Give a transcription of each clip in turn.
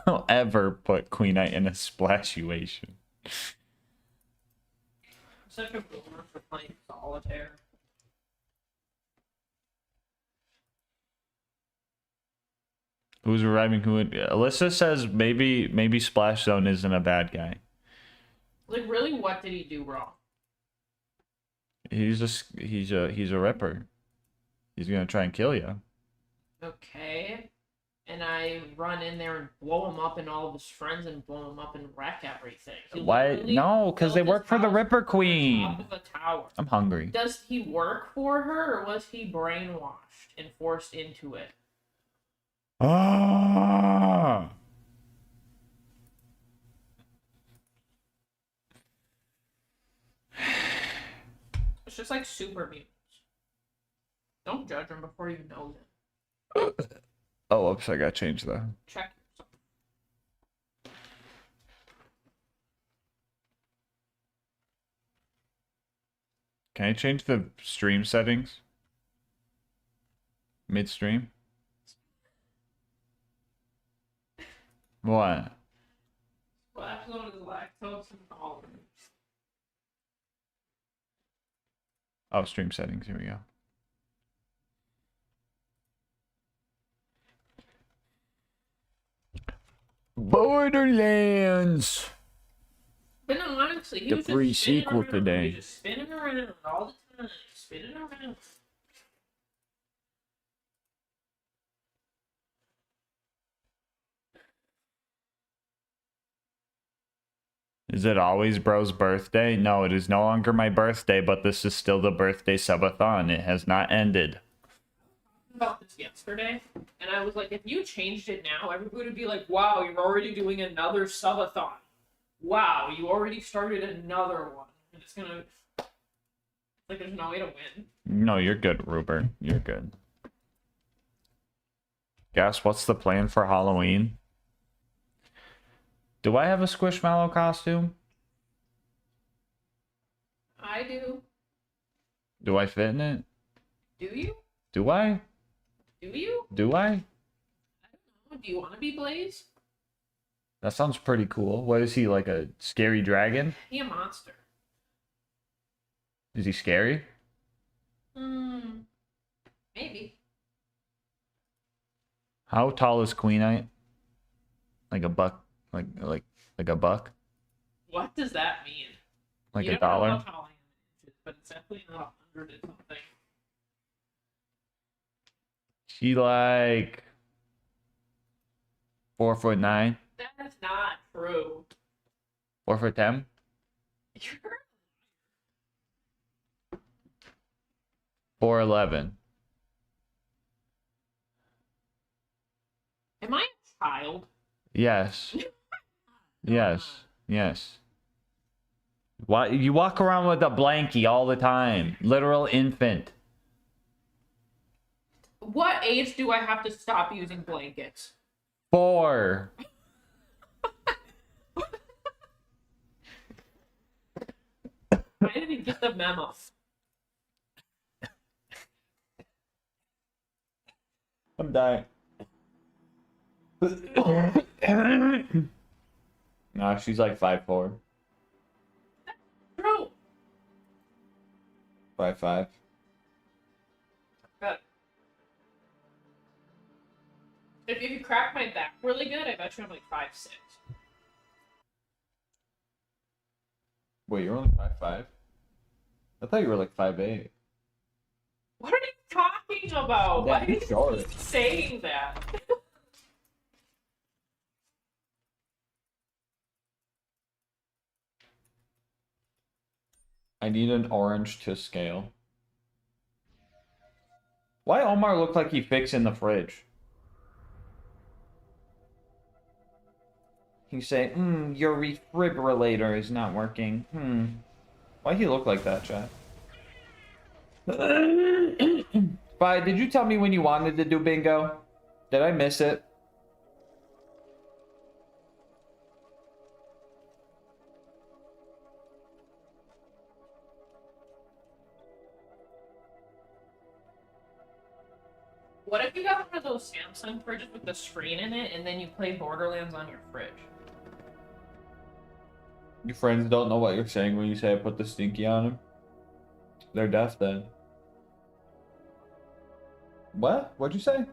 Don't ever put Queen Knight in a splashulation. Such a boomer for playing solitaire. Who's reviving who? Alyssa says maybe Splash Zone isn't a bad guy. Like, really, what did he do wrong? He's a ripper. He's gonna try and kill you. Okay. And I run in there and blow him up and all of his friends and blow him up and wreck everything. Why? No, because they work for the Ripper Queen. Top of a tower. I'm hungry. Does he work for her, or was he brainwashed and forced into it? Ah! It's just like super mutants. Don't judge them before you know them. Oh, oops, I gotta change that. Check. Can I change the stream settings? Midstream? What? Splash Zone is lactose intolerant. Oh, stream settings. Here we go. Borderlands. But no, honestly, he The was free just spinning sequel around. today. He was just spinning around all the time. Spinning around. Is it always bro's birthday? No, it is no longer my birthday, but this is still the birthday subathon. It has not ended. About this yesterday, and I was like, if you changed it now, everybody would be like, wow, you're already doing another subathon. Wow, you already started another one. And it's gonna, like, there's no way to win. No, you're good, Rupert. You're good. Guess what's the plan for Halloween? Do I have a Squishmallow costume? I do. Do I fit in it? Do you? Do I? Do you? Do I? I don't know. Do you want to be Blaze? That sounds pretty cool. What is he, like a scary dragon? Be a monster. Is he scary? Maybe. How tall is Queen Knight? Like a buck, like a buck? What does that mean? Like You a don't know dollar? how tall I am in inches, but it's definitely not 100 and something. She like 4'9", That's not true. 4'10". You're 4'11". Am I a child? Yes. Yes. Yes. Why you walk around with a blankie all the time? Literal infant. What age do I have to stop using blankets? 4. I didn't get the memo. I'm dying. No, she's like 5'4". True. 5'5". But if you crack my back really good, I bet you I'm like 5'6". Wait, you're only 5'5"? I thought you were like 5'8". What are you talking about? Why are you short. saying that? I need an orange to scale. Why Omar look like he fixing the fridge? He say, your refrigerator is not working. Why he look like that, chat? Spy, did you tell me when you wanted to do bingo? Did I miss it? What if you got one of those Samsung fridges with the screen in it, and then you play Borderlands on your fridge? Your friends don't know what you're saying when you say I put the stinky on them. They're deaf then. What? What'd you say?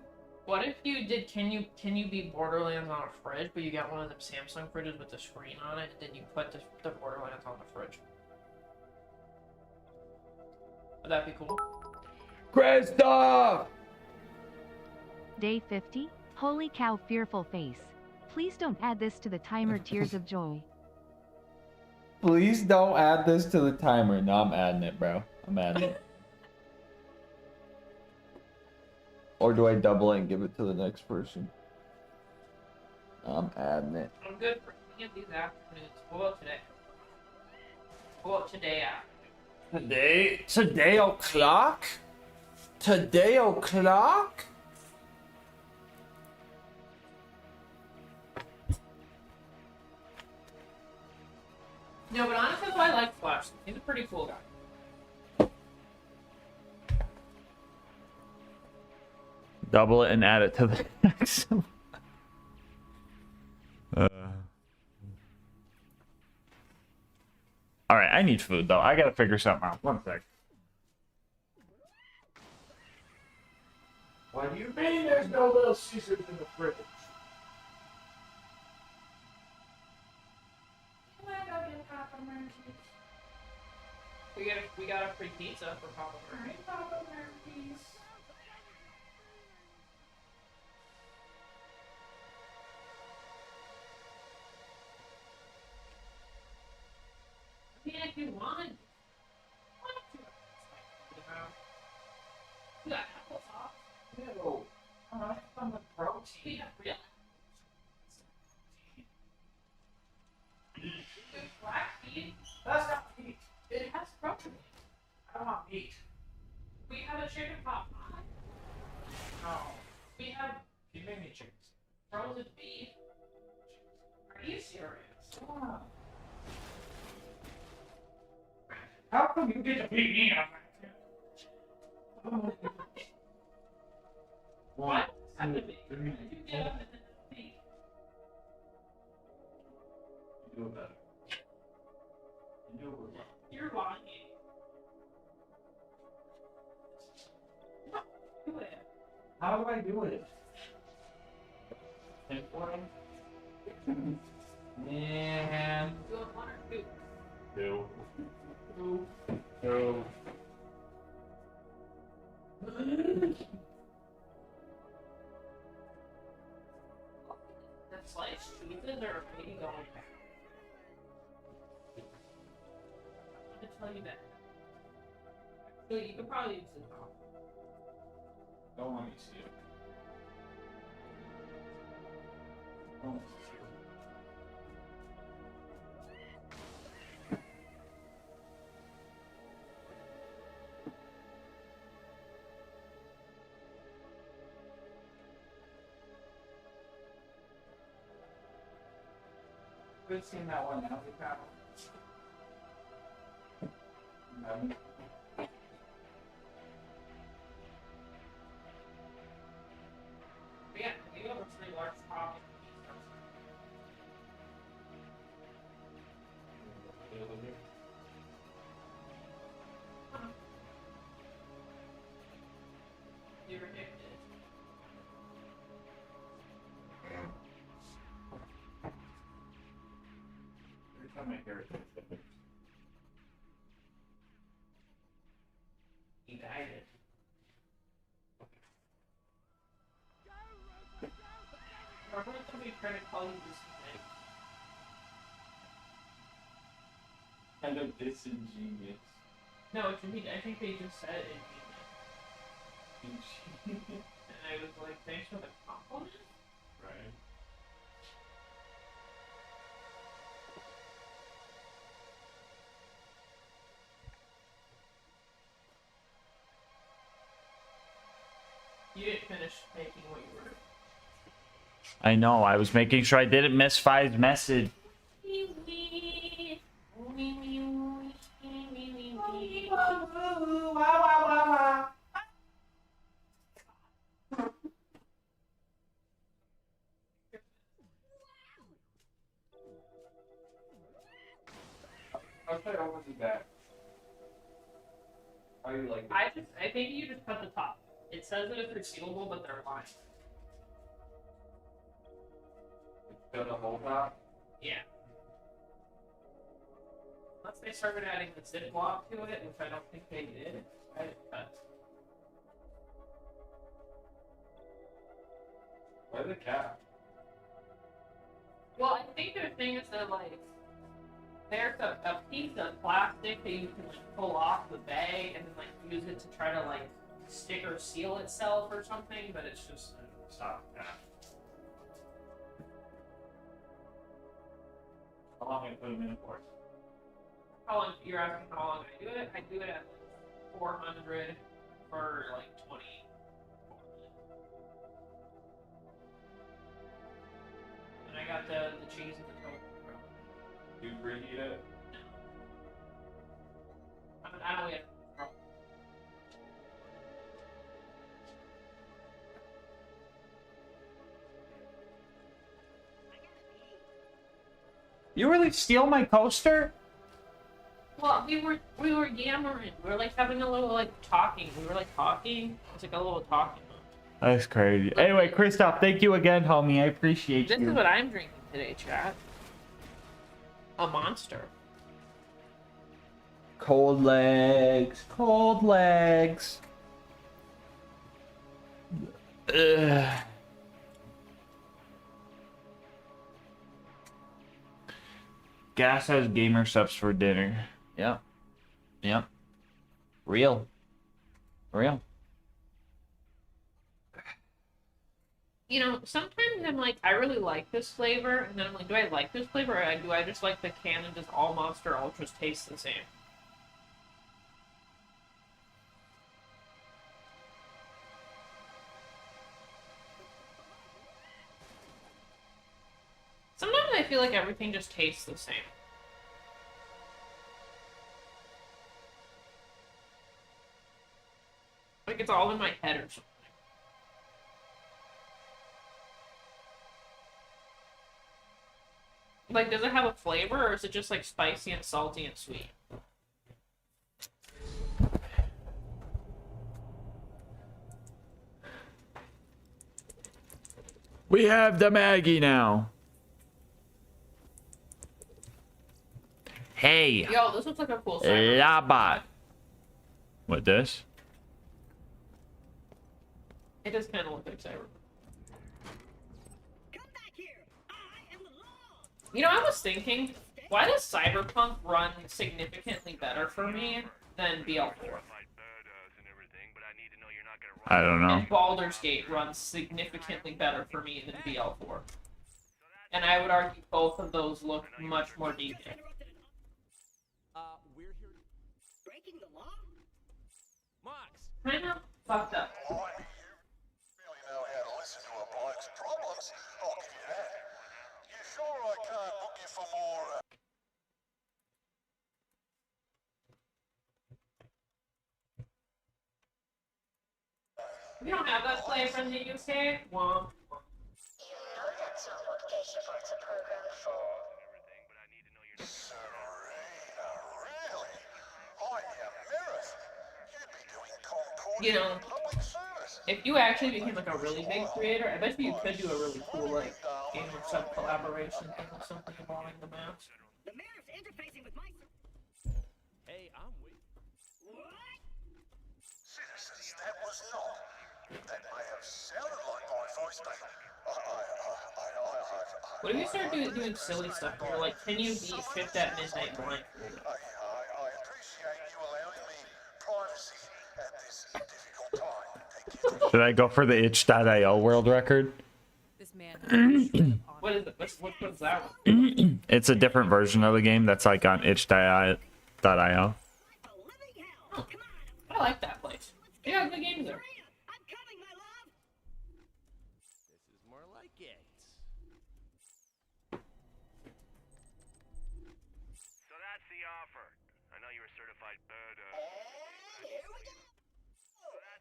What if you did? Can you beat Borderlands on a fridge, but you got one of them Samsung fridges with the screen on it, and then you put the Borderlands on the fridge? Would that be cool? Kristoff! Day 50? Holy cow, fearful face. Please don't add this to the timer. Tears of joy. Please don't add this to the timer. No, I'm adding it, bro. I'm adding it. Or do I double it and give it to the next person? I'm adding it. I'm good for any of these afternoons. What about today? What about today afternoon? Today o'clock? Today o'clock? No, but honestly, I like Flash. He's a pretty cool guy. Double it and add it to the next one. Alright, I need food though. I gotta figure something out. One sec. What do you mean there's no Little Caesars in the fridge? We got a free pizza for Papa Murphy. Papa Murphy's. I mean, if you want. You got applesauce. Ew. Alright, I'm with We protein. got real. Flaxseed. That's not meat. It has protein. I don't want meat. We have a chicken pot pie. No. We have You made me chicken. frozen beef. Are you serious? How come you get to beat me on that? What? Have to be. You You get up and then beef. do it better. You do it well. You're lying. Do it. How do I do it? Pinpointing? Man. Do it one or two. Two. Two. Two. The sliced cheeses are maybe going back. I'm gonna tell you that. Actually, you could probably use the top. Don't let me see it. Don't let me see it. Good seeing that one now, the cattle. Yeah, you have a pretty large top. You're addicted. Every time I hear it, You died it. Remember when somebody tried to call you this thing? kind of disingenuous. No, it's me. I think they just said it. And I was like, thanks for the compliment. Right. You didn't finish making what you were. I know. I was making sure I didn't miss Five's message. How should I open the back? How do you like it? I think you just cut the top. It says that it's resealable, but they're lying. It's got a whole top? Yeah. Unless they started adding the zip block to it, which I don't think they did. I didn't cut. Why the cap? Well, I think their thing is that, like, there's a piece of plastic that you can, like, pull off the bag and then, like, use it to try to, like, stick or seal itself or something, but it's just a stock cap. How long I put them in for? How long, you're asking how long I do it? I do it at, like, 400 for, like, 20. And I got the cheese and the tofu. Do you preheat it? I don't get. You really steal my coaster? Well, we were yammering. We were like having a little like talking. We were like talking. It's like a little talking. That's crazy. Anyway, Christoph, thank you again, homie. I appreciate This you. is what I'm drinking today, chat. A monster. Cold legs. Cold legs. Ugh. Gas has gamer subs for dinner. Yep. Yep. Real. Real. You know, sometimes I'm like, I really like this flavor, and then I'm like, do I like this flavor, or do I just like the can and just all Monster Ultras taste the same? Sometimes I feel like everything just tastes the same. Like it's all in my head or something. Like, does it have a flavor, or is it just like spicy and salty and sweet? We have the Maggie now. Hey, Yo, this looks like a cool cyber. Labot. What, this? It does kind of look like cyber. You know, I was thinking, why does Cyberpunk run significantly better for me than BL4? I don't know. And Baldur's Gate runs significantly better for me than BL4. And I would argue both of those look much more detailed. We're here. Breaking the law? Mox! Kind of fucked up. Boy, you really know how to listen to a bloke's problems. I'll give you that. You sure I can't book you for more? We don't have that flavor in the UK. Womp. You know that's not what Geisha Parts are programmed for. Serena, really? I am Mirrors. You'd be doing Concord You know, public service. if you actually became like a really big creator, I bet you could do a really cool like gamer sub collaboration thing with something involving the maps. The mayor's interfacing with my... Hey, I'm with... What? Citizens, that was not. That may have sounded like my voice, but What if you start doing silly stuff where you're like, can you be shipped at midnight blindfolded? I appreciate you allowing me privacy at this difficult time. Thank you. Should I go for the itch.io world record? This man. What is it? What's that one? It's a different version of the game that's like on itch.io. Oh, come on! I like that place. They got good games there. I'm coming, my love! This is more like it. So that's the offer. I know you're a certified bird. Here we go!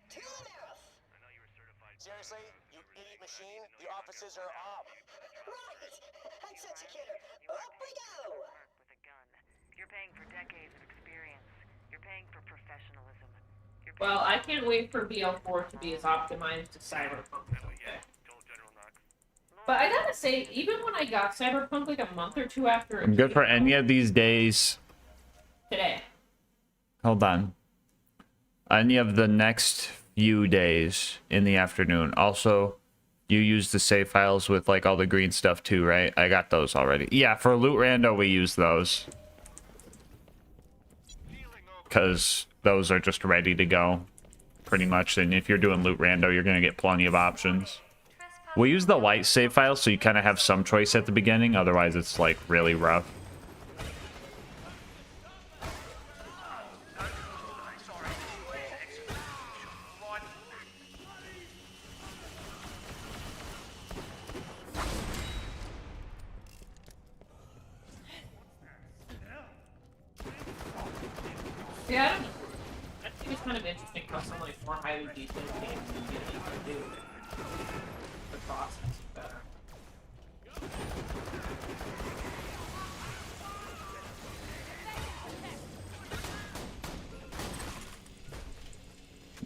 To the mouth! I know you're a certified. Seriously, you idiot machine? The offices are up. Right! Executor, up we go! With a gun. You're paying for decades of experience. You're paying for professionalism. Well, I can't wait for BL4 to be as optimized as Cyberpunk. Okay. But I gotta say, even when I got Cyberpunk like a month or two after I'm good for any of these days. today. Hold on. Any of the next few days in the afternoon. Also, you use the save files with like all the green stuff too, right? I got those already. Yeah, for Loot Rando, we use those. Because those are just ready to go, pretty much. And if you're doing Loot Rando, you're going to get plenty of options. We use the white save file, so you kind of have some choice at the beginning. Otherwise, it's like really rough. Yeah, I don't know. I think it's kind of interesting how some like more highly detailed games immediately can do the process better.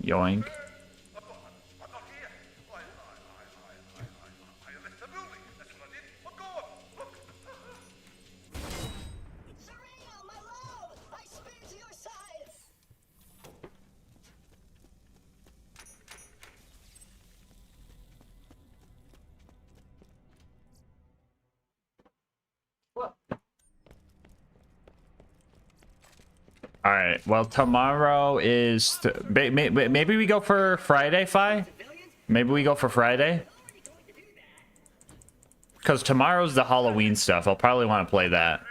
Yoink. All right. Well, tomorrow is maybe we go for Friday, Fi. Maybe we go for Friday. Because tomorrow's the Halloween stuff. I'll probably want to play that.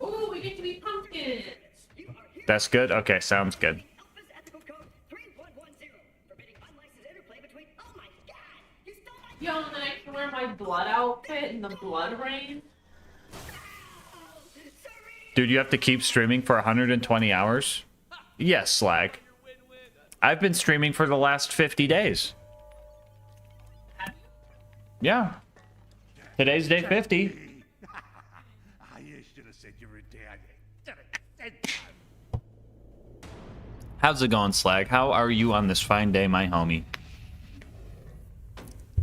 Ooh, we get to be pumpkins. That's good. Okay, sounds good. Yo, and then I can wear my blood outfit in the blood rain. Dude, you have to keep streaming for 120 hours? Yes, Slag. I've been streaming for the last 50 days. Yeah. Today's day 50. I should have said you were dead. How's it going, Slag? How are you on this fine day, my homie? I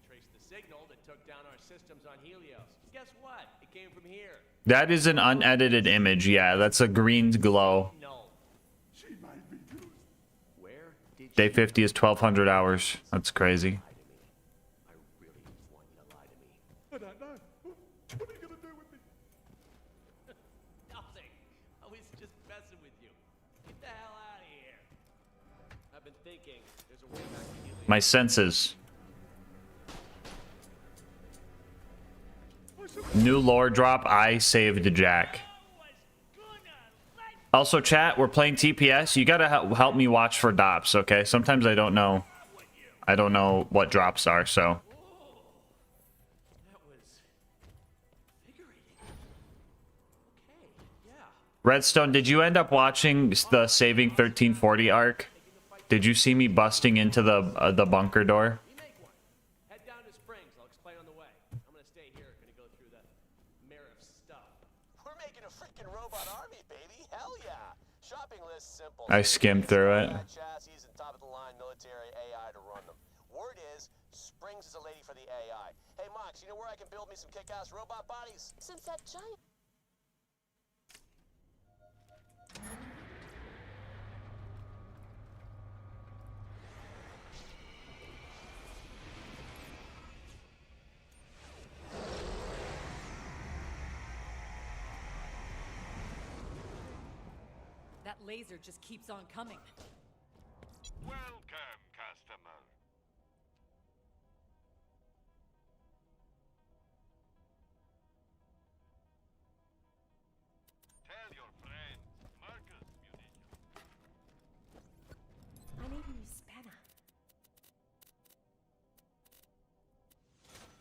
traced the signal that took down our systems on Helios. Guess what? It came from here. That is an unedited image. Yeah, that's a green glow. No. Where did Day 50 is 1,200 hours. That's crazy. I really want you to lie to me. But I know. What are you gonna do with me? Nothing. I was just messing with you. Get the hell out of here. I've been thinking. There's a way back to Helios. My senses. New lore drop. I saved Jack. Also, chat, we're playing TPS. You gotta help me watch for drops, okay? Sometimes I don't know. I don't know what drops are, so. That was invigorating. Okay, yeah. Redstone, did you end up watching the Saving 1340 arc? Did you see me busting into the bunker door? We make one. Head down to Springs. I'll explain on the way. I'm gonna stay here. Gonna go through the mirror of stuff. We're making a freaking robot army, baby. Hell yeah. Shopping list simple. I skimmed through it. Chassis and top of the line military AI to run them. Word is, Springs is a lady for the AI. Hey, Mox, you know where I can build me some kick-ass robot bodies? Since that giant That laser just keeps on coming. Welcome, customer. Tell your friend, Marcus Munition. I need a new spanner.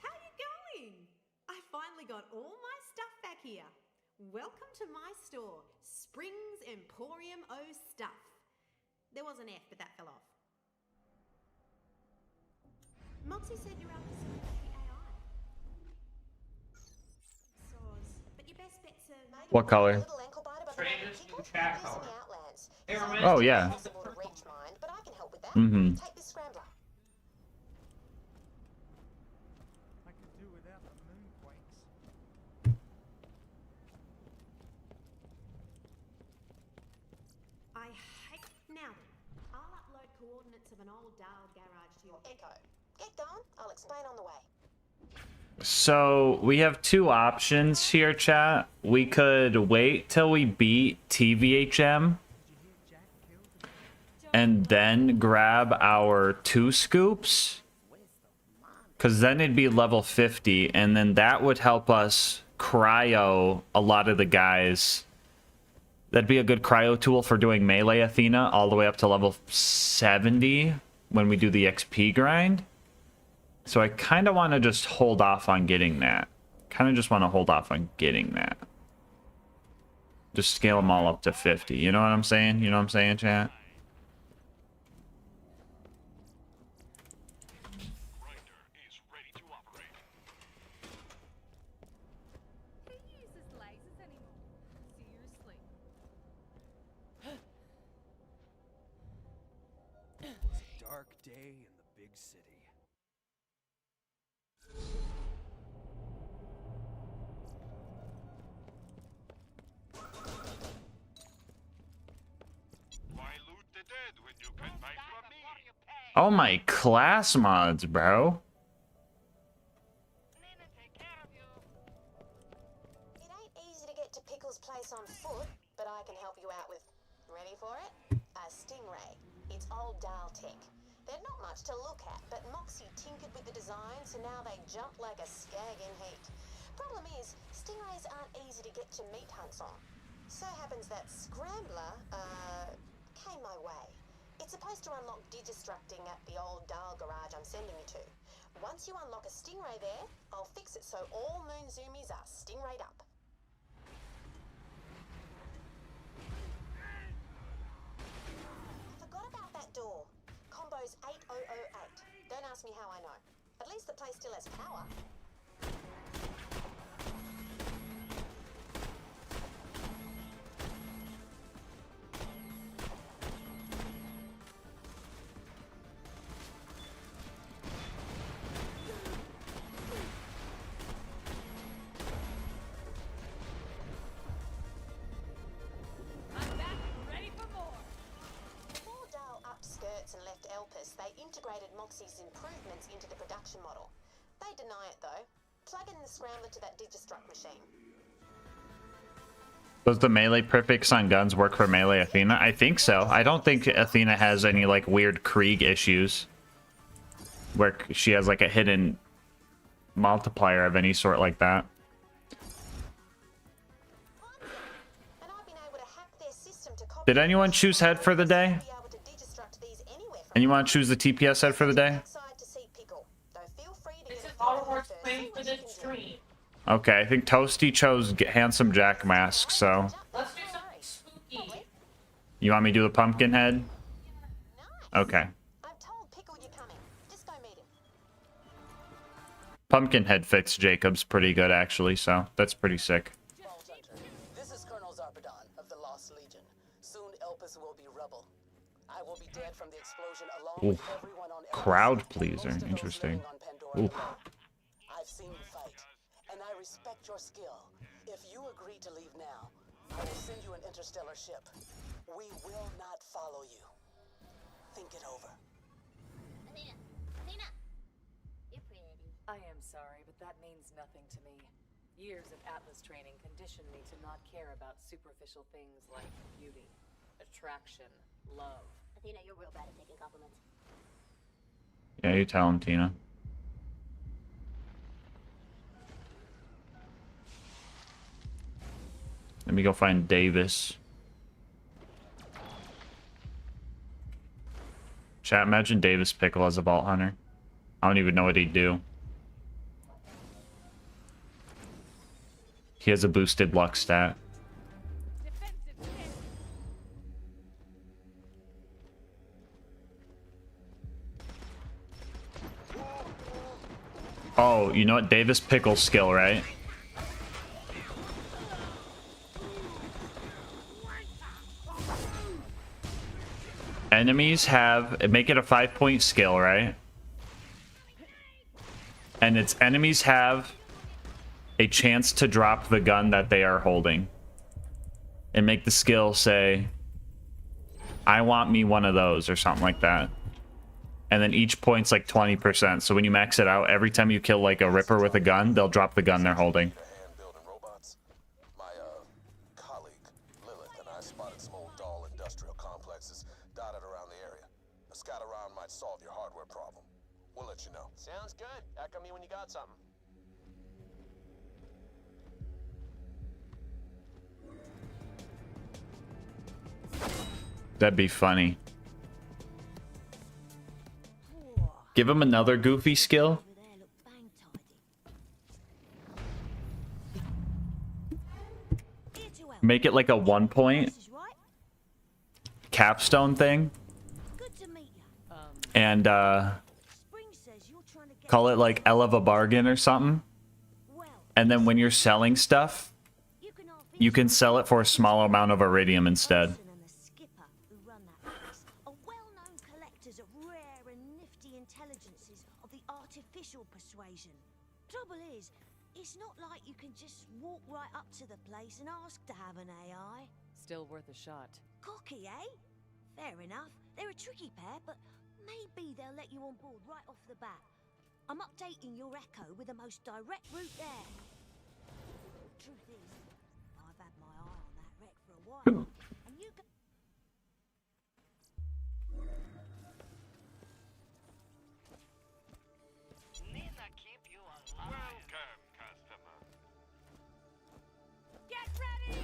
How you going? I finally got all my stuff back here. Welcome to my store, Springs Emporium O Stuff. There was an F, but that fell off. Moxie said you're after something with the AI. So, What color? Trade this new chat color. It reminds Oh me yeah. of the purple. Mm-hmm. Take this scrambler. I could do without the moonquakes. I hate. Now then, I'll upload coordinates of an old Dial garage to your Echo. Get going. I'll explain on the way. So we have two options here, chat. We could wait till we beat TVHM and then grab our 2 scoops, because then it'd be level 50, and then that would help us cryo a lot of the guys. That'd be a good cryo tool for doing melee Athena all the way up to level 70 when we do the XP grind. So I kind of want to just hold off on getting that. Just scale them all up to 50. You know what I'm saying? You know what I'm saying, chat? Dark day in the big city. Oh my class mods, bro. It ain't easy to get to Pickle's place on foot, but I can help you out with. Ready for it? A Stingray. It's old Dial tech. They're not much to look at, but Moxie tinkered with the design, so now they jump like a skag in heat. Problem is, Stingrays aren't easy to get to meat hunts on. So happens that Scrambler, came my way. It's supposed to unlock digistructing at the old Dial garage I'm sending you to. Once you unlock a Stingray there, I'll fix it so all Moon Zoomies are Stingrayed up. I forgot about that door. Combo's 8008. Don't ask me how I know. At least the place still has power. And left Elpis, they integrated Moxie's improvements into the production model. They deny it though. Plug in the scrambler to that digistruct machine. Does the melee prefix on guns work for melee Athena? I think so. I don't think Athena has any like weird Krieg issues where she has like a hidden multiplier of any sort like that. Did anyone choose head for the day? And you want to choose the TPS head for the day? This is all worth playing for this stream. Okay, I think Toasty chose Handsome Jack Mask, so... Let's do something spooky. You want me to do the pumpkin head? Okay. Pumpkin head fix Jacob's pretty good, actually, so that's pretty sick. This is Colonel Zarpedon of the Lost Legion. Soon Elpis will be rubble. I will be dead from the explosion along Ooh. with everyone on Elpis. Crowd pleaser, interesting. Ooh. I've seen you fight, and I respect your skill. If you agree to leave now, I will send you an interstellar ship. We will not follow you. Think it over. Athena, you're pretty. I am sorry, but that means nothing to me. Years of Atlas training conditioned me to not care about superficial things like beauty, attraction, love. Athena, you're real bad at taking compliments. Yeah, you tell him, Tina. Let me go find Davis. Chat, imagine Davis Pickle as a Vault Hunter. I don't even know what he'd do. He has a boosted luck stat. Oh, you know what? Davis Pickle's skill, right? enemies have, make it a 5-point skill, right? And its enemies have a chance to drop the gun that they are holding. And make the skill say, I want me one of those, or something like that. And then each point's like 20%. So when you max it out, every time you kill like a Ripper with a gun, they'll drop the gun they're holding. My colleague Lilith and I spotted some old doll industrial complexes dotted around the area. A scout around might solve your hardware problem. We'll let you know. Sounds good. Echo me when you got something. That'd be funny. Give him another goofy skill. Make it like a 1-point capstone thing. And call it like L of a bargain or something. And then when you're selling stuff, you can sell it for a small amount of iridium instead. Persuasion. Trouble is, it's not like you can just walk right up to the place and ask to have an AI. Still worth a shot. Cocky, eh? Fair enough. They're a tricky pair, but maybe they'll let you on board right off the bat. I'm updating your Echo with the most direct route there. Truth is, I've had my eye on that wreck for a while, and you go. Welcome, customer. Get ready!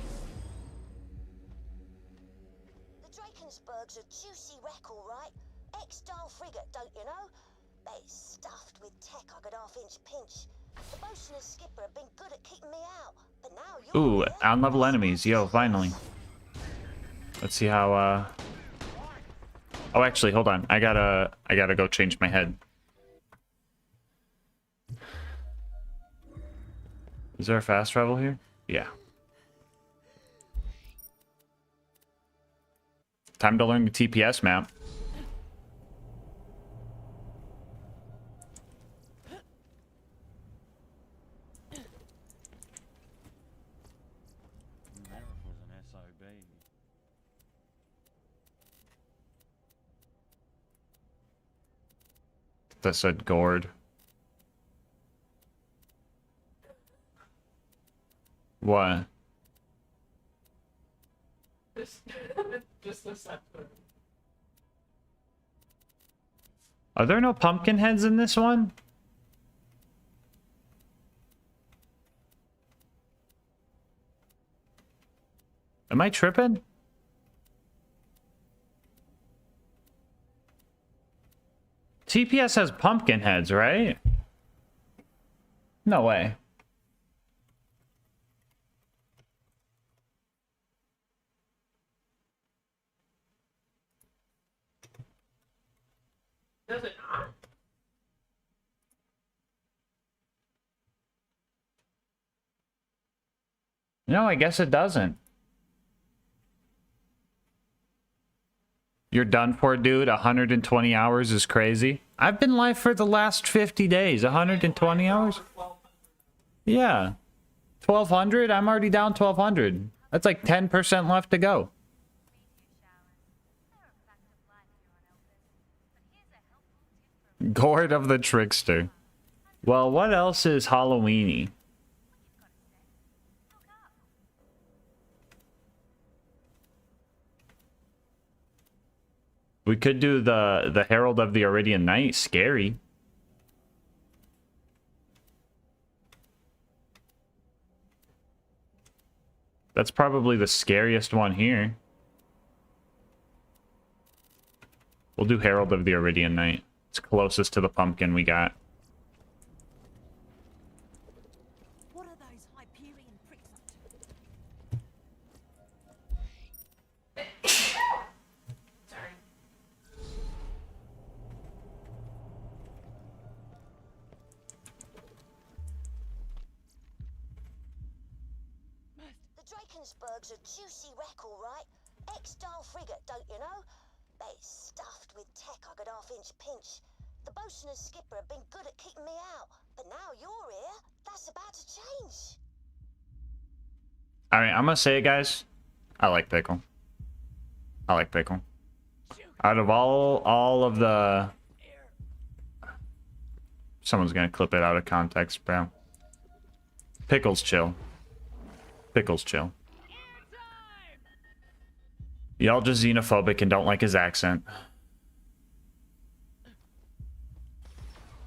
The Drakensberg's a juicy wreck, all right. X-style frigate, don't you know? They're stuffed with tech I could half-inch pinch. The bosun and skipper have been good at keeping me out, but now you're Ooh, here. on-level enemies. Yo, finally. Let's see how, Oh, actually, hold on. I gotta go change my head. Is there a fast travel here? Yeah. Time to learn the TPS map. That was an SOB. That said gourd. What? Just the set. Are there no pumpkin heads in this one? Am I tripping? TPS has pumpkin heads, right? No way. Does it not? No, I guess it doesn't. You're done for, dude. 120 hours is crazy. I've been live for the last 50 days. 120 hours? Yeah. 1,200? I'm already down 1,200. That's like 10% left to go. Gourd of the Trickster. Well, what else is Halloweeny? We could do the Herald of the Iridian Night. Scary. That's probably the scariest one here. We'll do Herald of the Iridian Night. It's closest to the pumpkin we got. What are those Hyperion pricks up to? Sorry. The Drakensberg's a juicy wreck, all right. X-style frigate, don't you know? Bet it's stuffed with tech I could half-inch pinch. The bosun and skipper have been good at keeping me out, but now you're here, that's about to change. All right, I'm gonna say it, guys. I like Pickle. I like Pickle. Out of all of the... Someone's gonna clip it out of context, bro. Pickle's chill. Pickle's chill. Y'all just xenophobic and don't like his accent.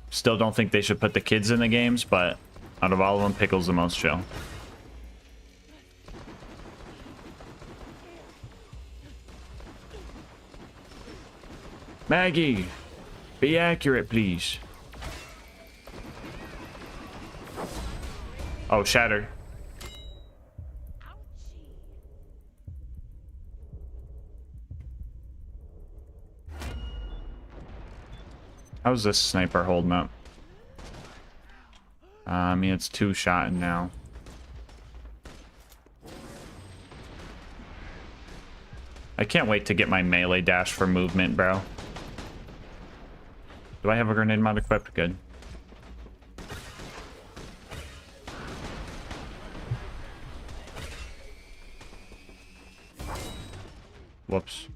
Still don't think they should put the kids in the games, but out of all of them, Pickle's the most chill. Maggie, be accurate, please. Oh, shatter. How's this sniper holding up? I mean, it's two-shotting now. I can't wait to get my melee dash for movement, bro. Do I have a grenade mod equipped? Good. Whoops.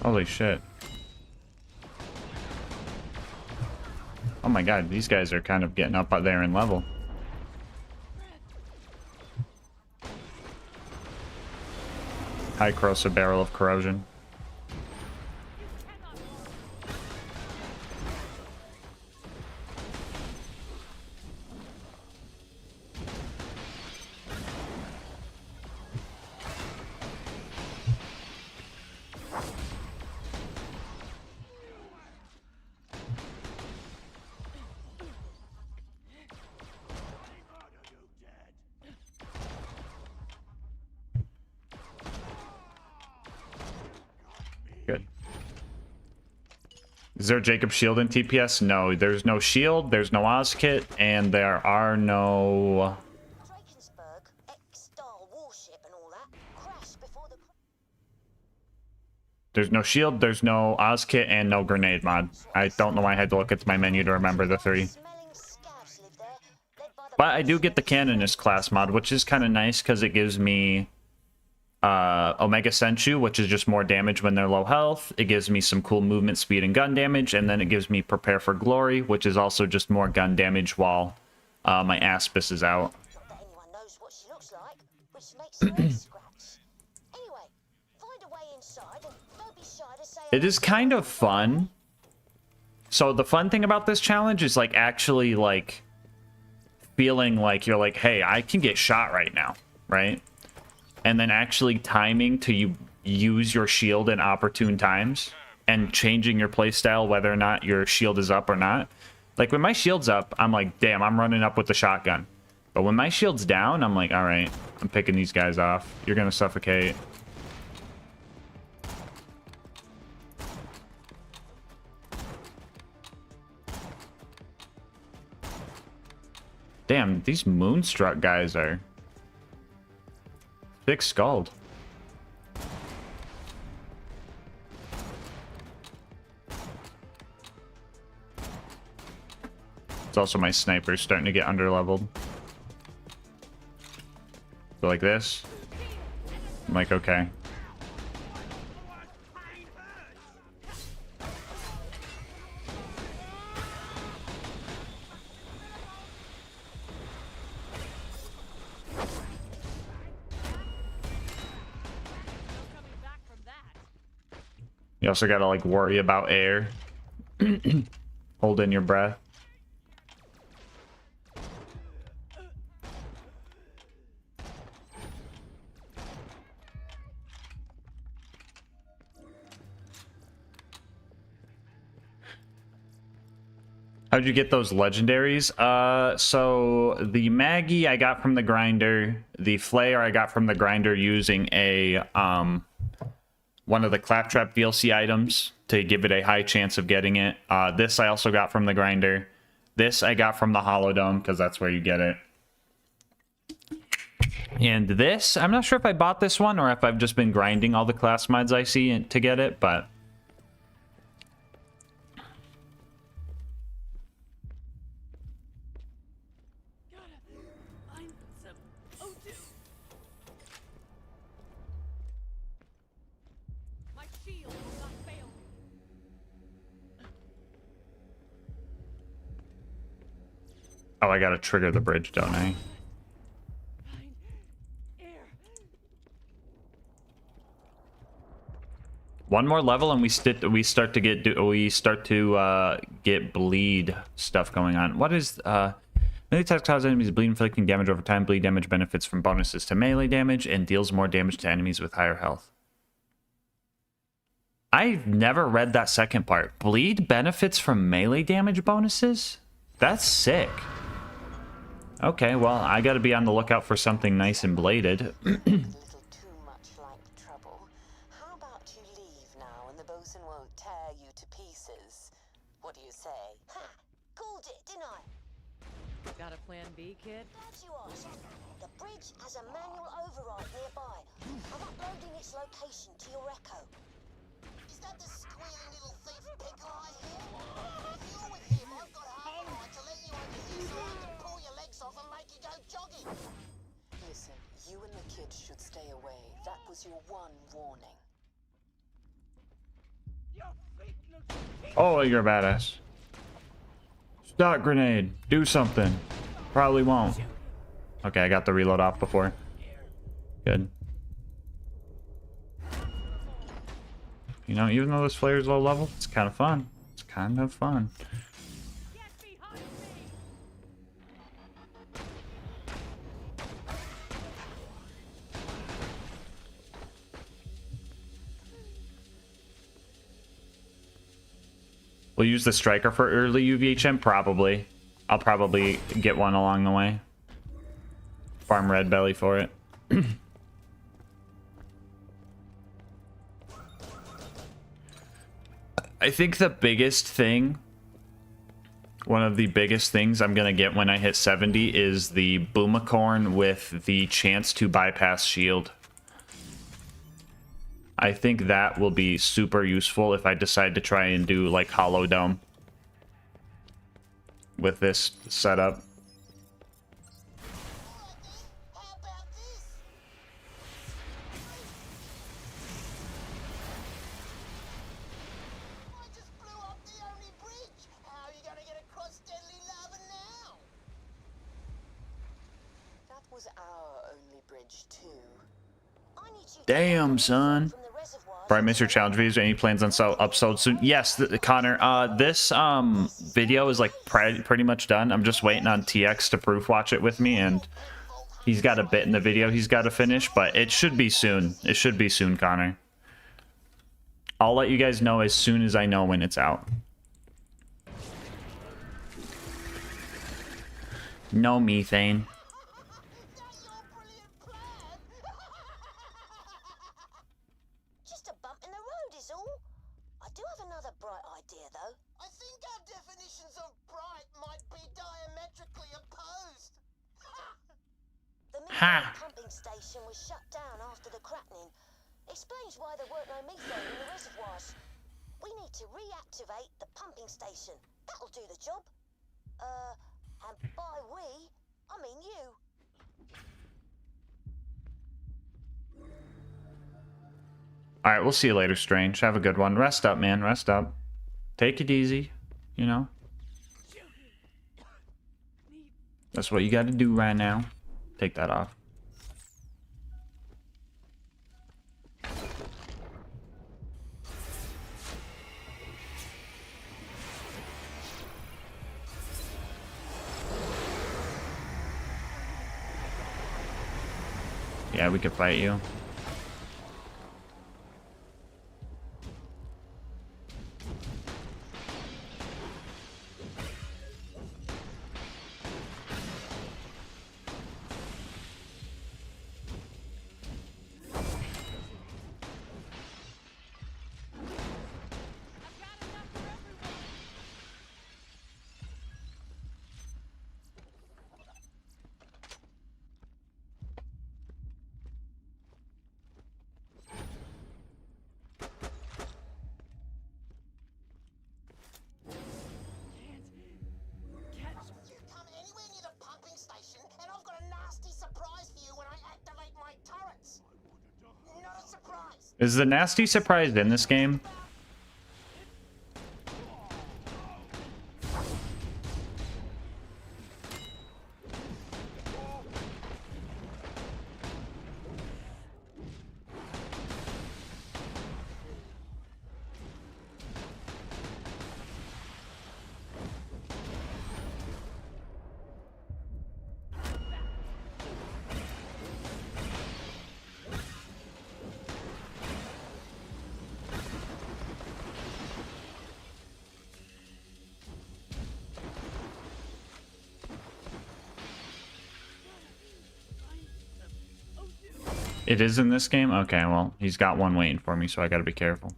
Holy shit. Oh my god, these guys are kind of getting up out there in level. High corrosive barrel of corrosion. Good. Is there a Jacob shield in TPS? No, there's no shield, there's no Oz kit, and there are no... There's no shield, there's no Oz kit, and no grenade mod. I don't know why I had to look at my menu to remember the three. But I do get the Canonist class mod, which is kind of nice because it gives me Omega Senchu, which is just more damage when they're low health. It gives me some cool movement speed and gun damage, and then it gives me Prepare for Glory, which is also just more gun damage while my Aspis is out. It is kind of fun. So the fun thing about this challenge is like actually like feeling like you're like, hey, I can get shot right now, right? And then actually timing to use your shield in opportune times and changing your playstyle whether or not your shield is up or not. Like when my shield's up, I'm like, damn, I'm running up with the shotgun. But when my shield's down, I'm like, all right, I'm picking these guys off. You're gonna suffocate. Damn, these Moonstruck guys are thick-skulled. It's also my sniper starting to get underleveled. So like this, I'm like, okay. You also gotta like worry about air. Hold in your breath. How'd you get those legendaries? So the Maggie I got from the grinder. The Flare I got from the grinder using a one of the Claptrap VLC items to give it a high chance of getting it. This I also got from the grinder. This I got from the Holodome because that's where you get it. And this, I'm not sure if I bought this one or if I've just been grinding all the class mods I see to get it, but oh, I gotta trigger the bridge, don't I? One more level and we start to get bleed stuff going on. What is melee attacks cause enemies bleed, inflicting damage over time. Bleed damage benefits from bonuses to melee damage and deals more damage to enemies with higher health. I've never read that second part. Bleed benefits from melee damage bonuses? That's sick. Okay, well, I gotta be on the lookout for something nice and bladed. Got a plan B, kid? Glad you asked. The bridge has a manual override nearby. I'm uploading its location to your Echo. Is that the squealing little thief Pickle I hear? If you're with him, I've got half a right to let you over here so I can pull your legs off and make you go jogging. Listen, you and the kids should stay away. That was your one warning. Oh, you're a badass. Stock grenade. Do something. Probably won't. Okay, I got the reload off before. Good. You know, even though this flare is low level, it's kind of fun. It's kind of fun. We'll use the striker for early UVHM, probably. I'll probably get one along the way. Farm red belly for it. I think the biggest thing, one of the biggest things I'm gonna get when I hit 70 is the Boomicorn with the chance to bypass shield. I think that will be super useful if I decide to try and do like Holodome with this setup. That was our only bridge too. Damn, son. Brian, miss your challenge videos. Any plans on upload soon? Yes, Connor. This video is like pretty much done. I'm just waiting on TX to proof watch it with me, and he's got a bit in the video he's got to finish, but it should be soon. It should be soon, Connor. I'll let you guys know as soon as I know when it's out. No methane. Ha! The pumping station was shut down after the cracking. Explains why there weren't no methane in the reservoirs. We need to reactivate the pumping station. That'll do the job. And by we, I mean you. Alright, we'll see you later, Strange. Have a good one. Rest up, man. Rest up. Take it easy. You know? That's what you gotta do right now. Take that off. Yeah, we could fight you. Is the nasty surprise in this game? It is in this game? Okay, well, he's got one waiting for me, so I gotta be careful.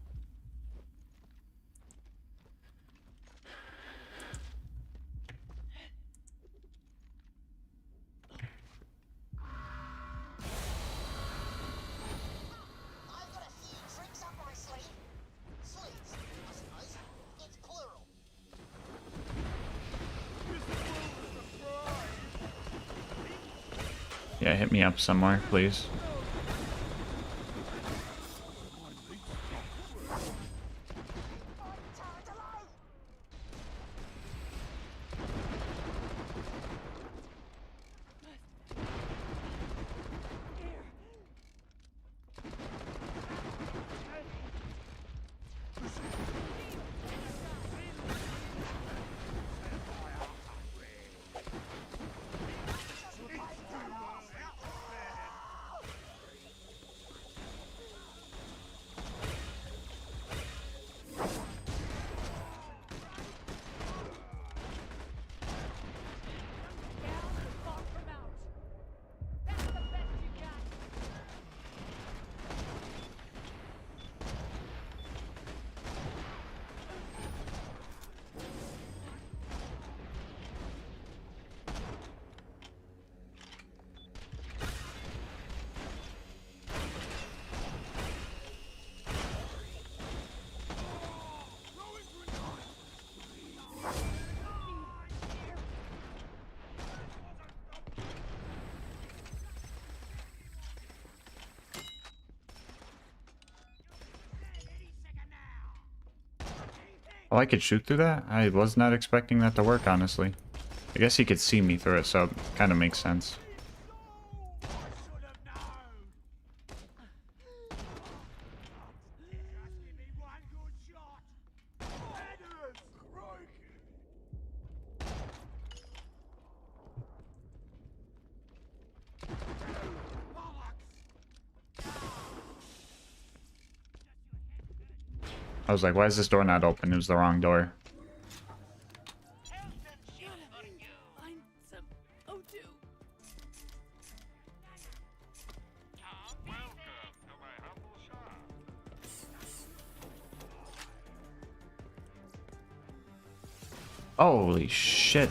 Yeah, hit me up somewhere, please. Oh, I could shoot through that? I was not expecting that to work, honestly. I guess he could see me through it, so it kind of makes sense. I was like, why is this door not open? It was the wrong door. Holy shit.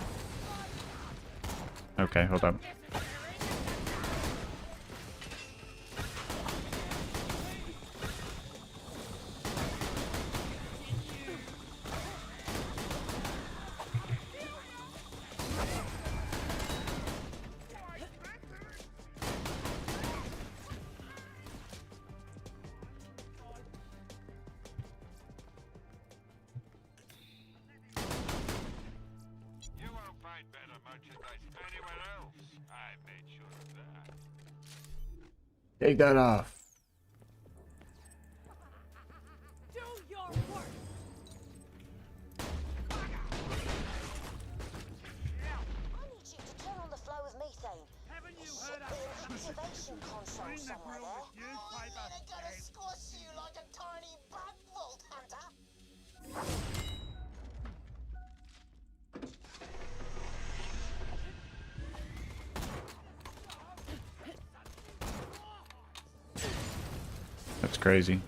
Okay, hold up. Take that off. Do your work. I need you to turn on the flow of methane. Haven't you heard of an activation console somewhere there? I'm gonna squash you like a tiny bug, Vault Hunter. That's crazy.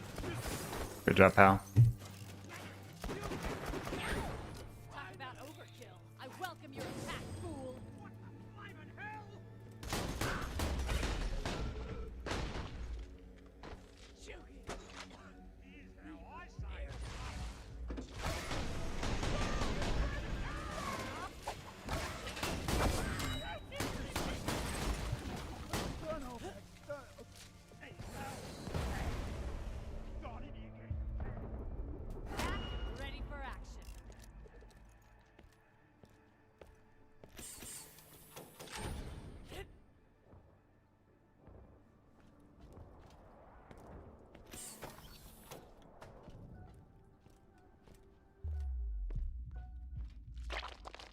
Good job, pal. Talk about overkill. I welcome your attack, fool. What the flaming hell? Here's how I say it.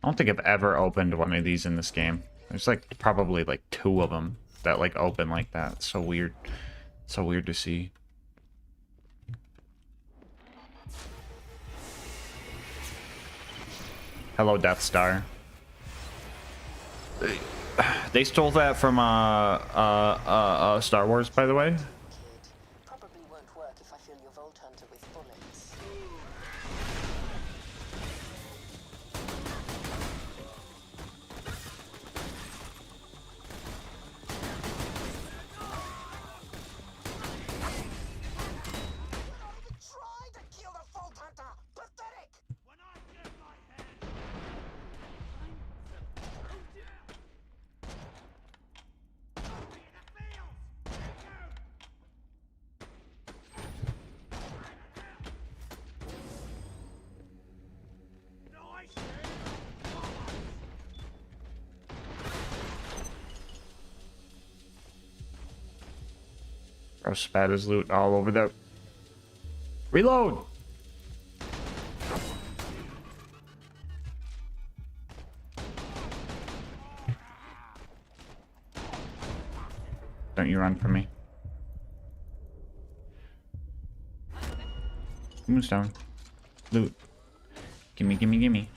I don't think I've ever opened one of these in this game. There's like probably like 2 of them that like open like that. It's so weird. So weird to see. Hello, Death Star. They stole that from Star Wars, by the way. Probably won't work if I fill your Vault Hunter with bullets. Try to kill the Vault Hunter! Pathetic! When I get my hand... Bro spat his loot all over the... Reload! Don't you run from me. Moonstone. Loot. Gimme, gimme, gimme.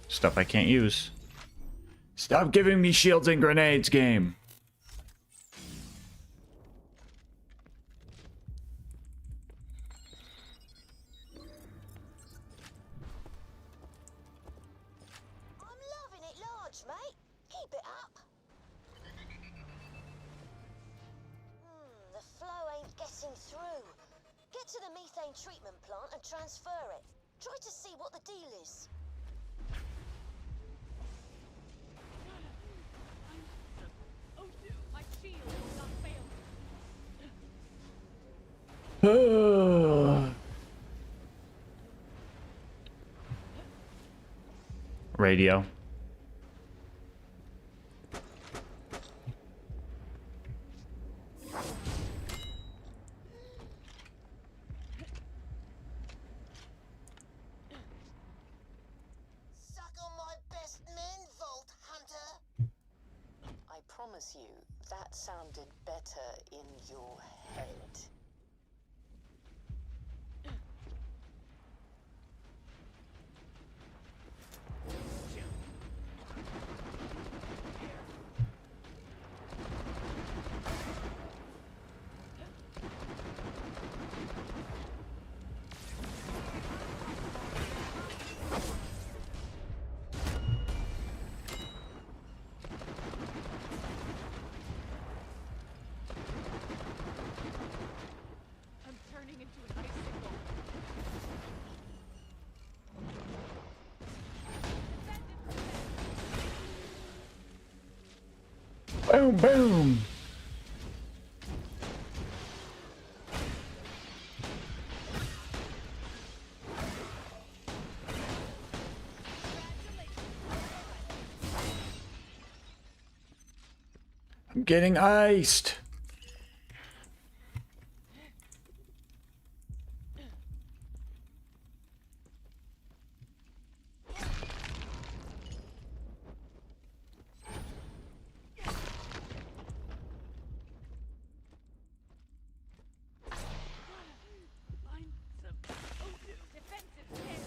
Stuff I can't use. Stop giving me shields and grenades, game! I'm loving it large, mate. Keep it up. The flow ain't getting through. Get to the methane treatment plant and transfer it. Try to see what the deal is. Oh, dude, my shield will not fail. Radio. Suck on my best men, Vault Hunter. I promise you, that sounded better in your head. I'm turning into an icicle. Boom, boom! I'm getting iced! Find some defensive care.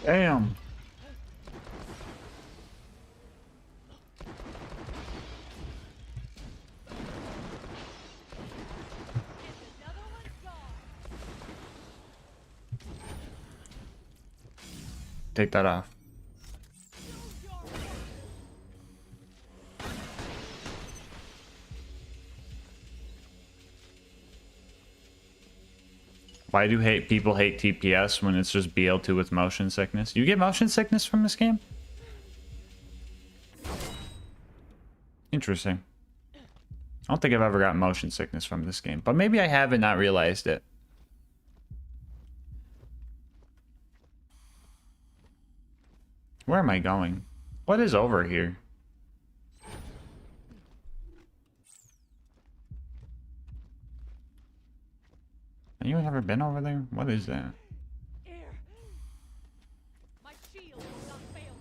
Damn! take that off. Why do people hate TPS when it's just BL2 with motion sickness? You get motion sickness from this game? Interesting. I don't think I've ever gotten motion sickness from this game, but maybe I have and not realized it. Where am I going? What is over here? Anyone ever been over there? What is that? My shield will not fail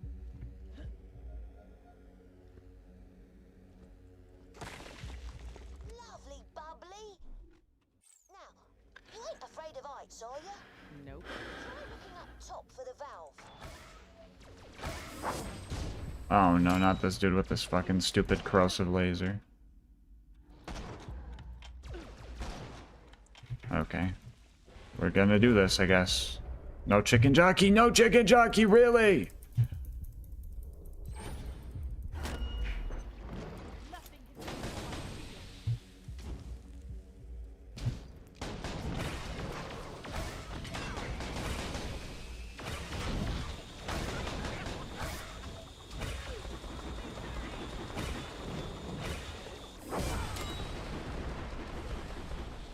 me. Lovely bubbly. Now, you ain't afraid of heights, are you? Nope. Try looking up top for the valve. Oh no, not this dude with this fucking stupid corrosive laser. Okay. We're gonna do this, I guess. No chicken jockey, no chicken jockey, really?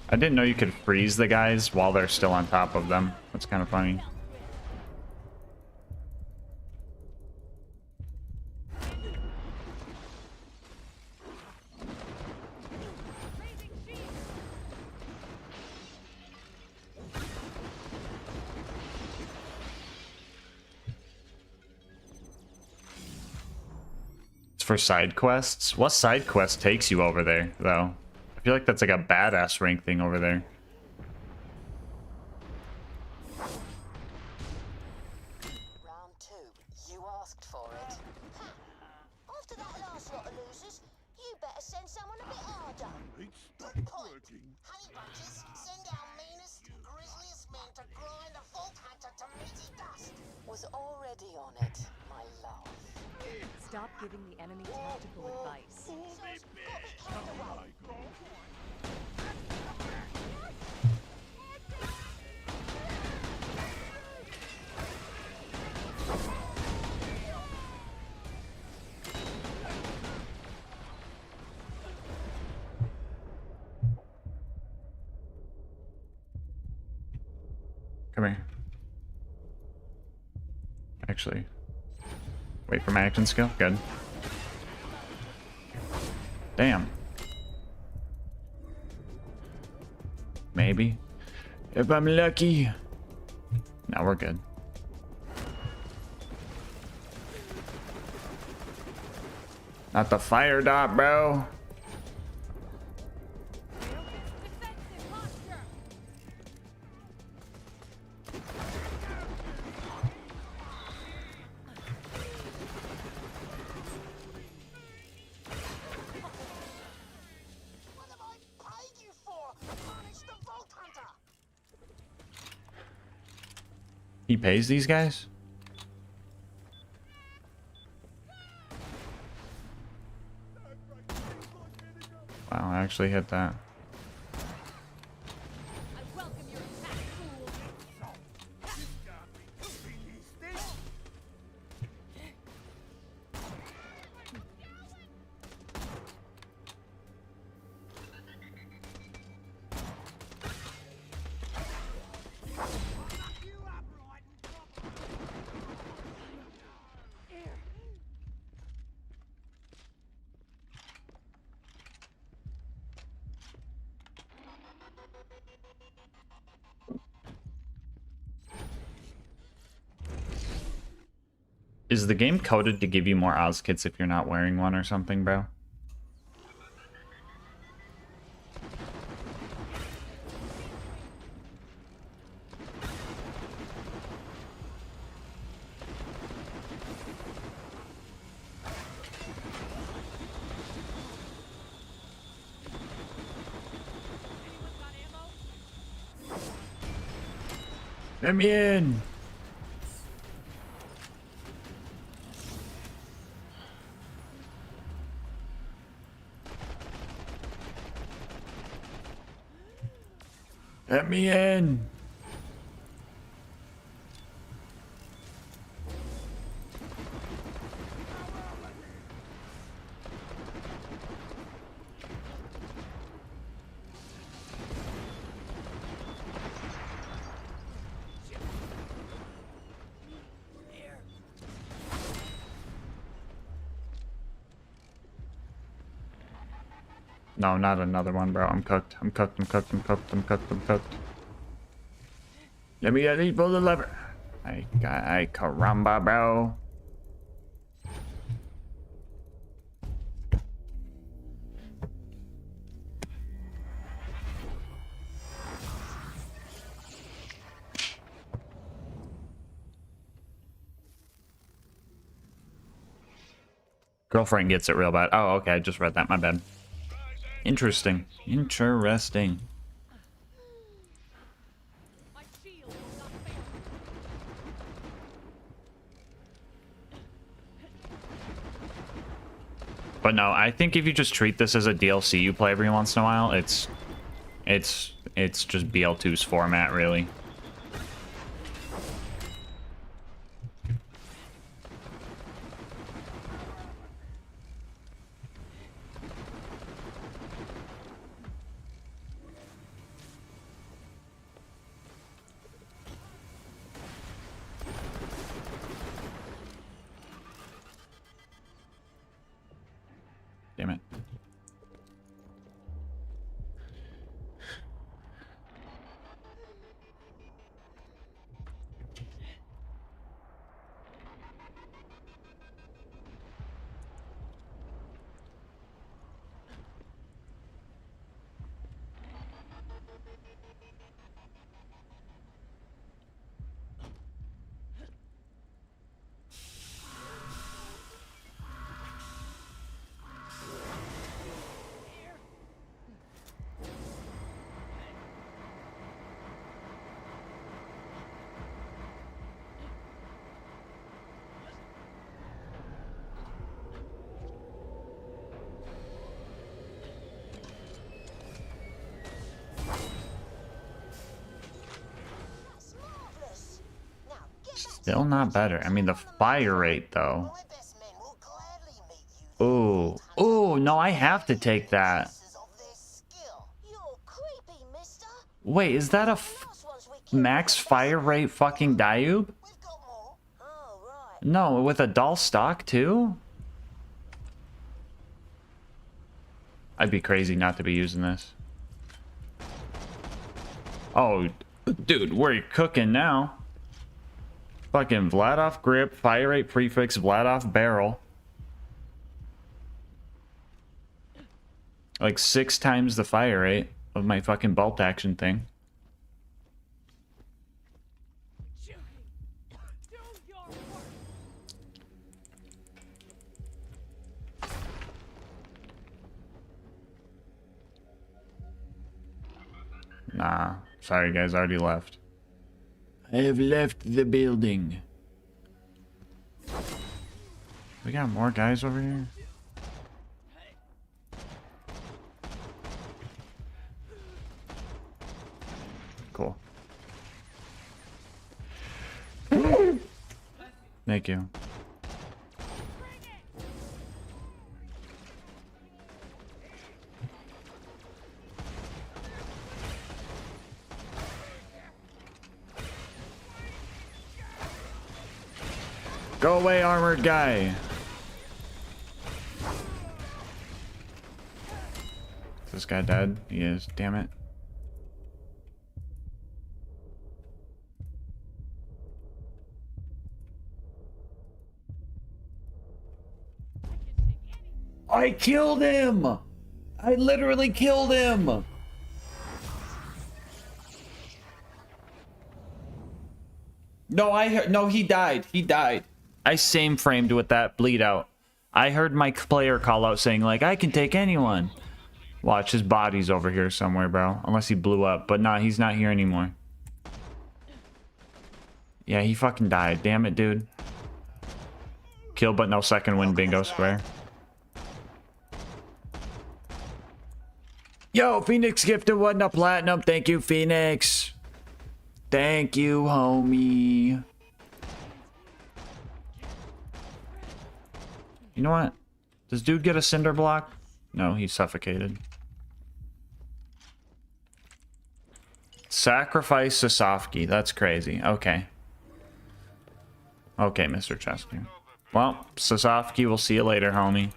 I didn't know you could freeze the guys while they're still on top of them. That's kind of funny. It's for side quests? What side quest takes you over there, though? I feel like that's like a badass rank thing over there. Round 2. You asked for it. Ha! After that last lot of losers, you better send someone a bit harder. Good point. Honey bunches, send our meanest, grisliest men to grind the Vault Hunter to meaty dust. Was already on it, my love. Stop giving the enemy tactical advice. Come here. Actually, wait for my action skill. Good. Damn. Maybe. If I'm lucky. No, we're good. Not the fire dot, bro. He pays these guys? Wow, I actually hit that. Is the game coded to give you more Oz kits if you're not wearing one or something, bro? Let me in! Let me in. No, not another one, bro. I'm cooked. I'm cooked. I'm cooked. I'm cooked. I'm cooked. I'm cooked. Let me at least pull the lever. I caramba, bro. Girlfriend gets it real bad. Oh, okay. I just read that. My bad. Interesting. Interesting. But no, I think if you just treat this as a DLC you play every once in a while, it's just BL2's format, really. Damn it. Still not better. I mean, the fire rate, though. Ooh. Ooh, no, I have to take that. Wait, is that a max fire rate fucking Diube? No, with a doll stock, too? I'd be crazy not to be using this. Oh, dude, we're cooking now. Fucking Vladoff grip, fire rate prefix, Vladoff barrel. Like 6 times the fire rate of my fucking bolt action thing. Nah, sorry guys, I already left. I have left the building. We got more guys over here? Cool. Thank you. Go away, armored guy. Is this guy dead? He is, damn it. I killed him! I literally killed him! No, he died. He died. I same framed with that bleed out. I heard my player call out saying, like, I can take anyone. Watch, his body's over here somewhere, bro. Unless he blew up. But nah, he's not here anymore. Yeah, he fucking died. Damn it, dude. Kill but no second win bingo square. Yo, Phoenix gifted one to platinum. Thank you, Phoenix. Thank you, homie. You know what? Does dude get a cinder block? No, he's suffocated. Sacrifice Sasafki. That's crazy. Okay. Okay, Mr. Chesky. Well, Sasafki, we'll see you later, homie.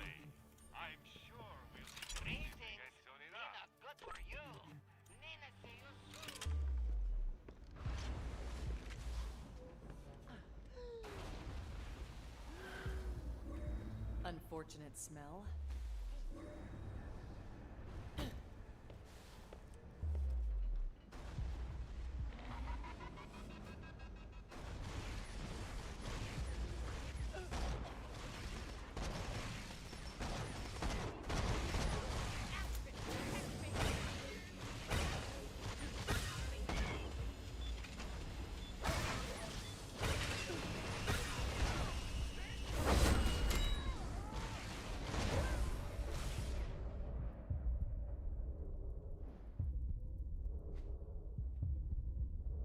Unfortunate smell.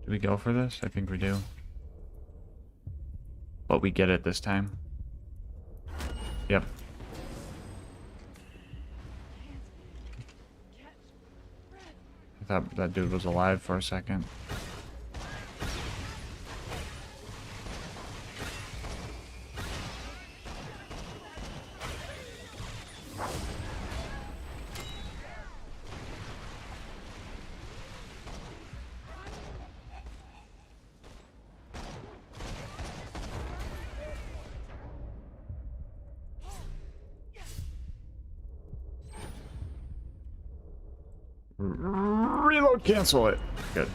Do we go for this? I think we do. But we get it this time. Yep. I thought that dude was alive for a second. Reload, cancel it. Good.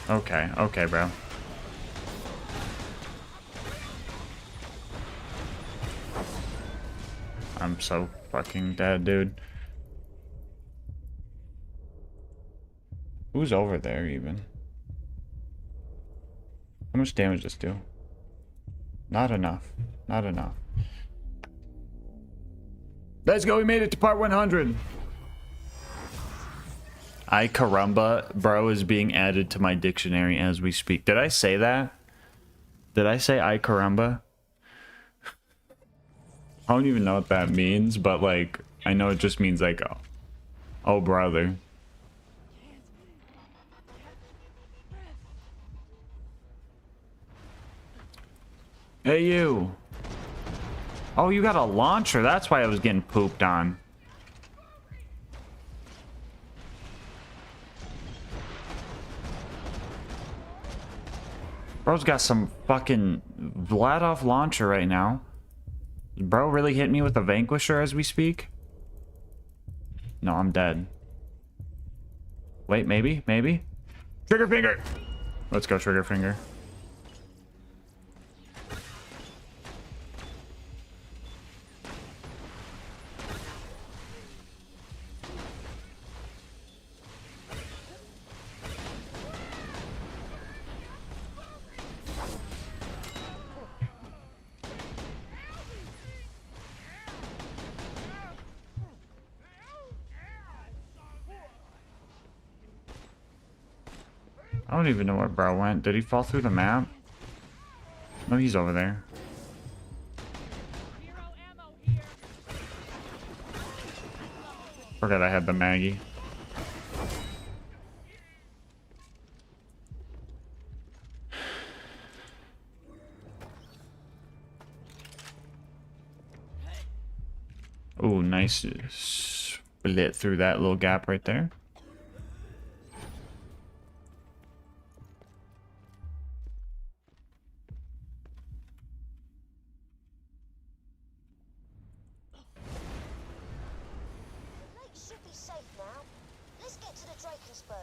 Okay, okay, bro. I'm so fucking dead, dude. Who's over there, even? How much damage does this do? Not enough. Not enough. Let's go, we made it to part 100. I caramba, bro, is being added to my dictionary as we speak. Did I say that? Did I say I caramba? I don't even know what that means, but like, I know it just means like, oh brother. Hey, you. Oh, you got a launcher. That's why I was getting pooped on. Bro's got some fucking Vladoff launcher right now. Bro really hit me with a Vanquisher as we speak? No, I'm dead. Wait, maybe? Maybe? Trigger finger! Let's go, trigger finger. I don't even know where bro went. Did he fall through the map? No, he's over there. Forgot I had the Maggie. Oh, nice split through that little gap right there.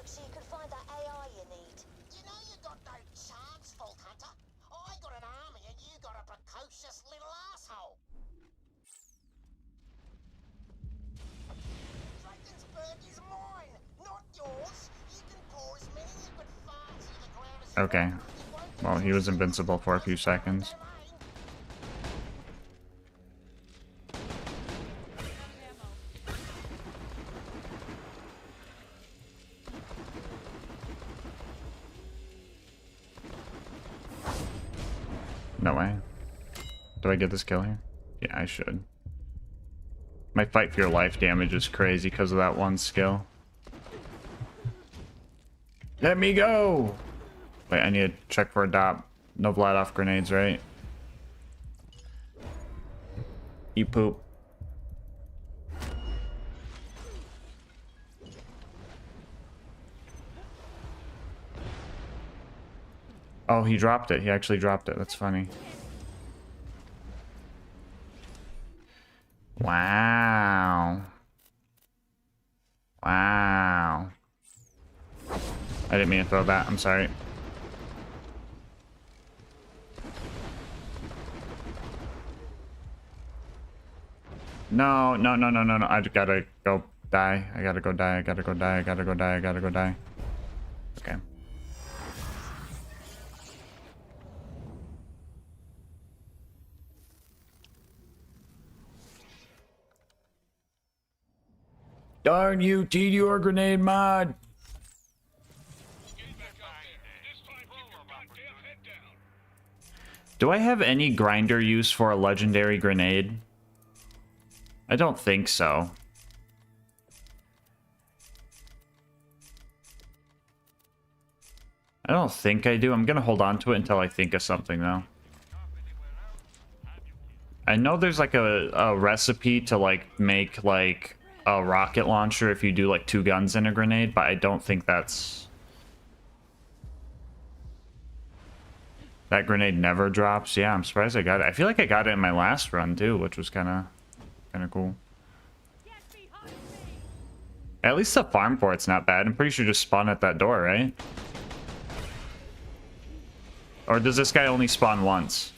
So you can find that AI you need. You know you got no chance, Vault Hunter. I got an army and you got a precocious little asshole. Drakensburg is mine, not yours. You can pour as many liquid farts in the ground as you Okay. Well, he was invincible for a few seconds. No way. Do I get this kill here? Yeah, I should. My fight for your life damage is crazy because of that one skill. Let me go! Wait, I need to check for a dot. No Vlad grenades, right? Eat poop. Oh, he dropped it. He actually dropped it. That's funny. Wow. Wow. I didn't mean to throw that. I'm sorry. No, no, no, no, no, no. I just gotta go die. I gotta go die. I gotta go die. I gotta go die. I gotta go die. Okay. Darn you, TDR grenade mod! Do I have any grinder use for a legendary grenade? I don't think so. I don't think I do. I'm gonna hold on to it until I think of something, though. I know there's like a recipe to like make like a rocket launcher if you do like 2 guns in a grenade, but I don't think that's... That grenade never drops. Yeah, I'm surprised I got it. I feel like I got it in my last run too, which was kind of cool. At least the farm for it's not bad. I'm pretty sure just spawn at that door, right? Or does this guy only spawn once?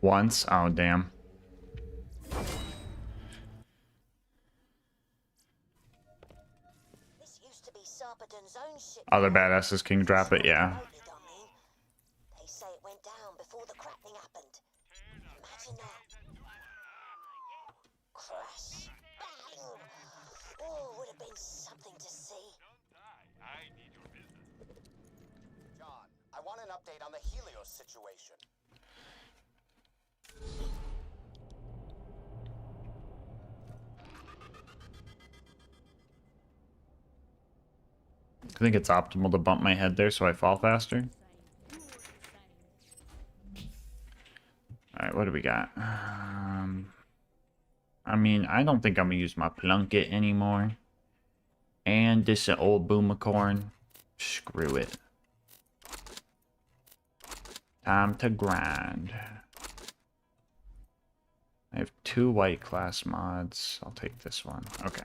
Once? Oh, damn. This used to be SUBATHON's own ship. Other badasses can drop it, yeah. They say it went down before the cracking happened. Imagine that. Crash. Bang. Oh, would have been something to see. John, I want an update on the Helios situation. I think it's optimal to bump my head there so I fall faster. Alright, what do we got? I mean, I don't think I'm gonna use my plunket anymore. And this an old boomicorn. Screw it. Time to grind. I have 2 white class mods. I'll take this one. Okay.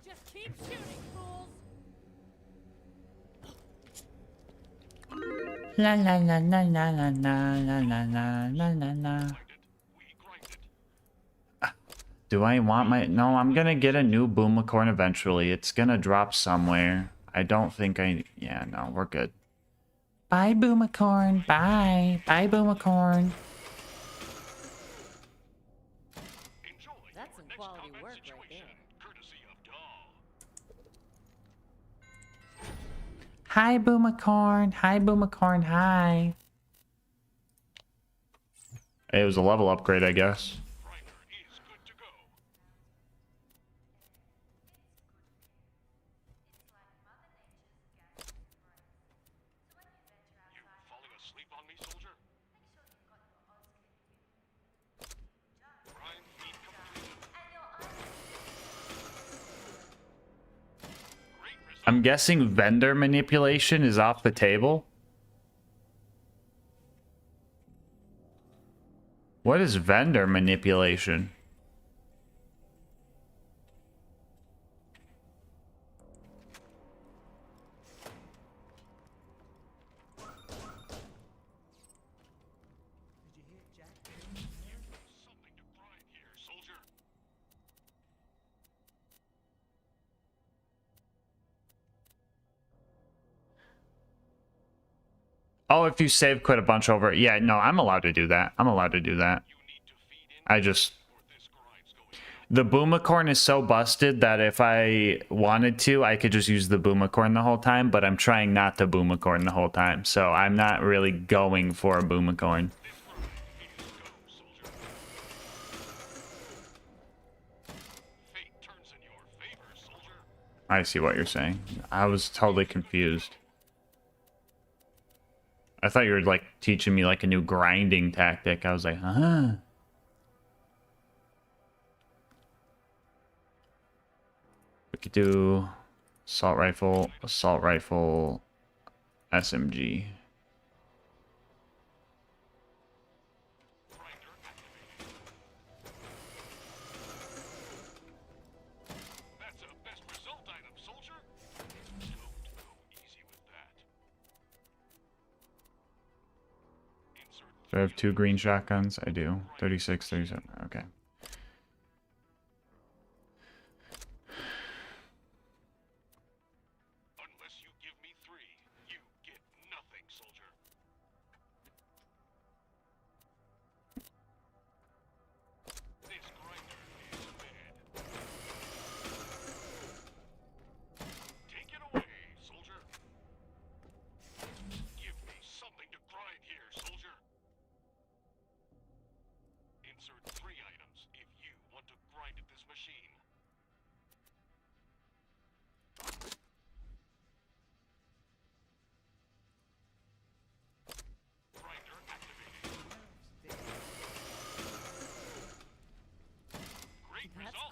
Just keep shooting, fools. La la la la la la la la la la la la. Do I want my... No, I'm gonna get a new boomicorn eventually. It's gonna drop somewhere. I don't think I... Yeah, no, we're good. Bye, boomicorn. Bye. Bye, boomicorn. That's some quality work right there. Hi, boomicorn. Hi, boomicorn. Hi. It was a level upgrade, I guess. I'm guessing vendor manipulation is off the table. What is vendor manipulation? Oh, if you save quit a bunch over. Yeah, no, I'm allowed to do that. I'm allowed to do that. I just... The Boomicorn is so busted that if I wanted to, I could just use the Boomicorn the whole time, but I'm trying not to Boomicorn the whole time, so I'm not really going for a Boomicorn. I see what you're saying. I was totally confused. I thought you were, like, teaching me, like, a new grinding tactic. I was like, huh? We could do assault rifle, SMG. Do I have 2 green shotguns? I do. 36, 37. Okay.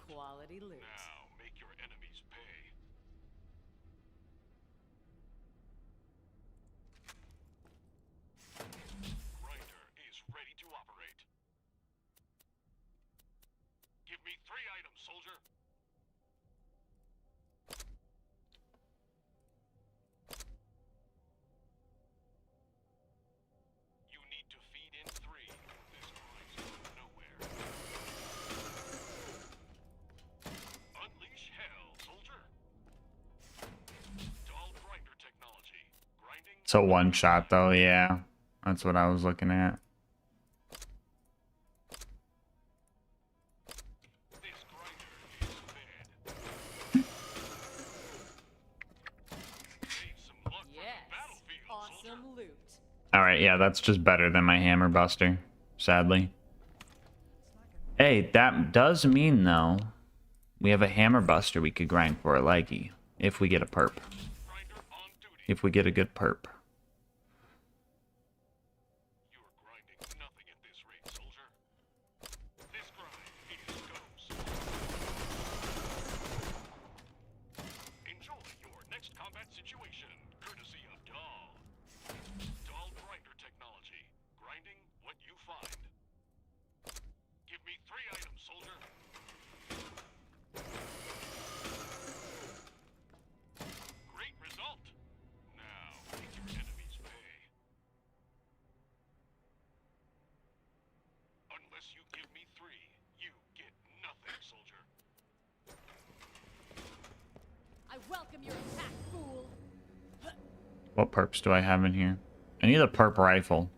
Quality loot. Now make your enemies pay. Grinder is ready to operate. Give me 3 items, soldier. You need to feed in 3. This grind's going nowhere. Unleash hell, soldier. Dull grinder technology. Grinding. It's a one shot though, yeah. That's what I was looking at. This grinder is fed. Save some luck for the battlefield, Awesome loot. Alright, yeah, that's just better than my hammer buster, sadly. Hey, that does mean though, we have a hammer buster we could grind for a leggy. If we get a perp. If we get a good perp. Enjoy your next combat situation, courtesy of Doll. Doll grinder technology. Grinding what you find. Give me 3 items, soldier. Great result. Now make your enemies pay. Unless you give me 3, you get nothing, soldier. I welcome your attack, fool. What perps do I have in here? I need a perp rifle.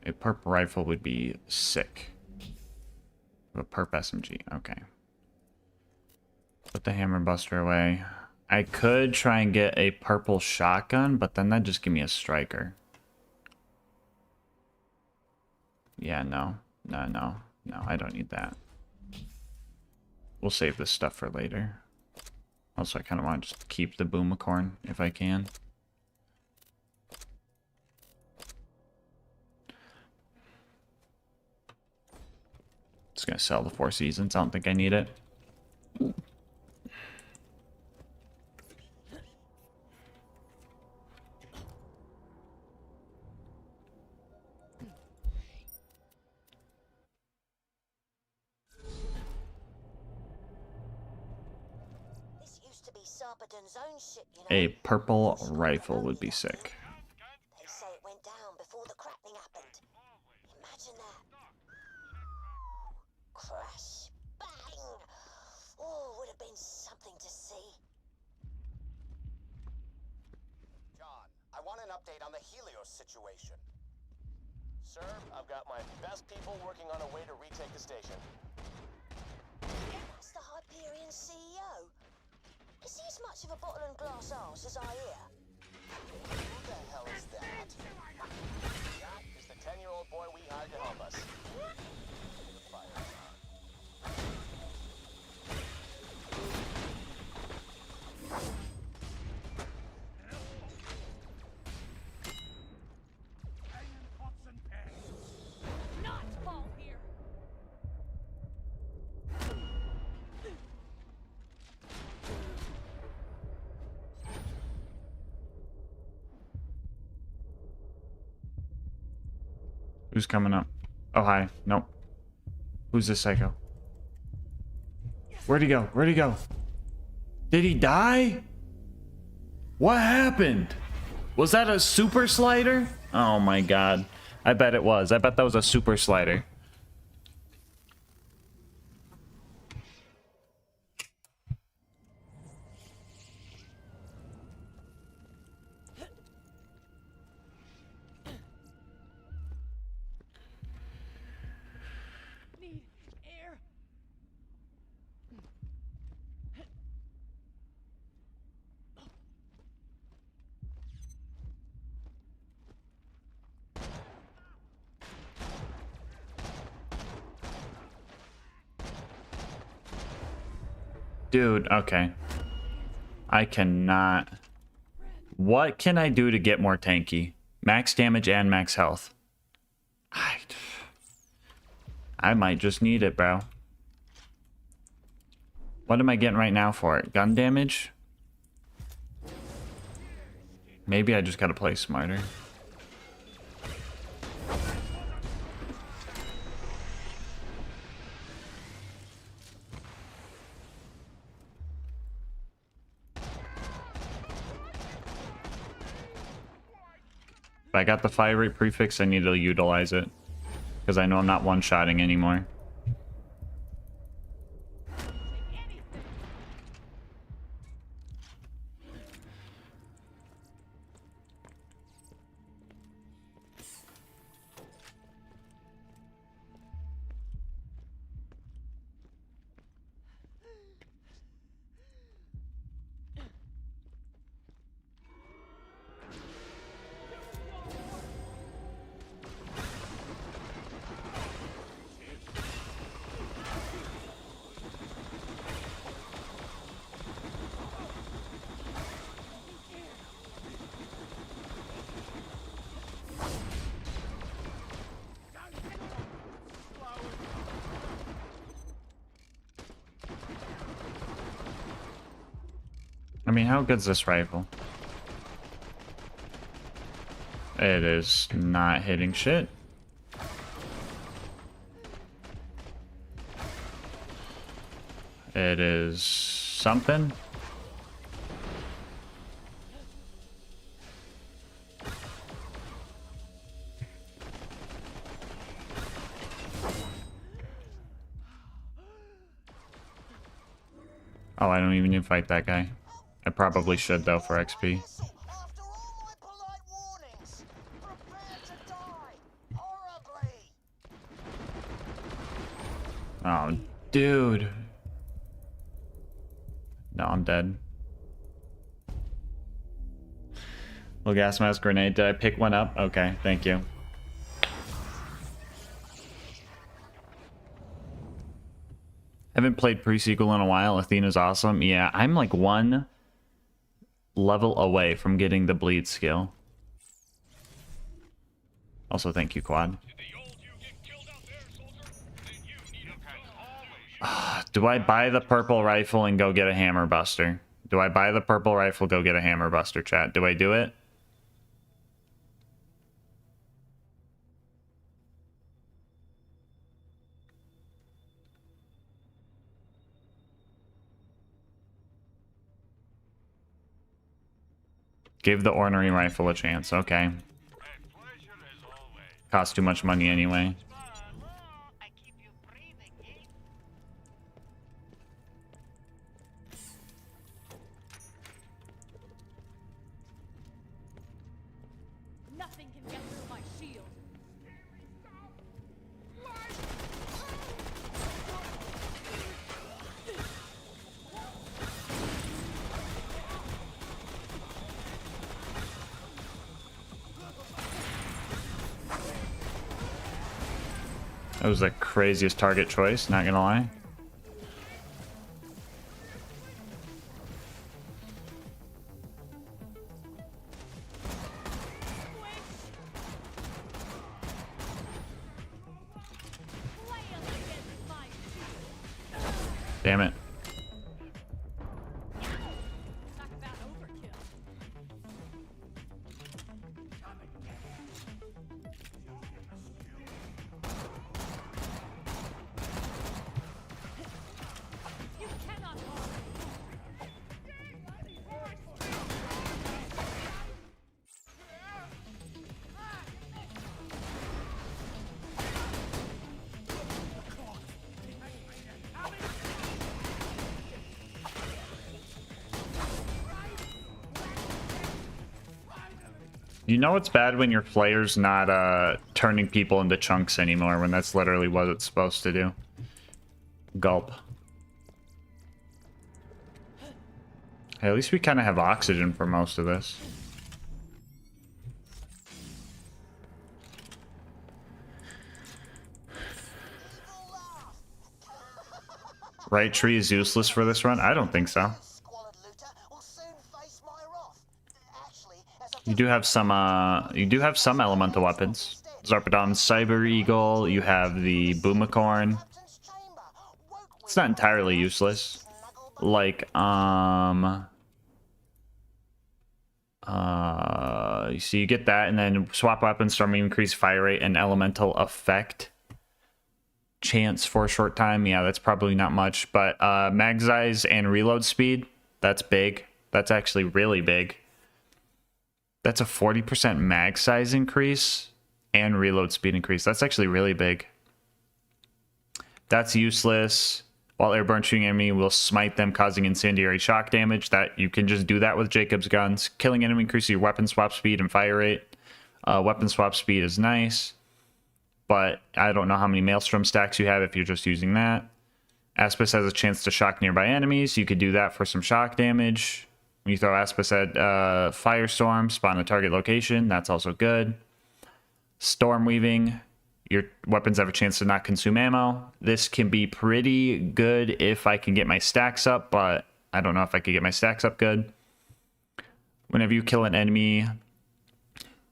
A perp rifle would be sick. A perp SMG, okay. Put the hammer buster away. I could try and get a purple shotgun, but then that'd just give me a striker. Yeah, no, I don't need that. We'll save this stuff for later. Also, I kind of want to just keep the Boomicorn if I can. Just gonna sell the 4 Seasons. I don't think I need it. SUBATHON's own ship, you know. A purple rifle would be sick. They say it went down before the cracking happened. Imagine that. Crash. Bang. Oh, would have been something to see. John, I want an update on the Helios situation. Sir, I've got my best people working on a way to retake the station. That's the Hyperion CEO. Is he as much of a bottle and glass arse as I hear? Who the hell is that? That is the 10-year-old boy we hired to help us. The fire alarm. Not fall here. Who's coming up? Oh, hi. Nope. Who's this psycho? Where'd he go? Where'd he go? Did he die? What happened? Was that a super slider? Oh my god. I bet it was. I bet that was a super slider. Need air. Dude, okay. I cannot. What can I do to get more tanky? Max damage and max health. I might just need it, bro. What am I getting right now for it? Gun damage? Maybe I just gotta play smarter. If I got the fire rate prefix, I need to utilize it. Because I know I'm not one-shotting anymore. I mean, how good's this rifle? It is not hitting shit. It is something. Oh, I don't even need to fight that guy. I probably should, though, for XP. Oh, dude. No, I'm dead. LilGasmask grenade. Did I pick one up? Okay, thank you. Haven't played pre-sequel in a while. Athena's awesome. Yeah, I'm like one level away from getting the bleed skill. Also, thank you, Quad. Do I buy the purple rifle and go get a hammer buster? Do I buy the purple rifle, go get a hammer buster, chat? Do I do it? Give the ornery rifle a chance. Okay. Costs too much money anyway. Nothing can get through my shield. That was the craziest target choice, not gonna lie. Damn it. You know it's bad when your player's not turning people into chunks anymore, when that's literally what it's supposed to do. Gulp. Hey, at least we kind of have oxygen for most of this. Right tree is useless for this run? I don't think so. You do have some elemental weapons. Zarpedon's Cyber Eagle, you have the Boomicorn. It's not entirely useless. Like, you see, you get that, and then swap weapons, storming increase fire rate and elemental effect chance for a short time. Yeah, that's probably not much, but mag size and reload speed, that's big. That's actually really big. That's a 40% mag size increase and reload speed increase. That's actually really big. That's useless. While airborne shooting enemy will smite them, causing incendiary shock damage. That you can just do that with Jacob's guns. Killing enemy increases your weapon swap speed and fire rate. Weapon swap speed is nice, but I don't know how many Maelstrom stacks you have if you're just using that. Aspis has a chance to shock nearby enemies. You could do that for some shock damage. When you throw Aspis at Firestorm, spawn a target location. That's also good. Storm Weaving. Your weapons have a chance to not consume ammo. This can be pretty good if I can get my stacks up, but I don't know if I can get my stacks up good. Whenever you kill an enemy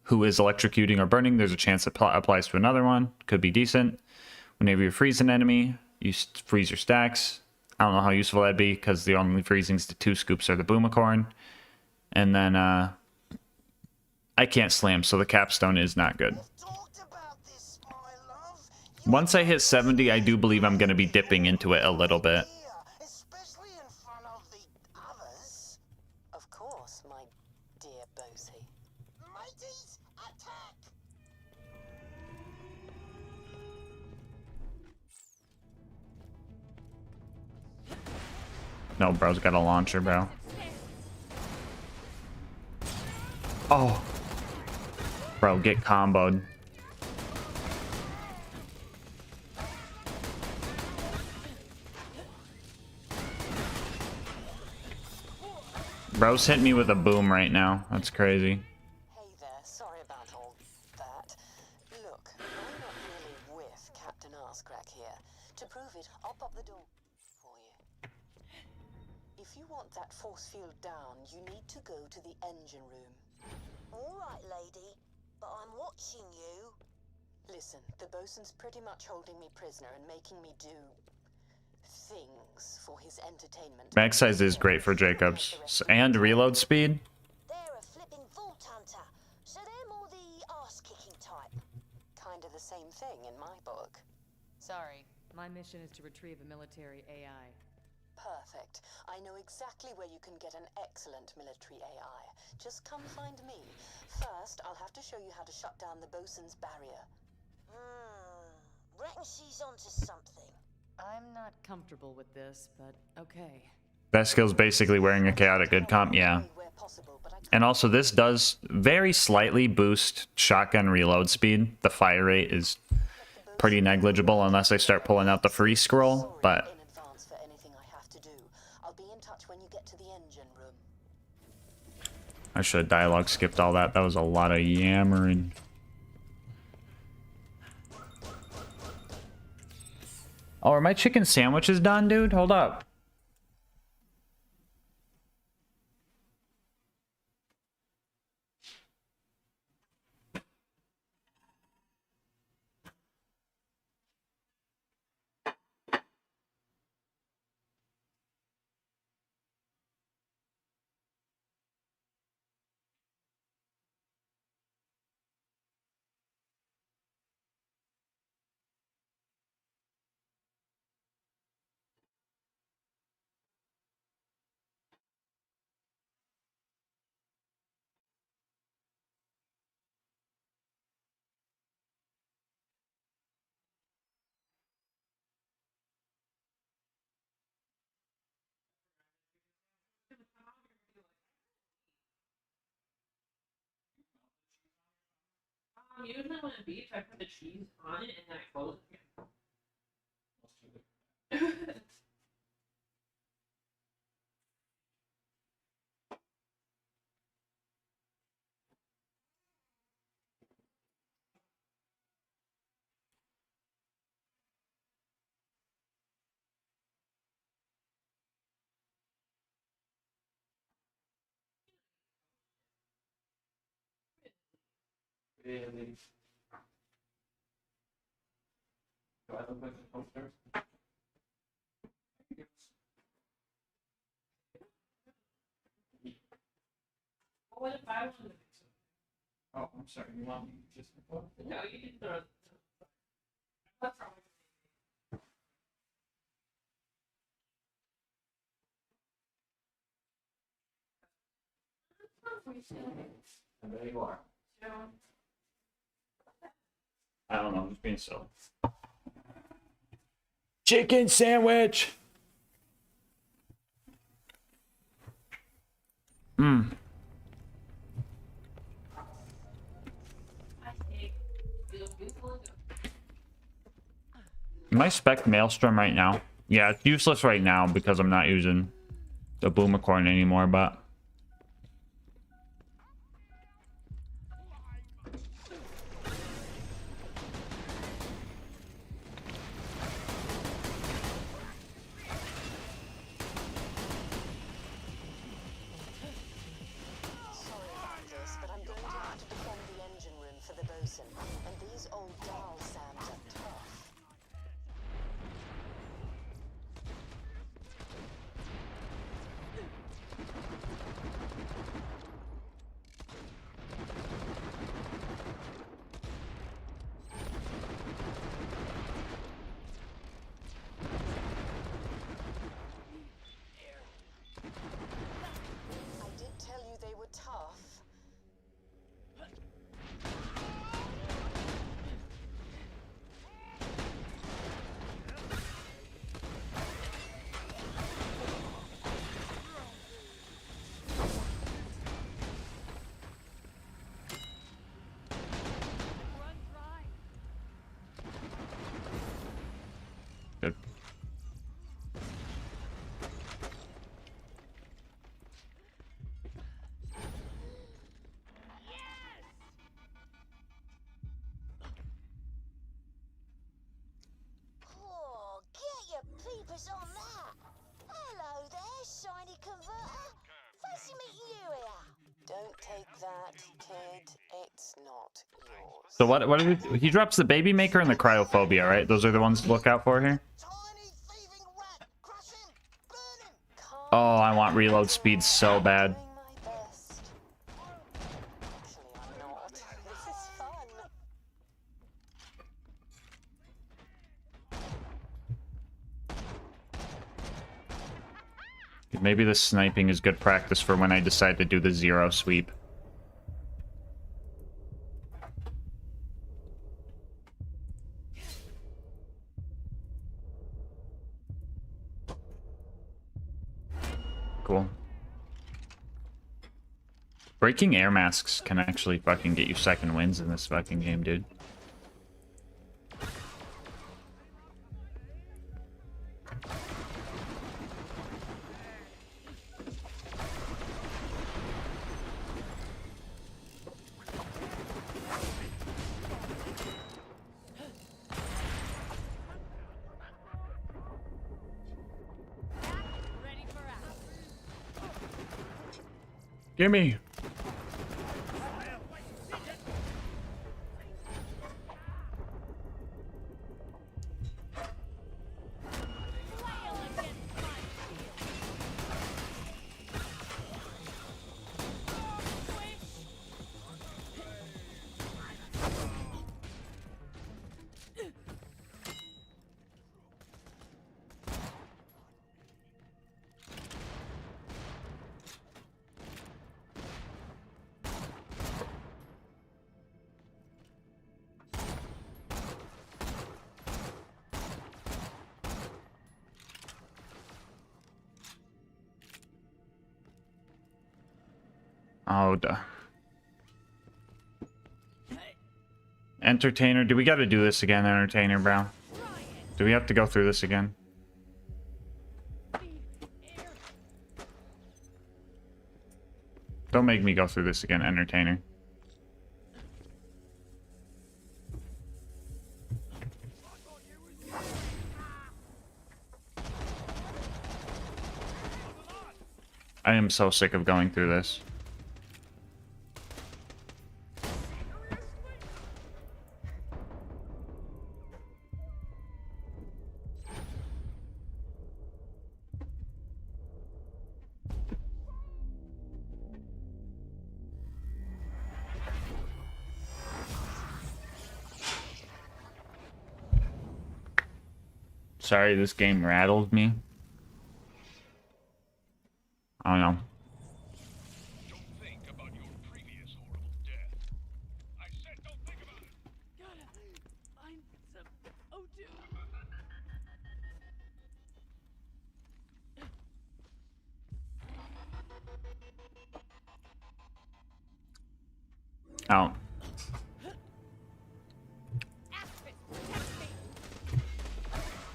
who is electrocuting or burning, there's a chance it applies to another one. Could be decent. Whenever you freeze an enemy, you freeze your stacks. I don't know how useful that'd be, because the only freezings to 2 scoops are the Boomicorn. And then I can't slam, so the capstone is not good. Once I hit 70, I do believe I'm going to be dipping into it a little bit. Of course, my dear Bosie. Mateys, attack! No, bro's got a launcher, bro. Oh. Bro, get comboed. Bro's hitting me with a boom right now. That's crazy. Hey there, sorry about all that. Look, I'm not really with Captain Arscrack here. To prove it, I'll pop the door for you. If you want that force field down, you need to go to the engine room. All right, lady, but I'm watching you. Listen, the bosun's pretty much holding me prisoner and making me do things for his entertainment. Mag size is great for Jacobs. And reload speed? They're a flipping vault hunter, so they're more the arse-kicking type. Kind of the same thing in my book. Sorry, my mission is to retrieve a military AI. Perfect. I know exactly where you can get an excellent military AI. Just come find me. First, I'll have to show you how to shut down the bosun's barrier. Reckon she's onto something. I'm not comfortable with this, but okay. That skill's basically wearing a chaotic good comp, yeah. And also this does very slightly boost shotgun reload speed. The fire rate is pretty negligible unless I start pulling out the free scroll, but I should have dialogue skipped all that. That was a lot of yammering. Oh, are my chicken sandwiches done, dude? Hold up. Usually when it beats, I put the cheese on it and then I close it again. Really? Do I look like a poster? What if I wanted to fix it? Oh, I'm sorry. You want me to just... No, you can throw it. That's probably. And there you are. I don't know, I'm just being silly. Chicken sandwich! Mmm. Am I spec Maelstrom right now? Yeah, it's useless right now because I'm not using the Boomercorn anymore, but... Good. Oh, get your peepers on that! Hello there, shiny converter. Fancy meeting you here. Don't take that, kid. It's not yours. So what did he drops the baby maker and the cryophobia, right? Those are the ones to look out for here? Oh, I want reload speed so bad. Maybe the sniping is good practice for when I decide to do the zero sweep. Cool. Breaking air masks can actually fucking get you second wins in this fucking game, dude. Gimme! Oh, duh. Entertainer, do we gotta do this again, Entertainer, bro? Do we have to go through this again? Don't make me go through this again, Entertainer. I am so sick of going through this. Sorry, this game rattled me. I don't know. Don't think about your previous horrible death. I said don't think about it. Gotta find some O2. Oh.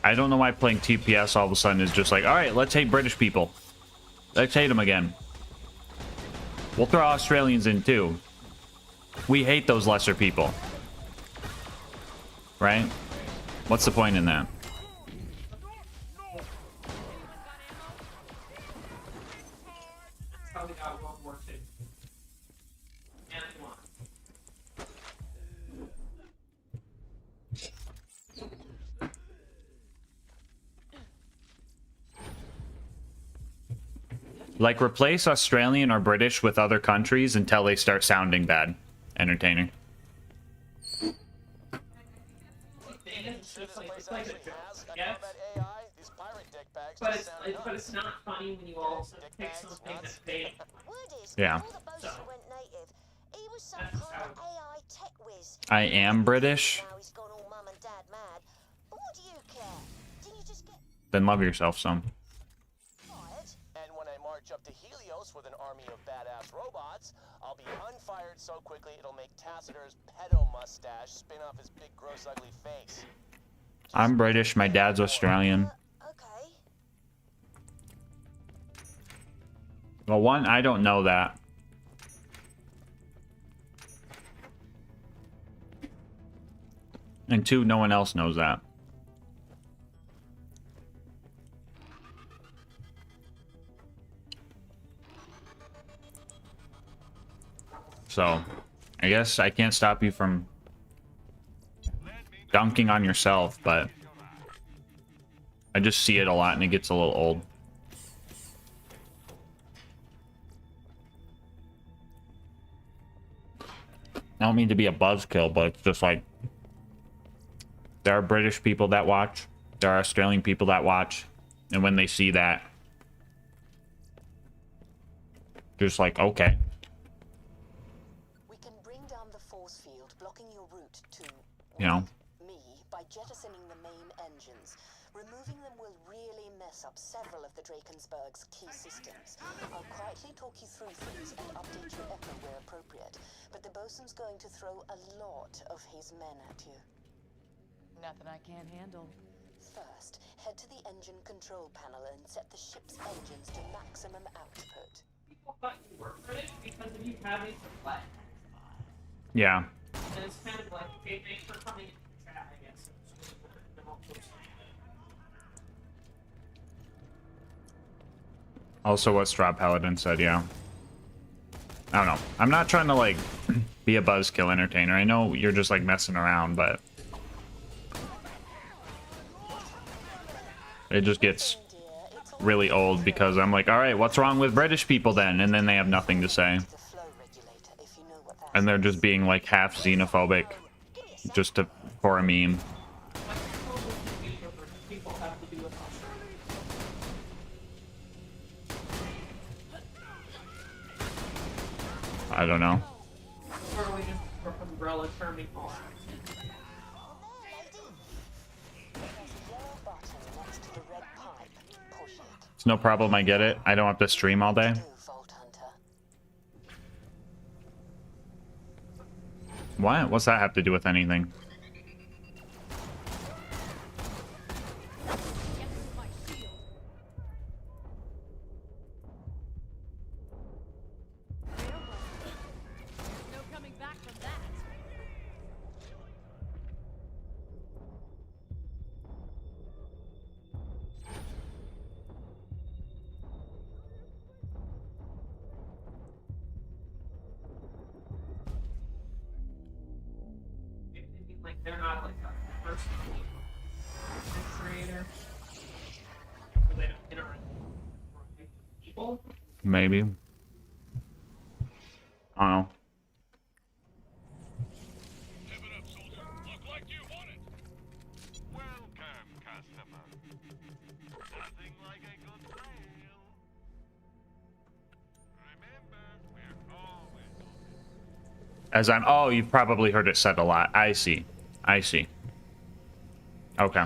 I don't know why playing TPS all of a sudden is just like, alright, let's hate British people. Let's hate them again. We'll throw Australians in too. We hate those lesser people. Right? What's the point in that? That's how we got World War II. And one. Like, replace Australian or British with other countries until they start sounding bad. Entertainer. But it's not funny when you also pick something that's fake. Yeah. He was some kind of AI tech whiz. I am British. Now he's gone all mum and dad mad. But what do you care? Didn't you just get Then love yourself some. fired? And when I march up to Helios with an army of badass robots, I'll be unfired so quickly it'll make Tacitur's pedo mustache spin off his big gross ugly face. I'm British, my dad's Australian. Okay. Well, one, I don't know that. And two, no one else knows that. So, I guess I can't stop you from dunking on yourself, but I just see it a lot and it gets a little old. I don't mean to be a buzzkill, but it's just like there are British people that watch, there are Australian people that watch, and when they see that, Just like, okay. We can bring down the force field, blocking your route to You know. me by jettisoning the main engines. Removing them will really mess up several of the Drakensberg's key systems. I'll quietly talk you through things and update your echo where appropriate, but the bosun's going to throw a lot of his men at you. Nothing I can't handle. First, head to the engine control panel and set the ship's engines to maximum output. People thought you worked for it because of you having to play. Yeah. And it's kind of like, okay, thanks for coming in the chat, I guess. Also what Straw Paladin said, yeah. I don't know. I'm not trying to, like, be a buzzkill entertainer. I know you're just, like, messing around, but... It just gets really old because I'm like, alright, what's wrong with British people then? And then they have nothing to say. And they're just being, like, half xenophobic. Just for a meme. I don't know. Or we just umbrella terming all. It's no problem, I get it. I don't have to stream all day. What? What's that have to do with anything? Like, they're not like a person creator. They don't interact with people. Maybe. I don't know. As I'm... Oh, you've probably heard it said a lot. I see. I see. Okay.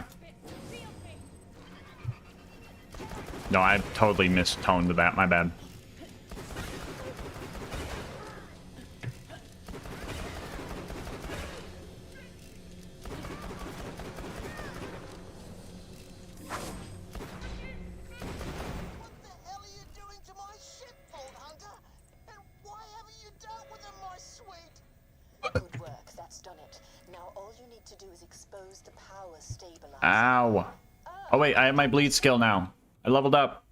No, I totally mistoned that. My bad. Ow. Oh, wait, I have my bleed skill now. I leveled up.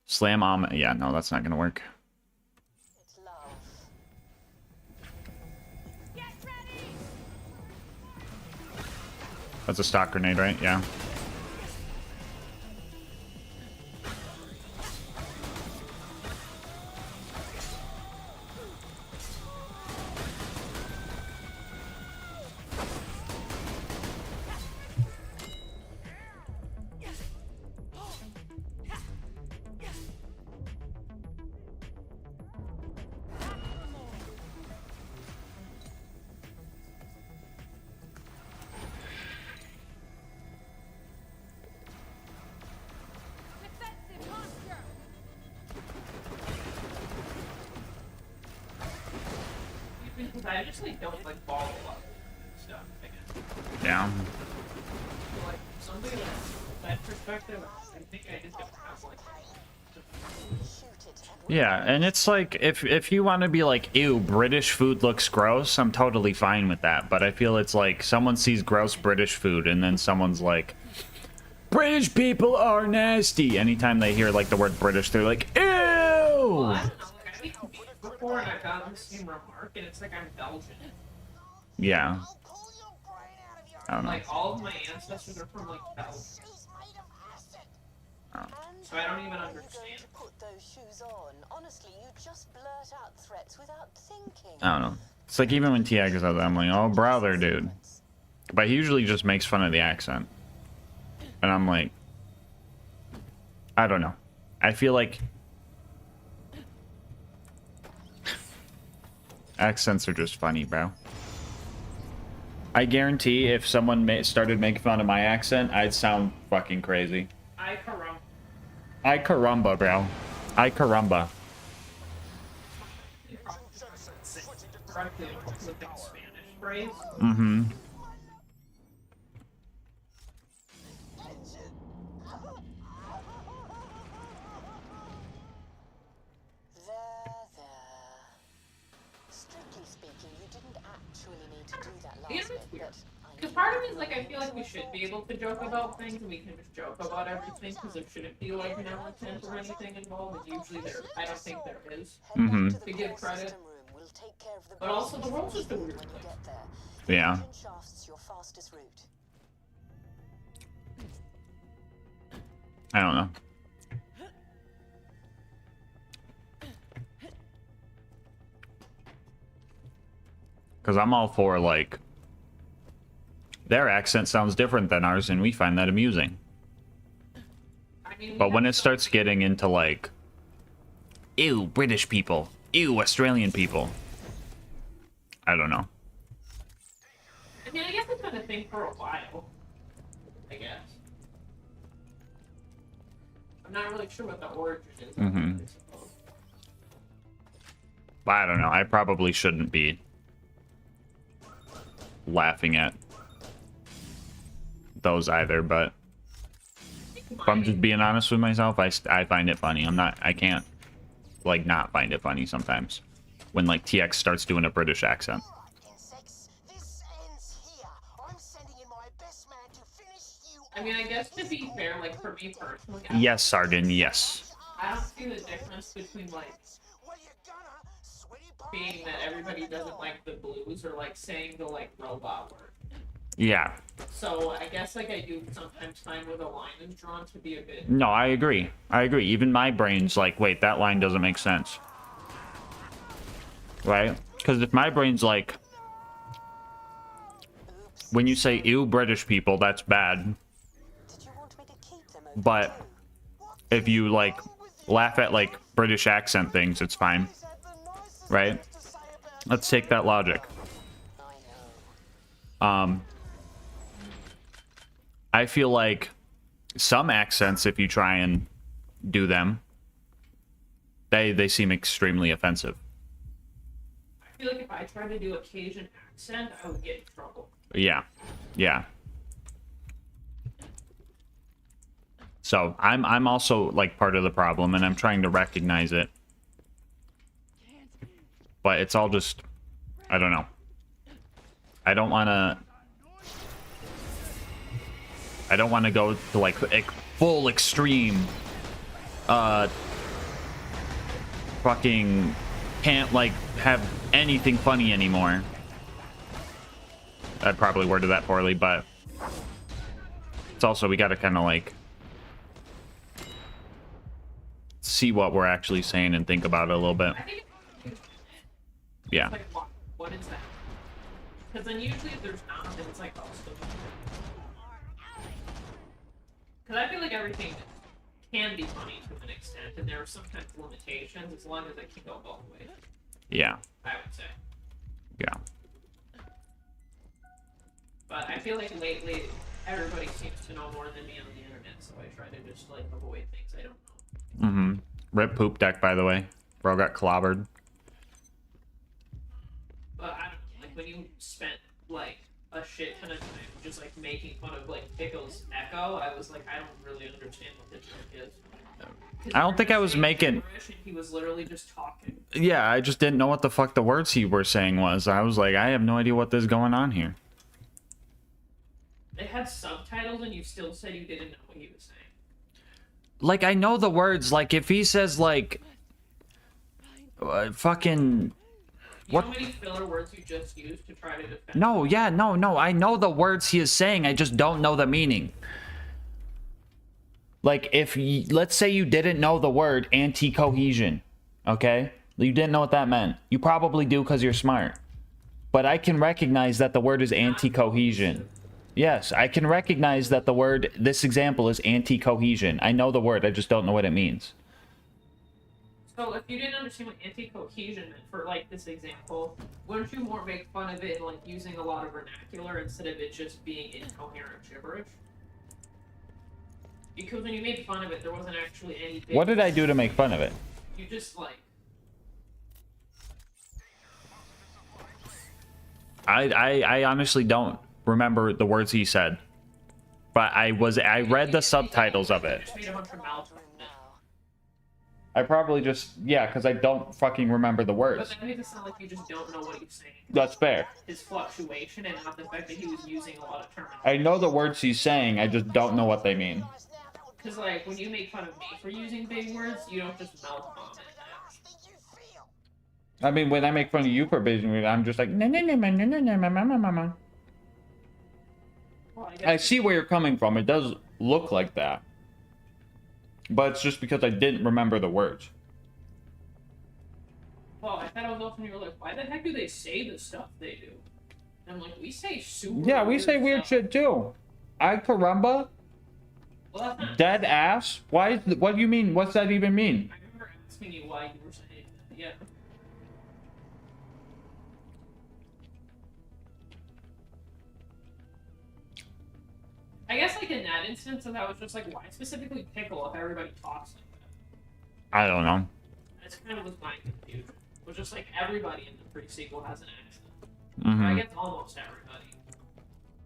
Slam on. Yeah, no, that's not going to work. That's a stock grenade, right? Yeah. I just like don't like follow up stuff. Yeah. So, like something that perspective, I think I just don't have like. Yeah, and it's like if you want to be like, ew, British food looks gross, I'm totally fine with that. But I feel it's like someone sees gross British food and then someone's like, British people are nasty. Anytime they hear like the word British, they're like, ew. Well, I don't know. Like, I think before and I got the same remark, and it's like I'm Belgian. Yeah. I don't know. Like all of my ancestors are from like Belgium. Oh. So I don't even understand. Honestly, you just blurt out threats without thinking. I don't know. It's like even when Tiago says that, I'm like, oh, brother, dude. But he usually just makes fun of the accent. And I'm like, I don't know. I feel like Accents are just funny, bro. I guarantee if someone started making fun of my accent, I'd sound fucking crazy. Ay caramba. Ay caramba, bro. Ay caramba. Correctly with the Spanish phrase. Mm-hmm. Strictly speaking, you didn't actually need to do that Yeah, last it's bit, weird. but Because part of me is like, I feel like we should be able to joke about things, and we can just joke about everything, because there shouldn't be like nonsense or anything involved. And usually there, I don't think there is. Mm-hmm. To give credit. But also the world's just a weird place. Yeah. I don't know. Because I'm all for, like, their accent sounds different than ours, and we find that amusing. But when it starts getting into, like, ew, British people, ew, Australian people, I don't know. I mean, I guess it's been a thing for a while. I guess. I'm not really sure what the origin is. Mm-hmm. But I don't know. I probably shouldn't be laughing at those either, but if I'm just being honest with myself, I find it funny. I can't, like, not find it funny sometimes when, like, TX starts doing a British accent. I mean, I guess to be fair, like, for me personally, Yes, Sardin, yes. I don't see the difference between, like, being that everybody doesn't like the blues or, like, saying the, like, robot word. Yeah. So, I guess, like, I do sometimes find where the line is drawn to be a bit... No, I agree. I agree. Even my brain's like, wait, that line doesn't make sense. Right? Because if my brain's like, when you say, ew, British people, that's bad. But if you, like, laugh at, like, British accent things, it's fine. Right? Let's take that logic. I feel like some accents, if you try and do them, they seem extremely offensive. I feel like if I tried to do a Cajun accent, I would get in trouble. Yeah. Yeah. So I'm also, like, part of the problem, and I'm trying to recognize it. But it's all just, I don't know. I don't want to go to, like, full extreme, fucking can't, like, have anything funny anymore. I probably worded that poorly, but it's also, we gotta kind of, like, see what we're actually saying and think about it a little bit. Yeah. Like, what is that? Because then usually if there's not, then it's like, oh, still. Because I feel like everything can be funny to an extent, and there are sometimes limitations as long as it can go both ways. Yeah. I would say. Yeah. But I feel like lately everybody seems to know more than me on the internet, so I try to just, like, avoid things I don't know. Mm-hmm. Rip poop deck, by the way. Bro got clobbered. But I don't know, like, when you spent, like, a shit ton of time just, like, making fun of, like, Pickle's Echo, I was like, I don't really understand what the joke is. I don't think I was making... He was literally just talking. Yeah, I just didn't know what the fuck the words he were saying was. I was like, I have no idea what is going on here. They had subtitles and you still said you didn't know what he was saying. Like, I know the words. Like, if he says, like... fucking... You know how many filler words you just used to try to defend? No, yeah, no. I know the words he is saying. I just don't know the meaning. Like, if let's say you didn't know the word anti-cohesion, okay? You didn't know what that meant. You probably do because you're smart. But I can recognize that the word is anti-cohesion. Yes, I can recognize that the word, this example is anti-cohesion. I know the word, I just don't know what it means. So if you didn't understand what anti-cohesion meant for like this example, wouldn't you more make fun of it like using a lot of vernacular instead of it just being incoherent gibberish? Because when you made fun of it, there wasn't actually any big... What did I do to make fun of it? You just like... I honestly don't remember the words he said. But I read the subtitles of it. Just made a bunch of mouths from it. I probably just, yeah, because I don't fucking remember the But words. that makes it sound like you just don't know what he's saying. That's fair. His fluctuation and not the fact that he was using a lot of terminology. I know the words he's saying, I just don't know what they mean. Because, like, when you make fun of me for using big words, you don't just mouth bomb it. I mean, when I make fun of you for being weird, I'm just like, no, no, no, no, no, no, no, no, no, no. Well, I see where you're coming from. It does look like that. But it's just because I didn't remember the words. Well, I thought I was off and you were like, why the heck do they say the stuff they do? And I'm like, we say super Yeah, we say weird stuff. shit too. I caramba? Well, that's not... Dead ass? Why? What do you mean? What's that even mean? I remember asking you why you were saying that. Yeah. I guess, like, in that instance, I was just like, why specifically pickle if everybody talks like that? I don't know. That's kind of was my confusion. It was just like, everybody in the pre-sequel has an accent. Mm-hmm. I guess almost everybody.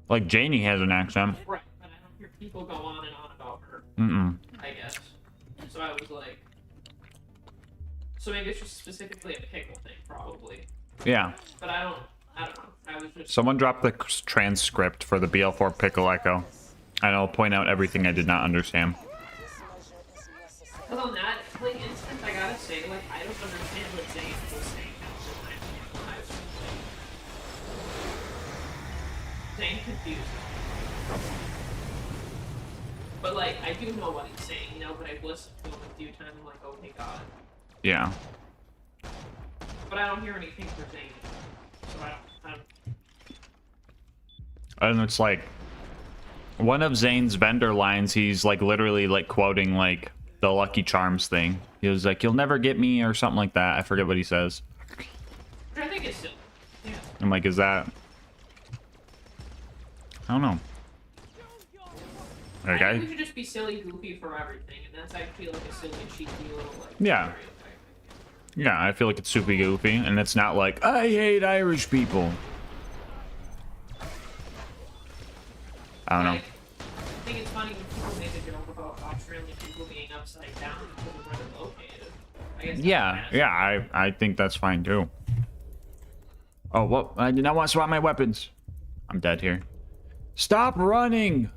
Like Janie has an accent. Right, but I don't hear people go on and on about her. Mm-mm. I guess. So I was like... So maybe it's just specifically a pickle thing, probably. Yeah. But I don't know. I was just... Someone dropped the transcript for the BL4 Pickle Echo. And I'll point out everything I did not understand. Because on that, like, instance, I gotta say, like, I don't understand what Zane was saying when I was like... Zane confused me. But, like, I do know what he's saying, you know, but I've listened to him a few times, I'm like, okay, got it. Yeah. But I don't hear anything for Zane. So I don't... And it's like... One of Zane's vendor lines, he's like literally like quoting like the Lucky Charms thing. He was like, "You'll never get me," or something like that. I forget what he says. Which I think is silly. Yeah. I'm like, is that... I don't know. I Okay. think we should just be silly goofy for everything, and that's, I feel like, a silly, cheeky little, like... Yeah. Yeah, I feel like it's super goofy, and it's not like, I hate Irish people. I don't know. I think it's funny when people make a joke about Australian people being upside down because of where they're located. I guess Yeah, I think that's fine too. Oh, well, I did not want to swap my weapons. I'm dead here. Stop running!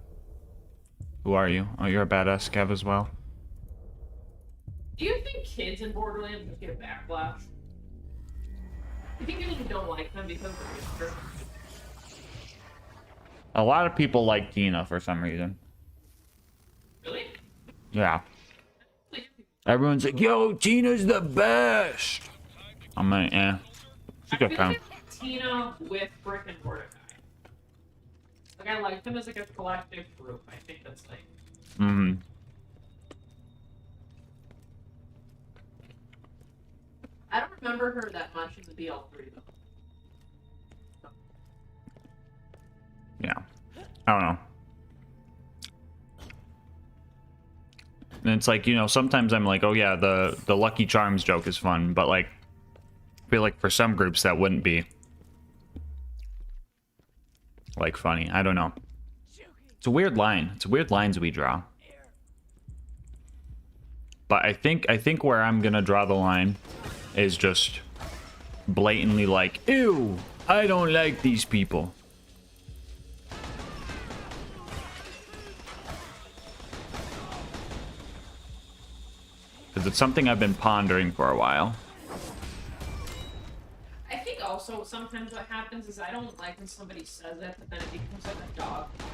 Who are you? Oh, you're a badass Kev as well. Do you think kids in Borderlands just get backlash? Do you think people don't like them because they're different? A lot of people like Tina for some reason. Really? Yeah. Everyone's like, yo, Tina's the best! I'm like, eh. She's I a feel fan. like Tina with Brick and Mordecai. Like, I like them as like a collective group. I think that's like... Mm-hmm. I don't remember her that much in the BL3 though. Yeah. I don't know. And it's like, you know, sometimes I'm like, oh yeah, the Lucky Charms joke is fun, but like, I feel like for some groups that wouldn't be like funny. I don't know. It's a weird line. It's weird lines we draw. But I think where I'm gonna draw the line is just blatantly like, ew, I don't like these people. Because it's something I've been pondering for a while. I think also sometimes what happens is I don't like when somebody says it, but then it becomes like a dog pile.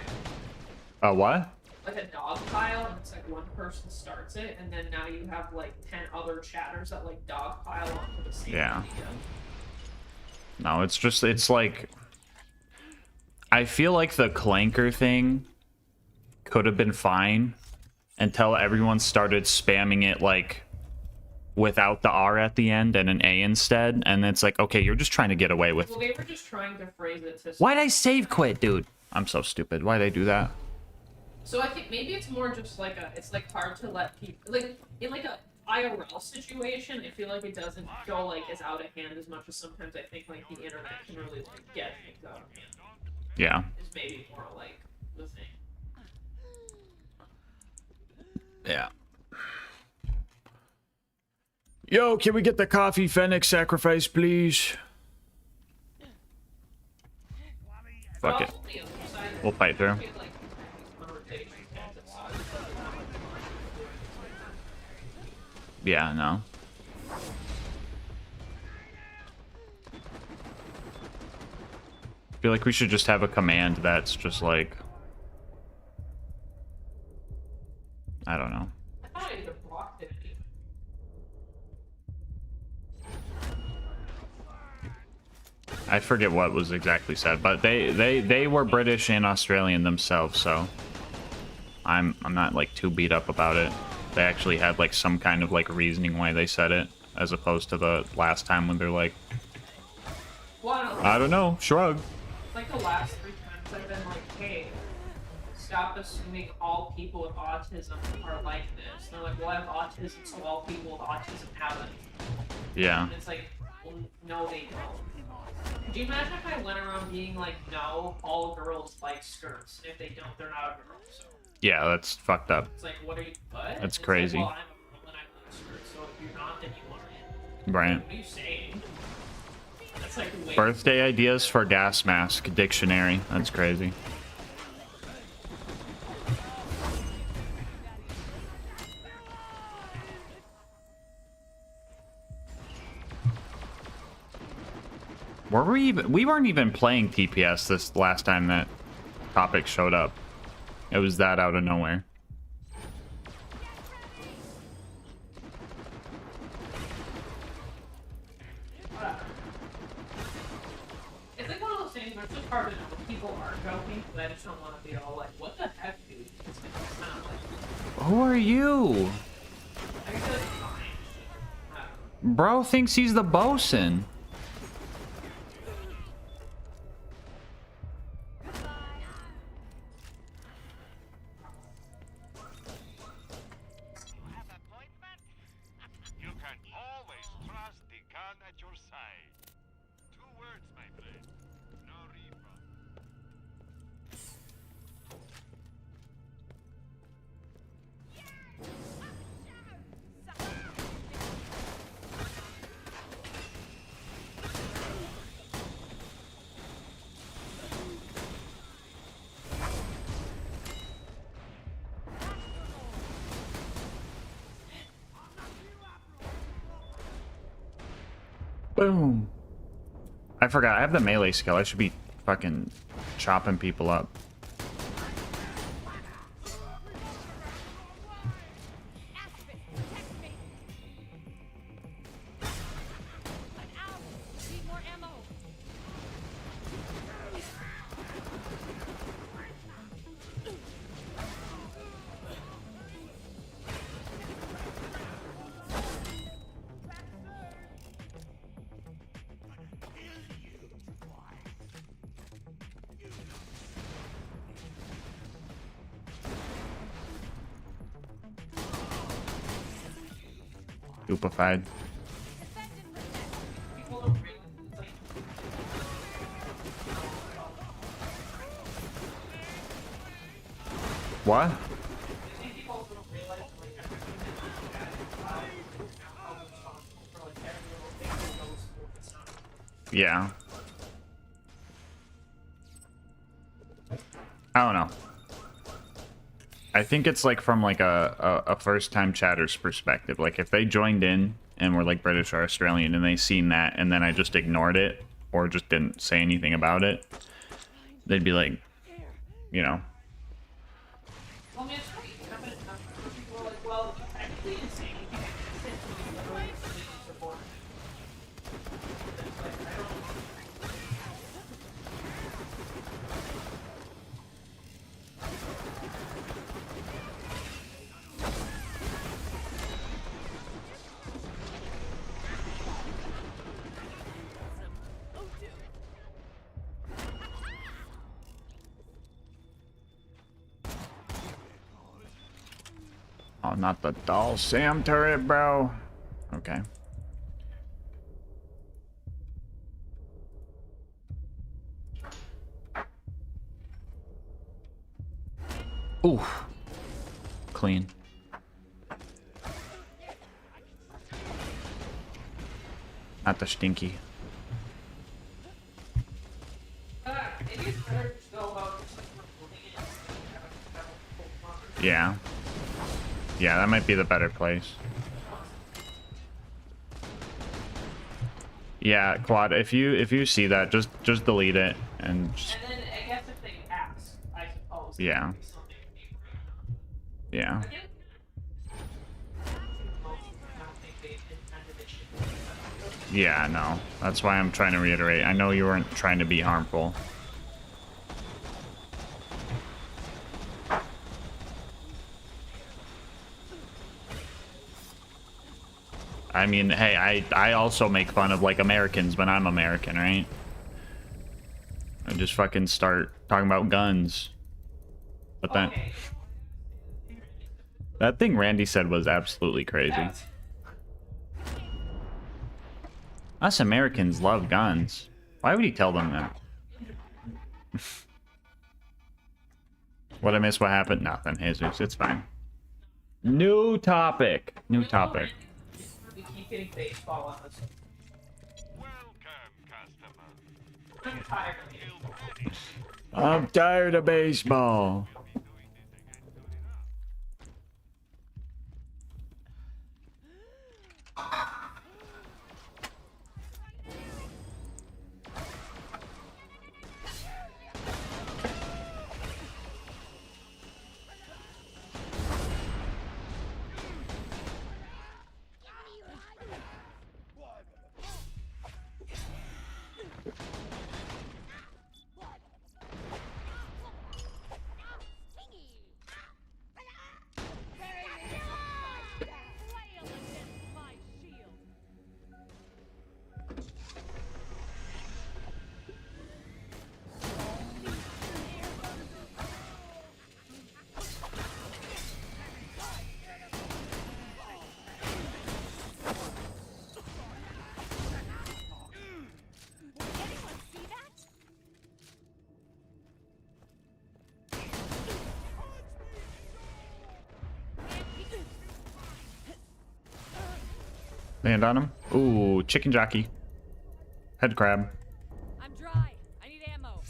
A what? Like a dog pile, and it's like one person starts it, and then now you have like 10 other chatters that like dog pile onto the same Yeah. idea. No, it's just, it's like... I feel like the Clanker thing could have been fine until everyone started spamming it like without the R at the end and an A instead, and it's like, okay, you're just trying to get away with. Well, they were just trying to phrase it to. Why'd I save quit, dude? I'm so stupid. Why'd I do that? So I think maybe it's more just like it's like hard to let people, like, in like a IRL situation, I feel like it doesn't go like as out of hand as much as sometimes I think like the internet can really like get things out of hand. Yeah. Is maybe more like the thing. Yeah. Yo, can we get the coffee Fennec sacrifice, please? Fuck it. We'll fight through. Yeah, no. I feel like we should just have a command that's just like, I don't know. I forget what was exactly said, but they were British and Australian themselves, so I'm not like too beat up about it. They actually had like some kind of like reasoning why they said it, as opposed to the last time when they're like, I don't know, shrug. Like the last 3 times I've been like, hey, stop assuming all people with autism are like this. And they're like, well, I have autism, so all people with autism have it. Yeah. And it's like, well, no, they don't. Could you imagine if I went around being like, no, all girls like skirts, and if they don't, they're not a girl, so. Yeah, that's fucked up. It's like, what are you, what? That's It's crazy. Like, well, I'm a girl and I like skirts, so if you're not, then you aren't. Right. What are you saying? That's like way Birthday ideas for gas mask dictionary. That's crazy. Were we even? We weren't even playing TPS this last time that topic showed up. It was that out of nowhere. It's like one of those things where it's just hard to know when people are joking, but I just don't want to be all like, what the heck, dude? It's not like, Who are you? I guess it's fine. Bro thinks he's the bosun. You can always trust the gun at your side. 2 words, my friend. No refund. Boom. I forgot. I have the melee skill. I should be fucking chopping people up. Stupefied. What? Yeah. I don't know. I think it's like from like a first time chatter's perspective. Like if they joined in and were like British or Australian and they seen that and then I just ignored it or just didn't say anything about it, they'd be like, you know. Well, I mean, it's pretty common enough. People are like, well, you technically didn't say anything. I said something that really support it. It's like, I don't. Oh, not the doll Sam turret, bro. Okay. Ooh. Clean. Not the stinky. Maybe it's better to go about just like recording it and have a full Yeah. Yeah, that might be the better place. Yeah, Quad, if you see that, just delete it and just, And then I guess if they ask, I suppose. yeah. Yeah. Yeah, no. That's why I'm trying to reiterate. I know you weren't trying to be harmful. I mean, hey, I also make fun of like Americans when I'm American, right? I just fucking start talking about guns. But then that thing Randy said was absolutely crazy. Us Americans love guns. Why would he tell them that? What I miss? What happened? Nothing, Jesus. It's fine. New topic. New topic. We keep getting baseball on this. I'm tired of baseball. I'm tired of baseball. Land on him. Ooh, chicken jockey. Head crab. I'm dry. I need ammo.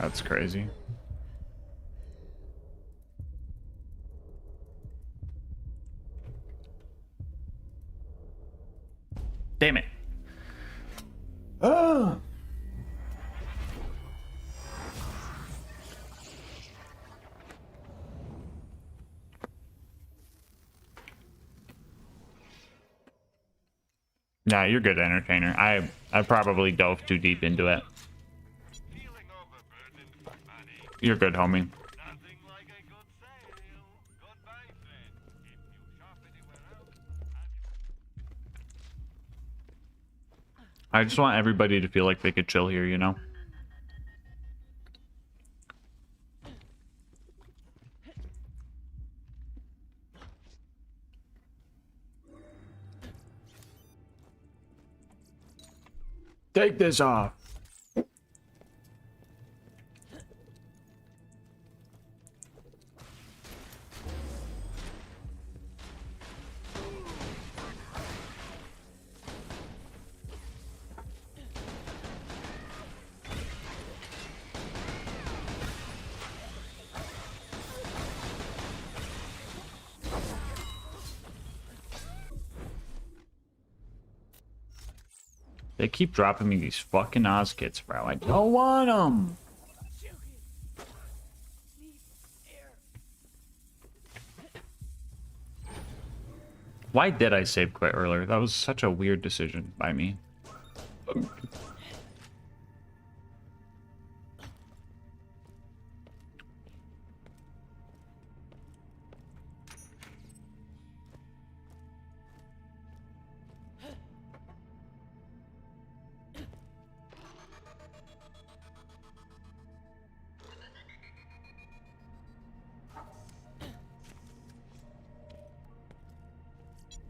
That's crazy. Damn it. Oh. Nah, you're good, entertainer. I probably dove too deep into it. You're good, homie. I just want everybody to feel like they could chill here, you know? Take this off. They keep dropping me these fucking Oz kits, bro. I don't want them. Why did I save quit earlier? That was such a weird decision by me.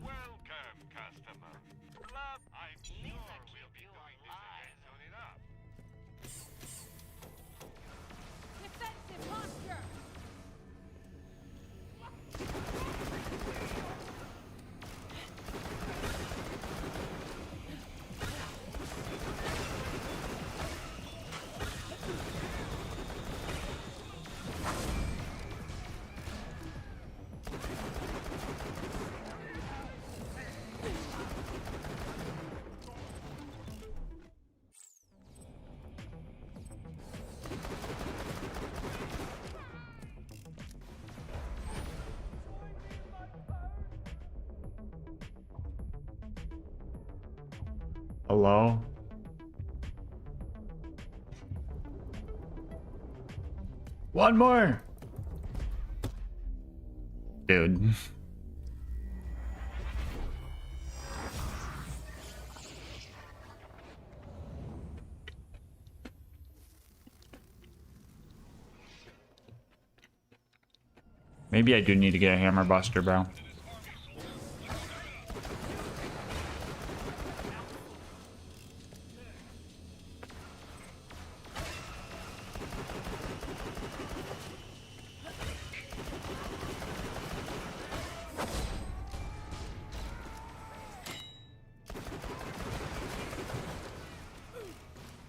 Welcome, customer. Love, I'm sure we'll be doing this again soon enough. Defensive posture! Hello? One more! Dude. Maybe I do need to get a hammer buster, bro.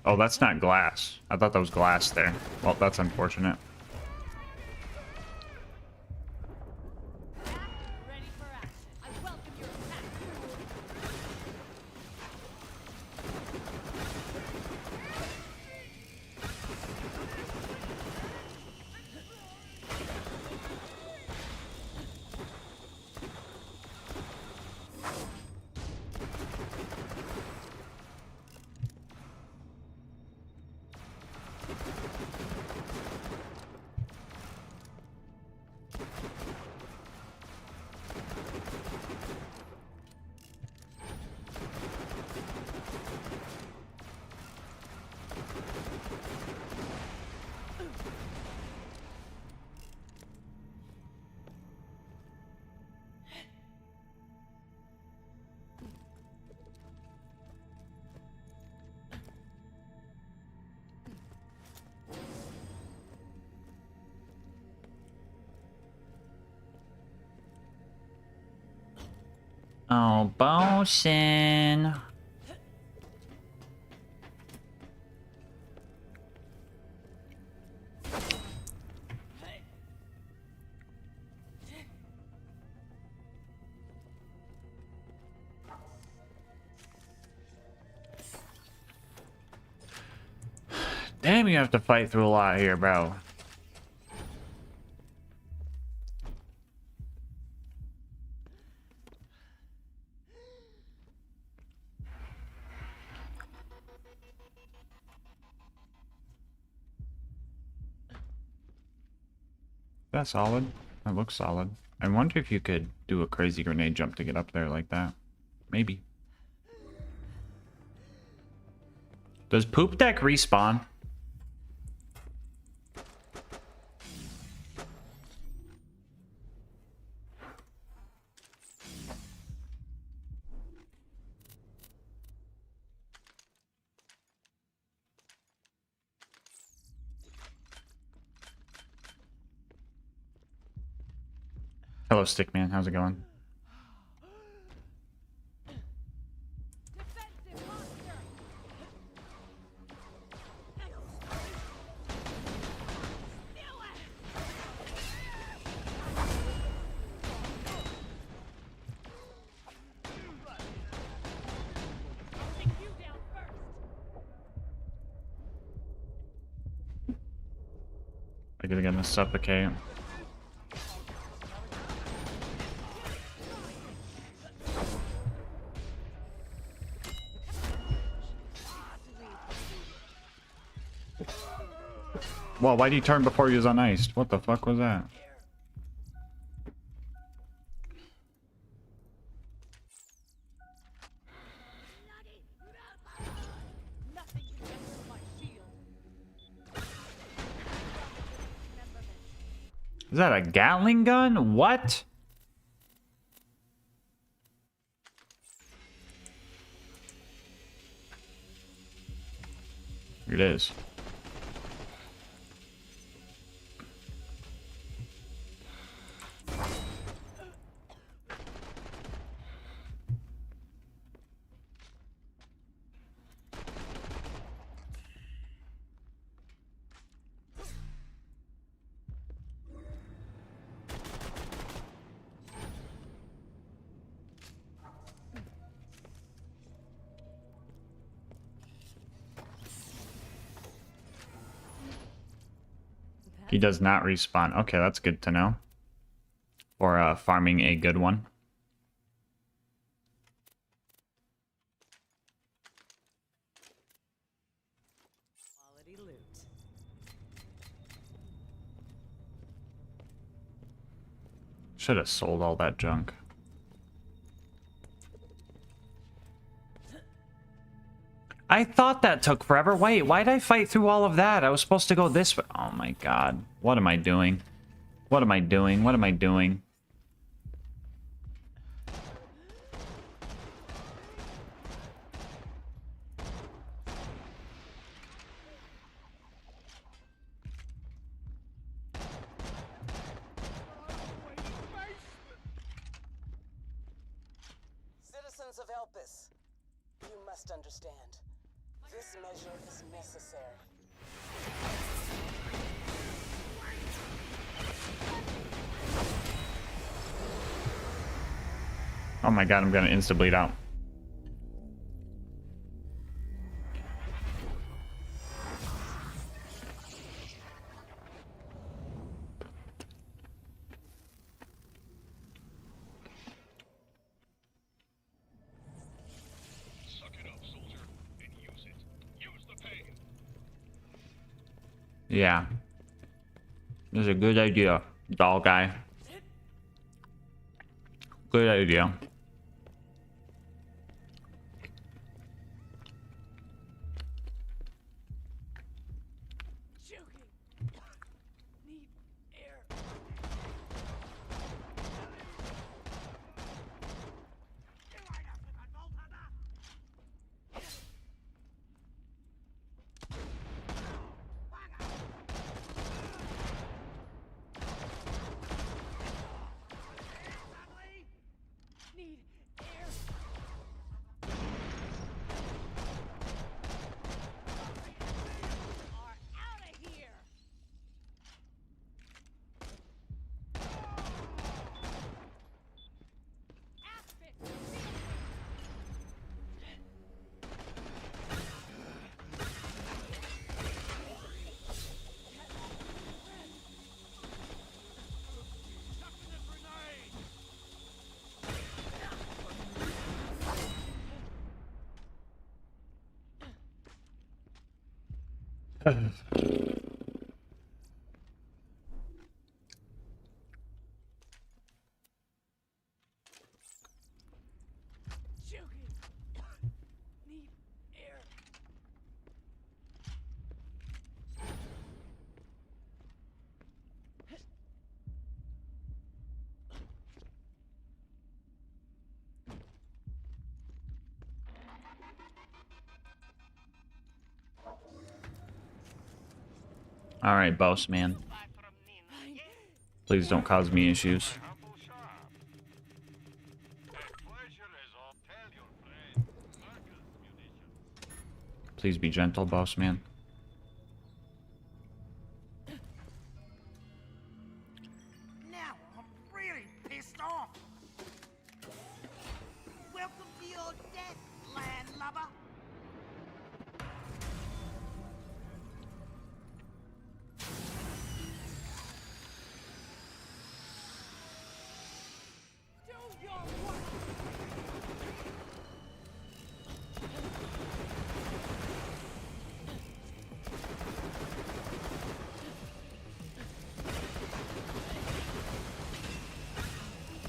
Oh, that's not glass. I thought that was glass there. Well, that's unfortunate. Ready for action. I welcome your attack. Oh, bosun. Damn, you have to fight through a lot here, bro. That's solid. That looks solid. I wonder if you could do a crazy grenade jump to get up there like that. Maybe. Does Poop Deck respawn? Hello, Stickman. How's it going? I gotta get to suffocate. Well, why did he turn before he was on ice? What the fuck was that? Is that a Gatling gun? What? Here it is. He does not respawn. Okay, that's good to know. For farming a good one. Quality loot. Should have sold all that junk. I thought that took forever. Wait, why did I fight through all of that? I was supposed to go this way. Oh my god. What am I doing? What am I doing? What am I doing? Citizens of Elpis, you must understand. This measure is necessary. Oh my god, I'm gonna insta-bleed out. Yeah. This is a good idea, doll guy. Good idea. All right, boss man. Please don't cause me issues. Please be gentle, boss man. Now I'm really pissed off. Welcome to your death, landlubber.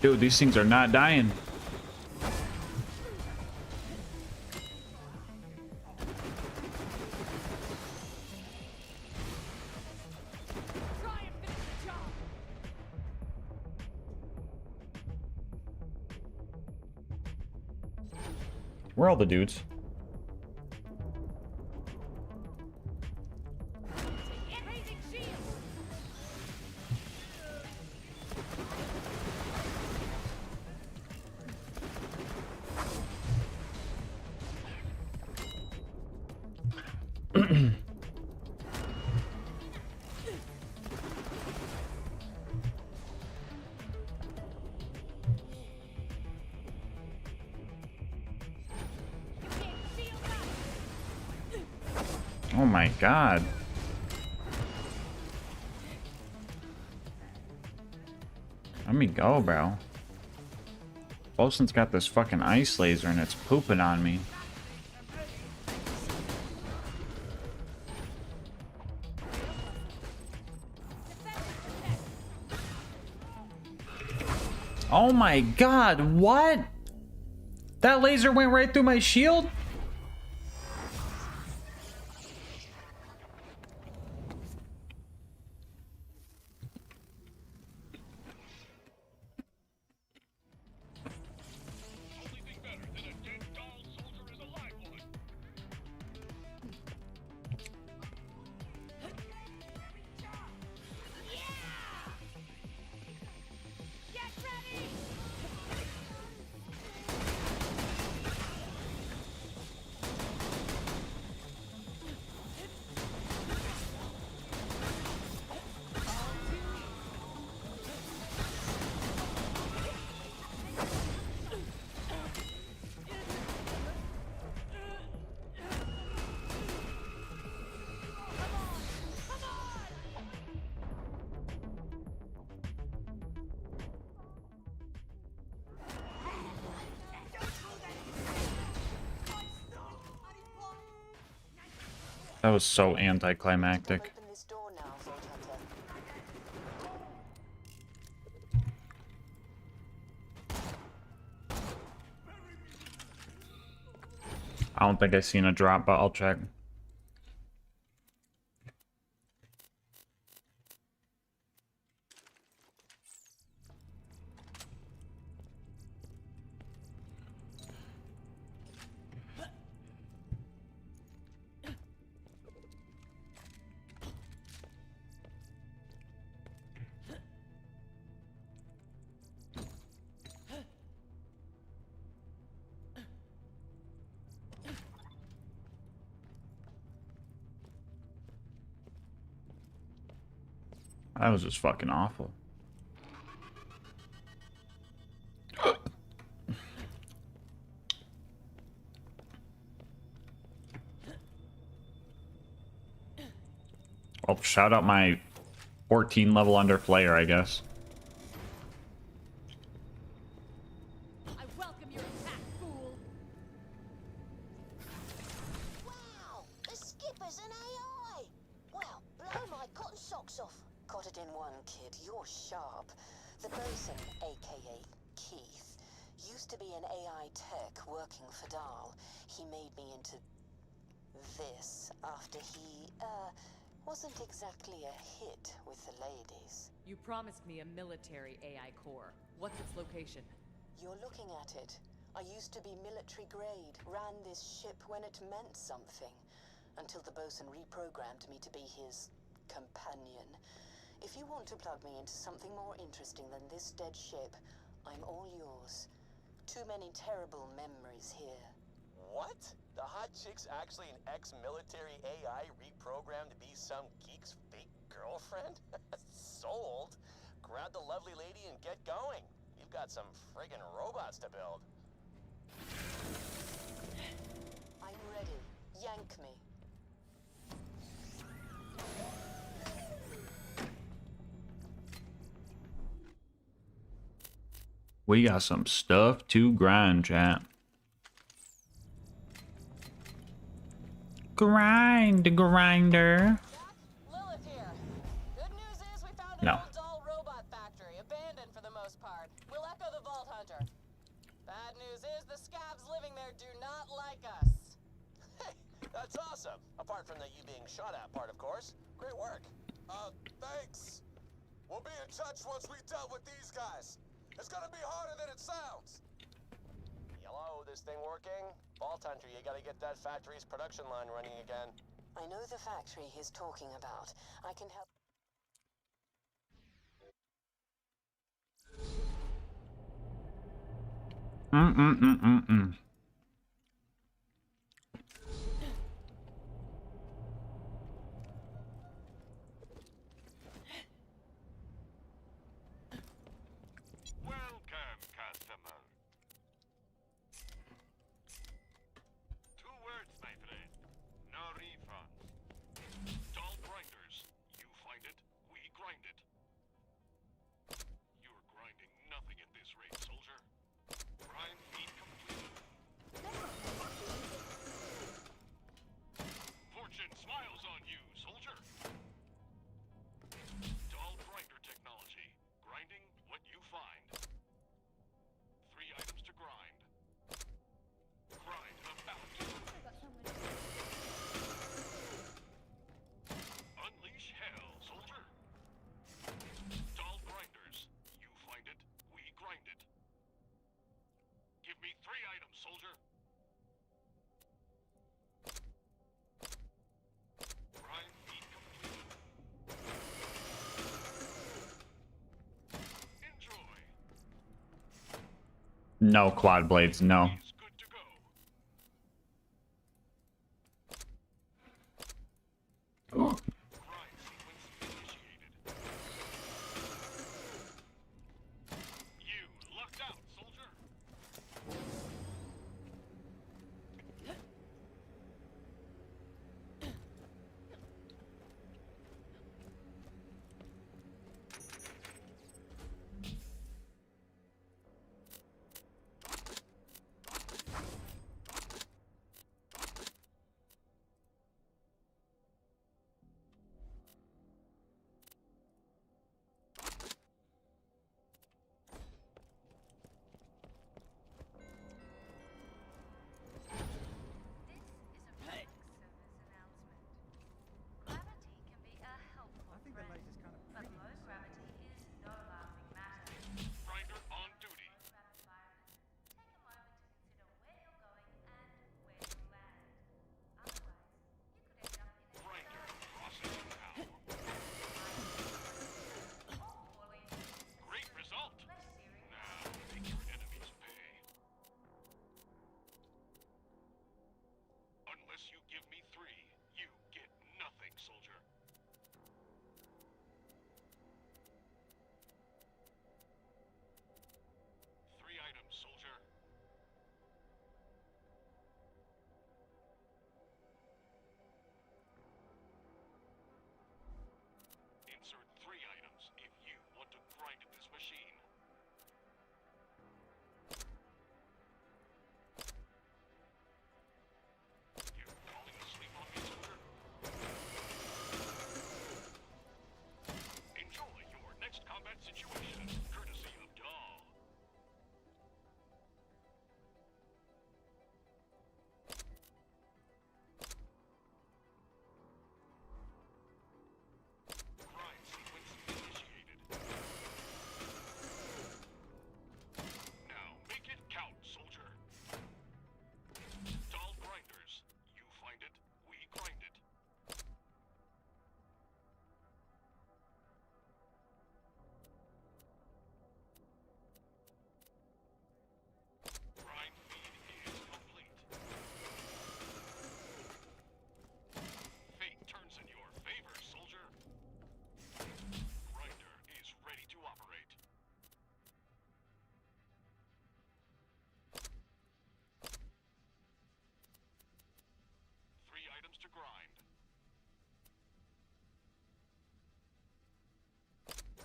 Dude, these things are not dying. Where are all the dudes? Oh my god. Let me go, bro. Bosun's got this fucking ice laser and it's pooping on me. Oh my god, what? That laser went right through my shield? That was so anticlimactic. I don't think I've seen a drop, but I'll check. That was just fucking awful. Well, shout out my 14 level under player, I guess. I welcome your attack, fool. Wow, the skipper's an AI. Well, blow my cotton socks off. Got it in one, kid. You're sharp. The bosun, aka Keith, used to be an AI tech working for Dahl. He made me into this after he, wasn't exactly a hit with the ladies. You promised me a military AI core. What's its location? You're looking at it. I used to be military grade, ran this ship when it meant something, until the bosun reprogrammed me to be his companion. If you want to plug me into something more interesting than this dead ship, I'm all yours. Too many terrible memories here. What? The hot chick's actually an ex-military AI reprogrammed to be some geek's fake girlfriend? Sold. Grab the lovely lady and get going. You've got some friggin' robots to build. I'm ready. Yank me. We got some stuff to grind, chat. Grind, grinder. Lilith here. Good news is we found an No. old doll robot factory, abandoned for the most part. We'll echo the not like us. Hey, that's awesome. Apart from the you being shot at part, of course. Great work. Thanks. We'll be in touch once we dealt with these guys. It's gonna be harder than it sounds. Hello, this thing working? Vault Hunter, you gotta get that factory's production line running again. I know the factory he's talking about. I can help. Welcome, customer. 2 words, my friend. No refunds. Dull grinders. You find it, we grind it. You're grinding nothing at this rate, soldier. Grind feed complete. Fortune smiles on you, soldier. Dull grinder technology. Grinding what you find. 3 items to grind. Grind about. Unleash hell, soldier. Dull grinders. You find it, we grind it. Give me 3 items, soldier. Grind feed complete. Enjoy. No quad blades, no. Is good to go. Grind sequence initiated. You lucked out, soldier. Grinder on duty. Grinder processing now. Great result. Now make your enemies pay. Unless you give me 3, you get nothing, soldier. 3 items, soldier. Insert 3 items if you want to grind at this machine. You're falling asleep on me, soldier? Enjoy your next combat situation, courtesy of Dahl. Grind sequence initiated. Now make it count, soldier. Dull grinders. You find it, we grind it. Grind feed is complete. Fate turns in your favor, soldier. Grinder is ready to operate. 3 items to grind.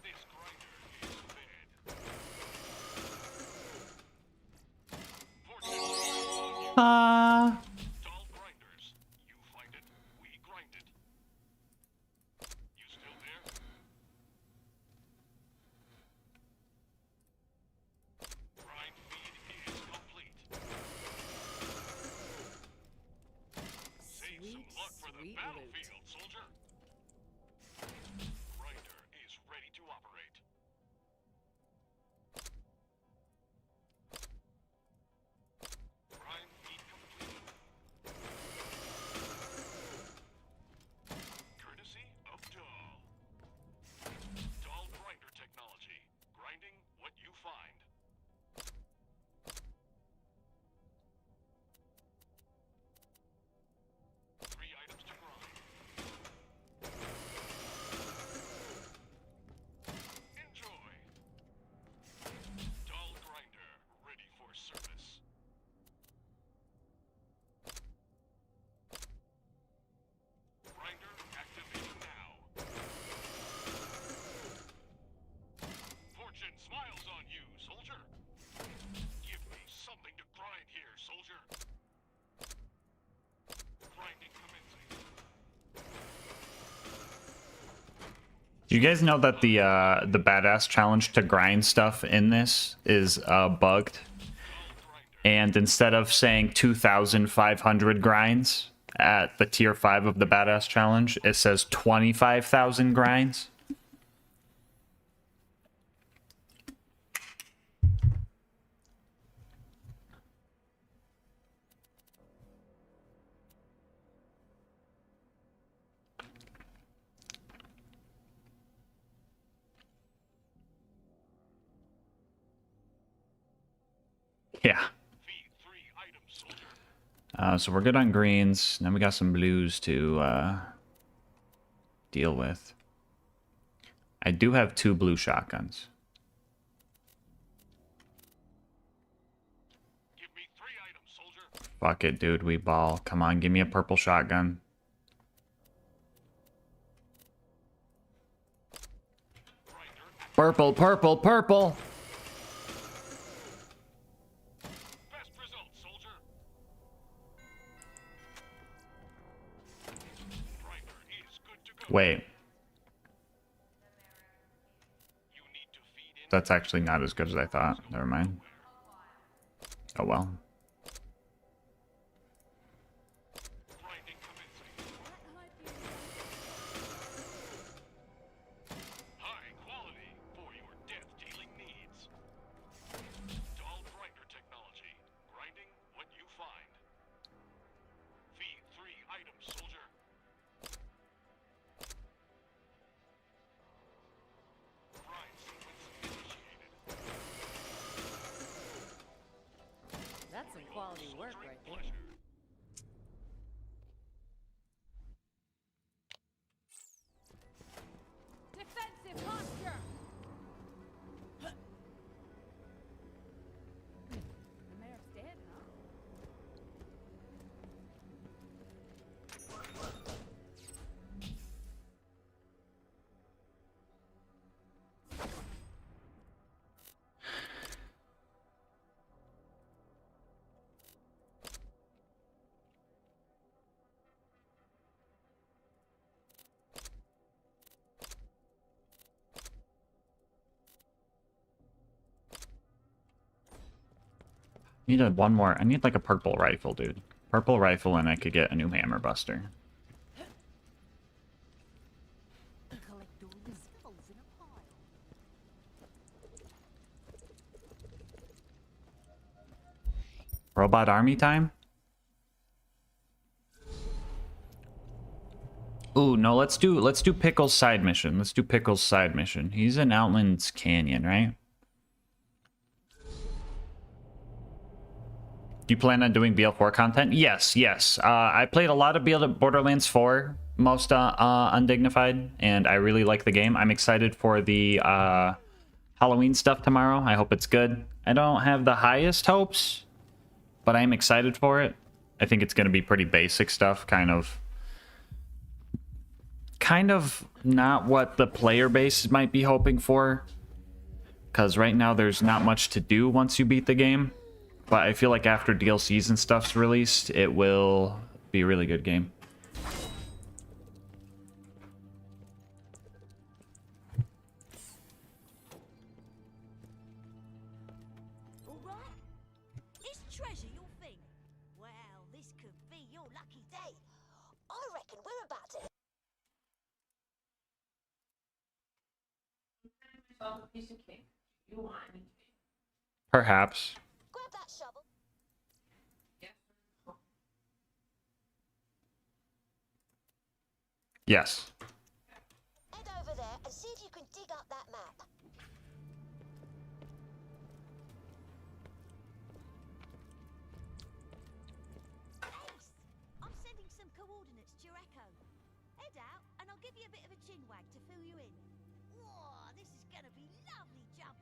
This grinder is fed. Fortune smiles on you. Dull grinders. You find it, we grind it. You still there? Grind feed is complete. street loot. Battlefield, soldier. Grinder is ready to operate. Grind feed complete. Courtesy of Dahl. Dahl grinder technology. Grinding what you find. 3 items to grind. Enjoy. Dull grinder, ready for service. Grinder activating now. Fortune smiles on you, soldier. Give me something to grind here, soldier. Grinding commencing. Do you guys know that the badass challenge to grind stuff in this is bugged? And instead of saying 2,500 grinds at the tier 5 of the badass challenge, it says 25,000 grinds. Yeah. So we're good on greens. Then we got some blues to deal with. I do have 2 blue shotguns. Give me 3 items, soldier. Fuck it, dude. We ball. Come on, give me a purple shotgun. Purple, purple, purple. Best results, soldier. Grinder is good to go. Wait. That's actually not as good as I thought. Never mind. Oh well. Grinding commencing. High quality for your death-dealing needs. Dull grinder technology. Grinding what you find. Feed 3 items, soldier. Grind sequence initiated. That's some quality work right there. Defensive posture! The mayor's dead, huh? Needed one more. I need like a purple rifle, dude. Purple rifle and I could get a new hammer buster. Collect all the skulls in a pile. Robot army time? Ooh, no, let's do Pickle's side mission. Let's do Pickle's side mission. He's in Outlands Canyon, right? Do you plan on doing BL4 content? Yes, yes. I played a lot of Borderlands 4, most undignified, and I really like the game. I'm excited for the Halloween stuff tomorrow. I hope it's good. I don't have the highest hopes, but I'm excited for it. I think it's going to be pretty basic stuff, kind of not what the player base might be hoping for, because right now there's not much to do once you beat the game. But I feel like after DLCs and stuff's released, it will be a really good game. All right? Is treasure your thing? Well, this could be your lucky day. I reckon we're about to... Myself a piece of cake. You want anything? Perhaps. Grab that shovel. Yes. Head over there and see if you can dig up that map. Ace! I'm sending some coordinates to your Echo. Head out, and I'll give you a bit of a chin wag to fill you in. Whoa, this is gonna be lovely jubbly.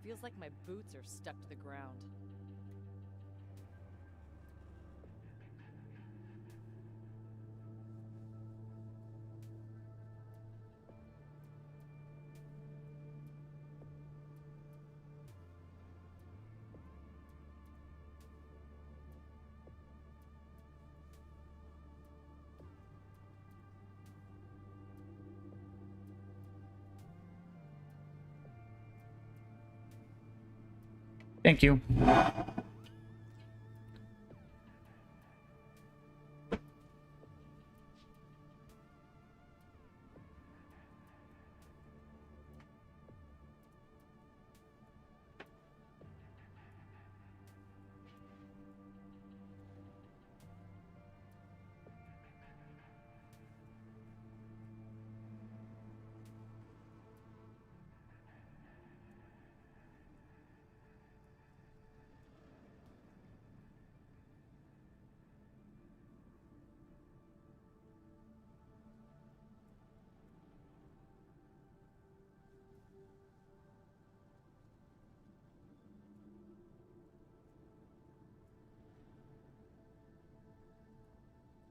Feels like my boots are stuck to the ground. Thank you.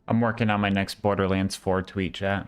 I'm working on my next Borderlands 4 tweet, chat.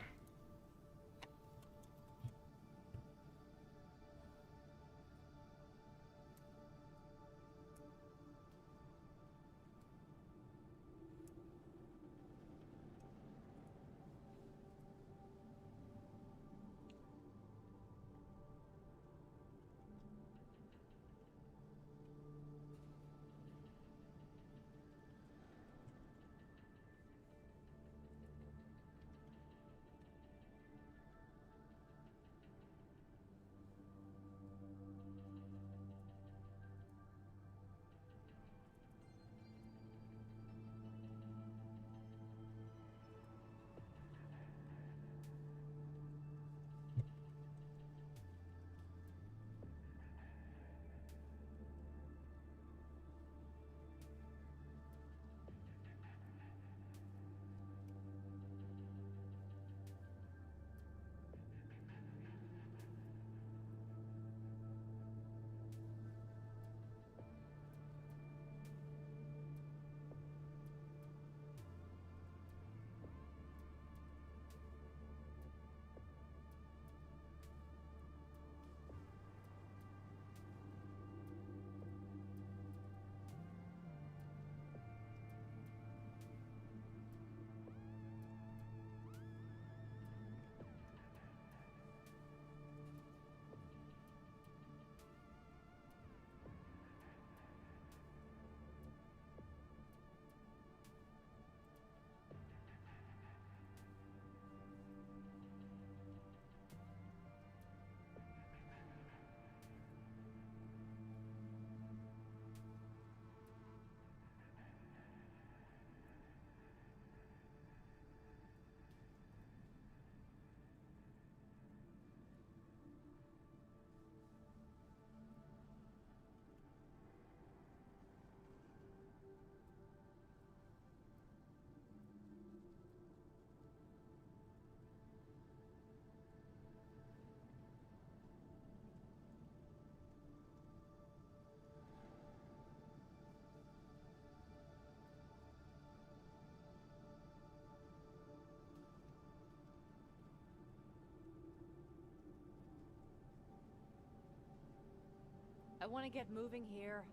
I want to get moving here.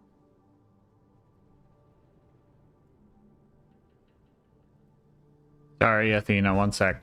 Sorry, Athena, one sec.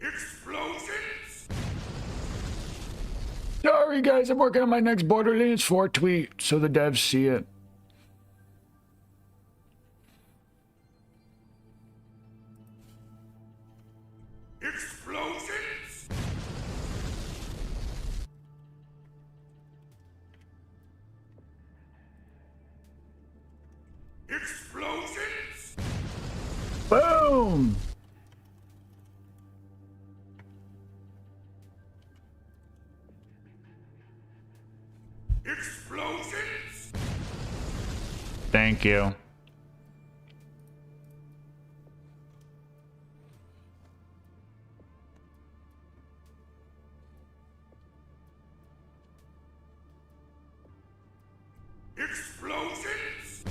Explosions! Sorry guys, I'm working on my next Borderlands 4 tweet, so the devs see it. Explosions! Explosions! Boom! Explosions! Thank you. Explosions!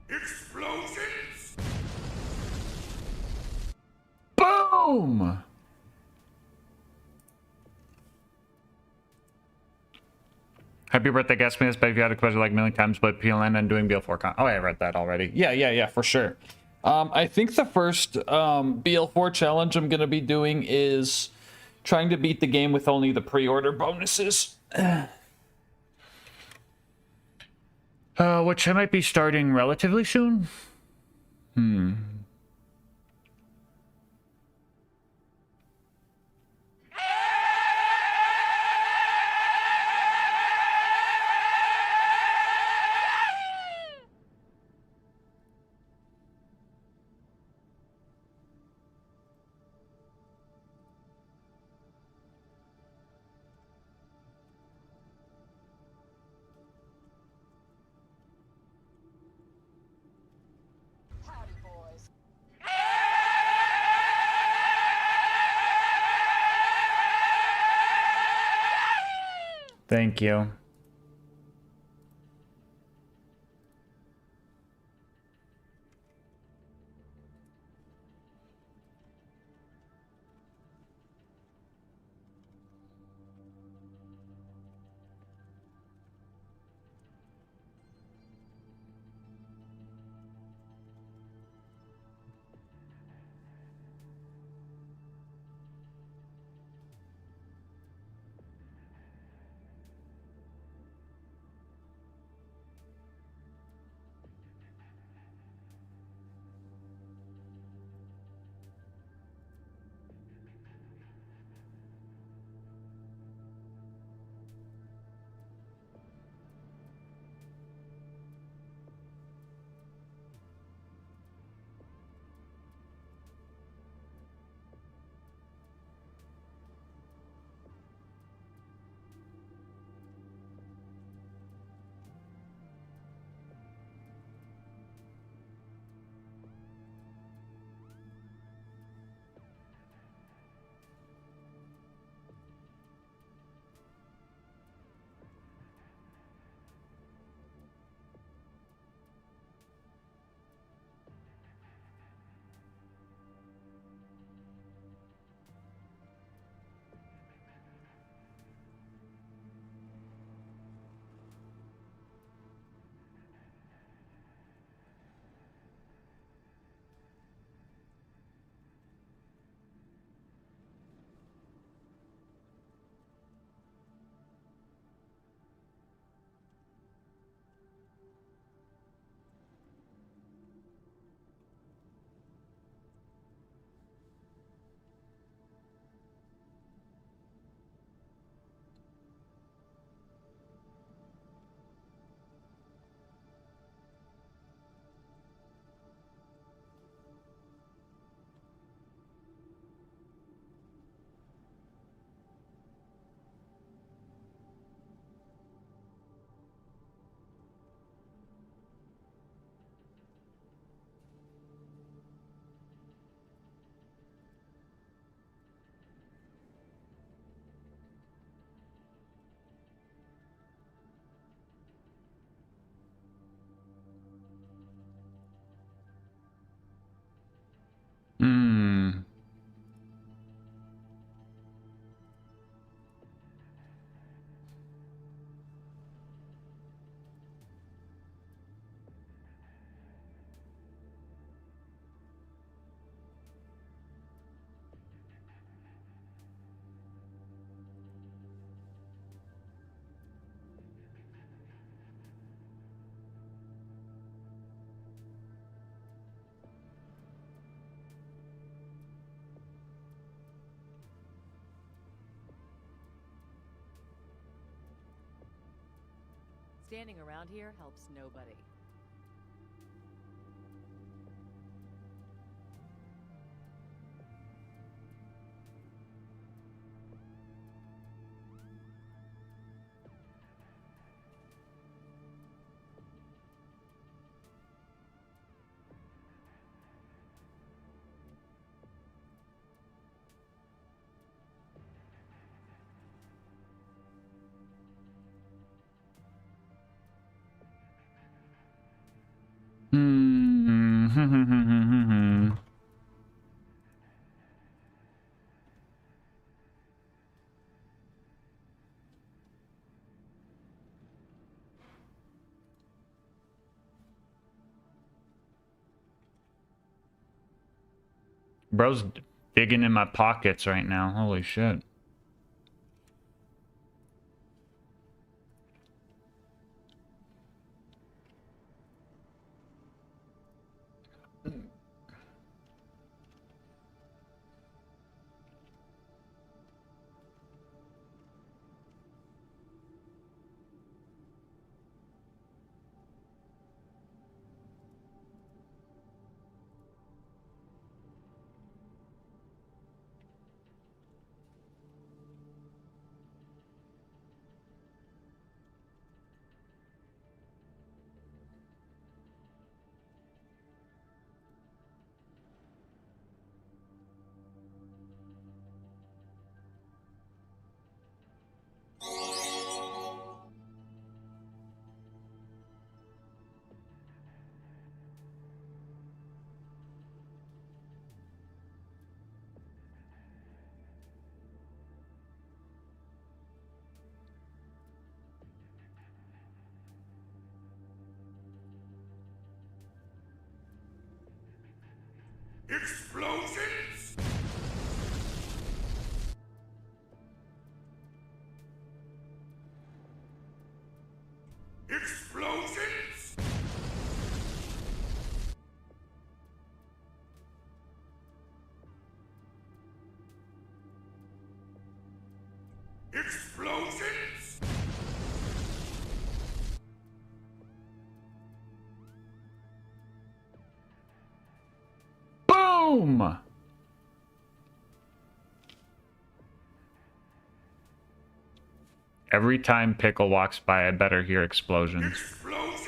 Explosions! Boom! Happy birthday, GASMASK'S, but if you had a question like a million times, but PLN and doing BL4 con. Oh, I read that already. Yeah, for sure. I think the first BL4 challenge I'm going to be doing is trying to beat the game with only the pre-order bonuses. Which I might be starting relatively soon. Howdy, boys. Thank you. Standing around here helps nobody. Bro's digging in my pockets right now. Holy shit. Explosions! Explosions! Explosions! Boom! Every time Pickle walks by, I better hear explosions. Explosions!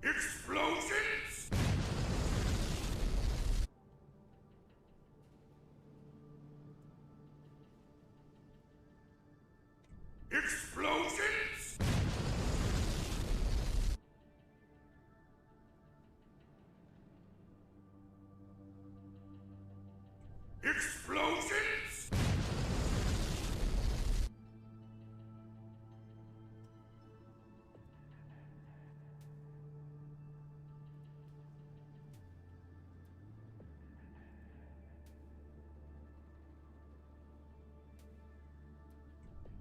Explosions! Explosions! Explosions!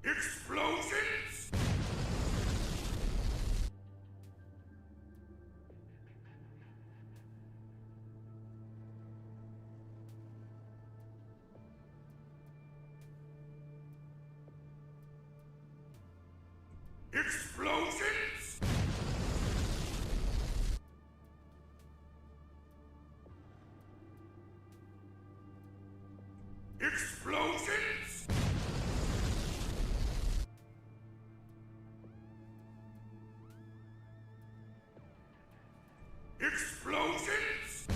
Explosions! Explosions! Explosions! Explosions!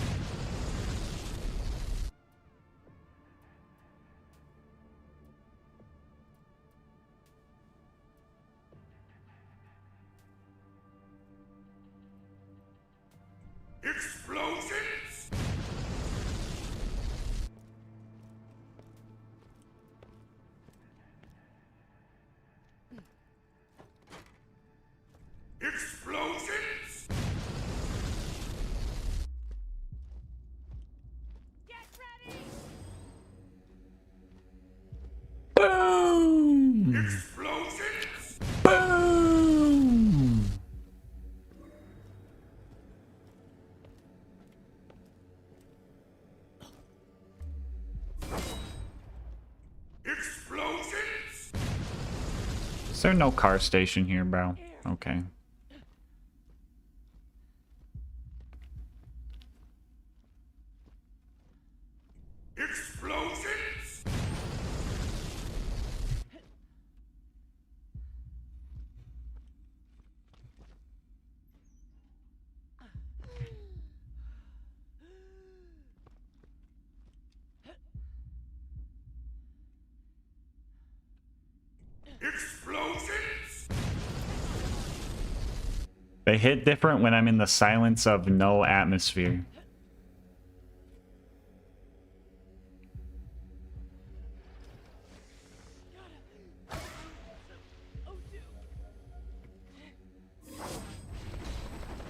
Explosions! Explosions! Boom! Explosions! Boom! Explosions! Is there no car station here, bro? Okay. Explosions! Explosions! They hit different when I'm in the silence of no atmosphere.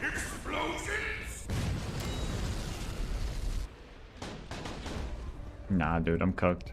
Explosions! Nah, dude, I'm cooked.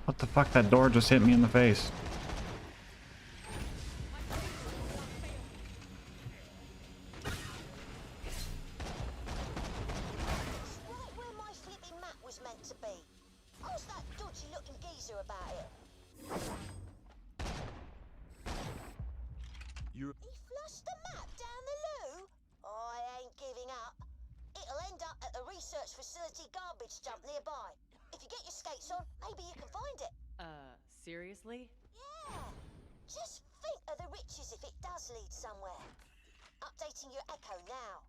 What the fuck? That door just hit me in the face. Right where my flipping map was meant to be. What's that dodgy looking geezer about it? He flushed the map down the loo? I ain't giving up. It'll end up at the research facility garbage dump nearby. If you get your skates on, maybe you can find it. Seriously? Yeah. Just think of the riches if it does lead somewhere. Updating your echo now.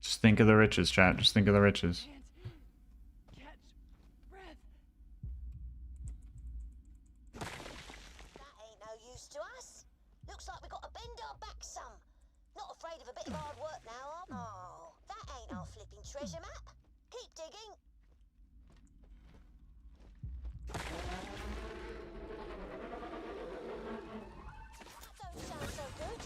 Just think of the riches, chat. Just think of the riches. That ain't no use to us. Looks like we got to bend our back some. Not afraid of a bit of hard work now, are we? Oh, that ain't our flipping treasure map. Keep digging. That don't sound so good.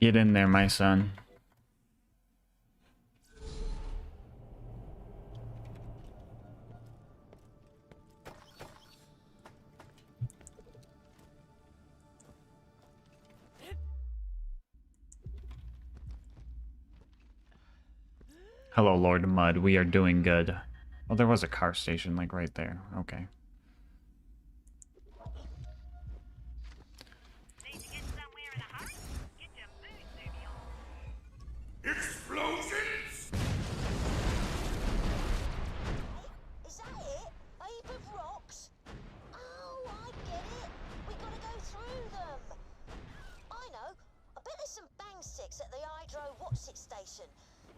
Get in there, my son. Hello, Lord Mud. We are doing good. Oh, there was a car station, like, right there. Okay. Explosions! Is that it? A heap of rocks? Oh, I get it. We gotta go through them. I know. I bet there's some bang sticks at the Hydro What's-It station.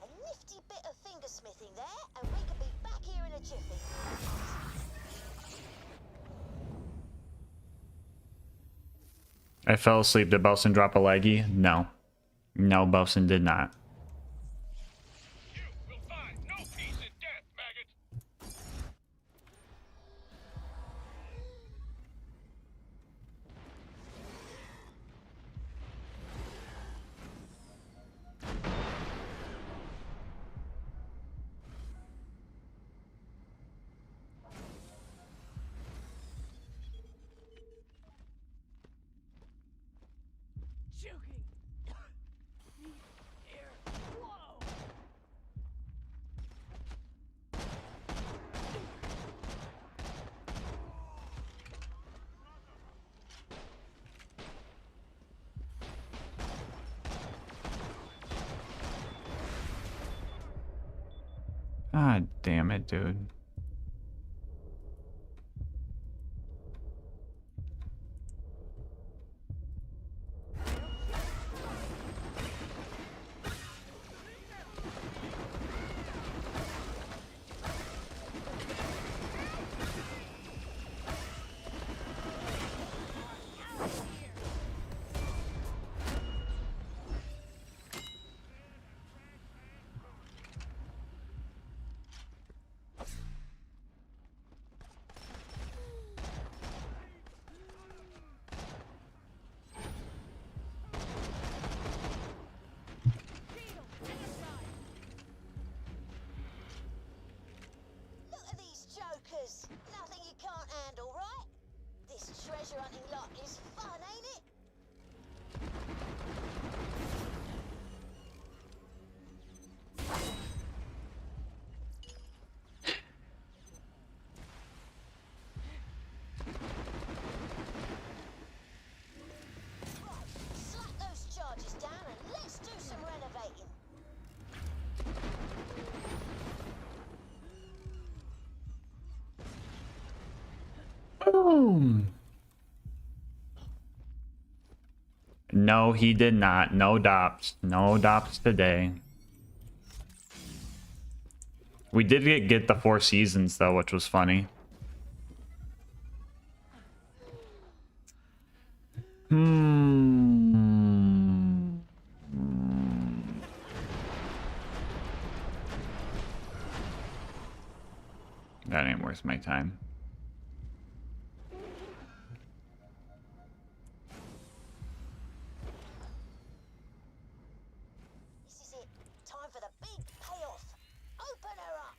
A nifty bit of fingersmithing there, and we could be back here in a jiffy. I fell asleep. Did Belson drop a leggy? No. No, Belson did not. God damn it, dude. Jokers, nothing you can't handle, right? This treasure hunting lot is fun, ain't it? Right, slap those charges down and let's do some renovating. Boom. No, he did not. No dops. No dops today. We did get the 4 seasons, though, which was funny. That ain't worth my time. This is it. Time for the big payoff. Open her up.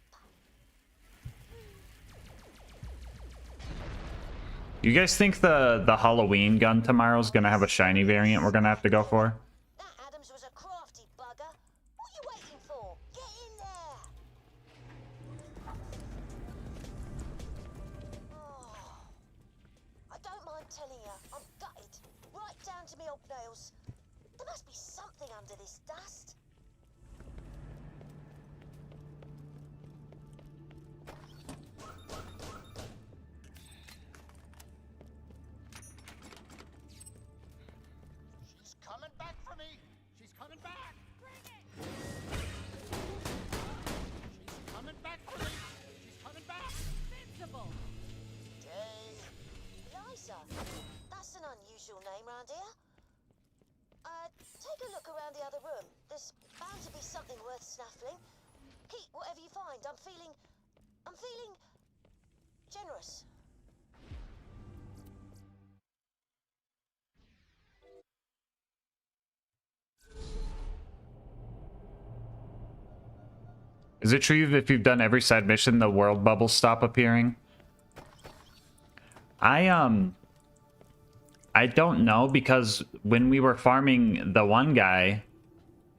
You guys think the Halloween gun tomorrow is gonna have a shiny variant we're gonna have to go for? That Adams was a crafty bugger. What are you waiting for? Get in there. Oh, I don't mind telling you, I'm gutted. Right down to me old nails. There must be something under this dust. She's coming back for me. She's coming back. Bring it. She's coming back for me. She's coming back. Invincible. Day. Liza, that's an unusual name round here. Take a look around the other room. There's bound to be something worth snuffling. Keep whatever you find. I'm feeling generous. Is it true if you've done every side mission, the world bubbles stop appearing? I don't know, because when we were farming the one guy,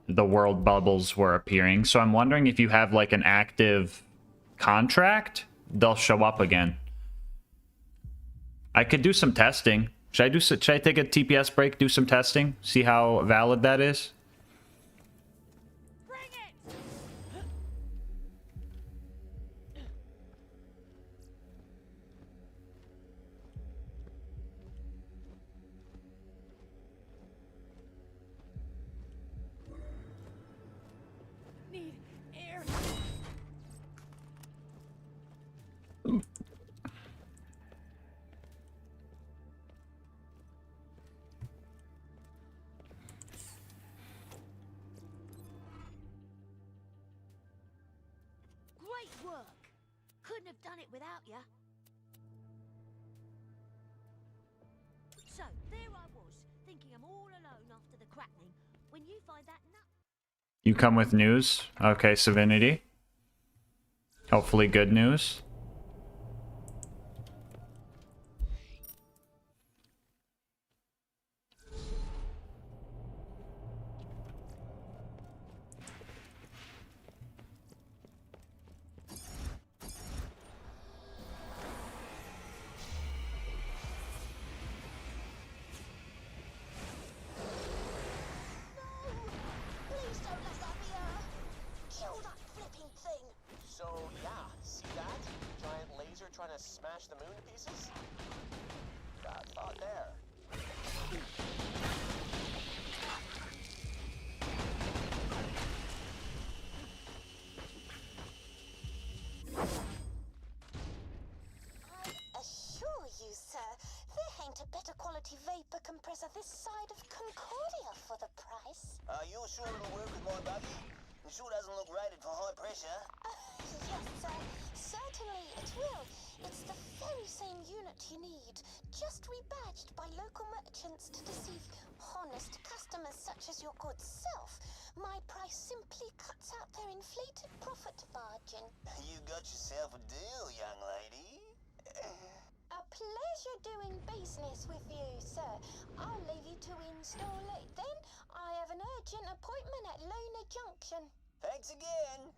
the world bubbles were appearing. So I'm wondering if you have like an active contract, they'll show up again. I could do some testing. Should I take a TPS break, do some testing, see how valid that is? Need air. Great work. Couldn't have done it without you. So, there I was, thinking I'm all alone after the cracking, when you find that nut. You come with news? Okay, Savinity. Hopefully good news. Please don't let that be her. Kill that flipping thing. So, yeah, see that? Giant laser trying to smash the moon to pieces? Got thought there. I assure you, sir, there ain't a better quality vapor compressor this side of Concordia for the price. Are you sure it'll work with my buggy? It sure doesn't look rated for high pressure. Yes, sir. Certainly it will. It's the very same unit you need, just rebadged by local merchants to deceive honest customers such as your good self. My price simply cuts out their inflated profit margin. You got yourself a deal, young lady. A pleasure doing business with you, sir. I'll leave you to install it then. I have an urgent appointment at Luna Junction. Thanks again.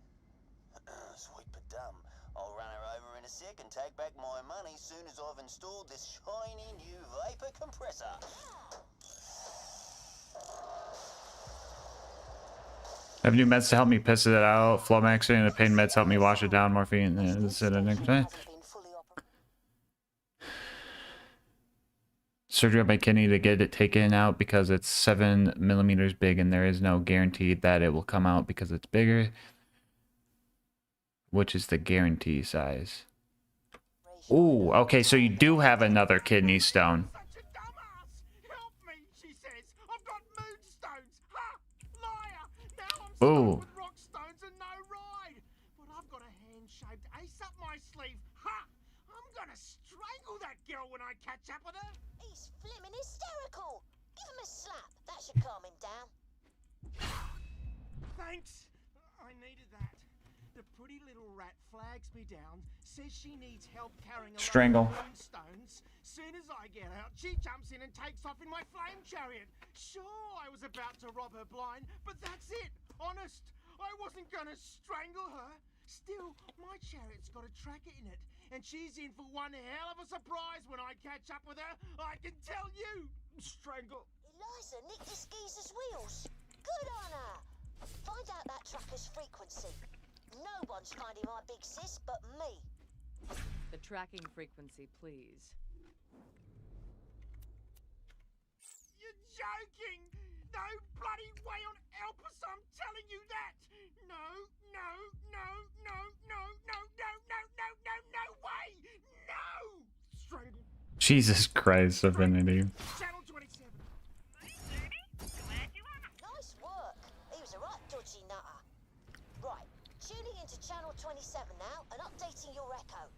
Sweet but dumb. I'll run her over in a sec and take back my money soon as I've installed this shiny new vapor compressor. I have new meds to help me piss it out. Flomaxing and the pain meds help me wash it down. Morphine. Surgery on my kidney to get it taken out because it's 7 millimeters big, and there is no guarantee that it will come out because it's bigger. Which is the guarantee size? Ooh, okay, so you do have another kidney stone. Help me, she says. I've got moonstones. Ha! Liar! Now I'm stuck Ooh. with rock stones and no ride. But I've got a hand-shaped ace up my sleeve. Ha! I'm gonna strangle that girl when I catch up with her. He's flipping hysterical. Give him a slap. That should calm him down. Thanks. I needed that. The pretty little rat flags me down, says she needs help carrying a Strangle. load of moonstones. Soon as I get out, she jumps in and takes off in my flame chariot. Sure, I was about to rob her blind, but that's it. Honest, I wasn't gonna strangle her. Still, my chariot's got a tracker in it, and she's in for one hell of a surprise when I catch up with her. I can tell you. Strangle. Eliza nicked his geezer's wheels. Good on her. Find out that tracker's frequency. No one's finding my big sis but me. The tracking frequency, please. You're joking! No bloody way on Elpis, I'm telling you that! No, no, no, no, no, no, no, no, no, no, no way! No! Strangle. Jesus Christ, Divinity. Channel 27. Nice work. He was a right dodgy nutter. Right, tuning into channel 27 now and updating your echo.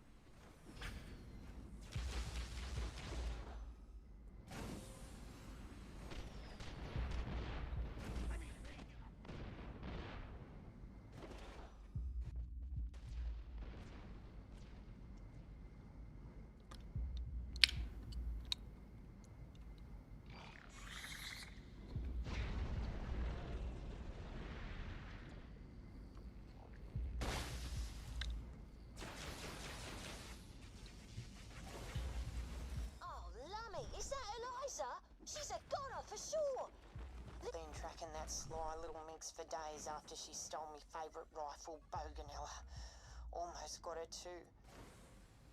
days after she stole me favourite rifle, Boganella. Almost got her too.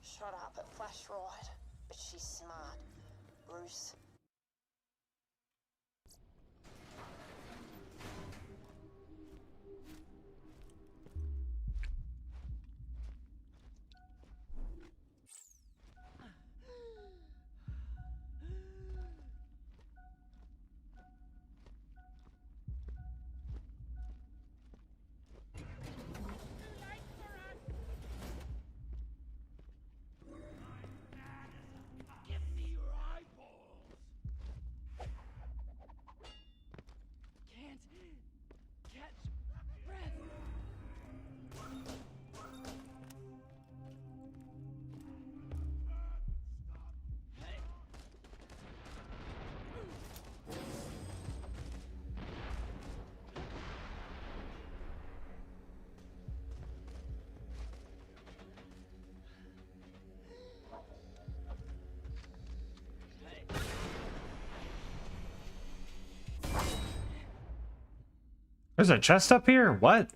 Shot up at Flash Ride, but she's smart. Bruce. There's a chest up here? What?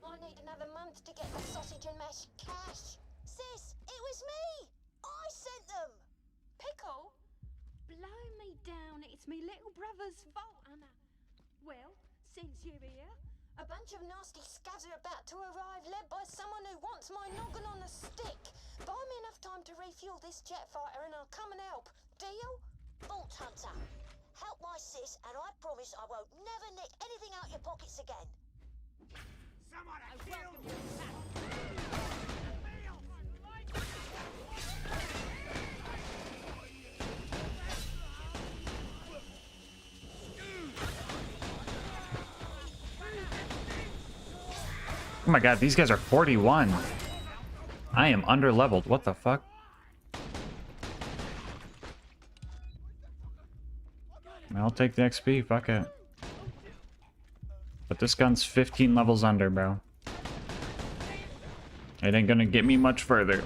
I need another month to get the sausage and mash cash. Sis, it was me! I sent them! Pickle? Blow me down, it's me little brother's fault, Anna. Well, since you're here... A bunch of nasty scavs are about to arrive, led by someone who wants my noggin on a stick. Buy me enough time to refuel this jet fighter and I'll come and help. Deal? Bolt Hunter, help my sis and I promise I won't never nick anything out your pockets again. Someone I welcome your attack. Oh my god, these guys are 41. I am under-leveled. What the fuck? I'll take the XP. Fuck it. But this gun's 15 levels under, bro. It ain't gonna get me much further.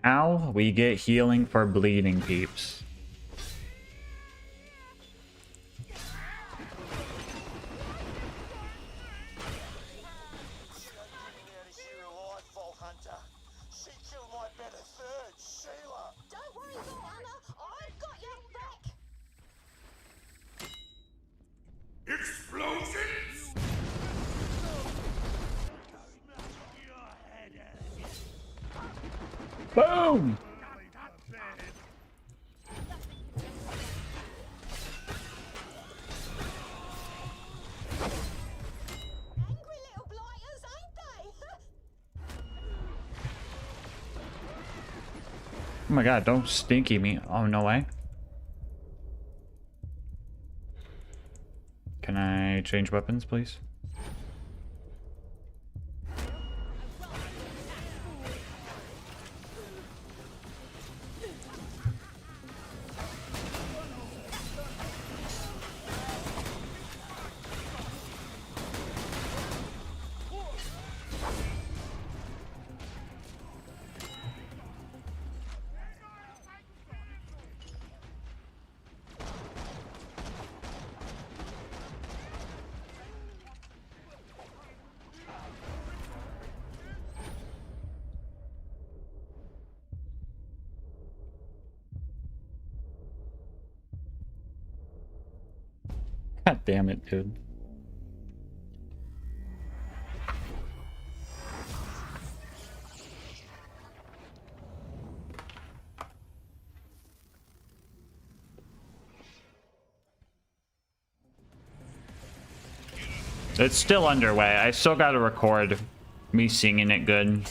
Now we get healing for bleeding, peeps. Explosions! Boom! Oh my god, don't stinky me. Oh, no way. Can I change weapons, please? God damn it, dude. It's still underway. I still gotta record me singing it good.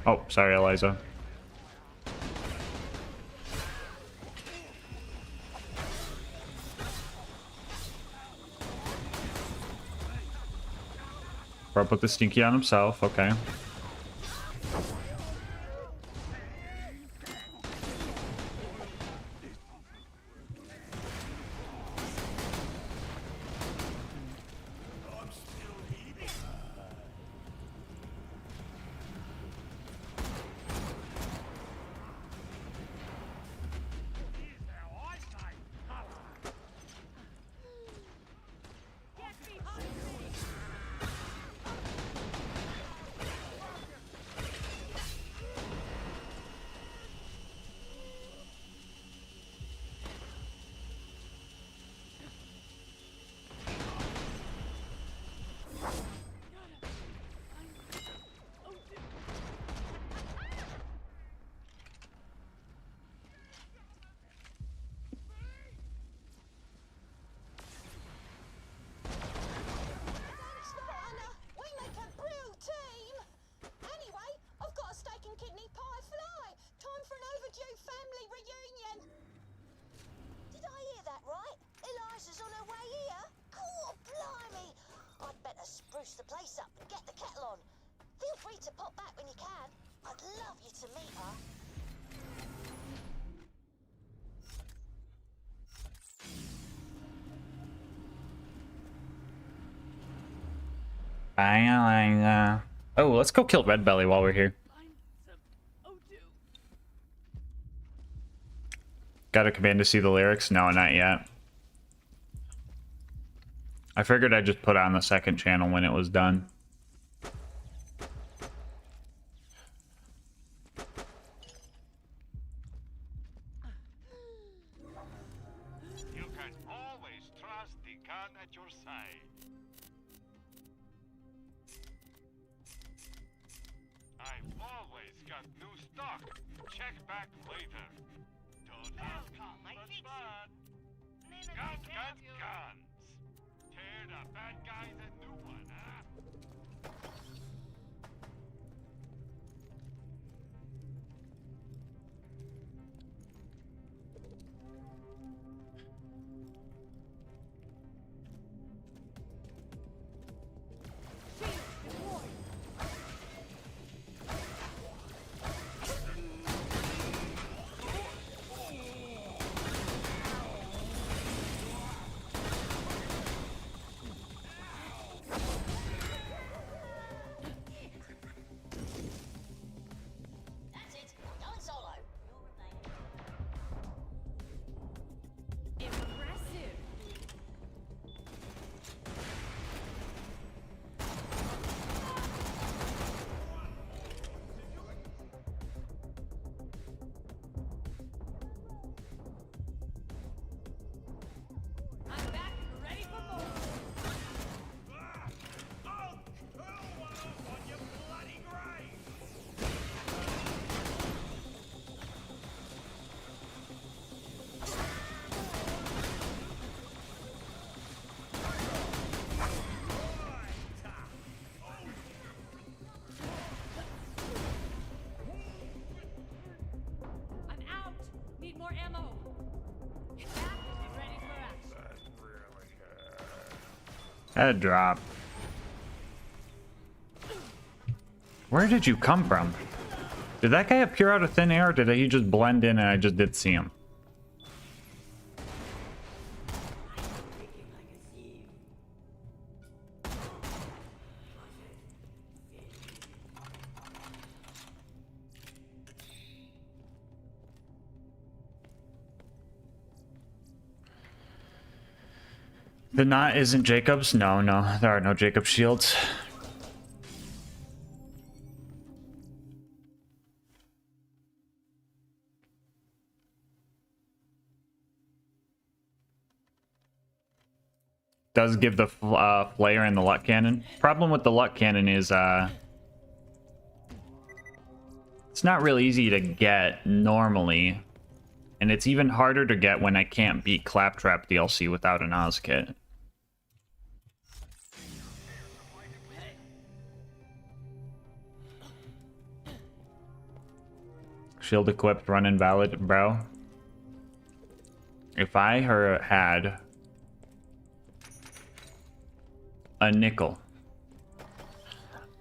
Oh, sorry, Eliza. Bro put the stinky on himself, okay. Spruce the place up and get the kettle on. Feel free to pop back when you can. I'd love you to meet her. Bye, oh, let's go kill Red Belly while we're here. Got a command to see the lyrics? No, not yet. I figured I'd just put it on the second channel when it was done. You can always trust the gun at your side. I've always got new stock. Check back later. Don't have too much fun. Guns, guns, guns. Tear the bad guys a new one, huh? Head drop. Where did you come from? Did that guy appear out of thin air, or did he just blend in and I just did see him? The knot isn't Jacob's? No, no, there are no Jacob shields. Does give the flare and the luck cannon. Problem with the luck cannon is it's not really easy to get normally, and it's even harder to get when I can't beat Claptrap DLC without an Oz kit. Shield equipped, run invalid, bro. If I had a nickel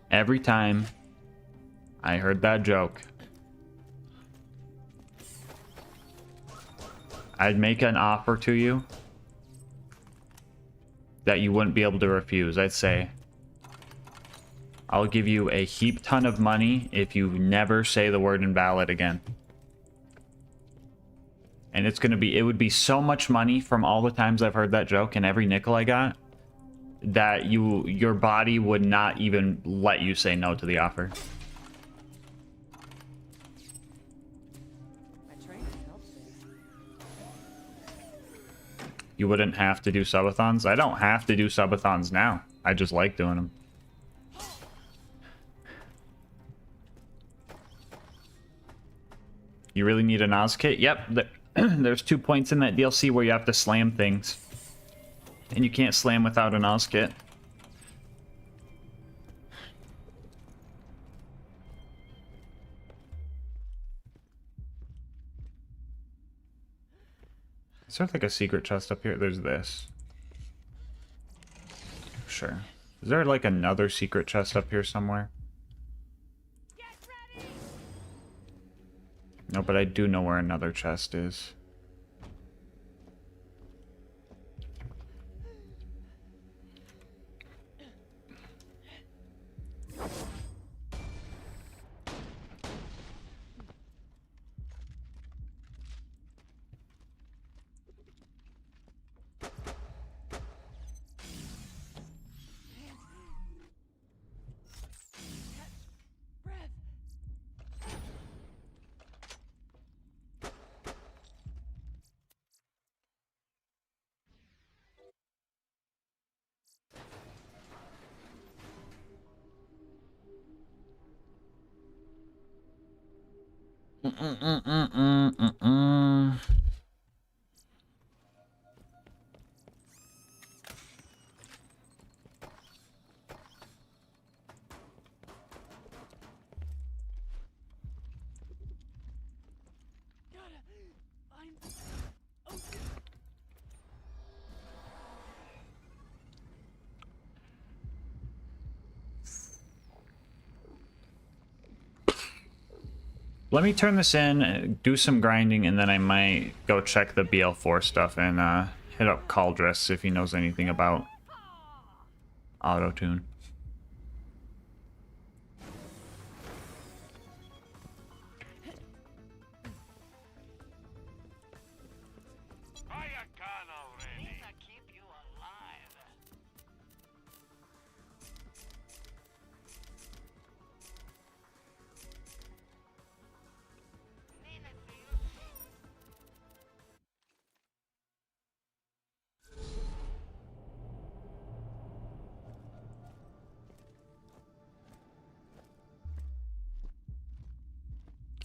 every time I heard that joke, I'd make an offer to you that you wouldn't be able to refuse. I'd say, I'll give you a heap ton of money if you never say the word invalid again. And it would be so much money from all the times I've heard that joke and every nickel I got that your body would not even let you say no to the offer. You wouldn't have to do subathons? I don't have to do subathons now. I just like doing them. You really need an Oz kit? Yep. There's 2 points in that DLC where you have to slam things. And you can't slam without an Oz kit. Is there like a secret chest up here? There's this. Sure. Is there like another secret chest up here somewhere? No, but I do know where another chest is. Let me turn this in, do some grinding, and then I might go check the BL4 stuff and hit up Caldress if he knows anything about auto-tune.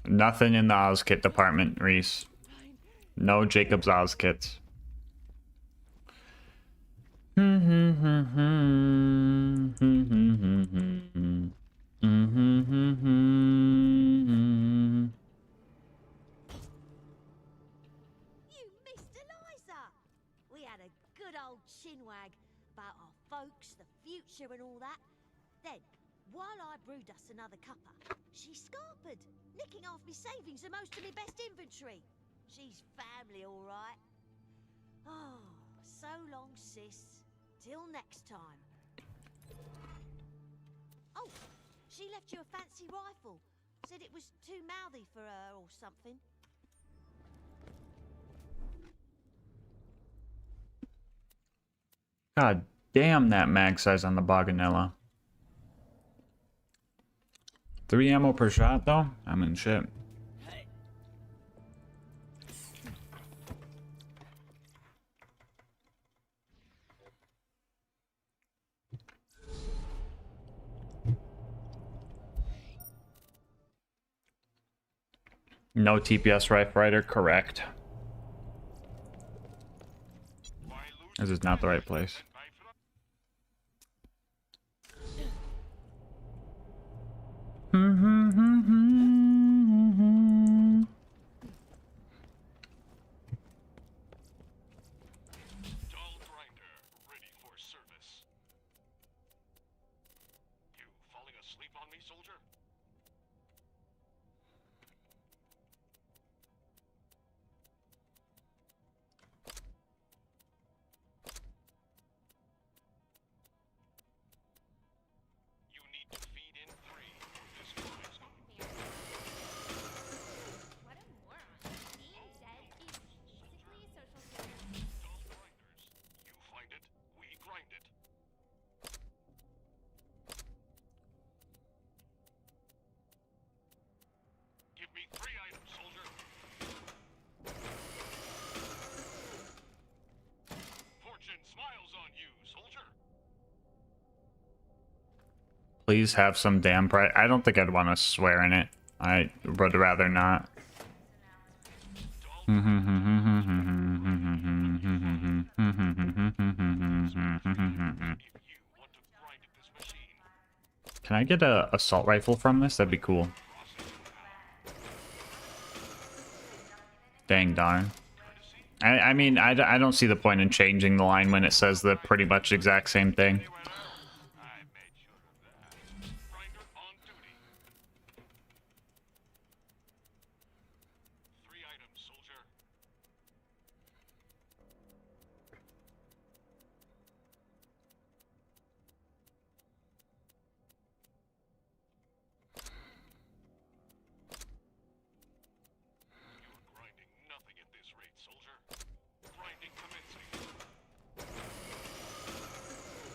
Nothing in the Oz kit department, Reese. No Jacob's Oz kits. We had a good old chinwag, about our folks, the future and all that. Then, while I brewed us another cuppa, she scarpered, nicking half me savings and most of me best inventory. She's family, all right. Oh, so long, sis. Till next time. Oh, she left you a fancy rifle. Said it was too mouthy for her or something. God damn that mag size on the Baganella. 3 ammo per shot though? I'm in shit. No TPS Rifle Rider, correct. This is not the right place. Please have some damn pride. I don't think I'd want to swear in it. I would rather not. Can I get a assault rifle from this? That'd be cool. Dang darn. I mean, I don't see the point in changing the line when it says the pretty much exact same thing.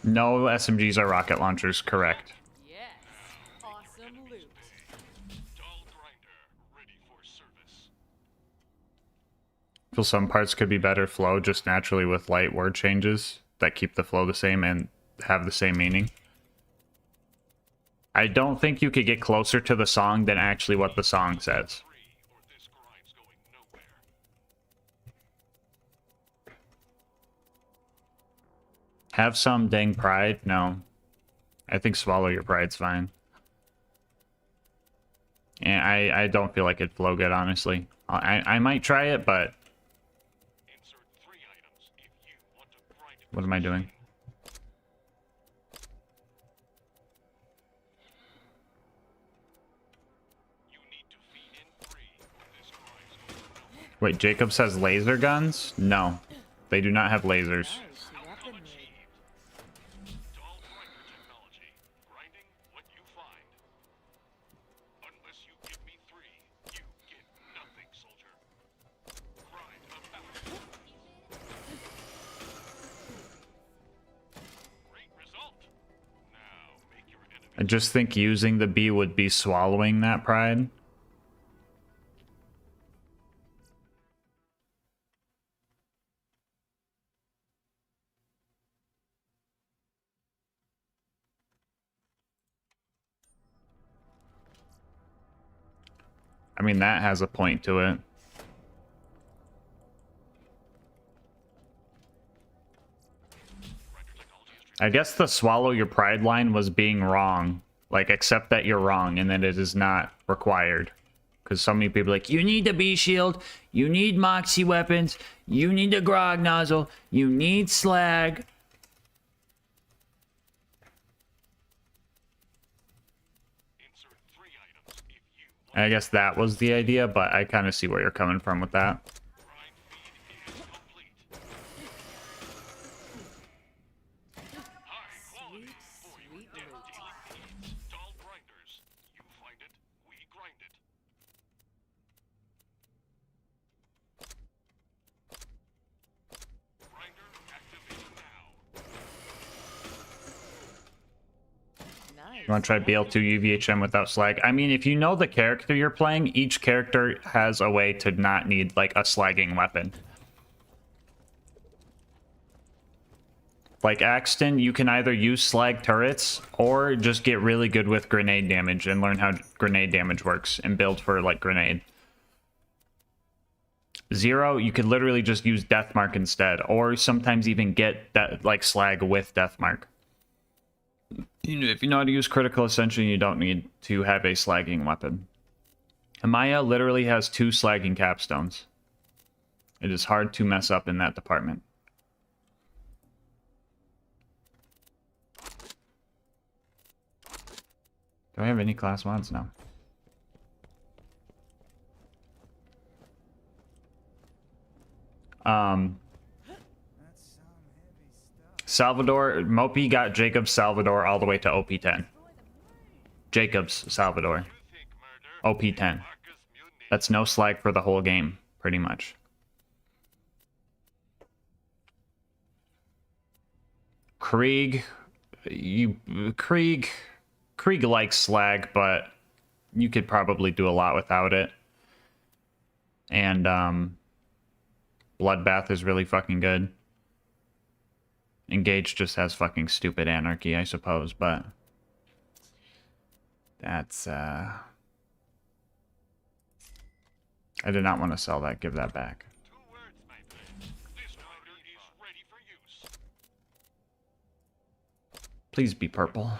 No SMGs are rocket launchers, correct. Yes. Awesome loot. Feel some parts could be better flow just naturally with light word changes that keep the flow the same and have the same meaning. I don't think you could get closer to the song than actually what the song says. Have some dang pride? No. I think swallow your pride's fine. And I don't feel like it'd flow good, honestly. I might try it, but... What am I doing? Wait, Jacob says laser guns? No. They do not have lasers. I just think using the B would be swallowing that pride. I mean, that has a point to it. I guess the swallow your pride line was being wrong. Like, accept that you're wrong and that it is not required. Because so many people are like, you need the B shield, you need Moxie weapons, you need the grog nozzle, you need slag. I guess that was the idea, but I kind of see where you're coming from with that. You want to try BL2 UVHM without slag? I mean, if you know the character you're playing, each character has a way to not need, like, a slagging weapon. Like Axton, you can either use slag turrets or just get really good with grenade damage and learn how grenade damage works and build for, like, grenade. Zero, you could literally just use Deathmark instead, or sometimes even get that, like, slag with Deathmark. If you know how to use critical ascension, you don't need to have a slagging weapon. Amaya literally has 2 slagging capstones. It is hard to mess up in that department. Do I have any class mods now? Salvador, Mopey got Jacob's Salvador all the way to OP10. Jacob's Salvador. OP10. That's no slag for the whole game, pretty much. Krieg, Krieg likes slag, but you could probably do a lot without it. And Bloodbath is really fucking good. Engage just has fucking stupid anarchy, I suppose, but that's I did not want to sell that. Give that back. Please be purple.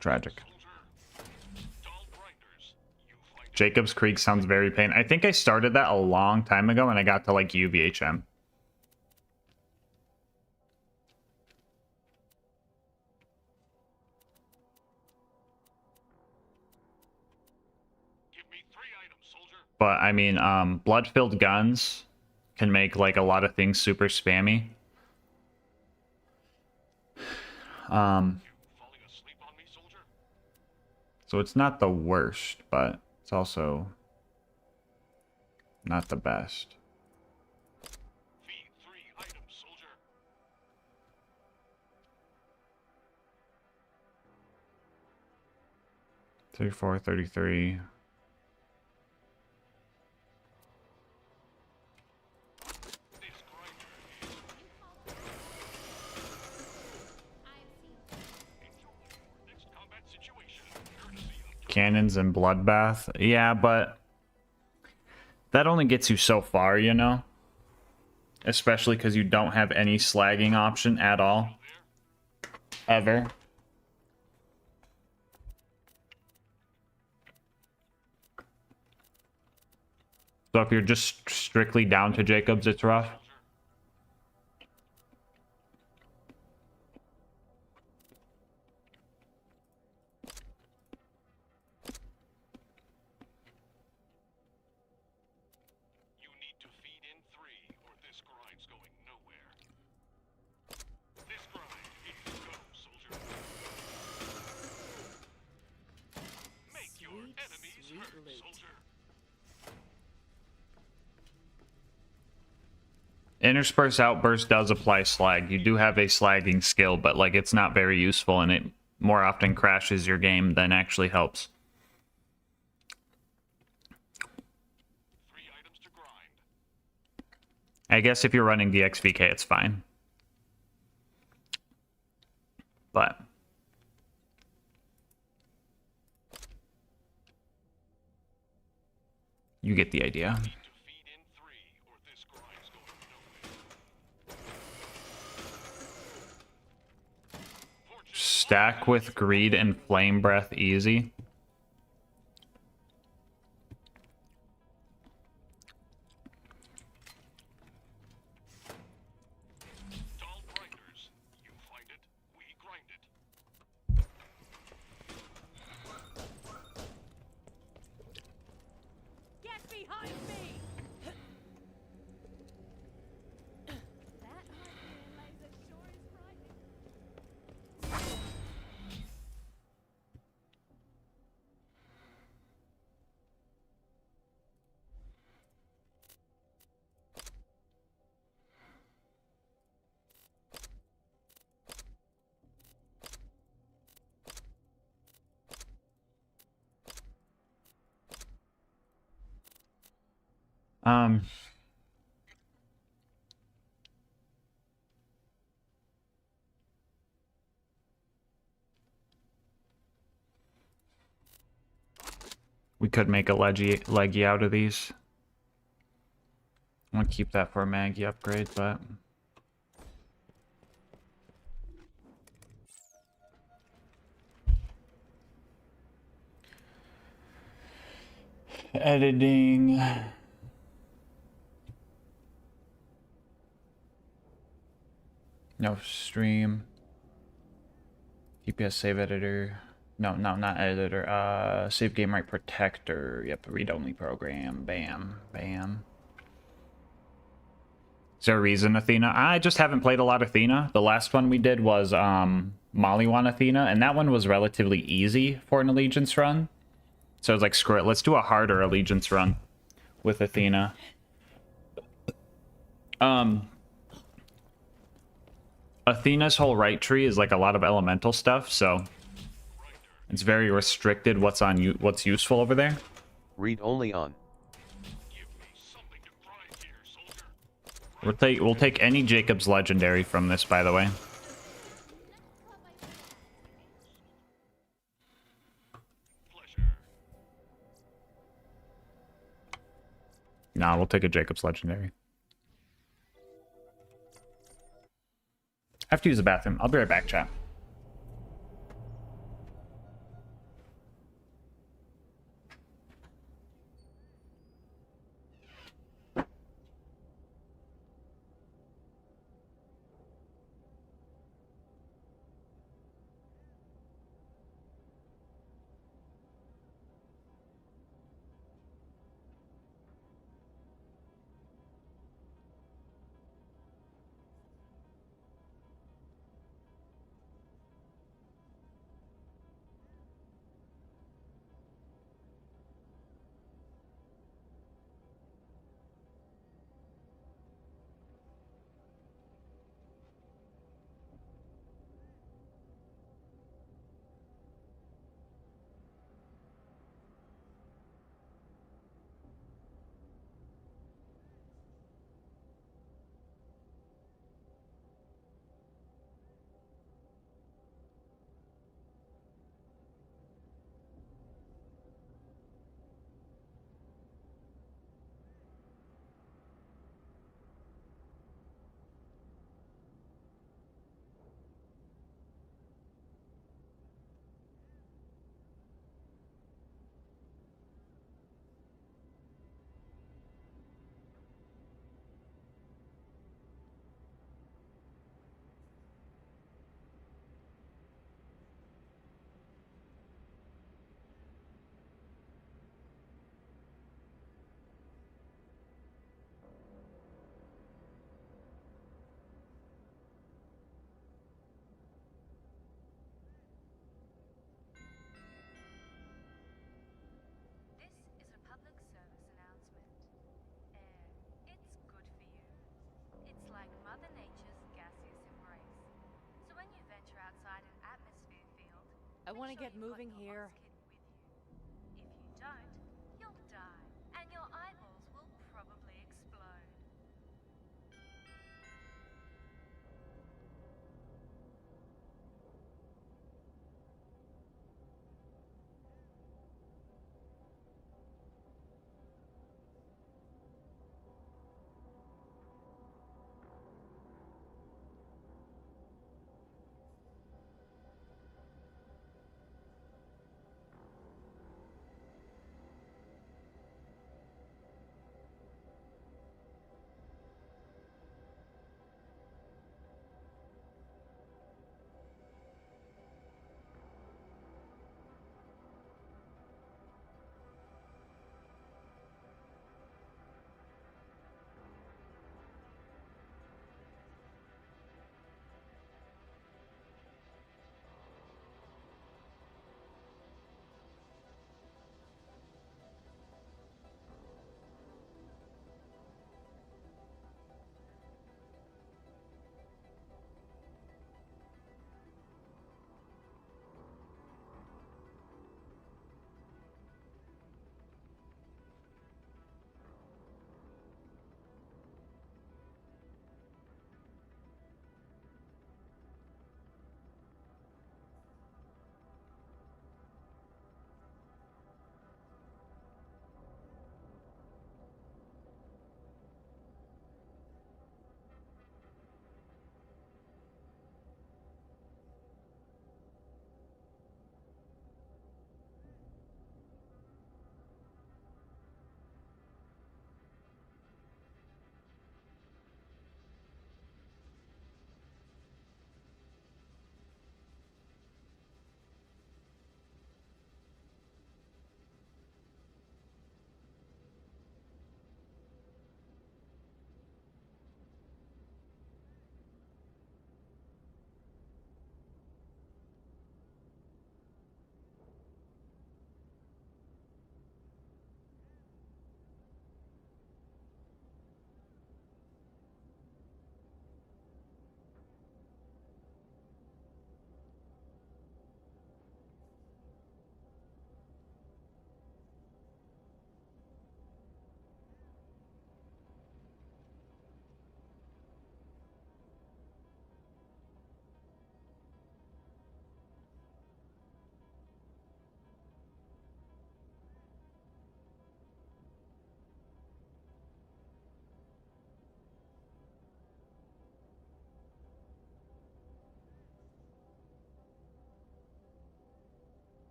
Tragic. Jacob's Creek sounds very pain. I think I started that a long time ago and I got to like UVHM. But I mean, blood-filled guns can make like a lot of things super spammy. So it's not the worst, but it's also not the best. $34, $33. Cannons and Bloodbath. Yeah, but that only gets you so far, you know? Especially because you don't have any slagging option at all. Ever. So if you're just strictly down to Jacobs, it's rough. Intersperse Outburst does apply slag. You do have a slagging skill, but like it's not very useful and it more often crashes your game than actually helps. I guess if you're running the XVK, it's fine. But you get the idea. Stack with Greed and Flame Breath easy. Um, we could make a leggy out of these. I'm gonna keep that for a Maggie upgrade, but editing. No stream. TPS save editor. No, not editor. Save game right protector. Yep, read-only program. Bam, bam. Is there a reason, Athena? I just haven't played a lot of Athena. The last one we did was Maliwan Athena, and that one was relatively easy for an Allegiance run. So I was like, screw it, let's do a harder Allegiance run with Athena. Athena's whole right tree is like a lot of elemental stuff, so it's very restricted what's useful over there. Read only on. We'll take any Jacob's legendary from this, by the way. Nah, we'll take a Jacob's legendary. I have to use the bathroom. I'll be right back, chat. I want to get moving here. If you don't, you'll die, and your eyeballs will probably explode.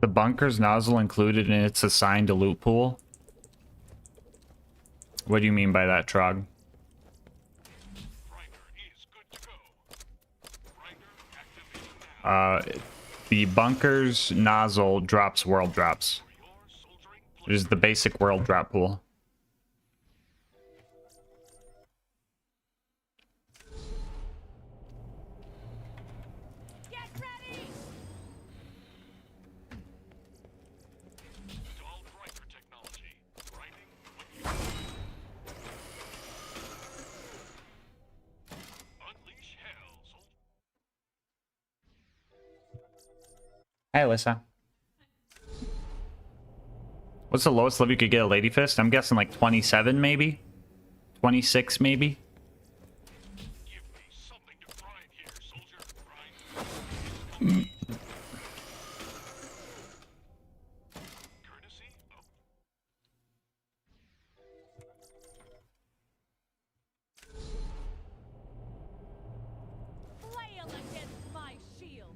The bunker's nozzle included in its assigned loot pool? What do you mean by that, Trog? The bunker's nozzle drops world drops. It is the basic world drop pool. Hey, Alyssa. What's the lowest level you could get a Lady Fist? I'm guessing like 27, maybe? 26, maybe? Flail against my shield.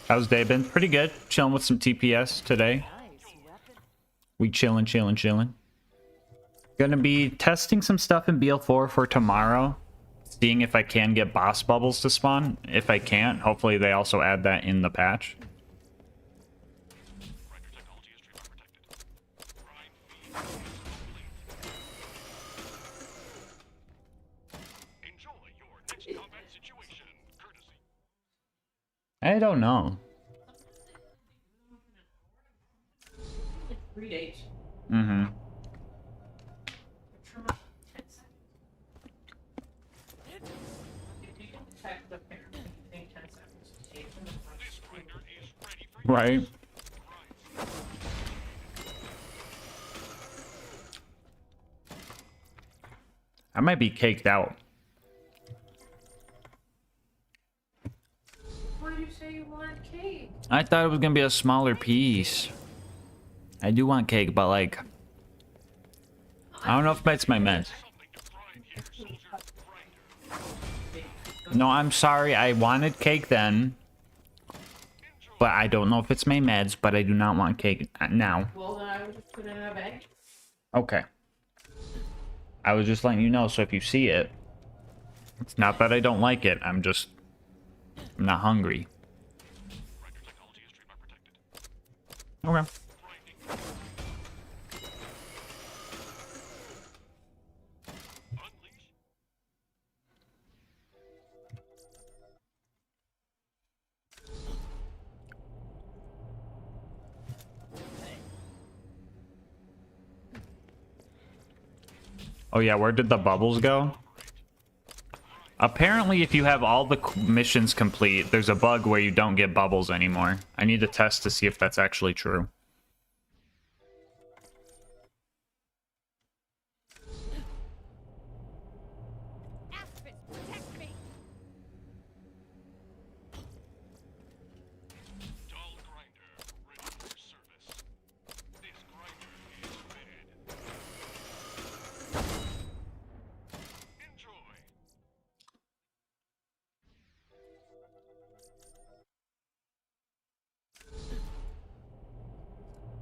How's day been? Pretty good. Chilling with some TPS today. We chilling. Gonna be testing some stuff in BL4 for tomorrow. Seeing if I can get boss bubbles to spawn. If I can't, hopefully they also add that in the patch. I don't know. Like 3 days. Mm-hmm. Right. I might be caked out. Why do you say you want cake? I thought it was gonna be a smaller piece. I do want cake, but like, I don't know if it's my meds. No, I'm sorry. I wanted cake then, but I don't know if it's my meds. But I do not want cake now. Well, then I would just put it in a bag. Okay. I was just letting you know, so if you see it, it's not that I don't like it. I'm not hungry. Okay. Oh yeah, where did the bubbles go? Apparently, if you have all the missions complete, there's a bug where you don't get bubbles anymore. I need to test to see if that's actually true.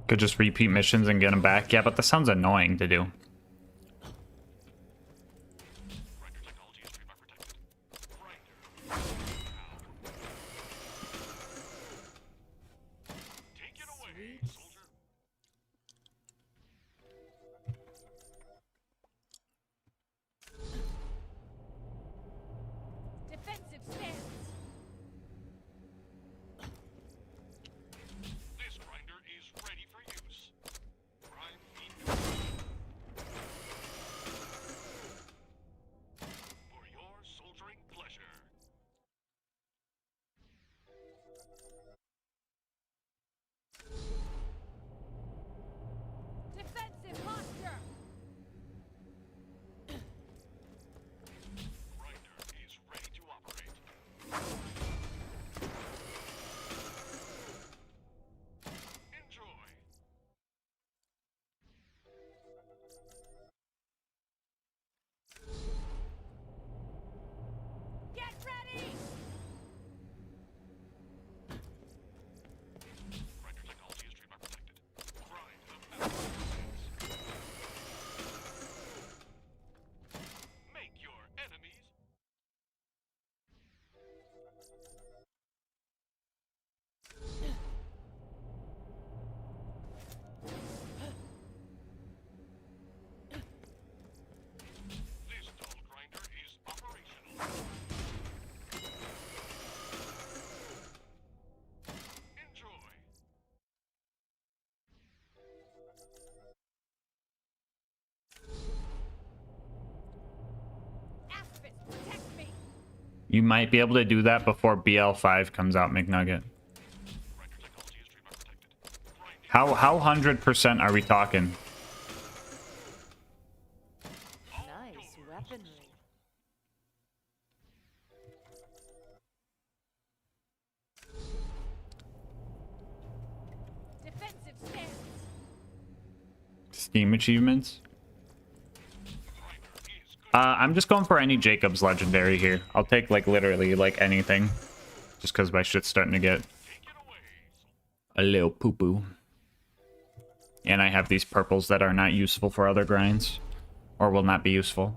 Could just repeat missions and get them back. Yeah, but that sounds annoying to do. Defensive stance. You might be able to do that before BL5 comes out, McNugget. How 100% are we talking? Nice weaponry. Defensive stance. Steam achievements? I'm just going for any Jacob's legendary here. I'll take like literally like anything. Just because my shit's starting to get a little poo-poo. And I have these purples that are not useful for other grinds. Or will not be useful.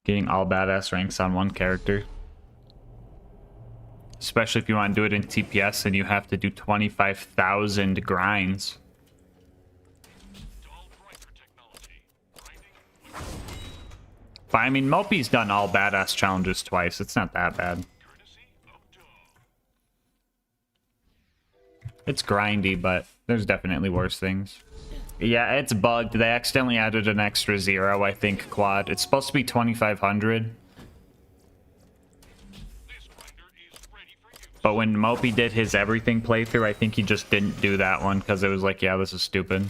Getting all badass ranks on one character. Especially if you want to do it in TPS and you have to do 25,000 grinds. But I mean, Mopey's done all badass challenges twice. It's not that bad. It's grindy, but there's definitely worse things. Yeah, it's bugged. They accidentally added an extra 0, I think, quad. It's supposed to be 2,500. But when Mopey did his everything playthrough, I think he just didn't do that one because it was like, yeah, this is stupid.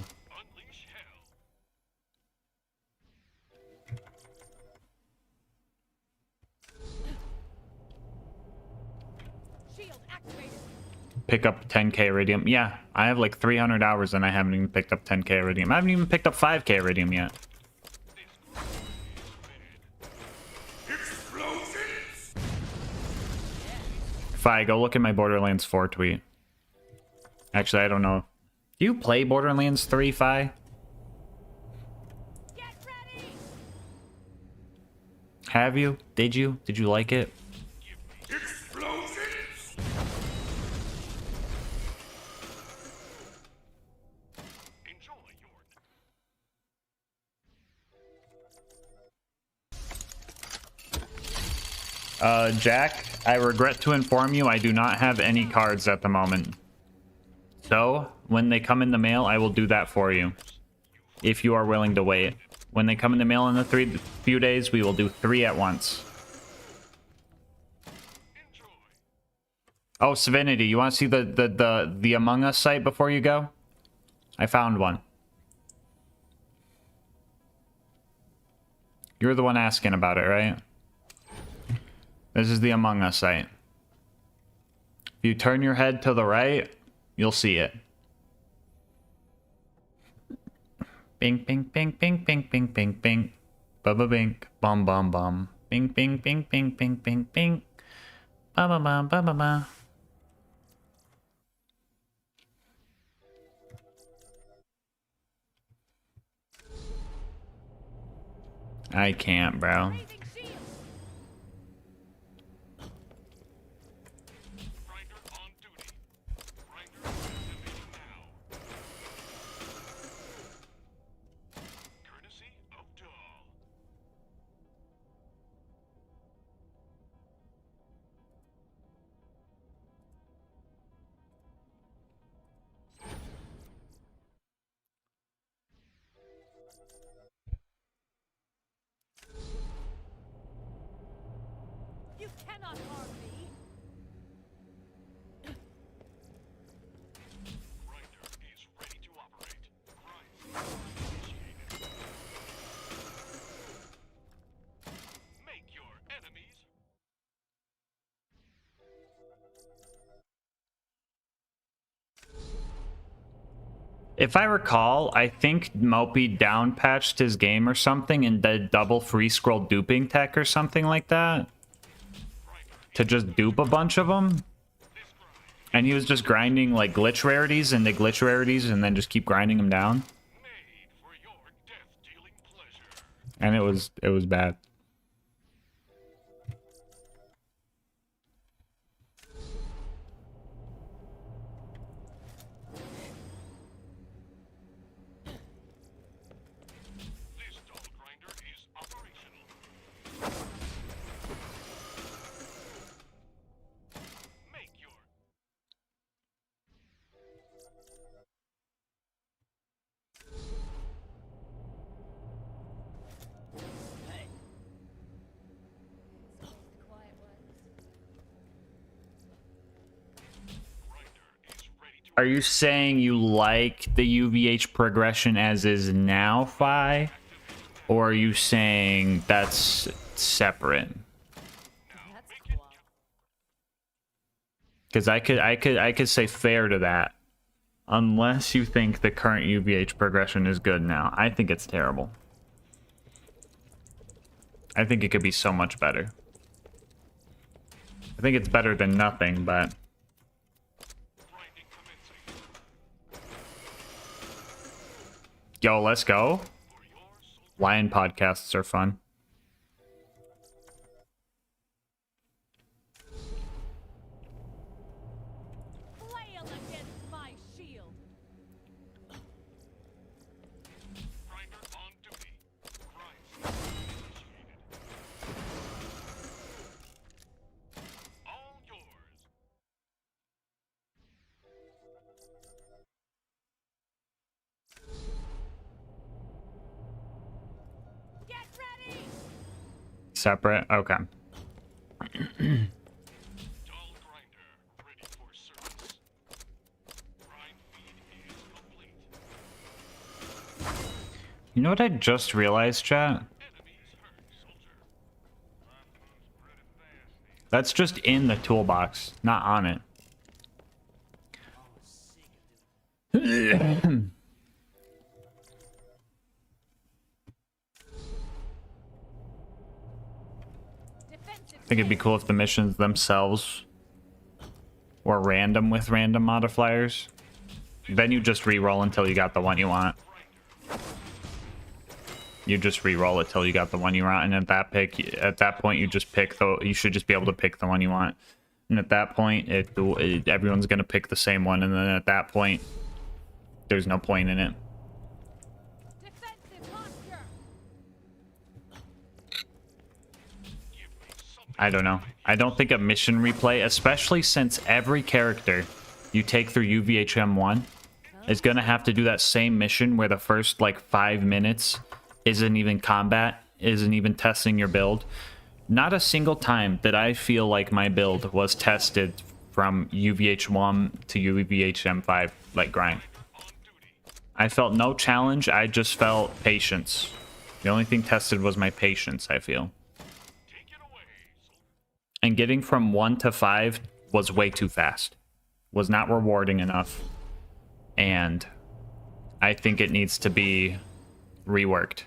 Pick up 10k iridium. Yeah, I have like 300 hours and I haven't even picked up 10k iridium. I haven't even picked up 5k iridium yet. Fi, go look at my Borderlands 4 tweet. Actually, I don't know. Do you play Borderlands 3, Fi? Have you? Did you? Did you like it? Jack, I regret to inform you I do not have any cards at the moment. So, when they come in the mail, I will do that for you. If you are willing to wait. When they come in the mail in the few days, we will do 3 at once. Oh, Svinity, you want to see the Among Us site before you go? I found one. You're the one asking about it, right? This is the Among Us site. If you turn your head to the right, you'll see it. Bing, bing, bing, bing, bing, bing, bing, bing. Ba-ba bink, bum, bum, bum. Bing, bing, bing, bing, bing, bing, bing. Ba-ba-ba, ba-ba-ba. I can't, bro. You cannot harm me. If I recall, I think Mopey downpatched his game or something and did double free scroll duping tech or something like that. To just dupe a bunch of them. And he was just grinding like glitch rarities and the glitch rarities and then just keep grinding them down. And it was bad. Are you saying you like the UVH progression as is now, Fi? Or are you saying that's separate? Because I could say fair to that. Unless you think the current UVH progression is good now. I think it's terrible. I think it could be so much better. I think it's better than nothing, but... Yo, let's go. Lion podcasts are fun. Flail against my shield. Grinder on duty. Grind initiated. All yours. Get ready. Separate? Okay. Dull grinder ready for service. Grind feed is complete. You know what I just realized, chat? That's just in the toolbox, not on it. I think it'd be cool if the missions themselves were random with random modifiers. Then you just re-roll until you got the one you want. You just re-roll it till you got the one you want, and at that point you just pick the. You should just be able to pick the one you want. And at that point, everyone's gonna pick the same one, and then at that point, there's no point in it. Defensive posture. I don't know. I don't think a mission replay, especially since every character you take through UVHM1 is gonna have to do that same mission where the first like 5 minutes isn't even combat, isn't even testing your build. Not a single time did I feel like my build was tested from UVH1 to UVHM5 like grind. I felt no challenge, I just felt patience. The only thing tested was my patience, I feel. And getting from 1 to 5 was way too fast. Was not rewarding enough. And I think it needs to be reworked.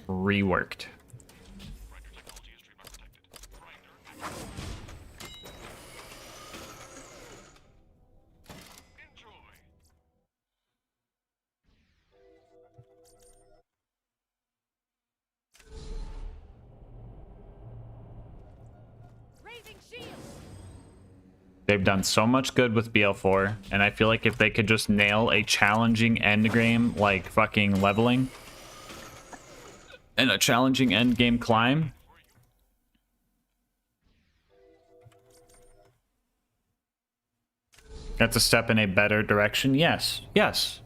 Reworked. Raising shield. They've done so much good with BL4, and I feel like if they could just nail a challenging endgame like fucking leveling and a challenging endgame climb, that's a step in a better direction. Yes, yes.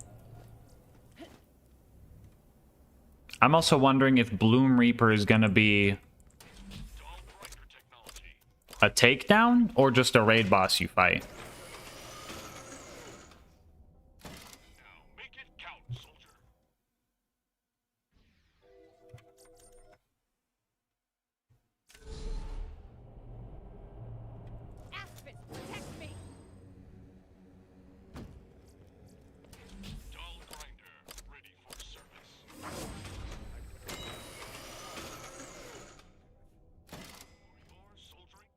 I'm also wondering if Bloom Reaper is gonna be a takedown or just a raid boss you fight. Protect me. Dull grinder ready for service. For your soldiering.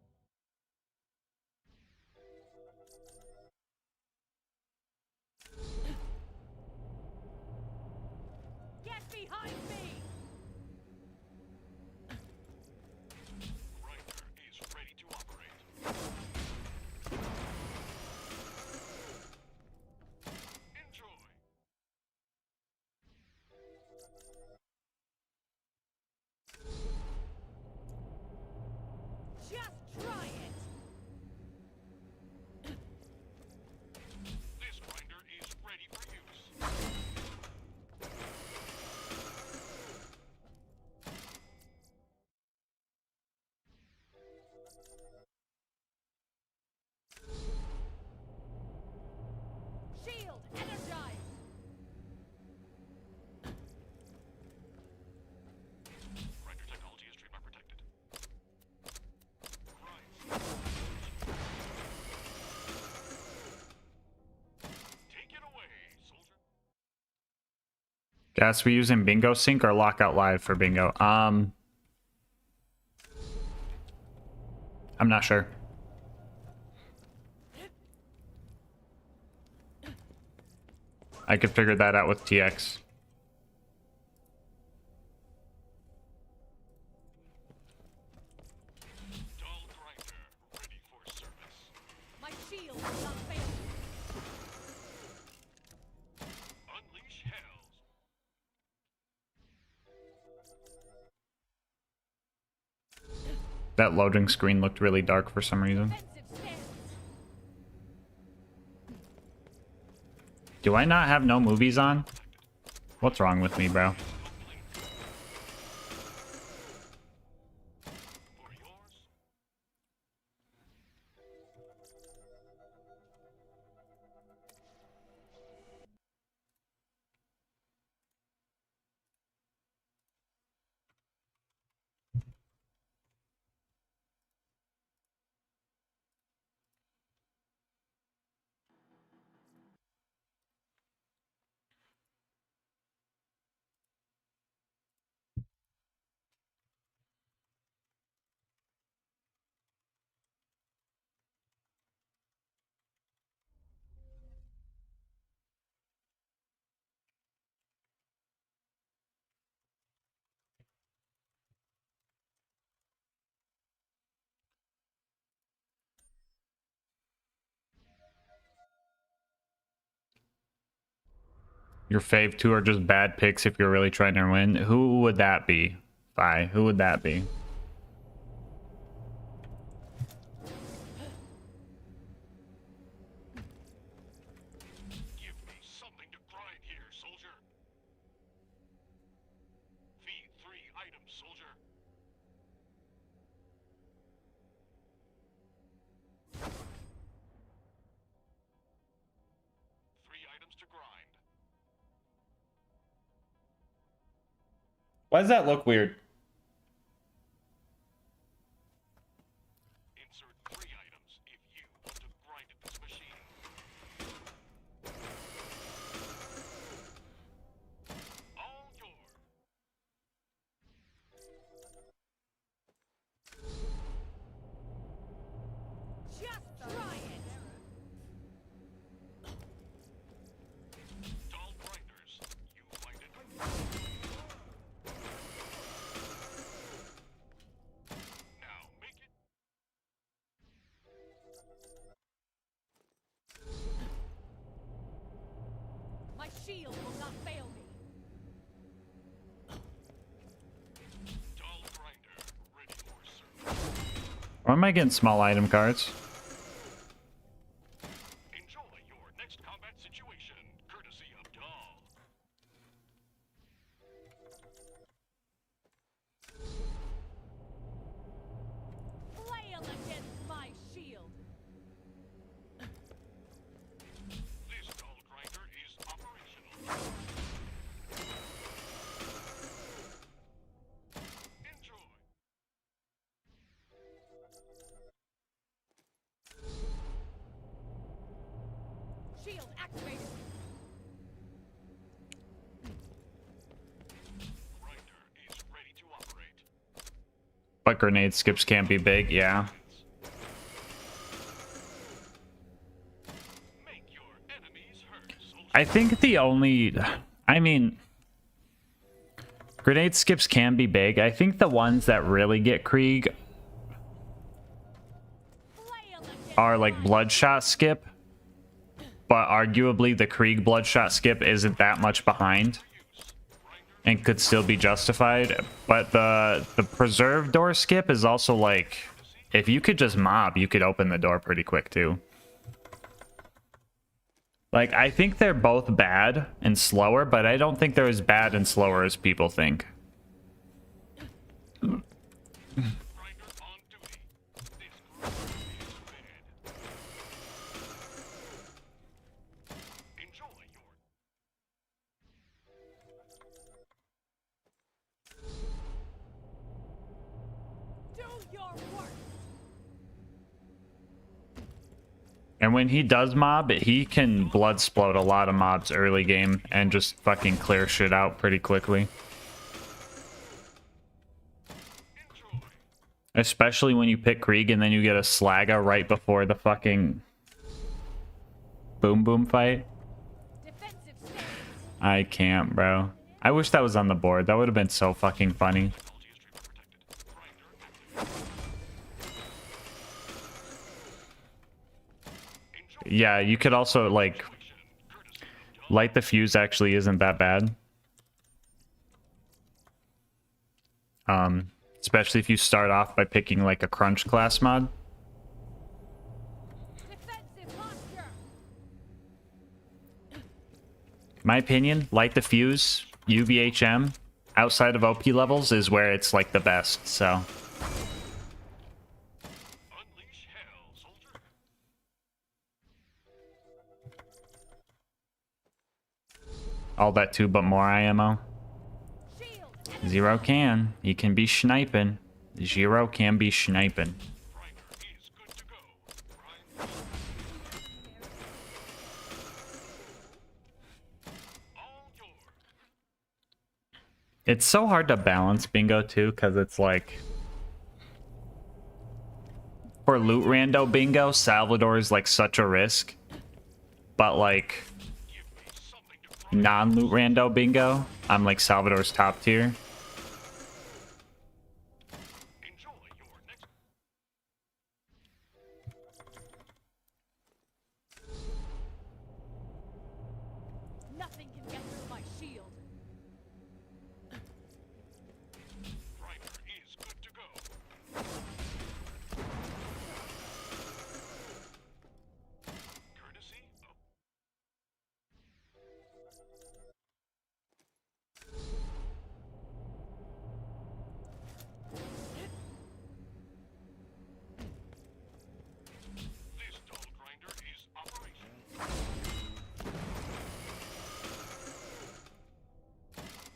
Gas we using Bingo Sync or Lockout Live for Bingo? I'm not sure. I could figure that out with TX. My shield will not fail. Unleash hells. That loading screen looked really dark for some reason. Do I not have no movies on? What's wrong with me, bro? Your fave two are just bad picks if you're really trying to win. Who would that be? Bye. Who would that be? Give me something to grind here, soldier. Feed 3 items, soldier. Why does that look weird? Insert 3 items if you want to grind at this machine. All yours. Just try it. Dull grinders, you find it. Now make it. My shield will not fail me. Dull grinder, ready for service. Why am I getting small item cards? Enjoy your next combat situation, courtesy of Doll. Flail against my shield. This dull grinder is operational. Enjoy. Shield activated. Grinder is ready to operate. But grenade skips can't be big, yeah. Make your enemies hurt, soldier. I think the only... I mean... Grenade skips can be big. I think the ones that really get Krieg are like Bloodshot skip. But arguably the Krieg Bloodshot skip isn't that much behind. And could still be justified. But the Preserve door skip is also like... If you could just mob, you could open the door pretty quick too. Like, I think they're both bad and slower, but I don't think they're as bad and slower as people think. Grinder on duty. This grinder is fed. Enjoy your Do your work. And when he does mob, he can blood splode a lot of mobs early game and just fucking clear shit out pretty quickly. Especially when you pick Krieg and then you get a Slaga right before the fucking boom boom fight. I can't, bro. I wish that was on the board. That would have been so fucking funny. Yeah, you could also, like, light the fuse actually isn't that bad. Especially if you start off by picking, like, a crunch class mod. My opinion, light the fuse, UVHM, outside of OP levels is where it's, like, the best, so... All that too, but more IMO. Zero can. He can be sniping. Zero can be sniping. It's so hard to balance bingo too, because it's like... For loot rando bingo, Salvador is like such a risk. But like... non-loot rando bingo, I'm like Salvador's top tier. Nothing can get through my shield.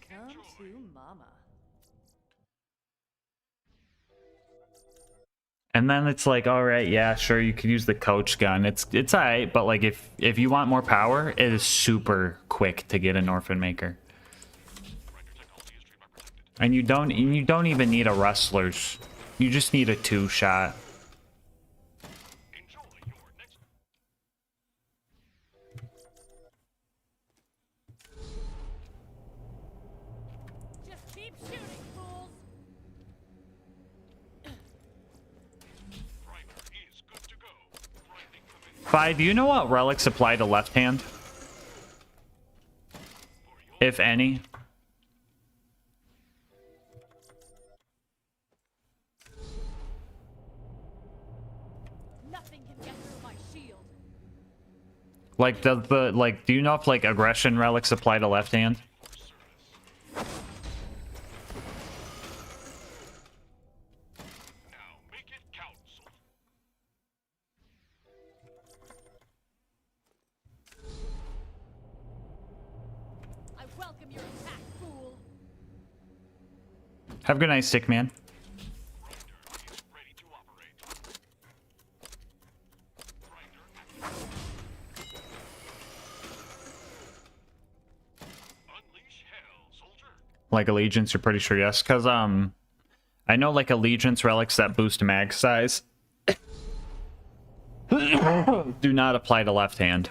Come to mama. And then it's like, all right, yeah, sure, you could use the coach gun. It's alright, but like if you want more power, it is super quick to get an Orphan Maker. And you don't even need a Rustlers. You just need a 2-shot. Just keep shooting, fools. Fi, do you know what relics apply to left hand? If any? Nothing can get through my shield. Like do you know if like aggression relics apply to left hand? I welcome your attack, fool. Have a good night, sick man. Like allegiance, you're pretty sure yes, because I know like allegiance relics that boost mag size do not apply to left hand.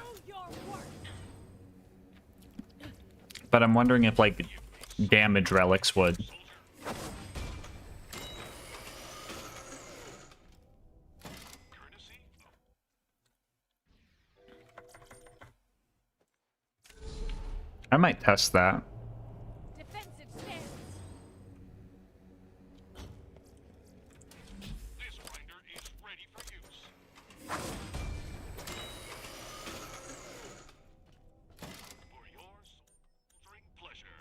But I'm wondering if like damage relics would. I might test that. Defensive stance. This grinder is ready for use. For your soldering pleasure.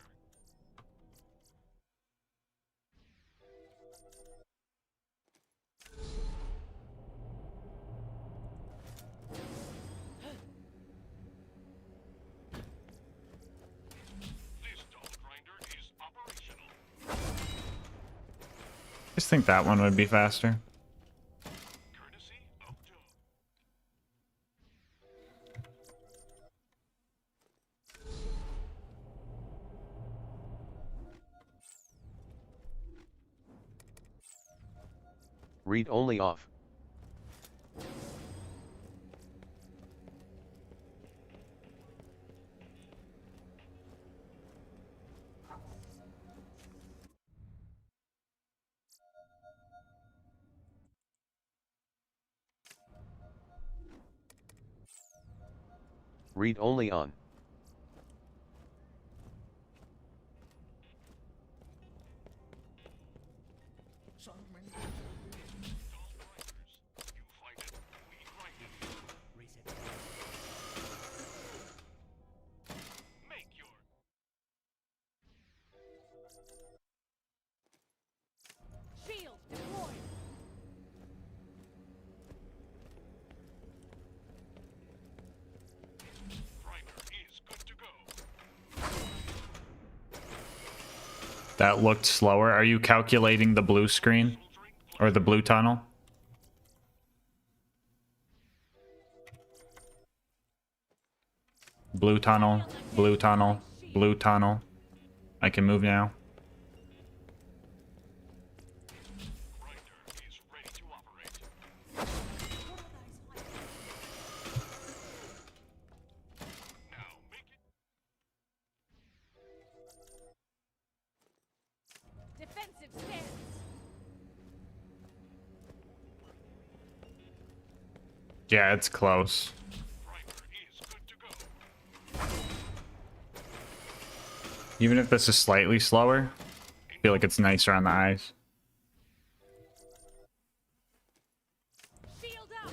I just think that one would be faster. Read only off. Read only on. Shield deployed. That looked slower. Are you calculating the blue screen? Or the blue tunnel? Blue tunnel, blue tunnel, blue tunnel. I can move now. Defensive stance. Yeah, it's close. Even if this is slightly slower, I feel like it's nicer on the eyes. Shield up.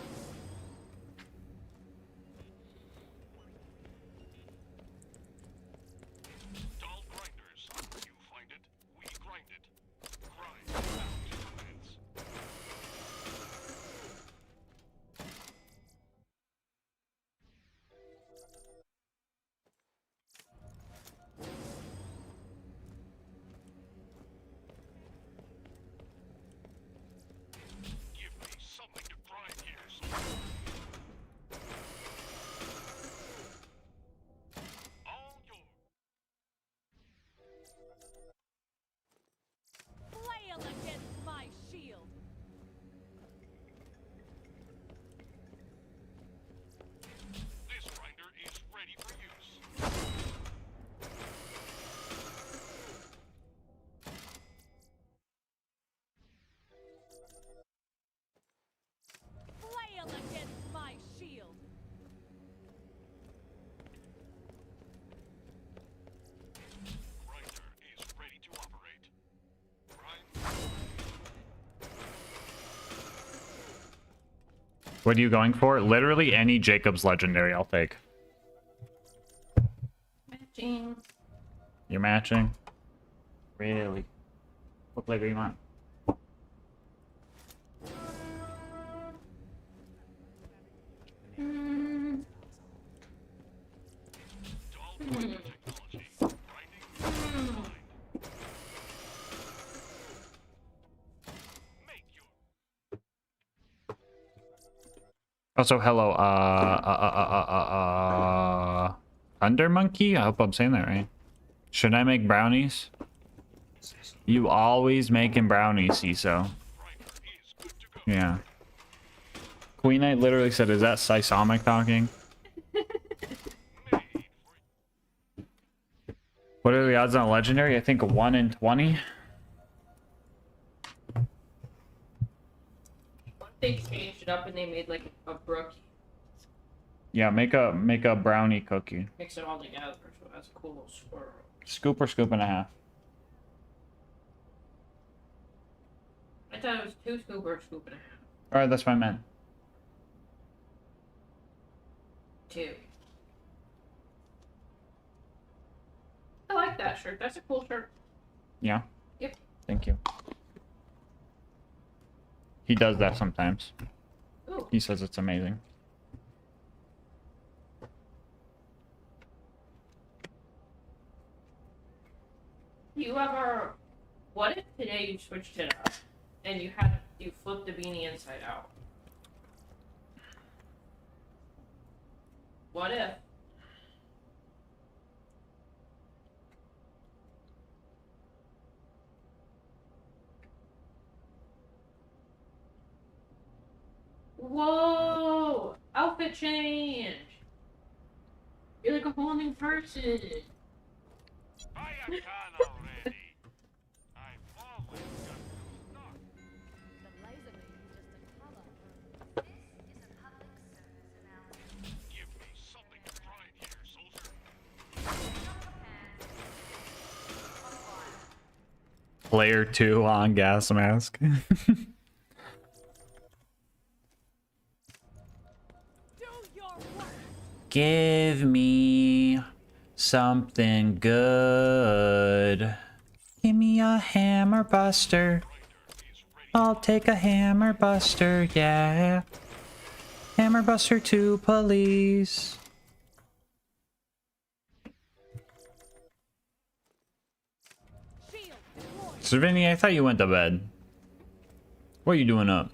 Flail against my shield. This grinder is ready for use. Flail against my shield. Grinder is ready to operate. What are you going for? Literally any Jacob's Legendary I'll take. Matching. You're matching? Really? What flavor you want? Also, hello, Thunder Monkey? I hope I'm saying that right. Should I make brownies? You always making brownies, CISO. Yeah. Queen Knight literally said, is that Sysomic talking? What are the odds on legendary? I think 1 in 20. They changed it up and they made like a brookie. Yeah, make a brownie cookie. Mix it all together, so that's a cool little swirl. Scoop or scoop and a half. I thought it was 2 scoop or scoop and a half. Alright, that's what I meant. 2. I like that shirt. That's a cool shirt. Yeah? Yep. Thank you. He does that sometimes. Ooh. He says it's amazing. You ever... What if today you switched it up and you flipped the beanie inside out? What if? Whoa! Outfit change! You're like a whole new person. Player 2 on gas mask. Give me something good. Give me a hammer buster. I'll take a hammer buster, yeah. Hammer buster 2, police. So Vinny, I thought you went to bed. What are you doing up?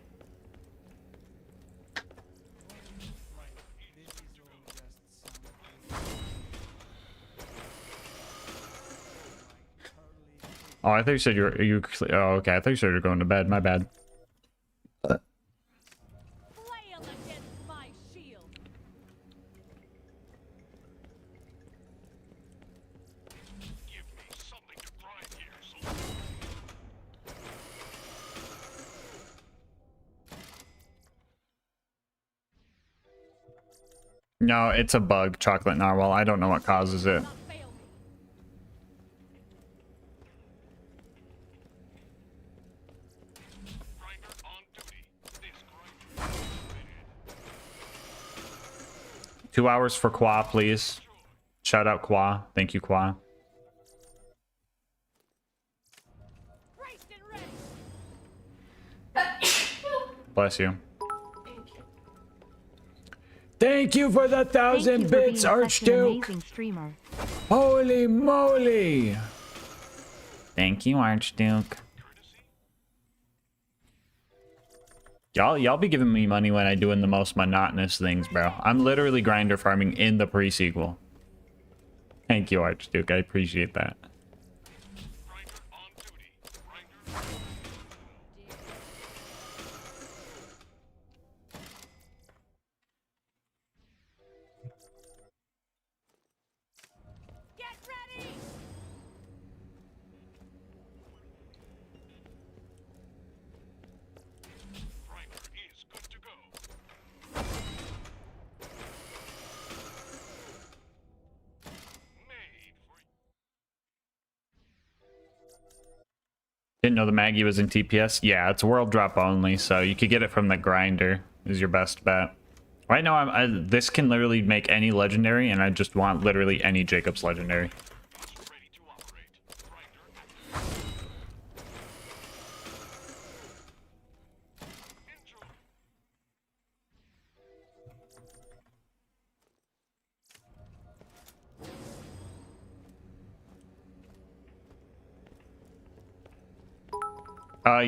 Oh, I thought you said you. Oh, okay. I thought you said you were going to bed. My bad. No, it's a bug, chocolate narwhal. I don't know what causes it. Two hours for Qua, please. Shout out Qua. Thank you, Qua. Bless you. Thank you for the 1,000 bits, Archduke. Holy moly. Thank you, Archduke. Y'all be giving me money when I'm doing the most monotonous things, bro. I'm literally grinder farming in the pre-sequel. Thank you, Archduke. I appreciate that. Didn't know the Maggie was in TPS. Yeah, it's world drop only, so you could get it from the grinder is your best bet. Right now, this can literally make any legendary, and I just want literally any Jacob's legendary.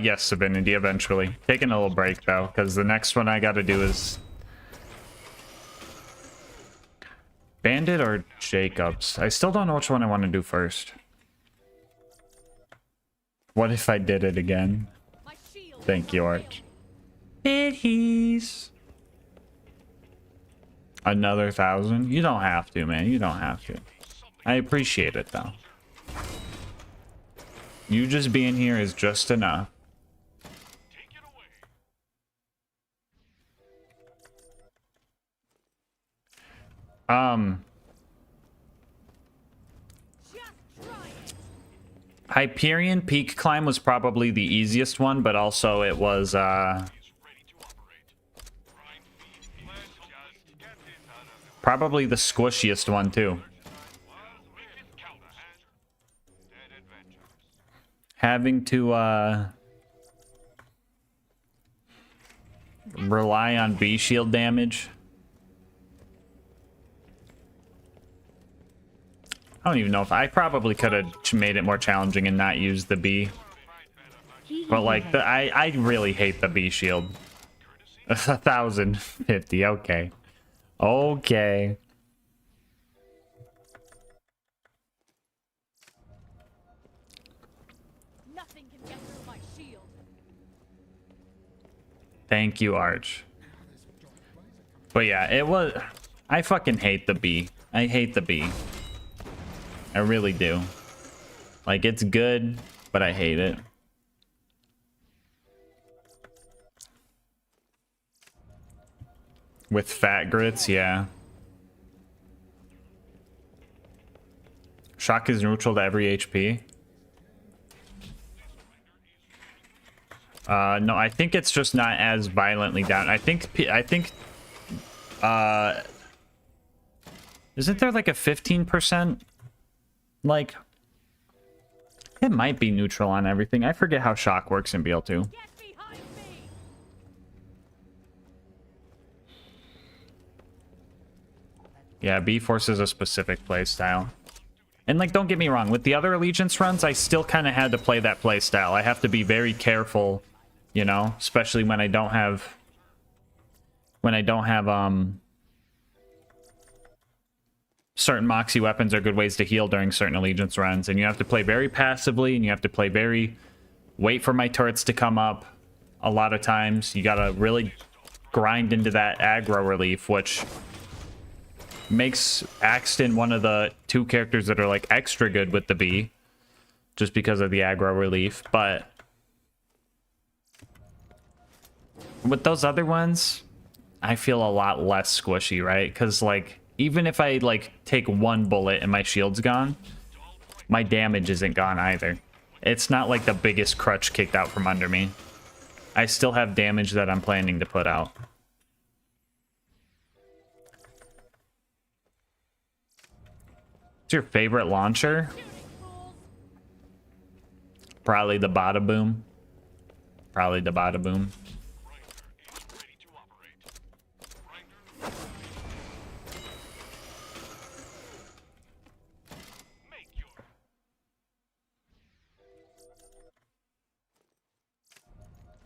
Yes, Divinity, eventually. Taking a little break, though, because the next one I gotta do is... Bandit or Jacobs? I still don't know which one I want to do first. What if I did it again? Thank you, Arch. Biddies. Another 1,000? You don't have to, man. You don't have to. I appreciate it, though. You just being here is just enough. Hyperion Peak Climb was probably the easiest one, but also it was, probably the squishiest one, too. Having to, rely on B shield damage. I don't even know if I probably could have made it more challenging and not use the B. But like I really hate the B shield. 1,050, okay. Okay. Nothing can get through my shield. Thank you, Arch. But yeah, it was... I fucking hate the bee. I hate the bee. I really do. Like, it's good, but I hate it. With fat grits, yeah. Shock is neutral to every HP. No, I think it's just not as violently down. I think, isn't there like a 15%? Like, it might be neutral on everything. I forget how shock works in BL2. Yeah, B-Force is a specific playstyle. And, like, don't get me wrong. With the other Allegiance runs, I still kind of had to play that playstyle. I have to be very careful, you know? Especially when I don't have... certain Moxie weapons are good ways to heal during certain Allegiance runs. And you have to play very passively, and you have to play very... wait for my turrets to come up. A lot of times, you gotta really grind into that aggro relief, which... makes Axton one of the 2 characters that are like extra good with the B, just because of the aggro relief. But with those other ones, I feel a lot less squishy, right? Because like even if I like take 1 bullet and my shield's gone, my damage isn't gone either. It's not like the biggest crutch kicked out from under me. I still have damage that I'm planning to put out. What's your favorite launcher? Probably the Bada Boom. Probably the Bada Boom.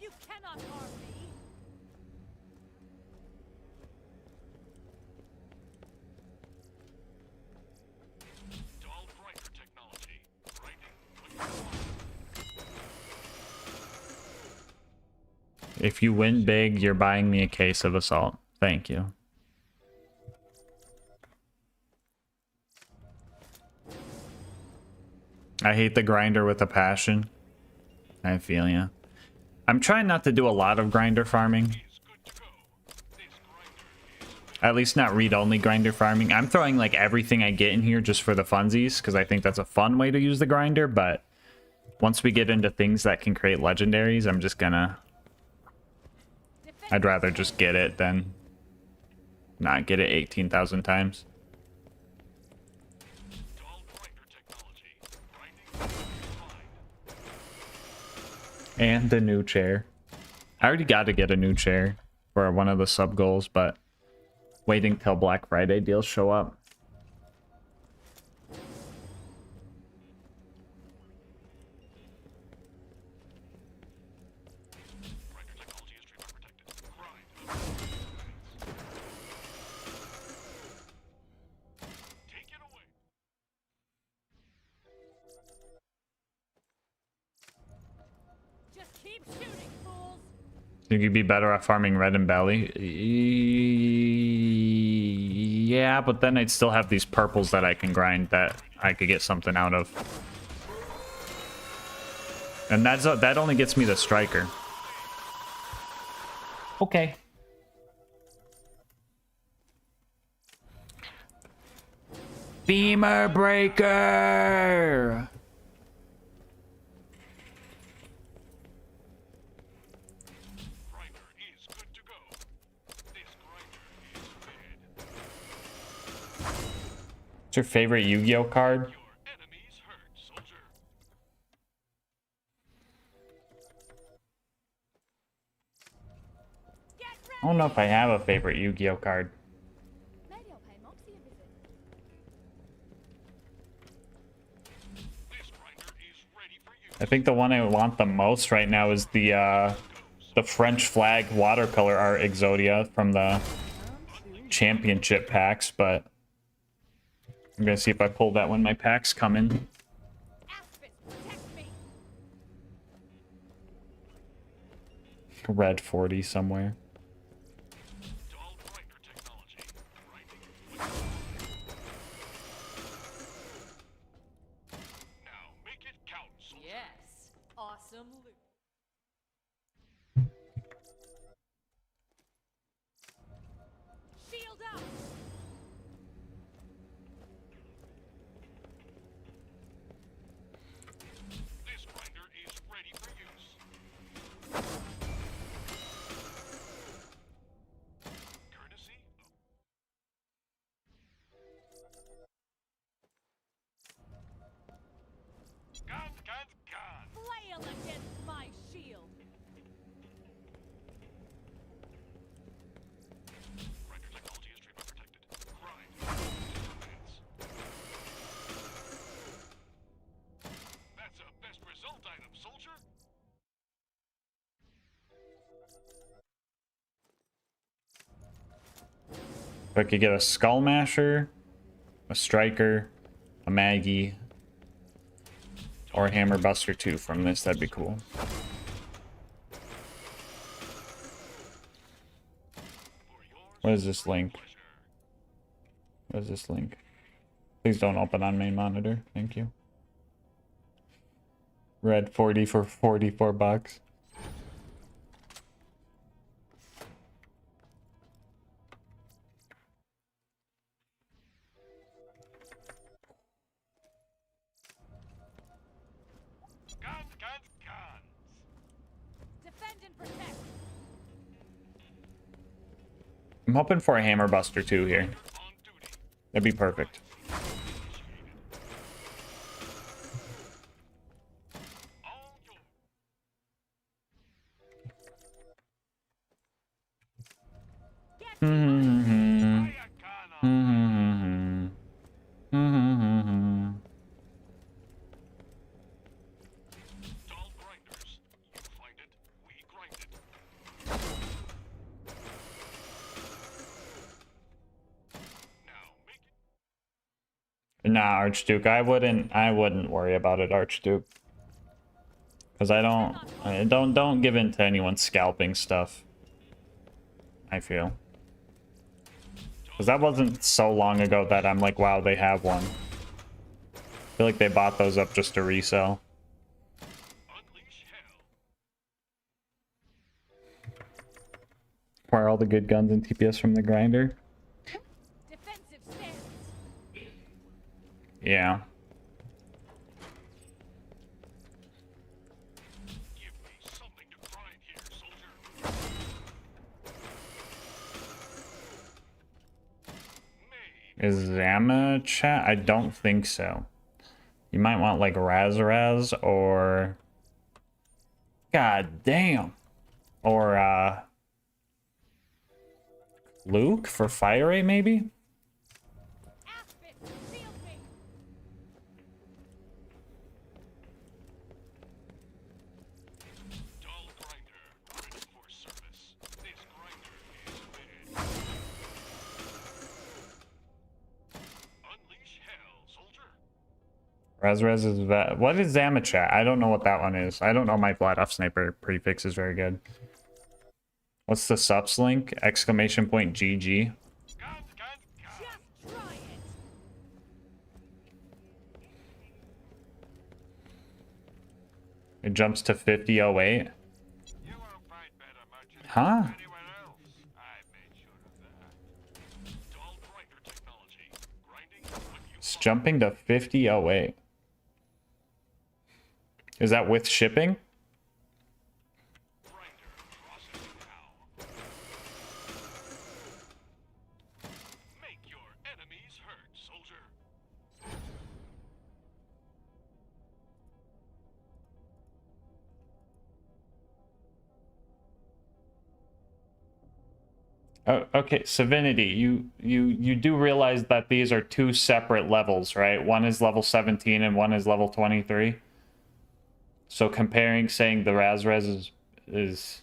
You cannot harm me. If you win big, you're buying me a case of Assault. Thank you. I hate the grinder with a passion. I feel ya. I'm trying not to do a lot of grinder farming. At least not read-only grinder farming. I'm throwing like everything I get in here just for the funsies, because I think that's a fun way to use the grinder, but once we get into things that can create legendaries, I'm just gonna... I'd rather just get it than not get it 18,000 times. And the new chair. I already got to get a new chair for one of the sub goals, but waiting till Black Friday deals show up. Think you'd be better off farming red and belly? Yeah, but then I'd still have these purples that I can grind that I could get something out of. And that only gets me the striker. Okay. Beamer breaker! What's your favorite Yu-Gi-Oh card? I don't know if I have a favorite Yu-Gi-Oh card. I think the one I want the most right now is the French flag watercolor art Exodia from the championship packs, but I'm gonna see if I pull that when my packs come in. Red 40 somewhere. Flail against my shield. Grinder technology is trademark protected. Grind. That's a best result item, soldier. If I could get a Skull Masher, a Striker, a Maggie, or a Hammer Buster 2 from this, that'd be cool. What is this link? What is this link? Please don't open on main monitor. Thank you. Red 40 for 44 bucks. Defend and protect. I'm hoping for a Hammer Buster 2 here. That'd be perfect. Nah, Archduke, I wouldn't worry about it, Archduke. Cause I don't give in to anyone scalping stuff. I feel. Cause that wasn't so long ago that I'm like, wow, they have one. I feel like they bought those up just to resell. Acquire all the good guns and TPS from the grinder. Defensive stance. Yeah. Is Zama chat? I don't think so. You might want like Raz or... God damn. Or Luke for fire rate maybe? Raz is that. What is Zamachat? I don't know what that one is. I don't know my flat off sniper prefix is very good. What's the subs link? Exclamation point GG. It jumps to 5008. Huh? It's jumping to 5008. Is that with shipping? Oh, okay, Savinity, you do realize that these are two separate levels, right? One is level 17 and one is level 23. So comparing, saying the Raz is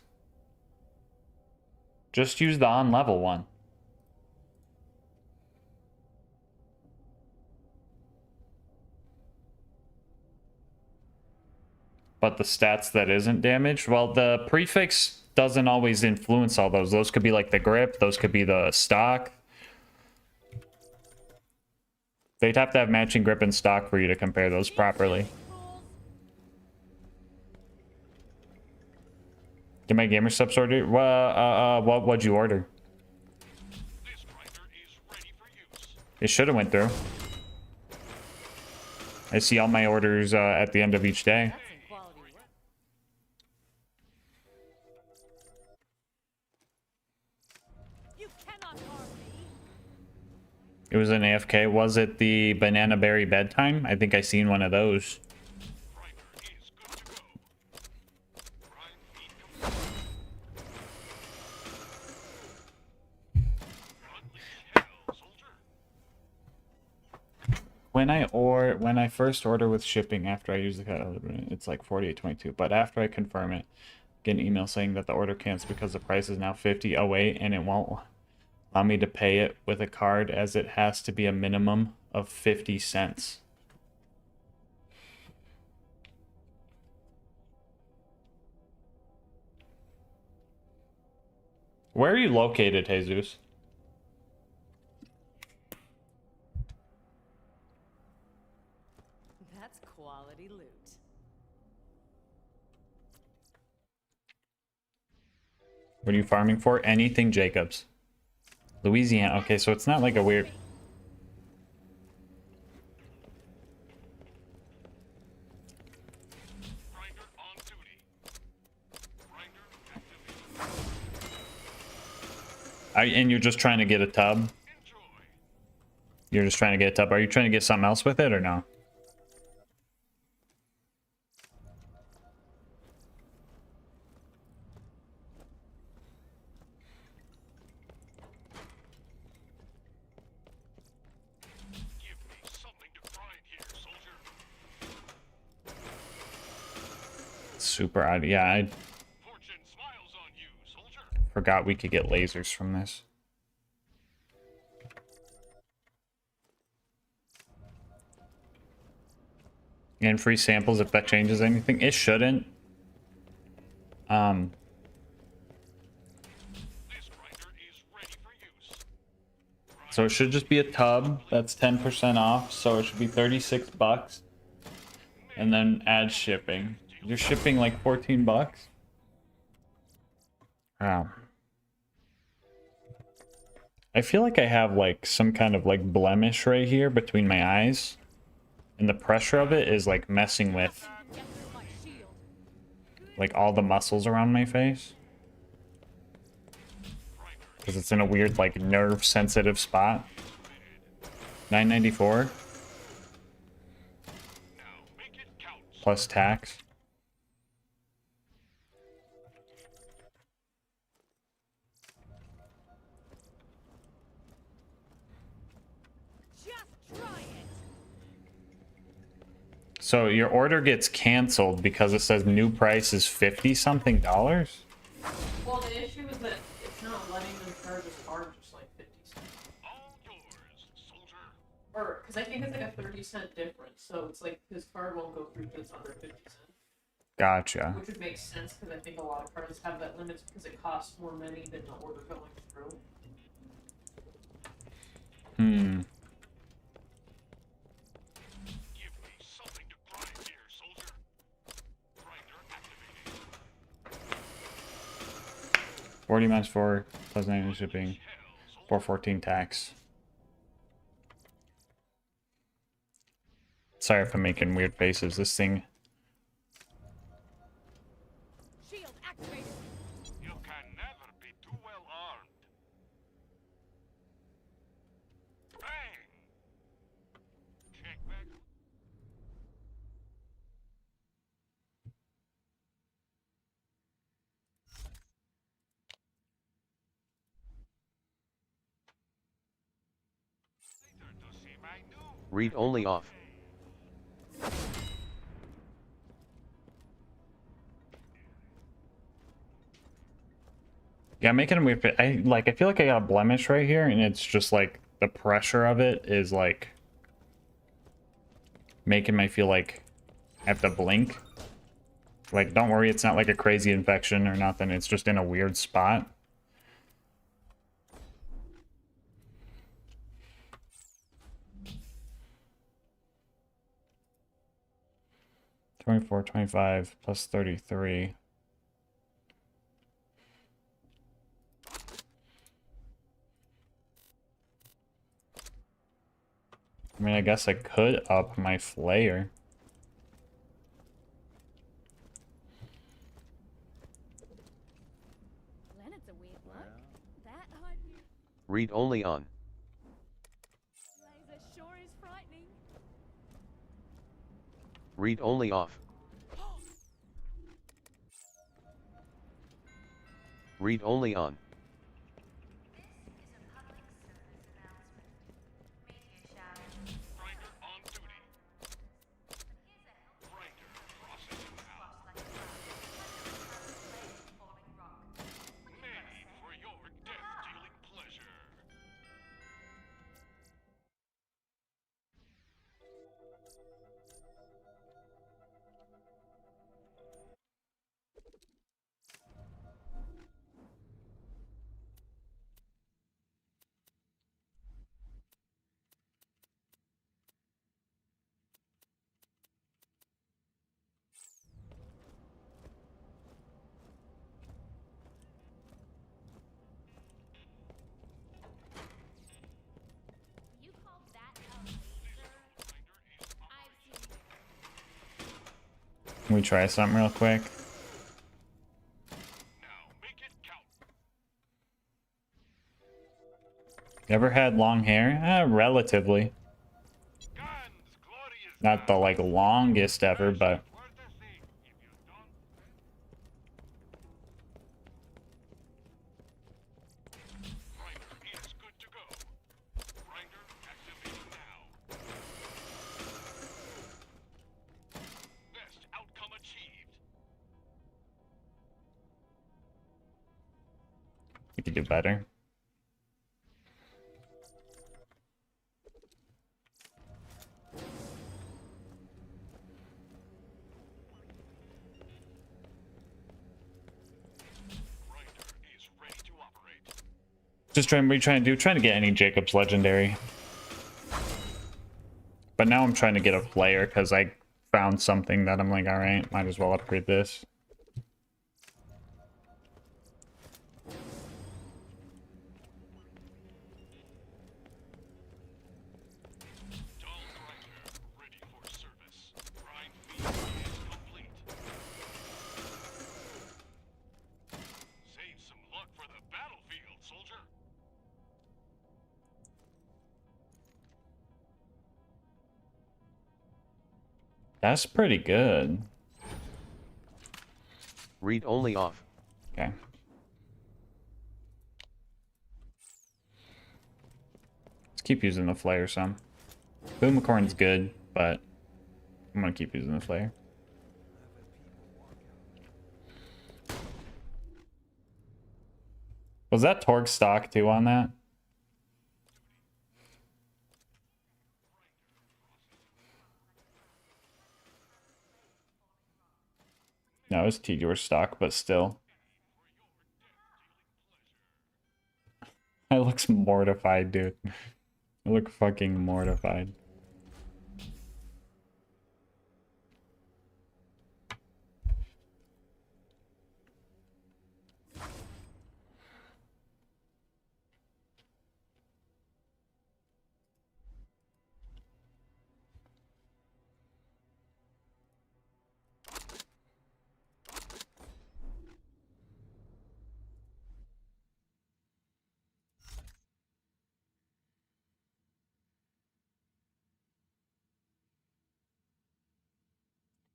just use the on level one. But the stats that isn't damaged, well, the prefix doesn't always influence all those. Those could be like the grip, those could be the stock. They'd have to have matching grip and stock for you to compare those properly. Get my gamer subs order? Well, what'd you order? It should have went through. I see all my orders at the end of each day. It was an AFK. Was it the banana berry bedtime? I think I seen one of those. When I first order with shipping after I use the code, it's like 48.22. But after I confirm it, get an email saying that the order canceled because the price is now 50. Oh wait, and it won't allow me to pay it with a card as it has to be a minimum of 50 cents. Where are you located, Jesus? That's quality loot. What are you farming for? Anything, Jacobs. Louisiana. Okay, so it's not like a weird... And you're just trying to get a tub? You're just trying to get a tub. Are you trying to get something else with it or no? Super odd. Yeah, I forgot we could get lasers from this. And free samples if that changes anything. It shouldn't. So it should just be a tub. That's 10% off. So it should be 36 bucks. And then add shipping. You're shipping like 14 bucks? Wow. I feel like I have like some kind of like blemish right here between my eyes. And the pressure of it is like messing with like all the muscles around my face. Because it's in a weird like nerve sensitive spot. $9.94 plus tax. So your order gets canceled because it says new price is $50 something. Well, the issue is that it's not letting them charge his card just like 50 cents. Or, because I think it's like a 30-cent difference, so it's like his card won't go through this other 50 cents. Gotcha. Which would make sense because I think a lot of cards have that limit because it costs more money than the order going through. Hmm. $40 plus 90 shipping, $4.14 tax. Sorry if I'm making weird faces. This thing. Shield activated. You can never be too well armed. Bang! Check back. Read only off. Yeah, I'm making a weird. I feel like I got a blemish right here, and it's just like the pressure of it is like making me feel like I have to blink. Like, don't worry, it's not like a crazy infection or nothing. It's just in a weird spot. $24.25 plus 33. I mean, I guess I could up my flare. Leonard's a weird bloke. That I knew. Read only on. Laser sure is frightening. Read only off. Read only on. Can we try something real quick? You ever had long hair? Relatively. Not the like longest ever, but we could do better. Just trying to get any Jacob's legendary. But now I'm trying to get a player because I found something that I'm like, all right, might as well upgrade this. That's pretty good. Read only off. Okay. Let's keep using the flare some. Boomicorn's good, but I'm gonna keep using the flare. Was that Torque stock too on that? No, it was T-Door stock, but still. I look mortified, dude. I look fucking mortified.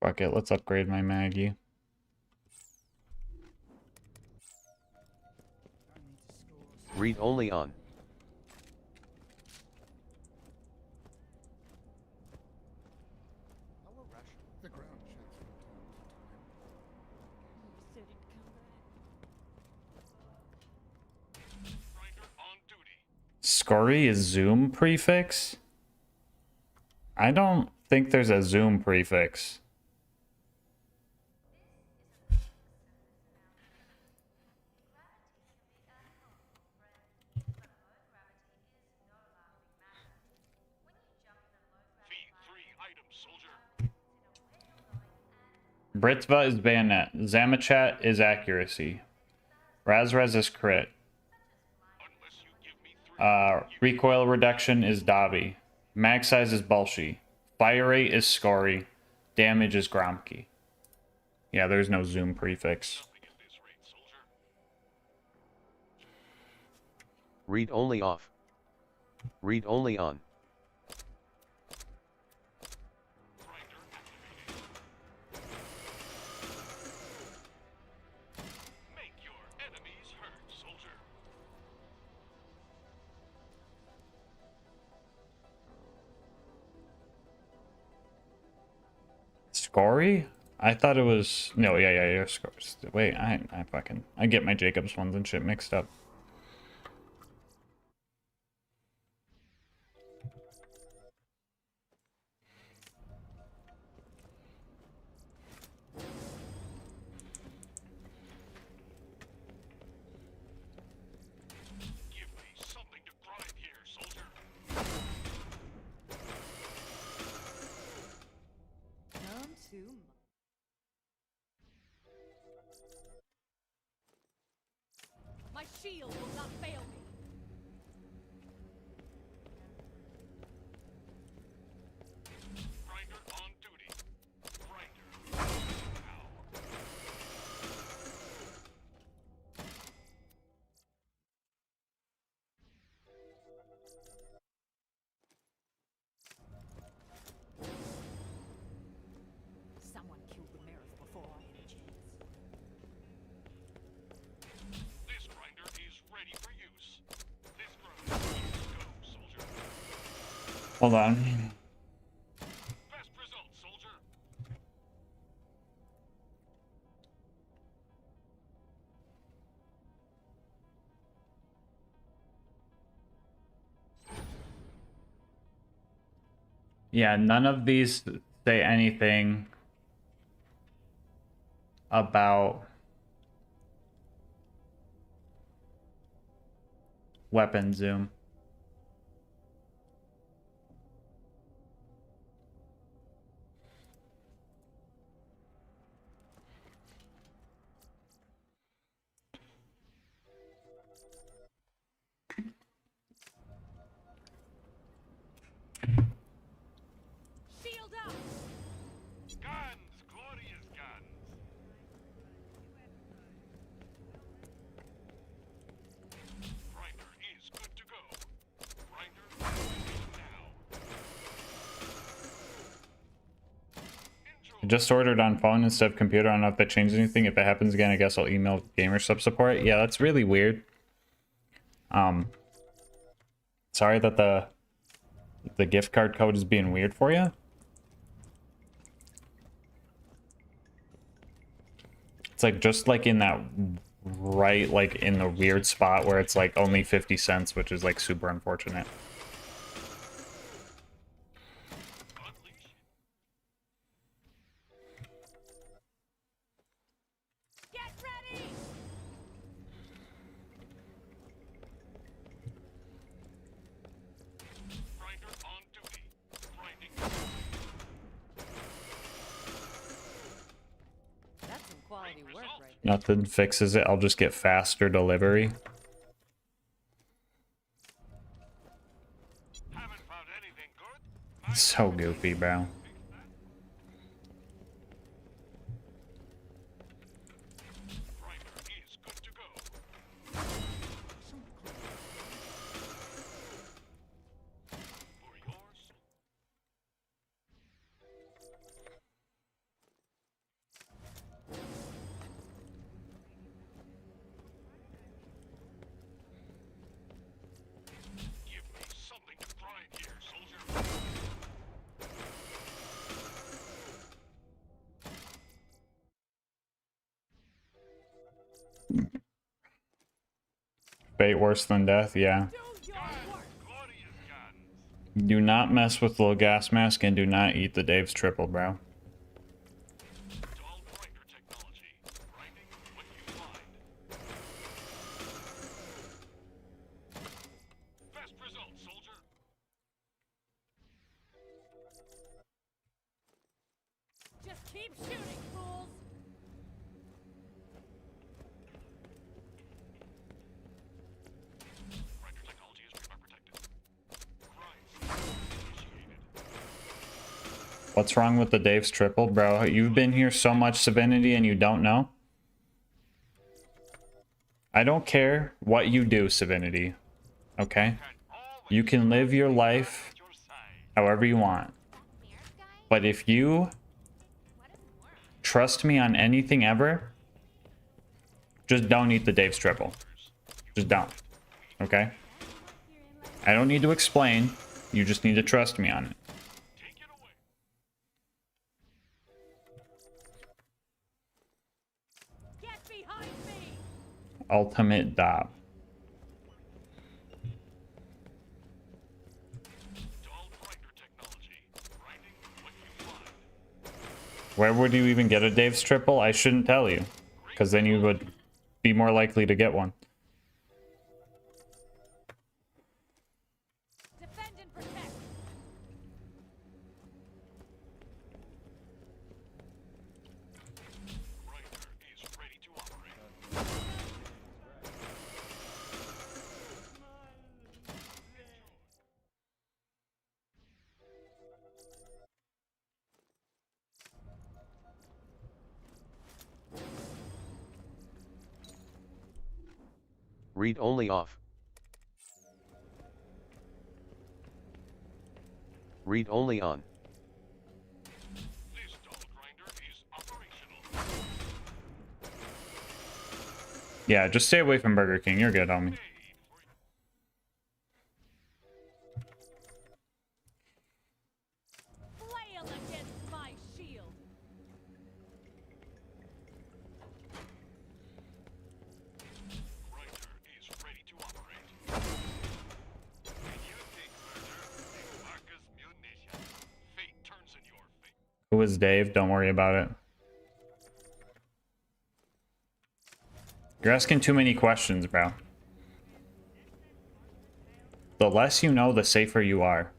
Fuck it, let's upgrade my Maggie. Read only on. Scory is zoom prefix? I don't think there's a zoom prefix. Britva is bayonet. Zamachat is accuracy. Razraz is crit. Recoil reduction is Davi. Mag size is Balshi. Fire rate is Scory. Damage is Gromke. Yeah, there's no zoom prefix. Read only off. Read only on. Scory? I thought it was no, yeah, Scores. Wait, I get my Jacobs ones and shit mixed up. My shield Hold on. Best results, soldier. Yeah, none of these say anything about weapon zoom. Shield up! Guns, glorious guns. Grinder is good to go. Grinder activated now. I just ordered on phone instead of computer. I don't know if that changed anything. If it happens again, I guess I'll email gamer sub support. Yeah, that's really weird. Sorry that the gift card code is being weird for you. It's like just like in that right, like in the weird spot where it's like only 50 cents, which is like super unfortunate. Get ready! Grinder on duty. Grinding. That's some quality work right there. Nothing fixes it. I'll just get faster delivery. Haven't found anything good? So goofy, bro. Grinder is good to go. For yours. Give me something to grind here, soldier. Fate worse than death, yeah. Glorious guns. Do not mess with LilGasmask and do not eat the Dave's triple, bro. Dull grinder technology. Grinding what you find. Best results, soldier. Just keep shooting, fools! Grinder technology is trademark protected. Grinds initiated. What's wrong with the Dave's triple, bro? You've been here so much, Savinity, and you don't know? I don't care what you do, Savinity. Okay? You can live your life however you want. But if you trust me on anything ever, just don't eat the Dave's triple. Just don't. Okay? I don't need to explain. You just need to trust me on it. Take it away. Get behind me! Ultimate Dob. Dull grinder technology. Grinding what you find. Where would you even get a Dave's triple? I shouldn't tell you, because then you would be more likely to get one. Defend and protect! Grinder is ready to operate. Read only off. Read only on. This dull grinder is operational. Yeah, just stay away from Burger King. You're good, homie. Who is Dave? Don't worry about it. You're asking too many questions, bro. The less you know, the safer you are.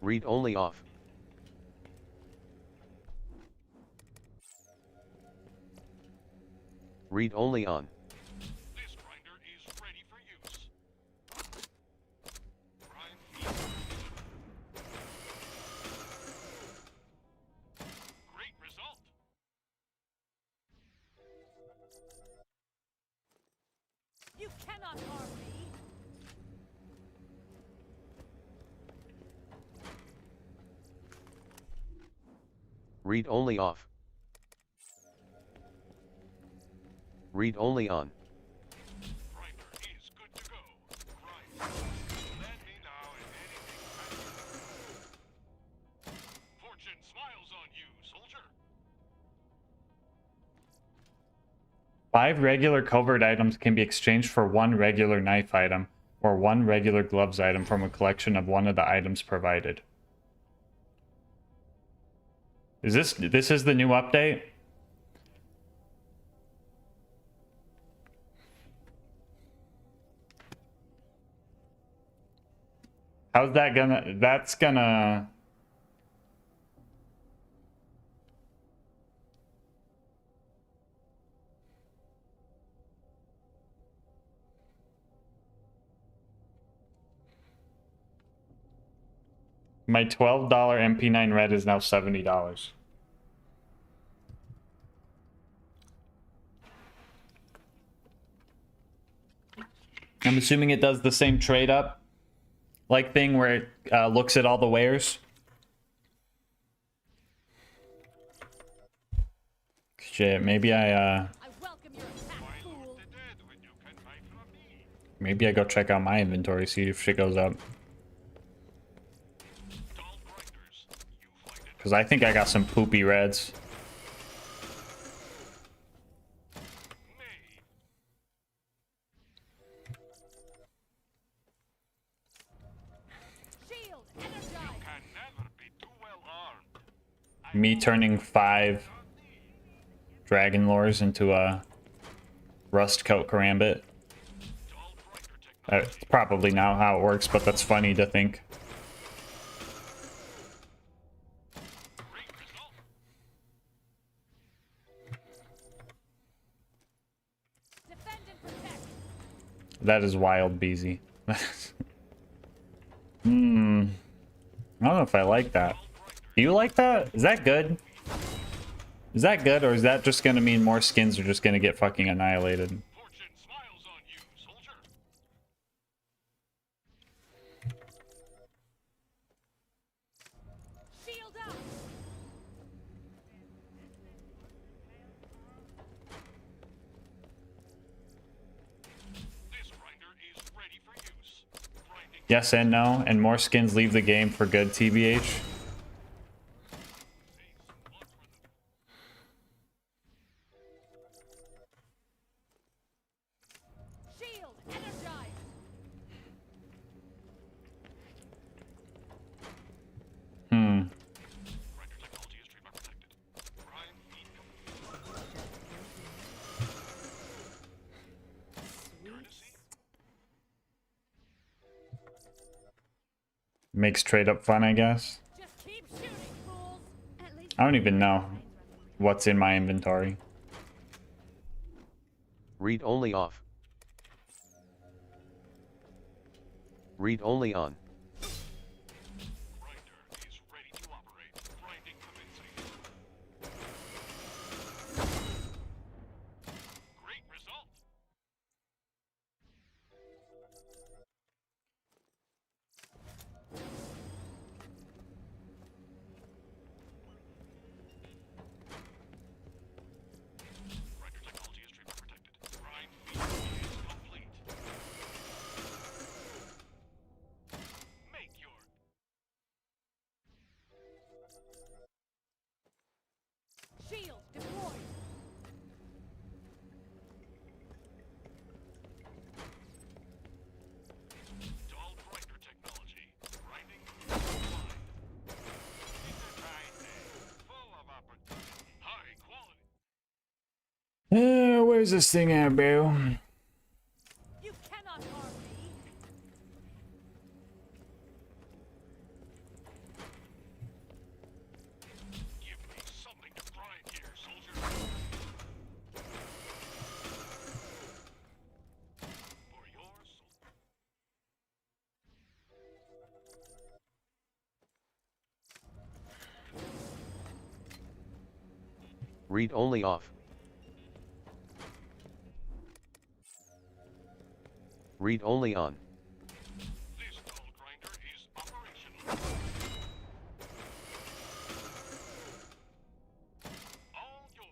Read only off. Read only on. This grinder is ready for use. Great result. You cannot harm me. Read only off. Read only on. Grinder is good to go. Grind. Let me know if anything happens. Fortune smiles on you, soldier. 5 regular covert items can be exchanged for 1 regular knife item, or 1 regular gloves item from a collection of one of the items provided. Is this is the new update? How's that gonna... That's gonna... My $12 MP9 red is now $70. I'm assuming it does the same trade up like thing where it looks at all the wares. Shit, maybe maybe I go check out my inventory, see if shit goes up. Because I think I got some poopy reds. Me turning 5 dragon lores into a rust coat karambit. That's probably not how it works, but that's funny to think. That is wild, Beezy. I don't know if I like that. Do you like that? Is that good? Is that good, or is that just gonna mean more skins are just gonna get fucking annihilated? Yes and no, and more skins leave the game for good, TBH. Makes trade up fun, I guess. I don't even know what's in my inventory. Read only off. Read only on. Where's this thing at, bro? You cannot harm me. Give me something to grind here, soldier. For your soul. Read only off. Read only on. This dull grinder is operational. All yours.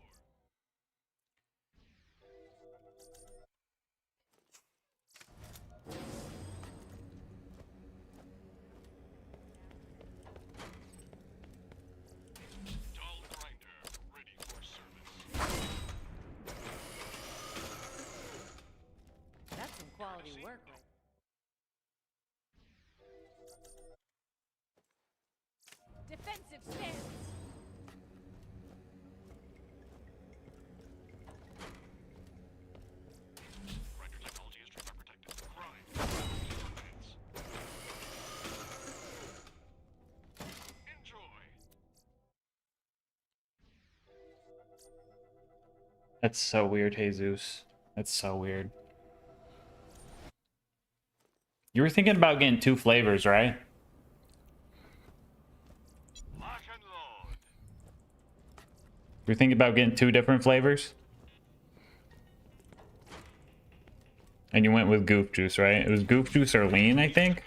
Dull grinder ready for service. That's some quality work, right? Defensive stance. Grinder technology is trademark protected. Grind. Defense. Enjoy. That's so weird, Jesus. That's so weird. You were thinking about getting 2 flavors, right? Lock and load. You were thinking about getting 2 different flavors? And you went with goof juice, right? It was goof juice or lean, I think?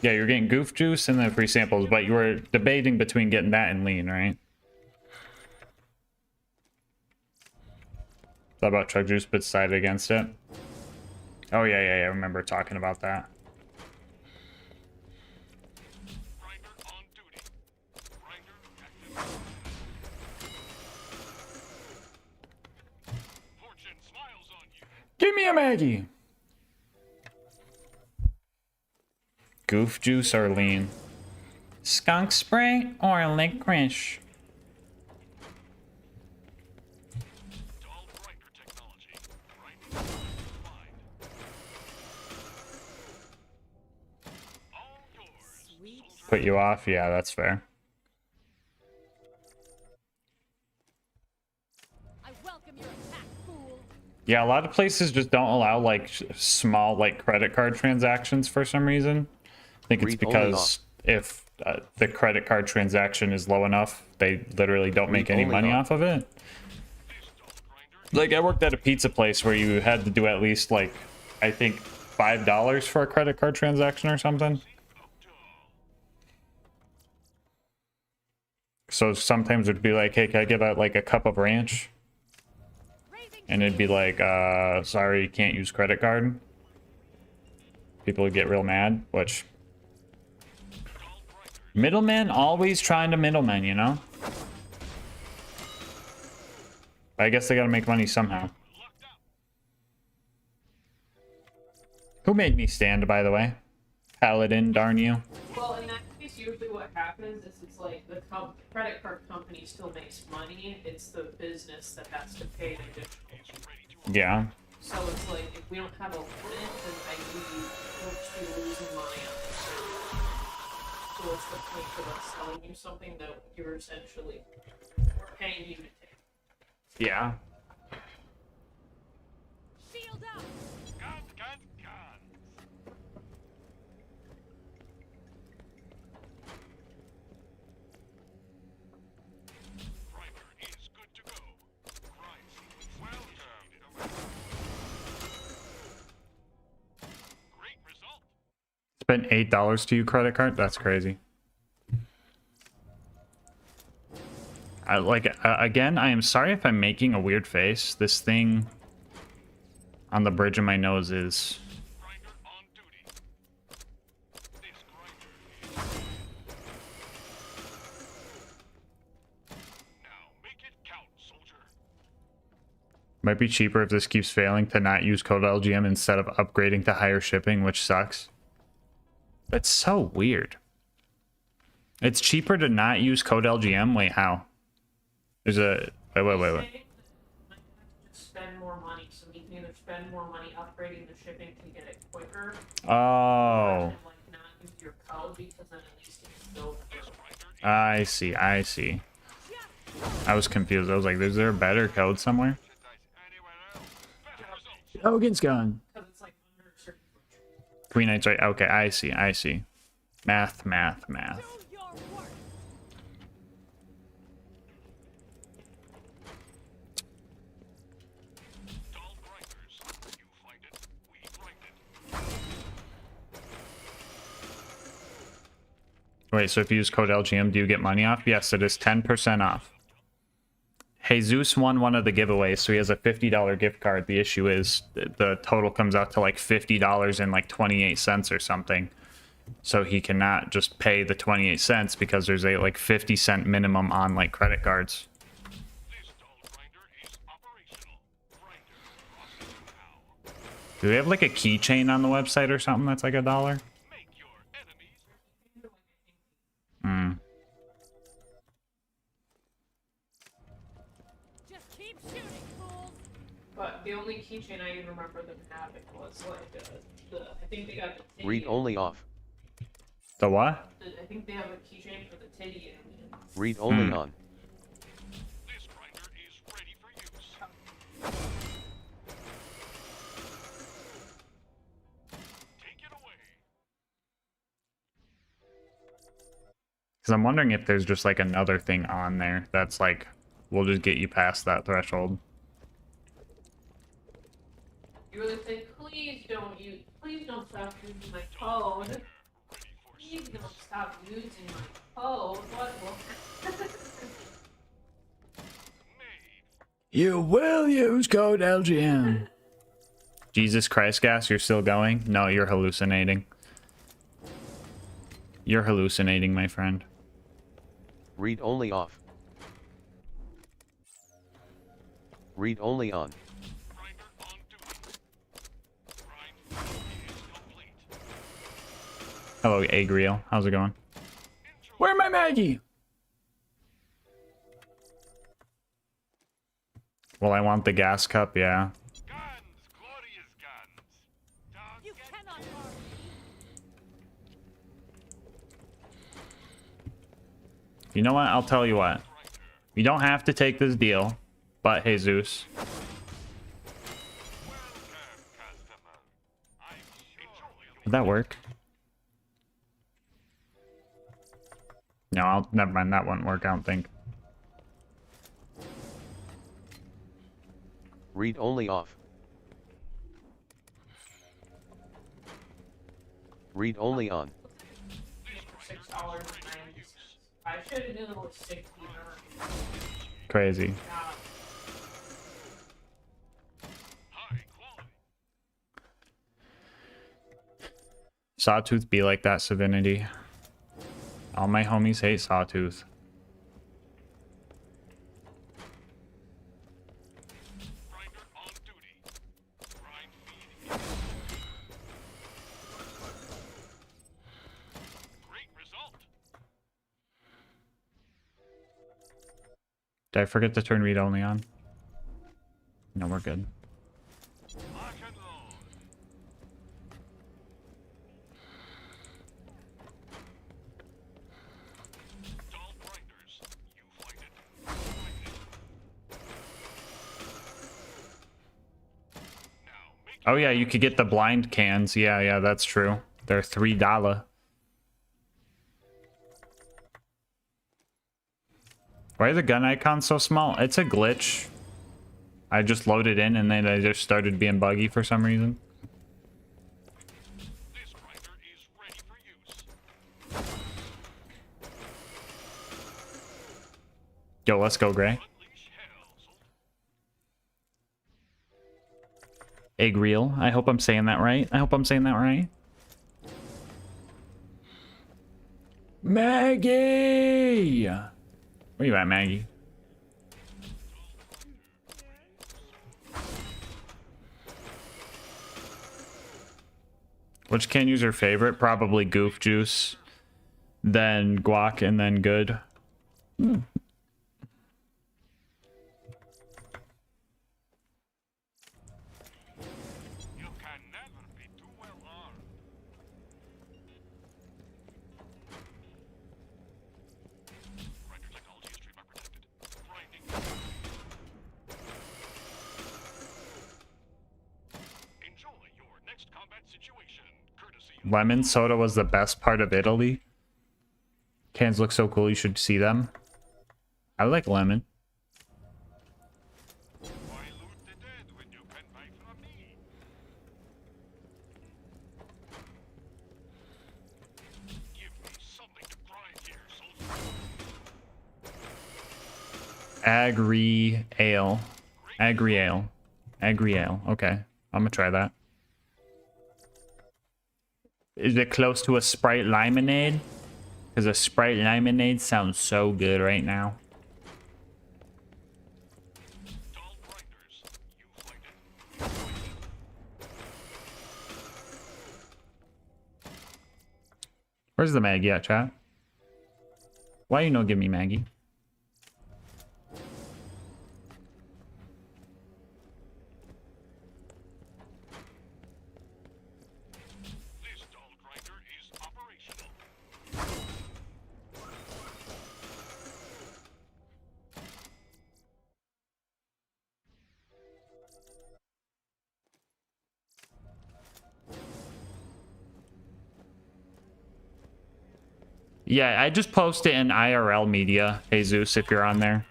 Yeah, you're getting goof juice and then free samples, but you were debating between getting that and lean, right? Thought about truck juice, but decided against it. Oh, yeah, I remember talking about that. Grinder on duty. Grinder active. Fortune smiles on you. Give me a Maggie! Goof juice or lean? Skunk spray or licorice? Dull grinder technology. Grinding defined. All yours. Sweet. Put you off? Yeah, that's fair. I welcome your attack, fool. Yeah, a lot of places just don't allow like small like credit card transactions for some reason. I think it's Read only because if the credit card transaction is low enough, they literally don't make Read any only money on. off of it. Like I worked at a pizza place where you had to do at least like I think $5 for a credit card transaction or something. So sometimes it'd be like, hey, can I get like a cup of ranch? And it'd be like, sorry, you can't use credit card. People would get real mad, which middlemen always trying to middlemen, you know? I guess they gotta make money somehow. Who made me stand, by the way? Paladin, darn you. Well, in that case, usually what happens is it's like the credit card company still makes money. It's the business that has to pay the additional. Yeah. So it's like if we don't have a limit, then I usually don't be losing money on this. So what's the point of us selling you something that you're essentially paying you to take? Yeah. Shield up. Gun. Grinder is good to go. Grind sequence initiated. Great result. Spent $8 to you credit card? That's crazy. Again, I am sorry if I'm making a weird face. This thing on the bridge of my nose is... Grinder on duty. This grinder is... Now make it count, soldier. Might be cheaper if this keeps failing to not use code LGM instead of upgrading to higher shipping, which sucks. That's so weird. It's cheaper to not use code LGM? Wait, how? There's a wait. Spend more money, so we can either spend more money upgrading the shipping to get it quicker. Oh. Or, like, not use your code because then at least it's still. I see. I was confused. I was like, is there a better code somewhere? Hogan's gone. 3 nights, right? Okay, I see. Math. Wait, so if you use code LGM, do you get money off? Yes, it is 10% off. Jesus won one of the giveaways, so he has a $50 gift card. The issue is the total comes out to like $50 and like 28 cents or something. So he cannot just pay the 28 cents because there's a like 50-cent minimum on like credit cards. Do we have like a keychain on the website or something that's like $1? But the only keychain I even remember them having was like I think they got the titty. Read only off. The what? I think they have a keychain for the titty. Read only on. Because I'm wondering if there's just like another thing on there that's like, we'll just get you past that threshold. You really say, please don't stop using my code. Please don't stop using my code. What will You will use code LGM. Jesus Christ, Gas, you're still going? No, you're hallucinating. You're hallucinating, my friend. Read only off. Read only on. Hello, Agriel. How's it going? Where's my Maggie? Well, I want the gas cup, yeah. You know what? I'll tell you what. You don't have to take this deal, but Jesus. Would that work? No, never mind. That wouldn't work, I don't think. Read only off. Read only on. $6.90. I should have known it was 60. Crazy. Sawtooth be like that, Savinity. All my homies hate Sawtooth. Did I forget to turn read only on? No, we're good. Oh yeah, you could get the blind cans. Yeah, that's true. They're $3. Why are the gun icons so small? It's a glitch. I just loaded in and then I just started being buggy for some reason. Yo, let's go, Gray. Egg reel. I hope I'm saying that right. Maggie! Where you at, Maggie? Which can use her favorite? Probably Goof Juice, then Guac, and then Good. lemon soda was the best part of Italy. Cans look so cool, you should see them. I like lemon. Agri ale. Agri ale. Agri ale. Okay. I'm gonna try that. Is it close to a Sprite Lemonade? Because a Sprite Lemonade sounds so good right now. Where's the Maggie at, chat? Why you no give me Maggie? Yeah, I just post it in IRL media, Jesus, if you're on there.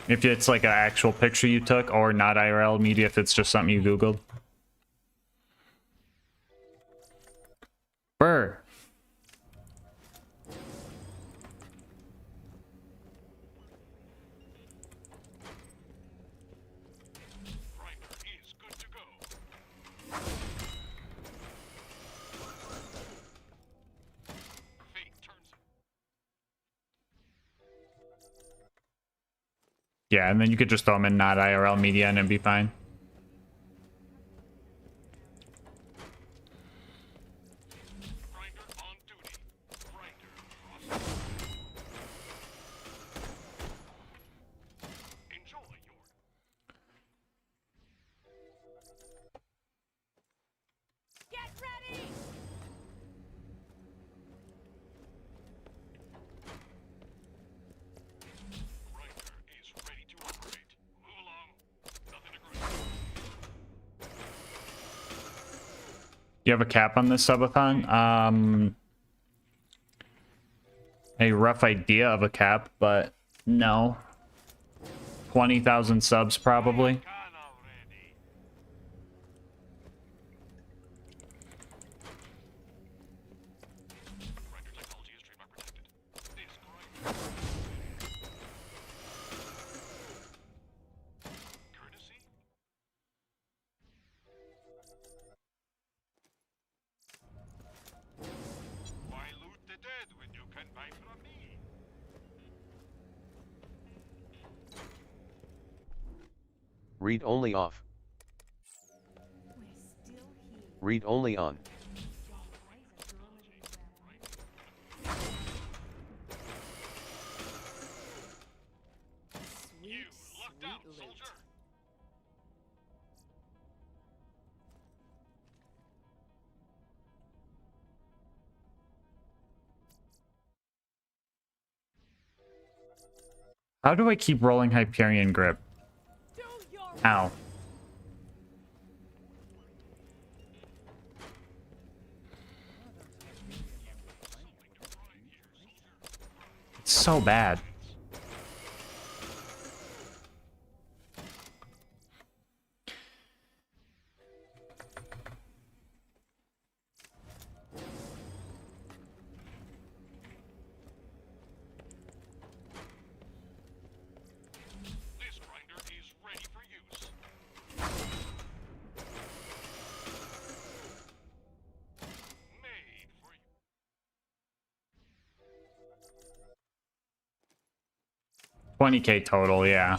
If it's like an actual picture you took, or not IRL media if it's just something you Googled. Burr. Yeah, and then you could just throw them in not IRL media and it'd be fine. You have a cap on this subathon? A rough idea of a cap, but no. 20,000 subs probably. Read only off. Read only on. How do I keep rolling Hyperion Grip? Ow. It's so bad. $20K total, yeah.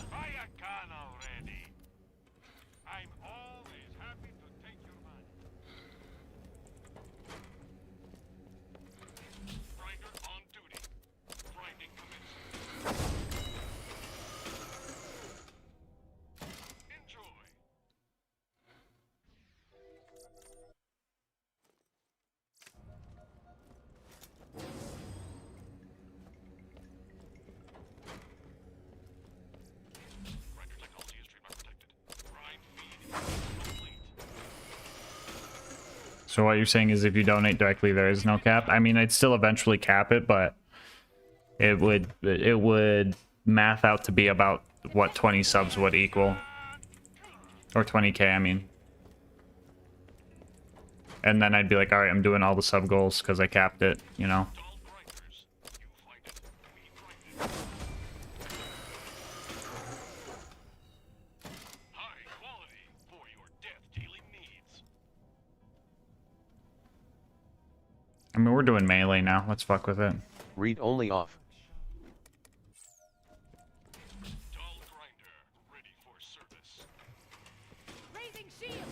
So what you're saying is if you donate directly, there is no cap? I mean, I'd still eventually cap it, but it would math out to be about what 20 subs would equal. Or 20k, I mean. And then I'd be like, alright, I'm doing all the sub goals because I capped it, you know? I mean, we're doing melee now. Let's fuck with it. Read only off. Raising shield.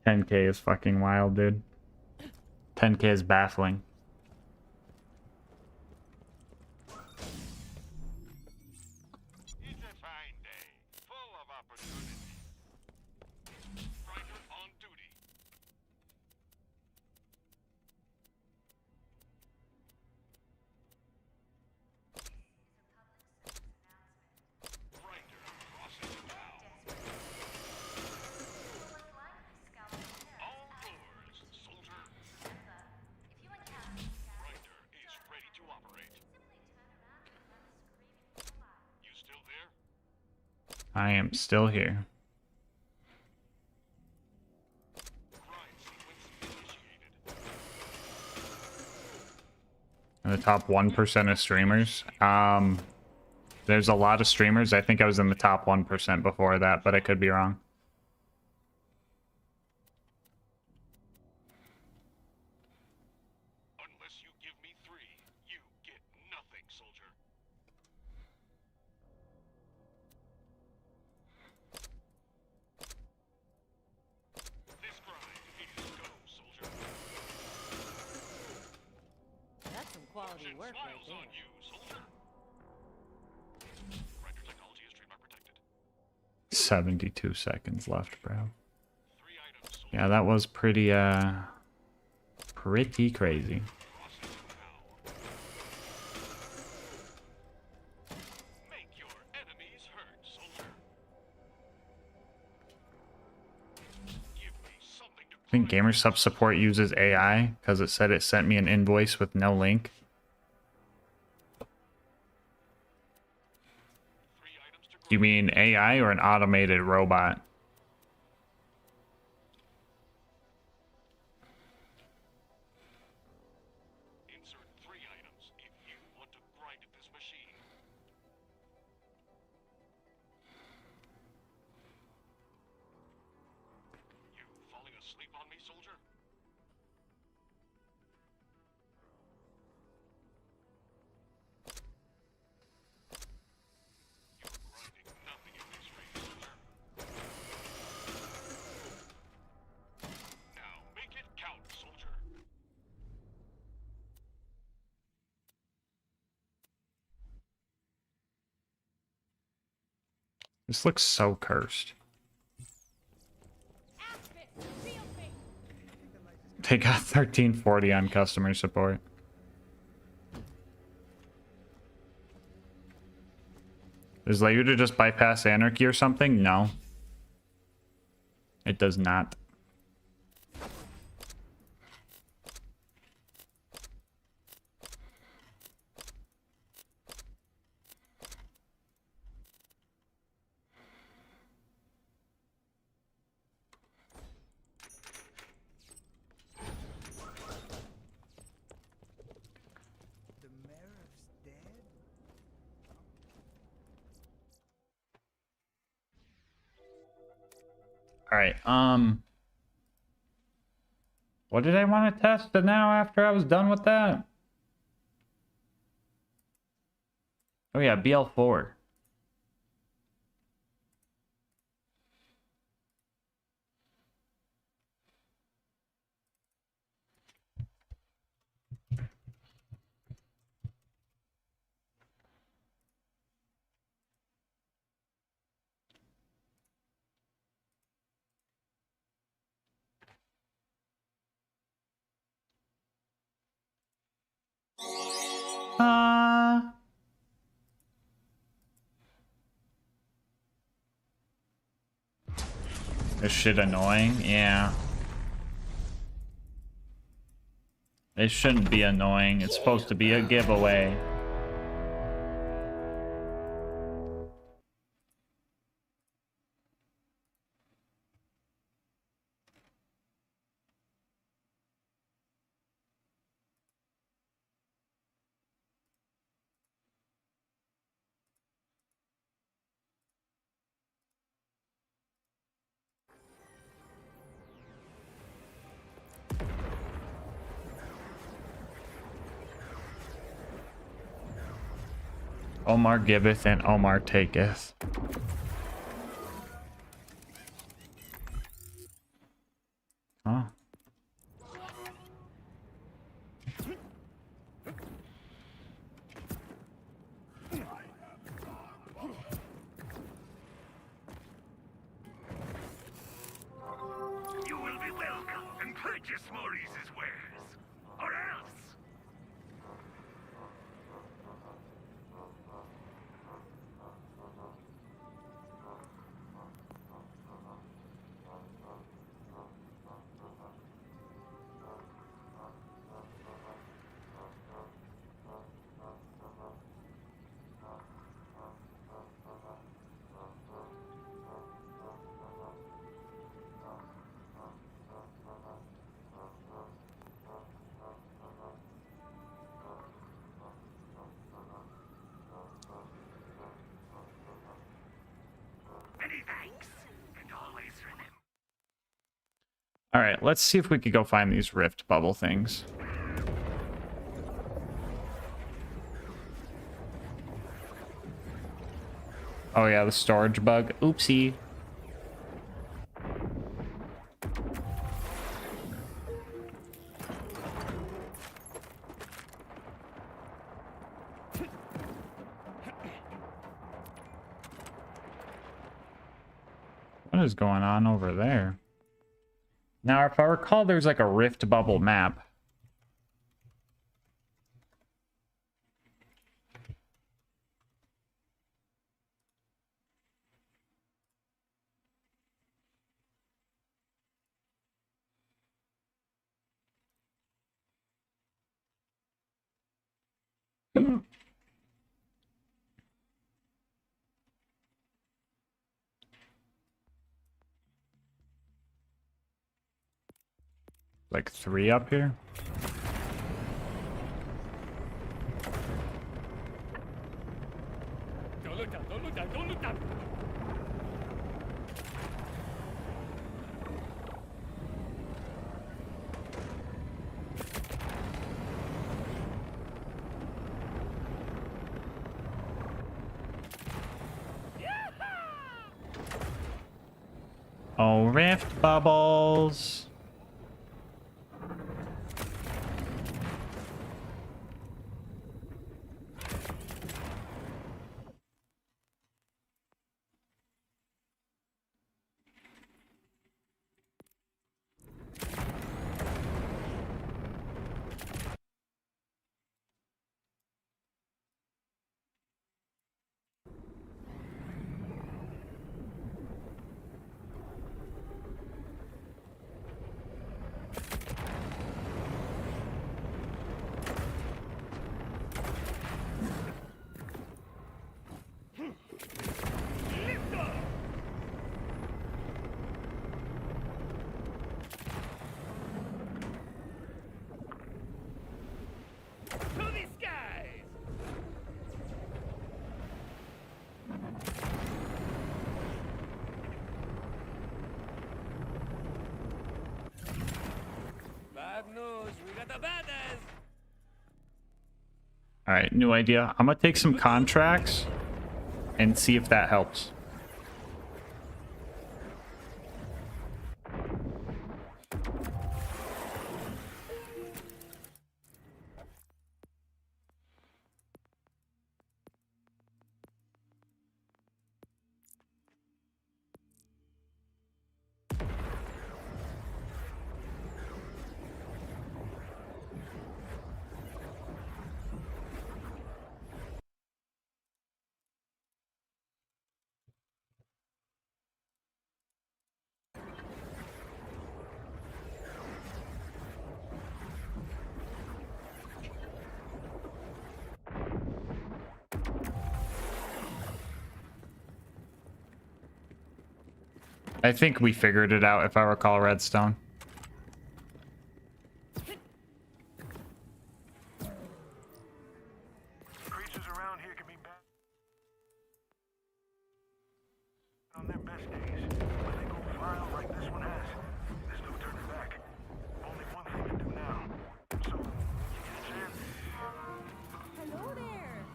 $10K is fucking wild, dude. 10K is baffling. I am still here. In the top 1% of streamers. There's a lot of streamers. I think I was in the top 1% before that, but I could be wrong. That's some quality work right there. 72 seconds left, bro. Yeah, that was pretty crazy. I think GamerSub support uses AI because it said it sent me an invoice with no link. You mean AI or an automated robot? This looks so cursed. They got 1340 on customer support. Does allow you to just bypass anarchy or something? No. It does not. All right. What did I want to test now after I was done with that? Oh yeah, BL4. This shit annoying? Yeah. It shouldn't be annoying. It's supposed to be a giveaway. Omar giveth and Omar taketh. Huh. You will be welcome and purchase Maurice's wares. Or else. Many thanks, and always remember. All right, let's see if we could go find these rift bubble things. Oh yeah, the storage bug. Oopsie. What is going on over there? Now, if I recall, there's like a rift bubble map. Like 3 up here. Don't look down, don't look down, don't look down! Oh, rift bubbles. Bad news, we got the badass! All right, new idea. I'm gonna take some contracts and see if that helps. I think we figured it out, if I recall, Redstone. Creatures around here can be bad on their best days. When they go wild like this one has, there's no turning back. Only one thing to do now. So, when you get a chance. Hello there.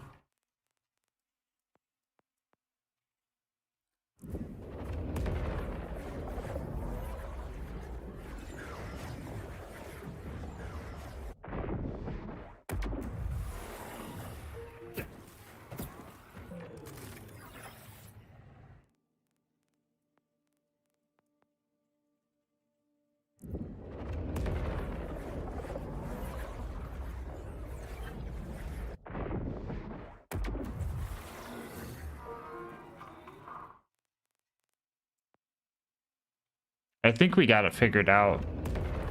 I think we got it figured out.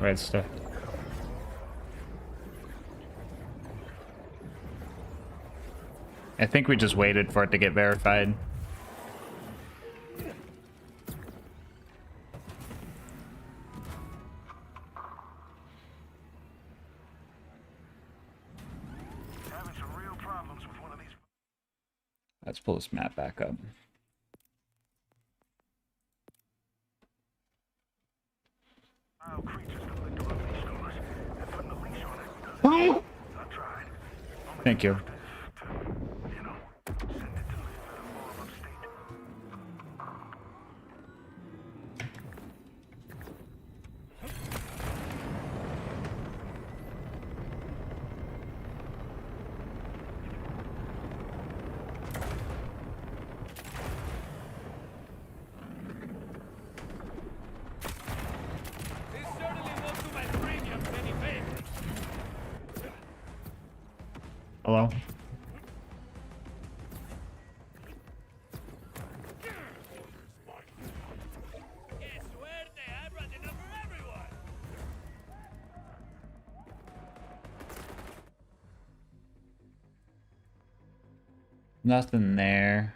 Right stuff. I think we just waited for it to get verified. Having some real problems with one of these. Let's pull this map back up. Wild creatures that like to unleash on us, and putting a leash on it doesn't. I tried. Thank you. You know, send it to live at a farm upstate. This certainly won't do my premiums any favors. Hello? Que suerte, I brought enough for everyone. Nothing there.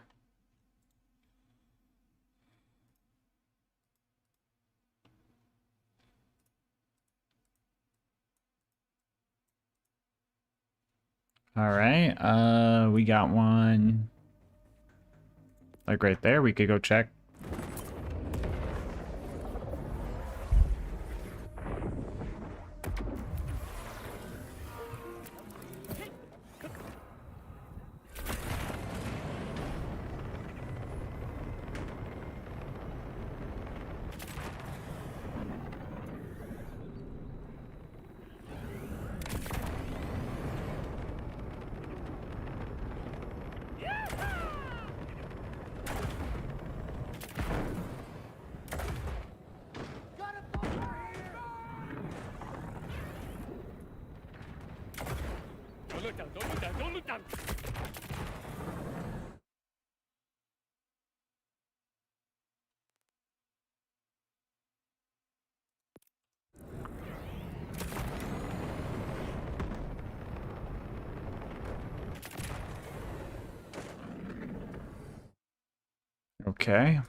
All right, we got one. Like right there, we could go check. Don't look down, don't look down, don't look down. Okay.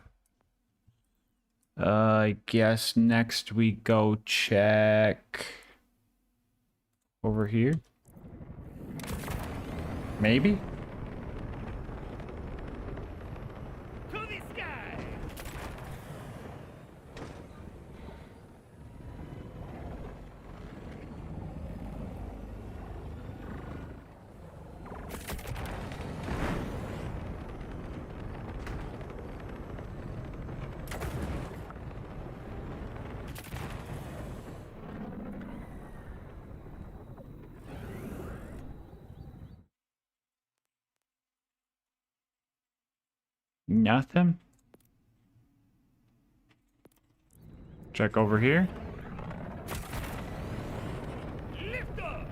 I guess next we go check over here. Maybe? To the sky. Nothing. Check over here. Lift up.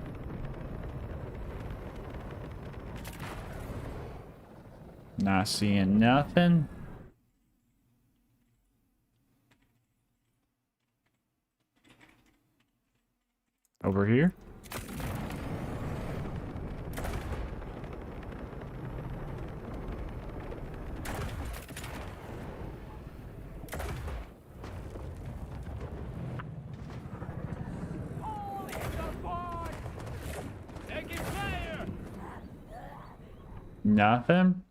Not seeing nothing. Over here. Nothing.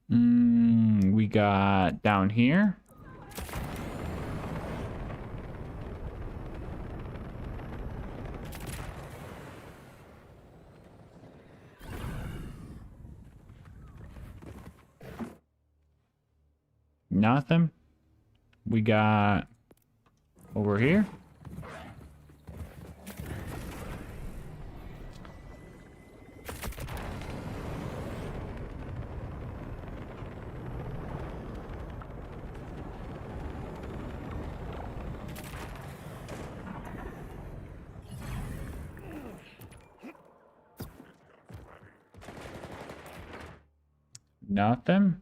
We got down here. Nothing. We got over here. Nothing.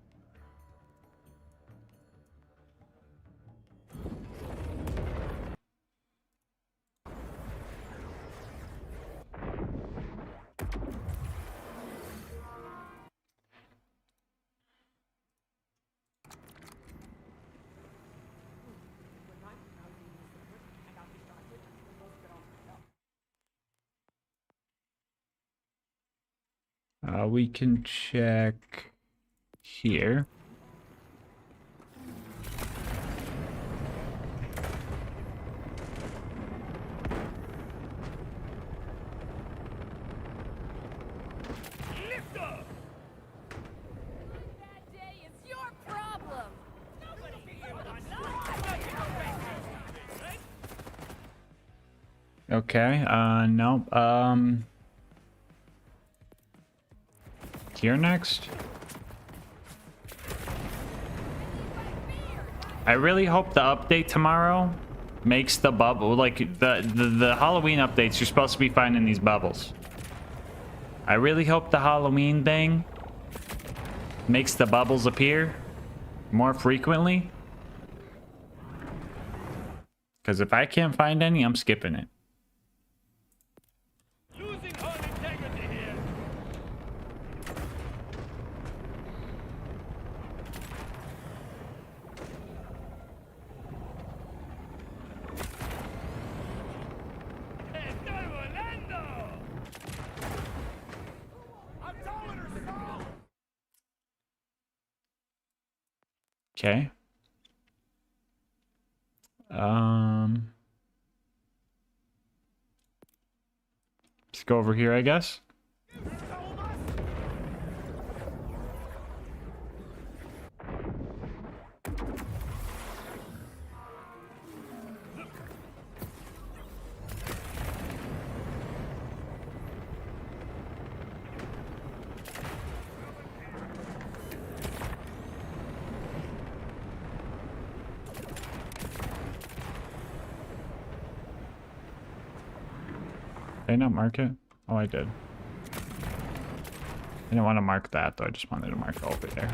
We can check here. Okay, nope. Here next. I really hope the update tomorrow makes the bubble, like the Halloween updates, you're supposed to be finding these bubbles. I really hope the Halloween thing makes the bubbles appear more frequently. Because if I can't find any, I'm skipping it. Okay. Let's go over here, I guess. Did I not mark it? Oh, I did. I didn't want to mark that, though. I just wanted to mark over there.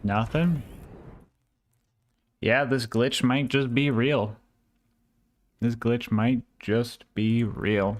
Nothing? Yeah, this glitch might just be real. This glitch might just be real.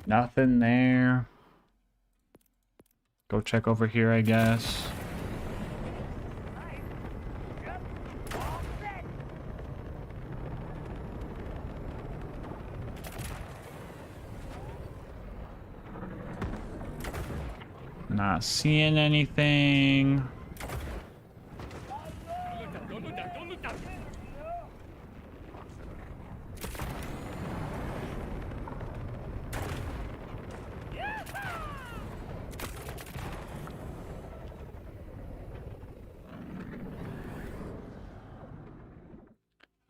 Nothing there. Go check over here, I guess. Not seeing anything.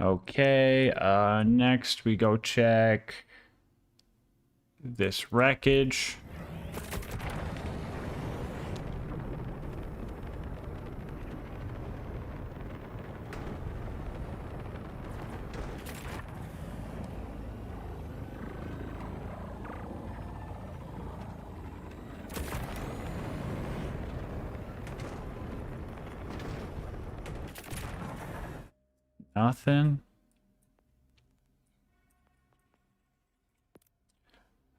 Okay, next we go check this wreckage. Nothing.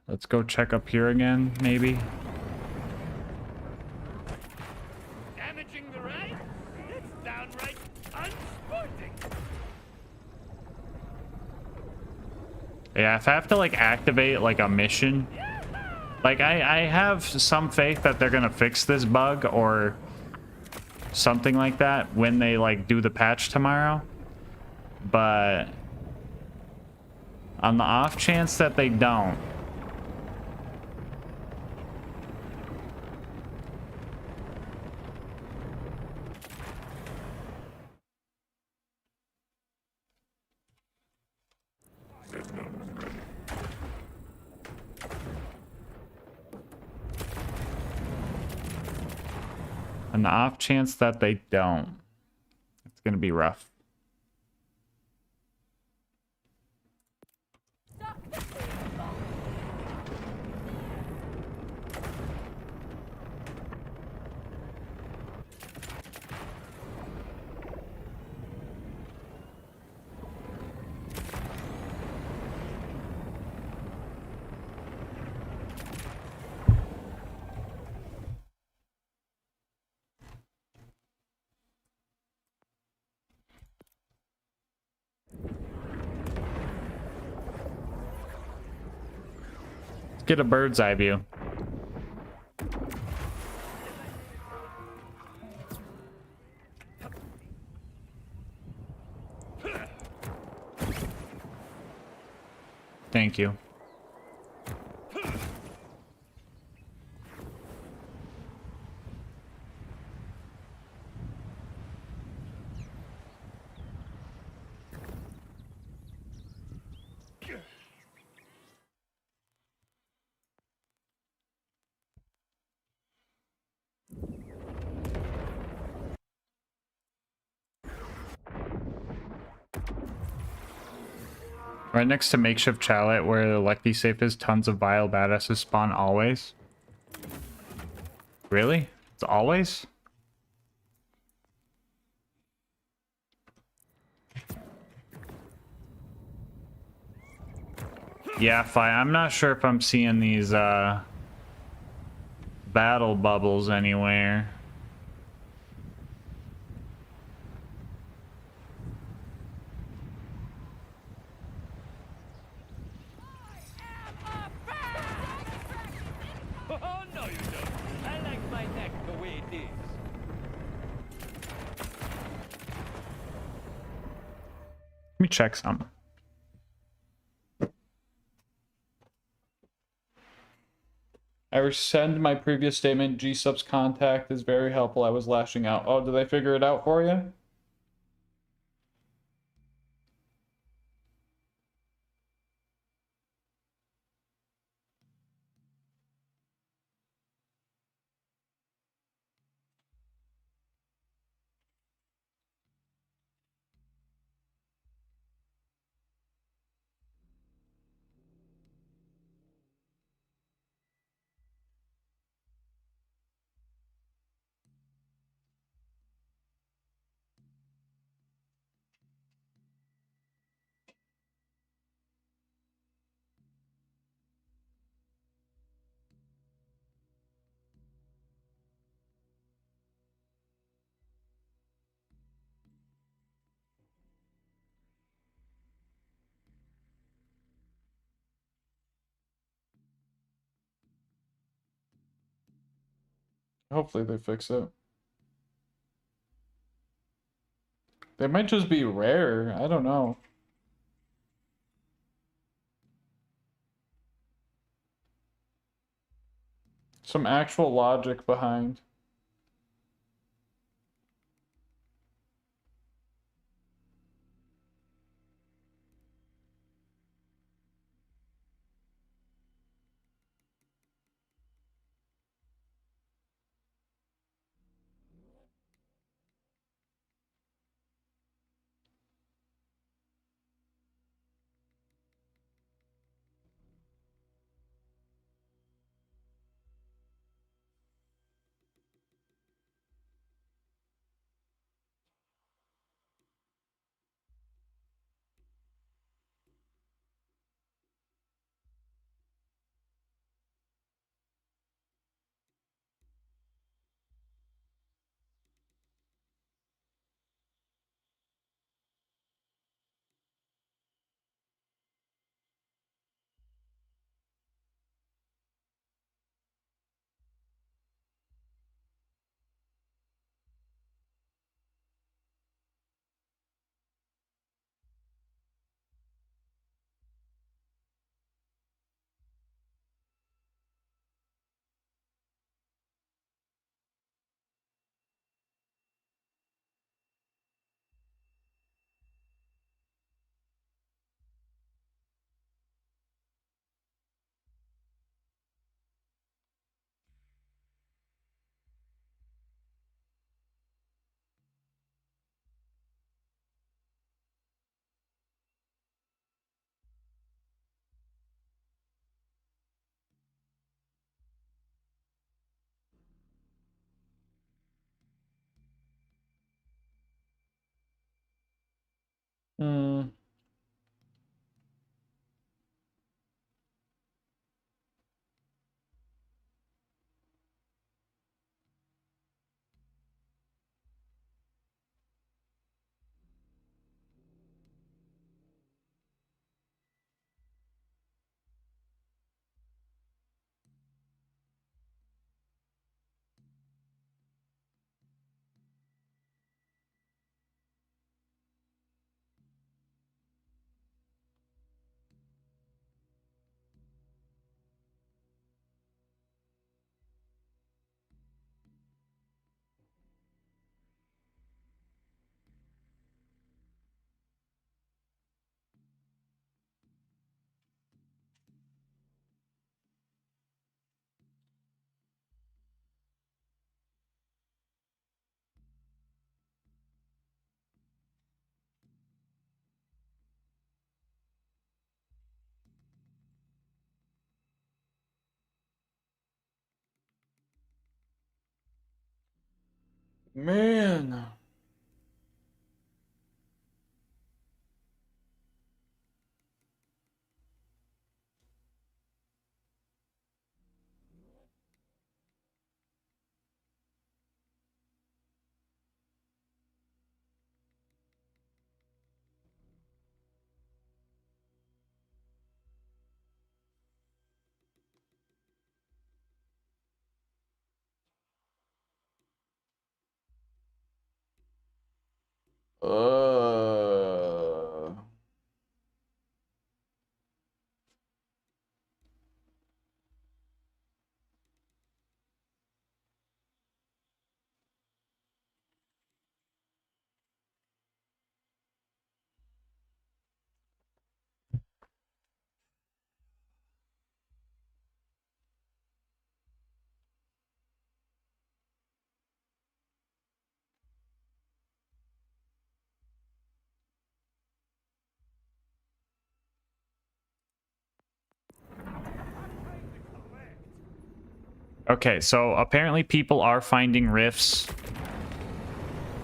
Let's go check up here again, maybe. Damaging the right? It's downright unsporting. Yeah, if I have to like activate like a mission, like I have some faith that they're gonna fix this bug or something like that when they like do the patch tomorrow. But on the off chance that they don't, it's gonna be rough. Let's get a bird's eye view. Thank you. Right next to makeshift chalet where the Lucky safe is, tons of vile badasses spawn always. Really? It's always? Yeah, I'm not sure if I'm seeing these battle bubbles anywhere. Oh, no you don't. I like my neck the way it is. Let me check some. I rescind my previous statement. G-Sub's contact is very helpful. I was lashing out. Oh, did they figure it out for you? Hopefully they fix it. They might just be rare. I don't know. Some actual logic behind. Hmm. Man. Okay, so apparently people are finding rifts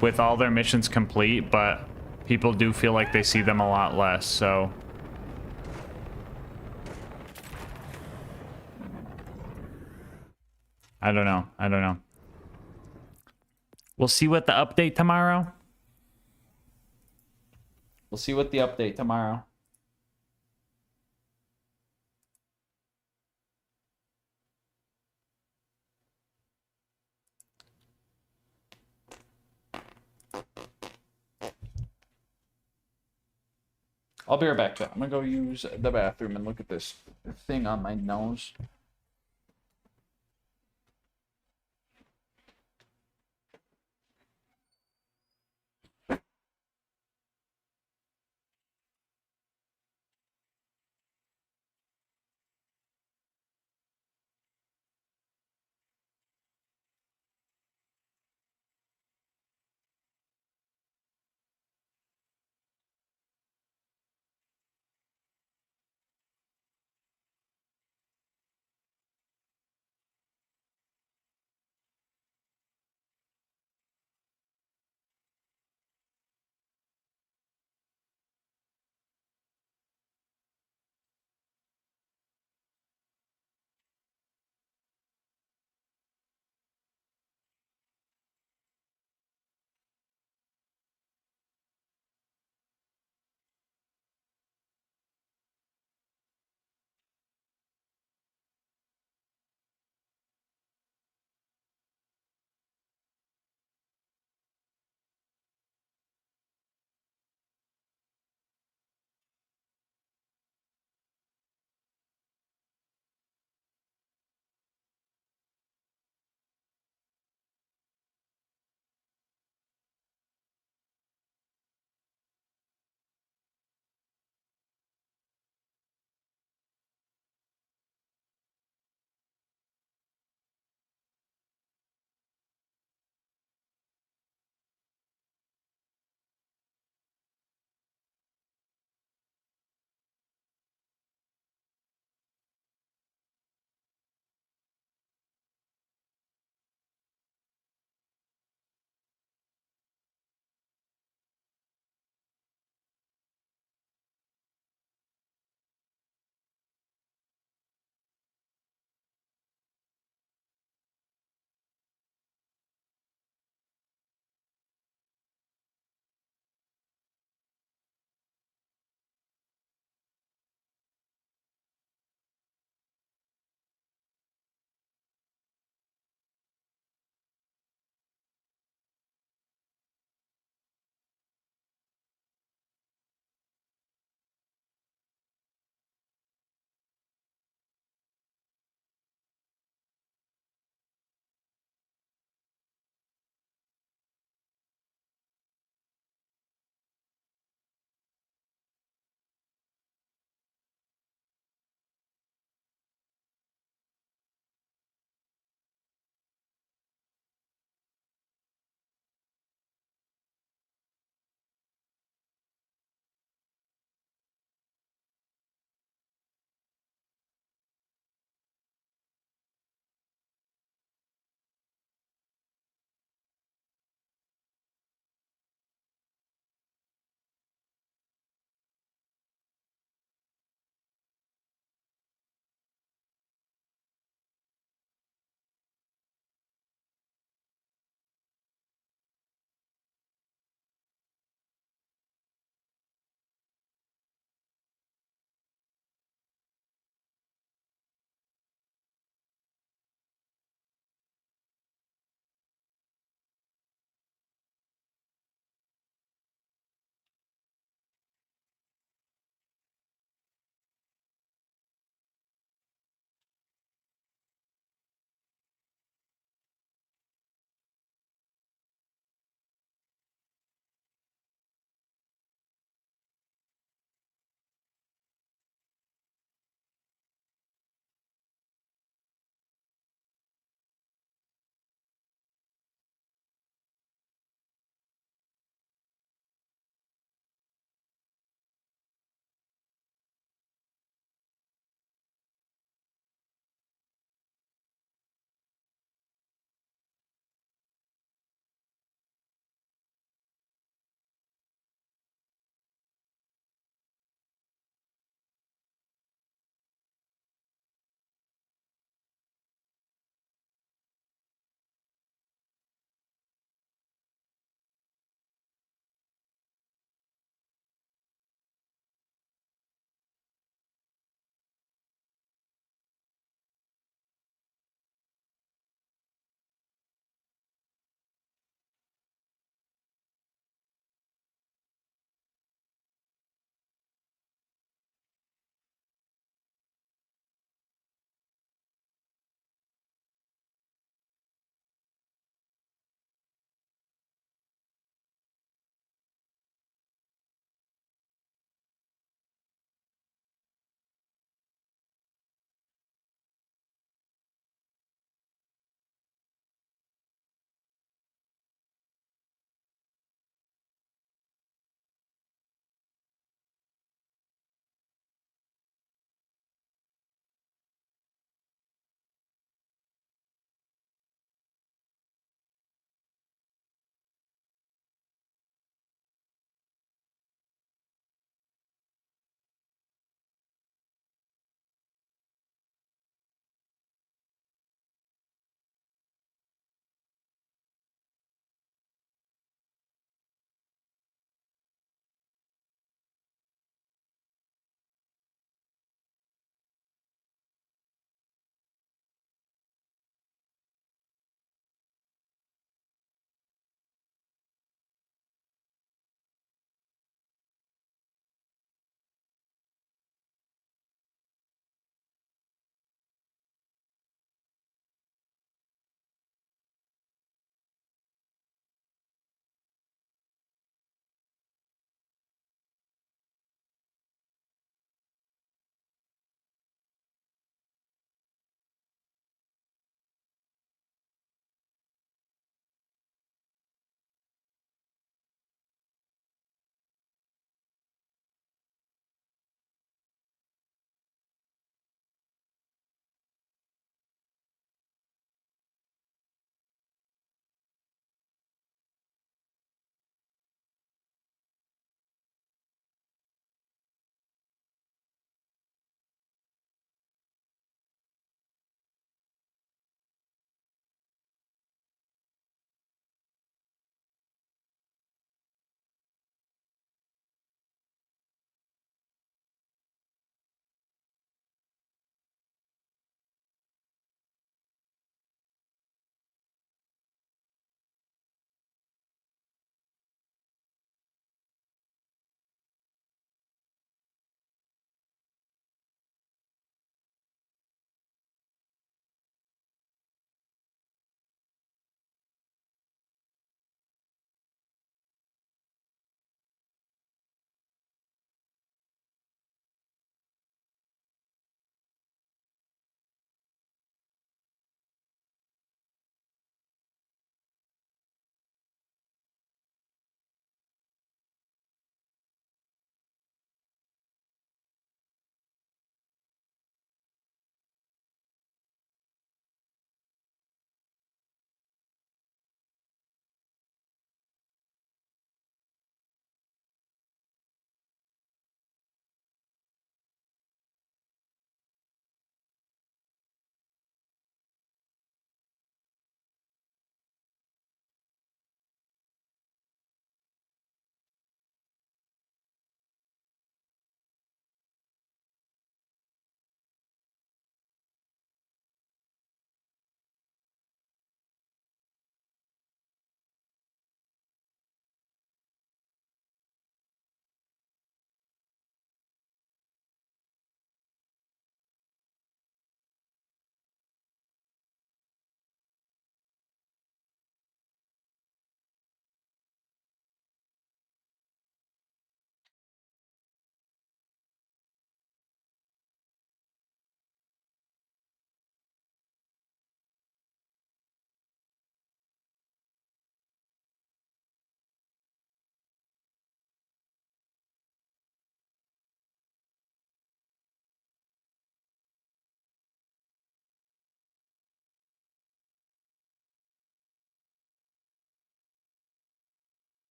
with all their missions complete, but people do feel like they see them a lot less, so... I don't know. I don't know. We'll see what the update tomorrow. We'll see what the update tomorrow. I'll be right back. Though. I'm gonna go use the bathroom and look at this thing on my nose.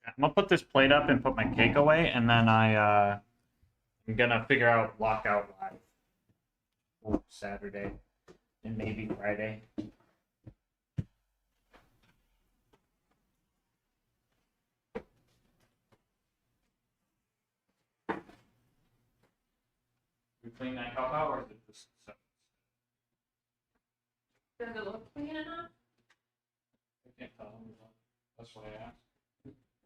I'm gonna put this plate up and put my cake away, and then I'm gonna figure out Lockout Live Saturday and maybe Friday. We clean that cup out, or is it just so? Does it look clean enough? I can't tell. That's what I asked.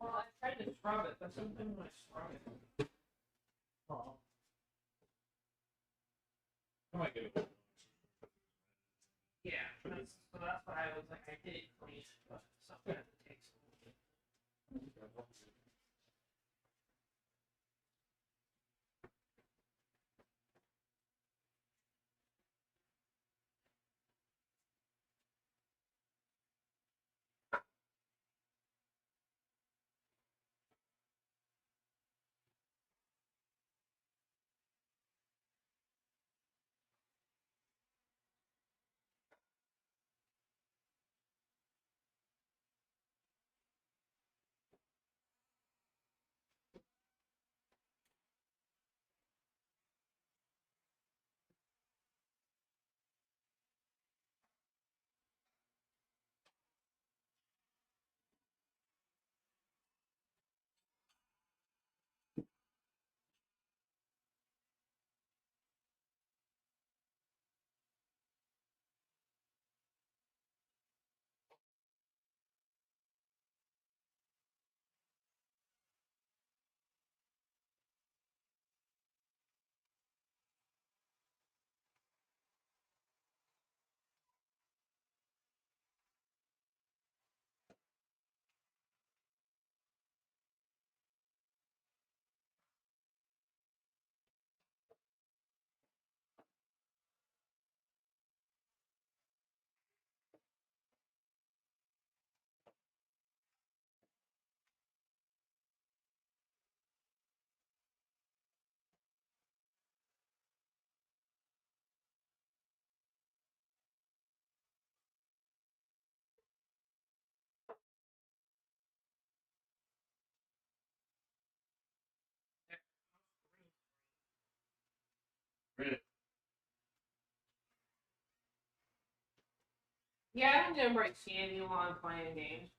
Well, I tried to scrub it, but something when I scrub it. Oh. I might get it. Yeah, that's why I was like, I did it clean, but sometimes it takes a little bit. Really? Yeah, I never like seeing you while I'm playing games.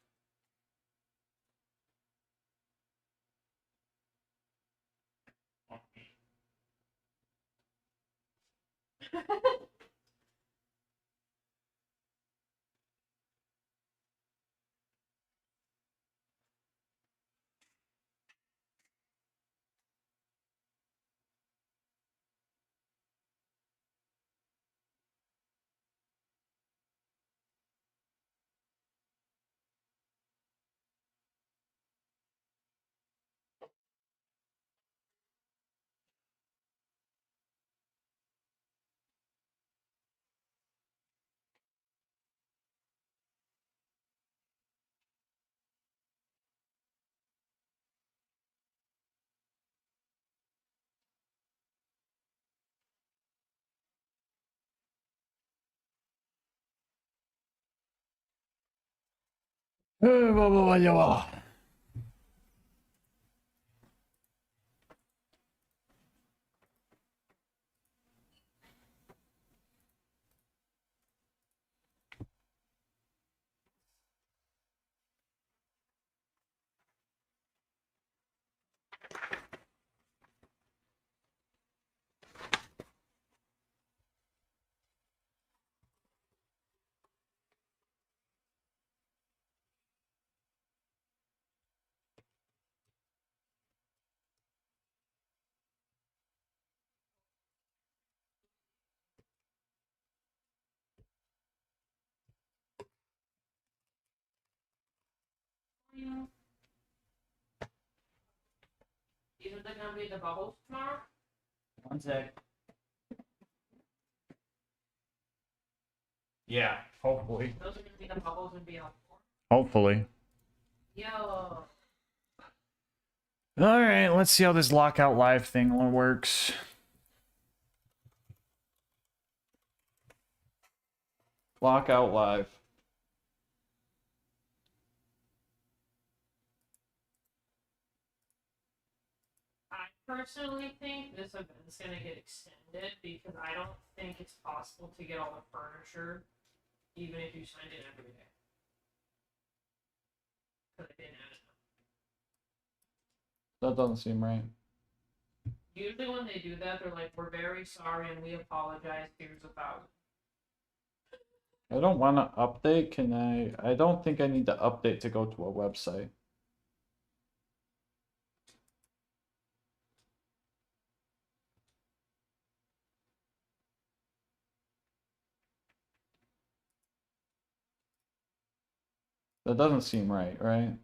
Isn't there gonna be the bubbles tomorrow? One sec. Yeah, hopefully. Those are gonna be the bubbles and be on. Hopefully. Yo. All right, let's see how this Lockout Live thing works. Lockout Live. personally think this event's gonna get extended because I don't think it's possible to get all the furniture, even if you signed in every day. Because I didn't add it. That doesn't seem right. Usually when they do that, they're like, "We're very sorry and we apologize. Here's 1,000." I don't want to update. Can I? I don't think I need to update to go to a website. That doesn't seem right, right?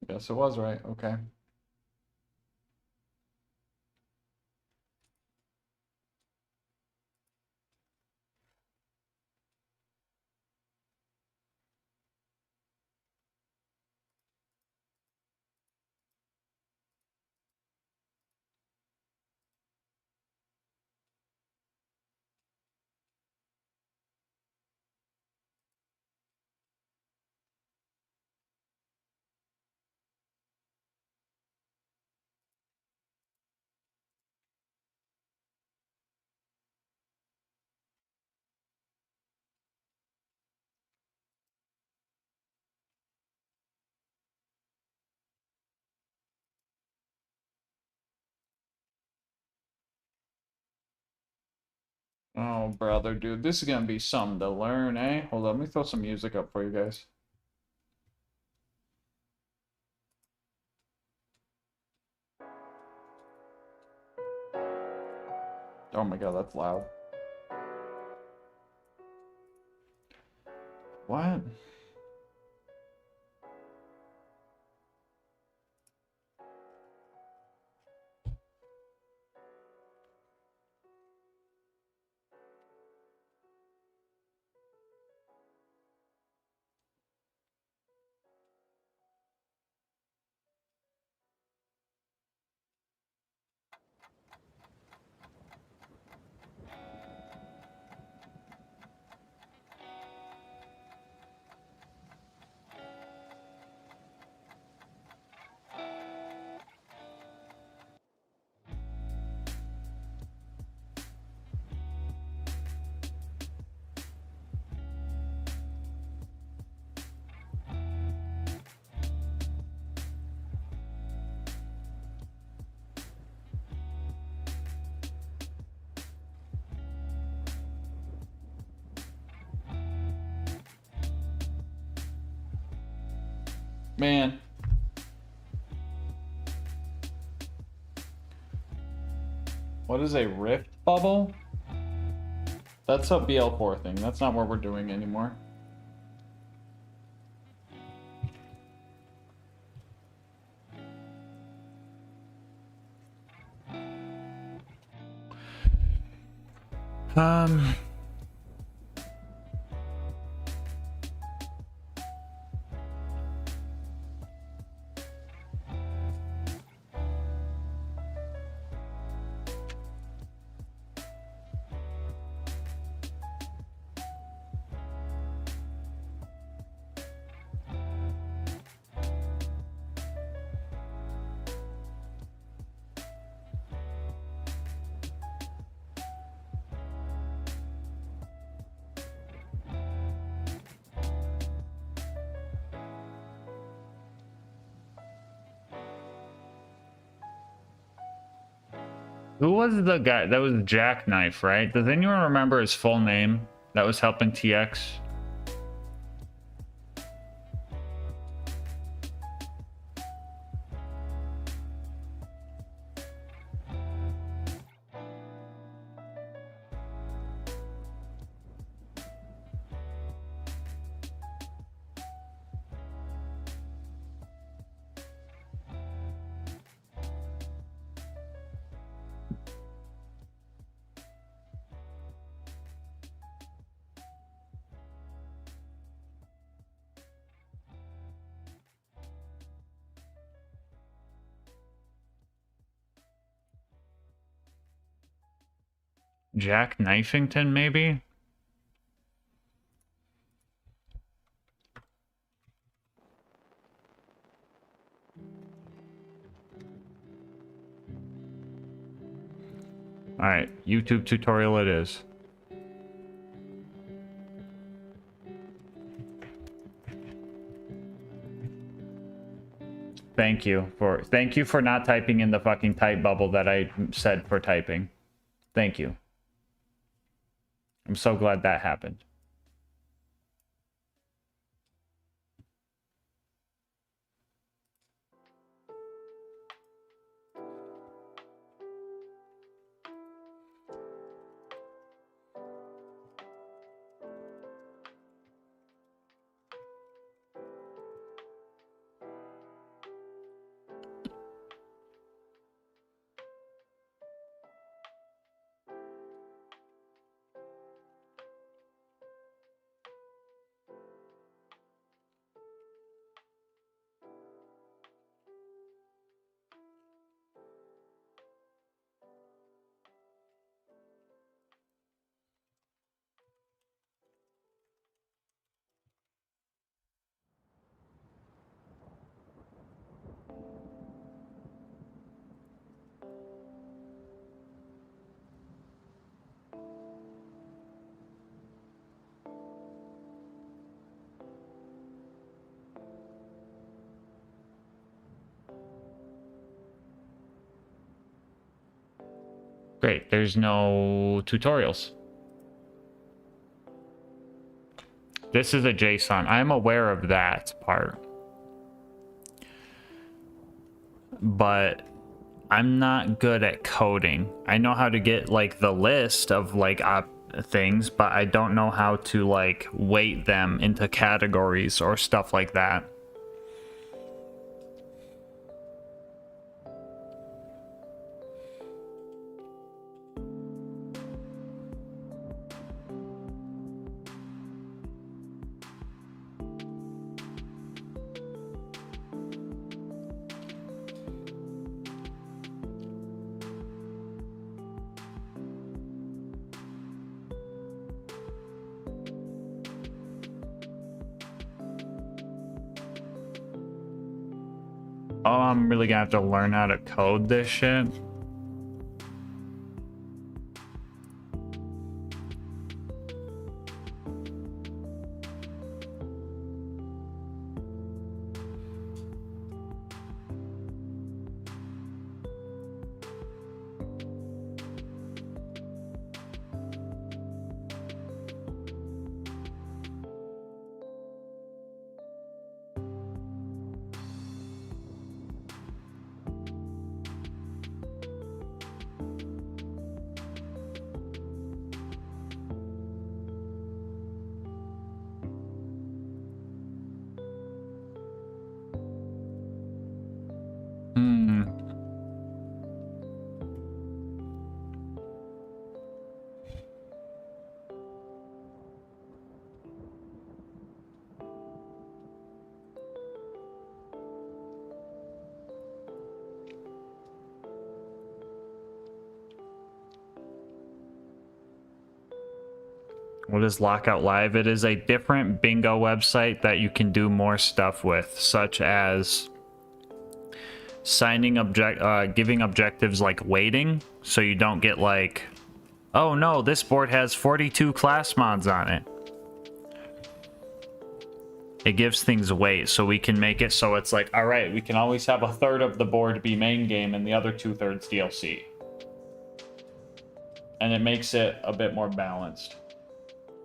Yes, it was right. Okay. Oh, brother, dude, this is gonna be something to learn, eh? Hold on, let me throw some music up for you guys. Oh my god, that's loud. What? Man. What is a rift bubble? That's a BL4 thing. That's not what we're doing anymore. Who was the guy? That was Jackknife, right? Does anyone remember his full name that was helping TX? Jack Knifington, maybe? Alright, YouTube tutorial it is. Thank you for not typing in the fucking type bubble that I said for typing. Thank you. I'm so glad that happened. Great, there's no tutorials. This is a JSON. I'm aware of that part. But I'm not good at coding. I know how to get like the list of like things, but I don't know how to like weight them into categories or stuff like that. Oh, I'm really gonna have to learn how to code this shit. What is Lockout Live? It is a different bingo website that you can do more stuff with, such as giving objectives like weighting, so you don't get like, oh no, this board has 42 class mods on it. It gives things weight, so we can make it so it's like, all right, we can always have a third of the board be main game and the other 2/3 DLC. And it makes it a bit more balanced.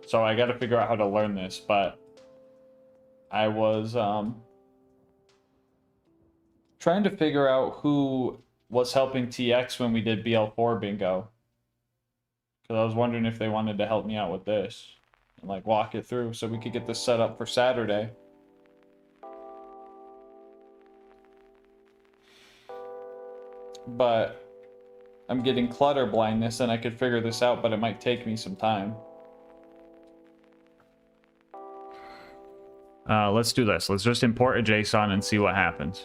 So I got to figure out how to learn this, but I was trying to figure out who was helping TX when we did BL4 bingo. Because I was wondering if they wanted to help me out with this and like walk it through so we could get this set up for Saturday. But I'm getting clutter blindness and I could figure this out, but it might take me some time. Let's do this. Let's just import a JSON and see what happens.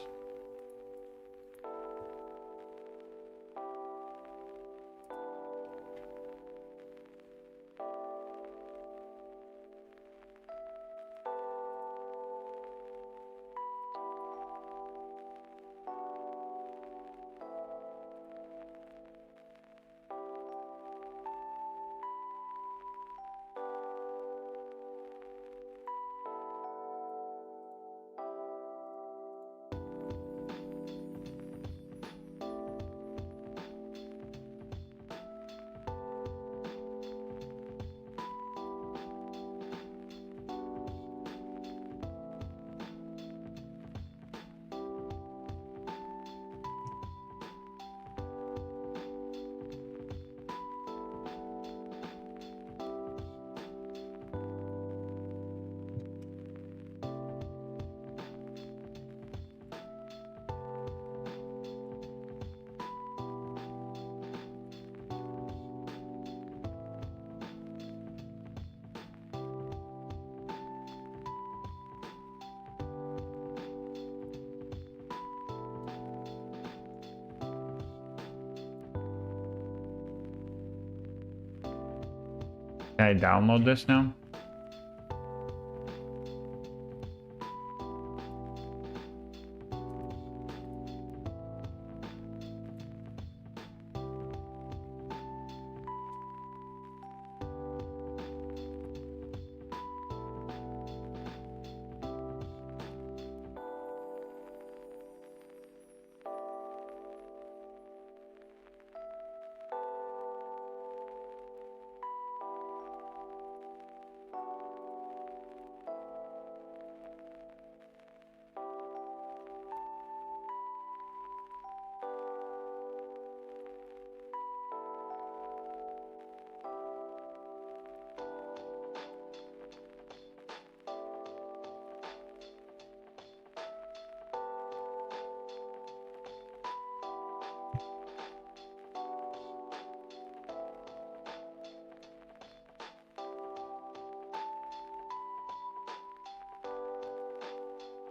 Can I download this now?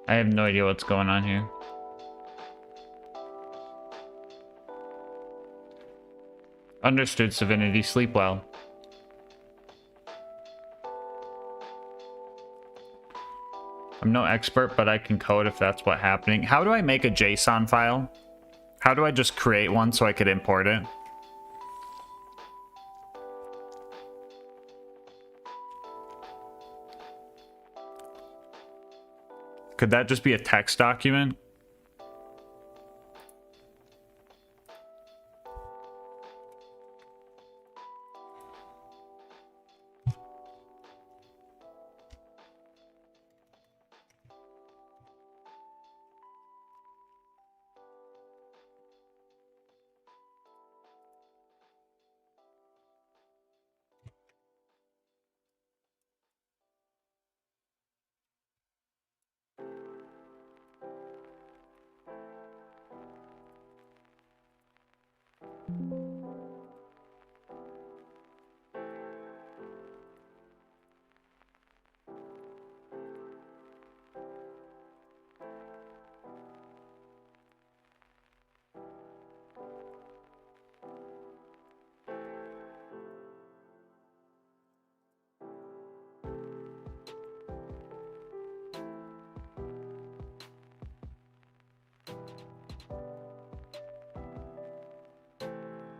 I have no idea what's going on here. Understood, Divinity. Sleep well. I'm no expert, but I can code if that's what's happening. How do I make a JSON file? How do I just create one so I could import it? Could that just be a text document?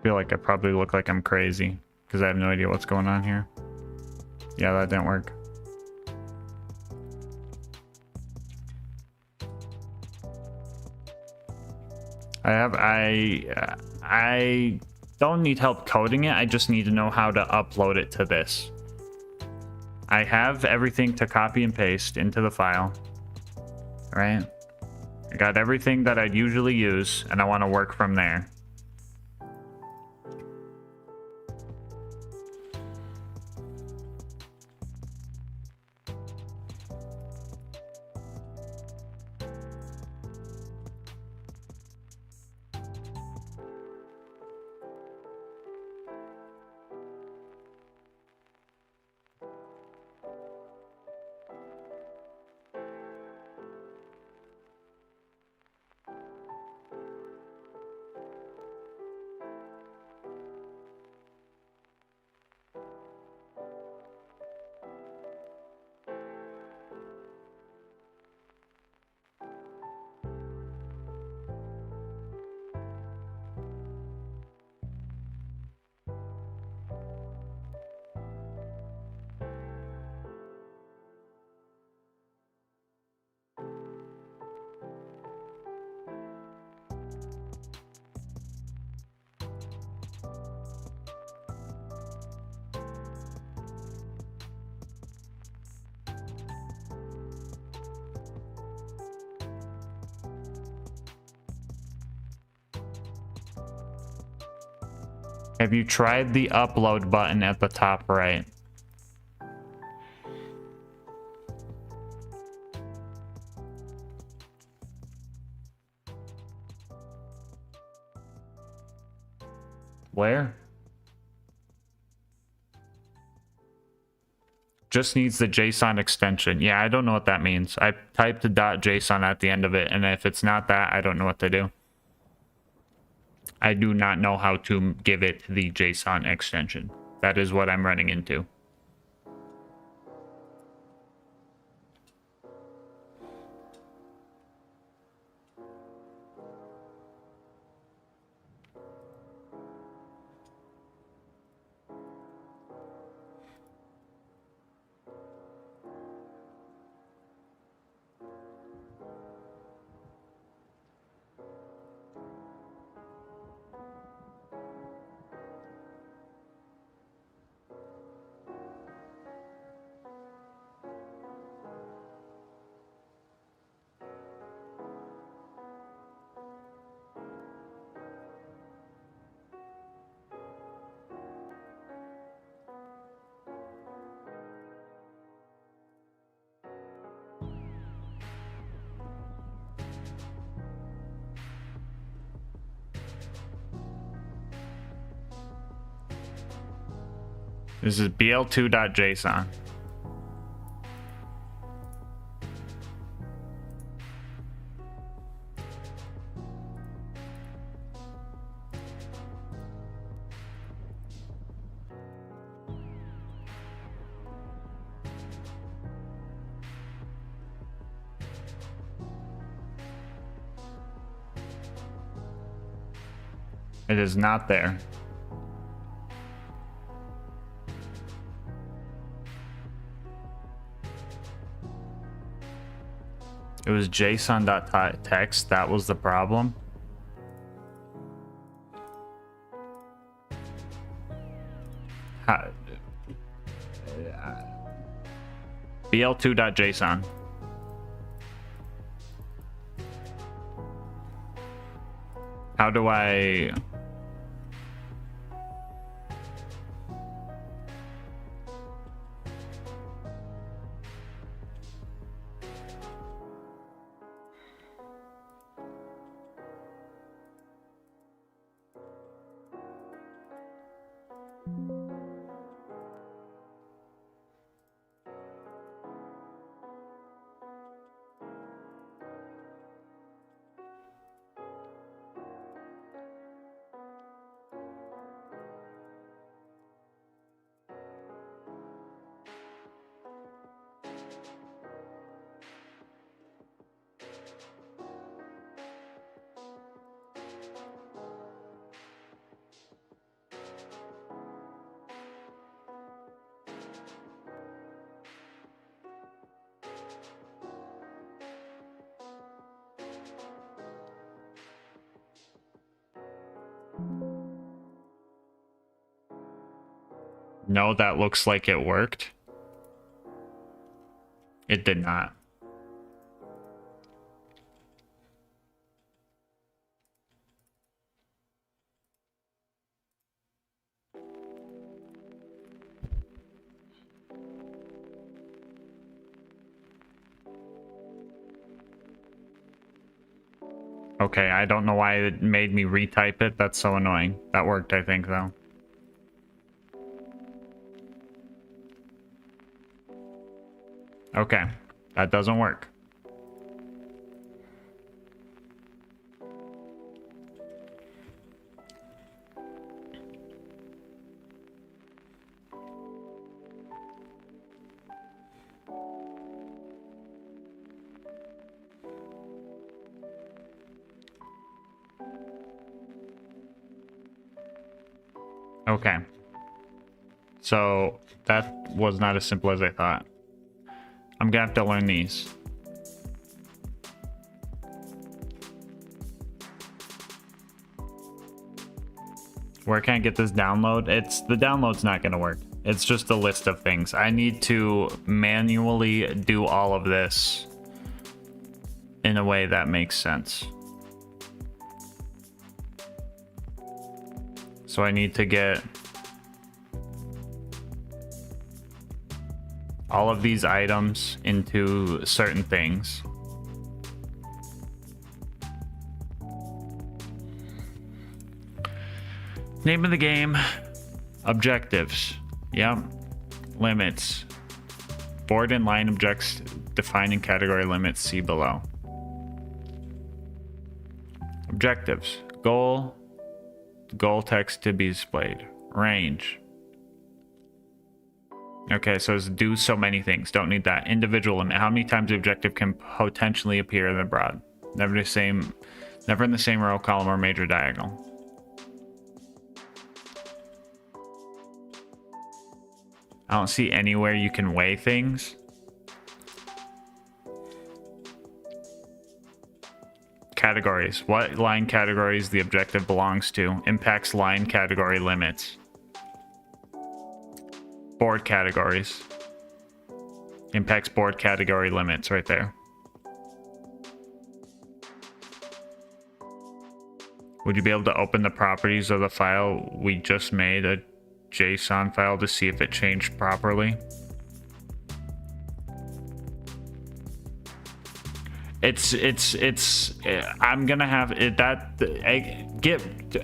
I feel like I probably look like I'm crazy because I have no idea what's going on here. Yeah, that didn't work. I don't need help coding it. I just need to know how to upload it to this. I have everything to copy and paste into the file. Right? I got everything that I'd usually use, and I want to work from there. Have you tried the upload button at the top right? Where? Just needs the JSON extension. Yeah, I don't know what that means. I typed the .json at the end of it, and if it's not that, I don't know what to do. I do not know how to give it the JSON extension. That is what I'm running into. This is bl2.json. It is not there. It was json.text. That was the problem. bl2.json. How do I... No, that looks like it worked. It did not. Okay, I don't know why it made me retype it. That's so annoying. That worked, I think, though. Okay, that doesn't work. Okay. So that was not as simple as I thought. I'm gonna have to learn these. Where can I get this download? The download's not gonna work. It's just a list of things. I need to manually do all of this in a way that makes sense. So I need to get all of these items into certain things. Name of the game, objectives. Yep. Limits. Board and line objects defining category limits, see below. Objectives. Goal text to be displayed. Range. Okay, so it's do so many things. Don't need that. Individual limit. How many times the objective can potentially appear in the broad? Never in the same row, column, or major diagonal. I don't see anywhere you can weigh things. Categories. What line categories the objective belongs to? Impacts line category limits. Board categories. Impacts board category limits right there. Would you be able to open the properties of the file we just made, a JSON file, to see if it changed properly? I'm gonna have it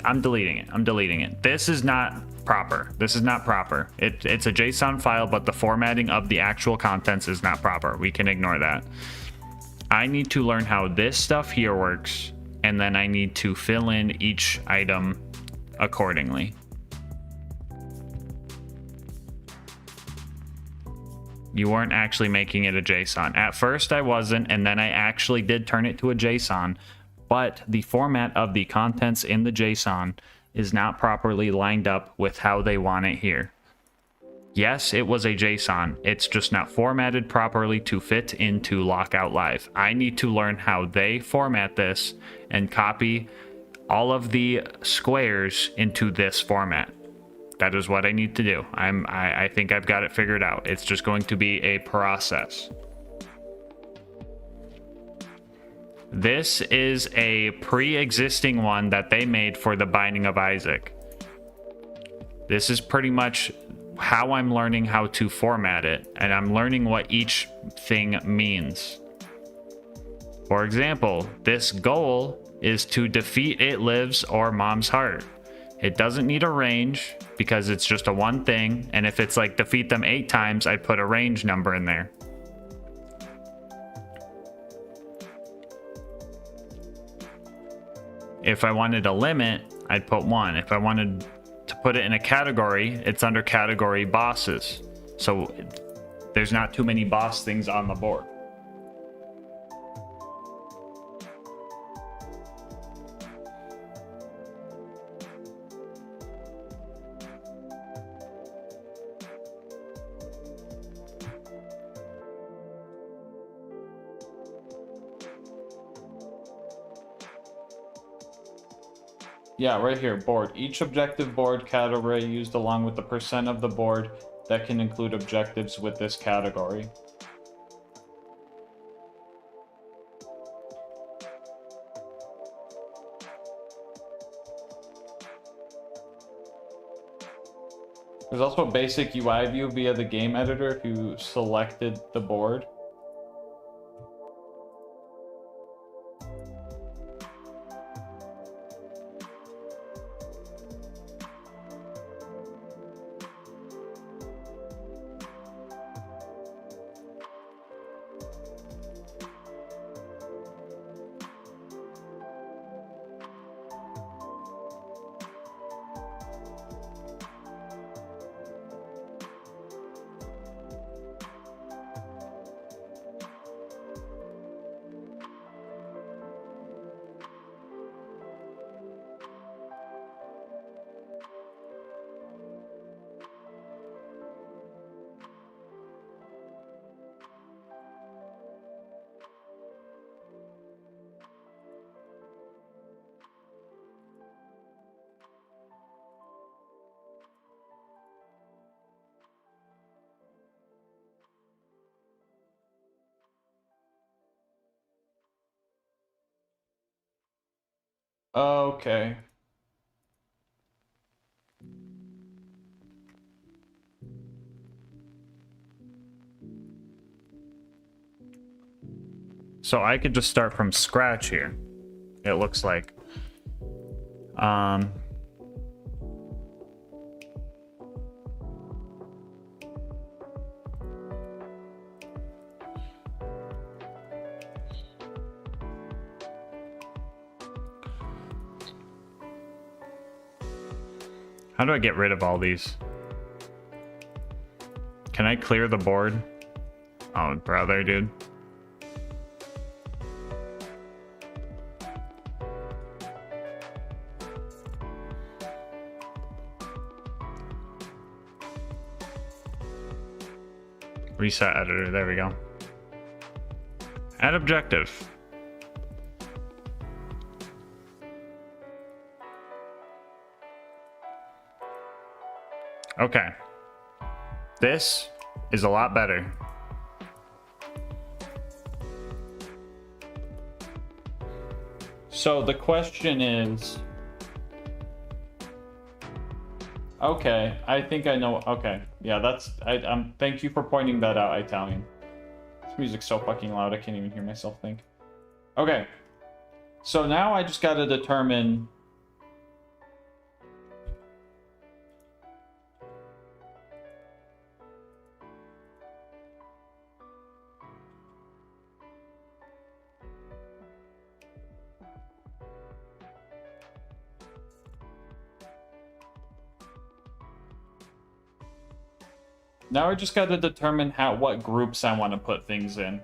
I'm deleting it. I'm deleting it. This is not proper. This is not proper. It's a JSON file, but the formatting of the actual contents is not proper. We can ignore that. I need to learn how this stuff here works, and then I need to fill in each item accordingly. You weren't actually making it a JSON. At first I wasn't, and then I actually did turn it to a JSON, but the format of the contents in the JSON is not properly lined up with how they want it here. Yes, it was a JSON. It's just not formatted properly to fit into Lockout Live. I need to learn how they format this and copy all of the squares into this format. That is what I need to do. I think I've got it figured out. It's just going to be a process. This is a pre-existing one that they made for the Binding of Isaac. This is pretty much how I'm learning how to format it, and I'm learning what each thing means. For example, this goal is to defeat It Lives or Mom's Heart. It doesn't need a range because it's just a one thing, and if it's like defeat them 8 times, I'd put a range number in there. If I wanted a limit, I'd put 1. If I wanted to put it in a category, it's under category bosses. So there's not too many boss things on the board. Yeah, right here, board. Each objective board category used along with the percent of the board that can include objectives with this category. There's also a basic UI view via the game editor if you selected the board. Okay. So I could just start from scratch here, it looks like. How do I get rid of all these? Can I clear the board? Oh, brother, dude. Reset editor, there we go. Add objective. Okay. This is a lot better. So the question is... Okay, I think I know. Okay, yeah, that's... thank you for pointing that out, Italian. This music's so fucking loud, I can't even hear myself think. Okay. So now I just got to determine... Now I just got to determine what groups I want to put things in.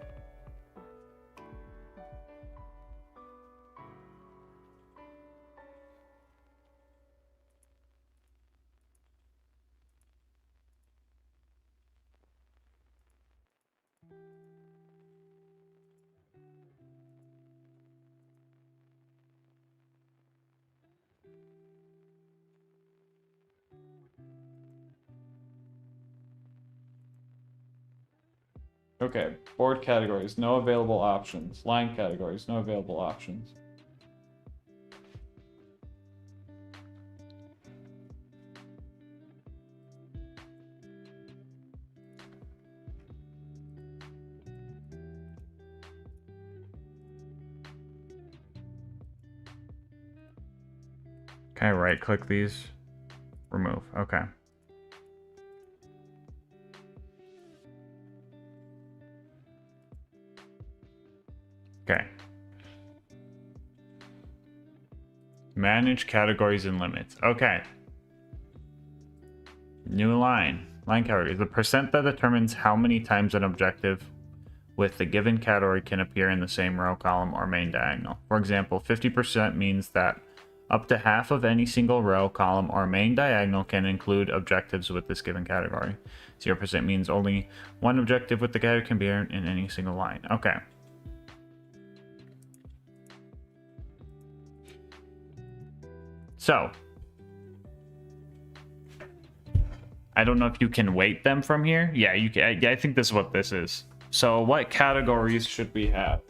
Okay, board categories, no available options. Line categories, no available options. Can I right click these? Remove, okay. Okay. Manage categories and limits. Okay. New line. Line categories. The percent that determines how many times an objective with the given category can appear in the same row, column, or main diagonal. For example, 50% means that up to half of any single row, column, or main diagonal can include objectives with this given category. 0% means only one objective with the category can be in any single line. Okay. So, I don't know if you can weight them from here. Yeah, you can. I think this is what this is. So, what categories should we have?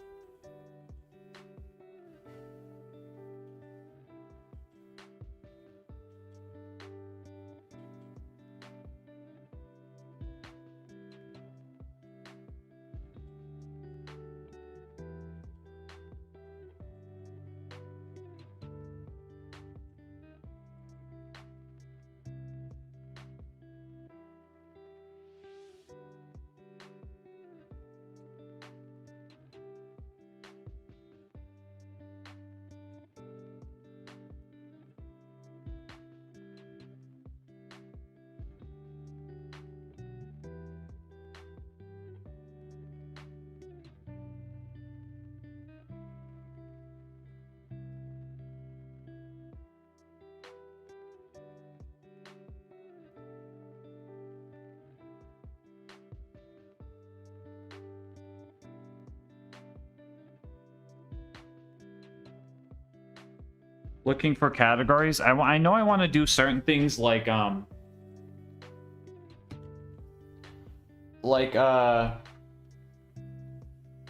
Looking for categories. I know I want to do certain things like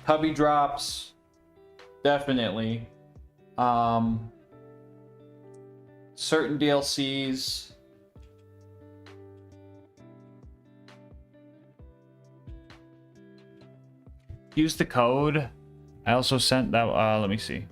cubby drops, definitely. Certain DLCs. Use the code. I also sent that. Let me see.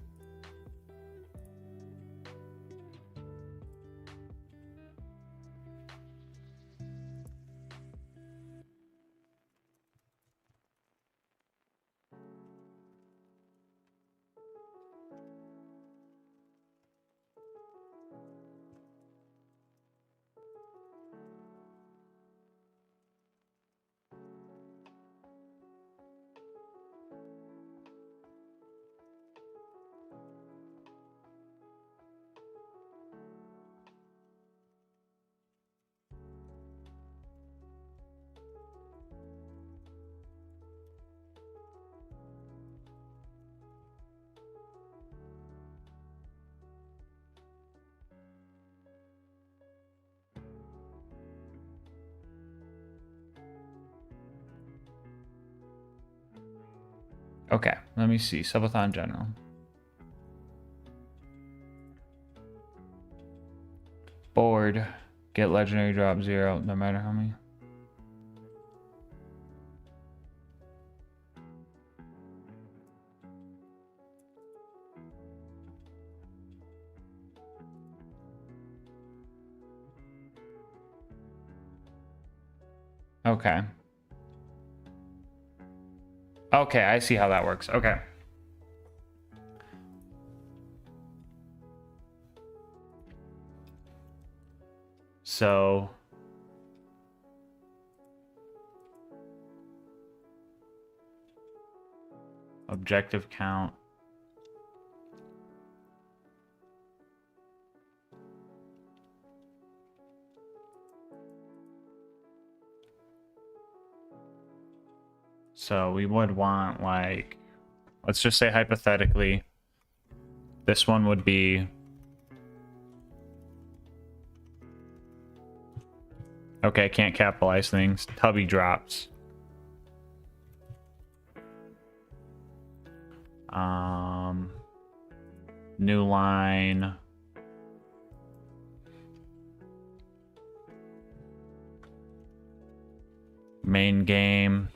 Okay, let me see. Subathon general. Board. Get legendary drop 0, no matter how many. Okay. Okay, I see how that works. Okay. So objective count. So we would want, like, let's just say hypothetically, this one would be, okay, can't capitalize things. Tubby drops. New line. Main game.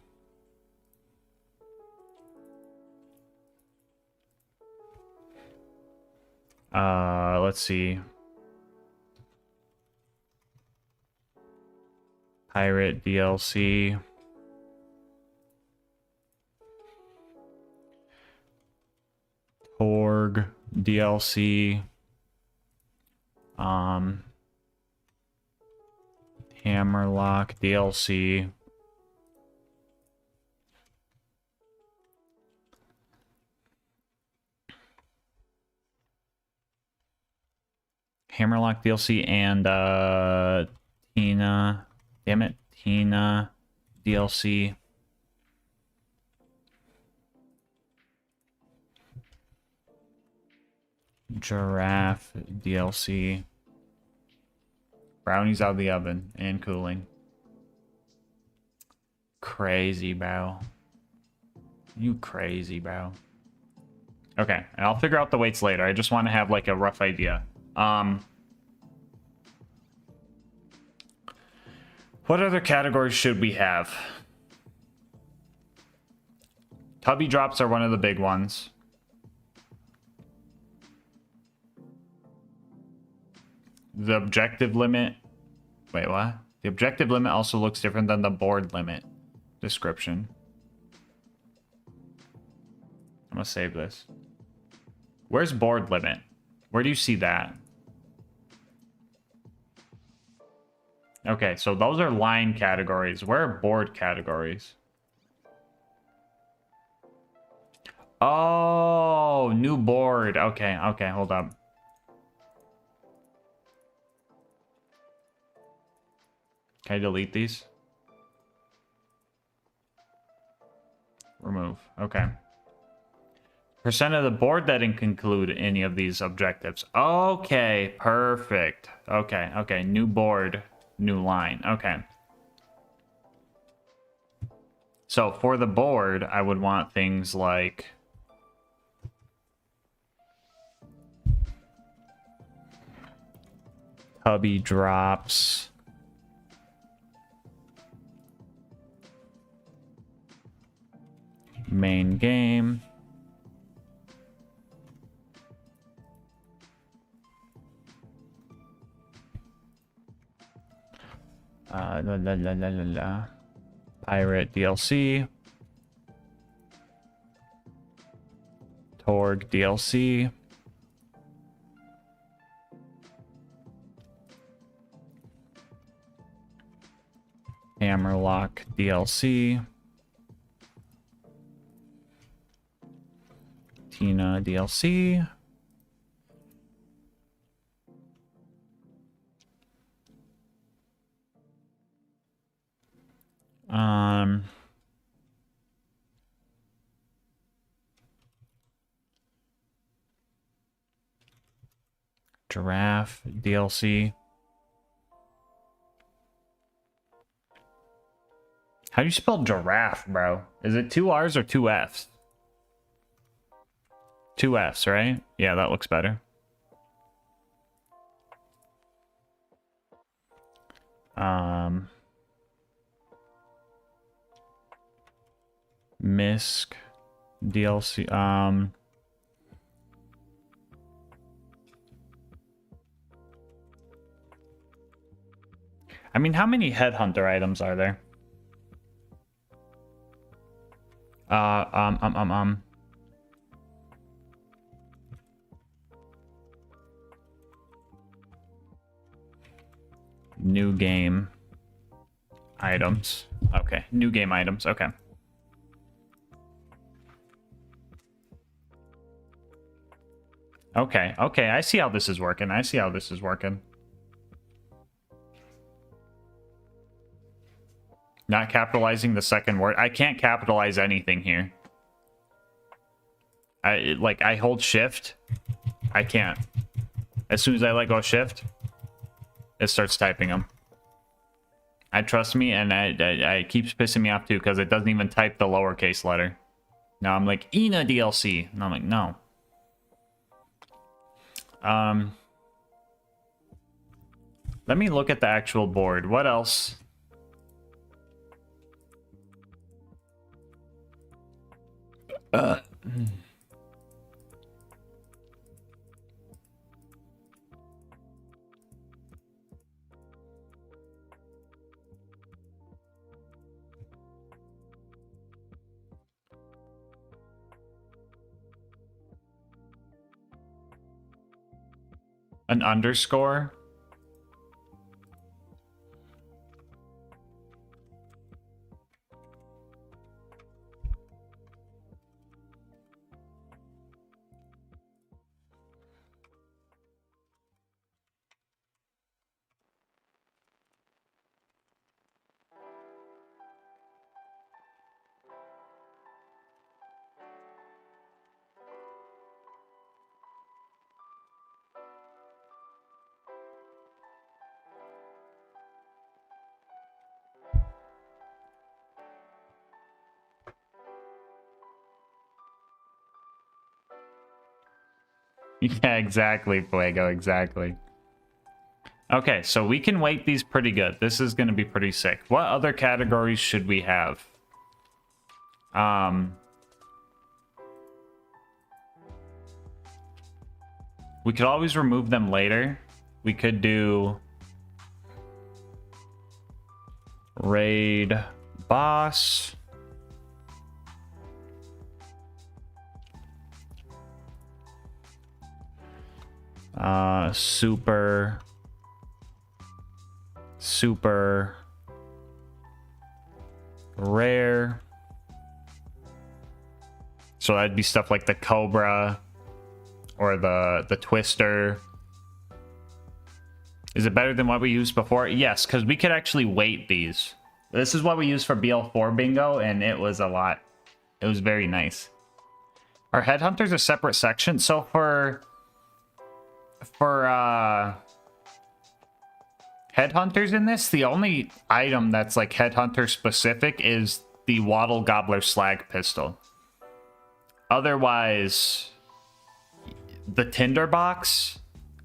Let's see. Pirate DLC. Torg DLC. Hammerlock DLC. Hammerlock DLC and Tina. Damn it, Tina DLC. Giraffe DLC. Brownies out of the oven and cooling. Crazy, bro. You crazy, bro. Okay, and I'll figure out the weights later. I just want to have like a rough idea. What other categories should we have? Tubby drops are one of the big ones. The objective limit. Wait, what? The objective limit also looks different than the board limit description. I'm gonna save this. Where's board limit? Where do you see that? Okay, so those are line categories. Where are board categories? Oh, new board. Okay, okay, hold up. Can I delete these? Remove. Okay. Percent of the board that didn't include any of these objectives. Okay, perfect. Okay, okay. New board, new line. Okay. So for the board, I would want things like Tubby drops. Main game. Pirate DLC. Torg DLC. Hammerlock DLC. Tina DLC. Giraffe DLC. How do you spell giraffe, bro? Is it 2 R's or 2 F's? 2 F's, right? Yeah, that looks better. Misk DLC. I mean, how many headhunter items are there? Uh, um, um, um, um. New game items. Okay, new game items. Okay. Okay, okay, I see how this is working. I see how this is working. Not capitalizing the second word. I can't capitalize anything here. I hold shift. I can't. As soon as I let go of shift, it starts typing them. I trust me, and it keeps pissing me off too because it doesn't even type the lowercase letter. Now I'm like, Ina DLC. And I'm like, no. Let me look at the actual board. What else? An underscore? Yeah, exactly, Fuego, exactly. Okay, so we can weight these pretty good. This is going to be pretty sick. What other categories should we have? We could always remove them later. We could do raid boss. Super rare. So that'd be stuff like the Cobra or the Twister. Is it better than what we used before? Yes, because we could actually weight these. This is what we used for BL4 bingo, and it was a lot. It was very nice. Are headhunters a separate section? So for headhunters in this, the only item that's like headhunter specific is the Wattle Gobbler Slag pistol. Otherwise, the Tinderbox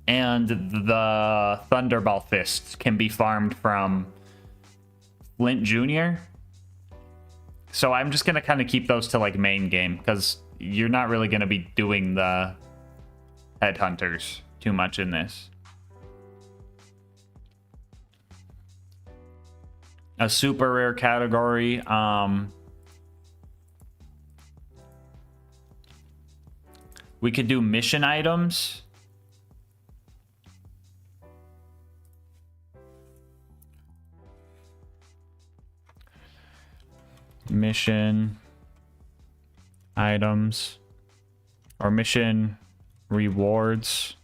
and the Thunderball Fist can be farmed from Flint Jr. So I'm just going to kind of keep those to like main game because you're not really going to be doing the headhunters too much in this. A super rare category. We could do mission items. Mission items or mission rewards.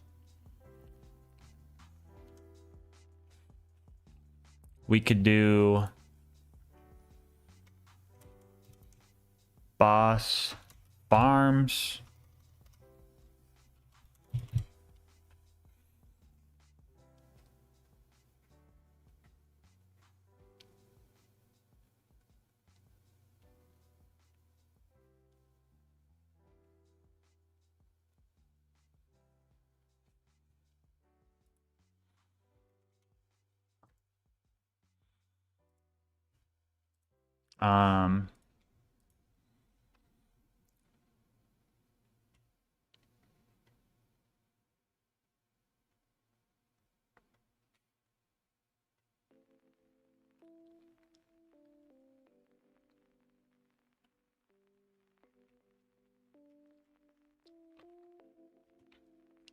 We could do boss farms.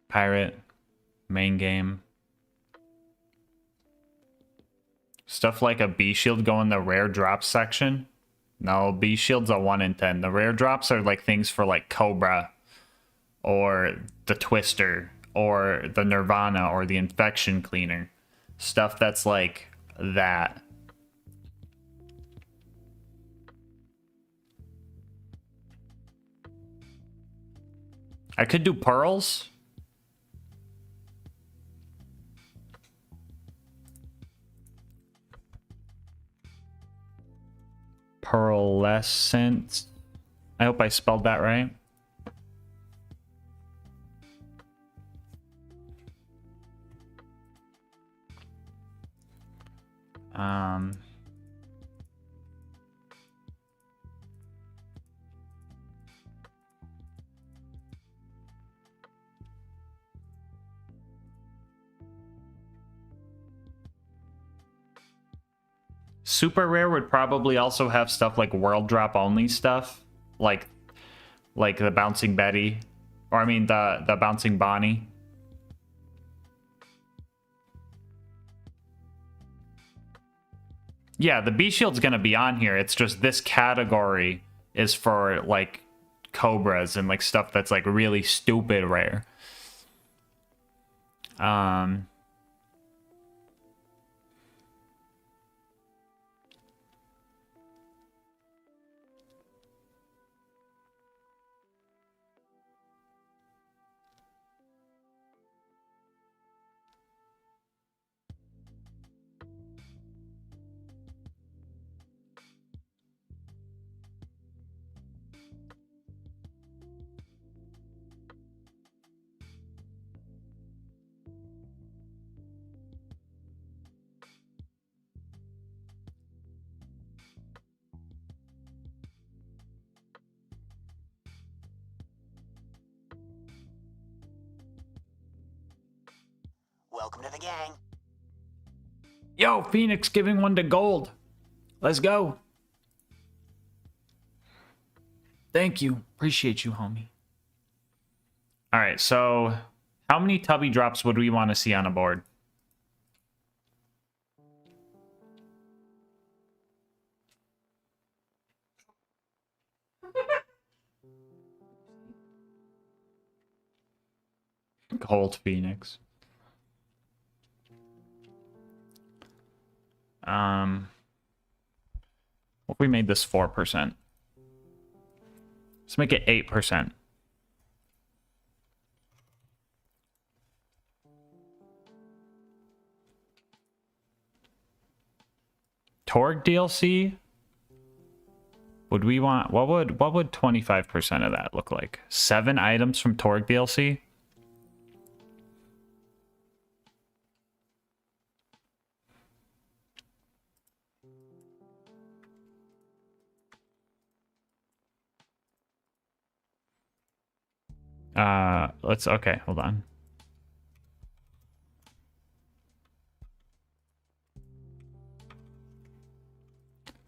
Pirate, main game. Stuff like a B shield go in the rare drops section. No, B shield's a 1 in 10. The rare drops are like things for like Cobra or the Twister or the Nirvana or the Infection Cleaner. Stuff that's like that. I could do pearls. Pearlescent. I hope I spelled that right. Super rare would probably also have stuff like world drop only stuff, like the bouncing Betty, or I mean the bouncing Bonnie. Yeah, the B shield's gonna be on here. It's just this category is for like Cobras and like stuff that's like really stupid rare. Welcome to the gang. Yo, Phoenix giving one to gold. Let's go. Thank you. Appreciate you, homie. All right, so how many tubby drops would we want to see on a board? Gold Phoenix. What if we made this 4%? Let's make it 8%. Torg DLC? Would we want, what would 25% of that look like? 7 items from Torg DLC? Okay, hold on.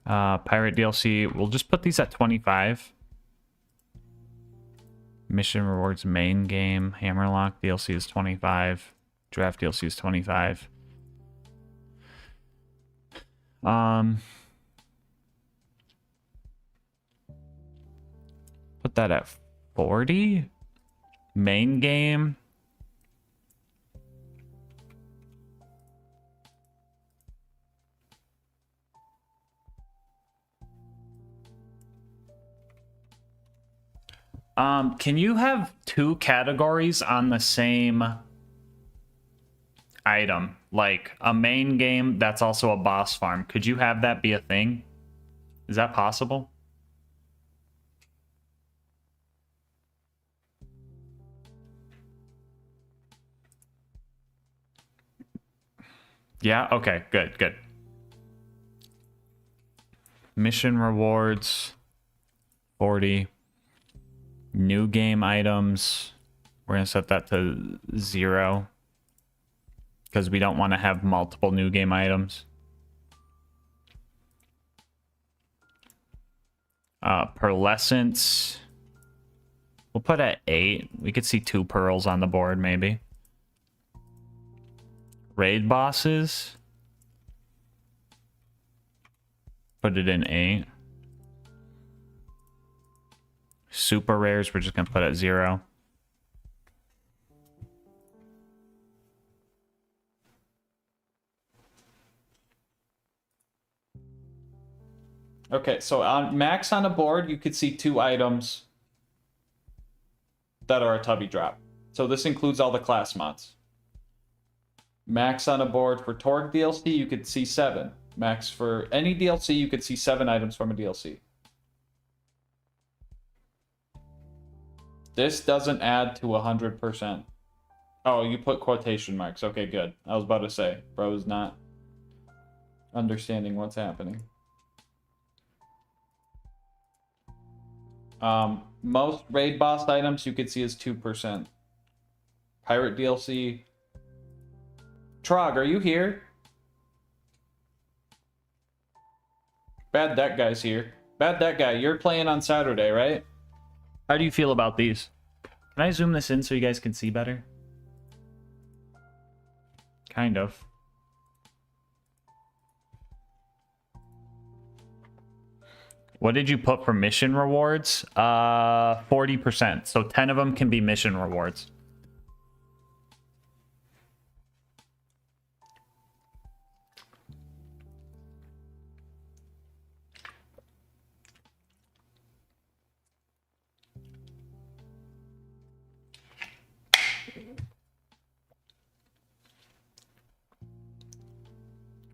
Pirate DLC, we'll just put these at 25. Mission rewards main game, Hammerlock DLC is 25. Draft DLC is 25. Put that at 40. Main game. Can you have 2 categories on the same item? Like a main game that's also a boss farm. Could you have that be a thing? Is that possible? Yeah, okay, good. Mission rewards 40. New game items, we're gonna set that to 0 because we don't want to have multiple new game items. Pearlescence We'll put at 8. We could see 2 pearls on the board, maybe. Raid bosses. Put it in 8. Super rares, we're just going to put at 0. Okay, so on max on a board, you could see 2 items that are a tubby drop. So this includes all the class mods. Max on a board for Torg DLC, you could see 7. Max for any DLC, you could see 7 items from a DLC. This doesn't add to 100%. Oh, you put quotation marks. Okay, good. I was about to say, bro's not understanding what's happening. Most raid boss items you could see is 2%. Pirate DLC. Trog, are you here? Bad Deck Guy's here. Bad Deck Guy, you're playing on Saturday, right? How do you feel about these? Can I zoom this in so you guys can see better? Kind of. What did you put for mission rewards? 40%. So 10 of them can be mission rewards.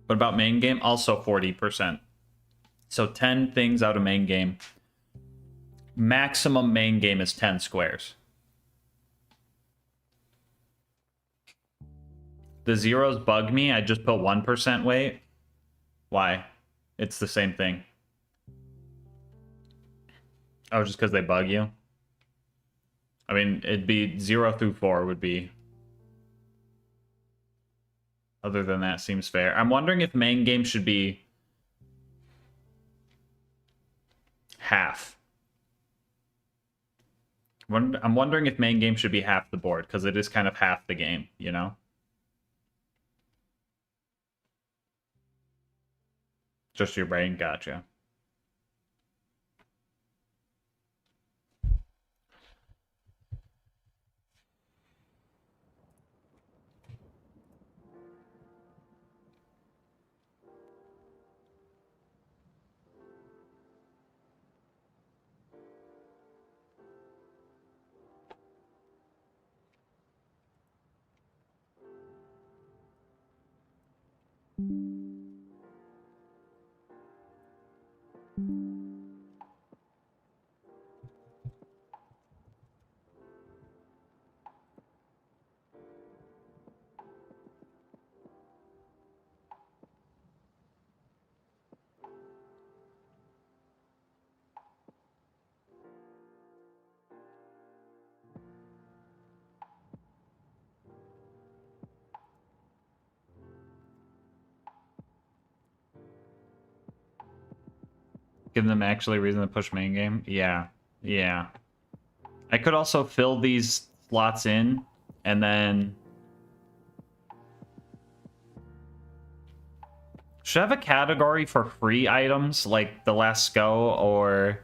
What about main game? Also 40%. So 10 things out of main game. Maximum main game is 10 squares. The zeros bug me. I just put 1% weight. Why? It's the same thing. Oh, just because they bug you? I mean, it'd be 0 through 4 would be... Other than that, seems fair. I'm wondering if main game should be... half. I'm wondering if main game should be half the board, because it is kind of half the game, you know? Just your brain, gotcha. Give them actually a reason to push main game? Yeah. Yeah. I could also fill these slots in and then... Should I have a category for free items like the Last Go or...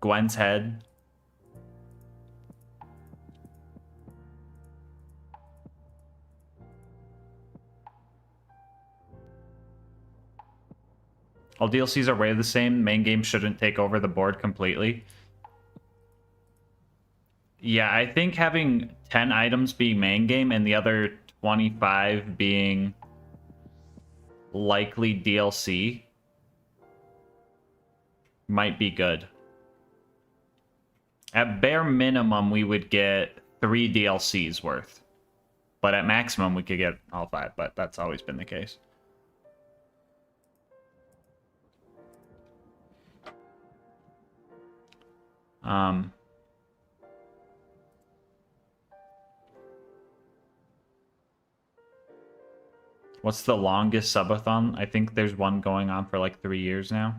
Gwen's Head. All DLCs are way the same. Main game shouldn't take over the board completely. Yeah, I think having 10 items being main game and the other 25 being likely DLC might be good. At bare minimum, we would get 3 DLCs worth. But at maximum, we could get all 5, but that's always been the case. What's the longest subathon? I think there's one going on for like 3 years now.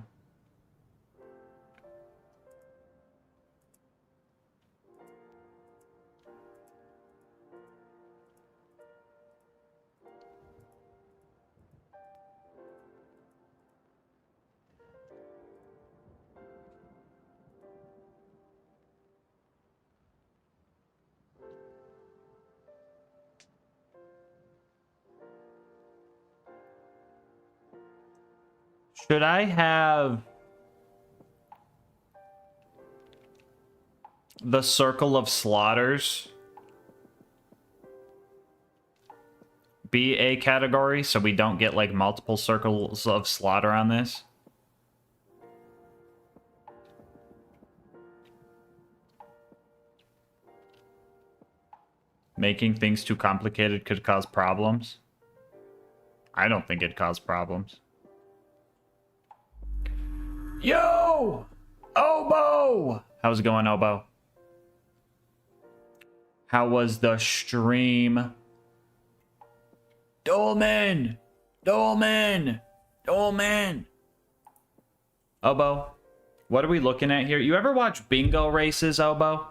Should I have the Circle of Slaughters be a category so we don't get like multiple circles of slaughter on this? Making things too complicated could cause problems. I don't think it'd cause problems. Yo! Oboe! How's it going, Oboe? How was the stream? Dolman! Dolman! Dolman! Oboe, what are we looking at here? You ever watch bingo races, Oboe?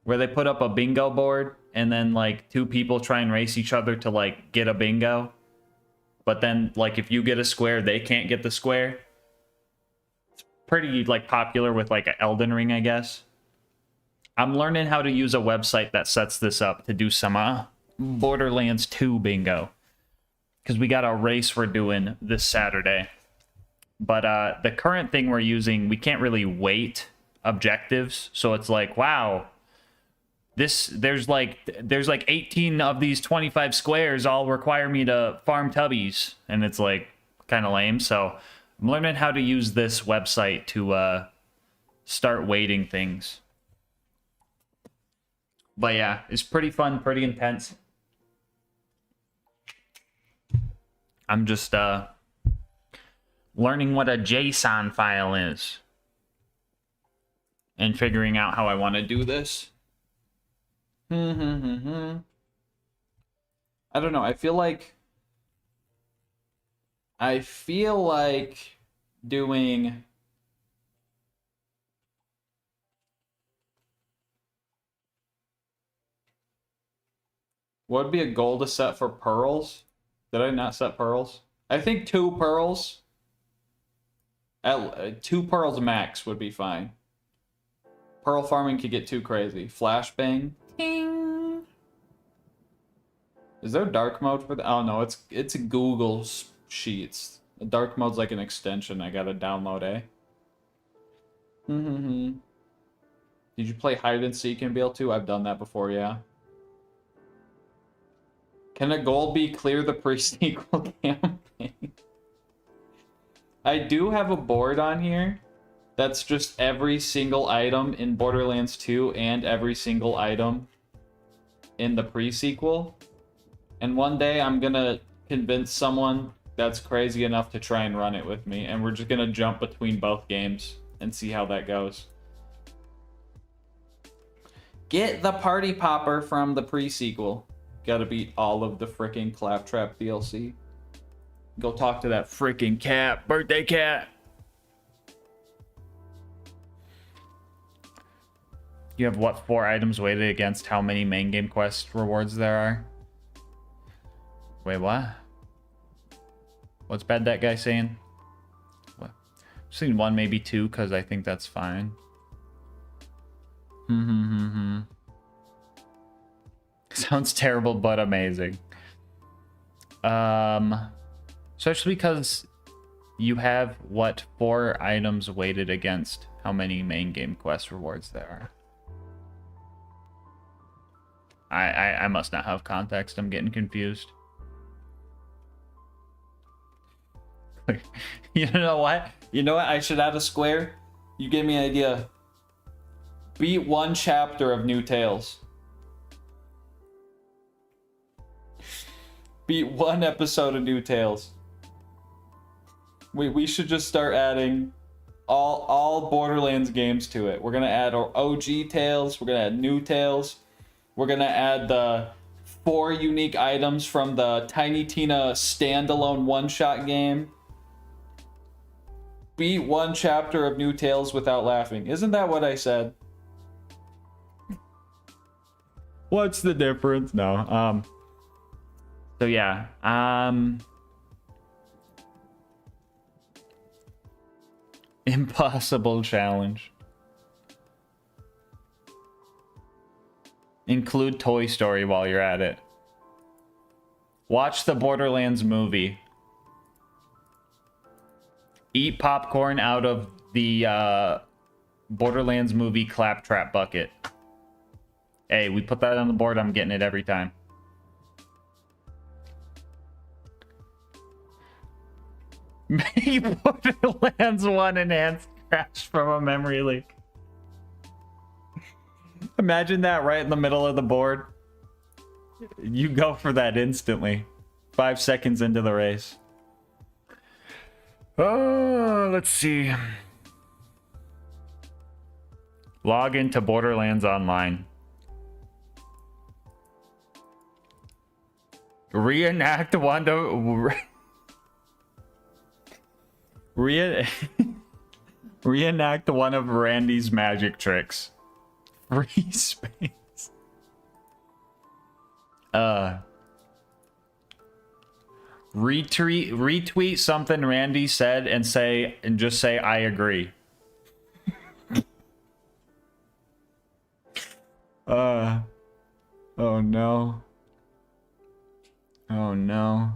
Where they put up a bingo board and then like 2 people try and race each other to like get a bingo. But then like if you get a square, they can't get the square. It's pretty like popular with like Elden Ring, I guess. I'm learning how to use a website that sets this up to do some Borderlands 2 bingo. Because we got a race we're doing this Saturday. But the current thing we're using, we can't really weight objectives. So it's like, wow, there's like 18 of these 25 squares all require me to farm tubbies. And it's like kind of lame. So I'm learning how to use this website to start weighting things. But yeah, it's pretty fun, pretty intense. I'm just learning what a JSON file is and figuring out how I want to do this. I don't know. I feel like doing what would be a goal to set for pearls? Did I not set pearls? I think 2 pearls. At 2 pearls max would be fine. Pearl farming could get too crazy. Flashbang. Ting. Is there dark mode for that? Oh no, it's Google Sheets. The dark mode's like an extension I gotta download, eh? Did you play hide and seek in BL2? I've done that before, yeah. Can a goal be clear the pre-sequel campaign? I do have a board on here that's just every single item in Borderlands 2 and every single item in the pre-sequel. And one day I'm gonna convince someone that's crazy enough to try and run it with me, and we're just gonna jump between both games and see how that goes. Get the party popper from the pre-sequel. Gotta beat all of the freaking Claptrap DLC. Go talk to that freaking cat. Birthday cat. You have what, 4 items weighted against how many main game quest rewards there are? Wait, what? What's Bad That Guy saying? What? I've seen 1, maybe 2, because I think that's fine. Sounds terrible, but amazing. Especially because you have, what, 4 items weighted against how many main game quest rewards there are. I must not have context. I'm getting confused. You know what? You know what? I should add a square. You gave me an idea. Beat 1 chapter of New Tales. Beat 1 episode of New Tales. We should just start adding all Borderlands games to it. We're gonna add our OG Tales. We're gonna add New Tales. We're gonna add the 4 unique items from the Tiny Tina standalone one-shot game. Beat 1 chapter of New Tales without laughing. Isn't that what I said? What's the difference? No. So yeah. Impossible challenge. Include Toy Story while you're at it. Watch the Borderlands movie. Eat popcorn out of the Borderlands movie claptrap bucket. Hey, we put that on the board. I'm getting it every time. Make Borderlands 1 enhanced crash from a memory leak. Imagine that right in the middle of the board. You go for that instantly. 5 seconds into the race. Oh, let's see. Log into Borderlands Online. Reenact one of... Reenact one of Randy's magic tricks. Free space. Retweet something Randy said and just say I agree. Oh no. Oh no.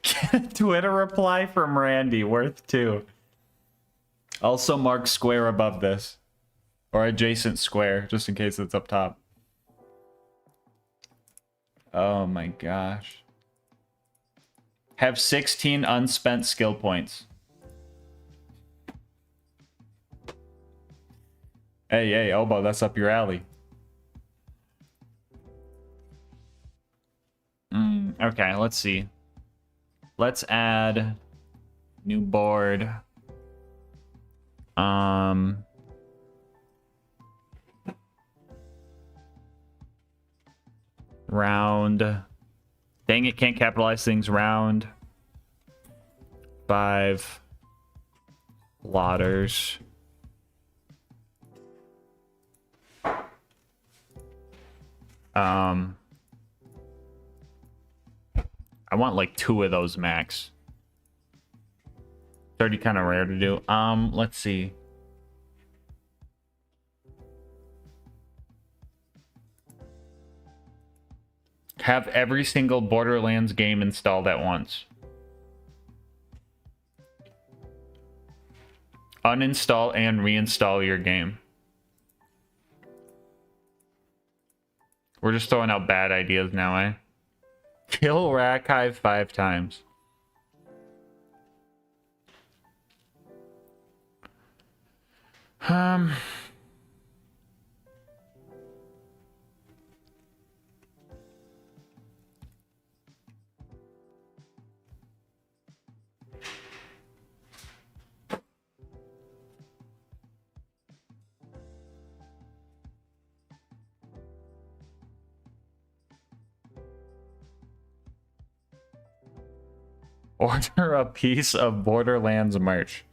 Get a Twitter reply from Randy, worth 2. Also mark square above this. Or adjacent square, just in case it's up top. Oh my gosh. Have 16 unspent skill points. Hey, Obo, that's up your alley. Okay, let's see. Let's add new board. Round. Dang it, can't capitalize things. Round. 5. Lotters. I want like 2 of those max. It's already kind of rare to do. Let's see. Have every single Borderlands game installed at once. Uninstall and reinstall your game. We're just throwing out bad ideas now, eh? Kill Rackhive 5 times. Order a piece of Borderlands merch.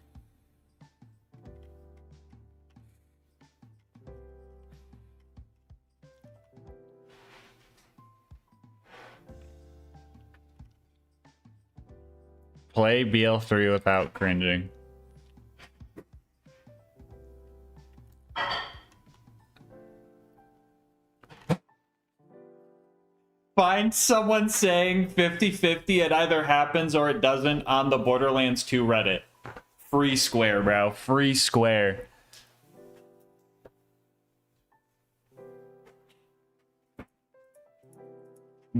Play BL3 without cringing. Find someone saying 50-50, it either happens or it doesn't on the Borderlands 2 Reddit. Free square, bro. Free square.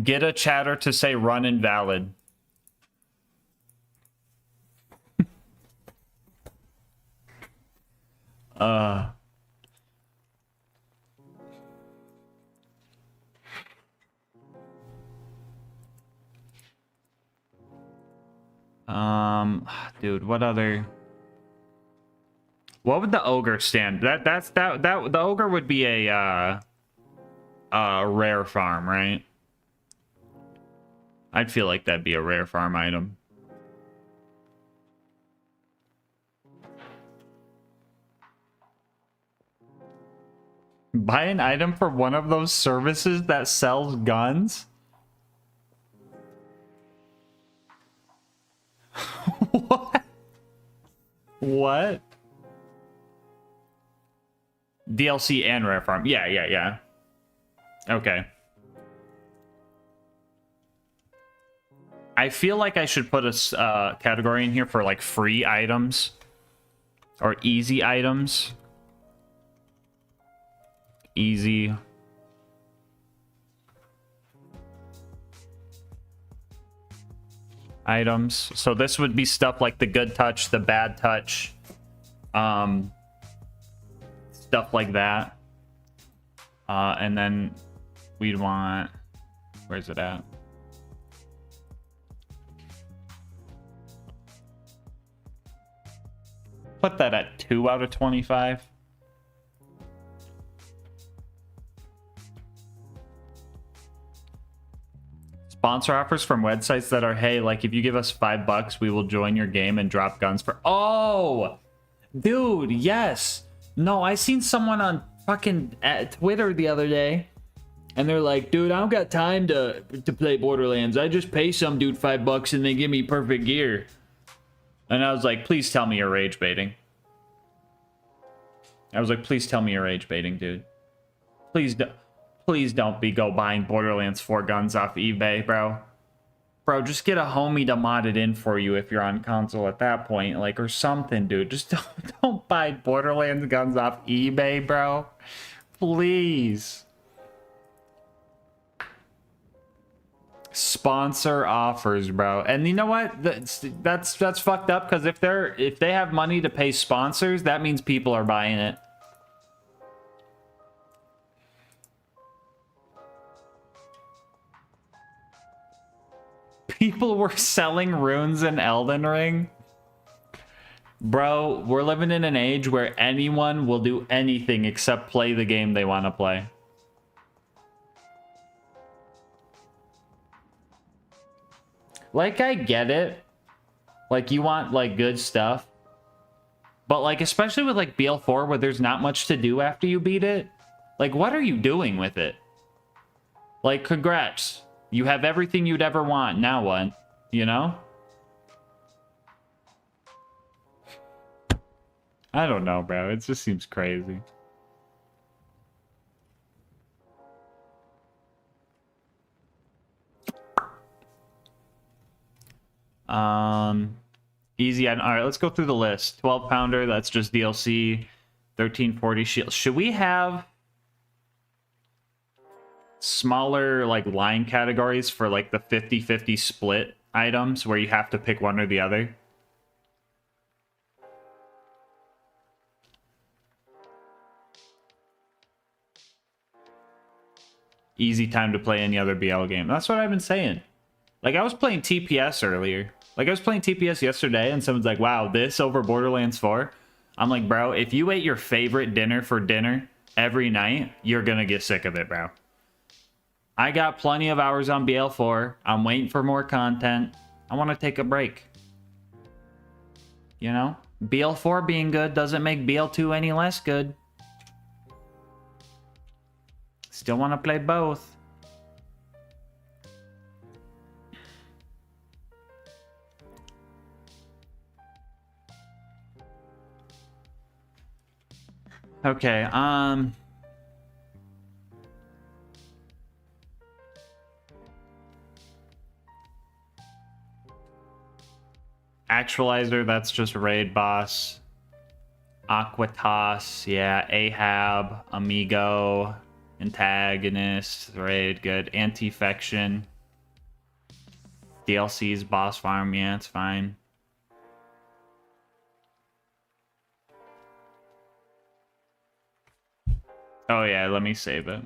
Get a chatter to say run invalid. Dude, what other... What would the ogre stand? The ogre would be a rare farm, right? I'd feel like that'd be a rare farm item. Buy an item for one of those services that sells guns? What? What? DLC and rare farm. Yeah. Okay. I feel like I should put a category in here for like free items or easy items. Easy. Items. So this would be stuff like the good touch, the bad touch, stuff like that. And then we'd want, where's it at? Put that at 2 out of 25. Sponsor offers from websites that are, hey, like if you give us $5, we will join your game and drop guns for. Oh, dude, yes. No, I seen someone on fucking Twitter the other day, and they're like, dude, I don't got time to play Borderlands. I just pay some dude $5 and they give me perfect gear. And I was like, please tell me you're rage baiting. I was like, please tell me you're rage baiting, dude. Please don't go buying Borderlands 4 guns off eBay, bro. Bro, just get a homie to mod it in for you if you're on console at that point, like, or something, dude. Just don't buy Borderlands guns off eBay, bro. Please. Sponsor offers, bro. And you know what? That's fucked up, because if they have money to pay sponsors, that means people are buying it. People were selling runes in Elden Ring. Bro, we're living in an age where anyone will do anything except play the game they want to play. Like, I get it. Like, you want, like, good stuff. But, like, especially with, like, BL4, where there's not much to do after you beat it. Like, what are you doing with it? Like, congrats. You have everything you'd ever want. Now what? You know? I don't know, bro. It just seems crazy. Easy. All right, let's go through the list. 12 pounder, that's just DLC. 1340 shield. Should we have smaller like line categories for like the 50-50 split items where you have to pick one or the other? Easy time to play any other BL game. That's what I've been saying. Like, I was playing TPS earlier. Like, I was playing TPS yesterday, and someone's like, wow, this over Borderlands 4? I'm like, bro, if you ate your favorite dinner for dinner every night, you're gonna get sick of it, bro. I got plenty of hours on BL4. I'm waiting for more content. I want to take a break. You know? BL4 being good doesn't make BL2 any less good. Still want to play both. Okay, Actualizer, that's just raid boss. Aquatas, yeah. Ahab, Amigo, Antagonist, raid, good. Anti-Fection. DLC's boss farm, yeah, it's fine. Oh yeah, let me save it.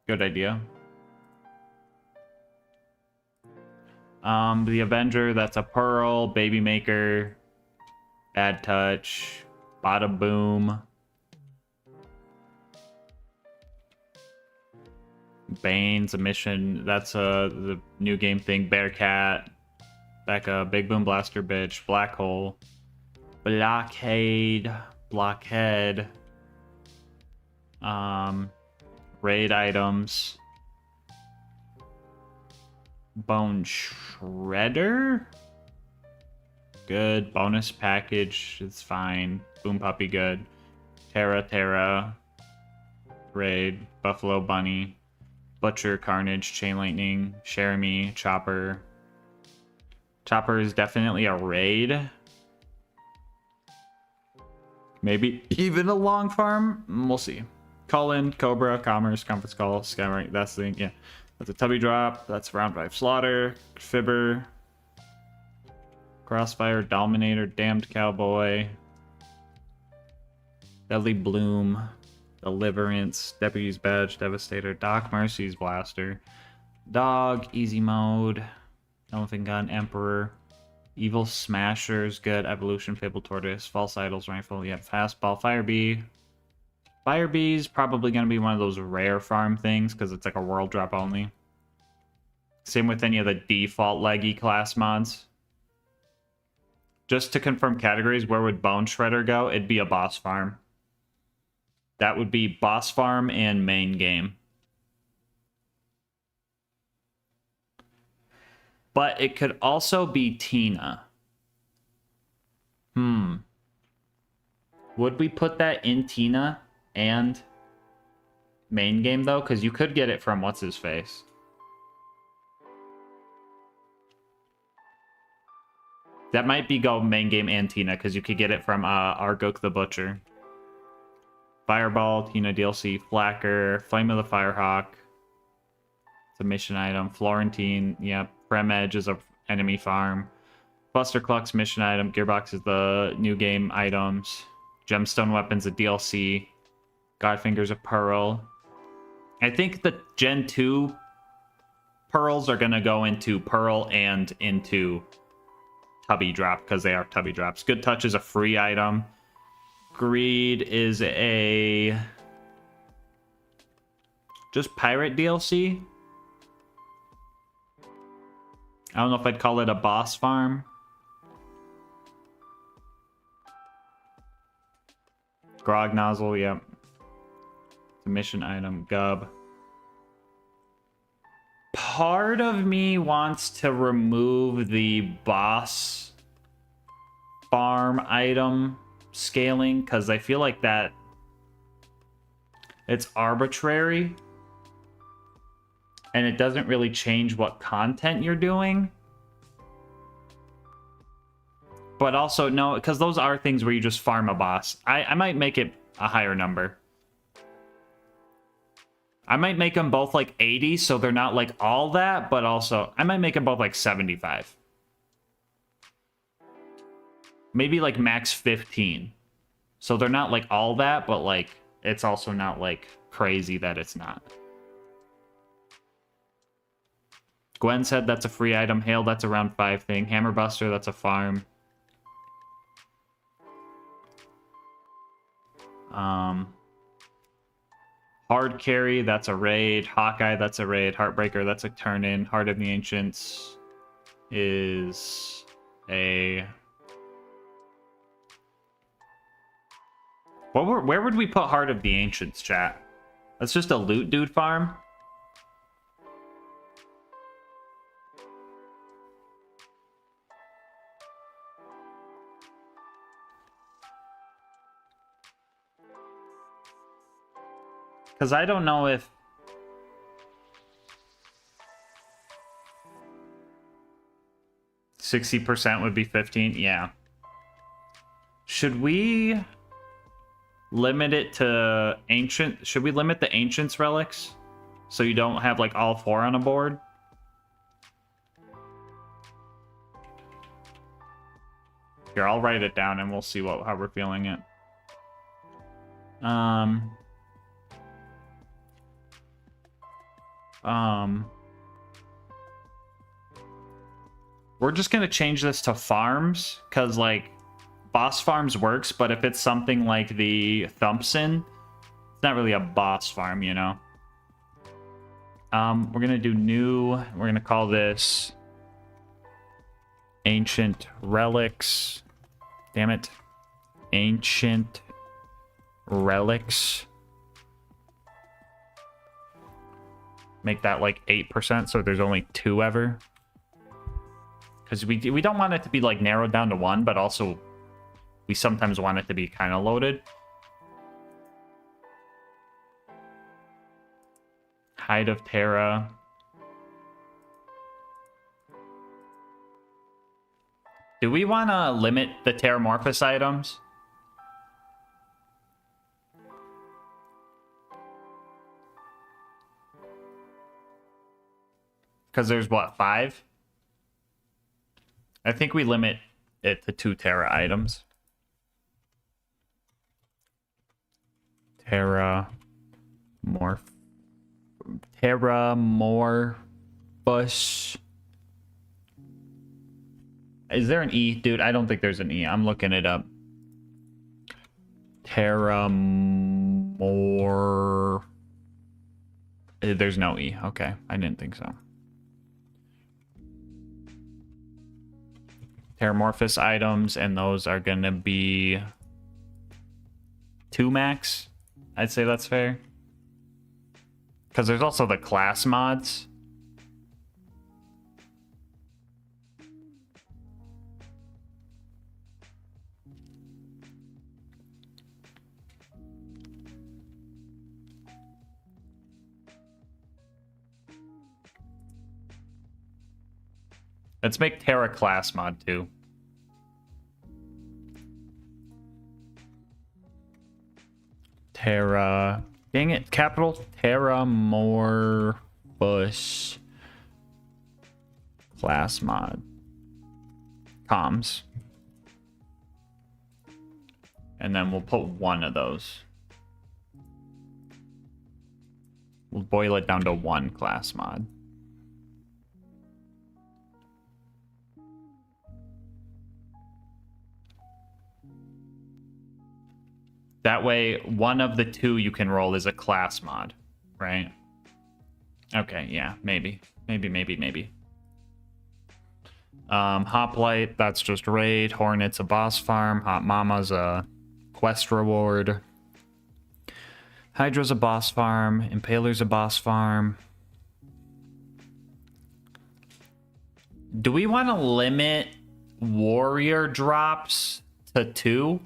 Good idea. The Avenger, that's a Pearl, Baby Maker, Bad Touch, Bada boom. Bane's a mission. That's the new game thing. Bearcat. Becca. Big Boom Blaster Bitch. Black Hole. Blockade. Blockhead. Raid items. Bone Shredder? Good. Bonus package. It's fine. Boom Puppy good. Terra. Raid. Buffalo Bunny. Butcher, Carnage, Chain Lightning, Jeremy, Chopper. Chopper is definitely a raid. Maybe even a long farm. We'll see. Cullen, Cobra, Commerce, Conference Call, Skyward. That's the thing. Yeah. That's a Tubby Drop. That's Round 5 Slaughter. Fibber. Crossfire, Dominator, Damned Cowboy. Deadly Bloom. Deliverance, Deputy's Badge, Devastator, Doc Mercy's Blaster, Dog, Easy Mode, Elephant Gun, Emperor, Evil Smashers, good, Evolution, Fable Tortoise, False Idols, Rifle, yeah, Fastball, Fire Bee. Fire Bee's probably going to be one of those rare farm things because it's like a world drop only. Same with any of the default leggy class mods. Just to confirm categories, where would Bone Shredder go? It'd be a boss farm. That would be boss farm and main game. But it could also be Tina. Would we put that in Tina and main game, though? Because you could get it from What's-His-Face. That might be go main game and Tina, because you could get it from Argok the Butcher. Fireball, Tina DLC, Flacker, Flame of the Firehawk. It's a mission item. Florentine, yep. Frem Edge is a enemy farm. Buster Cluck's mission item. Gearbox is the new game items. Gemstone Weapons a DLC. Godfinger's a Pearl. I think the Gen 2 Pearls are going to go into Pearl and into Tubby Drop because they are Tubby Drops. Good Touch is a free item. Greed is a just pirate DLC. I don't know if I'd call it a boss farm. Grog Nozzle, yep. It's a mission item. Gub. Part of me wants to remove the boss farm item scaling because I feel like that it's arbitrary and it doesn't really change what content you're doing. But also no, because those are things where you just farm a boss. I might make it a higher number. I might make them both like 80 so they're not like all that, but also I might make them both like 75. Maybe like max 15. So they're not like all that, but like it's also not like crazy that it's not. Gwen said that's a free item. Hail, that's a round 5 thing. Hammerbuster, that's a farm. Hard Carry, that's a raid. Hawkeye, that's a raid. Heartbreaker, that's a turn-in. Heart of the Ancients is a... Where would we put Heart of the Ancients, chat? That's just a loot dude farm? Because I don't know if... $60% would be 15? Yeah. Should we limit it to ancient? Should we limit the Ancients relics? So you don't have like all 4 on a board? Here, I'll write it down and we'll see how we're feeling it. We're just gonna change this to farms, because like boss farms works, but if it's something like the Thumpson, it's not really a boss farm, you know. We're gonna do new. We're gonna call this Ancient Relics. Damn it. Ancient Relics. Make that like 8%, so there's only 2 ever. Because we don't want it to be like narrowed down to 1, but also we sometimes want it to be kind of loaded. Hide of Terra. Do we want to limit the Terramorphous items? Because there's what, 5? I think we limit it to 2 Terra items. Terramorphous. Is there an E? Dude, I don't think there's an E. I'm looking it up. There's no E. Okay, I didn't think so. Terramorphous items, and those are going to be 2 max. I'd say that's fair. Because there's also the class mods. Let's make Terra class mod too. Terra. Dang it. Capital Terramorphous class mod. Comms. And then we'll put 1 of those. We'll boil it down to 1 class mod. That way, 1 of the 2 you can roll is a class mod, right? Okay, yeah, maybe. Maybe. Hoplite, that's just raid. Hornet's a boss farm. Hot Mama's a quest reward. Hydra's a boss farm. Impaler's a boss farm. Do we want to limit warrior drops to 2?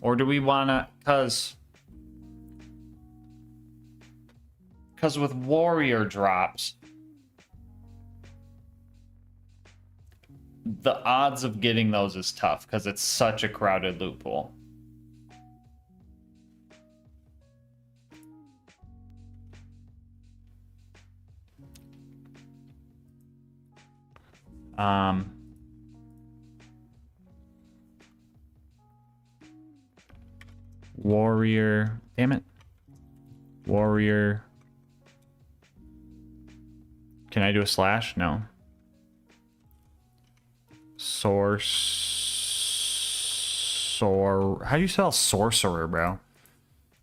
Or do we want to... Because with warrior drops, the odds of getting those is tough because it's such a crowded loot pool. Warrior. Damn it. Warrior. Can I do a slash? No. How do you spell sorcerer, bro?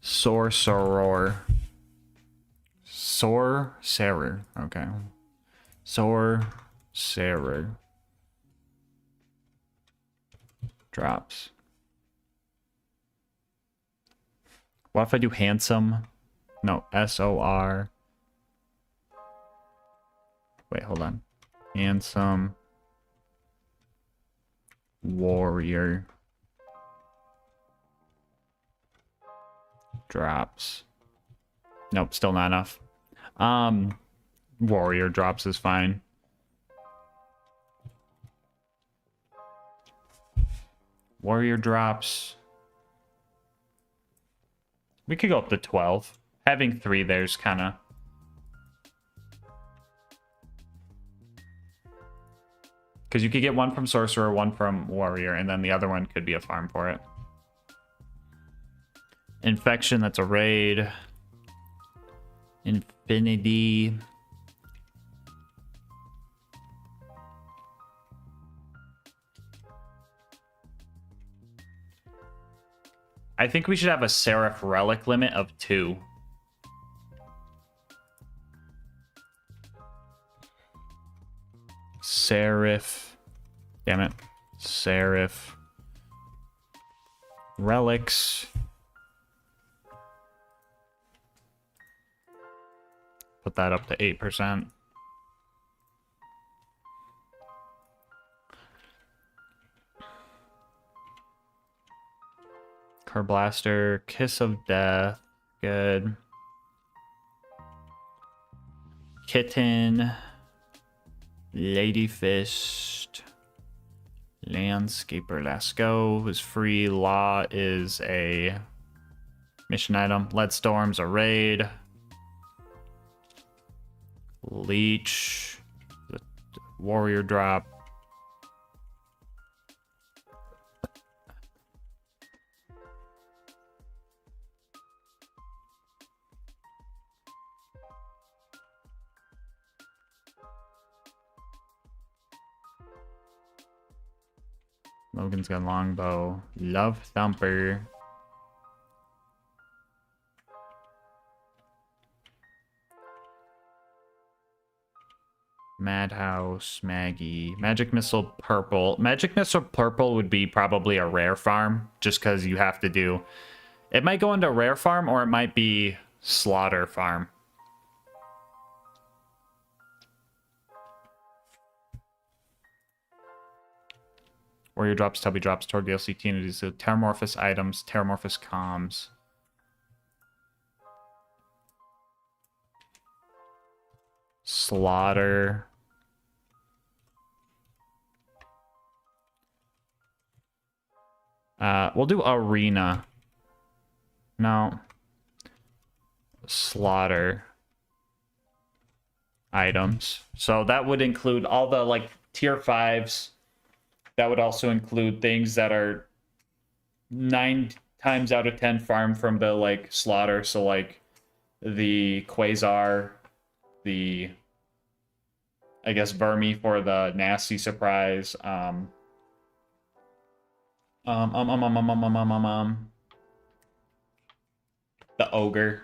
Sorcerer. Sorcerer. Okay. Sorcerer. Drops. What if I do handsome? No, S-O-R. Wait, hold on. Handsome. Warrior. Drops. Nope, still not enough. Warrior drops is fine. Warrior drops. We could go up to 12. Having 3 there's kind of... Because you could get 1 from Sorcerer, 1 from Warrior, and then the other one could be a farm for it. Infection, that's a raid. Infinity. I think we should have a Seraph relic limit of 2. Seraph. Damn it. Seraph. Relics. Put that up to 8%. Carblaster, Kiss of Death, good. Kitten, Lady Fist, Landscaper Lasco is free. Law is a mission item. Lead Storm's a raid. Leech, the warrior drop. Logan's got longbow. Love Thumper. Madhouse, Maggie. Magic Missile purple. Magic Missile purple would be probably a rare farm, just because you have to do... It might go into rare farm, or it might be slaughter farm. Warrior drops, Tubby drops, Toward DLC Teenagers, so Terramorphous items, Terramorphous comms. Slaughter. We'll do Arena. No. Slaughter. Items. So that would include all the, like, tier 5s. That would also include things that are 9 times out of 10 farm from the, like, slaughter. So, like, the Quasar, the, I guess, Vermi for the nasty surprise. The Ogre.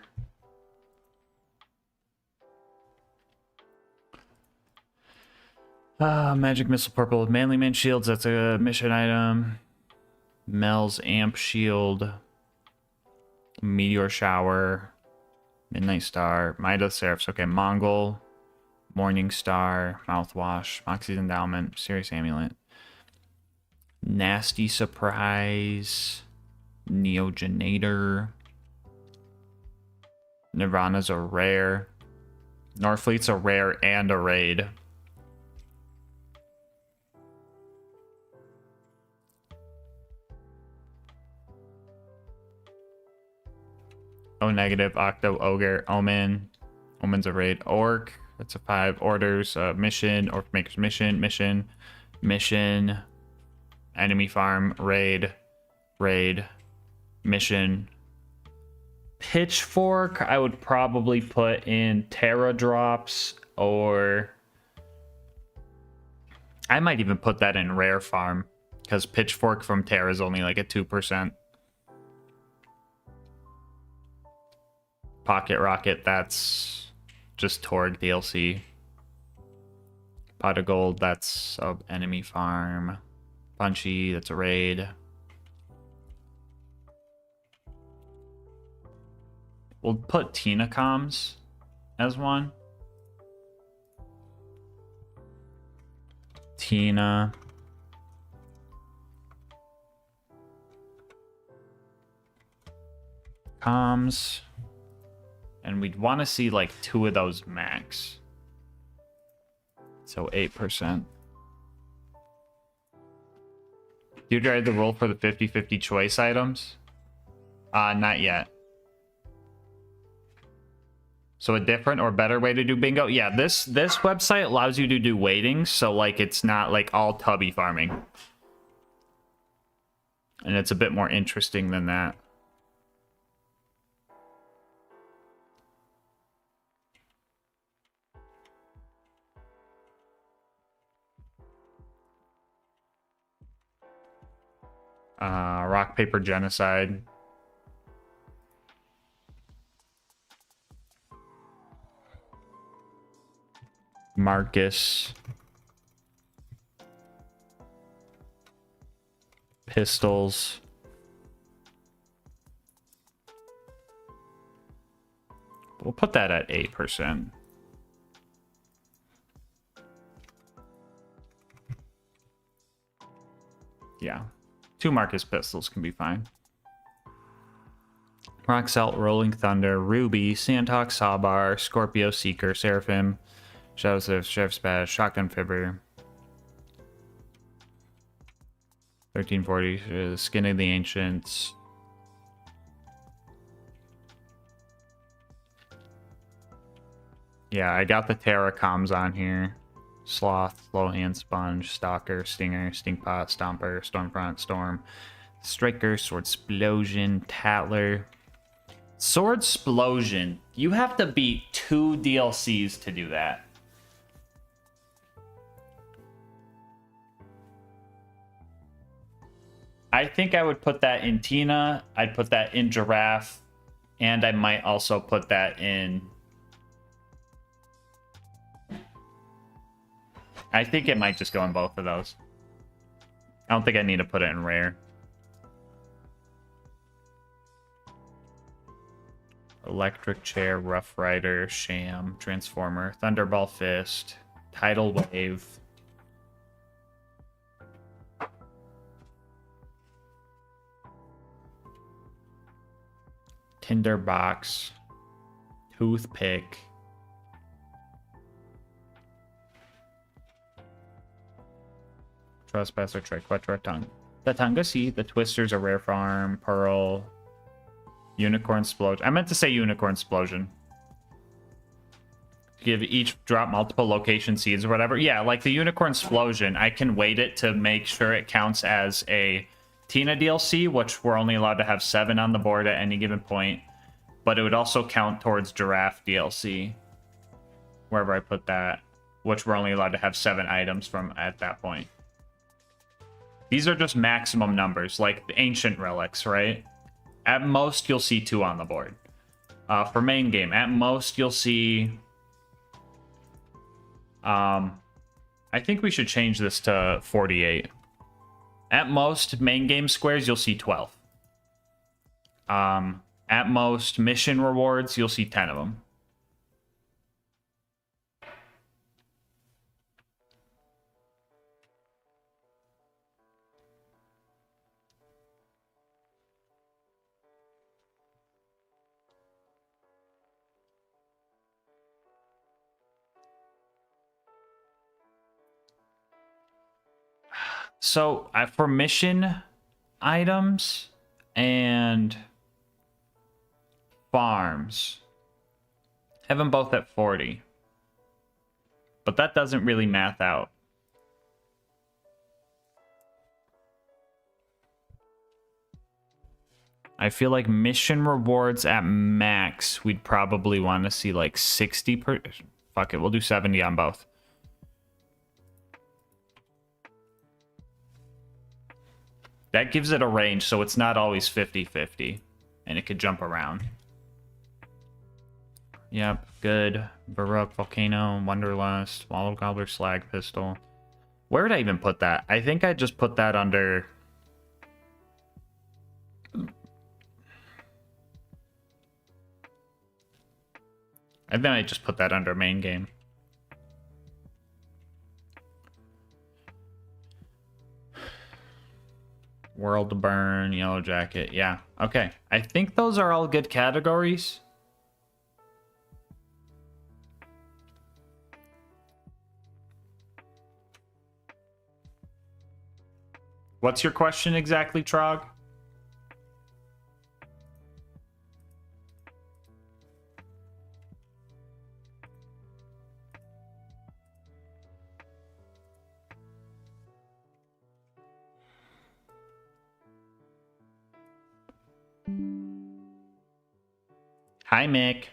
Magic Missile purple with Manly Man shields. That's a mission item. Mel's Amp Shield. Meteor Shower. Midnight Star. Midas Seraphs. Okay, Mongol. Morning Star. Mouthwash. Moxie's Endowment. Serious Amulet. Nasty Surprise. Neogenator. Nirvana's a rare. Norfleet's a rare and a raid. O negative, Octo, Ogre, Omen. Omen's a raid. Orc, that's a 5. Orders, mission, Orc Maker's mission, mission. Enemy farm, raid, mission. Pitchfork, I would probably put in Terra drops, or I might even put that in rare farm, because Pitchfork from Terra is only like a 2%. Pocket Rocket, that's just Torg DLC. Pot of Gold, that's sub enemy farm. Punchy, that's a raid. We'll put Tina Comms as one. Tina. Comms. And we'd want to see like 2 of those max. So 8%. Do you try the roll for the 50-50 choice items? Not yet. So a different or better way to do bingo? Yeah, this website allows you to do weightings, so like it's not like all tubby farming. And it's a bit more interesting than that. Rock, paper, genocide. Marcus. Pistols. We'll put that at 8%. Yeah. 2 Marcus pistols can be fine. Rock Salt, Rolling Thunder, Ruby, Sandhawk, Sawbar, Scorpio, Seeker, Seraphim, Shadows of Sheriff's Badge, Shotgun Fibber. 1340, Skin of the Ancients. Yeah, I got the Terracoms on here. Sloth, Slowhand, Sponge, Stalker, Stinger, Stinkpot, Stomper, Stormfront, Storm, Striker, Sword Explosion, Tattler. Sword Explosion. You have to beat 2 DLCs to do that. I think I would put that in Tina. I'd put that in Giraffe. And I might also put that in... I think it might just go in both of those. I don't think I need to put it in rare. Electric Chair, Rough Rider, Sham, Transformer, Thunderball Fist, Tidal Wave. Tinderbox, Toothpick. Trespasser, Triquetra, Tongue. The Tungusi, the Twisters, a Rare Farm, Pearl, Unicorn Explosion. I meant to say Unicorn Explosion. Give each drop multiple location seeds or whatever. Yeah, like the Unicorn Explosion, I can weight it to make sure it counts as a Tina DLC, which we're only allowed to have 7 on the board at any given point. But it would also count towards Giraffe DLC, wherever I put that, which we're only allowed to have 7 items from at that point. These are just maximum numbers, like the Ancient Relics, right? At most, you'll see 2 on the board. For main game, at most, you'll see... I think we should change this to 48. At most, main game squares, you'll see 12. At most, mission rewards, you'll see 10 of them. So, for mission items and farms, have them both at 40. But that doesn't really math out. I feel like mission rewards at max, we'd probably want to see like 60 per... Fuck it, we'll do 70 on both. That gives it a range, so it's not always 50-50. And it could jump around. Yep, good. Baroque, Volcano, Wanderlust, Swallow Gobbler, Slag Pistol. Where did I even put that? I think I just put that under... I think I just put that under main game. World to Burn, Yellow Jacket. Yeah, okay. I think those are all good categories. What's your question exactly, Trog? Hi, Mick.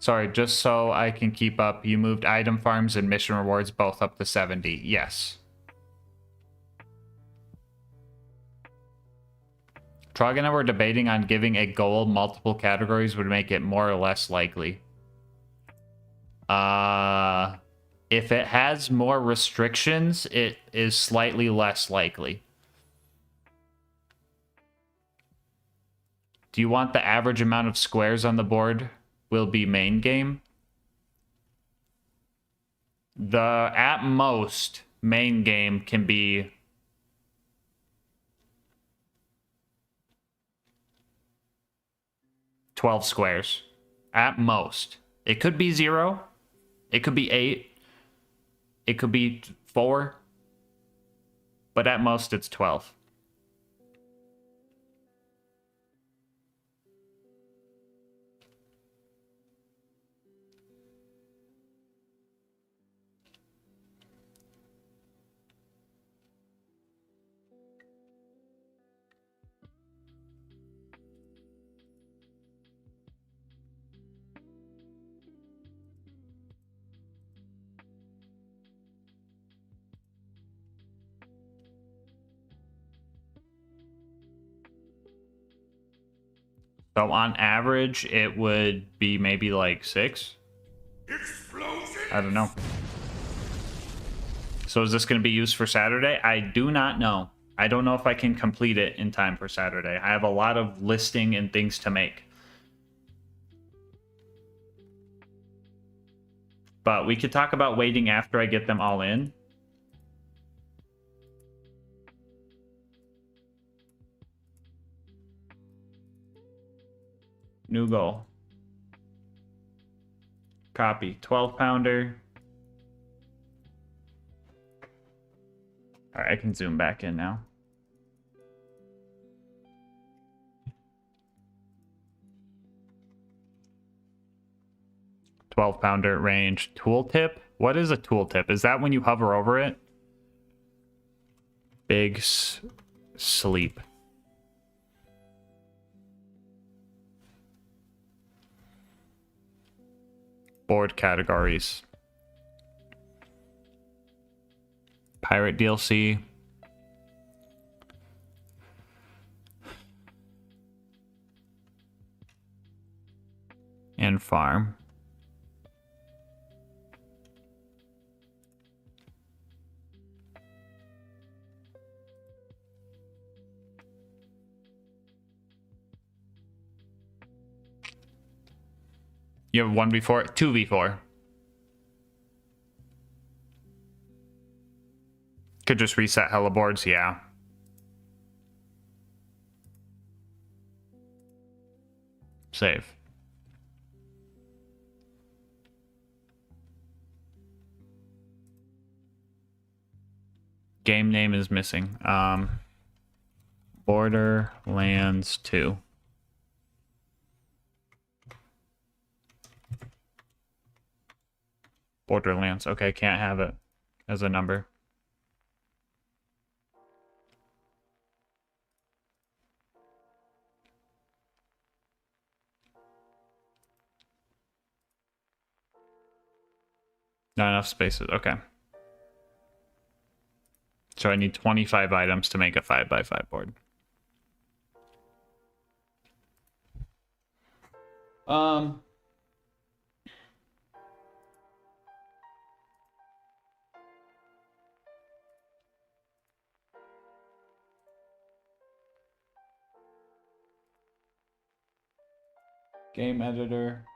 Sorry, just so I can keep up, you moved item farms and mission rewards both up to 70. Yes. Trog and I were debating on giving a goal multiple categories would make it more or less likely. If it has more restrictions, it is slightly less likely. Do you want the average amount of squares on the board will be main game? The at most main game can be 12 squares. At most. It could be 0. It could be 8. It could be 4. But at most it's 12. So on average, it would be maybe like 6. I don't know. So is this going to be used for Saturday? I do not know. I don't know if I can complete it in time for Saturday. I have a lot of listing and things to make. But we could talk about waiting after I get them all in. New goal. Copy. 12 pounder. All right, I can zoom back in now. $12 range. Tooltip? What is a tooltip? Is that when you hover over it? Big sleep. Board categories. Pirate DLC. And farm. You have 1v4, 2v4. Could just reset hella boards, yeah. Save. Game name is missing. Borderlands 2. Borderlands. Okay, can't have it as a number. Not enough spaces. Okay. So I need 25 items to make a 5x5 board. Game editor.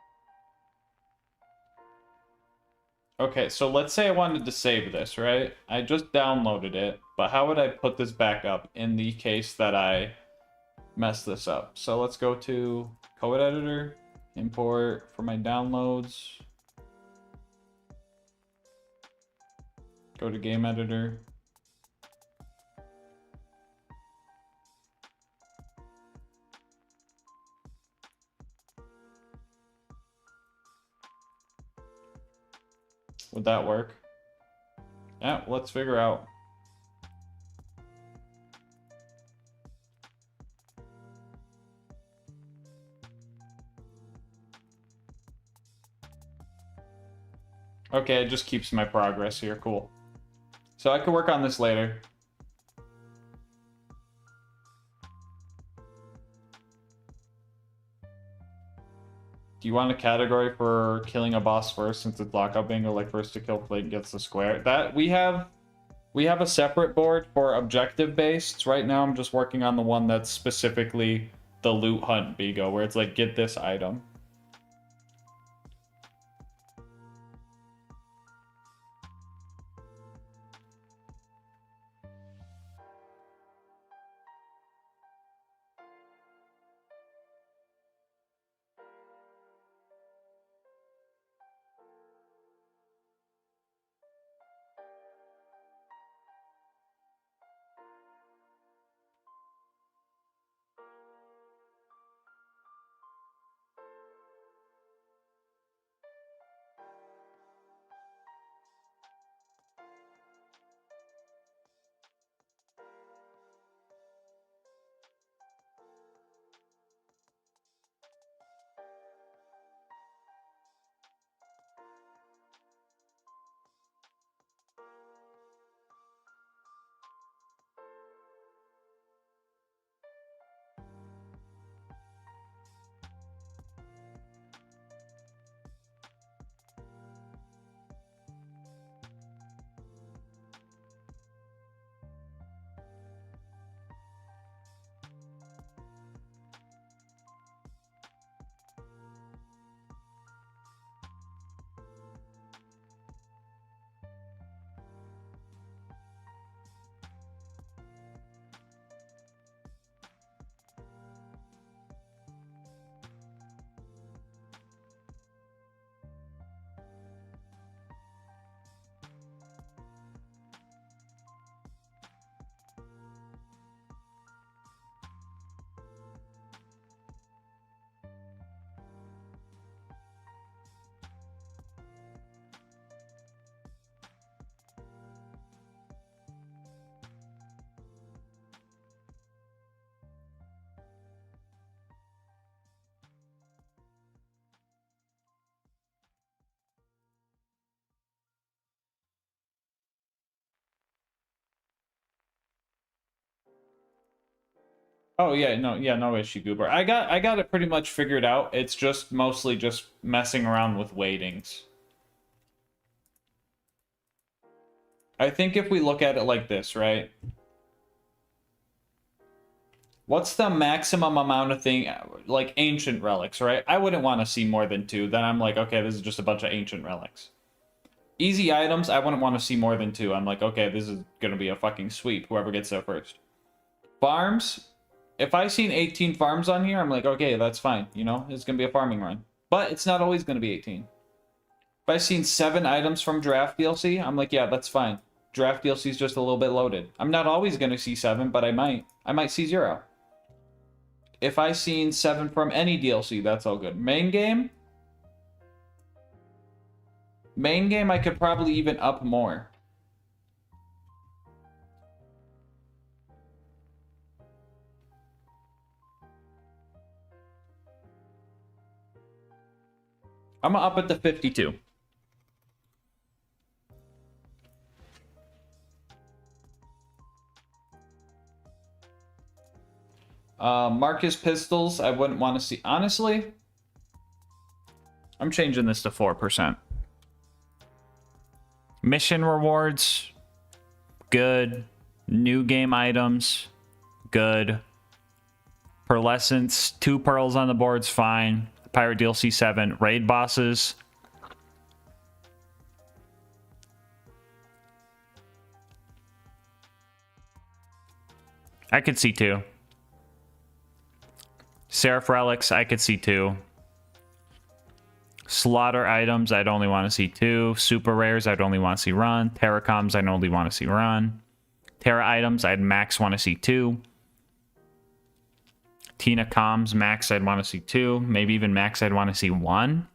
Okay, so let's say I wanted to save this, right? I just downloaded it, but how would I put this back up in the case that I mess this up? So let's go to code editor, import for my downloads. Go to game editor. Would that work? Yeah, let's figure out. Okay, it just keeps my progress here. Cool. So I could work on this later. Do you want a category for killing a boss first, since it's lockout bingo, like first to kill plate gets the square? That we have a separate board for objective based. Right now I'm just working on the one that's specifically the loot hunt bingo, where it's like get this item. Oh yeah, no issue, Goober. I got it pretty much figured out. It's just mostly just messing around with weightings. I think if we look at it like this, right? What's the maximum amount of thing, like ancient relics, right? I wouldn't want to see more than 2. Then I'm like, okay, this is just a bunch of ancient relics. Easy items, I wouldn't want to see more than 2. I'm like, okay, this is gonna be a fucking sweep, whoever gets there first. Farms, if I seen 18 farms on here, I'm like, okay, that's fine. You know, it's gonna be a farming run. But it's not always gonna be 18. If I seen 7 items from draft DLC, I'm like, yeah, that's fine. Draft DLC is just a little bit loaded. I'm not always gonna see 7, but I might see 0. If I seen 7 from any DLC, that's all good. Main game, I could probably even up more. I'm gonna up it to 52. Marcus pistols, I wouldn't want to see. Honestly, I'm changing this to 4%. Mission rewards, good. New game items, good. Pearlescence, 2 pearls on the board's fine. Pirate DLC 7. Raid bosses. I could see 2. Seraph relics, I could see 2. Slaughter items, I'd only want to see 2. Super rares, I'd only want to see run. Terracoms, I'd only want to see run. Terra items, I'd max want to see 2. Tina comms, max, I'd want to see 2. Maybe even max, I'd want to see 1.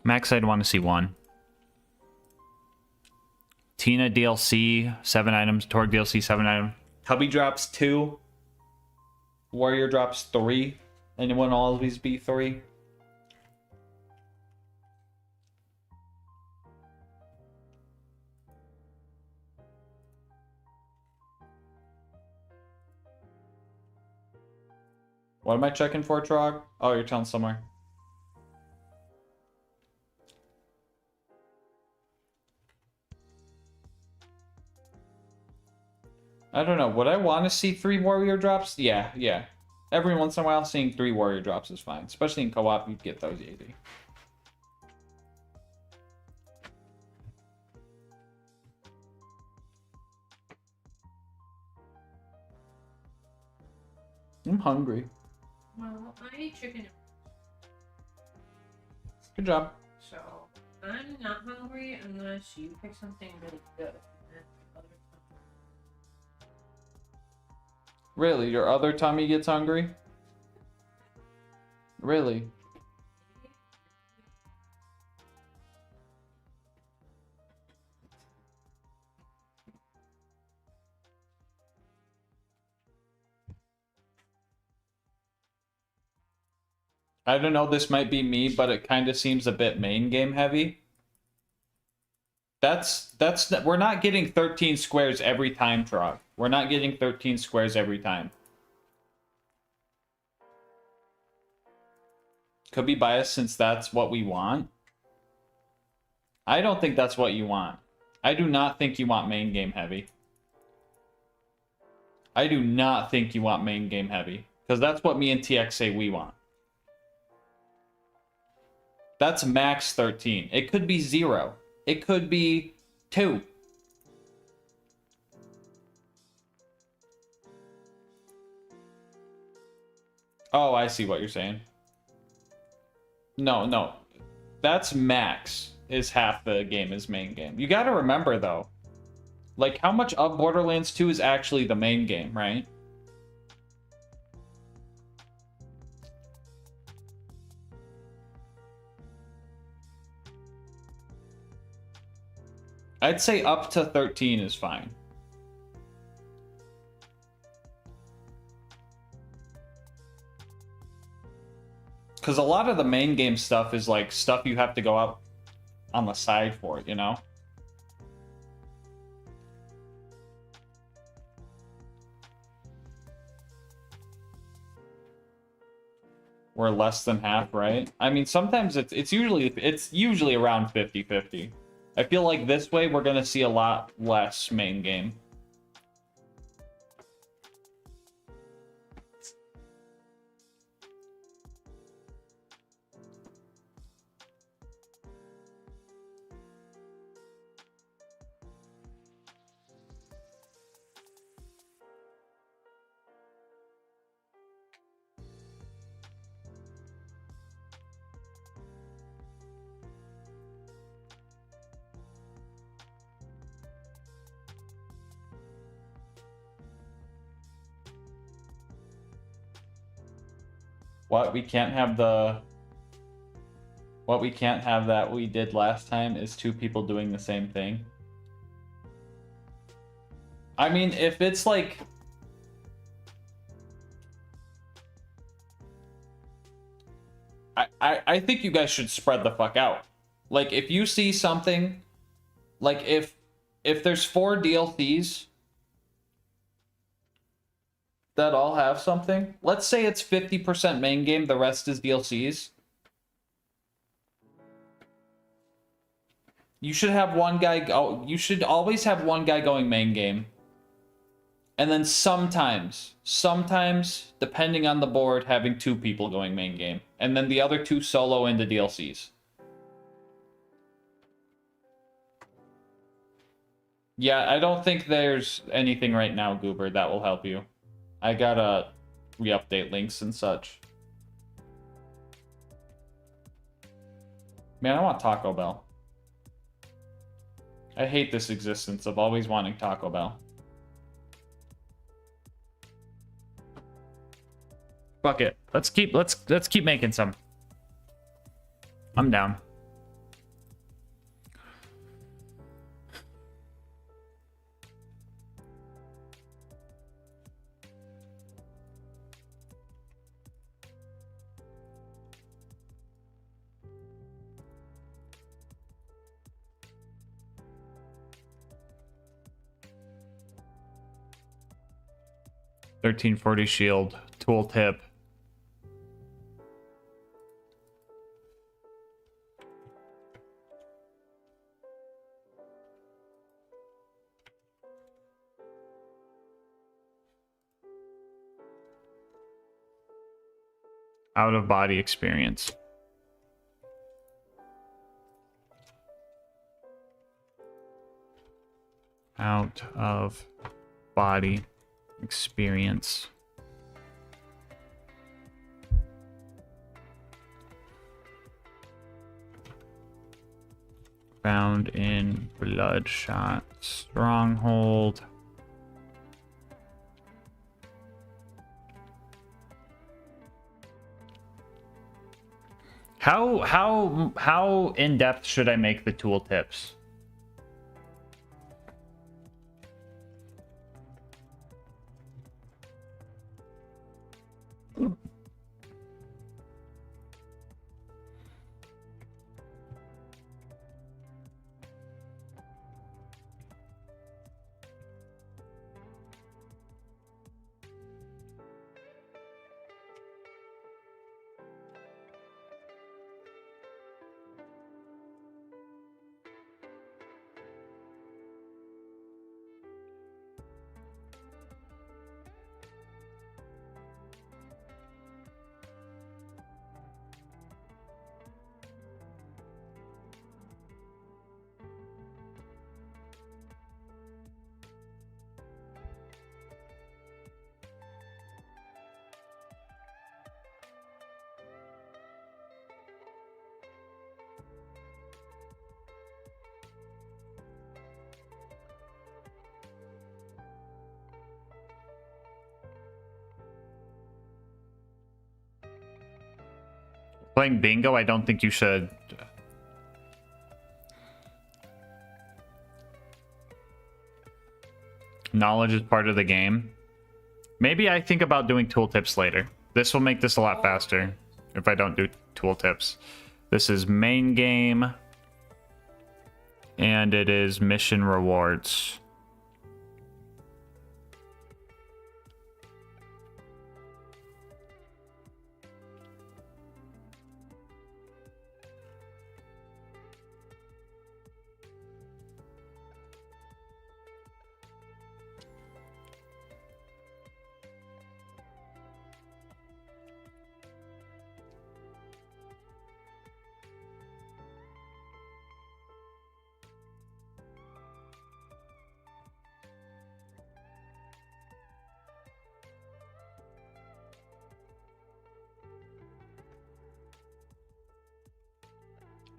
Max, I'd want to see 1. Tina DLC, 7 items. Torg DLC, 7 items. Hubby drops 2. Warrior drops 3, and it won't always be 3. What am I checking for, Trog? Oh, you're telling somewhere. I don't know. Would I want to see 3 warrior drops? Yeah, yeah. Every once in a while, seeing 3 warrior drops is fine. Especially in co-op, you get those easy. I'm hungry. Well, I eat chicken. Good job. So, I'm not hungry unless you pick something really good. Really? Your other tummy gets hungry? Really? I don't know, this might be me, but it kind of seems a bit main game heavy. We're not getting 13 squares every time, Trog. We're not getting 13 squares every time. Could be biased since that's what we want. I don't think that's what you want. I do not think you want main game heavy. I do not think you want main game heavy. Because that's what me and TX say we want. That's max 13. It could be 0. It could be 2. Oh, I see what you're saying. No, no. That's max is half the game is main game. You gotta remember, though. Like, how much of Borderlands 2 is actually the main game, right? I'd say up to 13 is fine. Because a lot of the main game stuff is like stuff you have to go out on the side for, you know? We're less than half, right? I mean, sometimes it's usually around 50-50. I feel like this way we're gonna see a lot less main game. What we can't have that we did last time is 2 people doing the same thing. I mean, if it's like... I think you guys should spread the fuck out. Like, if you see something... Like, if there's 4 DLCs... that all have something. Let's say it's 50% main game, the rest is DLCs. You should have one guy go. You should always have one guy going main game. And then sometimes, depending on the board, having 2 people going main game. And then the other 2 solo into DLCs. Yeah, I don't think there's anything right now, Goober, that will help you. I gotta re-update links and such. Man, I want Taco Bell. I hate this existence of always wanting Taco Bell. Fuck it. Let's keep making some. I'm down. 1340 shield, tooltip. Out of body experience. Out of body experience. Found in Bloodshot Stronghold. How in depth should I make the tooltips? Playing bingo, I don't think you should. Knowledge is part of the game. Maybe I think about doing tooltips later. This will make this a lot faster if I don't do tooltips. This is main game. And it is mission rewards.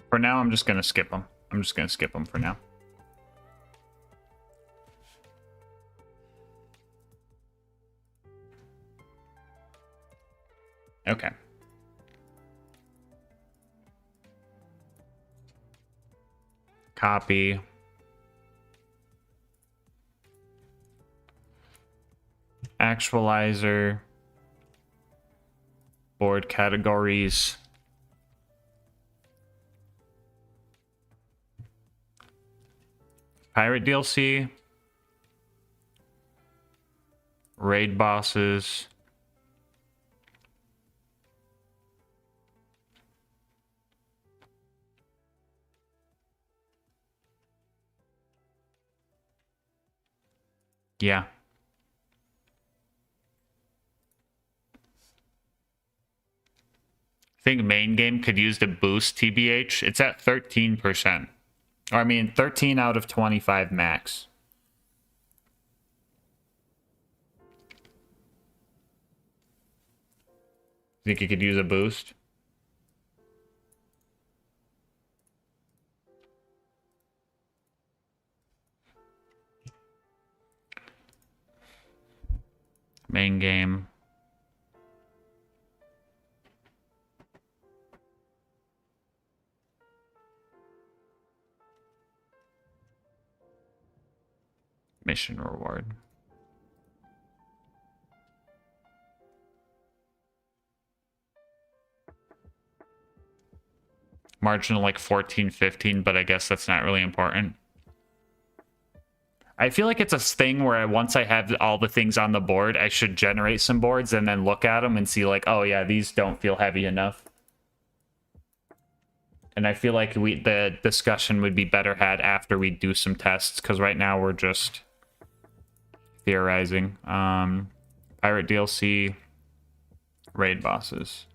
For now, I'm just going to skip them. I'm just going to skip them for now. Okay. Copy. Actualizer. Board categories. Pirate DLC. Raid bosses. Yeah. I think main game could use the boost TBH. It's at 13%. Or, I mean, 13 out of 25 max. Think you could use a boost? Main game. Mission reward. Marginal like 14, 15, but I guess that's not really important. I feel like it's a thing where once I have all the things on the board, I should generate some boards and then look at them and see like, oh yeah, these don't feel heavy enough. And I feel like the discussion would be better had after we do some tests, because right now we're just theorizing. Pirate DLC, raid bosses.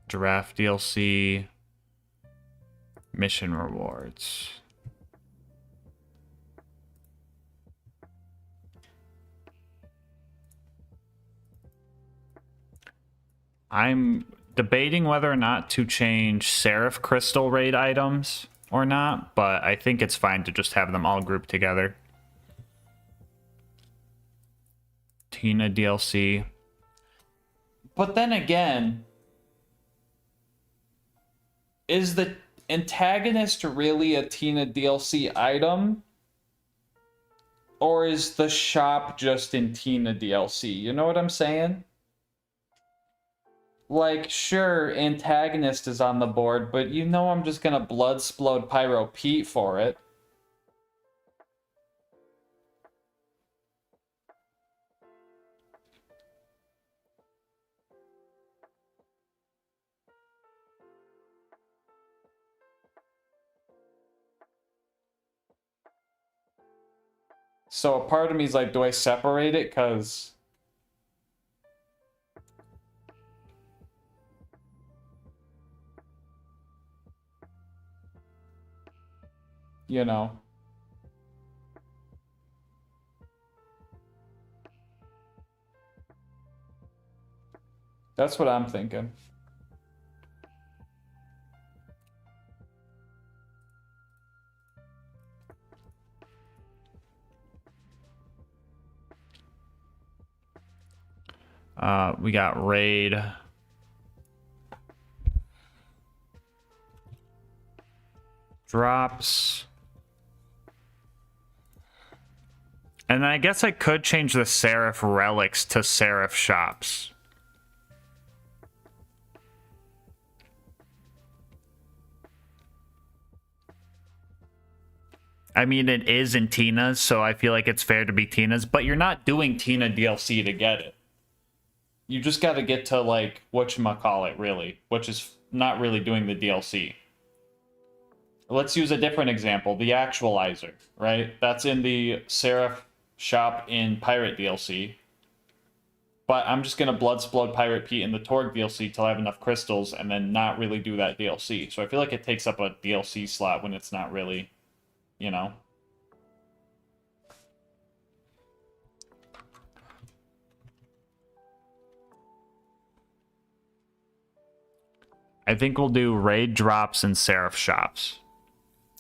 Giraffe DLC, mission rewards. I'm debating whether or not to change Seraph Crystal raid items or not, but I think it's fine to just have them all grouped together. Tina DLC. But then again, is the antagonist really a Tina DLC item? Or is the shop just in Tina DLC? You know what I'm saying? Like, sure, antagonist is on the board, but you know I'm just gonna Bloodsplode Pyro Pete for it. So a part of me is like, do I separate it? Because... you know. That's what I'm thinking. We got raid. Drops. And I guess I could change the Seraph relics to Seraph shops. I mean, it is in Tina's, so I feel like it's fair to be Tina's, but you're not doing Tina DLC to get it. You just got to get to, like, whatchamacallit, really, which is not really doing the DLC. Let's use a different example, the Actualizer, right? That's in the Seraph shop in Pirate DLC. But I'm just going to Bloodsplode Pirate Pete in the Torg DLC till I have enough crystals and then not really do that DLC. So I feel like it takes up a DLC slot when it's not really, you know. I think we'll do raid drops and Seraph shops.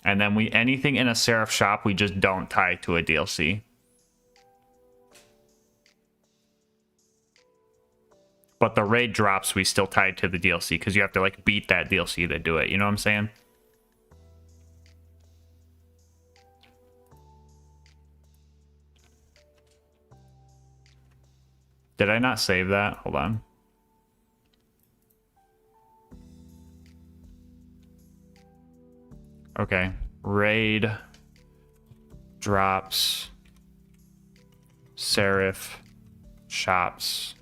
And then anything in a Seraph shop we just don't tie to a DLC. But the raid drops we still tie to the DLC because you have to like beat that DLC to do it. You know what I'm saying? Did I not save that? Hold on. Okay. Raid drops Seraph shops.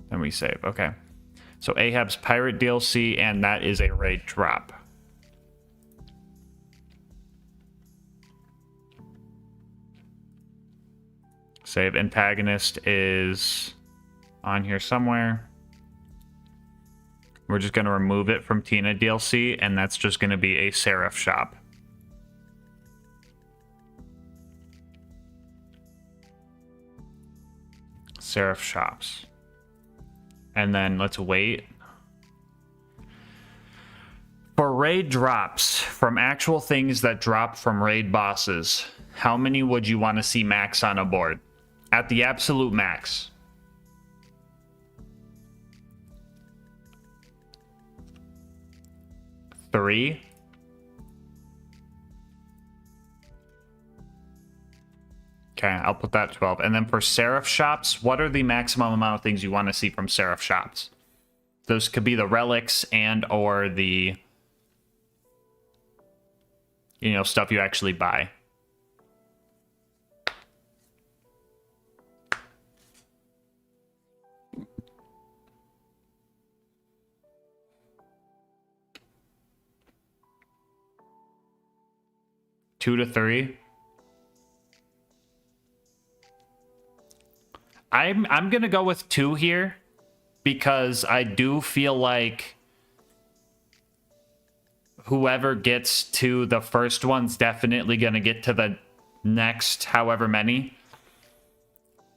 Then we save. Okay. So Ahab's Pirate DLC, and that is a raid drop. Save. Antagonist is on here somewhere. We're just going to remove it from Tina DLC, and that's just going to be a Seraph shop. Seraph shops. And then let's wait. For raid drops, from actual things that drop from raid bosses, how many would you want to see max on a board? At the absolute max. Three. Okay, I'll put that 12. And then for Seraph Shops, what are the maximum amount of things you want to see from Seraph Shops? Those could be the relics and or the, you know, stuff you actually buy. Two to three. I'm gonna go with 2 here because I do feel like whoever gets to the first one's definitely gonna get to the next however many.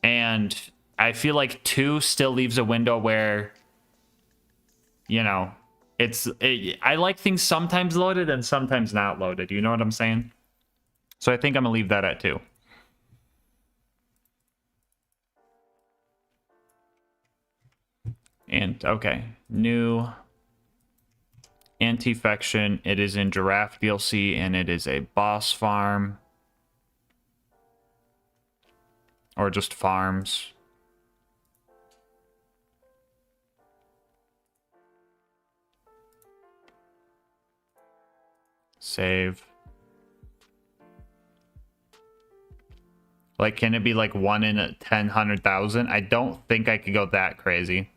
And I feel like 2 still leaves a window where, you know, I like things sometimes loaded and sometimes not loaded. You know what I'm saying? So I think I'm gonna leave that at 2. And okay, new Anti-Fection. It is in Giraffe DLC and it is a boss farm. Or just farms. Save. Like, can it be like 1 in 100,000? I don't think I could go that crazy.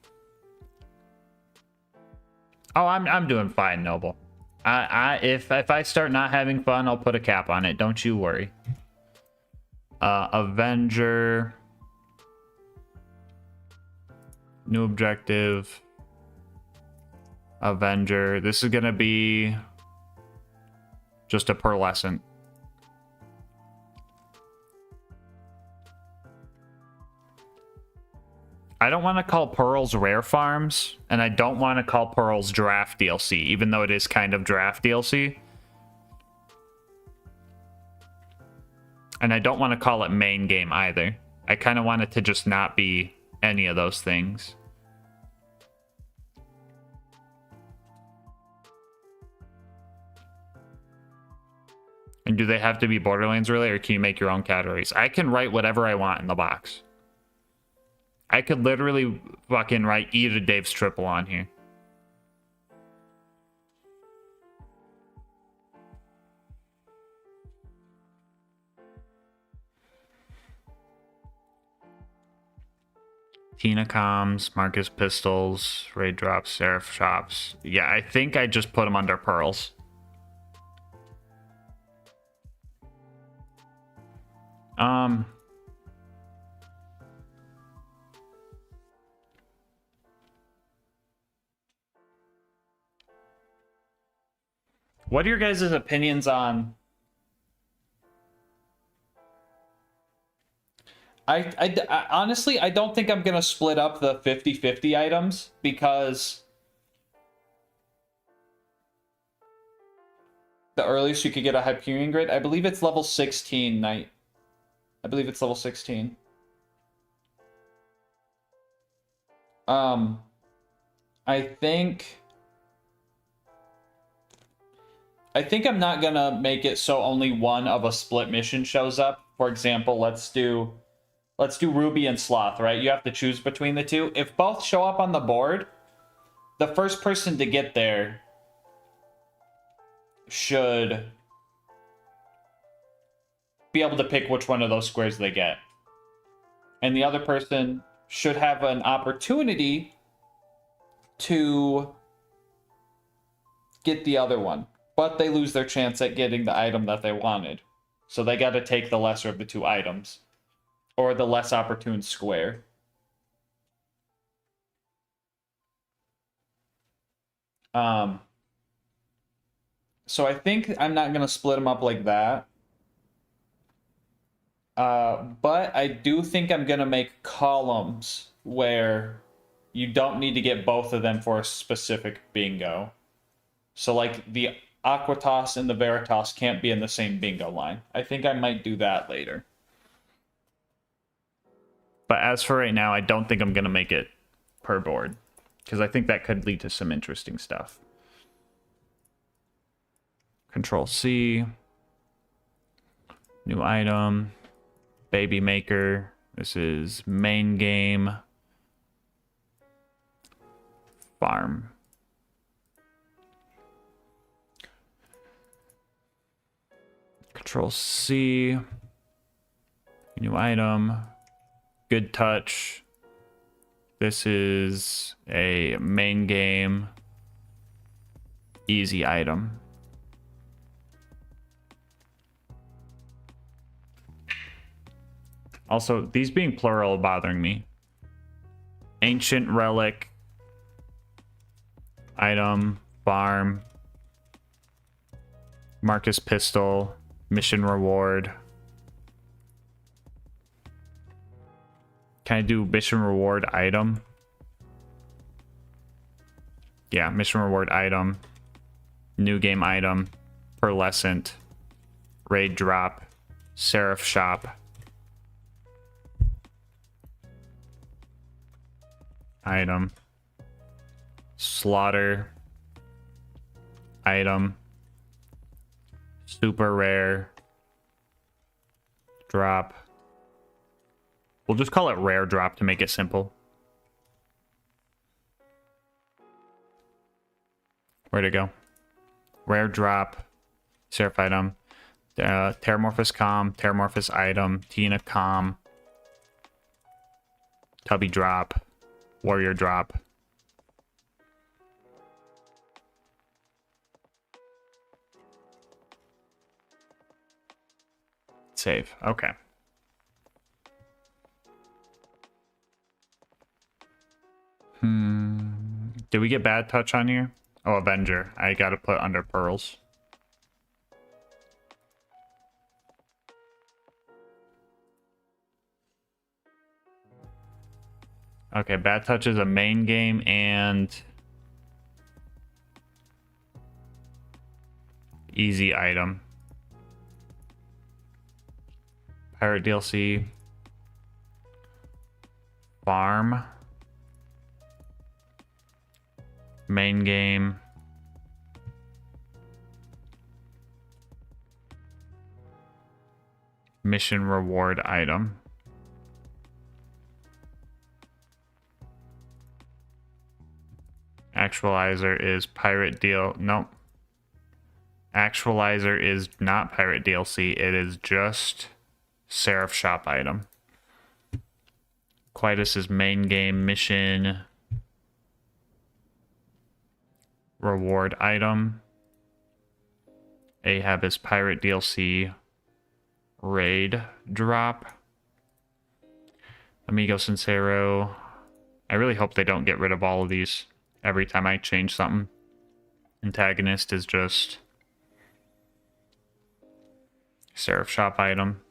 Oh, I'm doing fine, Noble. If I start not having fun, I'll put a cap on it. Don't you worry. Avenger. New objective. Avenger. This is gonna be just a pearlescent. I don't want to call Pearls Rare Farms, and I don't want to call Pearls Giraffe DLC, even though it is kind of Giraffe DLC. And I don't want to call it main game either. I kind of want it to just not be any of those things. And do they have to be Borderlands really, or can you make your own categories? I can write whatever I want in the box. I could literally fucking write Eat a Dave's Triple on here. Tina Comms, Marcus Pistols, Raid Drops, Seraph Shops. Yeah, I think I just put them under Pearls. What are your guys' opinions on... I honestly, I don't think I'm going to split up the 50-50 items because the earliest you could get a Hyperion Grid, I believe it's level 16, Knight. I believe it's level 16. I think I'm not gonna make it so only one of a split mission shows up. For example, let's do Ruby and Sloth, right? You have to choose between the two. If both show up on the board, the first person to get there should be able to pick which one of those squares they get. And the other person should have an opportunity to get the other one. But they lose their chance at getting the item that they wanted. So they got to take the lesser of the two items. Or the less opportune square. So I think I'm not going to split them up like that. But I do think I'm going to make columns where you don't need to get both of them for a specific bingo. So like the Aquatos and the Veritas can't be in the same bingo line. I think I might do that later. But as for right now, I don't think I'm going to make it per board. Because I think that could lead to some interesting stuff. Control C. New item. Baby Maker. This is main game. Farm. Control C. New item. Good touch. This is a main game. Easy item. Also, these being plural are bothering me. Ancient relic. Item. Farm. Marcus pistol. Mission reward. Can I do mission reward item? Yeah, mission reward item. New game item. Pearlescent. Raid drop. Seraph shop. Item. Slaughter. Item. Super rare. Drop. We'll just call it rare drop to make it simple. Where'd it go? Rare drop. Seraph item. Terramorphous com. Terramorphous item. Tina com. Tubby drop. Warrior drop. Save. Okay. Did we get bad touch on here? Oh, Avenger. I gotta put under pearls. Okay, bad touch is a main game and easy item. Pirate DLC. Farm. Main game. Mission reward item. Actualizer is pirate deal. Nope. Actualizer is not pirate DLC. It is just Seraph shop item. Quietus is main game mission reward item. Ahab is pirate DLC raid drop. Amigo Sincero. I really hope they don't get rid of all of these every time I change something. Antagonist is just Seraph shop item.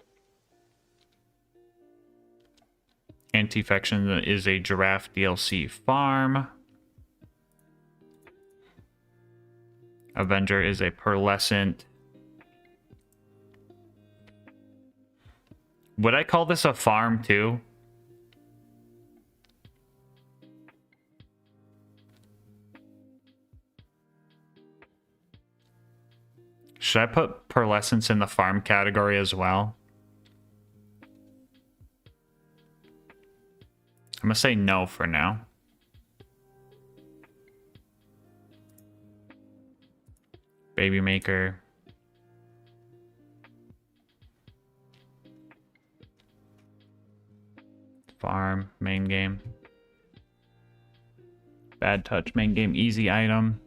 Anti-Fection is a giraffe DLC farm. Avenger is a pearlescent. Would I call this a farm too? Should I put pearlescence in the farm category as well? I'm gonna say no for now. Baby Maker. Farm, main game. Bad touch, main game, easy item.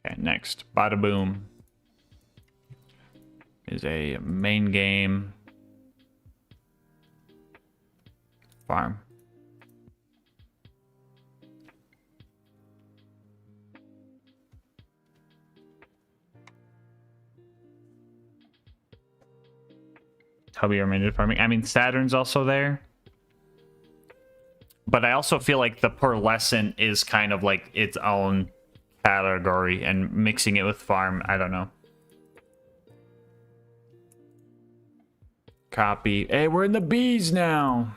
Okay, next. Bada Boom is a main game farm. Tubby or managed farming. I mean, Saturn's also there. But I also feel like the pearlescent is kind of like its own category, and mixing it with farm, I don't know. Copy. Hey, we're in the bees now.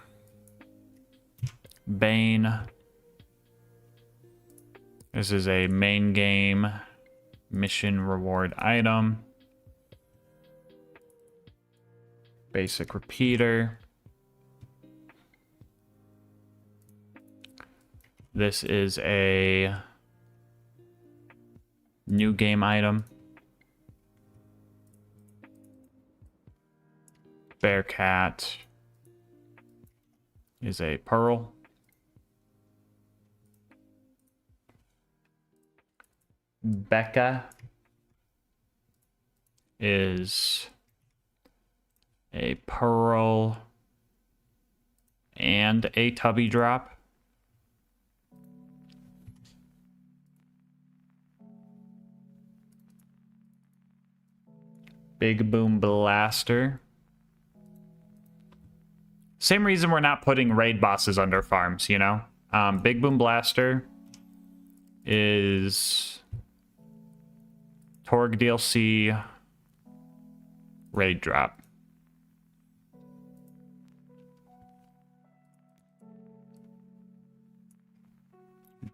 Bane. This is a main game mission reward item. Basic repeater. This is a new game item. Bearcat is a pearl. Becca is a pearl and a tubby drop. Big Boom Blaster. Same reason we're not putting raid bosses under farms, you know? Big Boom Blaster is Torg DLC raid drop.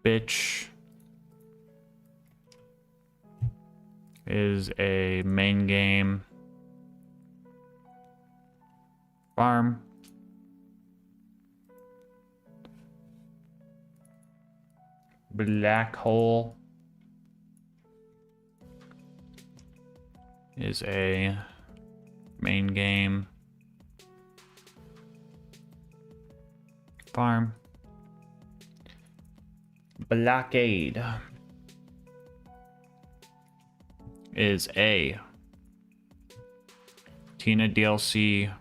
Bitch is a main game farm. Black Hole is a main game farm. Blockade is a Tina DLC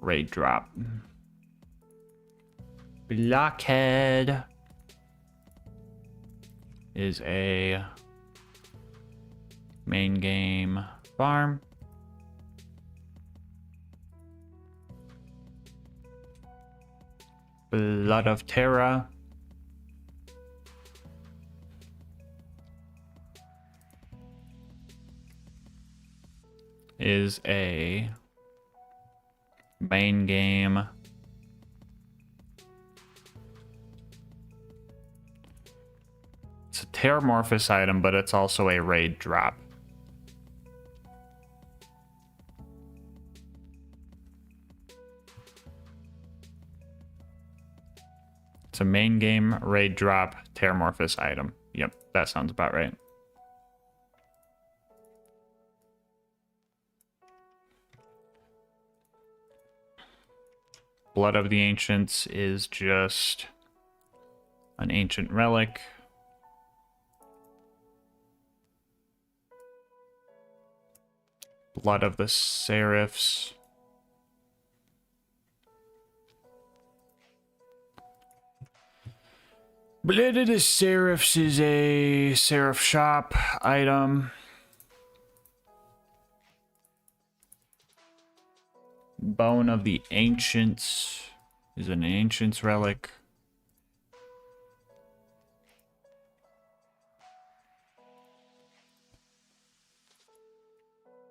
raid drop. Blockhead is a main game farm. Blood of Terra is a main game it's a Terramorphous item, but it's also a raid drop. It's a main game raid drop Terramorphous item. Yep, that sounds about right. Blood of the Ancients is just an ancient relic. Blood of the Seraphs. Blood of the Seraphs is a Seraph shop item. Bone of the Ancients is an Ancients relic.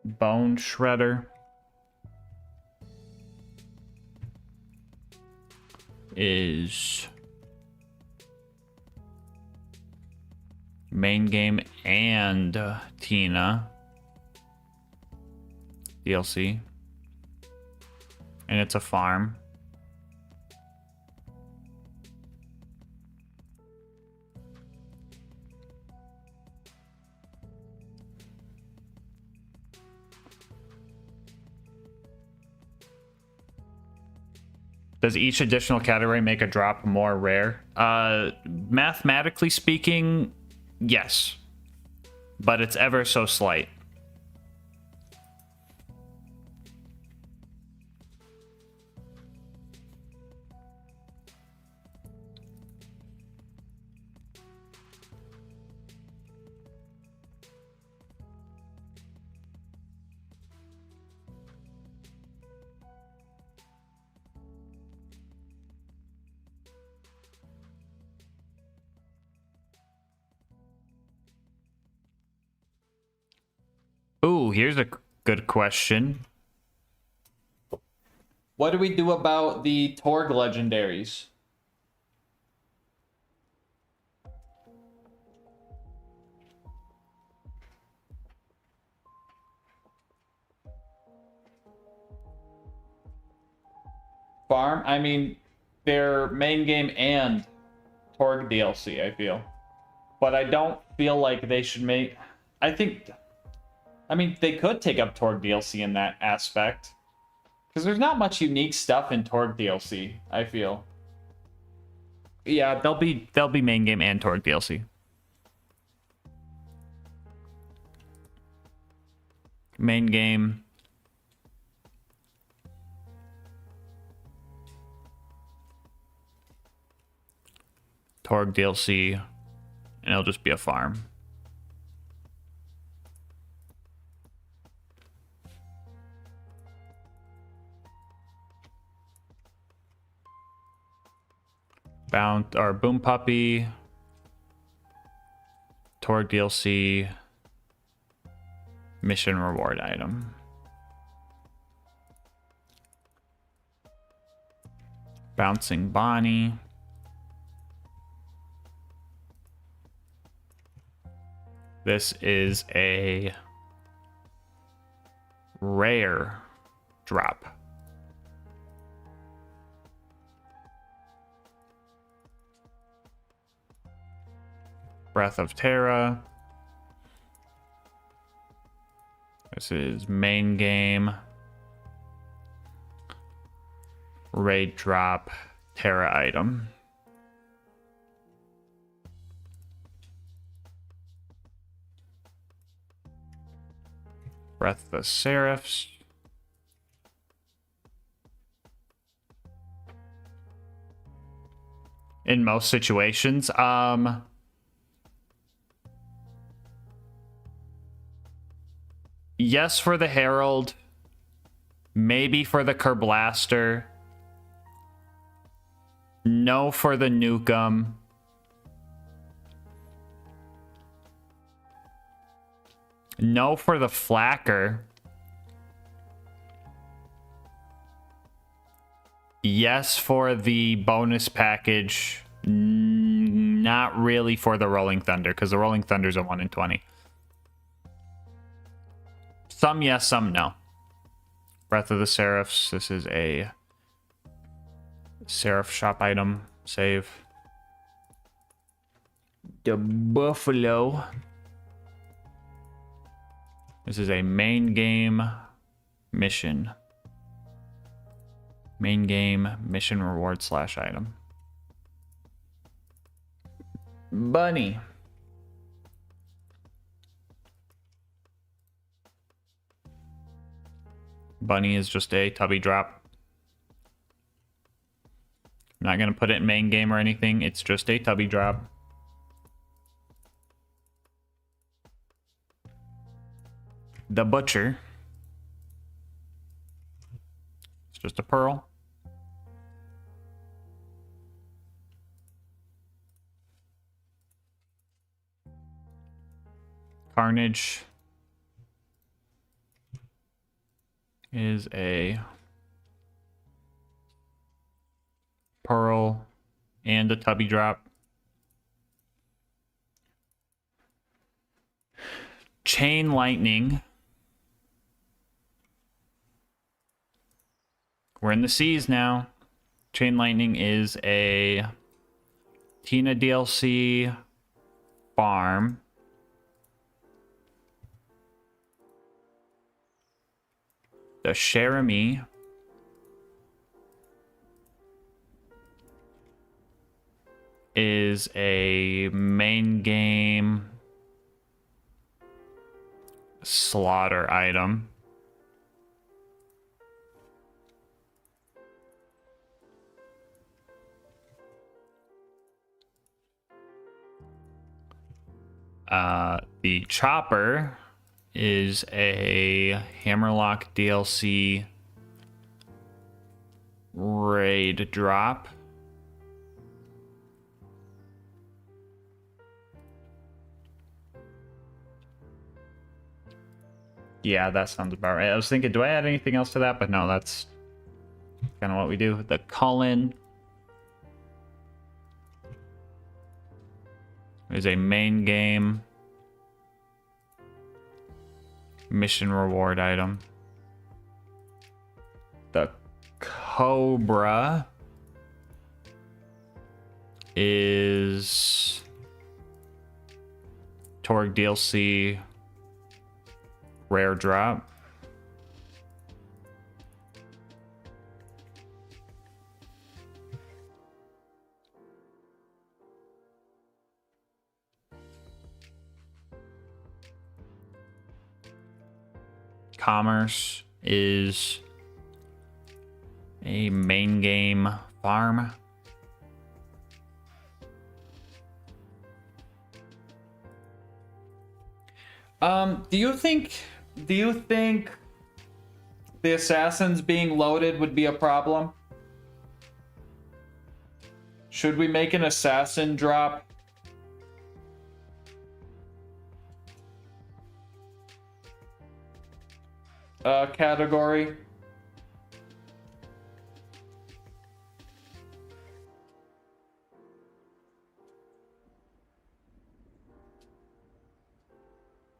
Bone Shredder is main game and Tina DLC. And it's a farm. Does each additional category make a drop more rare? Mathematically speaking, yes. But it's ever so slight. Ooh, here's a good question. What do we do about the Torg legendaries? Farm? I mean, they're main game and Torg DLC, I feel. But I don't feel like they should make... I mean, they could take up Torg DLC in that aspect. Because there's not much unique stuff in Torg DLC, I feel. Yeah, they'll be main game and Torg DLC. Main game. Torg DLC. And it'll just be a farm. Boom Puppy, Torg DLC, mission reward item. Bouncing Bonnie. This is a rare drop. Breath of Terra. This is main game. Raid drop. Terra item. Breath of the Seraphs. In most situations, yes for the Herald, maybe for the Kerblaster, no for the Nukem, no for the Flacker, yes for the bonus package, not really for the Rolling Thunder, because the Rolling Thunder's a 1 in 20. Some yes, some no. Breath of the Seraphs. This is a Seraph shop item. Save. The Buffalo. This is a main game mission. Main game mission reward / item. Bunny. Bunny is just a tubby drop. I'm not going to put it in main game or anything. It's just a tubby drop. The Butcher. It's just a pearl. Carnage is a pearl and a tubby drop. Chain Lightning. We're in the seas now. Chain Lightning is a Tina DLC farm. The Cherami is a main game slaughter item. The Chopper is a Hammerlock DLC raid drop. Yeah, that sounds about right. I was thinking, do I add anything else to that? But no, that's kind of what we do. The Cullen is a main game mission reward item. The Cobra is Torg DLC rare drop. Commerce is a main game farm. Do you think the assassins being loaded would be a problem? Should we make an assassin drop? Category?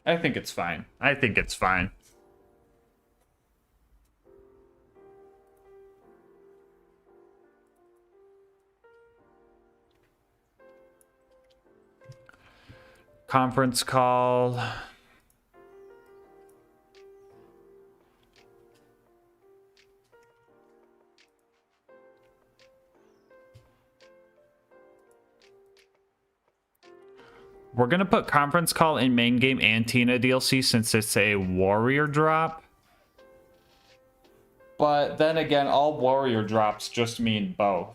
I think it's fine. I think it's fine. Conference call. We're going to put conference call in main game and Tina DLC since it's a warrior drop. But then again, all warrior drops just mean both.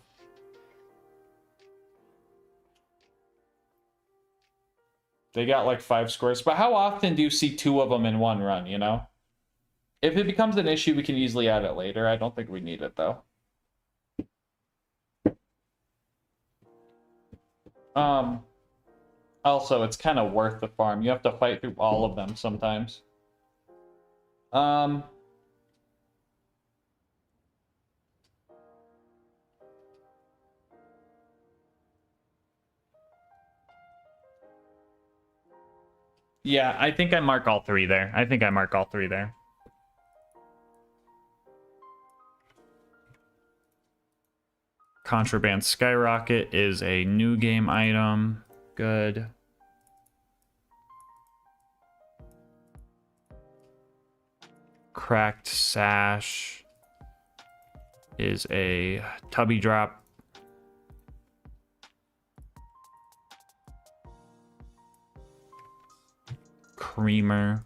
They got like 5 squares. But how often do you see 2 of them in one run, you know? If it becomes an issue, we can easily add it later. I don't think we need it, though. Also, it's kind of worth the farm. You have to fight through all of them sometimes. Yeah, I think I mark all 3 there. I think I mark all 3 there. Contraband Skyrocket is a new game item. Good. Cracked Sash is a tubby drop. Creamer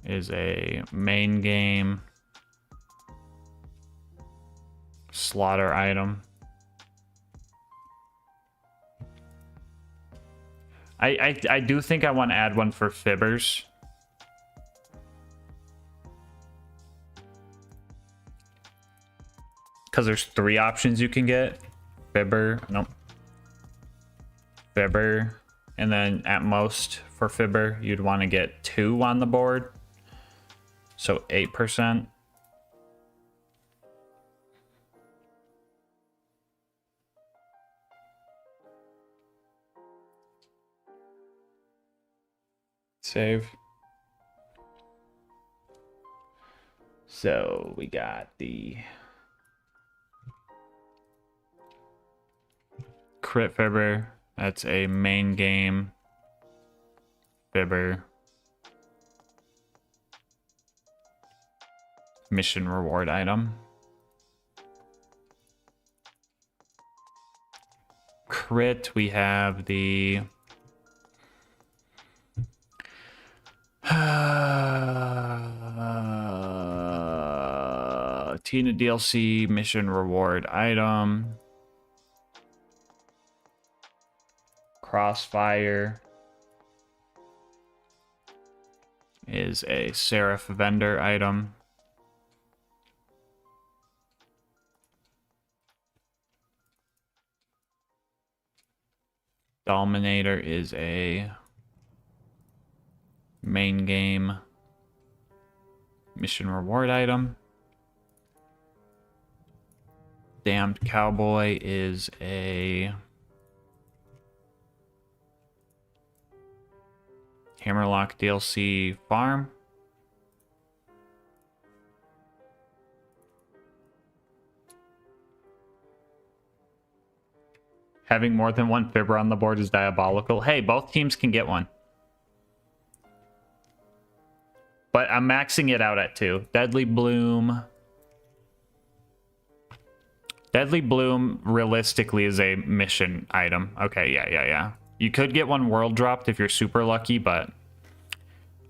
is a main game slaughter item. I do think I want to add one for fibbers. Because there's 3 options you can get. Fibber, nope. Fibber, and then at most for fibber, you'd want to get 2 on the board. So 8%. Save. So we got the crit fibber. That's a main game fibber. Mission reward item. Crit, we have the Tina DLC mission reward item. Crossfire. is a Seraph vendor item. Dominator is a main game mission reward item. Damned Cowboy is a Hammerlock DLC farm. Having more than one fibber on the board is diabolical. Hey, both teams can get one. But I'm maxing it out at 2. Deadly Bloom. Deadly Bloom realistically is a mission item. Okay, yeah. You could get one world dropped if you're super lucky, but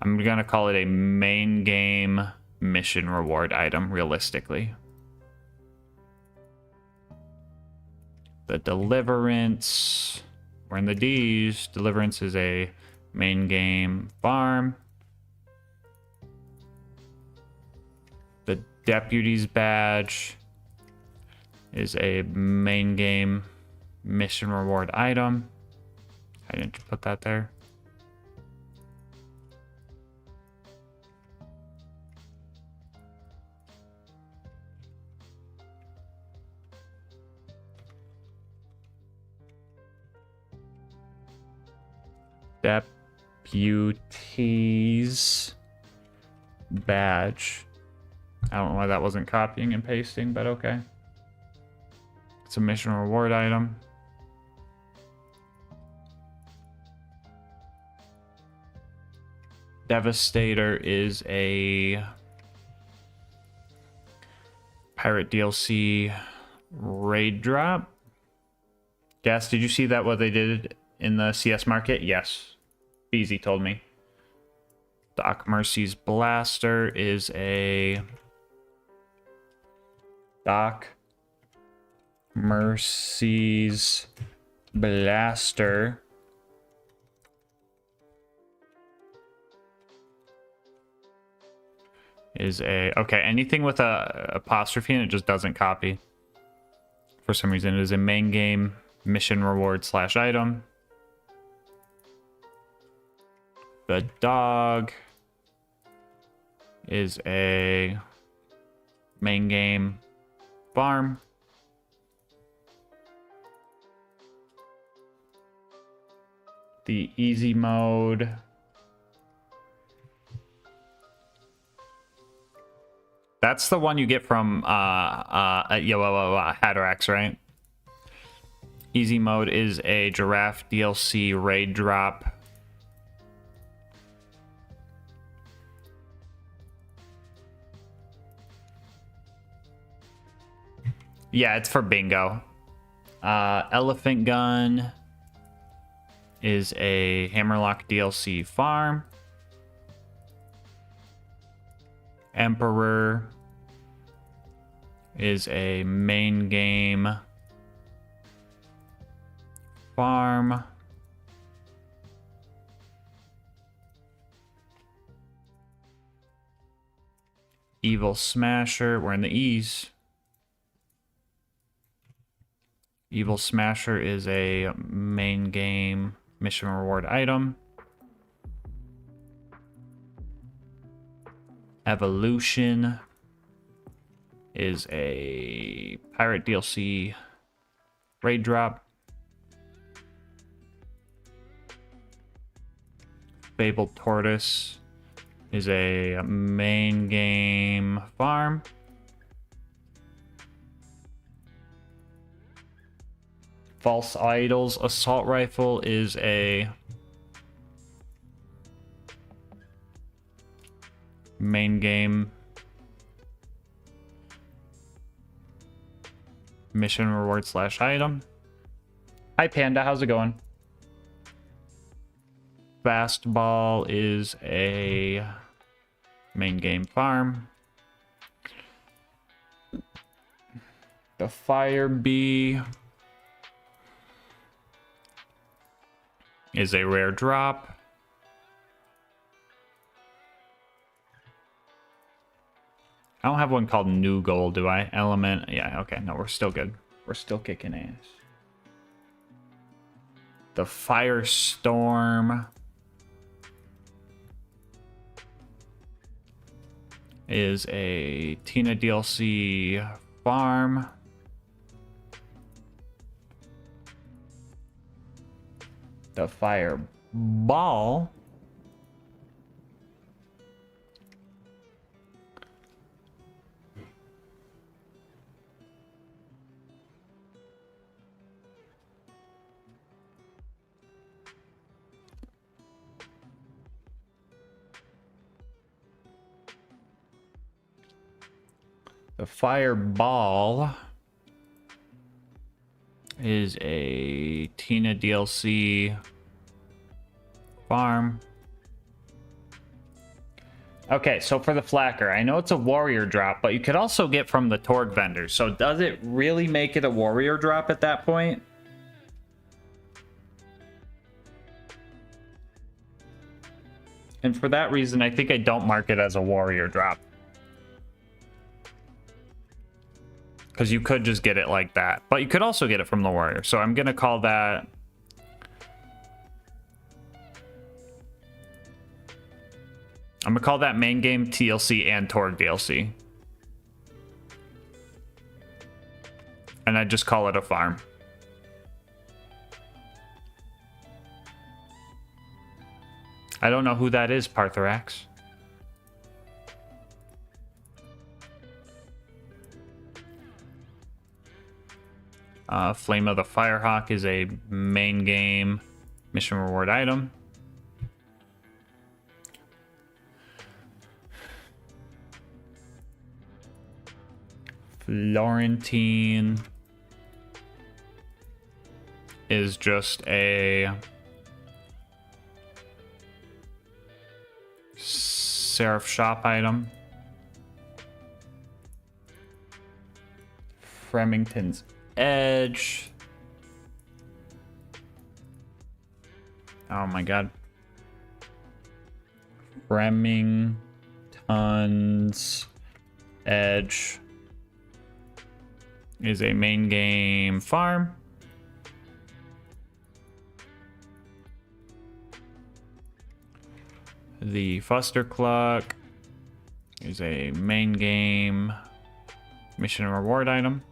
I'm gonna call it a main game mission reward item realistically. The Deliverance. We're in the D's. Deliverance is a main game farm. The Deputy's Badge is a main game mission reward item. I didn't put that there. Deputy's Badge. I don't know why that wasn't copying and pasting, but okay. It's a mission reward item. Devastator is a Pirate DLC raid drop. Gas, did you see that what they did in the CS market? Yes. Beezy told me. Doc Mercy's Blaster is a Doc Mercy's Blaster is a... Okay, anything with a apostrophe in it just doesn't copy. For some reason, it is a main game mission reward / item. The Dog is a main game farm. The easy mode that's the one you get from Hatterax, right? Easy mode is a Giraffe DLC raid drop. Yeah, it's for bingo. Elephant Gun is a Hammerlock DLC farm. Emperor is a main game farm. Evil Smasher, we're in the E's. Evil Smasher is a main game mission reward item. Evolution is a Pirate DLC raid drop. Fabled Tortoise is a main game farm. False Idols Assault Rifle is a main game mission reward / item. Hi Panda, how's it going? Fastball is a main game farm. The Fire Bee is a rare drop. I don't have one called new goal, do I? Element. Yeah, okay. No, we're still good. We're still kicking ass. The Firestorm is a Tina DLC farm. The Fireball is a Tina DLC farm. Okay, so for the Flacker, I know it's a warrior drop, but you could also get from the Torg vendor. So does it really make it a warrior drop at that point? And for that reason, I think I don't mark it as a warrior drop. Because you could just get it like that. But you could also get it from the warrior. So I'm going to call that... I'm going to call that main game TLC and Torg DLC. And I just call it a farm. I don't know who that is, Partherax. Flame of the Firehawk is a main game mission reward item. Florentine is just a Seraph shop item. Fremington's Edge. Oh my god. Remington's Edge is a main game farm. The Fuster Cluck is a main game mission and reward item.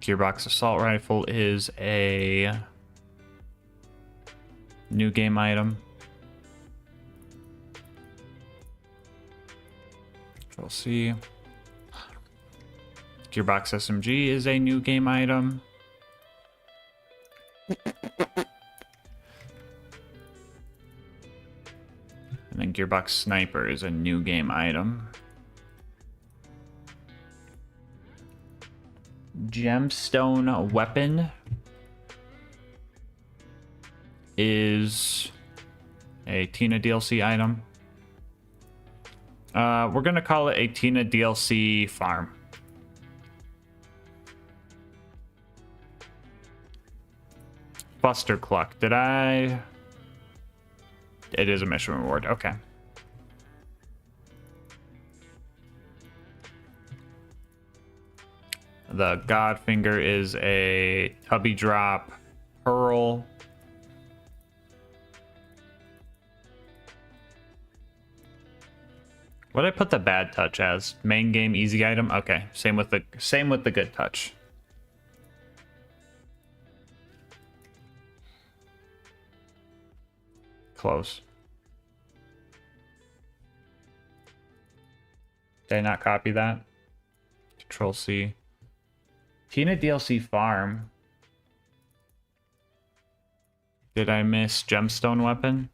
Gearbox Assault Rifle is a new game item. Control C. Gearbox SMG is a new game item. And then Gearbox Sniper is a new game item. Gemstone Weapon is a Tina DLC item. We're gonna call it a Tina DLC farm. Buster Cluck. Did I? It is a mission reward. Okay. The Godfinger is a Tubby Drop Pearl. What did I put the Bad Touch as? Main game easy item? Okay. Same with the Good Touch. Close. Did I not copy that? Control C. Tina DLC farm. Did I miss Gemstone Weapon?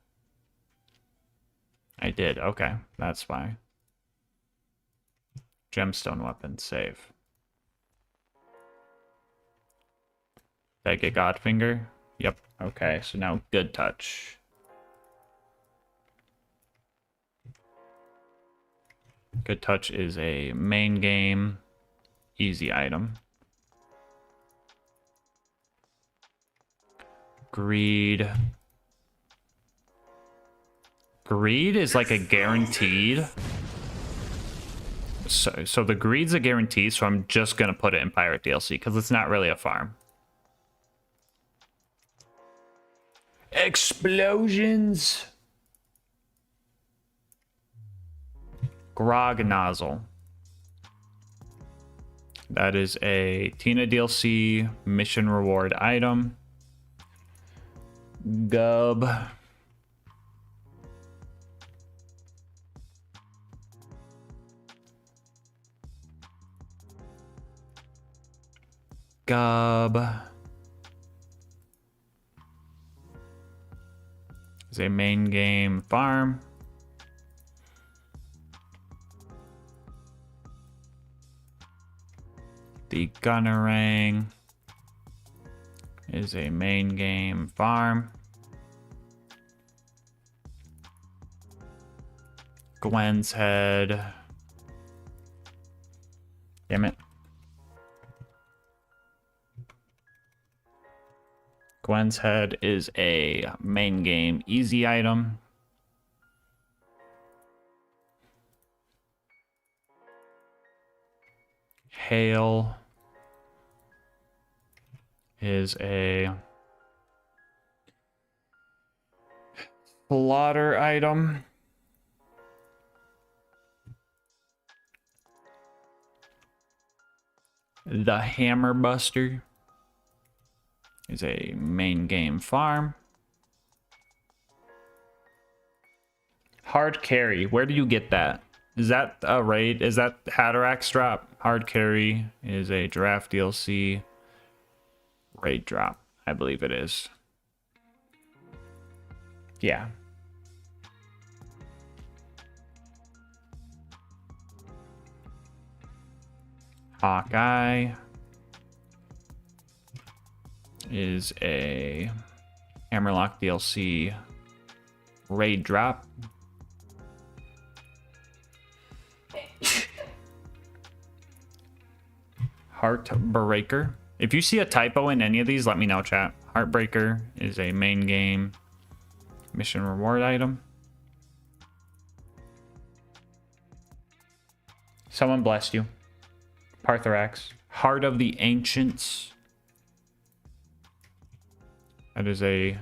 I did. Okay, that's why. Gemstone Weapon, save. Did I get Godfinger? Yep. Okay, so now Good Touch. Good Touch is a main game easy item. Greed Greed is like a guaranteed. So the greed's a guarantee, so I'm just gonna put it in pirate DLC because it's not really a farm. Explosions. Grog nozzle. That is a Tina DLC mission reward item. Gub. Gub. Is a main game farm. The Gunnerang is a main game farm. Gwen's Head. Damn it. Gwen's Head is a main game easy item. Hail is a slaughter item. The Hammer Buster is a main game farm. Hard carry. Where do you get that? Is that a raid? Is that Hatterax drop? Hard carry is a giraffe DLC raid drop. I believe it is. Yeah. Hawkeye is a Hammerlock DLC raid drop. Heartbreaker. If you see a typo in any of these, let me know, chat. Heartbreaker is a main game mission reward item. Someone blessed you. Partherax. Heart of the Ancients. That is a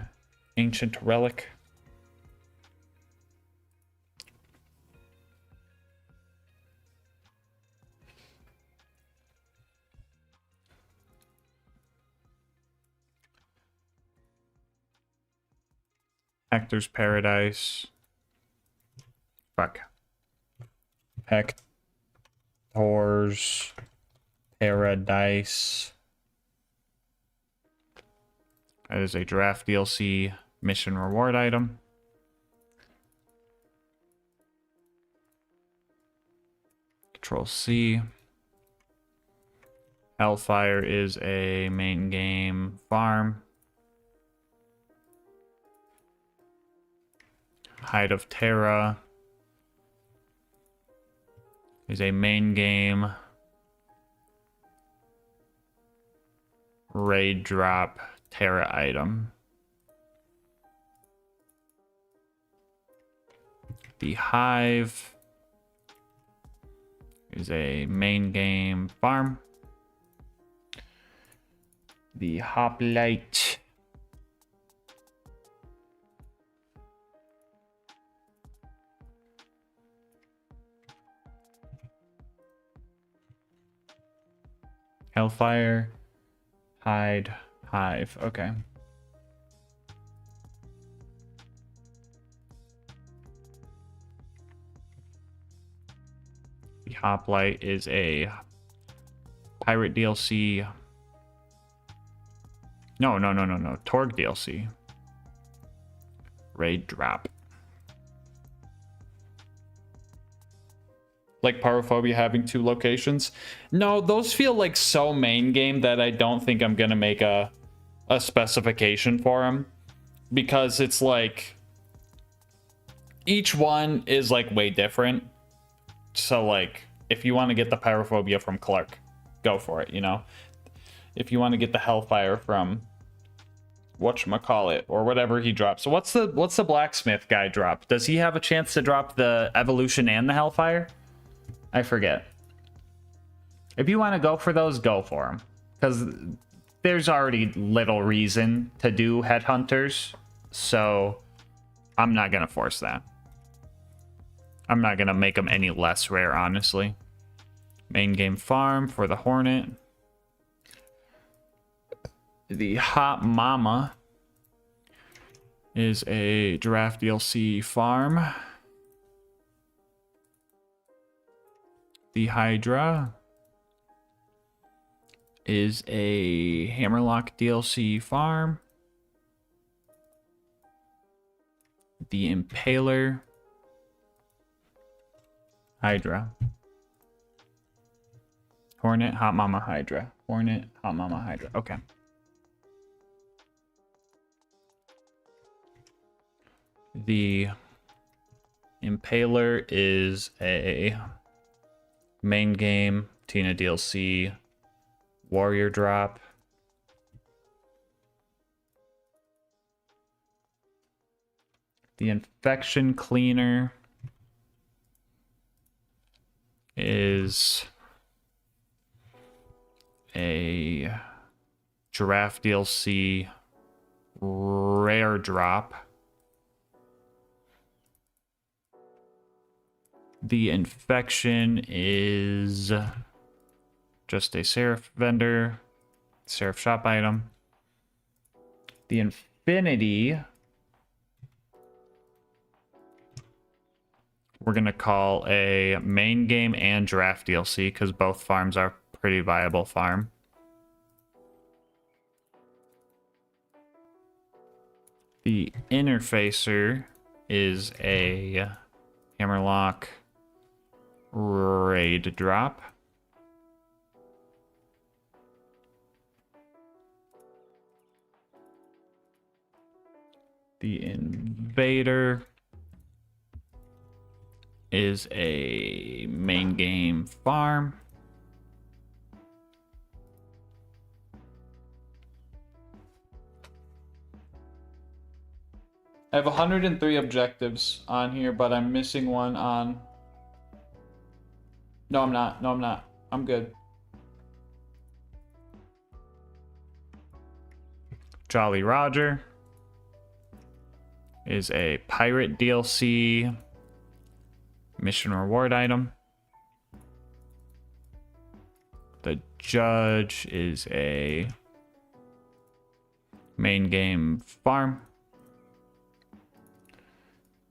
ancient relic. Hector's Paradise. Fuck. Hector's Paradise. That is a giraffe DLC mission reward item. Control C. Hellfire is a main game farm. Hide of Terra is a main game raid drop Terra item. The Hive is a main game farm. The Hoplite Hellfire, Hide, Hive. Okay. The Hoplite is a pirate DLC. No. Torg DLC. Raid drop. Like Pyrophobia having 2 locations. No, those feel like so main game that I don't think I'm gonna make a specification for them, because it's like each one is like way different. So like if you want to get the Pyrophobia from Clark, go for it, you know. If you want to get the Hellfire from whatchamacallit, or whatever he drops. So what's the blacksmith guy drop? Does he have a chance to drop the evolution and the hellfire? I forget. If you want to go for those, go for them, because there's already little reason to do headhunters, so I'm not gonna force that. I'm not gonna make them any less rare, honestly. Main game farm for the Hornet. The Hot Mama is a Giraffe DLC farm. The Hydra is a Hammerlock DLC farm. The Impaler, Hydra. Hornet, Hot Mama, Hydra. Hornet, Hot Mama, Hydra. Okay. The Impaler is a main game Tina DLC warrior drop. The Infection Cleaner is a Giraffe DLC rare drop. The Infection is just a Seraph vendor, Seraph shop item. The Infinity, we're going to call a main game and Giraffe DLC, because both farms are pretty viable farm. The Interfacer is a Hammerlock raid drop. The Invader is a main game farm. I have 103 objectives on here, but I'm missing one on... No, I'm not. No, I'm not. I'm good. Jolly Roger is a pirate DLC mission reward item. The Judge is a main game farm.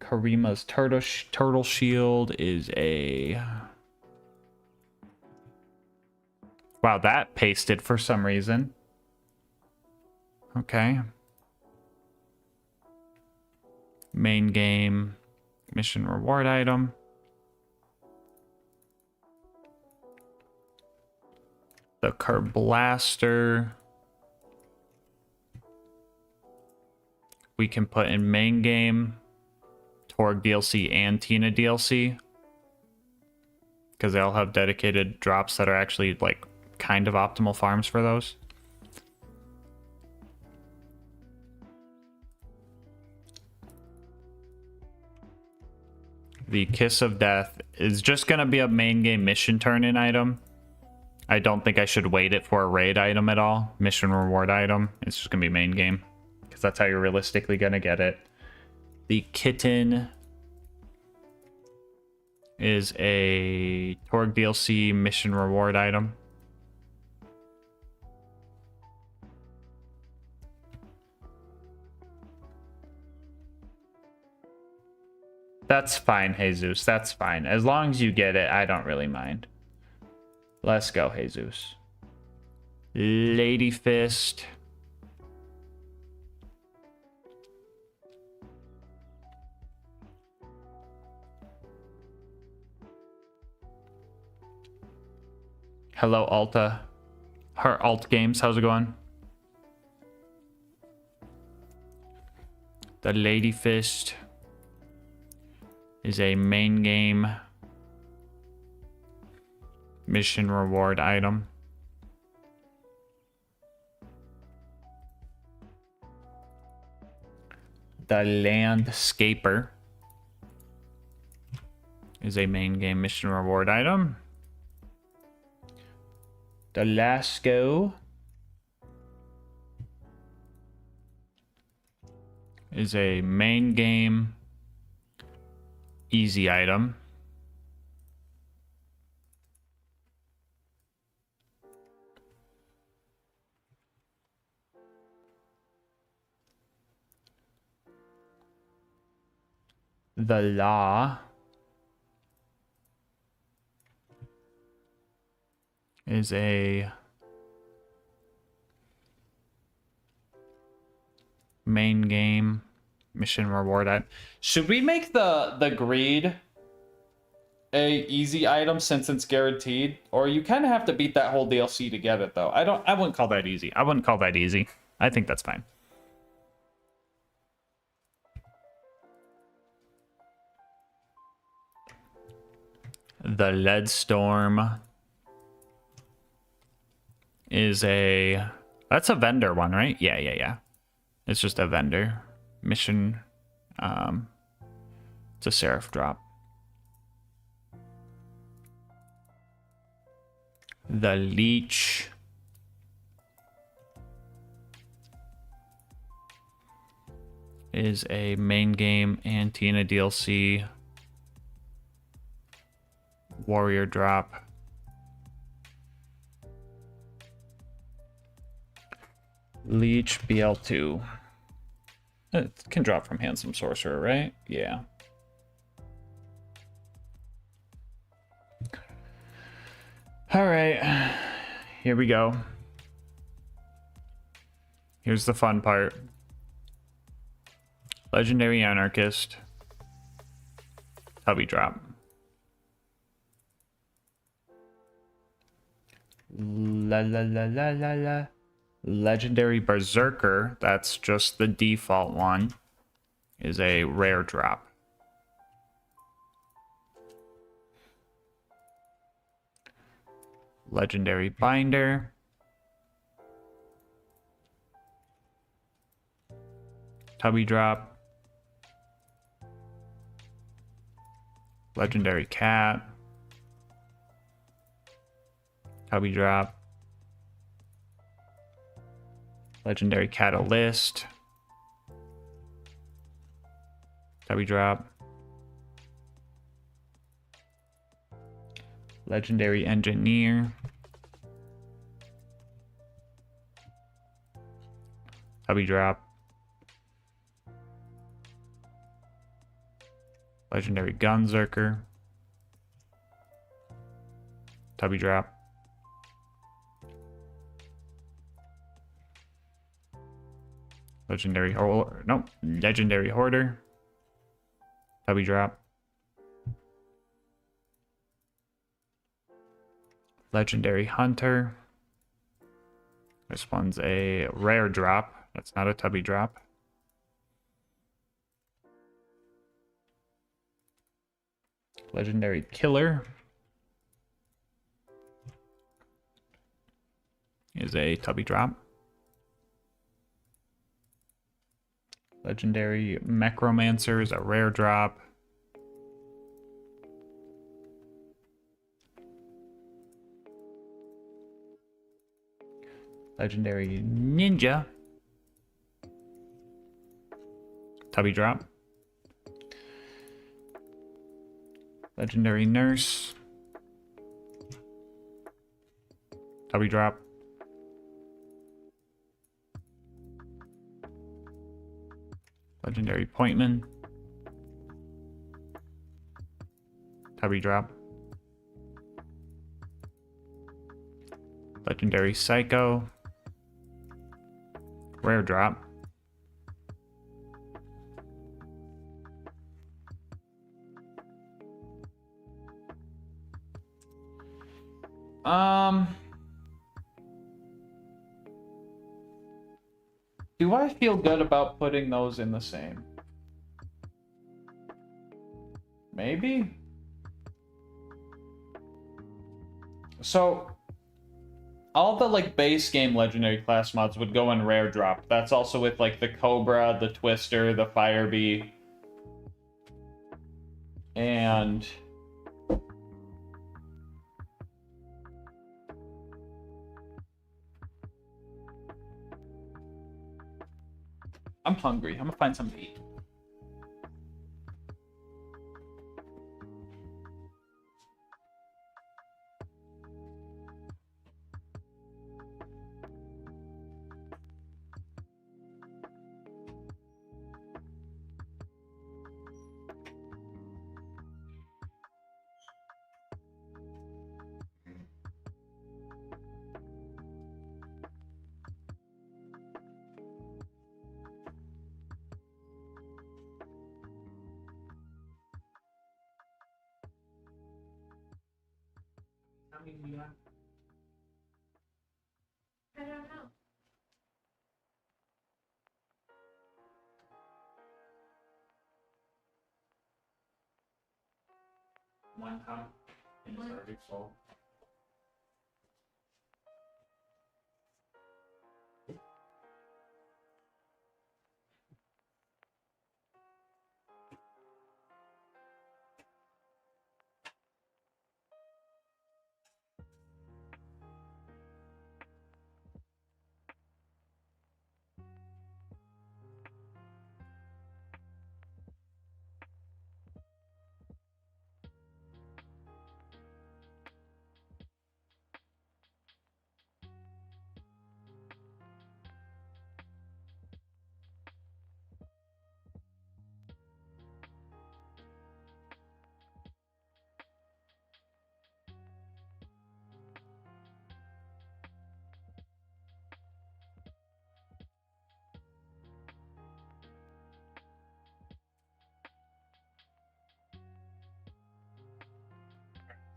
Karima's Turtle Shield is a... Wow, that pasted for some reason. Okay. Main game mission reward item. The Kerblaster we can put in main game, Torg DLC, and Tina DLC, because they all have dedicated drops that are actually like kind of optimal farms for those. The Kiss of Death is just going to be a main game mission turn-in item. I don't think I should wait it for a raid item at all. Mission reward item. It's just going to be main game, because that's how you're realistically going to get it. The Kitten is a Torg DLC mission reward item. That's fine, Jesus. That's fine. As long as you get it, I don't really mind. Let's go, Jesus. Lady Fist. Hello, Alta. Her Alt Games, how's it going? The Lady Fist is a main game mission reward item. The Landscaper is a main game mission reward item. The Lasco is a main game easy item. The Law is a main game mission reward item. Should we make the greed a easy item since it's guaranteed? Or you kind of have to beat that whole DLC to get it though. I wouldn't call that easy. I wouldn't call that easy. I think that's fine. The Lead Storm is a... That's a vendor one, right? Yeah. It's just a vendor. Mission. It's a Seraph drop. The Leech is a main game and Tina DLC warrior drop. Leech BL2. It can drop from Handsome Sorcerer, right? Yeah. All right, here we go. Here's the fun part. Legendary Anarchist. Hubby drop. La. Legendary Berserker, that's just the default one, is a rare drop. Legendary Binder. Tubby drop. Legendary Cat. Tubby drop. Legendary Catalyst. Tubby drop. Legendary Engineer. Tubby drop. Legendary Gunzerker. Tubby drop. Legendary Legendary Hoarder. Tubby drop. Legendary Hunter. This one's a rare drop. That's not a Tubby drop. Legendary Killer is a Tubby drop. Legendary Necromancer is a rare drop. Legendary Ninja. Tubby drop. Legendary Nurse. Tubby drop. Legendary Pointman. Tubby drop. Legendary Psycho. Rare drop. Do I feel good about putting those in the same? Maybe? So, all the like base game legendary class mods would go in rare drop. That's also with like the Cobra, the Twister, the Fire Bee, and I'm hungry. I'm gonna find something to eat. I don't know. One time. And it's already full.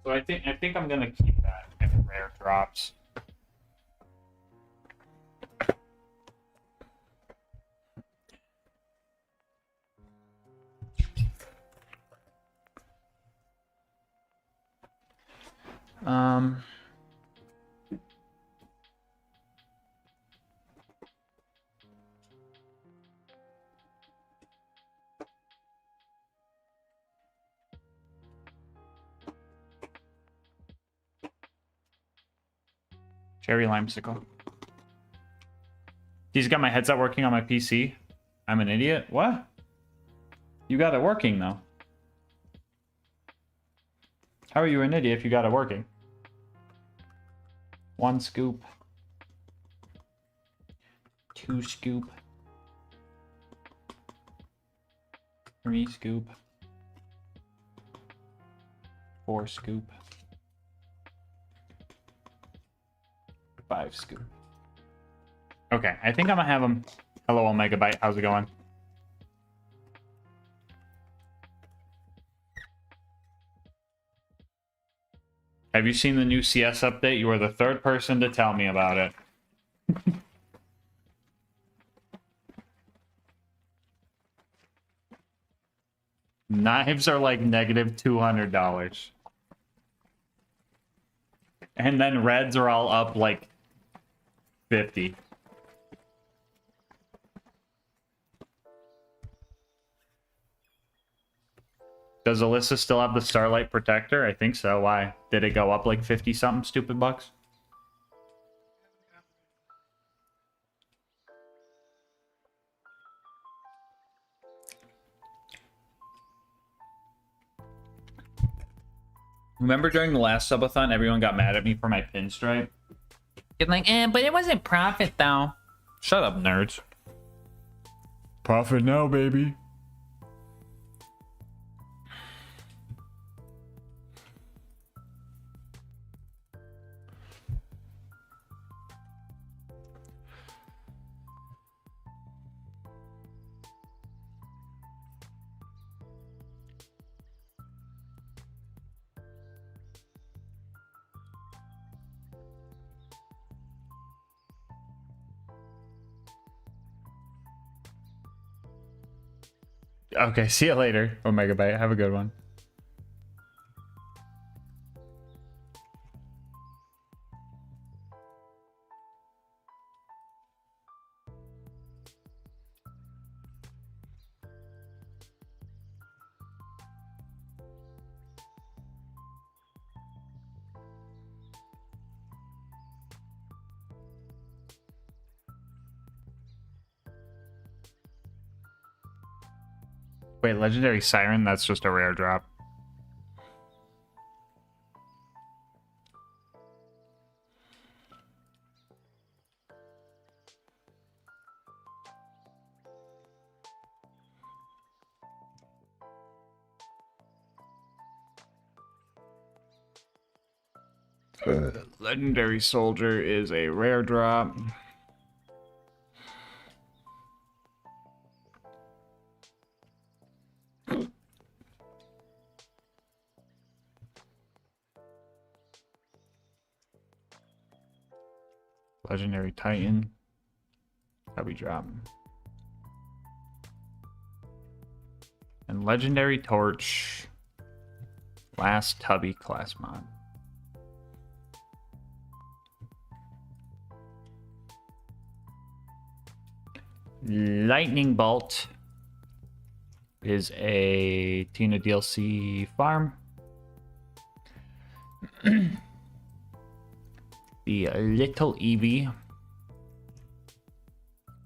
So I think I'm gonna keep that if rare drops. Um. Cherry limesicle. He's got my headset working on my PC. I'm an idiot. What? You got it working though. How are you an idiot if you got it working? 1 scoop. 2 scoop. 3 scoop. 4 scoop. 5 scoop. Okay, I think I'm gonna have him. Hello, Omegabyte. How's it going? Have you seen the new CS update? You are the 3rd person to tell me about it. Knives are like negative $200. And then reds are all up like 50. Does Alyssa still have the Starlight Protector? I think so. Why? Did it go up like 50 something stupid bucks? Remember during the last subathon, everyone got mad at me for my pinstripe? Getting like, but it wasn't profit though. Shut up, nerds. Profit now, baby. Okay, see you later, Omegabyte. Have a good one. Wait, legendary siren? That's just a rare drop. Legendary soldier is a rare drop. Legendary Titan. Heavy drop. And Legendary Torch. Last Tubby class mod. Lightning Bolt is a Tina DLC farm. The Little Eevee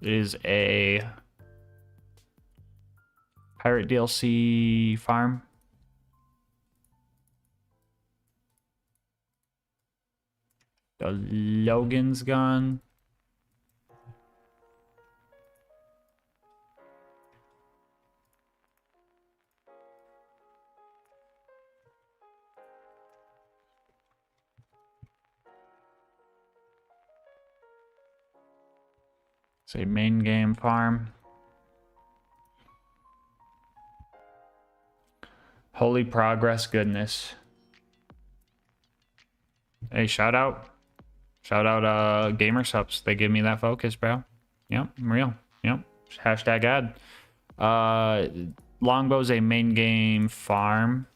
is a Pirate DLC farm. The Logan's gun. It's a main game farm. Holy Progress goodness. Hey, shout out. Shout out Gamer Subs. They give me that focus, bro. Yep, I'm real. Yep. Hashtag ad. Longbow's a main game farm.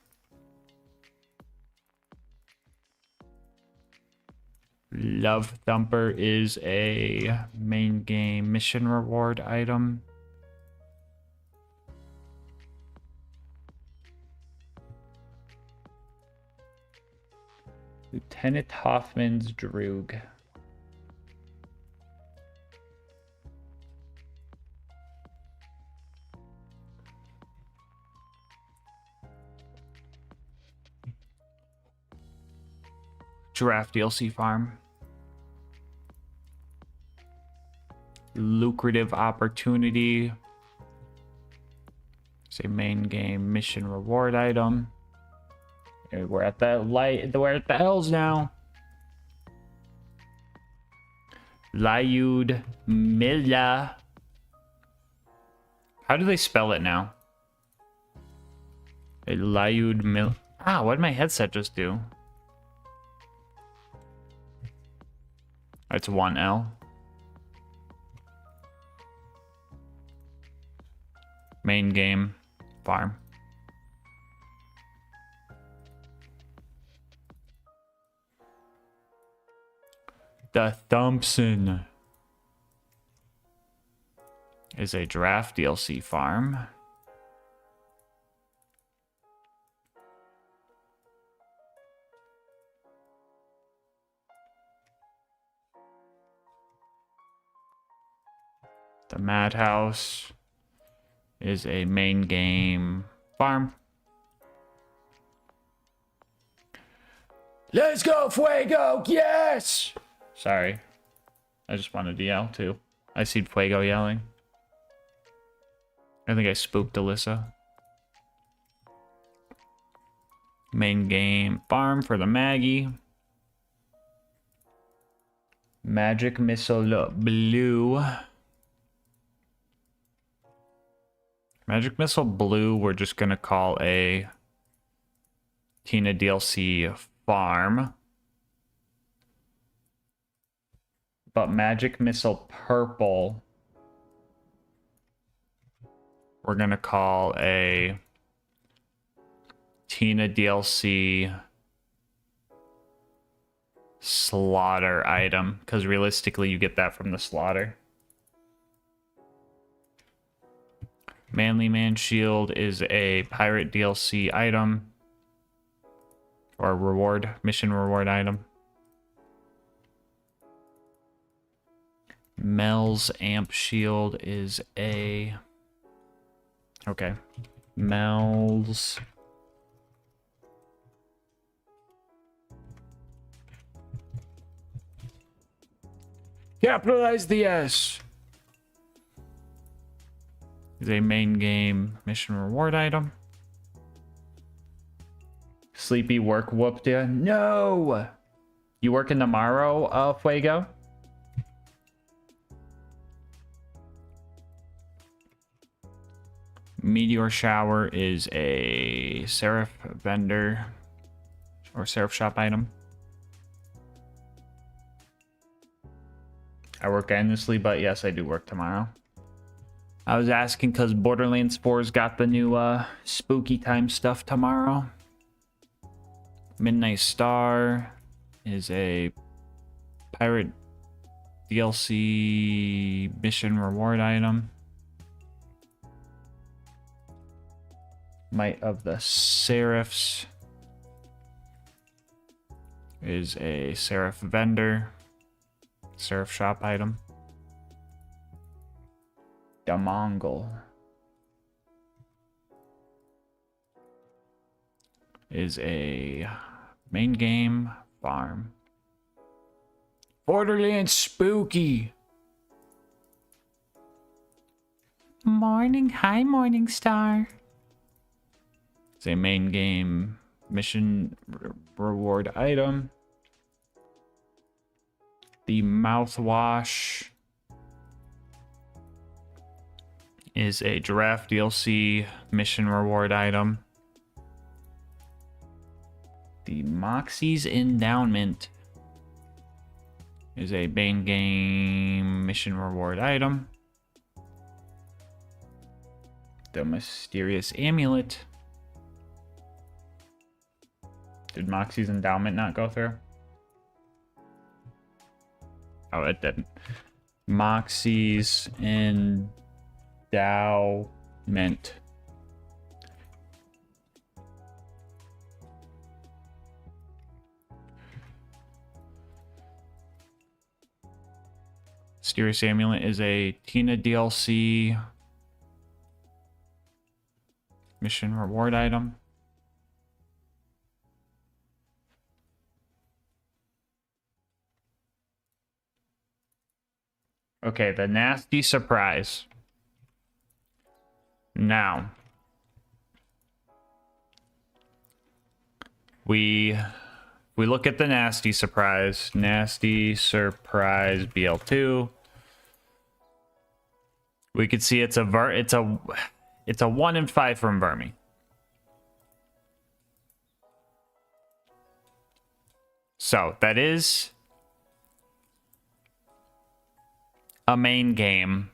Love Thumper is a main game mission reward item. Lieutenant Hoffman's Droog. Giraffe DLC farm. Lucrative opportunity. It's a main game mission reward item. We're at the light. We're at the L's now. Lyud Milla. How do they spell it now? Lyud Milla. Ah, what did my headset just do? It's 1L. Main game farm. The Thompson is a draft DLC farm. The Madhouse is a main game farm. Let's go, Fuego! Yes! Sorry. I just wanted to yell, too. I see Fuego yelling. I think I spooked Alyssa. Main game farm for the Maggie. Magic Missile Blue. Magic Missile Blue, we're just gonna call a Tina DLC farm. But Magic Missile Purple, we're gonna call a Tina DLC slaughter item, because realistically you get that from the slaughter. Manly Man Shield is a pirate DLC item. Or reward, mission reward item. Mel's Amp Shield is a... Okay. Mel's. Capitalize the S. Is a main game mission reward item. Sleepy work whooped ya. No! You working tomorrow, Fuego? Meteor Shower is a Seraph vendor or Seraph shop item. I work endlessly, but yes, I do work tomorrow. I was asking because Borderlands 4's got the new spooky time stuff tomorrow. Midnight Star is a pirate DLC mission reward item. Might of the Seraphs is a Seraph vendor, Seraph shop item. The Mongol is a main game farm. Borderlands spooky. Morning, hi Morningstar. It's a main game mission reward item. The mouthwash is a giraffe DLC mission reward item. The Moxie's Endowment is a main game mission reward item. The Mysterious Amulet. Did Moxie's Endowment not go through? Oh, it didn't. Moxie's Endowment. Mysterious Amulet is a Tina DLC mission reward item. Okay, the nasty surprise. Now, we look at the nasty surprise. Nasty surprise BL2. We could see it's a 1 in 5 from Vermi. So that is a main game.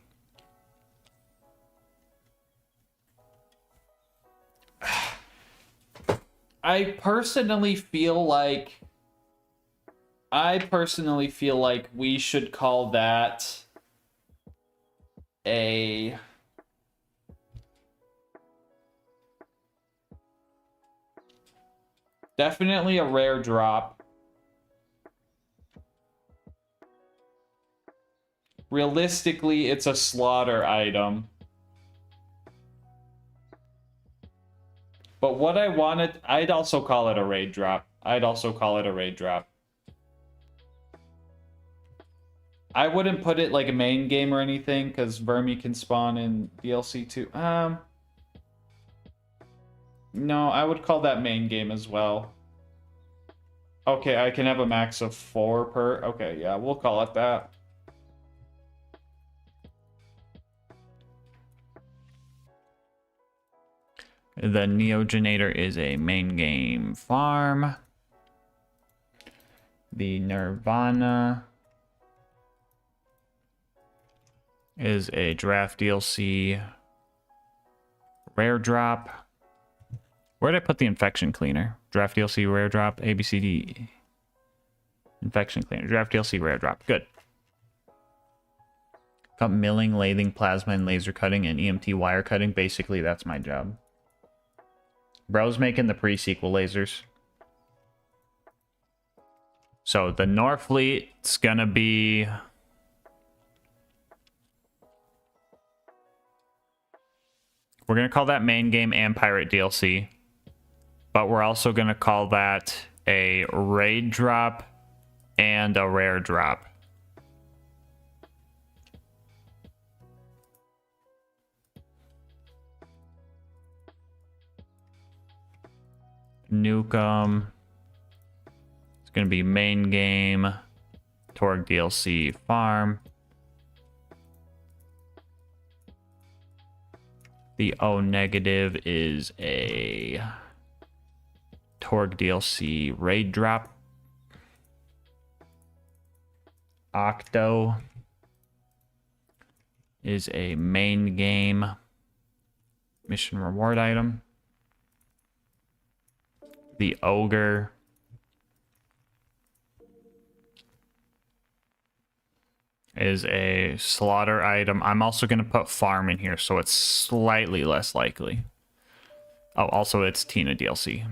I personally feel like we should call that a definitely a rare drop. Realistically, it's a slaughter item. But what I wanted, I'd also call it a raid drop. I wouldn't put it like a main game or anything, because Vermi can spawn in DLC too. No, I would call that main game as well. Okay, I can have a max of 4 per. Okay, yeah, we'll call it that. The Neogenator is a main game farm. The Nirvana is a draft DLC rare drop. Where did I put the infection cleaner? Draft DLC rare drop, ABCD. Infection cleaner, draft DLC rare drop. Good. Got milling, lathing, plasma, and laser cutting, and EMT wire cutting. Basically, that's my job. Bro's making the pre-sequel lasers. So the Norfleet's gonna be We're going to call that main game and pirate DLC. But we're also going to call that a raid drop and a rare drop. Nukem. It's going to be main game, Torg DLC, farm. The O negative is a Torg DLC raid drop. Octo is a main game mission reward item. The Ogre is a slaughter item. I'm also going to put farm in here so it's slightly less likely. Oh, also it's Tina DLC.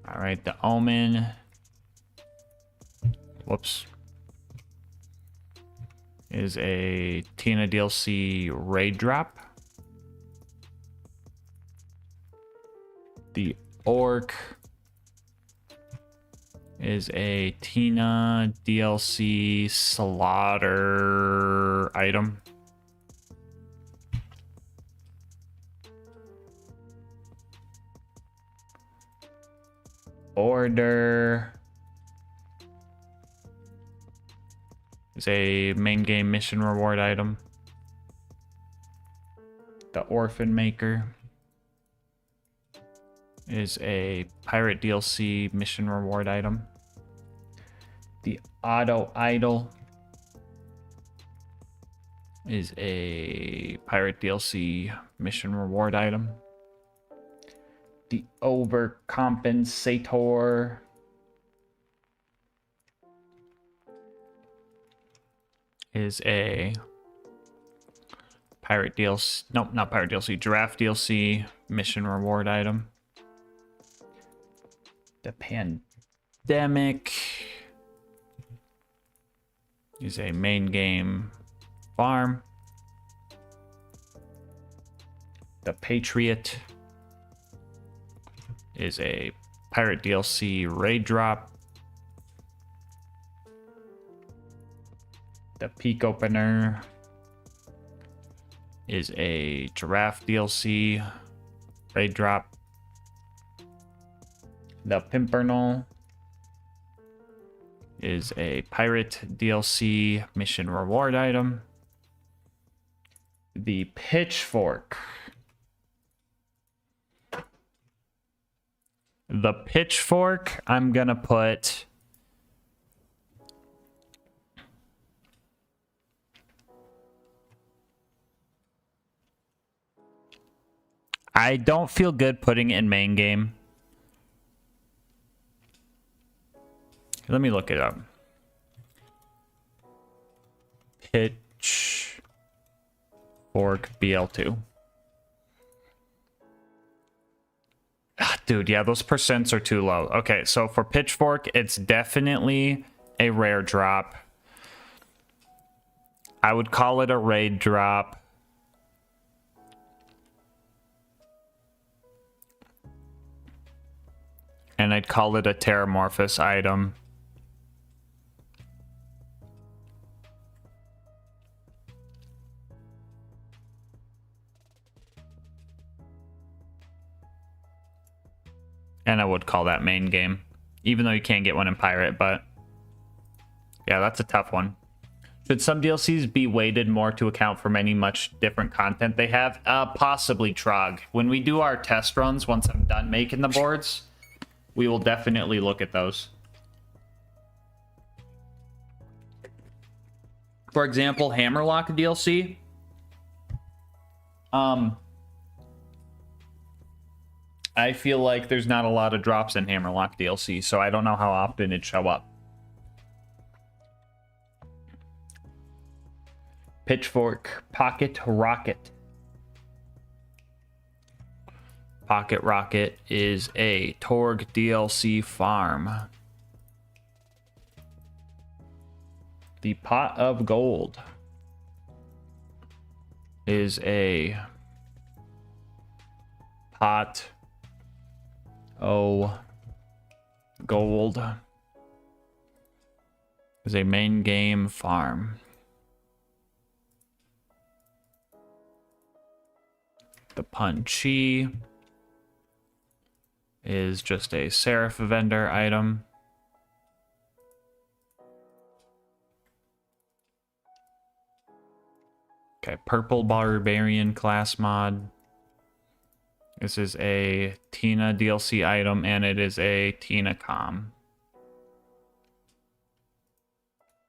All right, the Omen. Whoops. Is a Tina DLC raid drop. The Orc is a Tina DLC slaughter item. Order is a main game mission reward item. The Orphan Maker is a pirate DLC mission reward item. The Auto Idol is a pirate DLC mission reward item. The Overcompensator is a pirate DLC, nope, not pirate DLC, Giraffe DLC mission reward item. The Pandemic is a main game farm. The Patriot is a pirate DLC raid drop. The Peak Opener is a Giraffe DLC raid drop. The Pimpernel is a pirate DLC mission reward item. The Pitchfork. The Pitchfork, I'm gonna put I don't feel good putting it in main game. Let me look it up. Pitchfork BL2. Dude, yeah, those percents are too low. Okay, so for Pitchfork, it's definitely a rare drop. I would call it a raid drop. And I'd call it a Terramorphous item. And I would call that main game. Even though you can't get one in Pirate, but... yeah, that's a tough one. Should some DLCs be weighted more to account for many much different content they have? Possibly, Trog. When we do our test runs, once I'm done making the boards, we will definitely look at those. For example, Hammerlock DLC. I feel like there's not a lot of drops in Hammerlock DLC, so I don't know how often it'd show up. Pitchfork, Pocket Rocket. Pocket Rocket is a Torg DLC farm. The Pot of Gold is a pot o gold is a main game farm. The Punchy is just a Seraph vendor item. Okay, Purple Barbarian class mod. This is a Tina DLC item, and it is a Tina Com.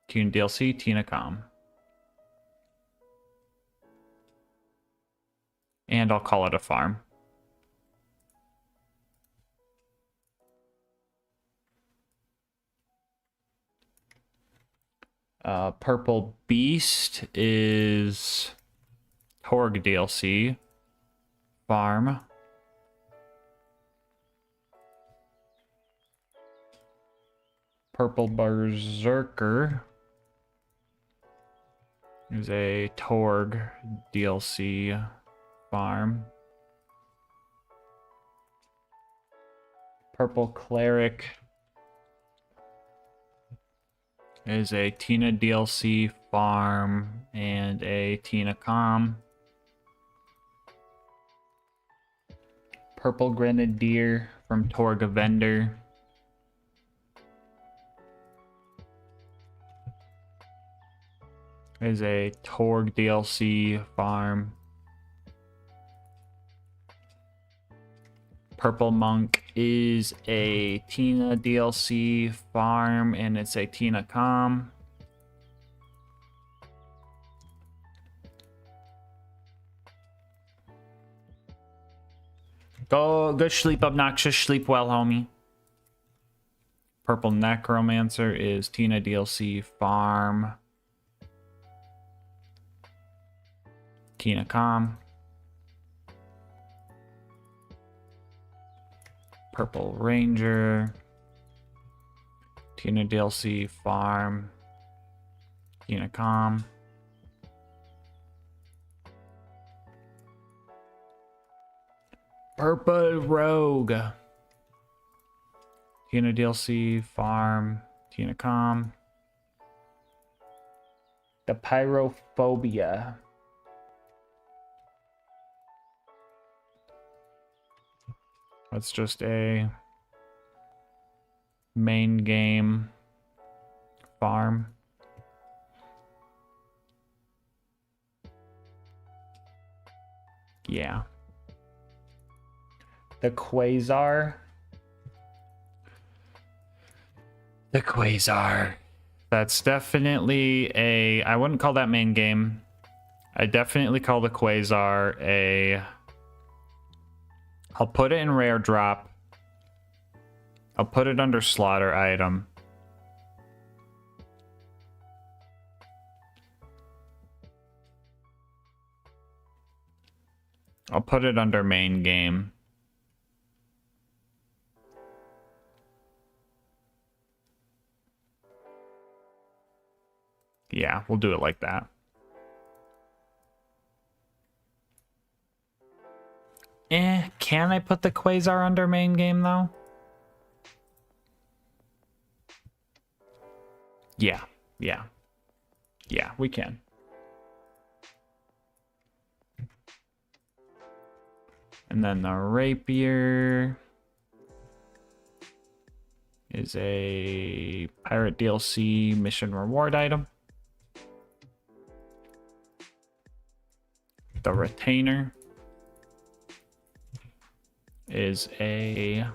Tina DLC, Tina Com. And I'll call it a farm. Purple Beast is Torg DLC. Farm. Purple Berserker is a Torg DLC farm. Purple Cleric is a Tina DLC farm and a Tina Com. Purple Grenadier from Torg Vendor. Is a Torg DLC farm. Purple Monk is a Tina DLC farm, and it's a Tina Com. Go sleep, Obnoxious. Sleep well, homie. Purple Necromancer is Tina DLC farm. Tina Com. Purple Ranger. Tina DLC farm. Tina Com. Purple Rogue. Tina DLC farm. Tina Com. The Pyrophobia. That's just a main game farm. Yeah. The Quasar. The Quasar. That's definitely a... I wouldn't call that main game. I definitely call the Quasar a... I'll put it in rare drop. I'll put it under slaughter item. I'll put it under main game. Yeah, we'll do it like that. Can I put the Quasar under main game though? Yeah, we can. And then the Rapier is a Pirate DLC mission reward item. The Retainer is a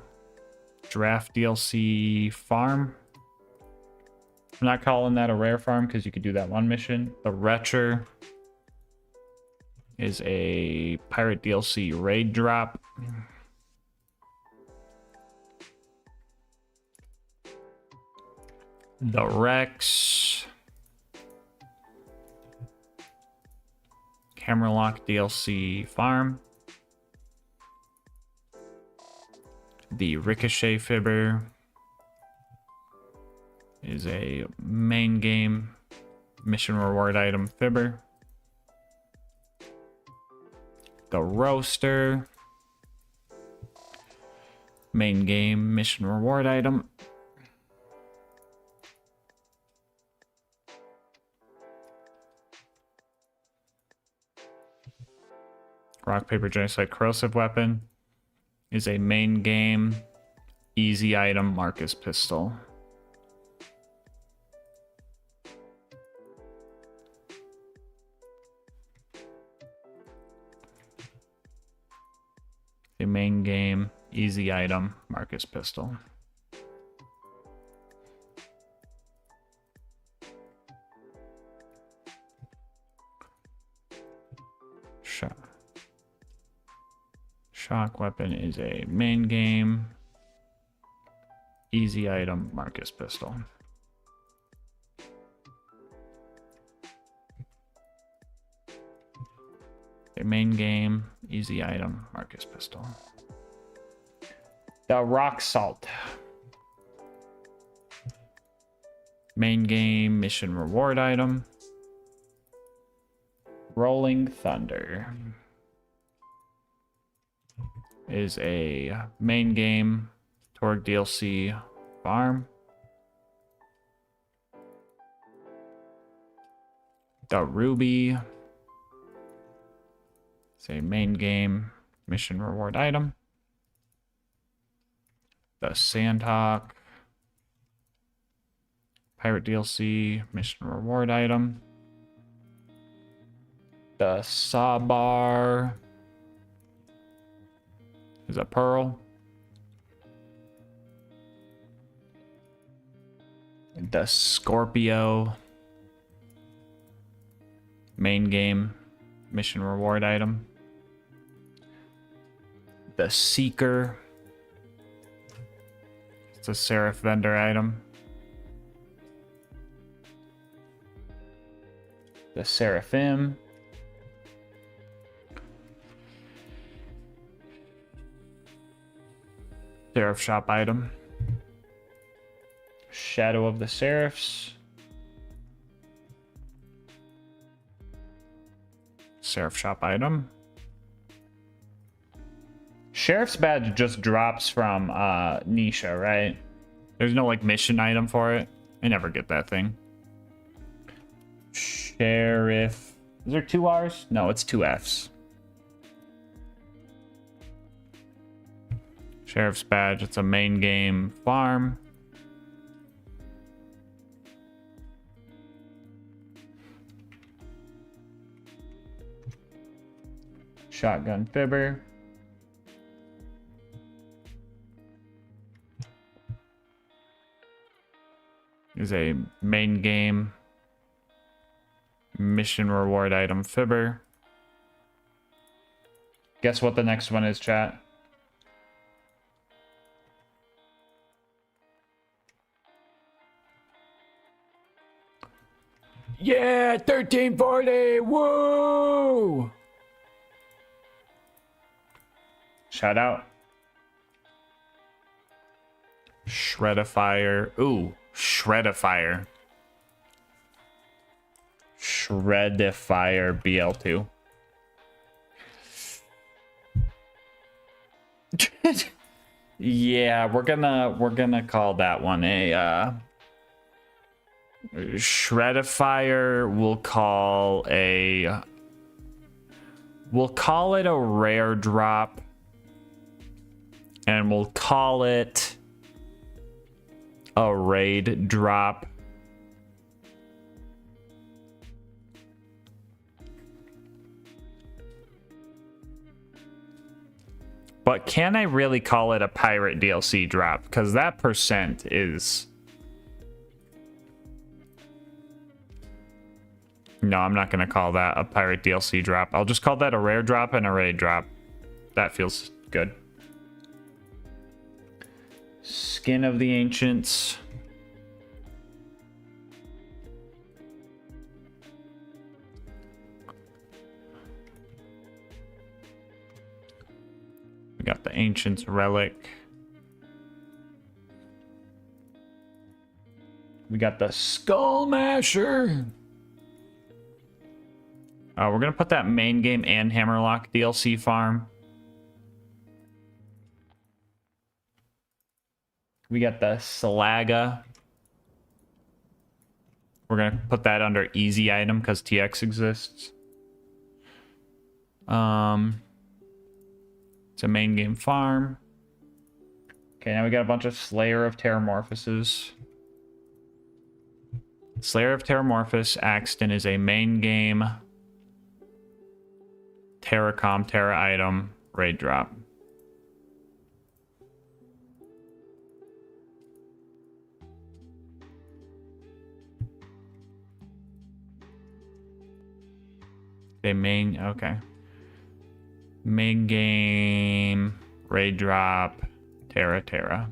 draft DLC farm. I'm not calling that a rare farm because you could do that one mission. The Retcher is a Pirate DLC raid drop. The Rex. Hammerlock DLC farm. The Ricochet Fibber is a main game mission reward item fibber. The roaster. Main game mission reward item. Rock, paper, genocide, corrosive weapon is a main game easy item Marcus pistol. The main game easy item Marcus pistol. Shock weapon is a main game easy item Marcus pistol. A main game easy item Marcus pistol. The rock salt. Main game mission reward item. Rolling Thunder is a main game Torg DLC farm. The Ruby is a main game mission reward item. The Sandhawk Pirate DLC mission reward item. The Sabar is a pearl. The Scorpio main game mission reward item. The Seeker, it's a Seraph vendor item. The Seraphim, Seraph shop item. Shadow of the Seraphs, Seraph shop item. Sheriff's badge just drops from Nisha, right? There's no like mission item for it. I never get that thing. Sheriff, is there 2 R's? No, it's 2 F's. Sheriff's badge, it's a main game farm. Shotgun fibber. Is a main game mission reward item fibber. Guess what the next one is, chat? Yeah, 1340. Woo! Shout out. Shredifier. Ooh, Shredifier. Shredifier BL2. Yeah, we're gonna call that one a Shredifier. We'll call it a rare drop. And we'll call it a raid drop. But can I really call it a pirate DLC drop? Because that percent is... No, I'm not going to call that a pirate DLC drop. I'll just call that a rare drop and a raid drop. That feels good. Skin of the Ancients. We got the Ancients Relic. We got the Skull Masher. We're gonna put that main game and Hammerlock DLC farm. We got the Salaga. We're gonna put that under easy item because TX exists. It's a main game farm. Okay, now we got a bunch of Slayer of Terramorphoses. Slayer of Terramorphous Axton is a main game Terracom Terra item raid drop. Okay, okay. Main game raid drop Terra.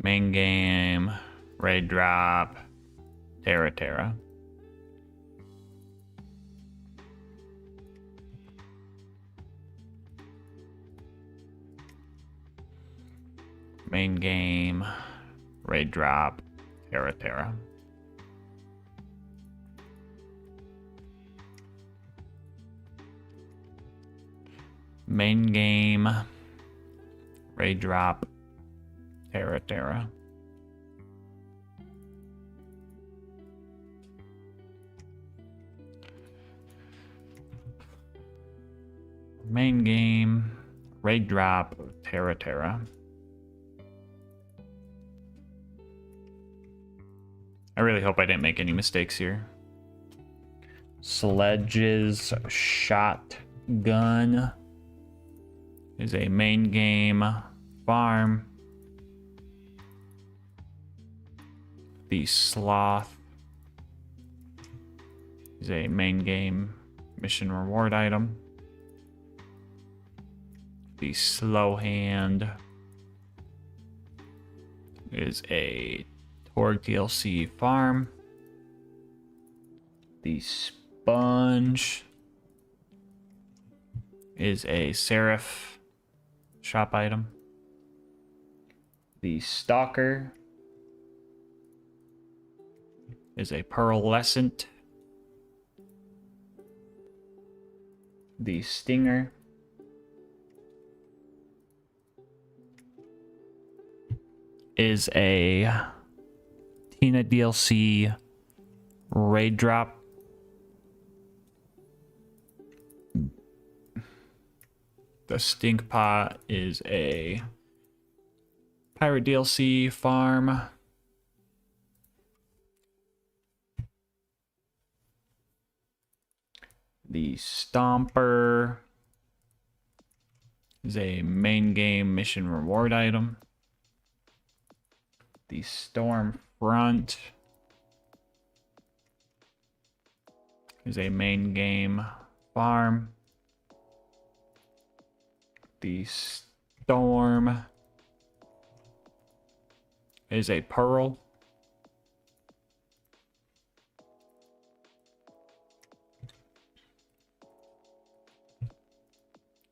Main game raid drop Terra. Main game raid drop Terra. Main game raid drop Terra. Main game raid drop Terra. I really hope I didn't make any mistakes here. Sledge's Shotgun is a main game farm. The Sloth is a main game mission reward item. The Slow Hand is a Torg DLC farm. The Sponge is a Seraph shop item. The Stalker is a Pearlescent. The Stinger is a Tina DLC raid drop. The Stink Pot is a Pirate DLC farm. The Stomper is a main game mission reward item. The Stormfront is a main game farm. The Storm is a Pearl.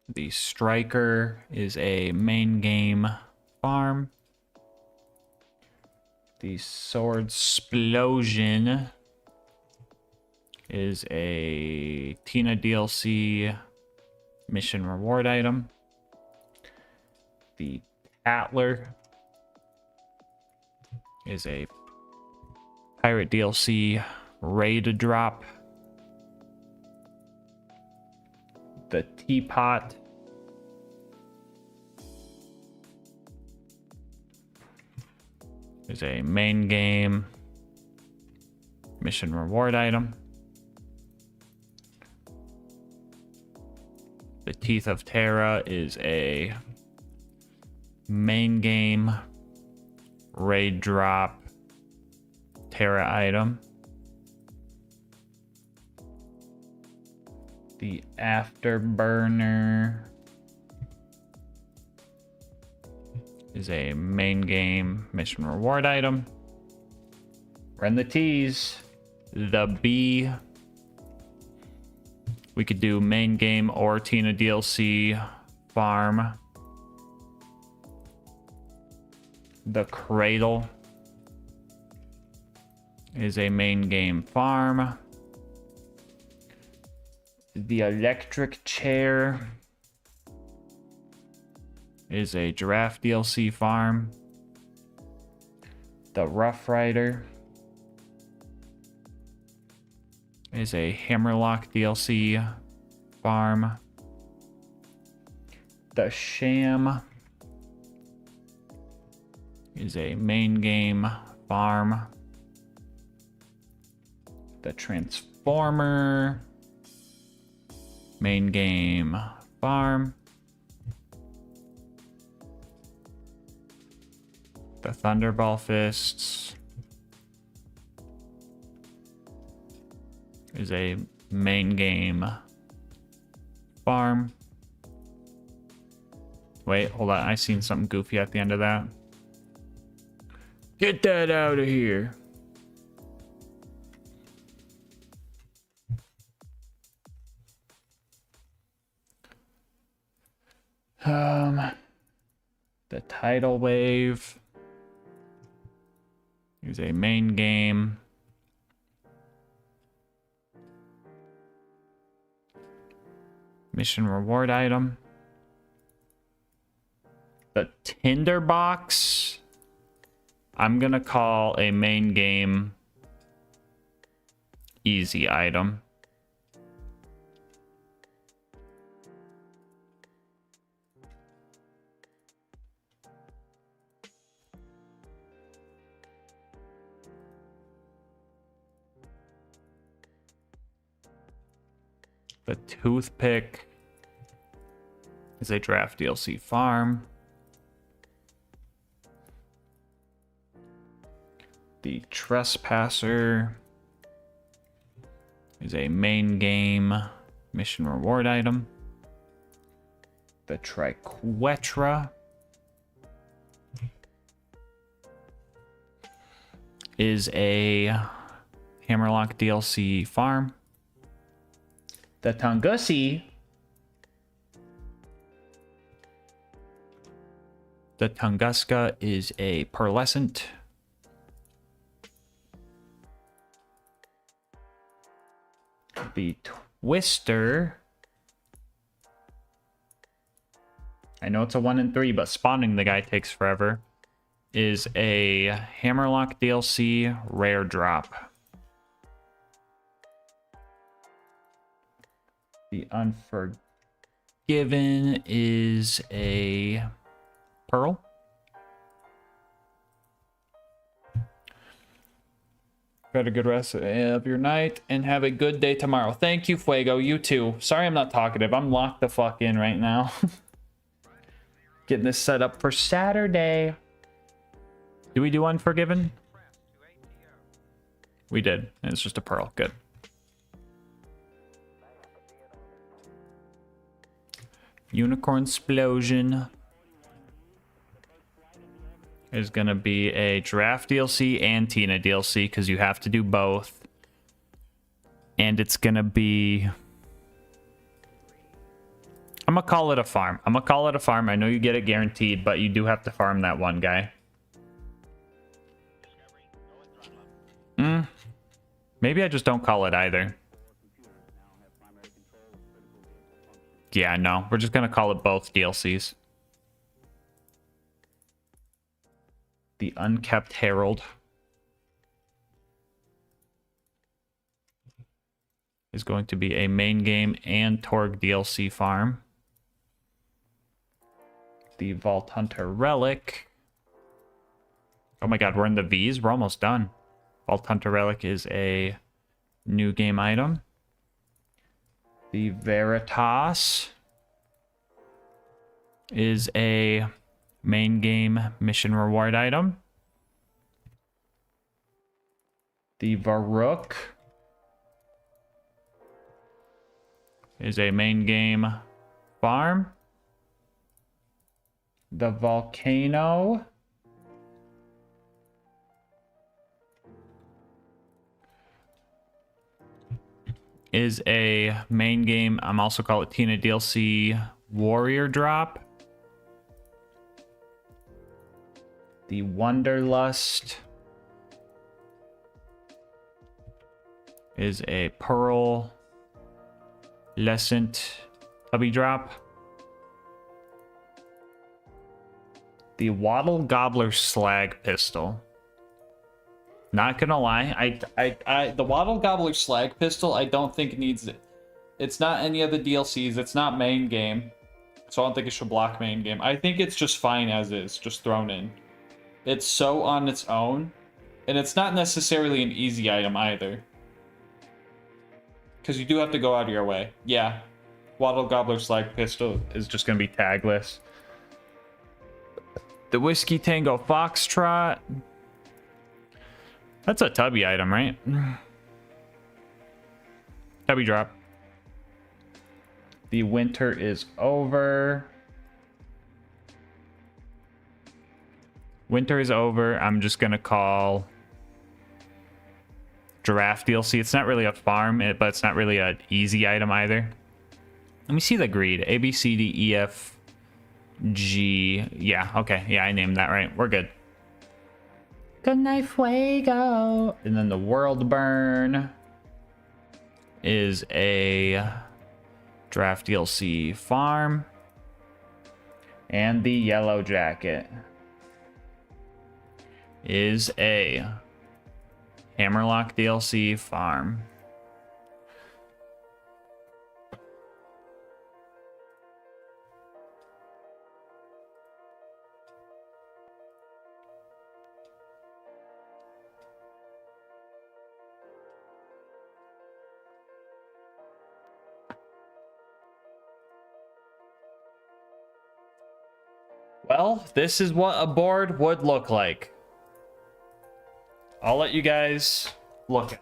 The Striker is a main game farm. The Sword Explosion is a Tina DLC mission reward item. The Tatler is a Pirate DLC raid drop. The Teapot is a main game mission reward item. The Teeth of Terra is a main game raid drop Terra item. The Afterburner is a main game mission reward item. Run the T's. The B. We could do main game or Tina DLC farm. The Cradle is a main game farm. The Electric Chair is a Giraffe DLC farm. The Rough Rider is a Hammerlock DLC farm. The Sham is a main game farm. The Transformer main game farm. The Thunderball Fists is a main game farm. Wait, hold on. I seen something goofy at the end of that. Get that out of here. The Tidal Wave is a main game. Mission reward item. The Tinderbox, I'm gonna call a main game easy item. The Toothpick is a Draft DLC farm. The Trespasser is a main game mission reward item. The Triquetra is a Hammerlock DLC farm. The Tunguska is a pearlescent. The Twister, I know it's a 1 in 3, but spawning the guy takes forever, is a Hammerlock DLC rare drop. The Unforgiven is a pearl. Have a good rest of your night and have a good day tomorrow. Thank you, Fuego. You too. Sorry I'm not talkative. I'm locked the fuck in right now. Getting this set up for Saturday. Do we do Unforgiven? We did. And it's just a pearl. Good. Unicorn Explosion is going to be a Giraffe DLC and Tina DLC because you have to do both. And it's going to be... I'm going to call it a farm. I'm going to call it a farm. I know you get it guaranteed, but you do have to farm that one guy. Maybe I just don't call it either. Yeah, no. We're just going to call it both DLCs. The Unkept Herald is going to be a main game and Torg DLC farm. The Vault Hunter Relic. Oh my god, we're in the V's? We're almost done. Vault Hunter Relic is a new game item. The Veritas is a main game mission reward item. The Varrook is a main game farm. The Volcano is a main game. I'm also call it Tina DLC Warrior Drop. The Wanderlust is a pearl lescent tubby drop. The Wattle Gobbler slag pistol. Not gonna lie, the Wattle Gobbler slag pistol I don't think needs it. It's not any of the DLCs, it's not main game. So I don't think it should block main game. I think it's just fine as is, just thrown in. It's so on its own, and it's not necessarily an easy item either. Because you do have to go out of your way. Yeah, Wattle Gobbler slag pistol is just gonna be tagless. The Whiskey Tango Foxtrot. That's a tubby item, right? Tubby drop. The Winter is Over. Winter is over. I'm just going to call Giraffe DLC. It's not really a farm, but it's not really an easy item either. Let me see the greed. A, B, C, D, E, F, G. Yeah, okay. Yeah, I named that right. We're good. Good night, Fuego. And then the World Burn is a Draft DLC farm. And the Yellow Jacket is a Hammerlock DLC farm. Well, this is what a board would look like. I'll let you guys look at it.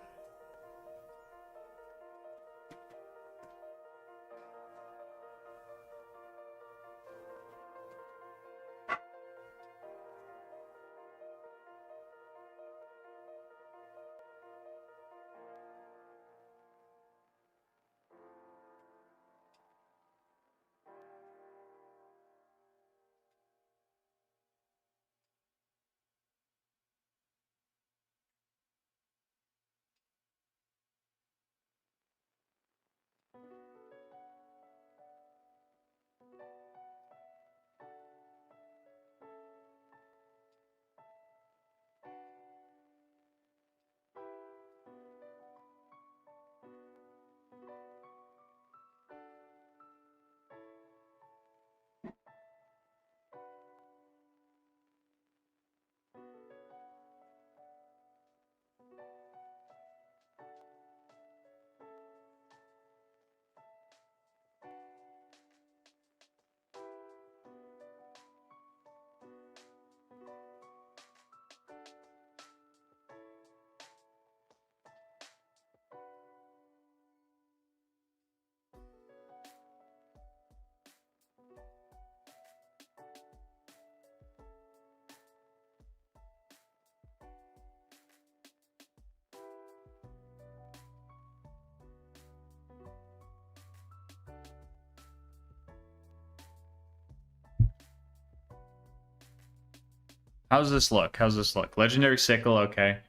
How's this look? How's this look? Legendary Sickle, okay.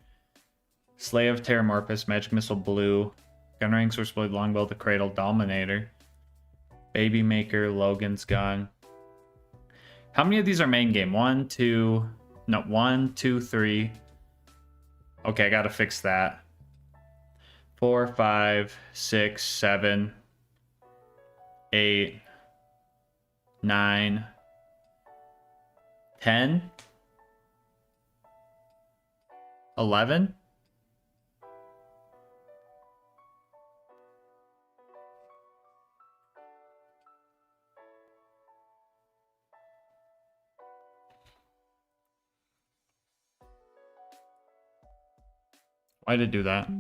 Slay of Terramorphous, Magic Missile Blue, Gunring Switchblade Longbow, the Cradle, Dominator, Baby Maker, Logan's Gun. How many of these are main game? 1, 2, 3. Okay, I gotta fix that. 4, 5, 6, 7, 8, 9, 10. 11? Why did it do that?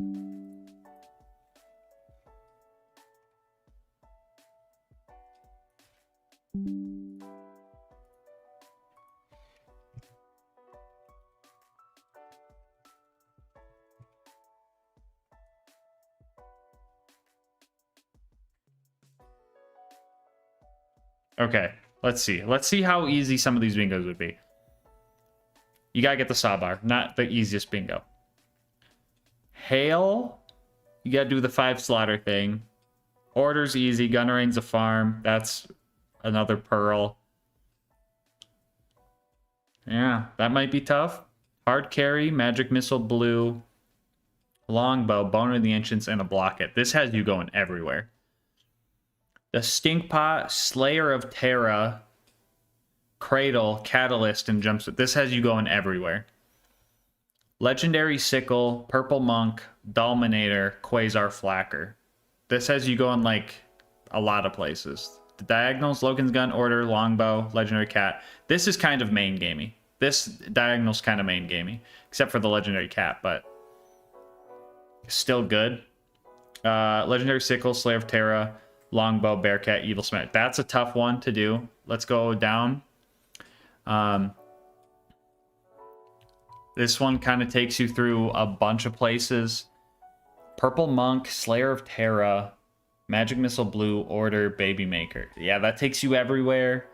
Okay, let's see. Let's see how easy some of these bingos would be. You gotta get the Sabar, not the easiest bingo. Hail, you gotta do the 5 slaughter thing. Order's easy, Gunnering's a farm. That's another pearl. Yeah, that might be tough. Hard carry, magic missile blue, longbow, bone of the ancients, and a blocket. This has you going everywhere. The Stinkpot, Slayer of Terra, Cradle, Catalyst, and Jumpsuit. This has you going everywhere. Legendary Sickle, Purple Monk, Dominator, Quasar Flacker. This has you going like a lot of places. The Diagonals, Logan's Gun, Order, Longbow, Legendary Cat. This is kind of main gamey. This Diagonal's kind of main gamey. Except for the Legendary Cat, but still good. Legendary Sickle, Slayer of Terra, Longbow, Bearcat, Evil Smash. That's a tough one to do. Let's go down. This one kind of takes you through a bunch of places. Purple Monk, Slayer of Terra, Magic Missile Blue, Order, Baby Maker. Yeah, that takes you everywhere.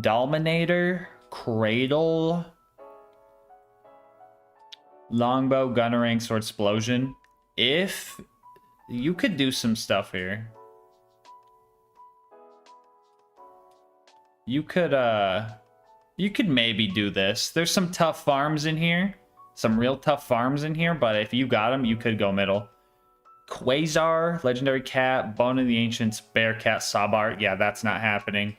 Dominator, Cradle, Longbow, Gunnerang, Sword Explosion. If you could do some stuff here. You could maybe do this. There's some tough farms in here. Some real tough farms in here, but if you got them, you could go middle. Quasar, Legendary Cat, Bone of the Ancients, Bearcat, Sabar. Yeah, that's not happening.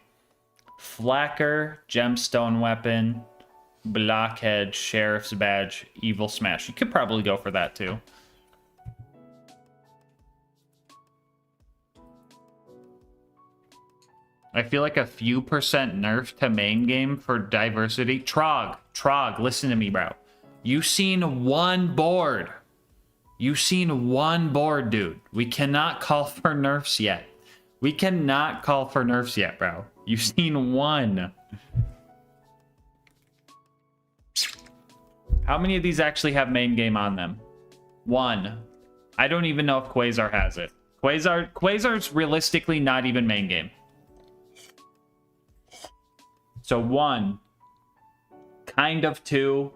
Flacker, Gemstone Weapon, Blockhead, Sheriff's Badge, Evil Smash. You could probably go for that too. I feel like a few percent nerf to main game for diversity. Trog, listen to me, bro. You seen one board. You seen one board, dude. We cannot call for nerfs yet. We cannot call for nerfs yet, bro. You seen one. How many of these actually have main game on them? One. I don't even know if Quasar has it. Quasar's realistically not even main game. So 1, kind of 2,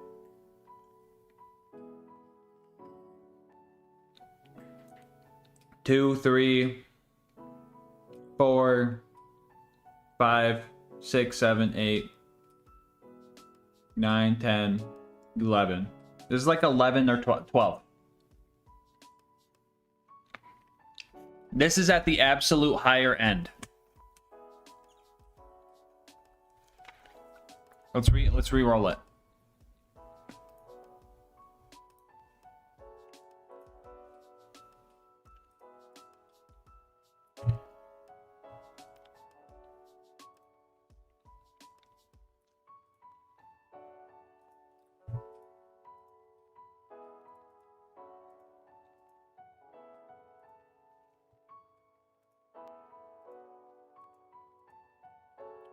2, 3, 4, 5, 6, 7, 8, 9, 10, 11. This is like 11 or 12. This is at the absolute higher end. Let's re-roll it.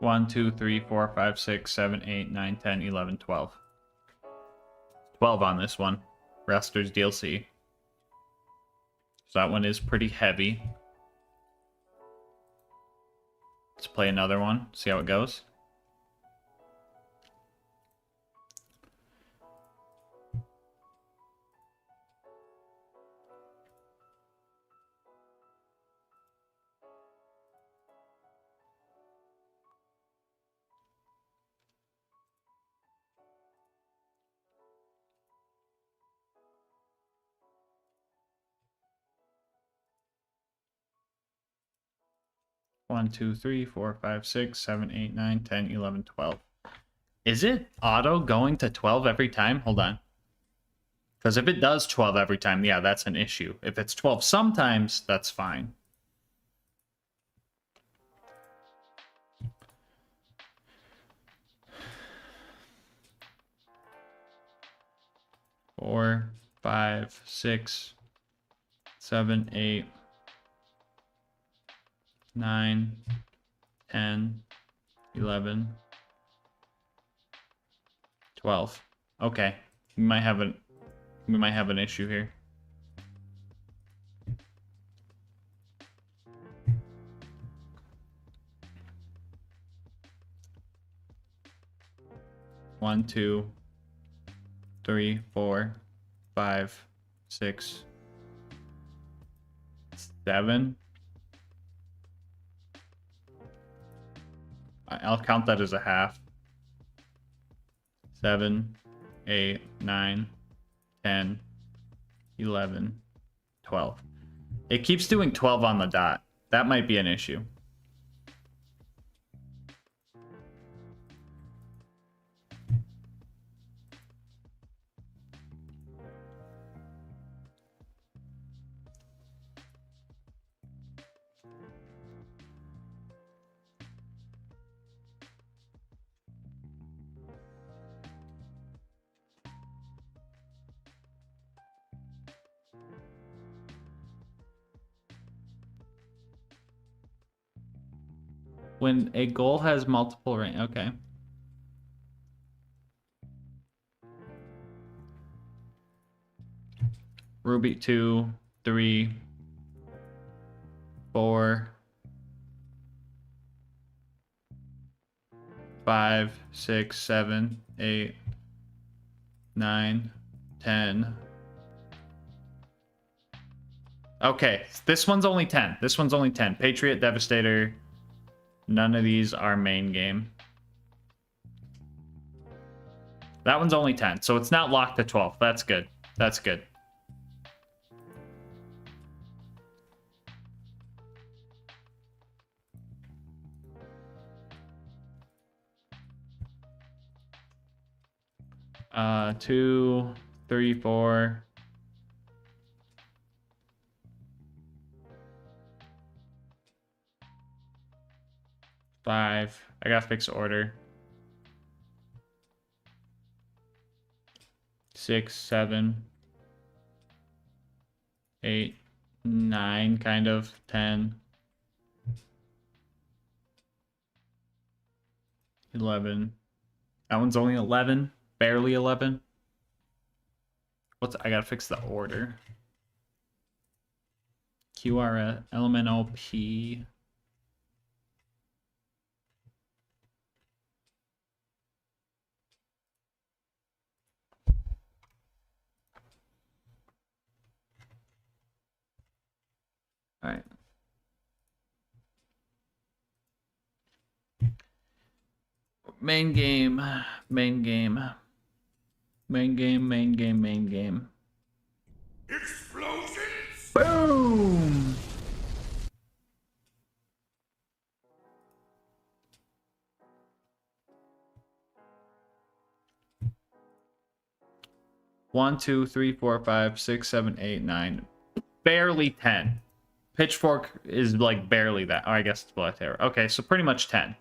One, 2, 3, 4, 5, 6, 7, 8, 9, 10, 11, 12. 12 on this one. Raster's DLC. So that one is pretty heavy. Let's play another one, see how it goes. One, 2, 3, 4, 5, 6, 7, 8, 9, 10, 11, 12. Is it auto going to 12 every time? Hold on. Because if it does 12 every time, yeah, that's an issue. If it's 12 sometimes, that's fine. Four, 5, 6, 7, 8, 9, 10, 11, 12. Okay. We might have an issue here. One, 2, 3, 4, 5, 6, 7. I'll count that as a half. 7, 8, 9, 10, 11, 12. It keeps doing 12 on the dot. That might be an issue. When a goal has multiple rank, okay. Ruby 2, 3, 4, 5, 6, 7, 8, 9, 10. Okay, this one's only 10. This one's only 10. Patriot, Devastator. None of these are main game. That one's only 10, so it's not locked to 12. That's good. That's good. Two, 3, 4. 5. I gotta fix order. 6, 7, 8, 9, kind of. 10, 11. That one's only 11. Barely 11. I gotta fix the order. QRS, LMNOP. All right. Main game, main game. Main game, main game, main game. Explosions! Boom! One, 2, 3, 4, 5, 6, 7, 8, 9. Barely 10. Pitchfork is like barely that. Oh, I guess it's Black Terror. Okay, so pretty much 10.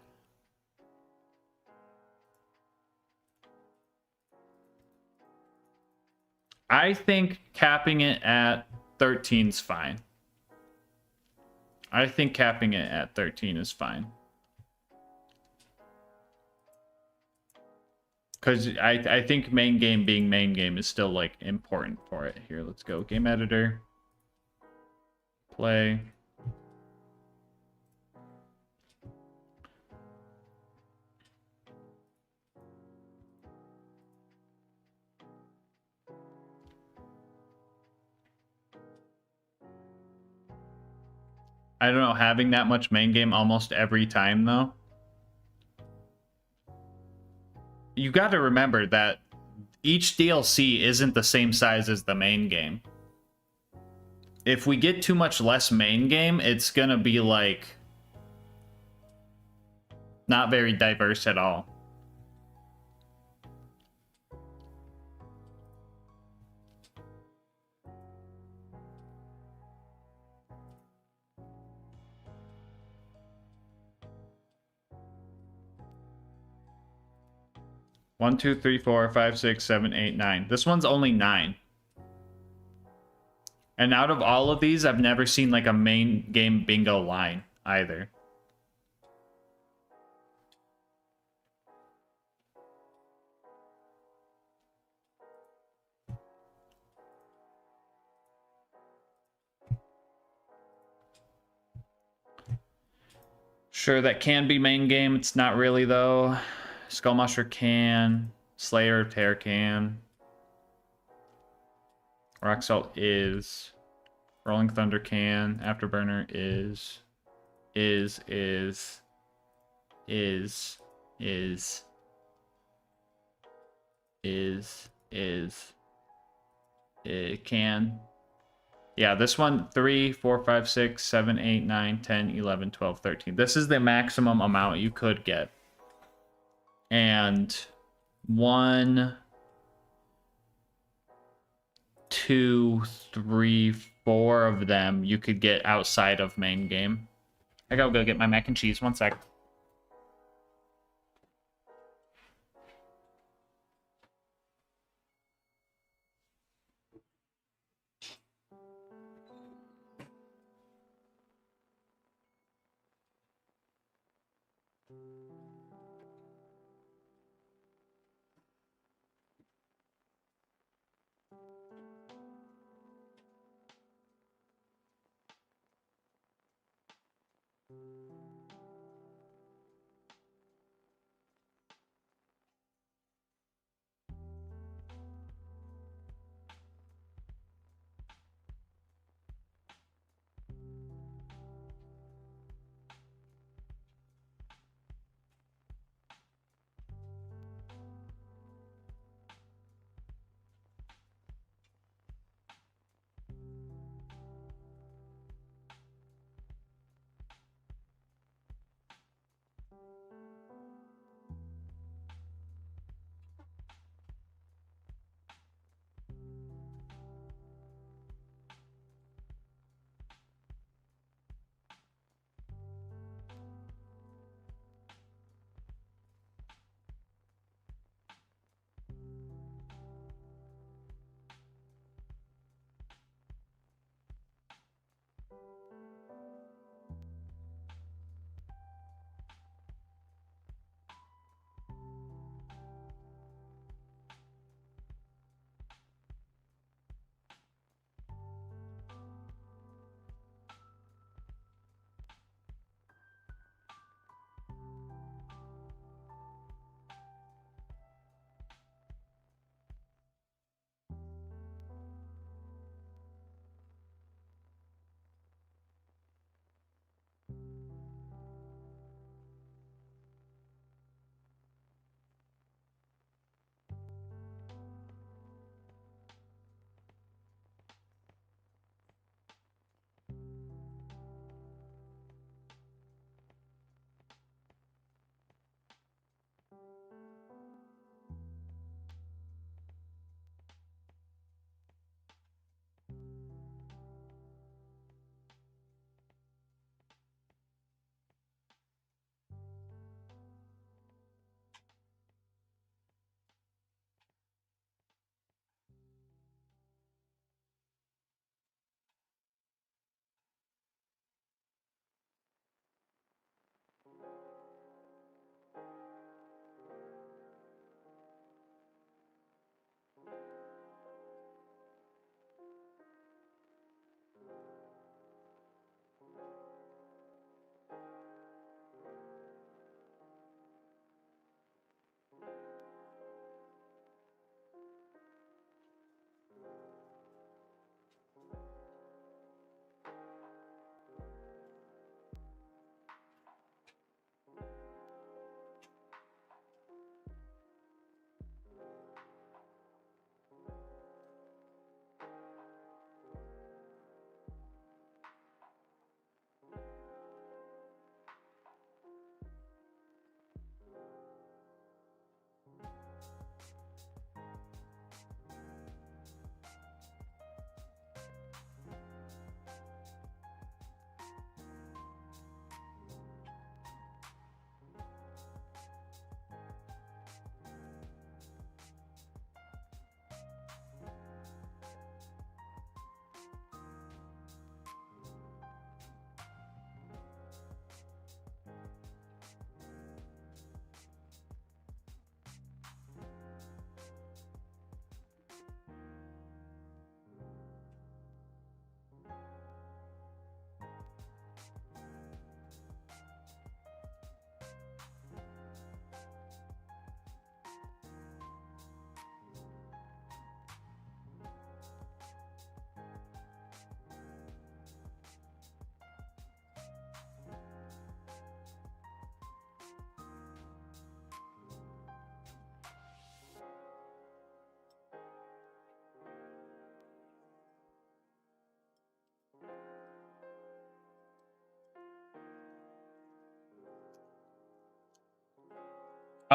I think capping it at 13 is fine. I think capping it at 13 is fine. Because I think main game being main game is still like important for it. Here, let's go. Game editor. Play. I don't know, having that much main game almost every time though. You got to remember that each DLC isn't the same size as the main game. If we get too much less main game, it's gonna be like not very diverse at all. One, 2, 3, 4, 5, 6, 7, 8, 9. This one's only 9. And out of all of these, I've never seen like a main game bingo line either. Sure, that can be main game. It's not really though. Skullmusher can. Slayer of Terror can. Rock Salt is. Rolling Thunder can. Afterburner is. It can. Yeah, this one 3, 4, 5, 6, 7, 8, 9, 10, 11, 12, 13. This is the maximum amount you could get. And 1, 2, 3, 4 of them you could get outside of main game. I gotta go get my mac and cheese. One sec.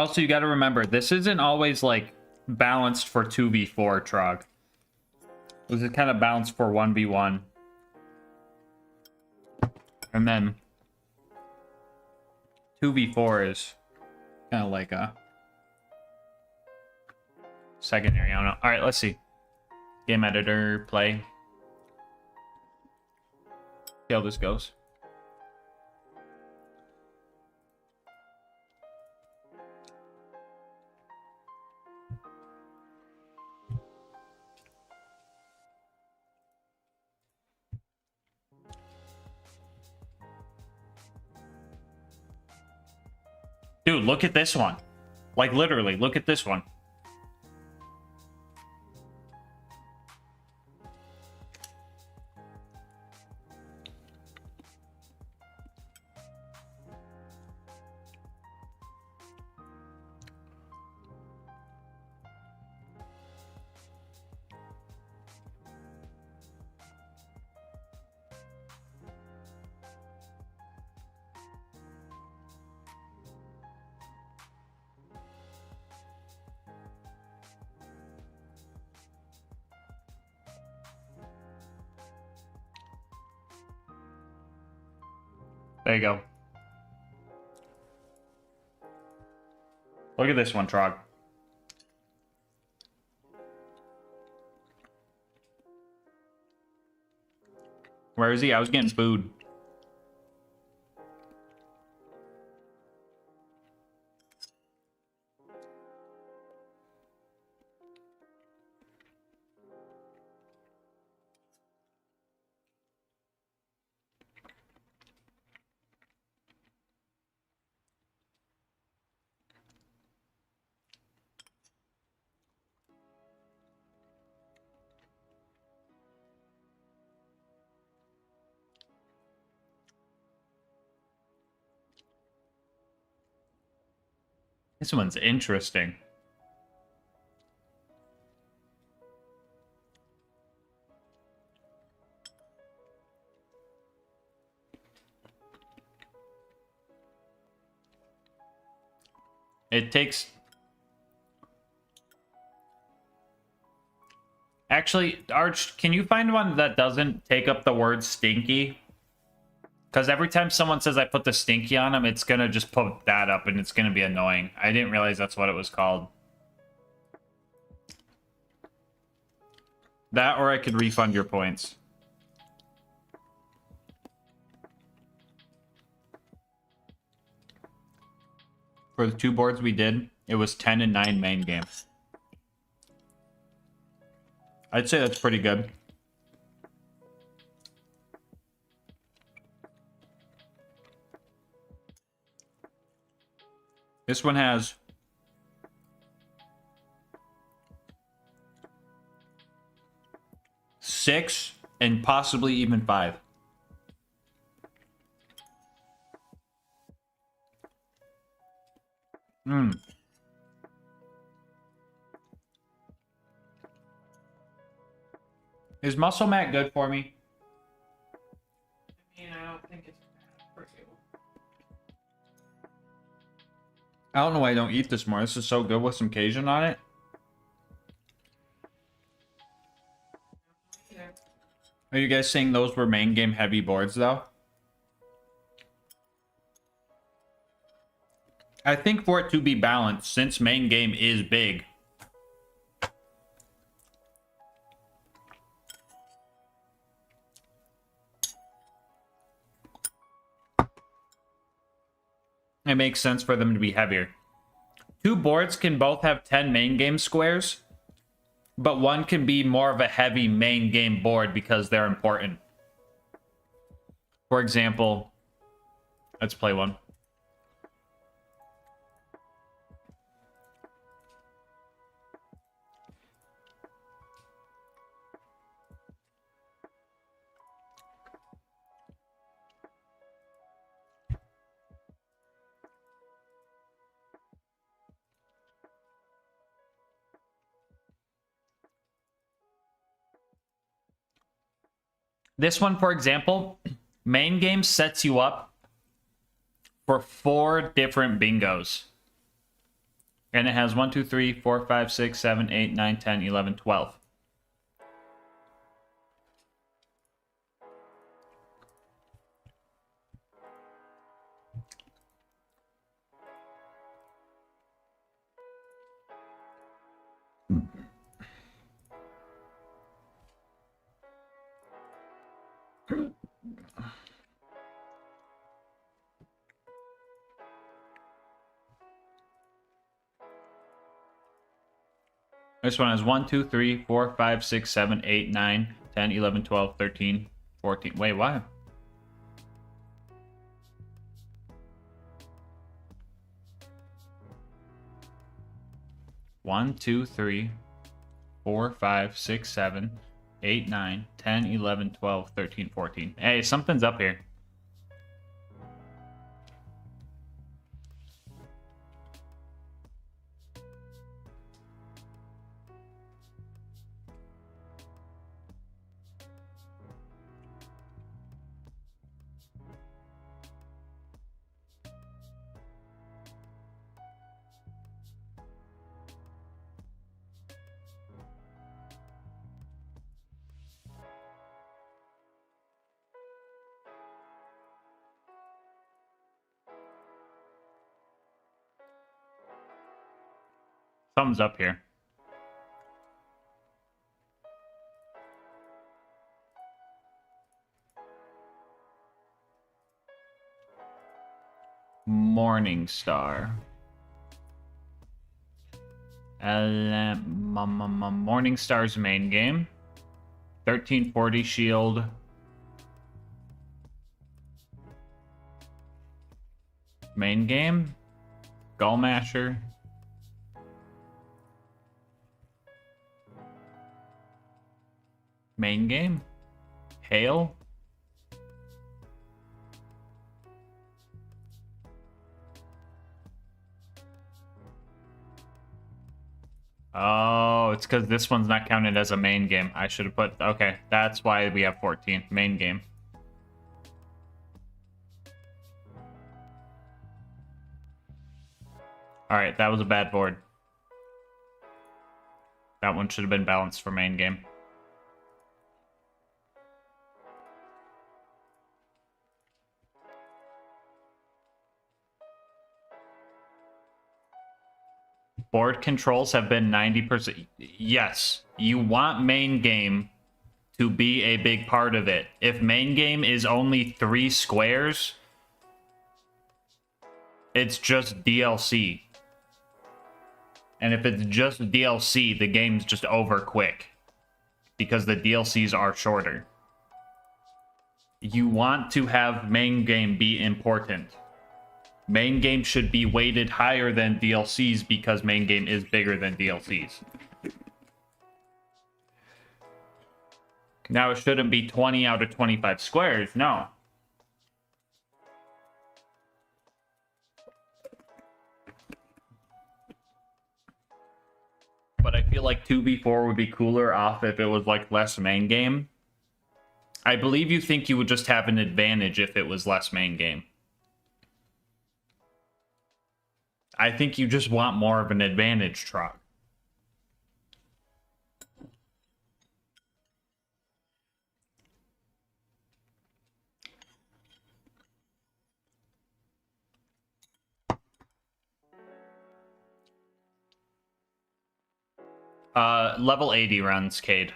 Also, you got to remember, this isn't always, like, balanced for 2v4, Trog. This is kind of balanced for 1v1. And then 2v4 is kind of like a secondary. I don't know. All right, let's see. Game editor, play. See how this goes. Dude, look at this one. Like, literally, look at this one. There you go. Look at this one, Trog. Where is he? I was getting booed. This one's interesting. It takes... Actually, Arch, can you find one that doesn't take up the word stinky? Because every time someone says I put the stinky on them, it's going to just put that up and it's going to be annoying. I didn't realize that's what it was called. That, or I could refund your points. For the 2 boards we did, it was 10 and 9 main game. I'd say that's pretty good. This one has six and possibly even 5. Is Muscle Mat good for me? I mean, I don't think it's bad for you. I don't know why I don't eat this more. This is so good with some Cajun on it. Yeah. Are you guys saying those were main game heavy boards, though? I think for it to be balanced, since main game is big, it makes sense for them to be heavier. 2 boards can both have 10 main game squares, but one can be more of a heavy main game board because they're important. For example, let's play one. This one, for example, main game sets you up for 4 different bingos. And it has 1, 2, 3, 4, 5, 6, 7, 8, 9, 10, 11, 12. This one has 1, 2, 3, 4, 5, 6, 7, 8, 9, 10, 11, 12, 13, 14. Wait, why? One, 2, 3, 4, 5, 6, 7, 8, 9, 10, 11, 12, 13, 14. Hey, something's up here. Something's up here. Morning Star. Morning Star's main game. 1340 shield. Main game. Gullmasher. Main game. Hail. Oh, it's because this one's not counted as a main game. I should have put... Okay, that's why we have 14. Main game. Alright, that was a bad board. That one should have been balanced for main game. Board controls have been 90%. Yes, you want main game to be a big part of it. If main game is only 3 squares, it's just DLC. And if it's just DLC, the game's just over quick. Because the DLCs are shorter. You want to have main game be important. Main game should be weighted higher than DLCs because main game is bigger than DLCs. Now it shouldn't be 20 out of 25 squares, no. But I feel like 2v4 would be cooler off if it was like less main game. I believe you think you would just have an advantage if it was less main game. I think you just want more of an advantage, Trog. Level 80 runs, Cade.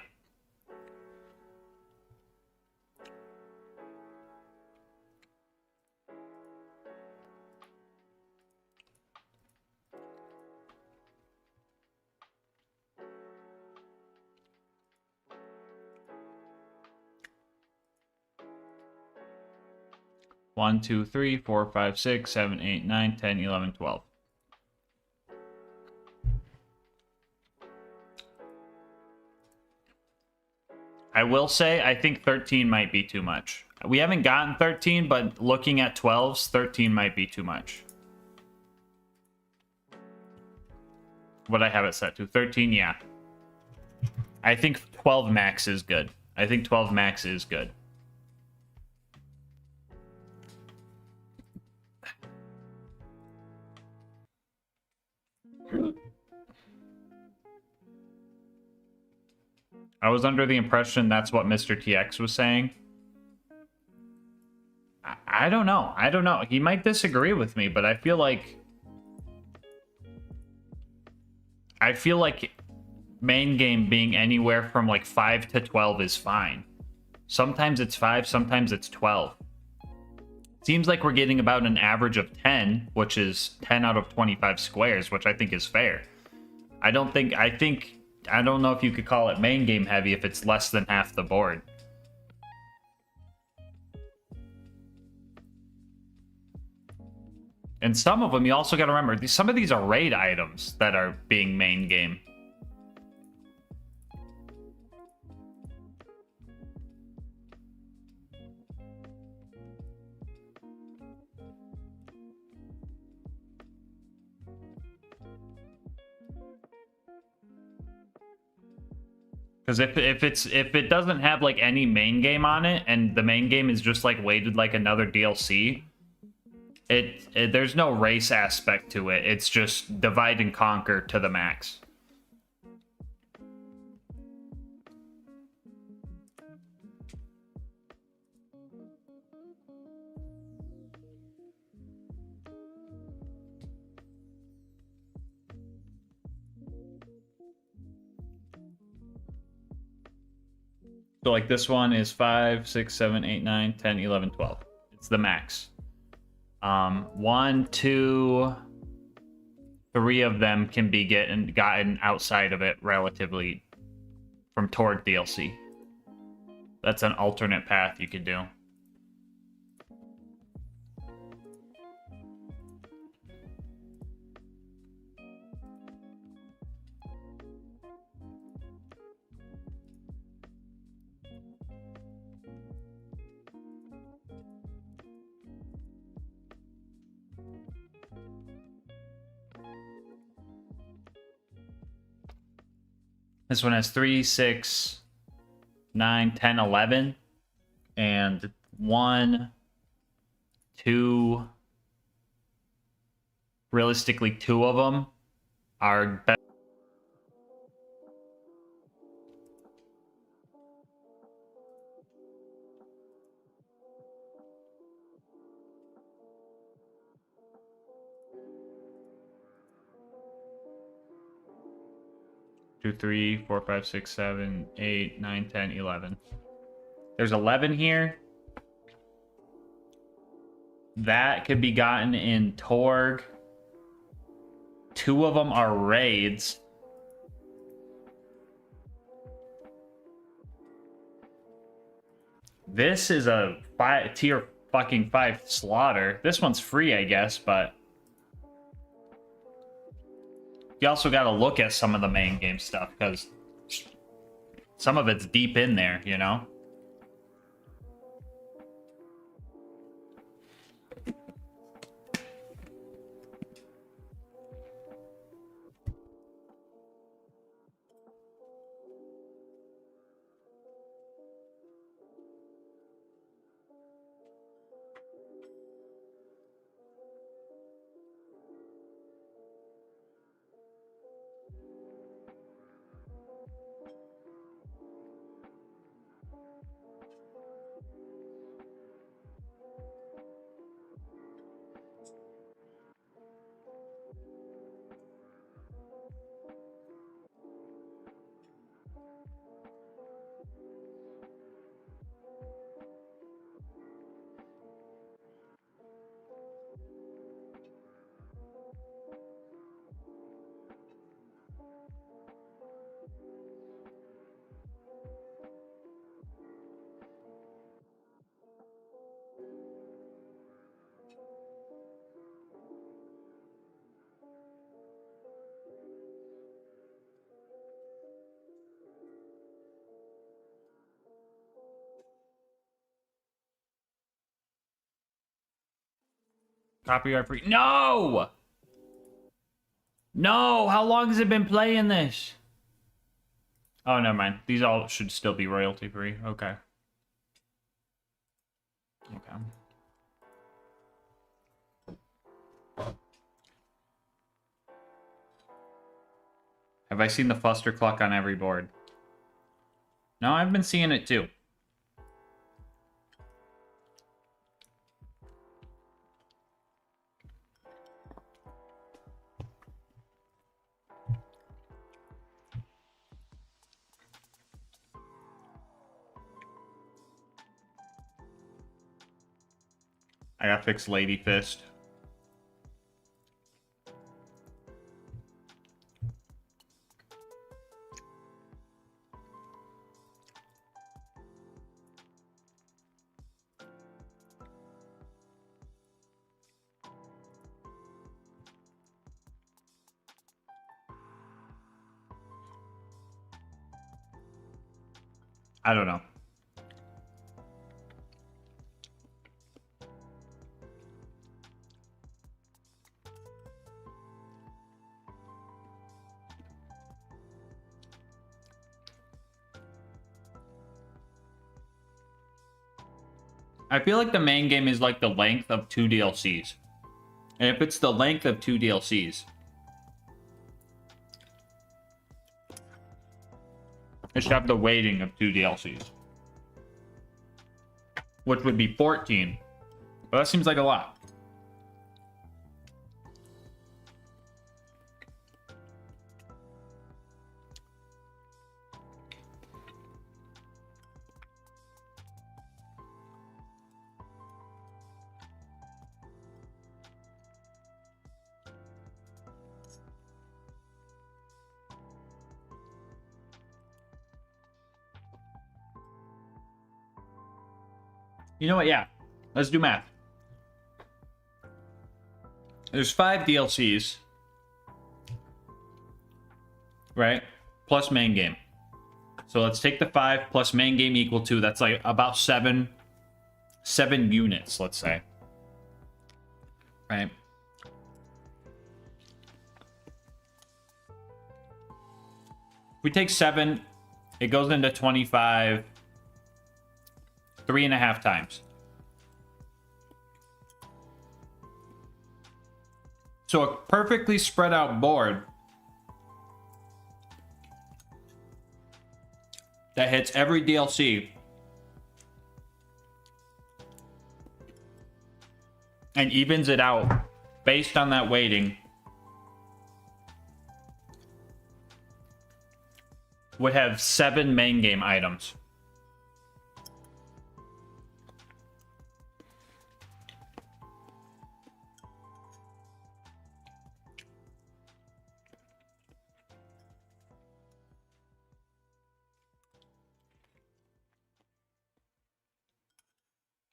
One, 2, 3, 4, 5, 6, 7, 8, 9, 10, 11, 12. I will say, I think 13 might be too much. We haven't gotten 13, but looking at 12s, 13 might be too much. What I have it set to? 13, yeah. I think 12 max is good. I think 12 max is good. I was under the impression that's what Mr. TX was saying. I don't know. I don't know. He might disagree with me, but I feel like main game being anywhere from like 5 to 12 is fine. Sometimes it's 5, sometimes it's 12. Seems like we're getting about an average of 10, which is 10 out of 25 squares, which I think is fair. I don't know if you could call it main game heavy if it's less than half the board. And some of them, you also got to remember, some of these are raid items that are being main game. Because if it doesn't have like any main game on it, and the main game is just like weighted like another DLC, there's no race aspect to it. It's just divide and conquer to the max. So like this one is 5, 6, 7, 8, 9, 10, 11, 12. It's the max. 1, 2, 3 of them can be gotten outside of it relatively from Torg DLC. That's an alternate path you could do. This one has 3, 6, 9, 10, 11. And 1, 2. Realistically, 2 of them are better. Two, 3, 4, 5, 6, 7, 8, 9, 10, 11. There's 11 here. That could be gotten in Torg. 2 of them are raids. This is a tier fucking 5 slaughter. This one's free, I guess, but you also got to look at some of the main game stuff because some of it's deep in there, you know? Copyright free. No! No! How long has it been playing this? Oh, never mind. These all should still be royalty free. Okay. Okay. Have I seen the Fuster Cluck on every board? No, I've been seeing it too. I gotta fix Lady Fist. I don't know. I feel like the main game is like the length of 2 DLCs. And if it's the length of 2 DLCs, it should have the weighting of 2 DLCs. Which would be 14. But that seems like a lot. You know what? Yeah. Let's do math. There's 5 DLCs. Right? Plus main game. So let's take the 5 plus main game equal to, that's like about 7 units, let's say. Right? If we take 7, it goes into 25 3.5 times. So a perfectly spread out board that hits every DLC and evens it out based on that weighting would have 7 main game items.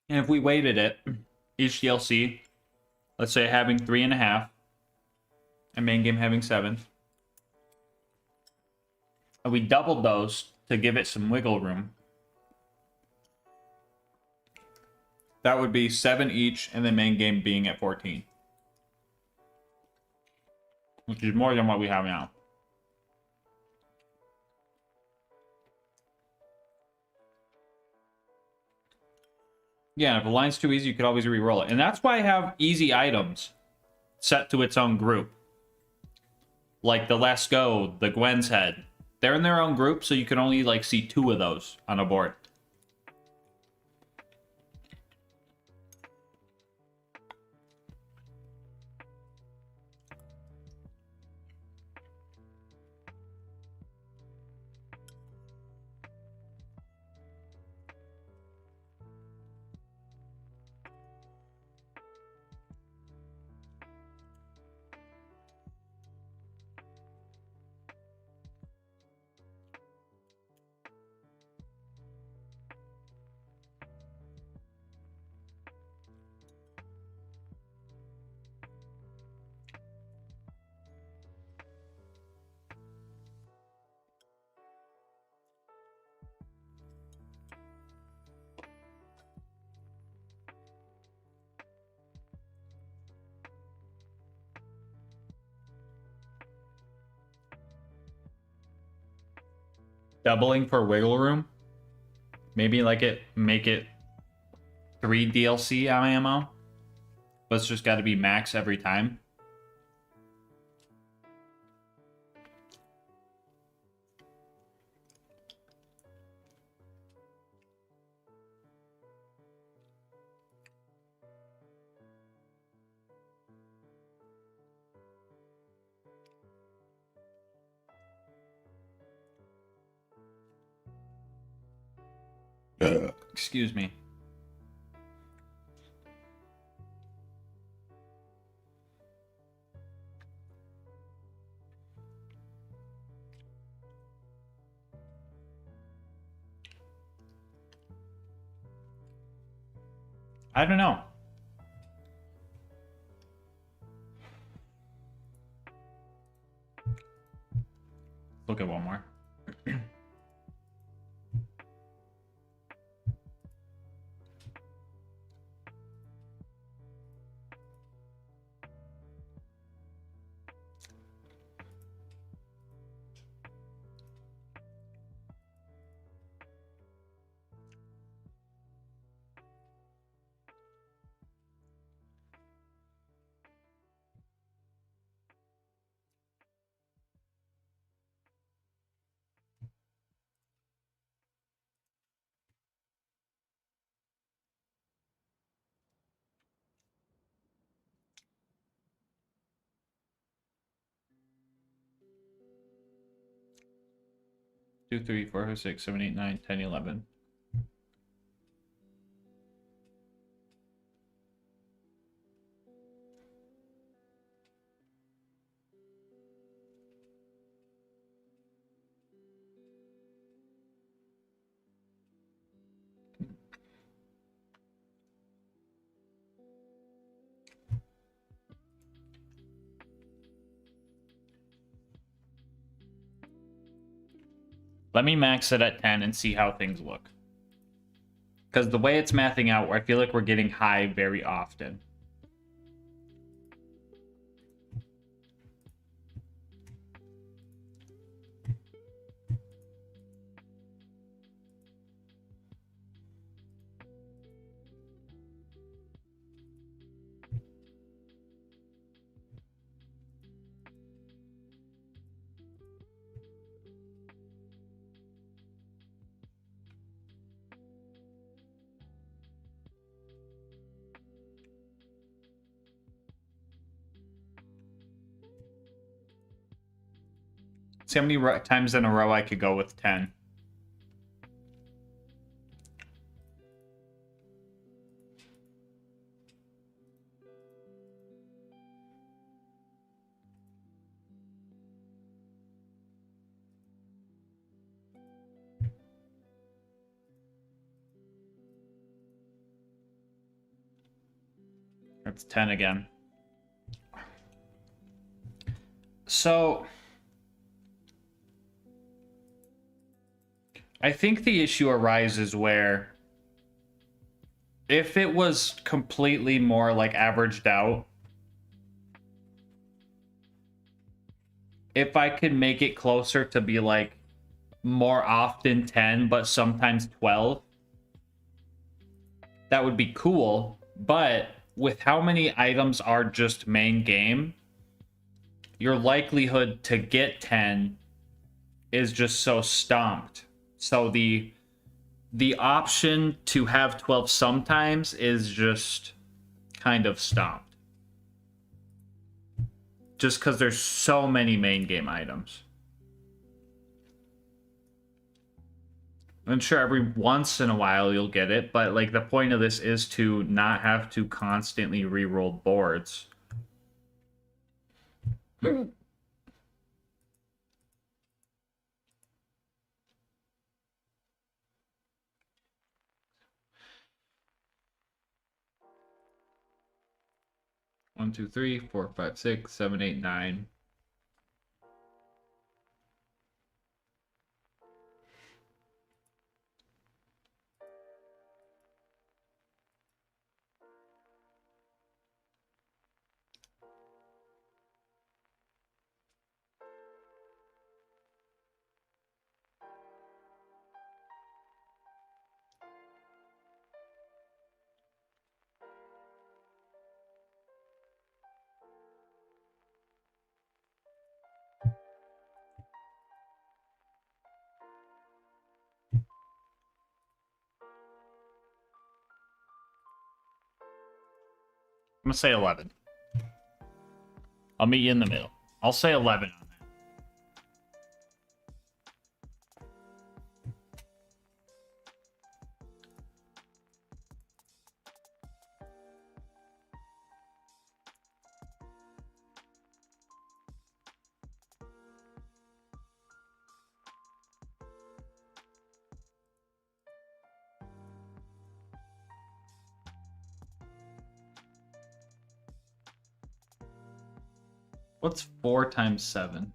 And if we weighted it, each DLC, let's say having 3.5, and main game having 7, and we doubled those to give it some wiggle room, that would be 7 each, and the main game being at 14. Which is more than what we have now. Yeah, if a line's too easy, you could always re-roll it. And that's why I have easy items set to its own group. Like the Let's Go, the Gwen's Head. They're in their own group, so you can only like see 2 of those on a board. Doubling for wiggle room. Maybe like make it 3 DLC ammo. But it's just got to be max every time. Excuse me. I don't know. Look at one more. Two, 3, 4, 5, 6, 7, 8, 9, 10, 11. Let me max it at 10 and see how things look. Because the way it's mathing out, I feel like we're getting high very often. See how many times in a row I could go with 10. That's 10 again. So I think the issue arises where if it was completely more like averaged out, if I could make it closer to be like more often 10 but sometimes 12, that would be cool. But with how many items are just main game, your likelihood to get 10 is just so stomped. So the option to have 12 sometimes is just kind of stomped. Just because there's so many main game items. I'm sure every once in a while you'll get it, but like the point of this is to not have to constantly re-roll boards. One, two, 3, 4, 5, 6, 7, 8, 9. I'm gonna say 11. I'll meet you in the middle. I'll say 11 on that. What's 4 times 7?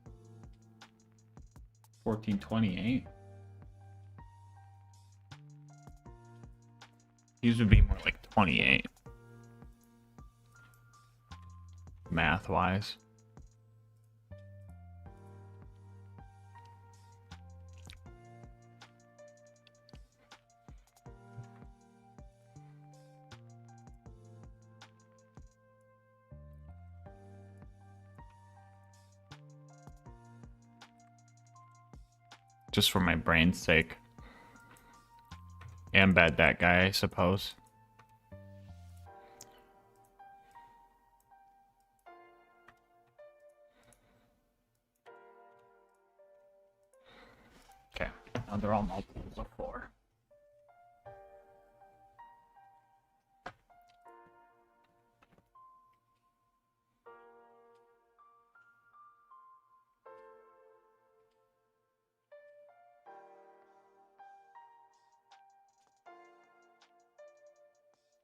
1428. These would be more like 28. Math-wise. Just for my brain's sake. And bad that guy, I suppose. Okay, now they're all multiples of 4.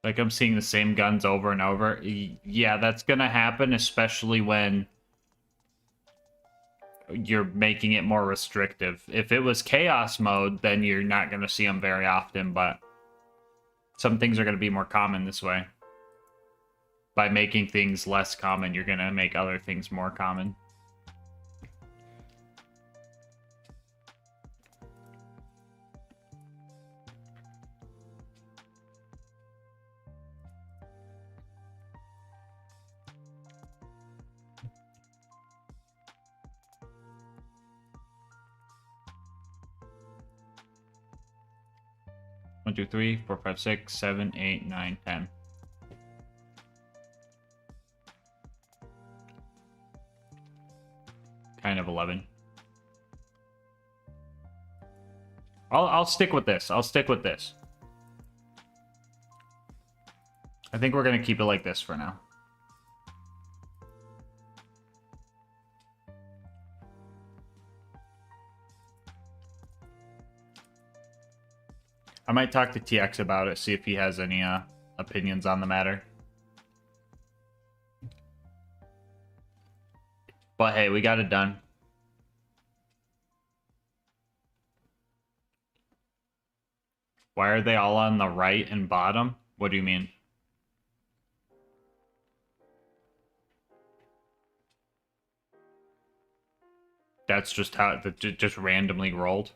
Like I'm seeing the same guns over and over. Yeah, that's gonna happen, especially when you're making it more restrictive. If it was chaos mode, then you're not gonna see them very often, but some things are gonna be more common this way. By making things less common, you're gonna make other things more common. One, two, three, four, five, 6, 7, 8, 9, 10. Kind of 11. I'll stick with this. I'll stick with this. I think we're gonna keep it like this for now. I might talk to TX about it, see if he has any opinions on the matter. But hey, we got it done. Why are they all on the right and bottom? What do you mean? That's just how it just randomly rolled.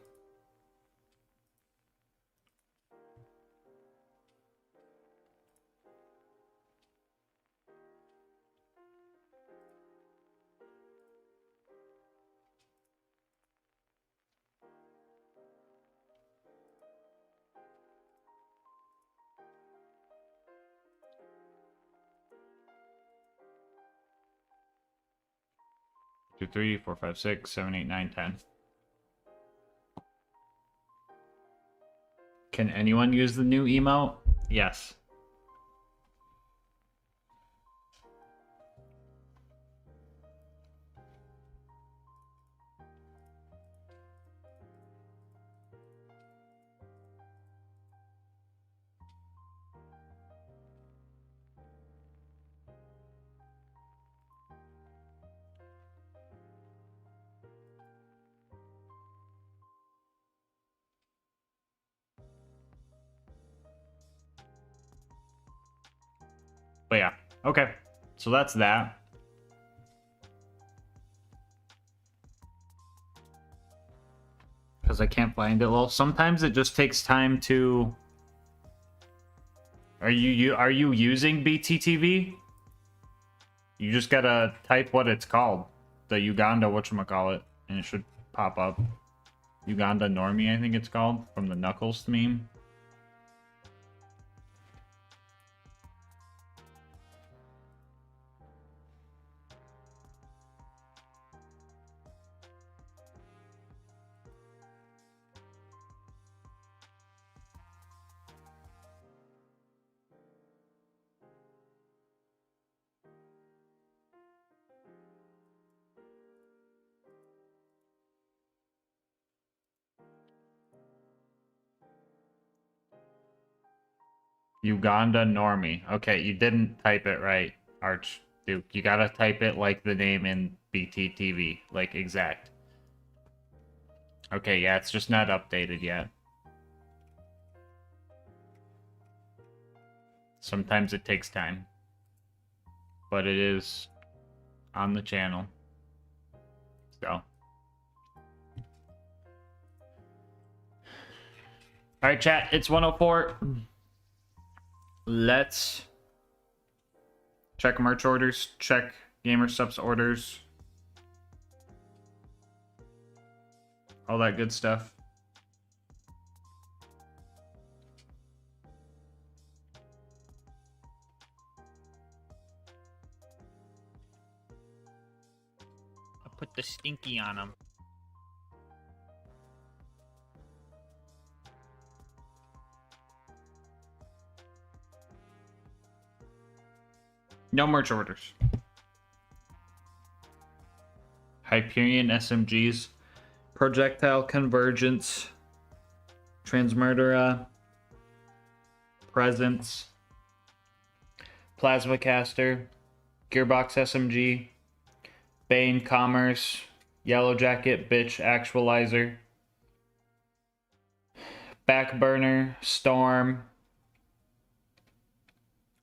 Two, three, four, five, 6, 7, 8, 9, 10. Can anyone use the new emote? Yes. But yeah, okay. So that's that. Because I can't find it. Well, sometimes it just takes time to... Are you using BTTV? You just gotta type what it's called. The Uganda whatchamacallit, and it should pop up. Uganda Normie, I think it's called, from the Knuckles meme. Uganda Normie. Okay, you didn't type it right, Arch. Duke, you gotta type it like the name in BTTV, like exact. Okay, yeah, it's just not updated yet. Sometimes it takes time. But it is on the channel. So. Alright, chat, it's 104. Let's check merch orders, check gamer subs orders. All that good stuff. I put the stinky on them. No merch orders. Hyperion SMGs. Projectile Convergence. Transmurderer. Presence. Plasma Caster. Gearbox SMG. Bane Commerce. Yellow Jacket Bitch Actualizer. Backburner. Storm.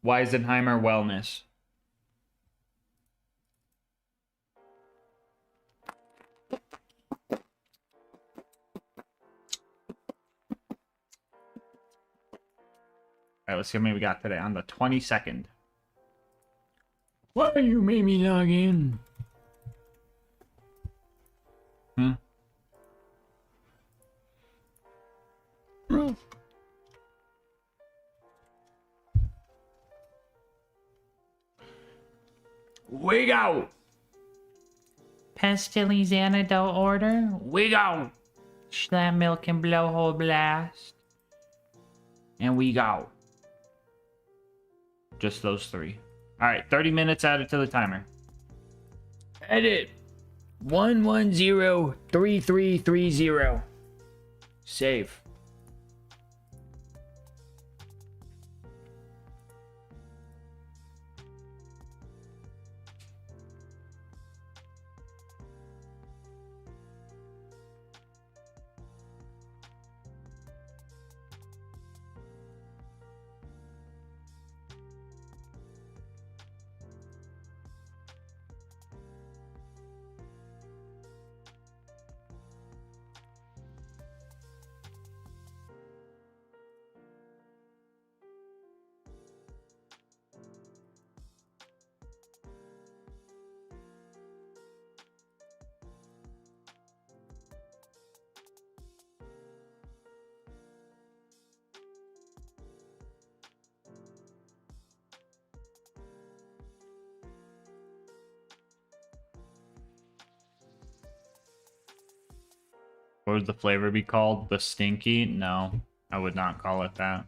Weisenheimer Wellness. Alright, let's see how many we got today on the 22nd. Why you made me log in? We go! Pestilence antidote order? We go! Schlam milk and blowhole blast. And we go. Just those three. Alright, 30 minutes added to the timer. Edit. 1103330. Save. What would the flavor be called? The stinky? No, I would not call it that.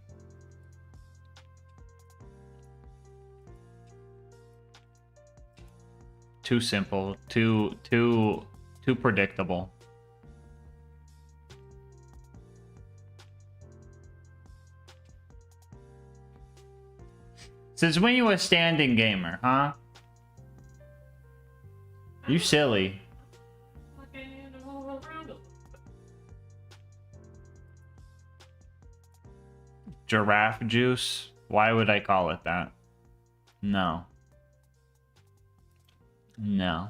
Too simple. Too predictable. Since when you a standing gamer, huh? You silly. Giraffe juice? Why would I call it that? No. No.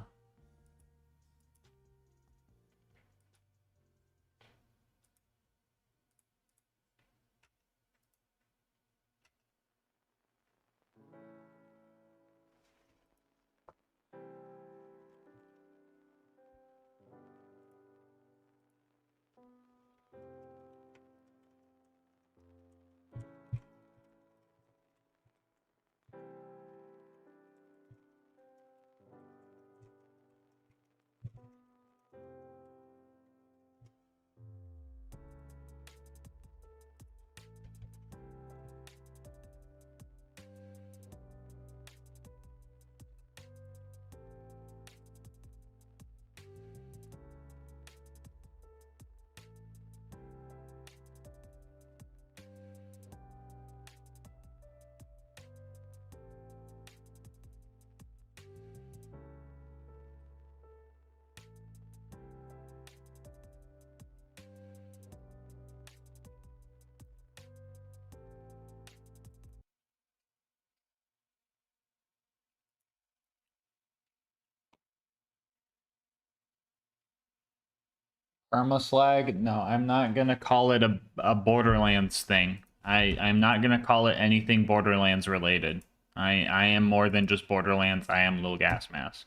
Permaslag? No, I'm not gonna call it a Borderlands thing. I'm not gonna call it anything Borderlands related. I am more than just Borderlands. I am LilGasmask.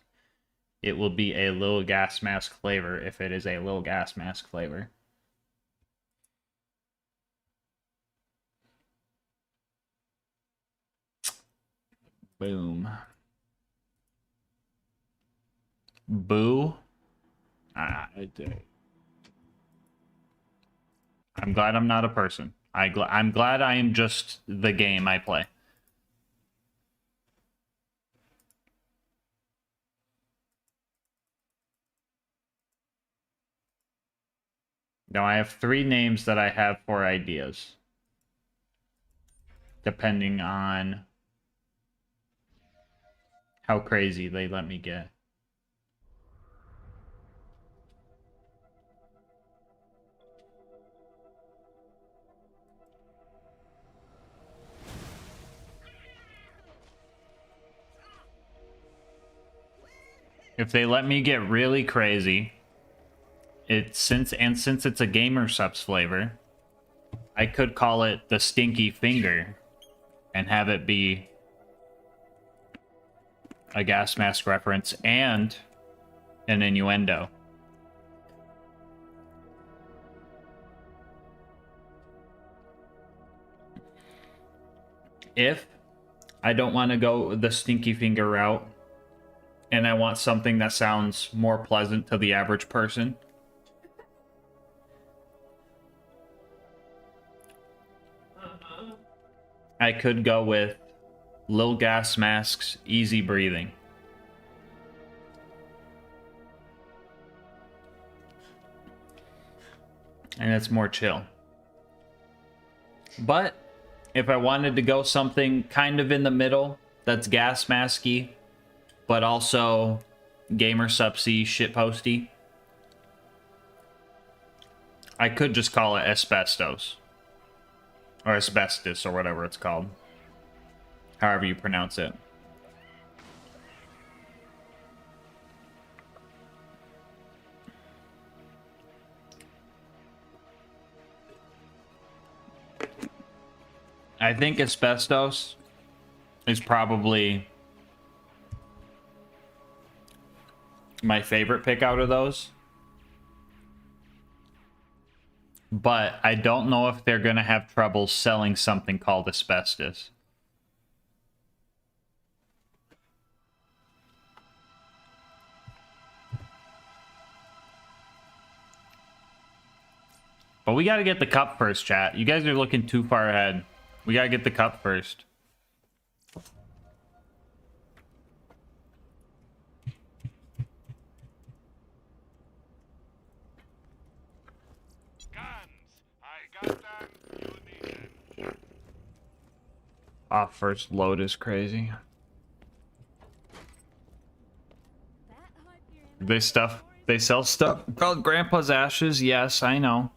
It will be a LilGasmask flavor if it is a LilGasmask flavor. Boom. Boo. I'm glad I'm not a person. I'm glad I am just the game I play. Now I have 3 names that I have for ideas. Depending on how crazy they let me get. If they let me get really crazy, since it's a gamer subs flavor, I could call it the Stinky Finger and have it be a gas mask reference and an innuendo. If I don't want to go the Stinky Finger route and I want something that sounds more pleasant to the average person, I could go with LilGasmask's Easy Breathing. And it's more chill. But if I wanted to go something kind of in the middle, that's gas masky, but also gamer subsy shitposty, I could just call it asbestos. Or asbestos, or whatever it's called. However you pronounce it. I think asbestos is probably my favorite pick out of those. But I don't know if they're going to have trouble selling something called asbestos. But we got to get the cup first, chat. You guys are looking too far ahead. We got to get the cup first. First load is crazy. They sell stuff called Grandpa's Ashes. Yes, I know.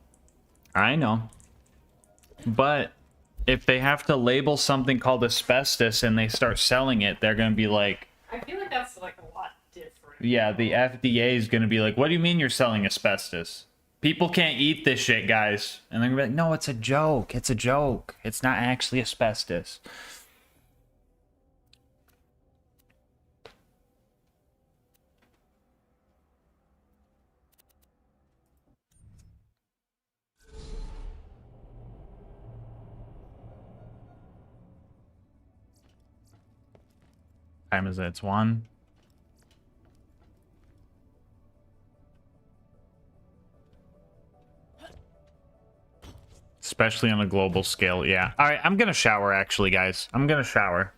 I know. But if they have to label something called asbestos and they start selling it, they're going to be like... I feel like that's like a lot different. Yeah, the FDA is going to be like, what do you mean you're selling asbestos? People can't eat this shit, guys. And they're going to be like, no, it's a joke. It's a joke. It's not actually asbestos. Time is it? It's 1. Especially on a global scale, yeah. All right, I'm gonna shower, actually, guys. I'm gonna shower.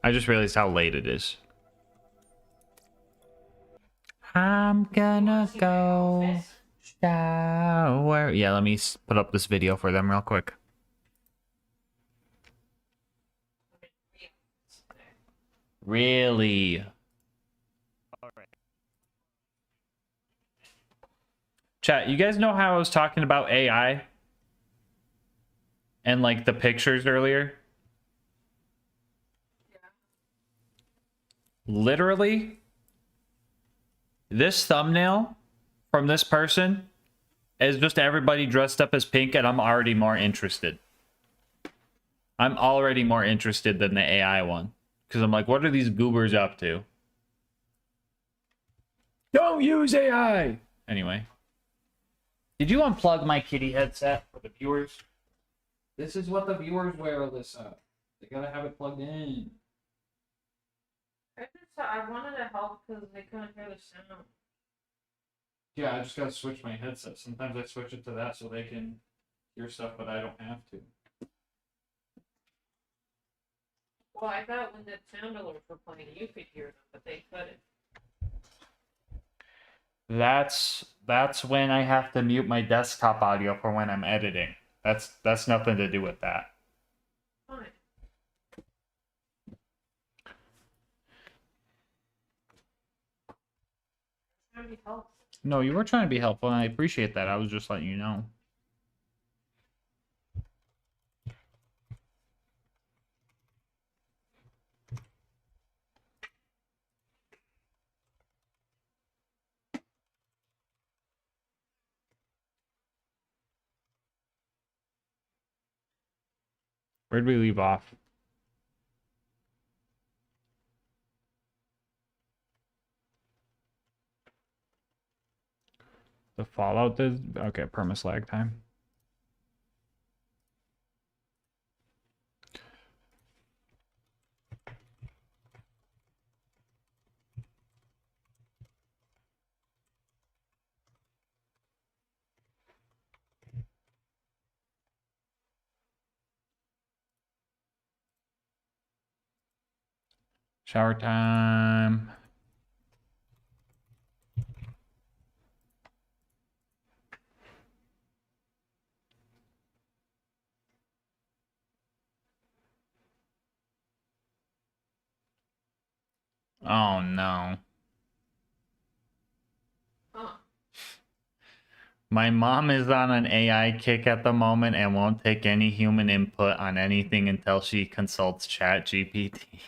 I just realized how late it is. I'm gonna go shower. Yeah, let me put up this video for them real quick. Really? All right. Chat, you guys know how I was talking about AI? And like the pictures earlier? Yeah. Literally, this thumbnail from this person is just everybody dressed up as pink, and I'm already more interested. I'm already more interested than the AI one. Because I'm like, what are these goobers up to? Don't use AI! Anyway. Did you unplug my kitty headset for the viewers? This is what the viewers wear, Alyssa. They gotta have it plugged in. I wanted to help because they couldn't hear the sound. Yeah, I just gotta switch my headset. Sometimes I switch it to that so they can hear stuff, but I don't have to. Well, I thought when the sound alerts were playing, you could hear them, but they couldn't. That's when I have to mute my desktop audio for when I'm editing. That's nothing to do with that. Fine. Trying to be helpful. No, you were trying to be helpful, and I appreciate that. I was just letting you know. Where'd we leave off? The Fallout is okay. Permaslag time. Shower time. Oh no. Huh. My mom is on an AI kick at the moment and won't take any human input on anything until she consults ChatGPT.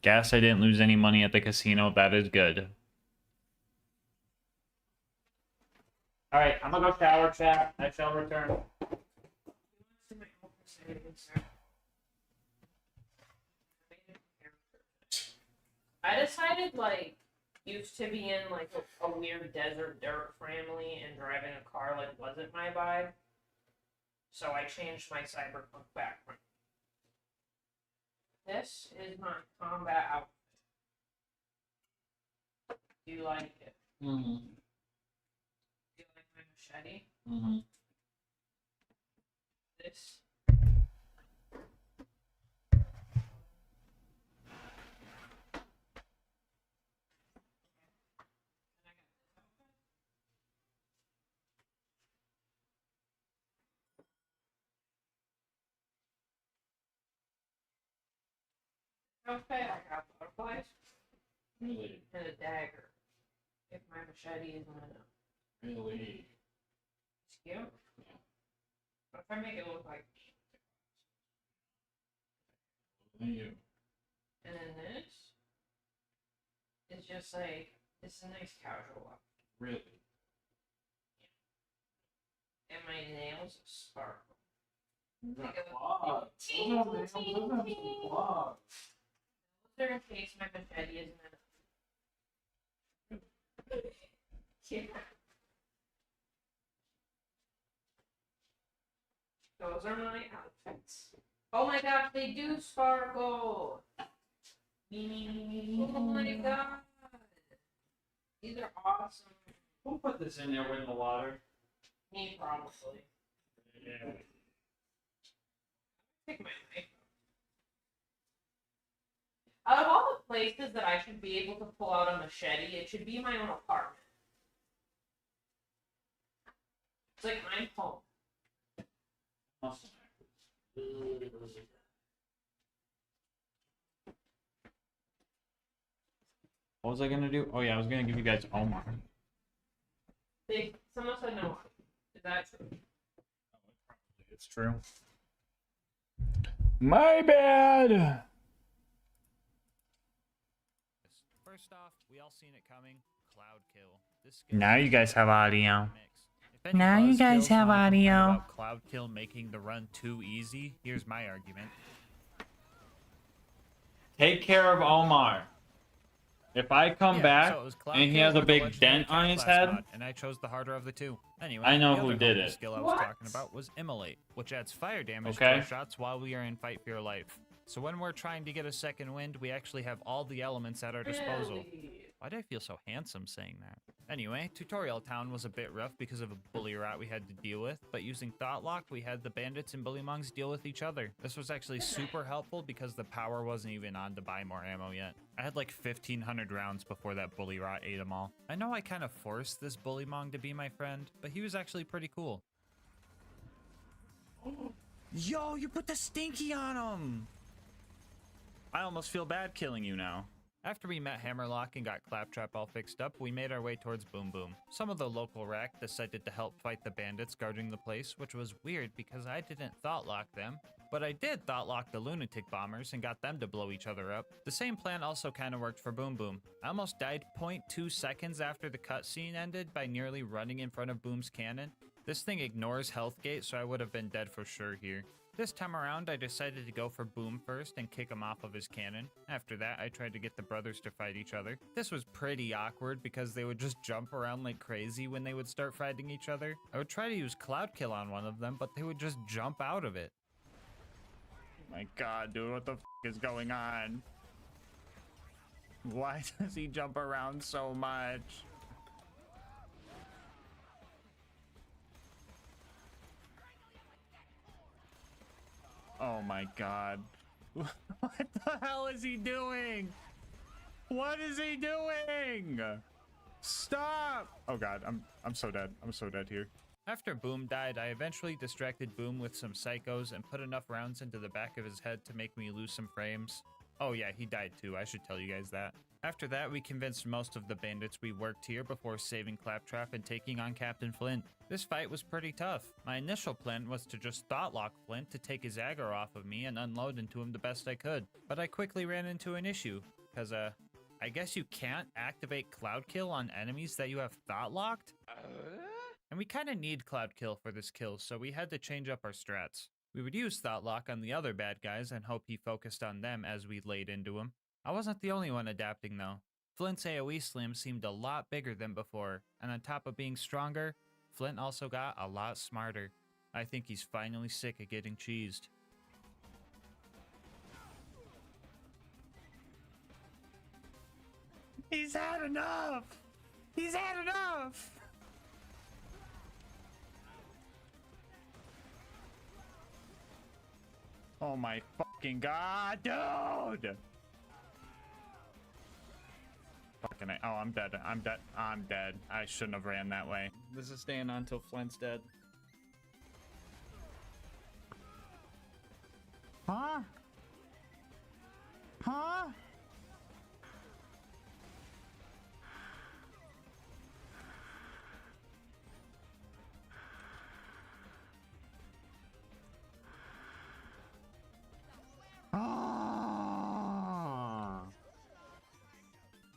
Guess I didn't lose any money at the casino. That is good. Alright, I'm gonna go shower, chat. I shall return. I decided, like, used to be in, like, a weird desert dirt family, and driving a car, like, wasn't my vibe. So I changed my cyberpunk background. This is my combat outfit. Do you like it? Mm-hmm. Do you like my machete? Mm-hmm. This. Okay, I got butterflies. Really? And a dagger. If my machete isn't enough. Really? It's cute. Yeah. What if I make it look like You. and then this is just like, it's a nice casual look. Really? And my nails sparkle. Those are in case my machete isn't enough. Yeah. Those are my outfits. Oh my gosh, they do sparkle! Oh my god! These are awesome. We'll put this in there with the water. Me, probably. Yeah. Take my knife. Out of all the places that I should be able to pull out a machete, it should be my own apartment. It's like I'm home. Awesome. What was I gonna do? Oh yeah, I was gonna give you guys Omar. Someone said no. Is that true? It's true. My bad. First off, we all seen it coming. Cloud kill. This skill Now is you guys have audio. If any Now you guys buzzkills have wanna complain audio. about Cloud kill making the run too easy, here's my argument. Take care of Omar. If I come back so it was Cloud and he kill has a or the big legendary dent on cat his class head, mod, and I chose the harder of the two. Anyway, I know the who other did helpful it. skill I was talking about was Immolate, which adds fire damage to Okay. our shots while we are in fight for your life. So when we're trying to get a second wind, we actually have all the elements at our disposal. Why do I feel so handsome saying that? Anyway, Tutorial Town was a bit rough because of a bully rat we had to deal with, but using Thought Lock, we had the bandits and bullymongs deal with each other. This was actually super helpful because the power wasn't even on to buy more ammo yet. I had like 1,500 rounds before that bully rat ate them all. I know I kind of forced this bullymong to be my friend, but he was actually pretty cool. Yo, you put the stinky on him! I almost feel bad killing you now. After we met Hammerlock and got Claptrap all fixed up, we made our way towards Boom Boom. Some of the local rack decided to help fight the bandits guarding the place, which was weird because I didn't Thought Lock them. But I did Thought Lock the lunatic bombers and got them to blow each other up. The same plan also kind of worked for Boom Boom. I almost died 0.2 seconds after the cutscene ended by nearly running in front of Boom's cannon. This thing ignores health gate, so I would have been dead for sure here. This time around, I decided to go for Boom first and kick him off of his cannon. After that, I tried to get the brothers to fight each other. This was pretty awkward because they would just jump around like crazy when they would start fighting each other. I would try to use Cloud Kill on one of them, but they would just jump out of it. Oh my god, dude, what the f is going on? Why does he jump around so much? Oh my god. What the hell is he doing? What is he doing? Stop! Oh god, I'm so dead. I'm so dead here. After Boom died, I eventually distracted Boom with some psychos and put enough rounds into the back of his head to make me lose some frames. Oh yeah, he died too. I should tell you guys that. After that, we convinced most of the bandits we worked here before saving Claptrap and taking on Captain Flint. This fight was pretty tough. My initial plan was to just Thought Lock Flint to take his aggro off of me and unload into him the best I could. But I quickly ran into an issue, because I guess you can't activate Cloud Kill on enemies that you have Thought Locked? And we kinda need Cloud Kill for this kill, so we had to change up our strats. We would use Thought Lock on the other bad guys and hope he focused on them as we laid into him. I wasn't the only one adapting though. Flint's AoE slam seemed a lot bigger than before, and on top of being stronger, Flint also got a lot smarter. I think he's finally sick of getting cheesed. He's had enough! He's had enough! Oh my fucking god, dude! Fucking oh, I'm dead. I'm dead. I'm dead. I shouldn't have ran that way. This is staying on until Flint's dead. Huh? Huh?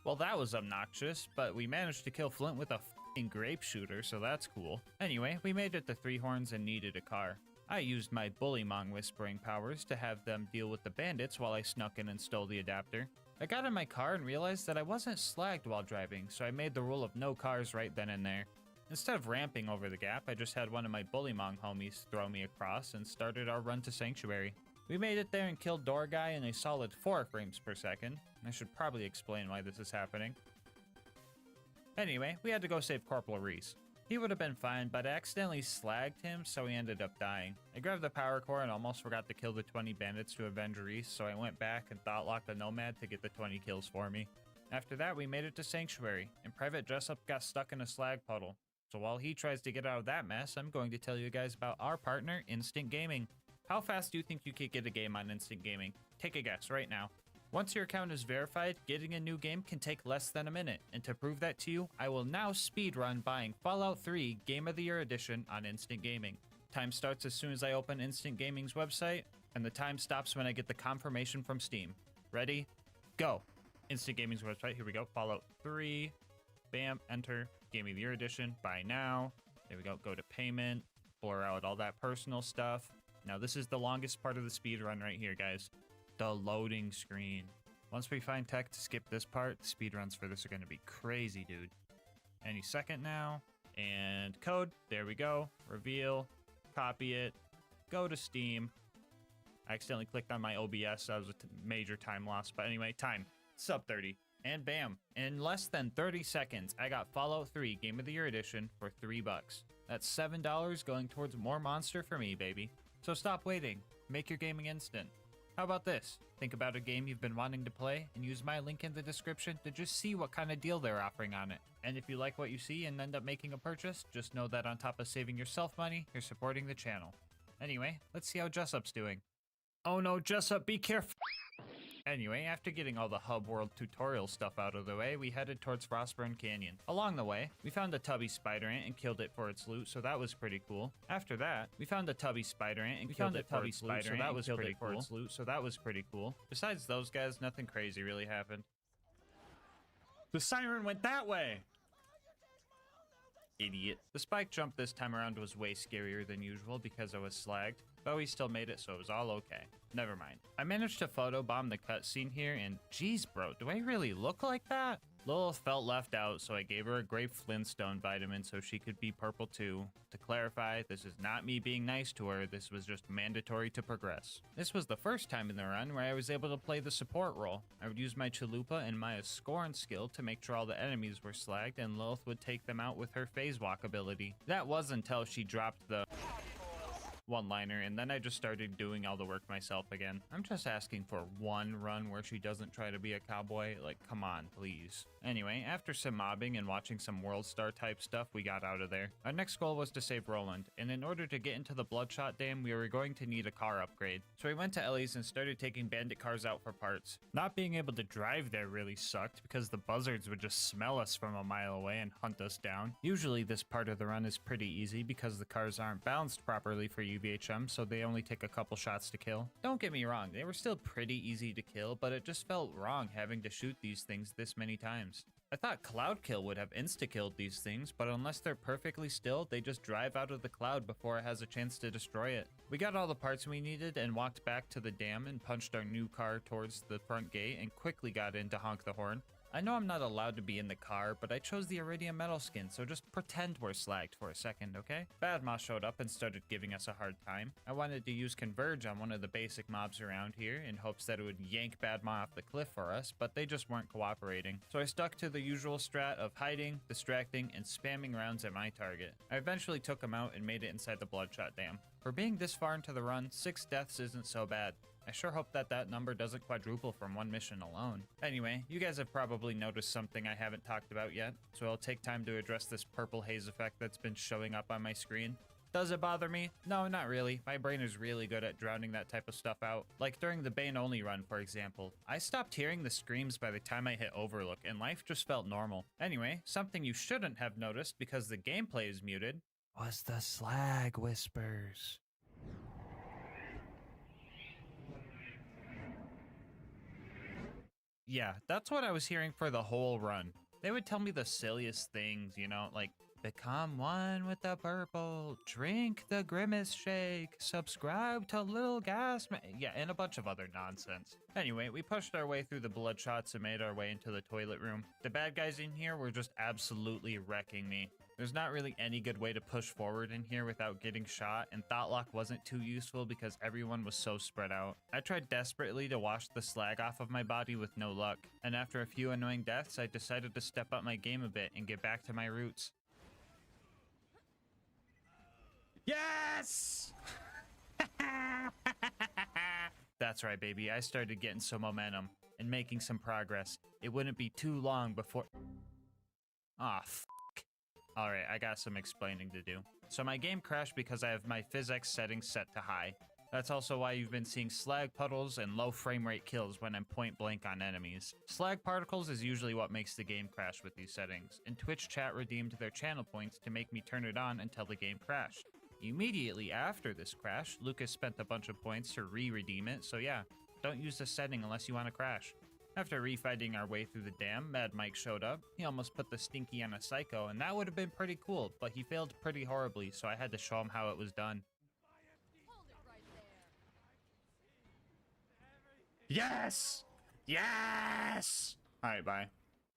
Well, that was obnoxious, but we managed to kill Flint with a f***ing grape shooter, so that's cool. Anyway, we made it to Three Horns and needed a car. I used my bullymong whispering powers to have them deal with the bandits while I snuck in and stole the adapter. I got in my car and realized that I wasn't slagged while driving, so I made the rule of no cars right then and there. Instead of ramping over the gap, I just had one of my bullymong homies throw me across and started our run to Sanctuary. We made it there and killed Door Guy in a solid 4 frames per second. I should probably explain why this is happening. Anyway, we had to go save Corporal Reese. He would have been fine, but I accidentally slagged him, so he ended up dying. I grabbed the power core and almost forgot to kill the 20 bandits to avenge Reese, so I went back and Thought Locked the Nomad to get the 20 kills for me. After that, we made it to Sanctuary, and Private Dressup got stuck in a slag puddle. So while he tries to get out of that mess, I'm going to tell you guys about our partner, Instant Gaming. How fast do you think you could get a game on Instant Gaming? Take a guess right now. Once your account is verified, getting a new game can take less than a minute, and to prove that to you, I will now speedrun buying Fallout 3 Game of the Year Edition on Instant Gaming. Time starts as soon as I open Instant Gaming's website, and the time stops when I get the confirmation from Steam. Ready? Go! Instant Gaming's website. Here we go. Fallout 3. Bam. Enter. Game of the Year edition. Buy now. There we go. Go to payment. Blur out all that personal stuff. Now this is the longest part of the speed run right here, guys. The loading screen. Once we find tech to skip this part, the speed runs for this are going to be crazy, dude. Any second now. And code. There we go. Reveal. Copy it. Go to Steam. I accidentally clicked on my OBS. That was a major time loss. But anyway, time. Sub 30. And bam. In less than 30 seconds, I got Fallout 3 Game of the Year edition for $3. That's $7 going towards more Monster for me, baby. So stop waiting. Make your gaming instant. How about this? Think about a game you've been wanting to play and use my link in the description to just see what kind of deal they're offering on it. And if you like what you see and end up making a purchase, just know that on top of saving yourself money, you're supporting the channel. Anyway, let's see how Jessup's doing. Oh no, Jessup, be careful! Anyway, after getting all the hub world tutorial stuff out of the way, we headed towards Frostburn Canyon. Along the way, we found a tubby spider ant and killed it for its loot, so that was pretty cool. After that, we found a tubby spider ant and killed it for its loot, so that was pretty cool. Besides those guys, nothing crazy really happened. The siren went that way! Idiot. The spike jump this time around was way scarier than usual because I was slagged, but we still made it, so it was all okay. Never mind. I managed to photobomb the cutscene here, and geez, bro, do I really look like that? Lilith felt left out, so I gave her a grape flintstone vitamin so she could be purple too. To clarify, this is not me being nice to her, this was just mandatory to progress. This was the first time in the run where I was able to play the support role. I would use my Chalupa and Maya's Scorn skill to make sure all the enemies were slagged, and Lilith would take them out with her phase walk ability. That was until she dropped the one-liner, and then I just started doing all the work myself again. I'm just asking for one run where she doesn't try to be a cowboy. Like, come on, please. Anyway, after some mobbing and watching some World Star type stuff, we got out of there. Our next goal was to save Roland, and in order to get into the Bloodshot Dam, we were going to need a car upgrade. So we went to Ellie's and started taking bandit cars out for parts. Not being able to drive there really sucked because the buzzards would just smell us from a mile away and hunt us down. Usually this part of the run is pretty easy because the cars aren't balanced properly for UVHM, so they only take a couple shots to kill. Don't get me wrong, they were still pretty easy to kill, but it just felt wrong having to shoot these things this many times. I thought Cloud Kill would have insta-killed these things, but unless they're perfectly still, they just drive out of the cloud before it has a chance to destroy it. We got all the parts we needed and walked back to the dam and punched our new car towards the front gate and quickly got in to honk the horn. I know I'm not allowed to be in the car, but I chose the Iridium metal skin, so just pretend we're slagged for a second, okay? Badmos showed up and started giving us a hard time. I wanted to use Converge on one of the basic mobs around here in hopes that it would yank Badmos off the cliff for us, but they just weren't cooperating. So I stuck to the usual strat of hiding, distracting, and spamming rounds at my target. I eventually took him out and made it inside the Bloodshot Dam. For being this far into the run, 6 deaths isn't so bad. I sure hope that that number doesn't quadruple from one mission alone. Anyway, you guys have probably noticed something I haven't talked about yet, so I'll take time to address this purple haze effect that's been showing up on my screen. Does it bother me? No, not really. My brain is really good at drowning that type of stuff out. Like during the Bane-only run, for example. I stopped hearing the screams by the time I hit Overlook, and life just felt normal. Anyway, something you shouldn't have noticed because the gameplay is muted was the slag whispers. Yeah, that's what I was hearing for the whole run. They would tell me the silliest things, you know, like, become one with the purple, drink the Grimace Shake, subscribe to LilGasmask, yeah, and a bunch of other nonsense. Anyway, we pushed our way through the Bloodshots and made our way into the toilet room. The bad guys in here were just absolutely wrecking me. There's not really any good way to push forward in here without getting shot, and Thoughtlock wasn't too useful because everyone was so spread out. I tried desperately to wash the slag off of my body with no luck, and after a few annoying deaths, I decided to step up my game a bit and get back to my roots. Yes! That's right, baby. I started getting some momentum and making some progress. It wouldn't be too long before... Aw, Alright, I got some explaining to do. So my game crashed because I have my physics settings set to high. That's also why you've been seeing slag puddles and low frame rate kills when I'm point blank on enemies. Slag particles is usually what makes the game crash with these settings, and Twitch chat redeemed their channel points to make me turn it on until the game crashed. Immediately after this crash, Lucas spent a bunch of points to re-redeem it, so yeah, don't use this setting unless you want to crash. After refighting our way through the dam, Mad Mike showed up. He almost put the stinky on a psycho, and that would have been pretty cool, but he failed pretty horribly, so I had to show him how it was done. Yes! Yes! Alright, bye.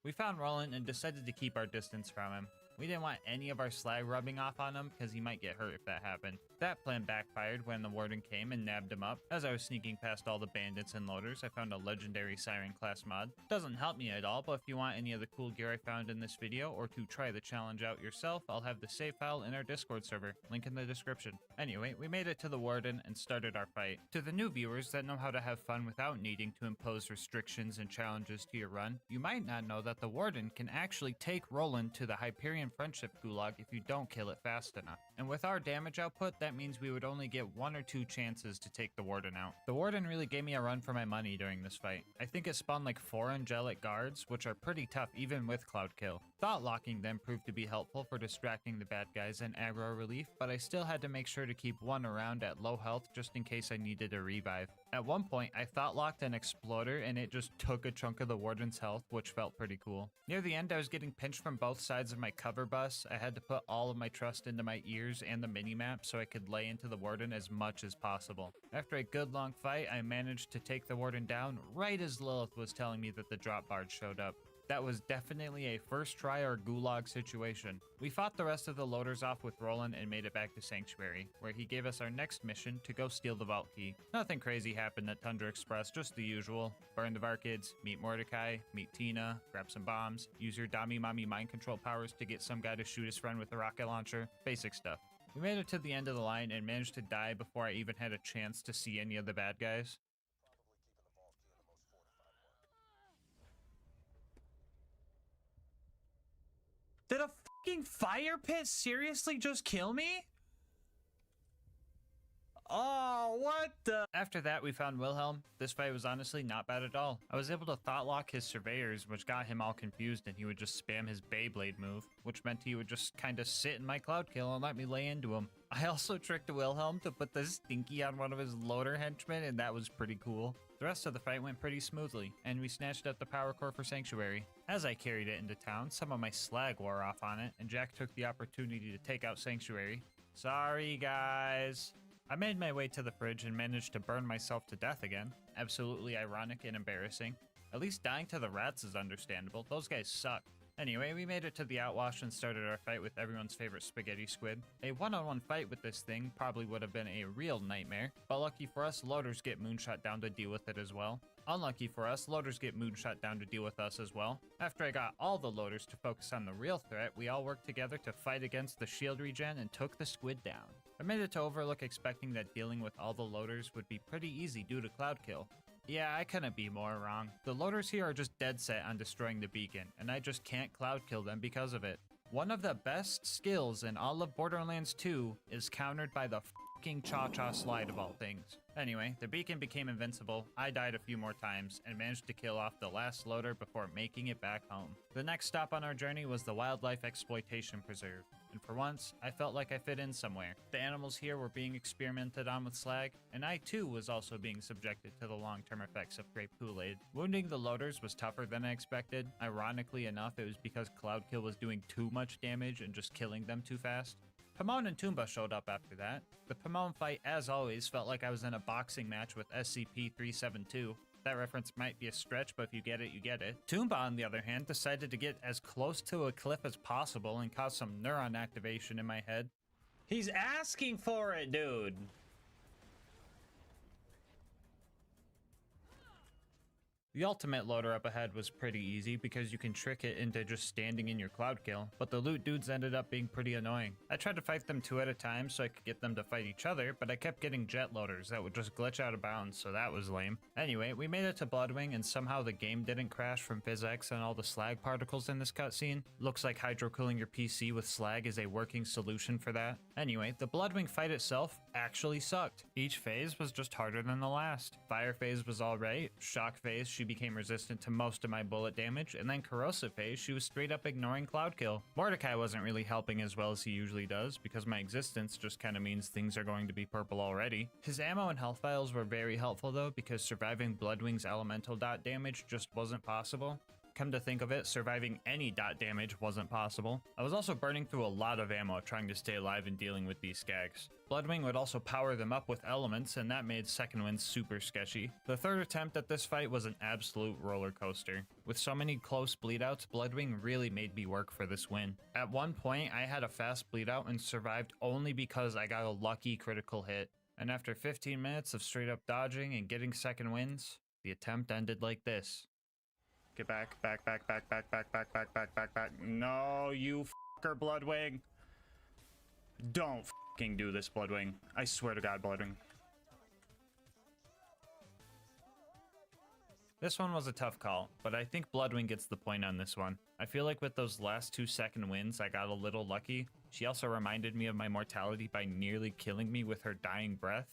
We found Roland and decided to keep our distance from him. We didn't want any of our slag rubbing off on him because he might get hurt if that happened. That plan backfired when the warden came and nabbed him up. As I was sneaking past all the bandits and loaders, I found a legendary siren class mod. Doesn't help me at all, but if you want any of the cool gear I found in this video or to try the challenge out yourself, I'll have the save file in our Discord server. Link in the description. Anyway, we made it to the warden and started our fight. To the new viewers that know how to have fun without needing to impose restrictions and challenges to your run, you might not know that the warden can actually take Roland to the Hyperion Friendship Gulag if you don't kill it fast enough. And with our damage output, that means we would only get 1 or 2 chances to take the warden out. The warden really gave me a run for my money during this fight. I think it spawned like 4 angelic guards, which are pretty tough even with cloud kill. Thought locking them proved to be helpful for distracting the bad guys and aggro relief, but I still had to make sure to keep one around at low health just in case I needed a revive. At one point, I thought locked an exploder and it just took a chunk of the warden's health, which felt pretty cool. Near the end, I was getting pinched from both sides of my cover bus. I had to put all of my trust into my ears and the minimap so I could lay into the warden as much as possible. After a good long fight, I managed to take the warden down right as Lilith was telling me that the drop bard showed up. That was definitely a first try or gulag situation. We fought the rest of the loaders off with Roland and made it back to Sanctuary, where he gave us our next mission to go steal the vault key. Nothing crazy happened at Tundra Express, just the usual. Burn the Varkids, meet Mordecai, meet Tina, grab some bombs, use your Dami Mami mind control powers to get some guy to shoot his friend with a rocket launcher. Basic stuff. We made it to the end of the line and managed to die before I even had a chance to see any of the bad guys. Did a fucking fire pit seriously just kill me? Oh, what the? After that, we found Wilhelm. This fight was honestly not bad at all. I was able to thought lock his surveyors, which got him all confused, and he would just spam his Beyblade move, which meant he would just kind of sit in my cloud kill and let me lay into him. I also tricked Wilhelm to put the stinky on one of his loader henchmen, and that was pretty cool. The rest of the fight went pretty smoothly, and we snatched up the power core for Sanctuary. As I carried it into town, some of my slag wore off on it, and Jack took the opportunity to take out Sanctuary. Sorry, guys. I made my way to the fridge and managed to burn myself to death again. Absolutely ironic and embarrassing. At least dying to the rats is understandable. Those guys suck. Anyway, we made it to the outwash and started our fight with everyone's favorite spaghetti squid. A one-on-one fight with this thing probably would have been a real nightmare, but lucky for us, loaders get moonshot down to deal with it as well. Unlucky for us, loaders get moonshot down to deal with us as well. After I got all the loaders to focus on the real threat, we all worked together to fight against the shield regen and took the squid down. I made it to Overlook expecting that dealing with all the loaders would be pretty easy due to cloud kill. Yeah, I couldn't be more wrong. The loaders here are just dead set on destroying the beacon, and I just can't cloud kill them because of it. One of the best skills in all of Borderlands 2 is countered by the fucking Cha-Cha slide of all things. Anyway, the beacon became invincible, I died a few more times, and managed to kill off the last loader before making it back home. The next stop on our journey was the Wildlife Exploitation Preserve, and for once, I felt like I fit in somewhere. The animals here were being experimented on with slag, and I too was also being subjected to the long-term effects of grape Kool-Aid. Wounding the loaders was tougher than I expected. Ironically enough, it was because Cloud Kill was doing too much damage and just killing them too fast. Pomone and Toomba showed up after that. The Pomone fight, as always, felt like I was in a boxing match with SCP-372. That reference might be a stretch, but if you get it, you get it. Toomba, on the other hand, decided to get as close to a cliff as possible and cause some neuron activation in my head. He's asking for it, dude! The ultimate loader up ahead was pretty easy because you can trick it into just standing in your cloud kill, but the loot dudes ended up being pretty annoying. I tried to fight them 2 at a time so I could get them to fight each other, but I kept getting jet loaders that would just glitch out of bounds, so that was lame. Anyway, we made it to Bloodwing and somehow the game didn't crash from PhysX and all the slag particles in this cutscene. Looks like hydro-cooling your PC with slag is a working solution for that. Anyway, the Bloodwing fight itself actually sucked. Each phase was just harder than the last. Fire phase was alright, shock phase she became resistant to most of my bullet damage, and then corrosive phase, she was straight up ignoring cloud kill. Mordecai wasn't really helping as well as he usually does, because my existence just kind of means things are going to be purple already. His ammo and health vials were very helpful though, because surviving Bloodwing's elemental dot damage just wasn't possible. Come to think of it, surviving any dot damage wasn't possible. I was also burning through a lot of ammo trying to stay alive and dealing with these skags. Bloodwing would also power them up with elements, and that made second wind super sketchy. The third attempt at this fight was an absolute roller coaster. With so many close bleedouts, Bloodwing really made me work for this win. At one point, I had a fast bleedout and survived only because I got a lucky critical hit. And after 15 minutes of straight up dodging and getting second wins, the attempt ended like this. Get back, back, back, back, back, back, back, back, back, back, back. No, you fucker, Bloodwing. Don't fucking do this, Bloodwing. I swear to God, Bloodwing. This one was a tough call, but I think Bloodwing gets the point on this one. I feel like with those last 2 second wins, I got a little lucky. She also reminded me of my mortality by nearly killing me with her dying breath.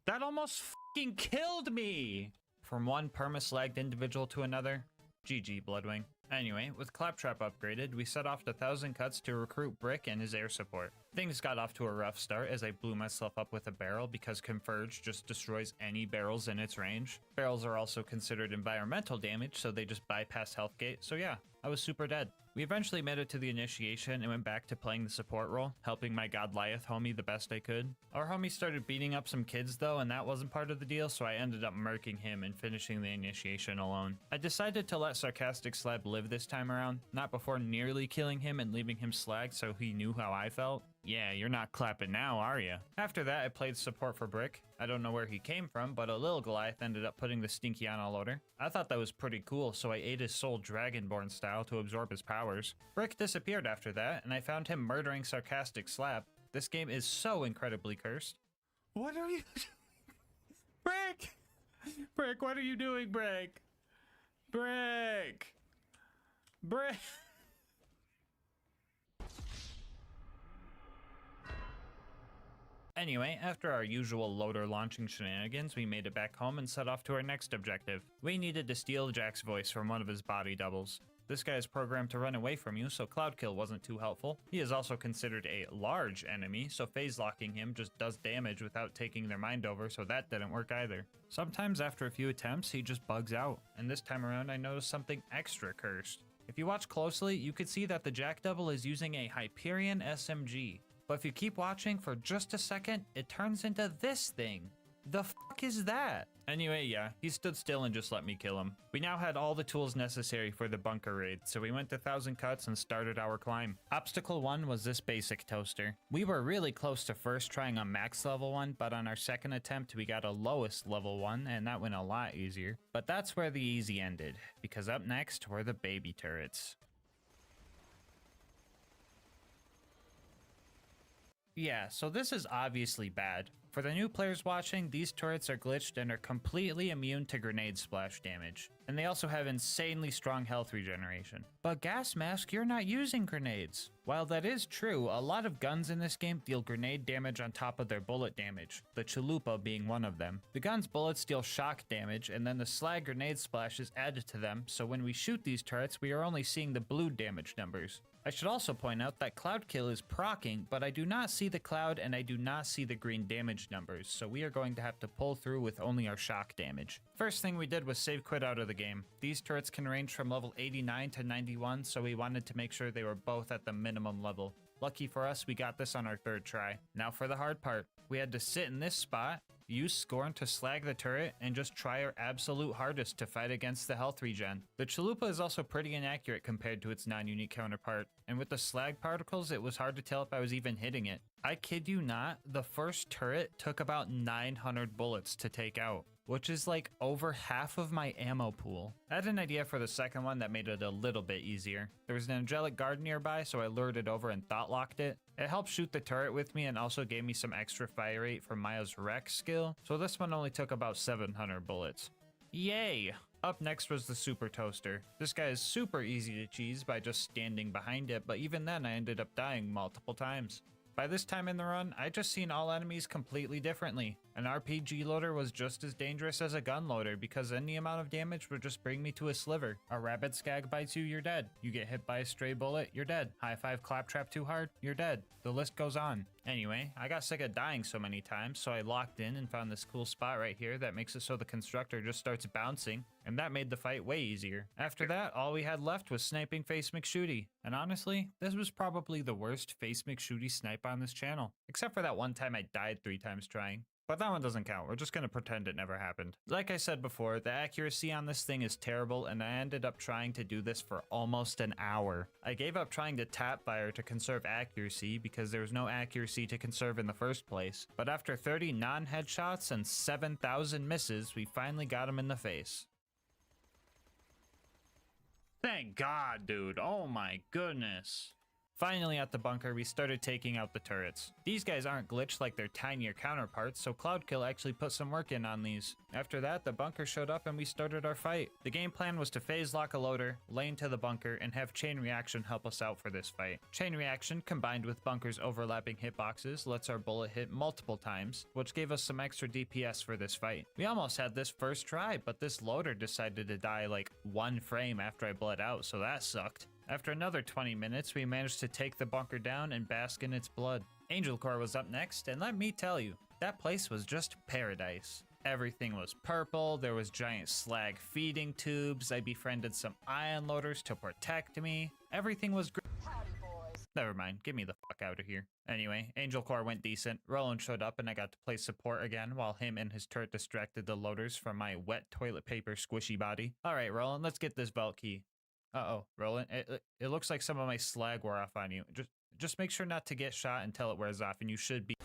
That almost fucking killed me! From one perma-slagged individual to another. GG, Bloodwing. Anyway, with Claptrap upgraded, we set off to 1000 Cuts to recruit Brick and his air support. Things got off to a rough start as I blew myself up with a barrel because Converge just destroys any barrels in its range. Barrels are also considered environmental damage, so they just bypass health gate, so yeah, I was super dead. We eventually made it to the initiation and went back to playing the support role, helping my Godliath homie the best I could. Our homie started beating up some kids though, and that wasn't part of the deal, so I ended up murking him and finishing the initiation alone. I decided to let Sarcastic Slab live this time around, not before nearly killing him and leaving him slagged so he knew how I felt. Yeah, you're not clapping now, are ya? After that, I played support for Brick. I don't know where he came from, but a little Goliath ended up putting the Stinky on a loader. I thought that was pretty cool, so I ate his soul Dragonborn style to absorb his powers. Brick disappeared after that, and I found him murdering Sarcastic Slab. This game is so incredibly cursed. What are you doing? Brick! Brick, what are you doing, Brick? Brick! Brick! Anyway, after our usual loader launching shenanigans, we made it back home and set off to our next objective. We needed to steal Jack's voice from one of his body doubles. This guy is programmed to run away from you, so Cloud Kill wasn't too helpful. He is also considered a large enemy, so phase locking him just does damage without taking their mind over, so that didn't work either. Sometimes after a few attempts, he just bugs out, and this time around I noticed something extra cursed. If you watch closely, you could see that the Jack double is using a Hyperion SMG. But if you keep watching for just a second, it turns into this thing. The fuck is that? Anyway, yeah, he stood still and just let me kill him. We now had all the tools necessary for the bunker raid, so we went to 1000 Cuts and started our climb. Obstacle 1 was this basic toaster. We were really close to first trying a max level one, but on our second attempt we got a lowest level one, and that went a lot easier. But that's where the easy ended, because up next were the baby turrets. Yeah, so this is obviously bad. For the new players watching, these turrets are glitched and are completely immune to grenade splash damage. And they also have insanely strong health regeneration. But GASMASK, you're not using grenades. While that is true, a lot of guns in this game deal grenade damage on top of their bullet damage, the Chalupa being one of them. The gun's bullets deal shock damage, and then the slag grenade splash is added to them, so when we shoot these turrets, we are only seeing the blue damage numbers. I should also point out that Cloud Kill is proccing, but I do not see the cloud and I do not see the green damage numbers, so we are going to have to pull through with only our shock damage. First thing we did was save quit out of the game. These turrets can range from level 89 to 91, so we wanted to make sure they were both at the minimum level. Lucky for us, we got this on our third try. Now for the hard part. We had to sit in this spot, use Scorn to slag the turret, and just try our absolute hardest to fight against the health regen. The Chalupa is also pretty inaccurate compared to its non-unique counterpart, and with the slag particles, it was hard to tell if I was even hitting it. I kid you not, the first turret took about 900 bullets to take out, which is like over half of my ammo pool. I had an idea for the second one that made it a little bit easier. There was an angelic guard nearby, so I lured it over and thought locked it. It helped shoot the turret with me and also gave me some extra fire rate from Maya's wreck skill, so this one only took about 700 bullets. Yay! Up next was the Super Toaster. This guy is super easy to cheese by just standing behind it, but even then I ended up dying multiple times. By this time in the run, I just seen all enemies completely differently. An RPG loader was just as dangerous as a gun loader because any amount of damage would just bring me to a sliver. A rabid skag bites you, you're dead. You get hit by a stray bullet, you're dead. High five claptrap too hard, you're dead. The list goes on. Anyway, I got sick of dying so many times, so I locked in and found this cool spot right here that makes it so the constructor just starts bouncing, and that made the fight way easier. After that, all we had left was sniping Face McShooty. And honestly, this was probably the worst Face McShooty snipe on this channel, except for that one time I died 3 times trying. But that one doesn't count, we're just gonna pretend it never happened. Like I said before, the accuracy on this thing is terrible, and I ended up trying to do this for almost an hour. I gave up trying to tap fire to conserve accuracy because there was no accuracy to conserve in the first place. But after 30 non-headshots and 7,000 misses, we finally got him in the face. Thank God, dude. Oh my goodness. Finally at the bunker, we started taking out the turrets. These guys aren't glitched like their tinier counterparts, so Cloudkill actually put some work in on these. After that, the bunker showed up and we started our fight. The game plan was to phase lock a loader, lane to the bunker, and have chain reaction help us out for this fight. Chain reaction, combined with bunker's overlapping hitboxes, lets our bullet hit multiple times, which gave us some extra DPS for this fight. We almost had this first try, but this loader decided to die like 1 frame after I bled out, so that sucked. After another 20 minutes, we managed to take the bunker down and bask in its blood. Angel Core was up next, and let me tell you, that place was just paradise. Everything was purple, there was giant slag feeding tubes, I befriended some ion loaders to protect me. Everything was great. Never mind, get me the fuck out of here. Anyway, Angel Core went decent. Roland showed up and I got to play support again while him and his turret distracted the loaders from my wet toilet paper squishy body. Alright, Roland, let's get this vault key. Uh-oh, Roland, it looks like some of my slag wore off on you. Just make sure not to get shot until it wears off, and you should be—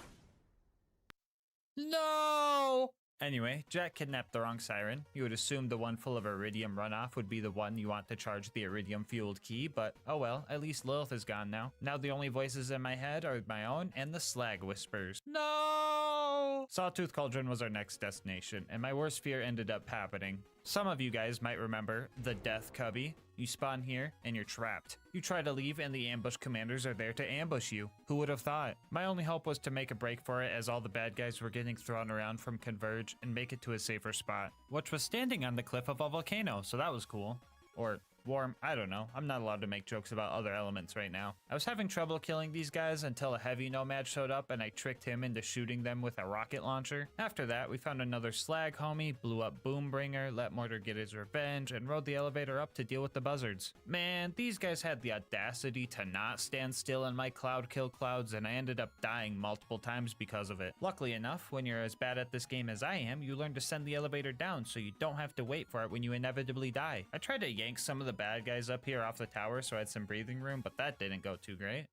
No! Anyway, Jack kidnapped the wrong siren. You would assume the one full of iridium runoff would be the one you want to charge the iridium-fueled key, but oh well, at least Lilith is gone now. Now the only voices in my head are my own and the slag whispers. No! Sawtooth Cauldron was our next destination, and my worst fear ended up happening. Some of you guys might remember the Death Cubby. You spawn here, and you're trapped. You try to leave, and the ambush commanders are there to ambush you. Who would have thought? My only hope was to make a break for it as all the bad guys were getting thrown around from Converge and make it to a safer spot, which was standing on the cliff of a volcano, so that was cool. Or warm, I don't know. I'm not allowed to make jokes about other elements right now. I was having trouble killing these guys until a heavy nomad showed up and I tricked him into shooting them with a rocket launcher. After that, we found another slag homie, blew up Boombringer, let Mortar get his revenge, and rode the elevator up to deal with the buzzards. Man, these guys had the audacity to not stand still in my cloud kill clouds, and I ended up dying multiple times because of it. Luckily enough, when you're as bad at this game as I am, you learn to send the elevator down so you don't have to wait for it when you inevitably die. I tried to yank some of the bad guys up here off the tower so I had some breathing room, but that didn't go too great.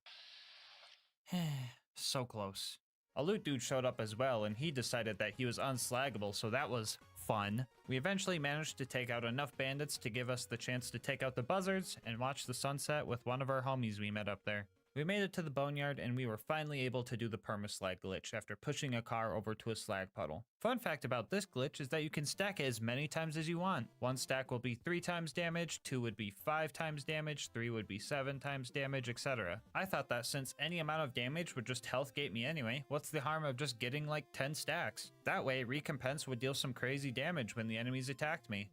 So close. A loot dude showed up as well, and he decided that he was unslaggable, so that was fun. We eventually managed to take out enough bandits to give us the chance to take out the buzzards and watch the sunset with one of our homies we met up there. We made it to the boneyard and we were finally able to do the permaslag glitch after pushing a car over to a slag puddle. Fun fact about this glitch is that you can stack it as many times as you want. 1 stack will be 3 times damage, 2 would be 5 times damage, 3 would be 7 times damage, etc. I thought that since any amount of damage would just health gate me anyway, what's the harm of just getting like 10 stacks? That way, recompense would deal some crazy damage when the enemies attacked me.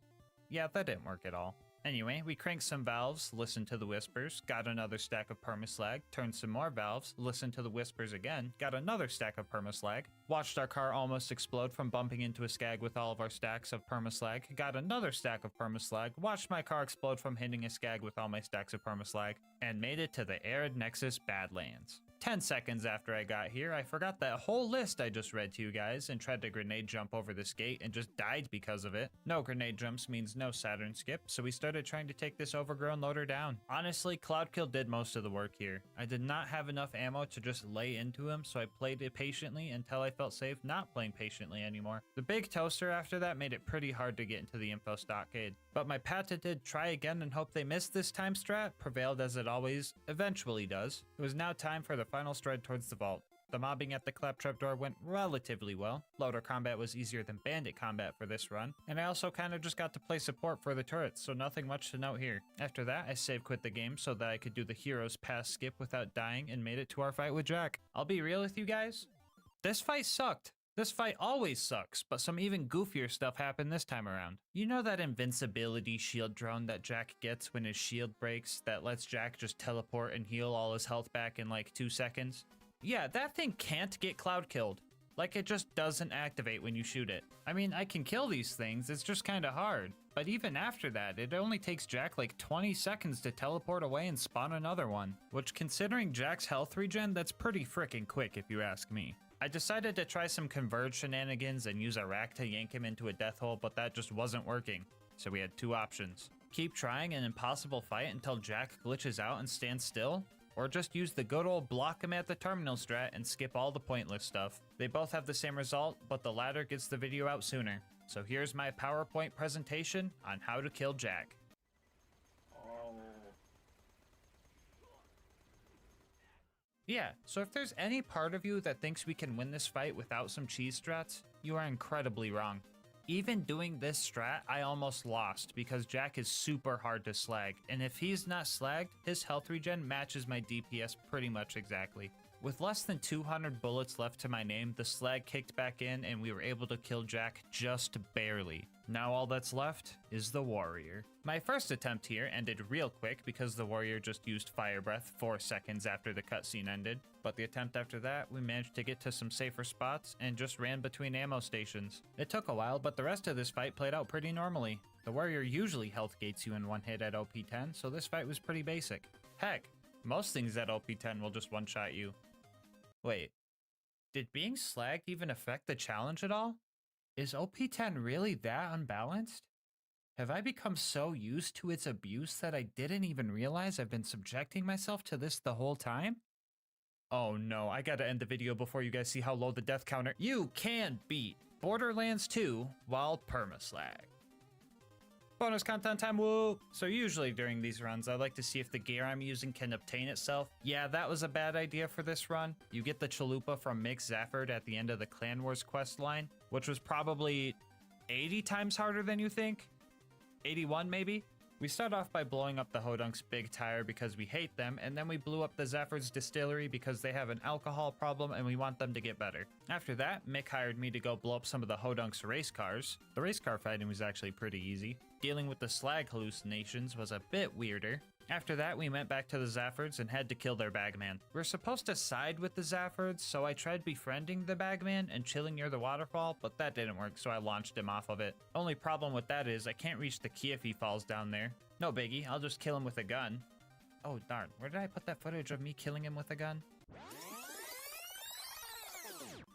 Yeah, that didn't work at all. Anyway, we cranked some valves, listened to the whispers, got another stack of permaslag, turned some more valves, listened to the whispers again, got another stack of permaslag, watched our car almost explode from bumping into a skag with all of our stacks of permaslag, got another stack of permaslag, watched my car explode from hitting a skag with all my stacks of permaslag, and made it to the Arid Nexus Badlands. 10 seconds after I got here, I forgot that whole list I just read to you guys and tried to grenade jump over this gate and just died because of it. No grenade jumps means no Saturn skip, so we started trying to take this overgrown loader down. Honestly, Cloudkill did most of the work here. I did not have enough ammo to just lay into him, so I played it patiently until I felt safe not playing patiently anymore. The big toaster after that made it pretty hard to get into the info stockade, but my patented try again and hope they miss this time strat prevailed as it always eventually does. It was now time for the final stride towards the vault. The mobbing at the claptrap door went relatively well. Loader combat was easier than bandit combat for this run, and I also kind of just got to play support for the turrets, so nothing much to note here. After that, I save quit the game so that I could do the hero's pass skip without dying and made it to our fight with Jack. I'll be real with you guys, this fight sucked. This fight always sucks, but some even goofier stuff happened this time around. You know that invincibility shield drone that Jack gets when his shield breaks that lets Jack just teleport and heal all his health back in like 2 seconds? Yeah, that thing can't get cloud killed. Like, it just doesn't activate when you shoot it. I mean, I can kill these things, it's just kinda hard. But even after that, it only takes Jack like 20 seconds to teleport away and spawn another one. Which, considering Jack's health regen, that's pretty frickin' quick if you ask me. I decided to try some converge shenanigans and use a rack to yank him into a death hole, but that just wasn't working. So we had 2 options. Keep trying an impossible fight until Jack glitches out and stands still, or just use the good old block him at the terminal strat and skip all the pointless stuff. They both have the same result, but the latter gets the video out sooner. So here's my PowerPoint presentation on how to kill Jack. Yeah, so if there's any part of you that thinks we can win this fight without some cheese strats, you are incredibly wrong. Even doing this strat, I almost lost because Jack is super hard to slag, and if he's not slagged, his health regen matches my DPS pretty much exactly. With less than 200 bullets left to my name, the slag kicked back in and we were able to kill Jack just barely. Now all that's left is the warrior. My first attempt here ended real quick because the warrior just used fire breath 4 seconds after the cutscene ended, but the attempt after that, we managed to get to some safer spots and just ran between ammo stations. It took a while, but the rest of this fight played out pretty normally. The warrior usually health gates you in one hit at OP10, so this fight was pretty basic. Heck, most things at OP10 will just one-shot you. Wait, did being slagged even affect the challenge at all? Is OP10 really that unbalanced? Have I become so used to its abuse that I didn't even realize I've been subjecting myself to this the whole time? Oh no, I gotta end the video before you guys see how low the death counter— You can beat Borderlands 2 while permaslag. Bonus content time, woo! So usually during these runs, I like to see if the gear I'm using can obtain itself. Yeah, that was a bad idea for this run. You get the chalupa from Mick Zafford at the end of the Clan Wars quest line, which was probably 80 times harder than you think? 81 maybe? We start off by blowing up the Hodunk's big tire because we hate them, and then we blew up the Zafford's distillery because they have an alcohol problem and we want them to get better. After that, Mick hired me to go blow up some of the Hodunk's race cars. The race car fighting was actually pretty easy. Dealing with the slag hallucinations was a bit weirder. After that, we went back to the Zaffords and had to kill their bagman. We're supposed to side with the Zaffords, so I tried befriending the bagman and chilling near the waterfall, but that didn't work, so I launched him off of it. Only problem with that is I can't reach the key if he falls down there. No biggie, I'll just kill him with a gun. Oh darn, where did I put that footage of me killing him with a gun?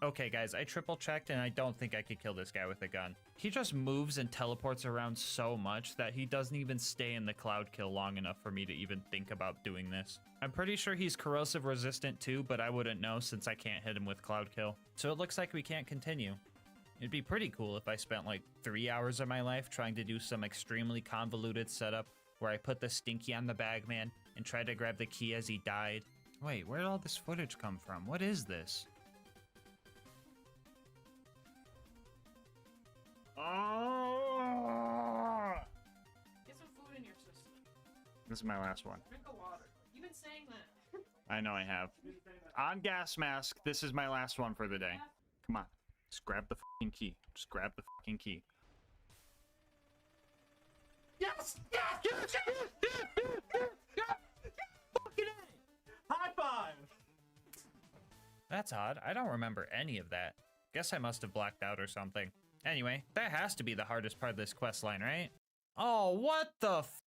Okay guys, I triple checked and I don't think I could kill this guy with a gun. He just moves and teleports around so much that he doesn't even stay in the cloud kill long enough for me to even think about doing this. I'm pretty sure he's corrosive resistant too, but I wouldn't know since I can't hit him with cloud kill. So it looks like we can't continue. It'd be pretty cool if I spent like 3 hours of my life trying to do some extremely convoluted setup where I put the stinky on the bagman and tried to grab the key as he died. Wait, where did all this footage come from? What is this? Oh! Get some food in your system. This is my last one. Drink a water. You've been saying that. I know I have. On GASMASK, this is my last one for the day. Come on. Just grab the fucking key. Just grab the fucking key. Yes! Yes! Yes! Yes! Yes! Yes! Yes! Yes! Fucking A! High five! That's odd. I don't remember any of that. Guess I must have blacked out or something. Anyway, that has to be the hardest part of this quest line, right? Oh, what the f—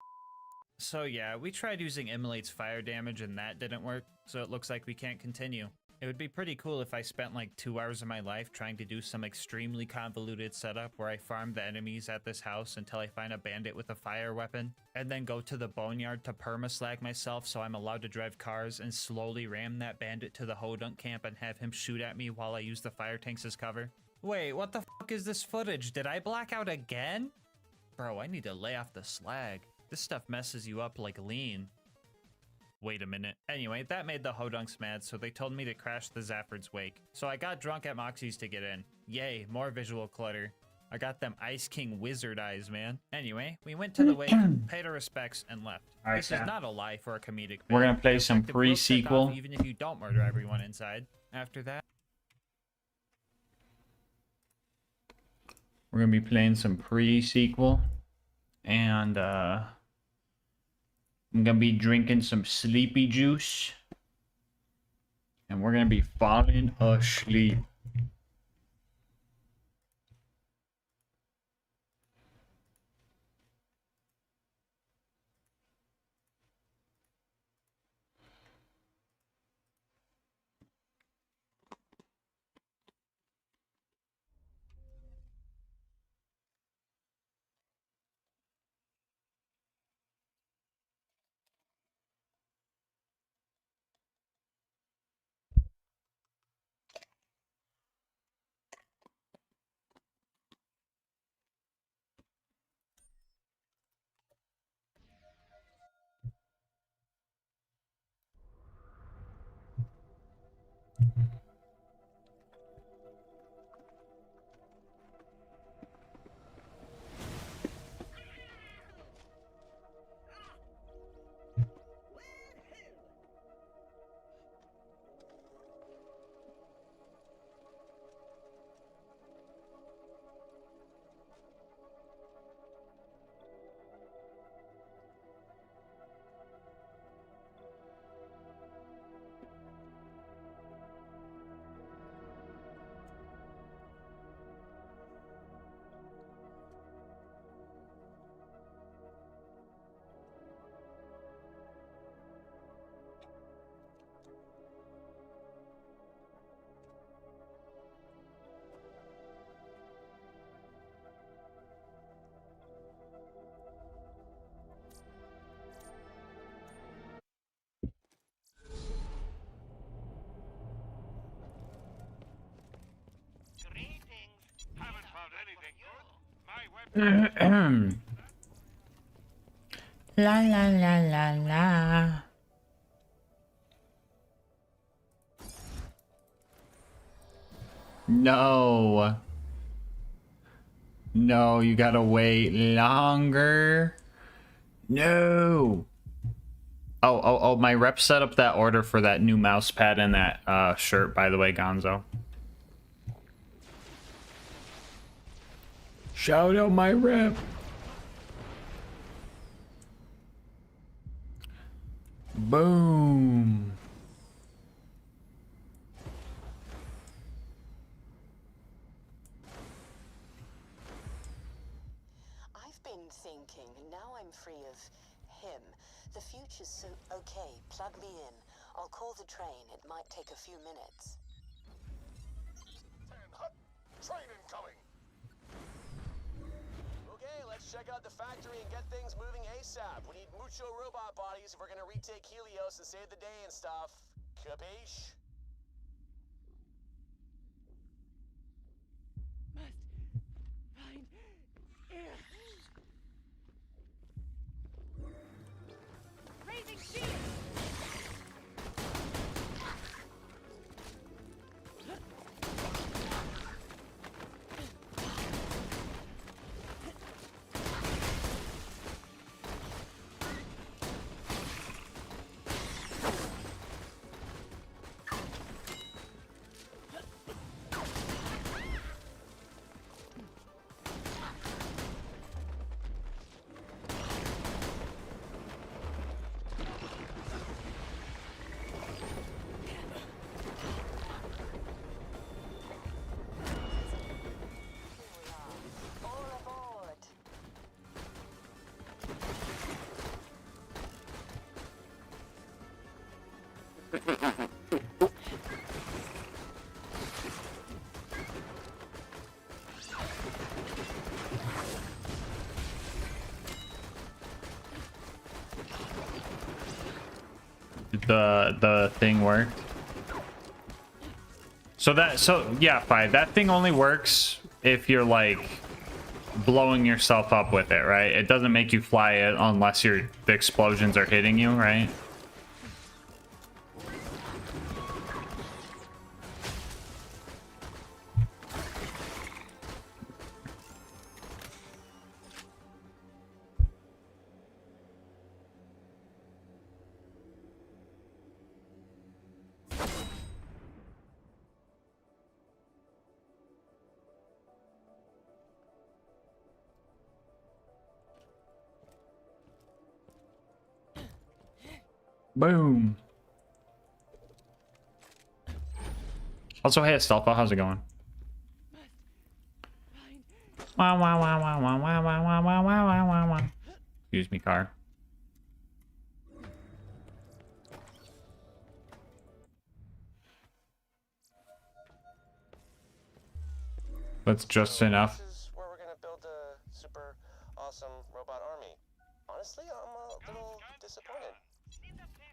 So yeah, we tried using Immolate's fire damage and that didn't work, so it looks like we can't continue. It would be pretty cool if I spent like 2 hours of my life trying to do some extremely convoluted setup where I farm the enemies at this house until I find a bandit with a fire weapon, and then go to the boneyard to permaslag myself so I'm allowed to drive cars and slowly ram that bandit to the Hodunk camp and have him shoot at me while I use the fire tanks as cover. Wait, what the fuck is this footage? Did I black out again? Bro, I need to lay off the slag. This stuff messes you up like lean. wait a minute. Anyway, that made the Hodunks mad, so they told me to crash the Zafford's wake. So I got drunk at Moxie's to get in. Yay, more visual clutter. I got them Ice King wizard eyes, man. Anyway, we went to the wake, paid our respects, and left. All right, This is Sam. not a lie for a comedic We're bit. gonna play The some effective will check off pre-sequel. even if you don't murder everyone inside. After that, We're gonna be playing some pre-sequel, and I'm gonna be drinking some sleepy juice, and we're gonna be falling asleep. La la la la la. No. No, you gotta wait longer. No. Oh, my rep set up that order for that new mouse pad and that shirt, by the way, Gonzo. Shout out my rep. Boom. I've been thinking, now I'm free of him. The future's so okay. Plug me in. I'll call the train. It might take a few minutes. Train incoming! Okay, let's check out the factory and get things moving ASAP. We need mucho robot bodies if we're gonna retake Helios and save the day and stuff. Capiche? Fine. Air. Raising shield. The thing worked. So yeah, fine. That thing only works if you're like blowing yourself up with it, right? It doesn't make you fly it unless the explosions are hitting you, right? Boom. Also, hey, Astolfo, how's it going? Wow, wow, wow, wow, wow, wow, wow, wow, wow, wow, wow, wow. Excuse me, car. That's just enough. This is where we're gonna build a super awesome robot army. Honestly, I'm a little disappointed.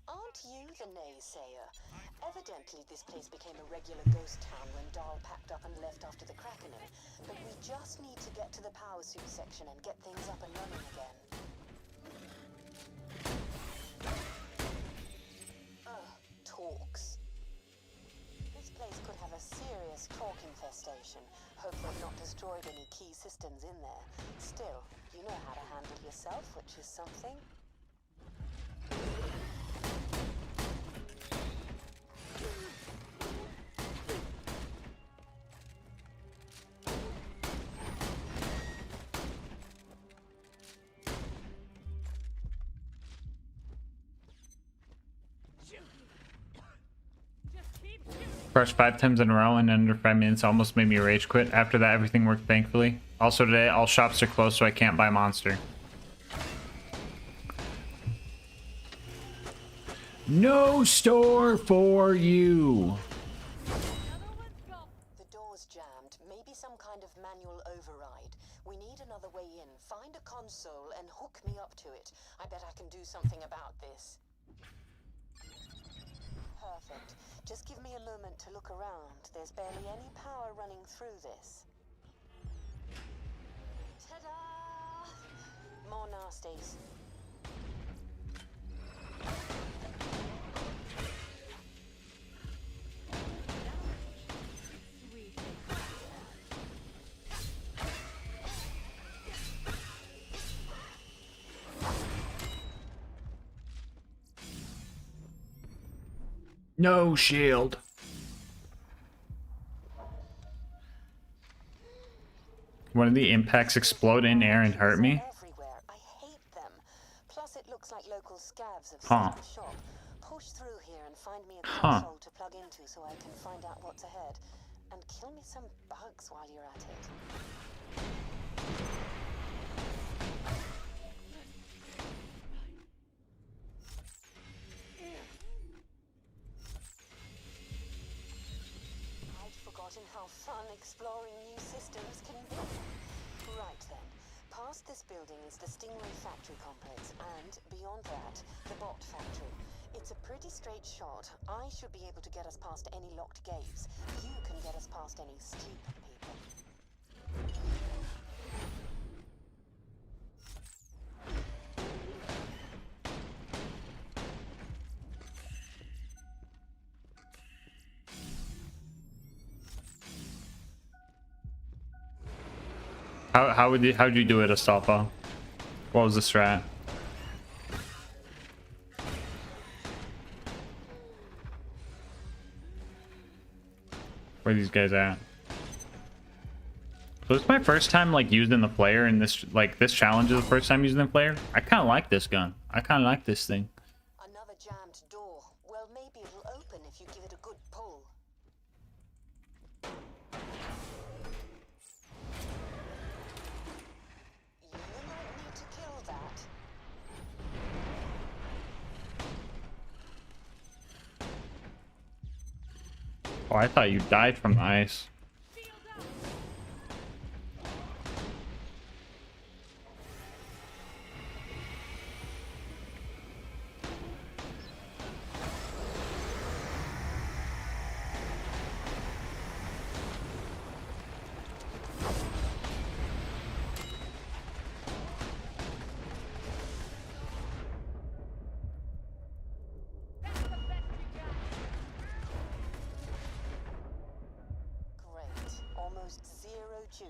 Aren't you the naysayer? Evidently, this place became a regular ghost town when Dahl packed up and left after the Kraken. But we just need to get to the power suit section and get things up and running again. Talks. This place could have a serious talk infestation. Hope they've not destroyed any key systems in there. Still, you know how to handle yourself, which is something. Crushed 5 times in a row and under 5 minutes almost made me rage quit. After that, everything worked thankfully. Also today, all shops are closed, so I can't buy Monster. No store for you. The door's jammed. Maybe some kind of manual override. We need another way in. Find a console and hook me up to it. I bet I can do something about this. Perfect. Just give me a moment to look around. There's barely any power running through this. Ta-da! More nasties. No shield. One of the impacts explode in air and hurt me. Everywhere. I hate them. Plus, it looks like local scavs have Huh. set up shop. Push through here and find me a Huh. console to plug into so I can find out what's ahead. And kill me some bugs while you're at it. I'd forgotten how fun exploring new systems can be. Right then, past this building is the Stingray factory complex, and beyond that, the bot factory. It's a pretty straight shot. I should be able to get us past any locked gates. You can get us past any steep people. How'd you do it, Astolfo? What was the strat? Where are these guys at? So it's my first time like using the flare in this this challenge is the first time using the flare. I kind of like this gun. I kind of like this thing. Another jammed door. Well, maybe it'll open if you give it a good pull. You might need to kill that. Oh, I thought you died from the ice.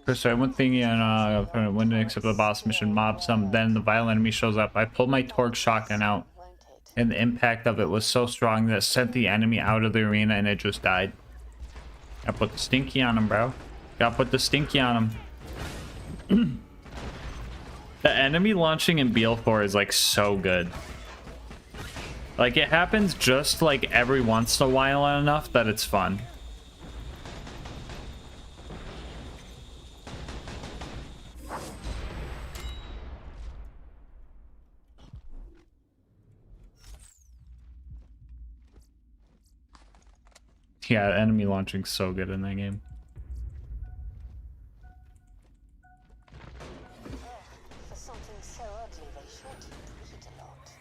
Chris, I went thinking on when to accept the boss mission, mob some, then the violent enemy shows up. I pulled my torque shotgun out, and the impact of it was so strong that it sent the enemy out of the arena and it just died. Gotta put the stinky on him, bro. Gotta put the stinky on him. The enemy launching in BL4 is like so good. Like, it happens just like every once in a while enough that it's fun. Yeah, enemy launching's so good in that game. For something so ugly, they sure do breed a lot.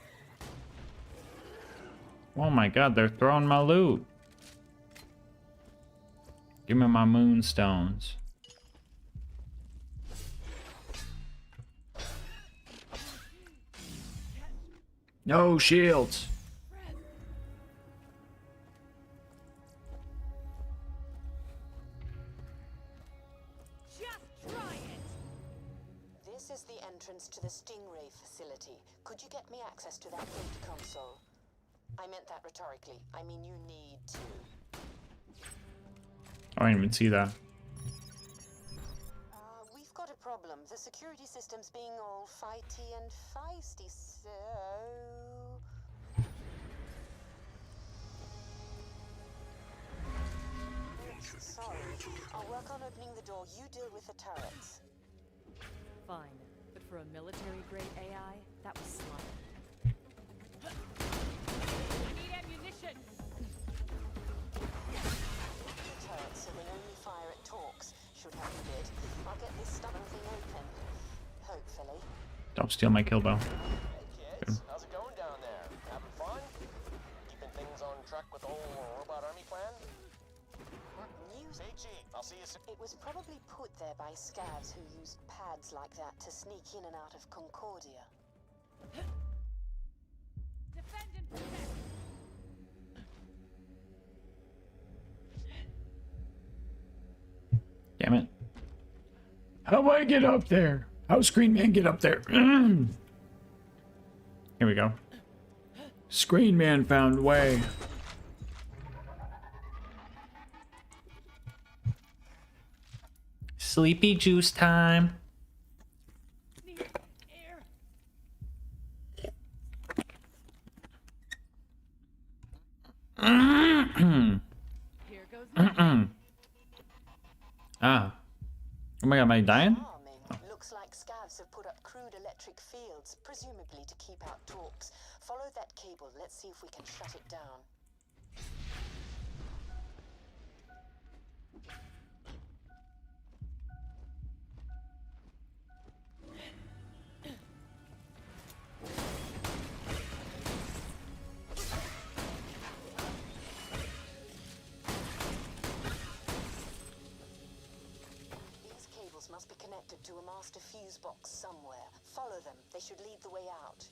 Oh my god, they're throwing my loot. Give me my moonstones. No shields. This is the entrance to the Stingray facility. Could you get me access to that gate console? I meant that rhetorically. I mean, you need to. I didn't even see that. We've got a problem. The security system's being all fighty and feisty, so... Sorry. I'll work on opening the door. You deal with the turrets. Fine, but for a military-grade AI, that was slime. I need ammunition. Turrets, so they only fire at talks. Should have a bit. I'll get this stubborn thing open. Hopefully. Don't steal my kill bow. Hey kids, how's it going down there? Having fun? Keeping things on track with the whole robot army plan? News. Hey Chief, I'll see you soon. It was probably put there by scavs who used pads like that to sneak in and out of Concordia. Defend and protect. Damn it. How do I get up there? How Screen Man get up there? Here we go. Screen Man found way. Sleepy juice time. Need air. Here goes nothing. Ah. Oh my god, am I dying? Looks like scavs have put up crude electric fields, presumably to keep out talks. Follow that cable. Let's see if we can shut it down. Must be connected to a master fuse box somewhere. Follow them. They should lead the way out.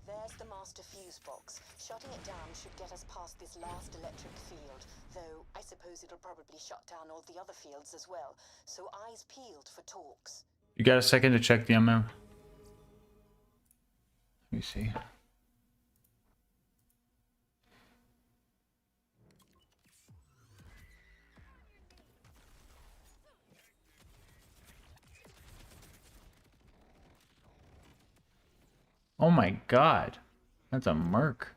There's the master fuse box. Shutting it down should get us past this last electric field, though I suppose it'll probably shut down all the other fields as well. So eyes peeled for talks. You got a second to check the ammo? Let me see. Oh my god. That's a merc.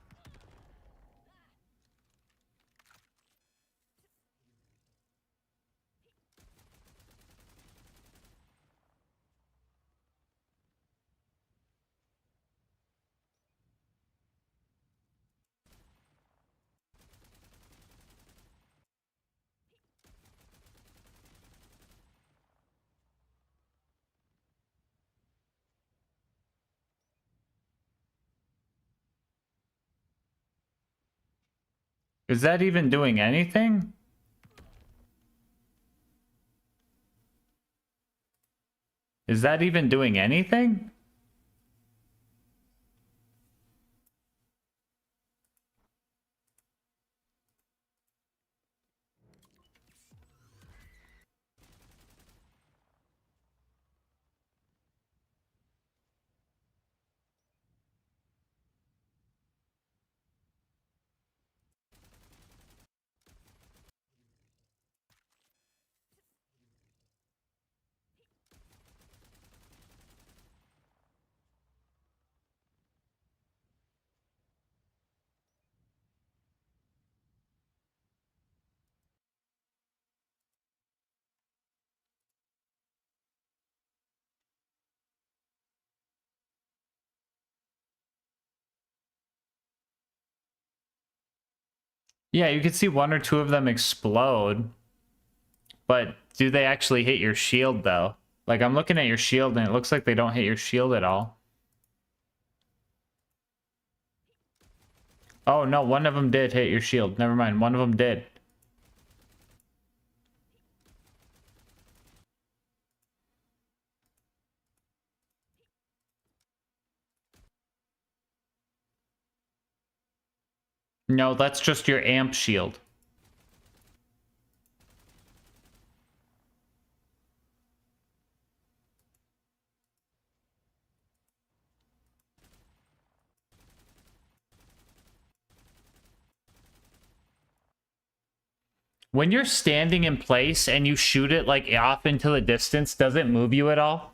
Is that even doing anything? Is that even doing anything? Yeah, you can see one or two of them explode. But do they actually hit your shield, though? Like, I'm looking at your shield, and it looks like they don't hit your shield at all. Oh, no, one of them did hit your shield. Never mind, one of them did. No, that's just your amp shield. When you're standing in place and you shoot it like off into the distance, does it move you at all?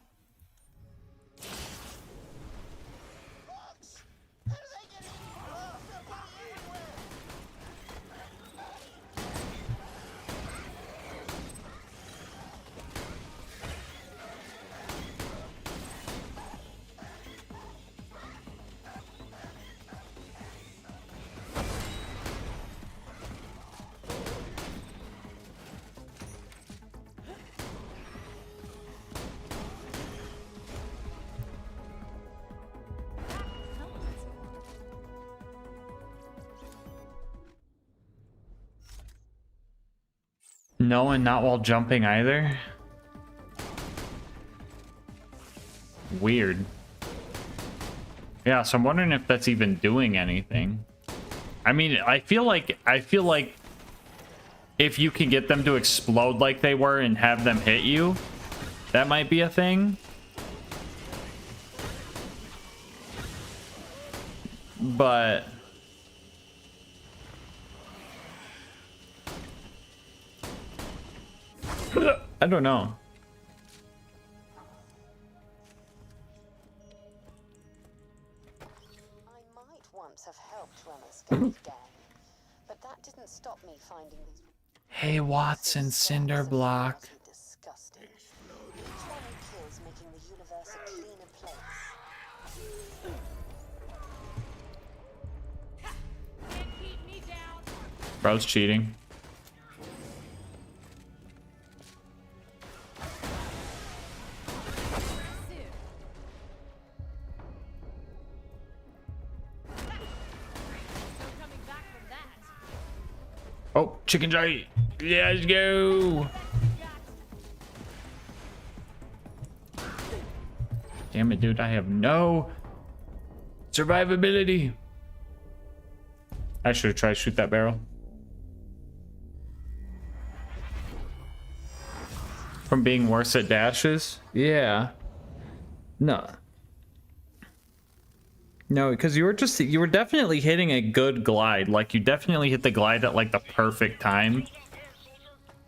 No, and not while jumping either. Weird. Yeah, so I'm wondering if that's even doing anything. I mean, I feel like if you can get them to explode like they were and have them hit you, that might be a thing. But I don't know. I might once have helped run a scary gang, but that didn't stop me finding these. Hey, Watson, Cinderblock. Disgusting. Each one he kills making the universe a cleaner place. Bro's cheating. Oh, chicken joy. Let's go. Damn it, dude. I have no survivability. I should have tried to shoot that barrel. From being worse at dashes? Yeah. No. No, because you were definitely hitting a good glide. Like, you definitely hit the glide at, like, the perfect time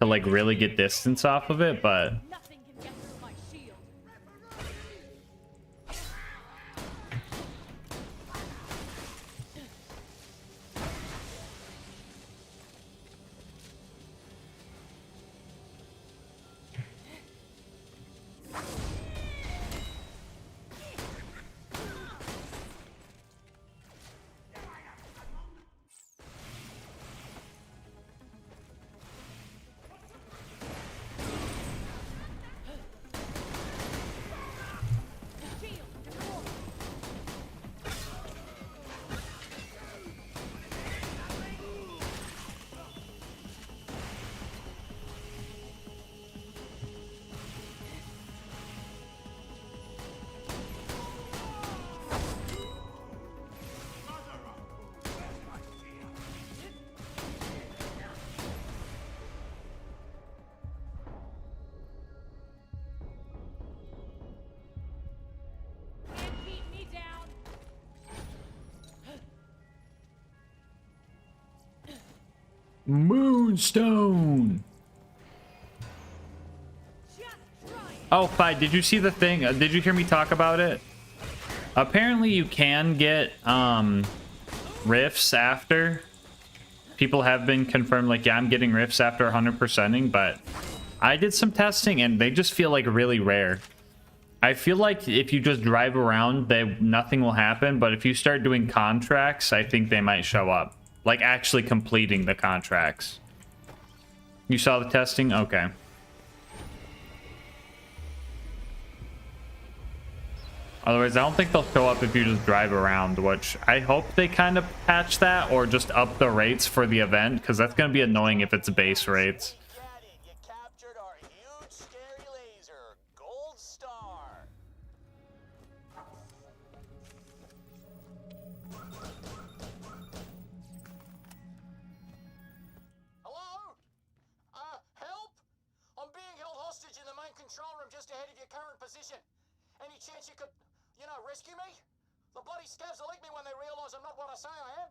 to, like, really get distance off of it, but... Moonstone. Oh, Fi, did you see the thing? Did you hear me talk about it? Apparently you can get rifts after. People have been confirmed, like, yeah, I'm getting rifts after 100%ing, but I did some testing and they just feel like really rare. I feel like if you just drive around, nothing will happen, but if you start doing contracts, I think they might show up. Like actually completing the contracts. You saw the testing? Okay. Otherwise, I don't think they'll show up if you just drive around, which I hope they kind of patch that or just up the rates for the event, because that's going to be annoying if it's base rates. You captured our huge scary laser, Gold Star. Hello? Help? I'm being held hostage in the main control room just ahead of your current position. Any chance you could, rescue me? The bloody scabs will lick me when they realize I'm not what I say I am.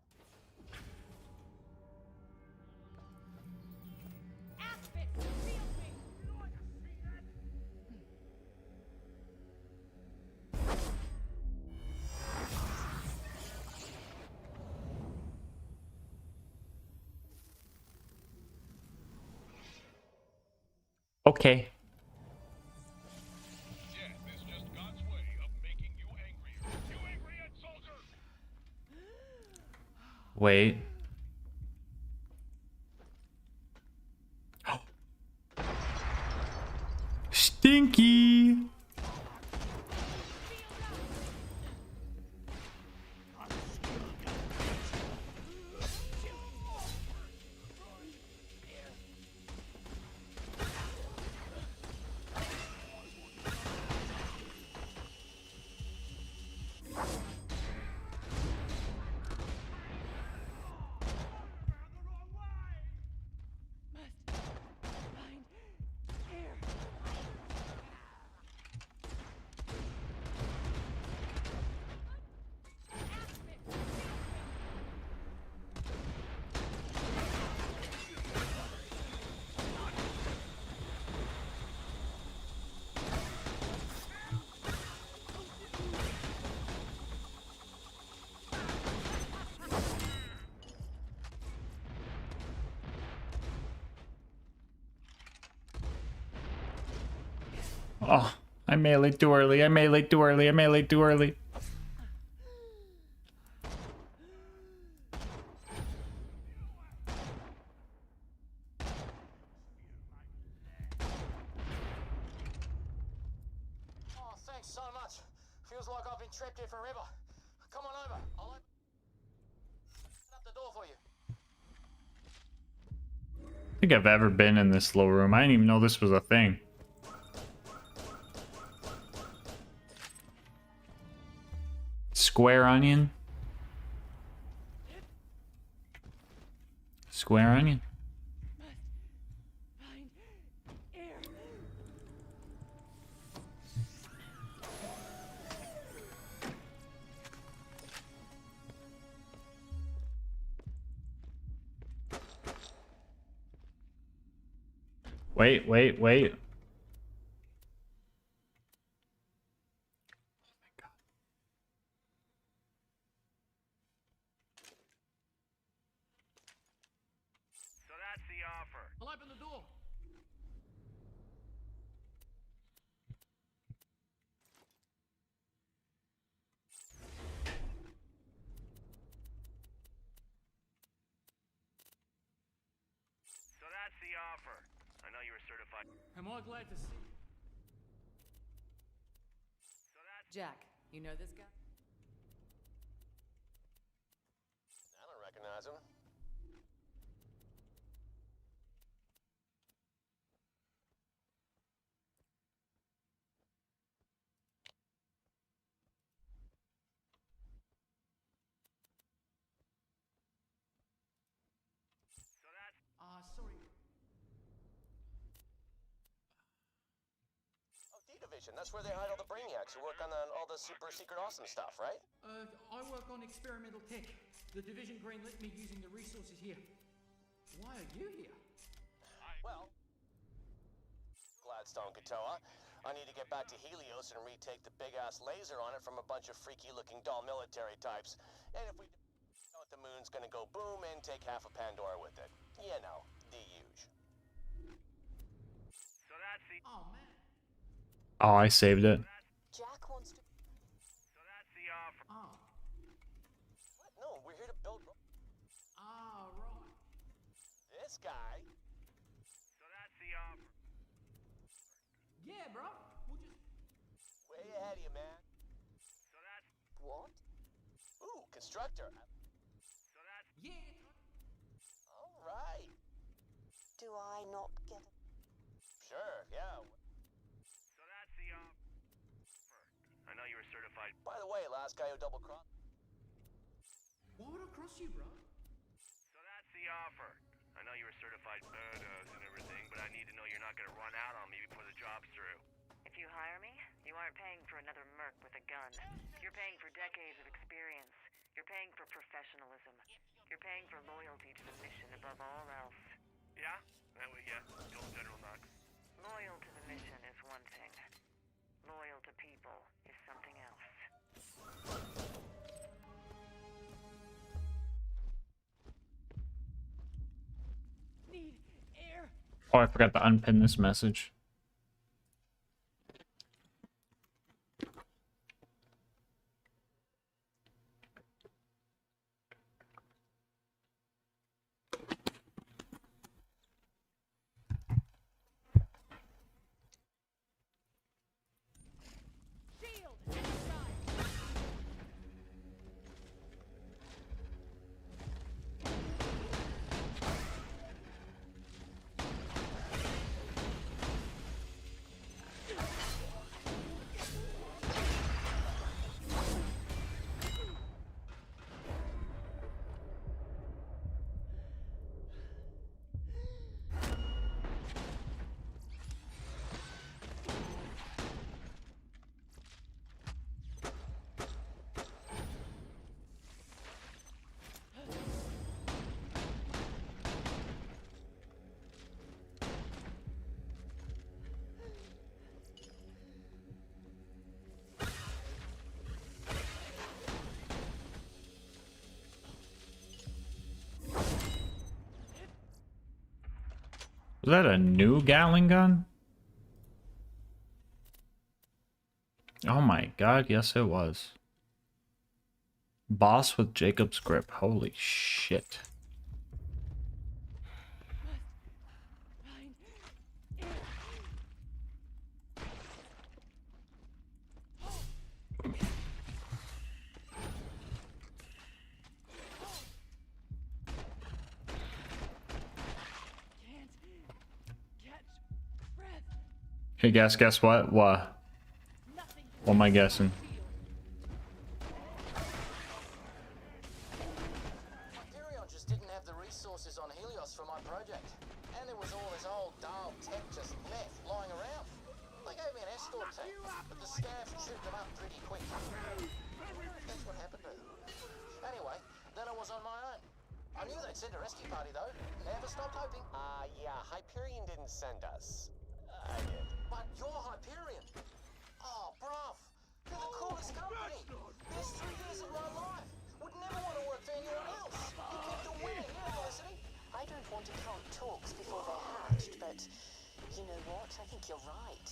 Okay. Wait. Stinky. Oh, I meleeed too early. I meleeed too early. I meleeed too early. Oh, thanks so much. Feels like I've been trapped here forever. Come on over. I'll open up the door for you. I think I've ever been in this little room. I didn't even know this was a thing. Square onion. Square onion. Wait, wait, wait. So that's the offer. I'll open the door. So that's the offer. I know you were certified. Am I glad to see you? So that's Jack, you know this guy? I don't recognize him. Sorry. Oh, D-Division. That's where they hide all the brainiacs who work on all the super secret awesome stuff, right? I work on experimental tech. The division greenlit me using the resources here. Why are you here? Well, Gladstone Katoa. I need to get back to Helios and retake the big-ass laser on it from a bunch of freaky-looking doll military types. And if we don't, the moon's gonna go boom and take half of Pandora with it. You know, the huge. So that's the... Oh, man. Oh, I saved it. Jack wants to... So that's the offer. Oh. What? No, we're here to build... What? Ooh, constructor. So that's yeah. All right. Do I not get it? Sure, yeah. So that's the I know you were certified. By the way, last guy who double crossed. Why would I cross you, bro? So that's the offer. I know you were certified badass and everything, but I need to know you're not gonna run out on me before the job's through. If you hire me, you aren't paying for another merc with a gun. You're paying for decades of experience. You're paying for professionalism. You're paying for loyalty to the mission above all else. Yeah? That way, yeah. Go General Knox. Loyal to the mission is one thing. Loyal to people is something else. Need air. Oh, I forgot to unpin this message. Shield inside. Was that a new Gatling gun? Oh my god, yes it was. Boss with Jacob's grip. Holy shit. Find air. Can't catch breath. Hey, guess what? What am I guessing? Hyperion just didn't have the resources on Helios for my project. And there was all this old dial tech just left lying around. They gave me an escort team, but the scavs chewed them up pretty quick. That's what happened to them. Anyway, then I was on my own. I knew they'd send a rescue party though. Never stopped hoping. Yeah, Hyperion didn't send us. I did. But you're Hyperion. Oh, bruv. You're the coolest company. Best 3 years of my life. Would never want to work for anyone else. You kept on winning, yeah, Felicity? I don't want to count talks before they're hatched, but you know what? I think you're right.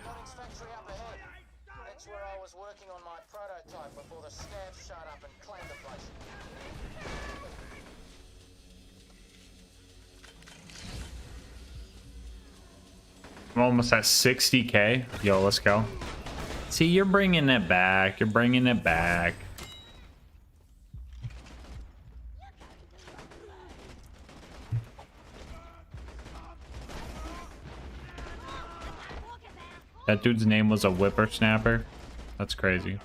Robotics factory up ahead. That's where I was working on my prototype before the scavs showed up and claimed the place. I'm almost at 60k. Yo, let's go. See, you're bringing it back. You're bringing it back. That dude's name was a whippersnapper. That's crazy.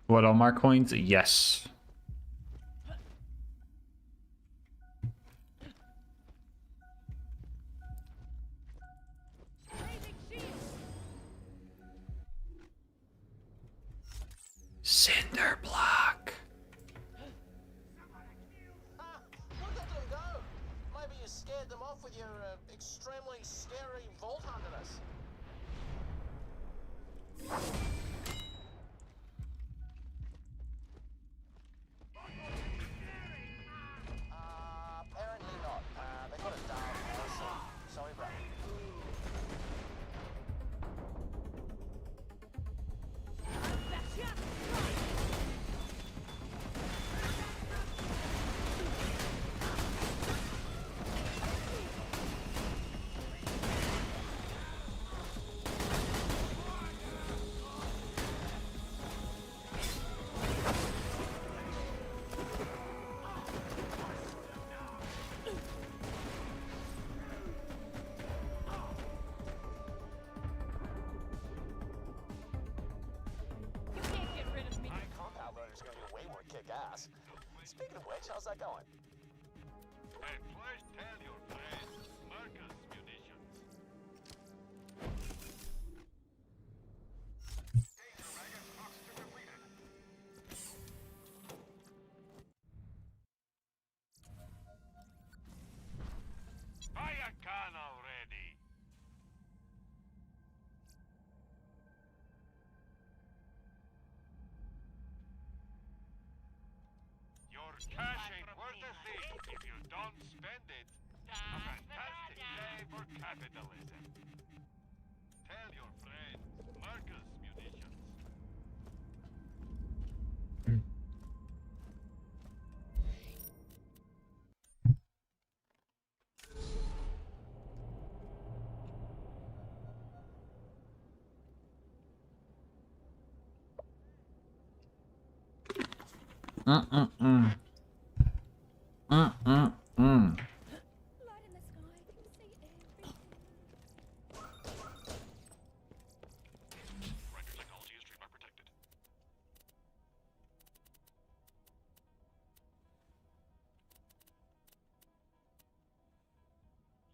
What, all my coins? Yes. Cinder block. Look at them go! Maybe you scared them off with your extremely scary vault huntiness. Apparently not. They got a dark house. Sorry, bro. Gas. Speaking of which, how's that going? And first tell your friend, Marcus Munitions. Buy a gun already. Your cash ain't worth a thing if you don't spend it. A fantastic day for capitalism. Tell your friend, Marcus Munitions.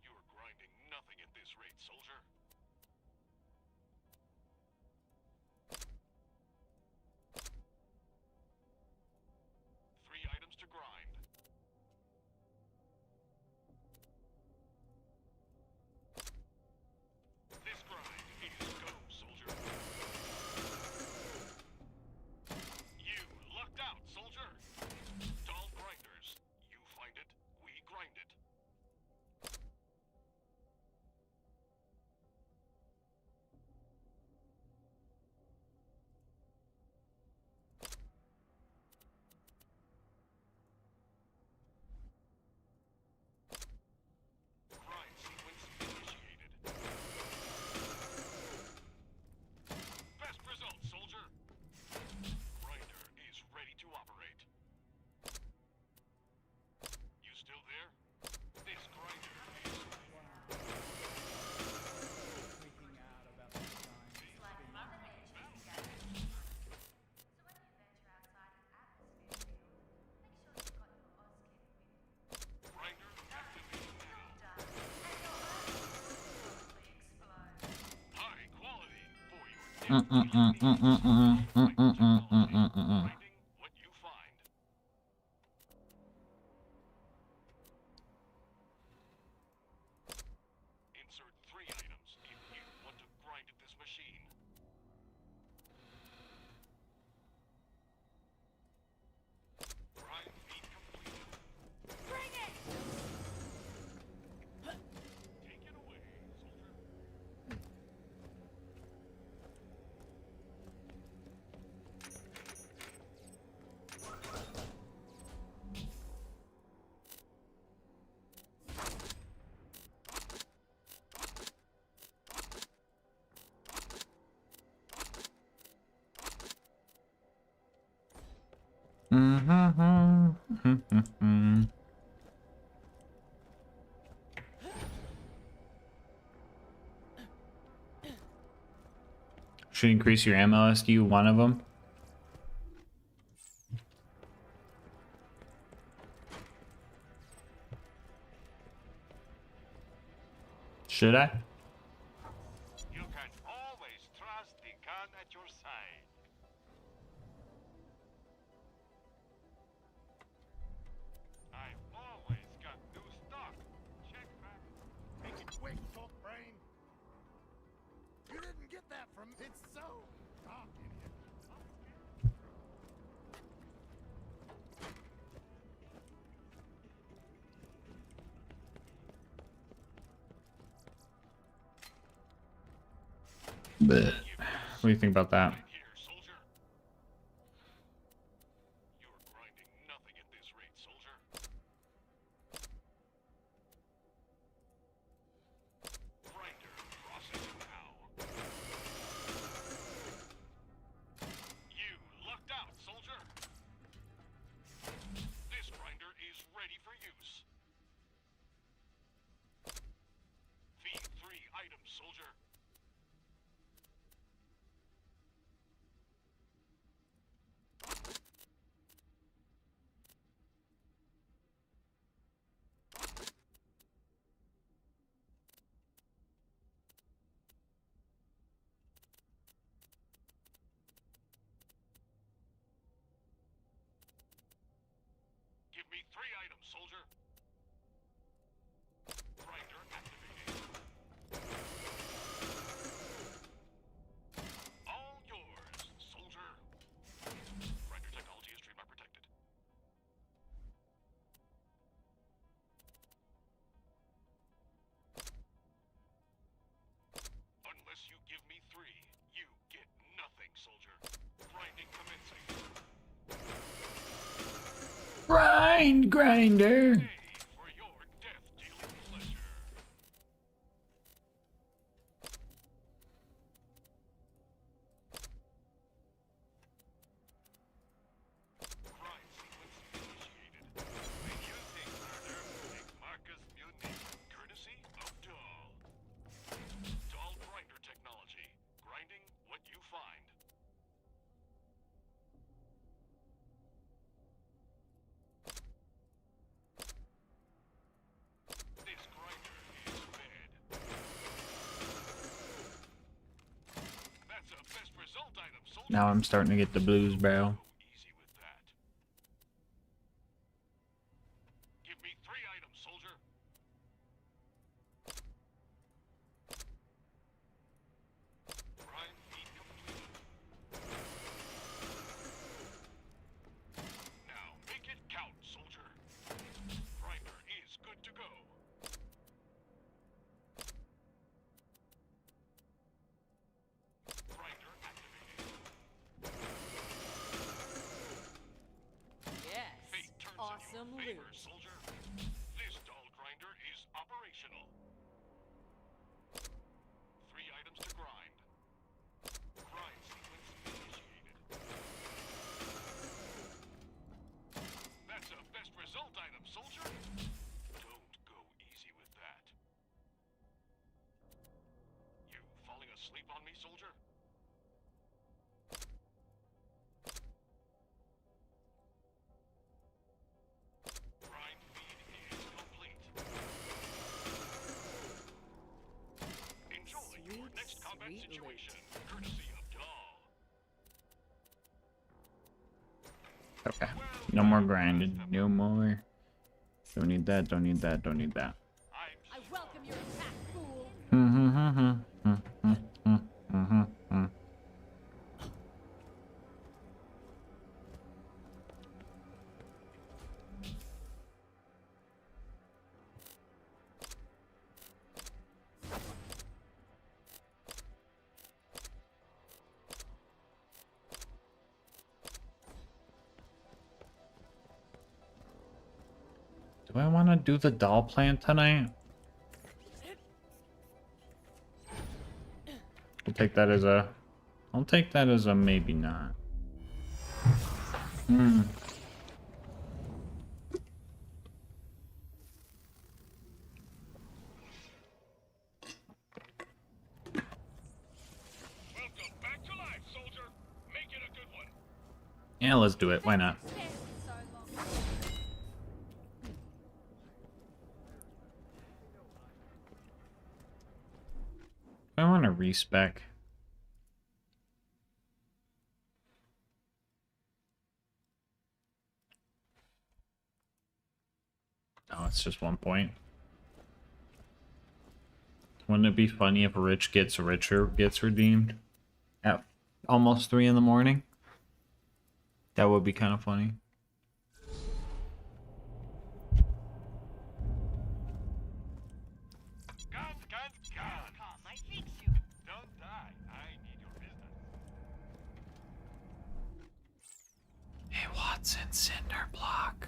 You're grinding nothing at this rate, soldier. Three items to grind. This grind is go, soldier. You lucked out, soldier. Dull grinders. You find it, we grind it. Grind sequence initiated. Best result, soldier. Grinder is ready to operate. You still there? This grinder is... Freaking out about the design. Grinder activated now. High quality for your what you find. Insert 3 items if you want to grind at this machine. Grind feed completed. Bring it! Take it away, soldier. Should increase your ammo SKU, one of them. Should I? You can always trust the gun at your side. It's so dark in here. But what do you think about that? Give me 3 items, soldier. Grinder activated. All yours, soldier. Grinder technology is trademark protected. Unless you give me 3, you get nothing, soldier. Grinding commencing. Grind grinder. Courtesy of Doll. Doll grinder technology. Grinding what you find. This grinder is fed. That's a best result item, soldier. Now I'm starting to get the blues, bro. Give me 3 items, soldier. Grind feed complete. Now make it count, soldier. Grinder is good to go. Grinder activated. Yes. Fate turns Awesome in your favor, loot. soldier. This doll grinder is operational. 3 items to grind. Grind sequence initiated. That's a best result item, soldier. Don't go easy with that. You falling asleep on me, soldier? Grind feed is complete. Enjoy your next combat situation, courtesy of Doll. Okay. No more grinding. No more. Don't need that. Don't need that. Don't need that. I welcome your attack, fool. Do I want to do the doll plant tonight? I'll take that as a... I'll take that as a maybe not. Welcome back to life, soldier. Make it a good one. Yeah, let's do it. Why not? I want to respec. Oh, it's just 1 point. Wouldn't it be funny if rich gets richer gets redeemed? at almost 3 in the morning. That would be kind of funny. Don't die. I need your business. Hey, Watson, cinder block.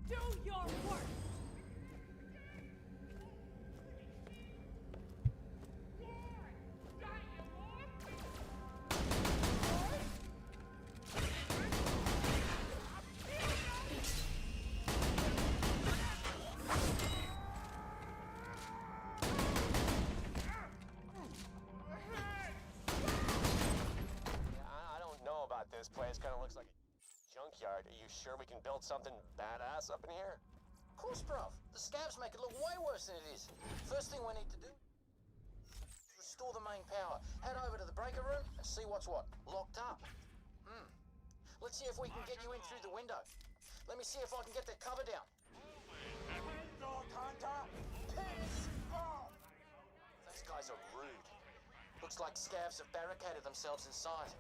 Do your work. I don't know about this place. Kind of looks like a junkyard. Are you sure we can build something badass up in here? Of course, bruv. The scabs make it look way worse than it is. First thing we need to do is restore the main power. Head over to the breaker room and see what's what. Locked up. Let's see if we can get you in through the window. Let me see if I can get that cover down. Dog hunter, piss off! Those guys are rude. Looks like scabs have barricaded themselves inside.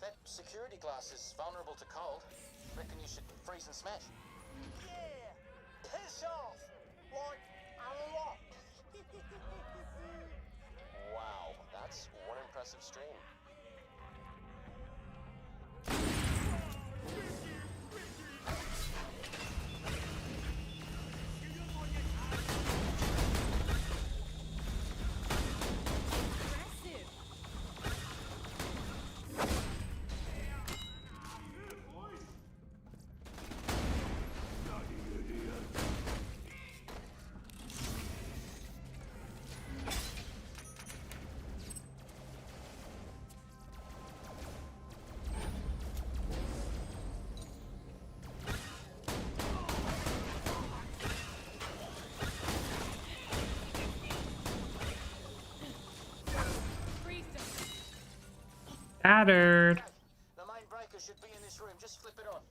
That security glass is vulnerable to cold. Reckon you should freeze and smash. Yeah, piss off! Like a lot. Wow, that's one impressive stream. Shattered. The main breaker should be in this room. Just flip it on.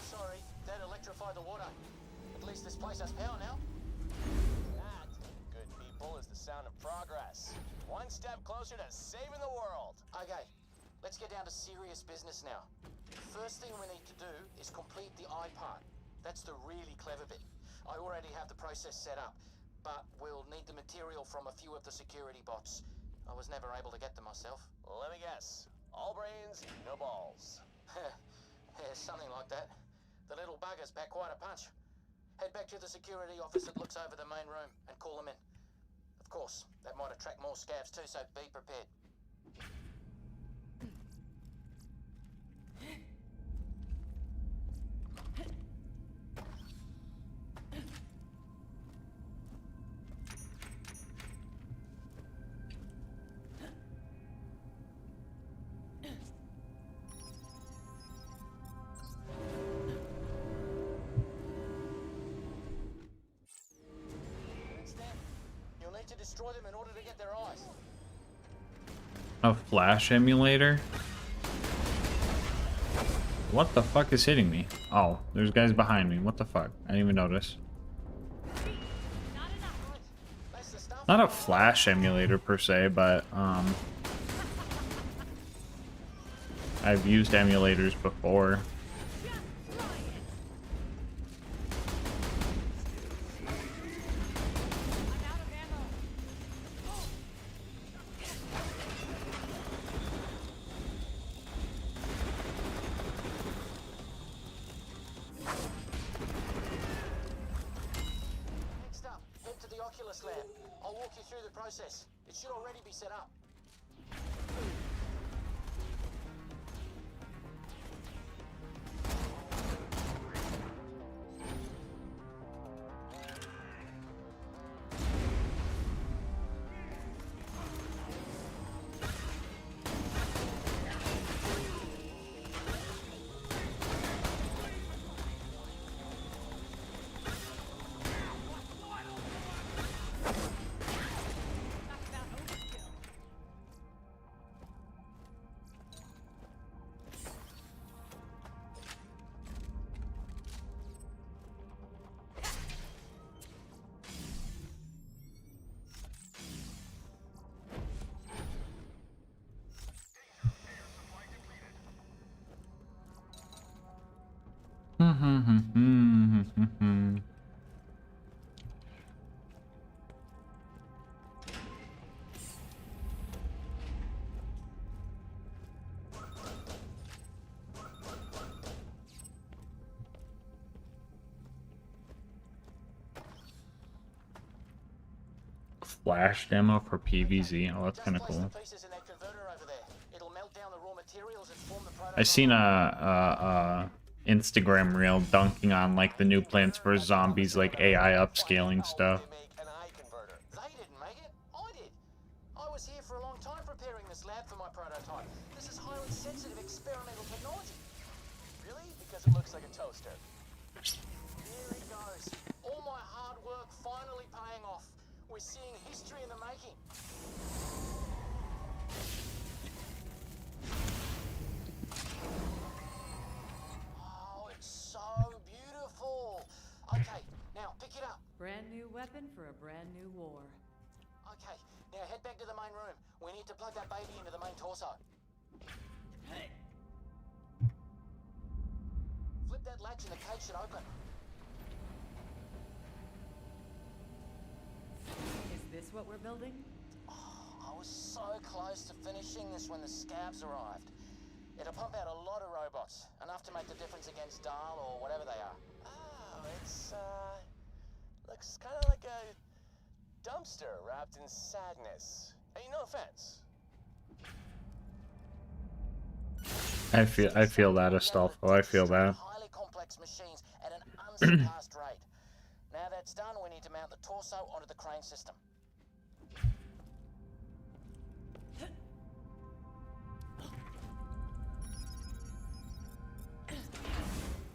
Sorry, that electrified the water. At least this place has power now. That, good people, is the sound of progress. One step closer to saving the world. Okay, let's get down to serious business now. First thing we need to do is complete the eye part. That's the really clever bit. I already have the process set up, but we'll need the material from a few of the security bots. I was never able to get them myself. Let me guess. All brains, no balls. Yeah, something like that. The little bugger's packed quite a punch. Head back to the security office that looks over the main room and call them in. Of course, that might attract more scabs too, so be prepared. You'll need to destroy them in order to get their eyes. A flash emulator? What the fuck is hitting me? Oh, there's guys behind me. What the fuck? I didn't even notice. Not a flash emulator per se, but I've used emulators before. Next up, head to the Oculus lab. I'll walk you through the process. It should already be set up. Flash demo for PVZ. Oh, that's kind of cool. I seen a Instagram reel dunking on like the new Plants vs Zombies like AI upscaling stuff. They didn't make it. I did. I was here for a long time preparing this lab for my prototype. This is highly sensitive experimental technology. Really? Because it looks like a toaster. Here he goes. All my hard work finally paying off. We're seeing history in the making. Oh, it's so beautiful. Okay, now pick it up. Brand new weapon for a brand new war. Okay, now head back to the main room. We need to plug that baby into the main torso. Flip that latch and the cage should open. Is this what we're building? Oh, I was so close to finishing this when the scabs arrived. It'll pump out a lot of robots, enough to make the difference against Dahl or whatever they are. Oh, it's, looks kind of like a dumpster wrapped in sadness. Hey, no offense. I feel that, Astolfo. I feel that. Highly complex machines at an unsurpassed rate. Now that's done, we need to mount the torso onto the crane system.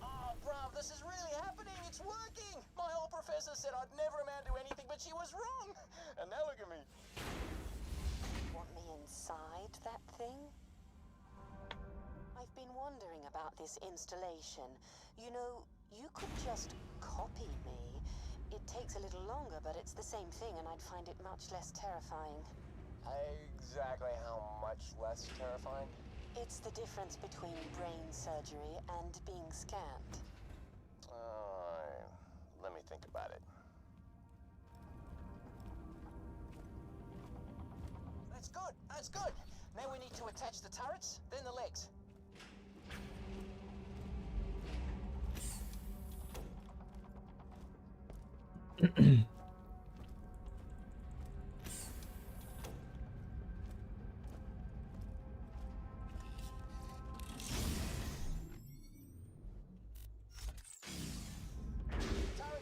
Oh, bruv, this is really happening. It's working. My old professor said I'd never amount to anything, but she was wrong. And now look at me. Want me inside that thing? I've been wondering about this installation. You know, you could just copy me. It takes a little longer, but it's the same thing, and I'd find it much less terrifying. Exactly how much less terrifying? It's the difference between brain surgery and being scanned. Let me think about it. That's good. That's good. Now we need to attach the turrets, then the legs. Turrets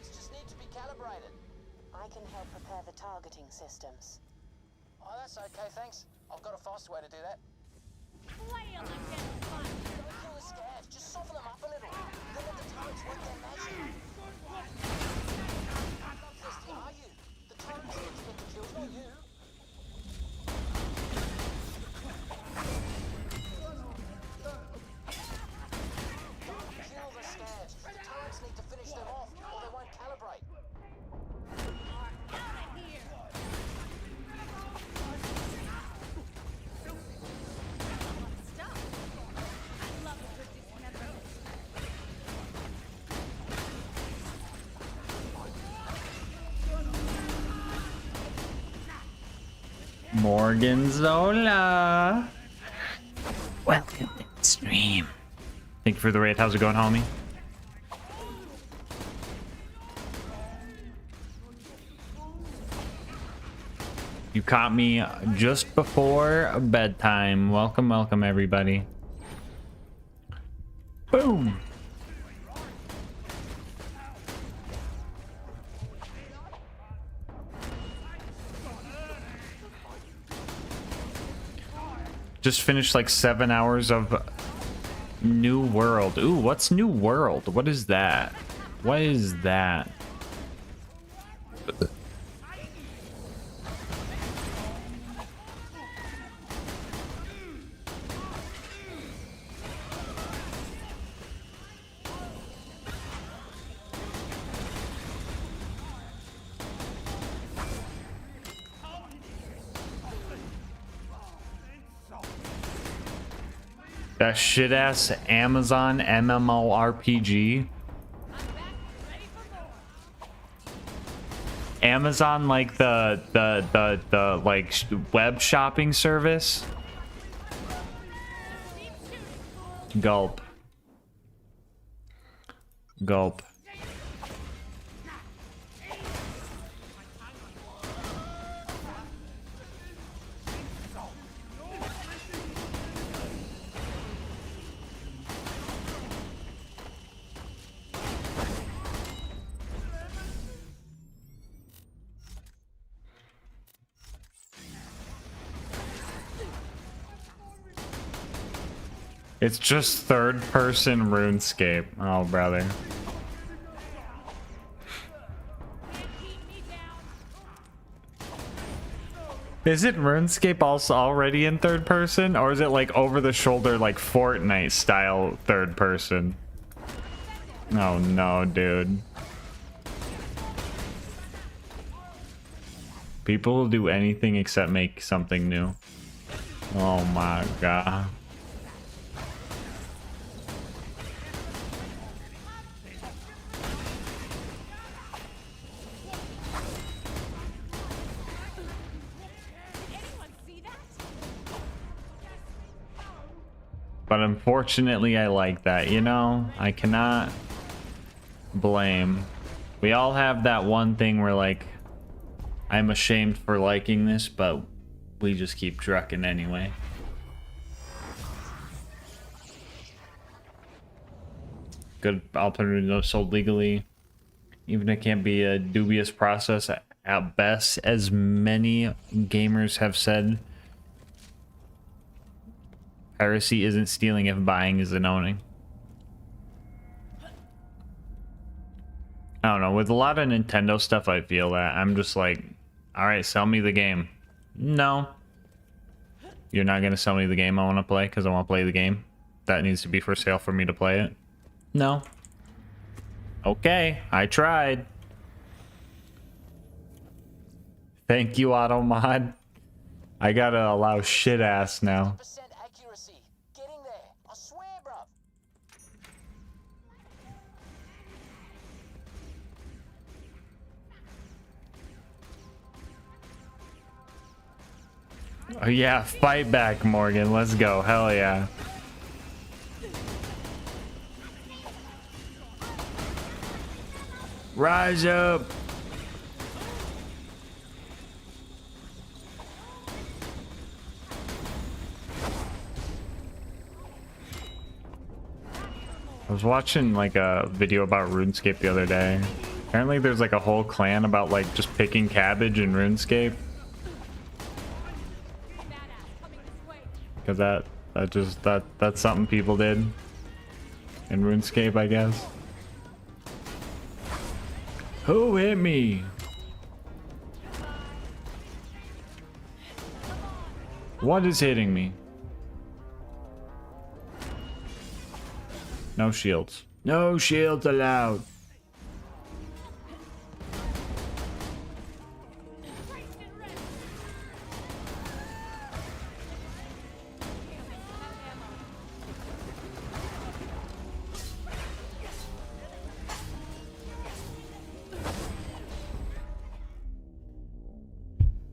just need to be calibrated. I can help prepare the targeting systems. Oh, that's okay, thanks. I've got a faster way to do that. Flail and get fun. Don't kill the scavs, just soften them up a little. Then let the turrets work their magic. Bloodthirsty, are you? The turrets need to get the kills, not you. Kill the scavs. The turrets need to finish them off, or they won't calibrate. Morgan Zola. Welcome to the stream. Thank you for the raid. How's it going, homie? You caught me just before bedtime. Welcome, welcome, everybody. Boom. Just finished like 7 hours of New World. Ooh, what's New World? What is that? What is that? That shit ass Amazon MMORPG. Amazon, like the like web shopping service. Gulp. Gulp. It's just third-person RuneScape. Oh, brother. Is it RuneScape also already in third person? Or is it like over the shoulder, like Fortnite style third person? Oh no, dude. People will do anything except make something new. Oh my god. But unfortunately, I like that, you know? I cannot blame. We all have that one thing where, like, I'm ashamed for liking this, but we just keep trucking anyway. Good, I'll put it sold legally. Even it can't be a dubious process at best, as many gamers have said. Piracy isn't stealing if buying isn't owning. I don't know. With a lot of Nintendo stuff, I feel that. I'm just like, alright, sell me the game. No. You're not going to sell me the game I want to play because I want to play the game. That needs to be for sale for me to play it. No. Okay, I tried. Thank you, Automod. I gotta allow shit ass now. Oh yeah, fight back, Morgan. Let's go. Hell yeah. Rise up. I was watching like a video about RuneScape the other day. Apparently there's like a whole clan about like just picking cabbage in RuneScape. Cause that's something people did in RuneScape, I guess. Who hit me? What is hitting me? No shields. No shields allowed.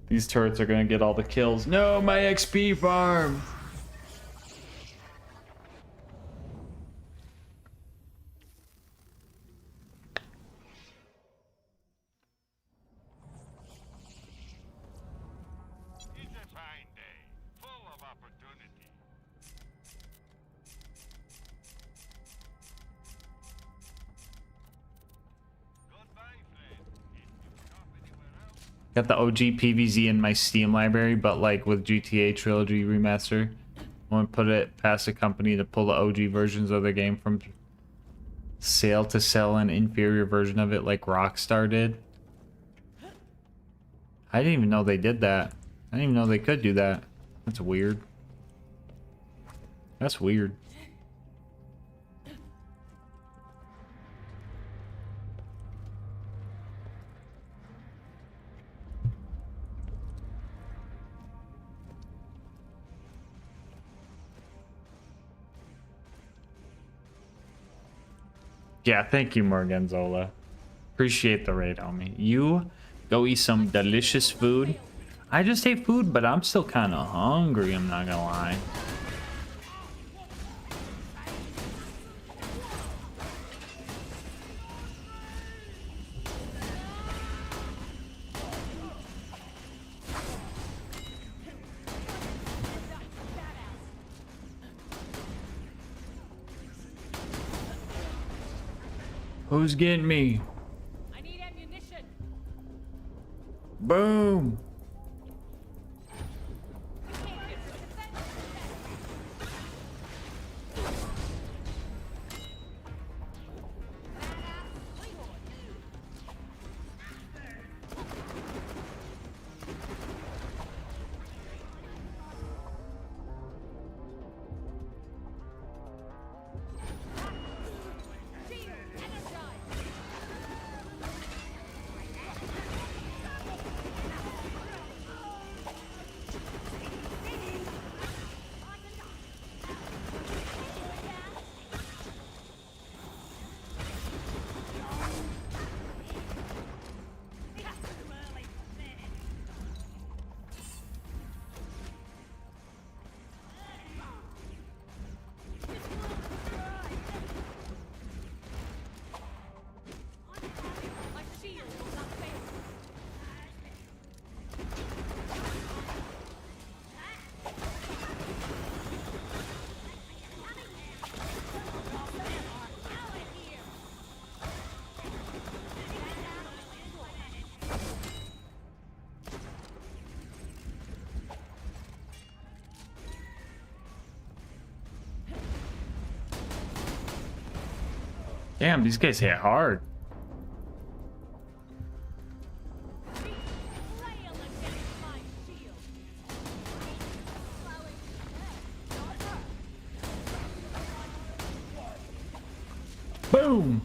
These turrets are gonna get all the kills. No, my XP farm! Got the OG PVZ in my Steam library, but like with GTA Trilogy Remaster, I won't put it past a company to pull the OG versions of the game from sale to sell an inferior version of it like Rockstar did. I didn't even know they did that. I didn't even know they could do that. That's weird. That's weird. Yeah, thank you, Morganzola. Appreciate the raid, homie. You go eat some delicious food. I just ate food, but I'm still kind of hungry, I'm not gonna lie. Who's getting me? I need ammunition. Boom. Damn, these guys hit hard. Boom!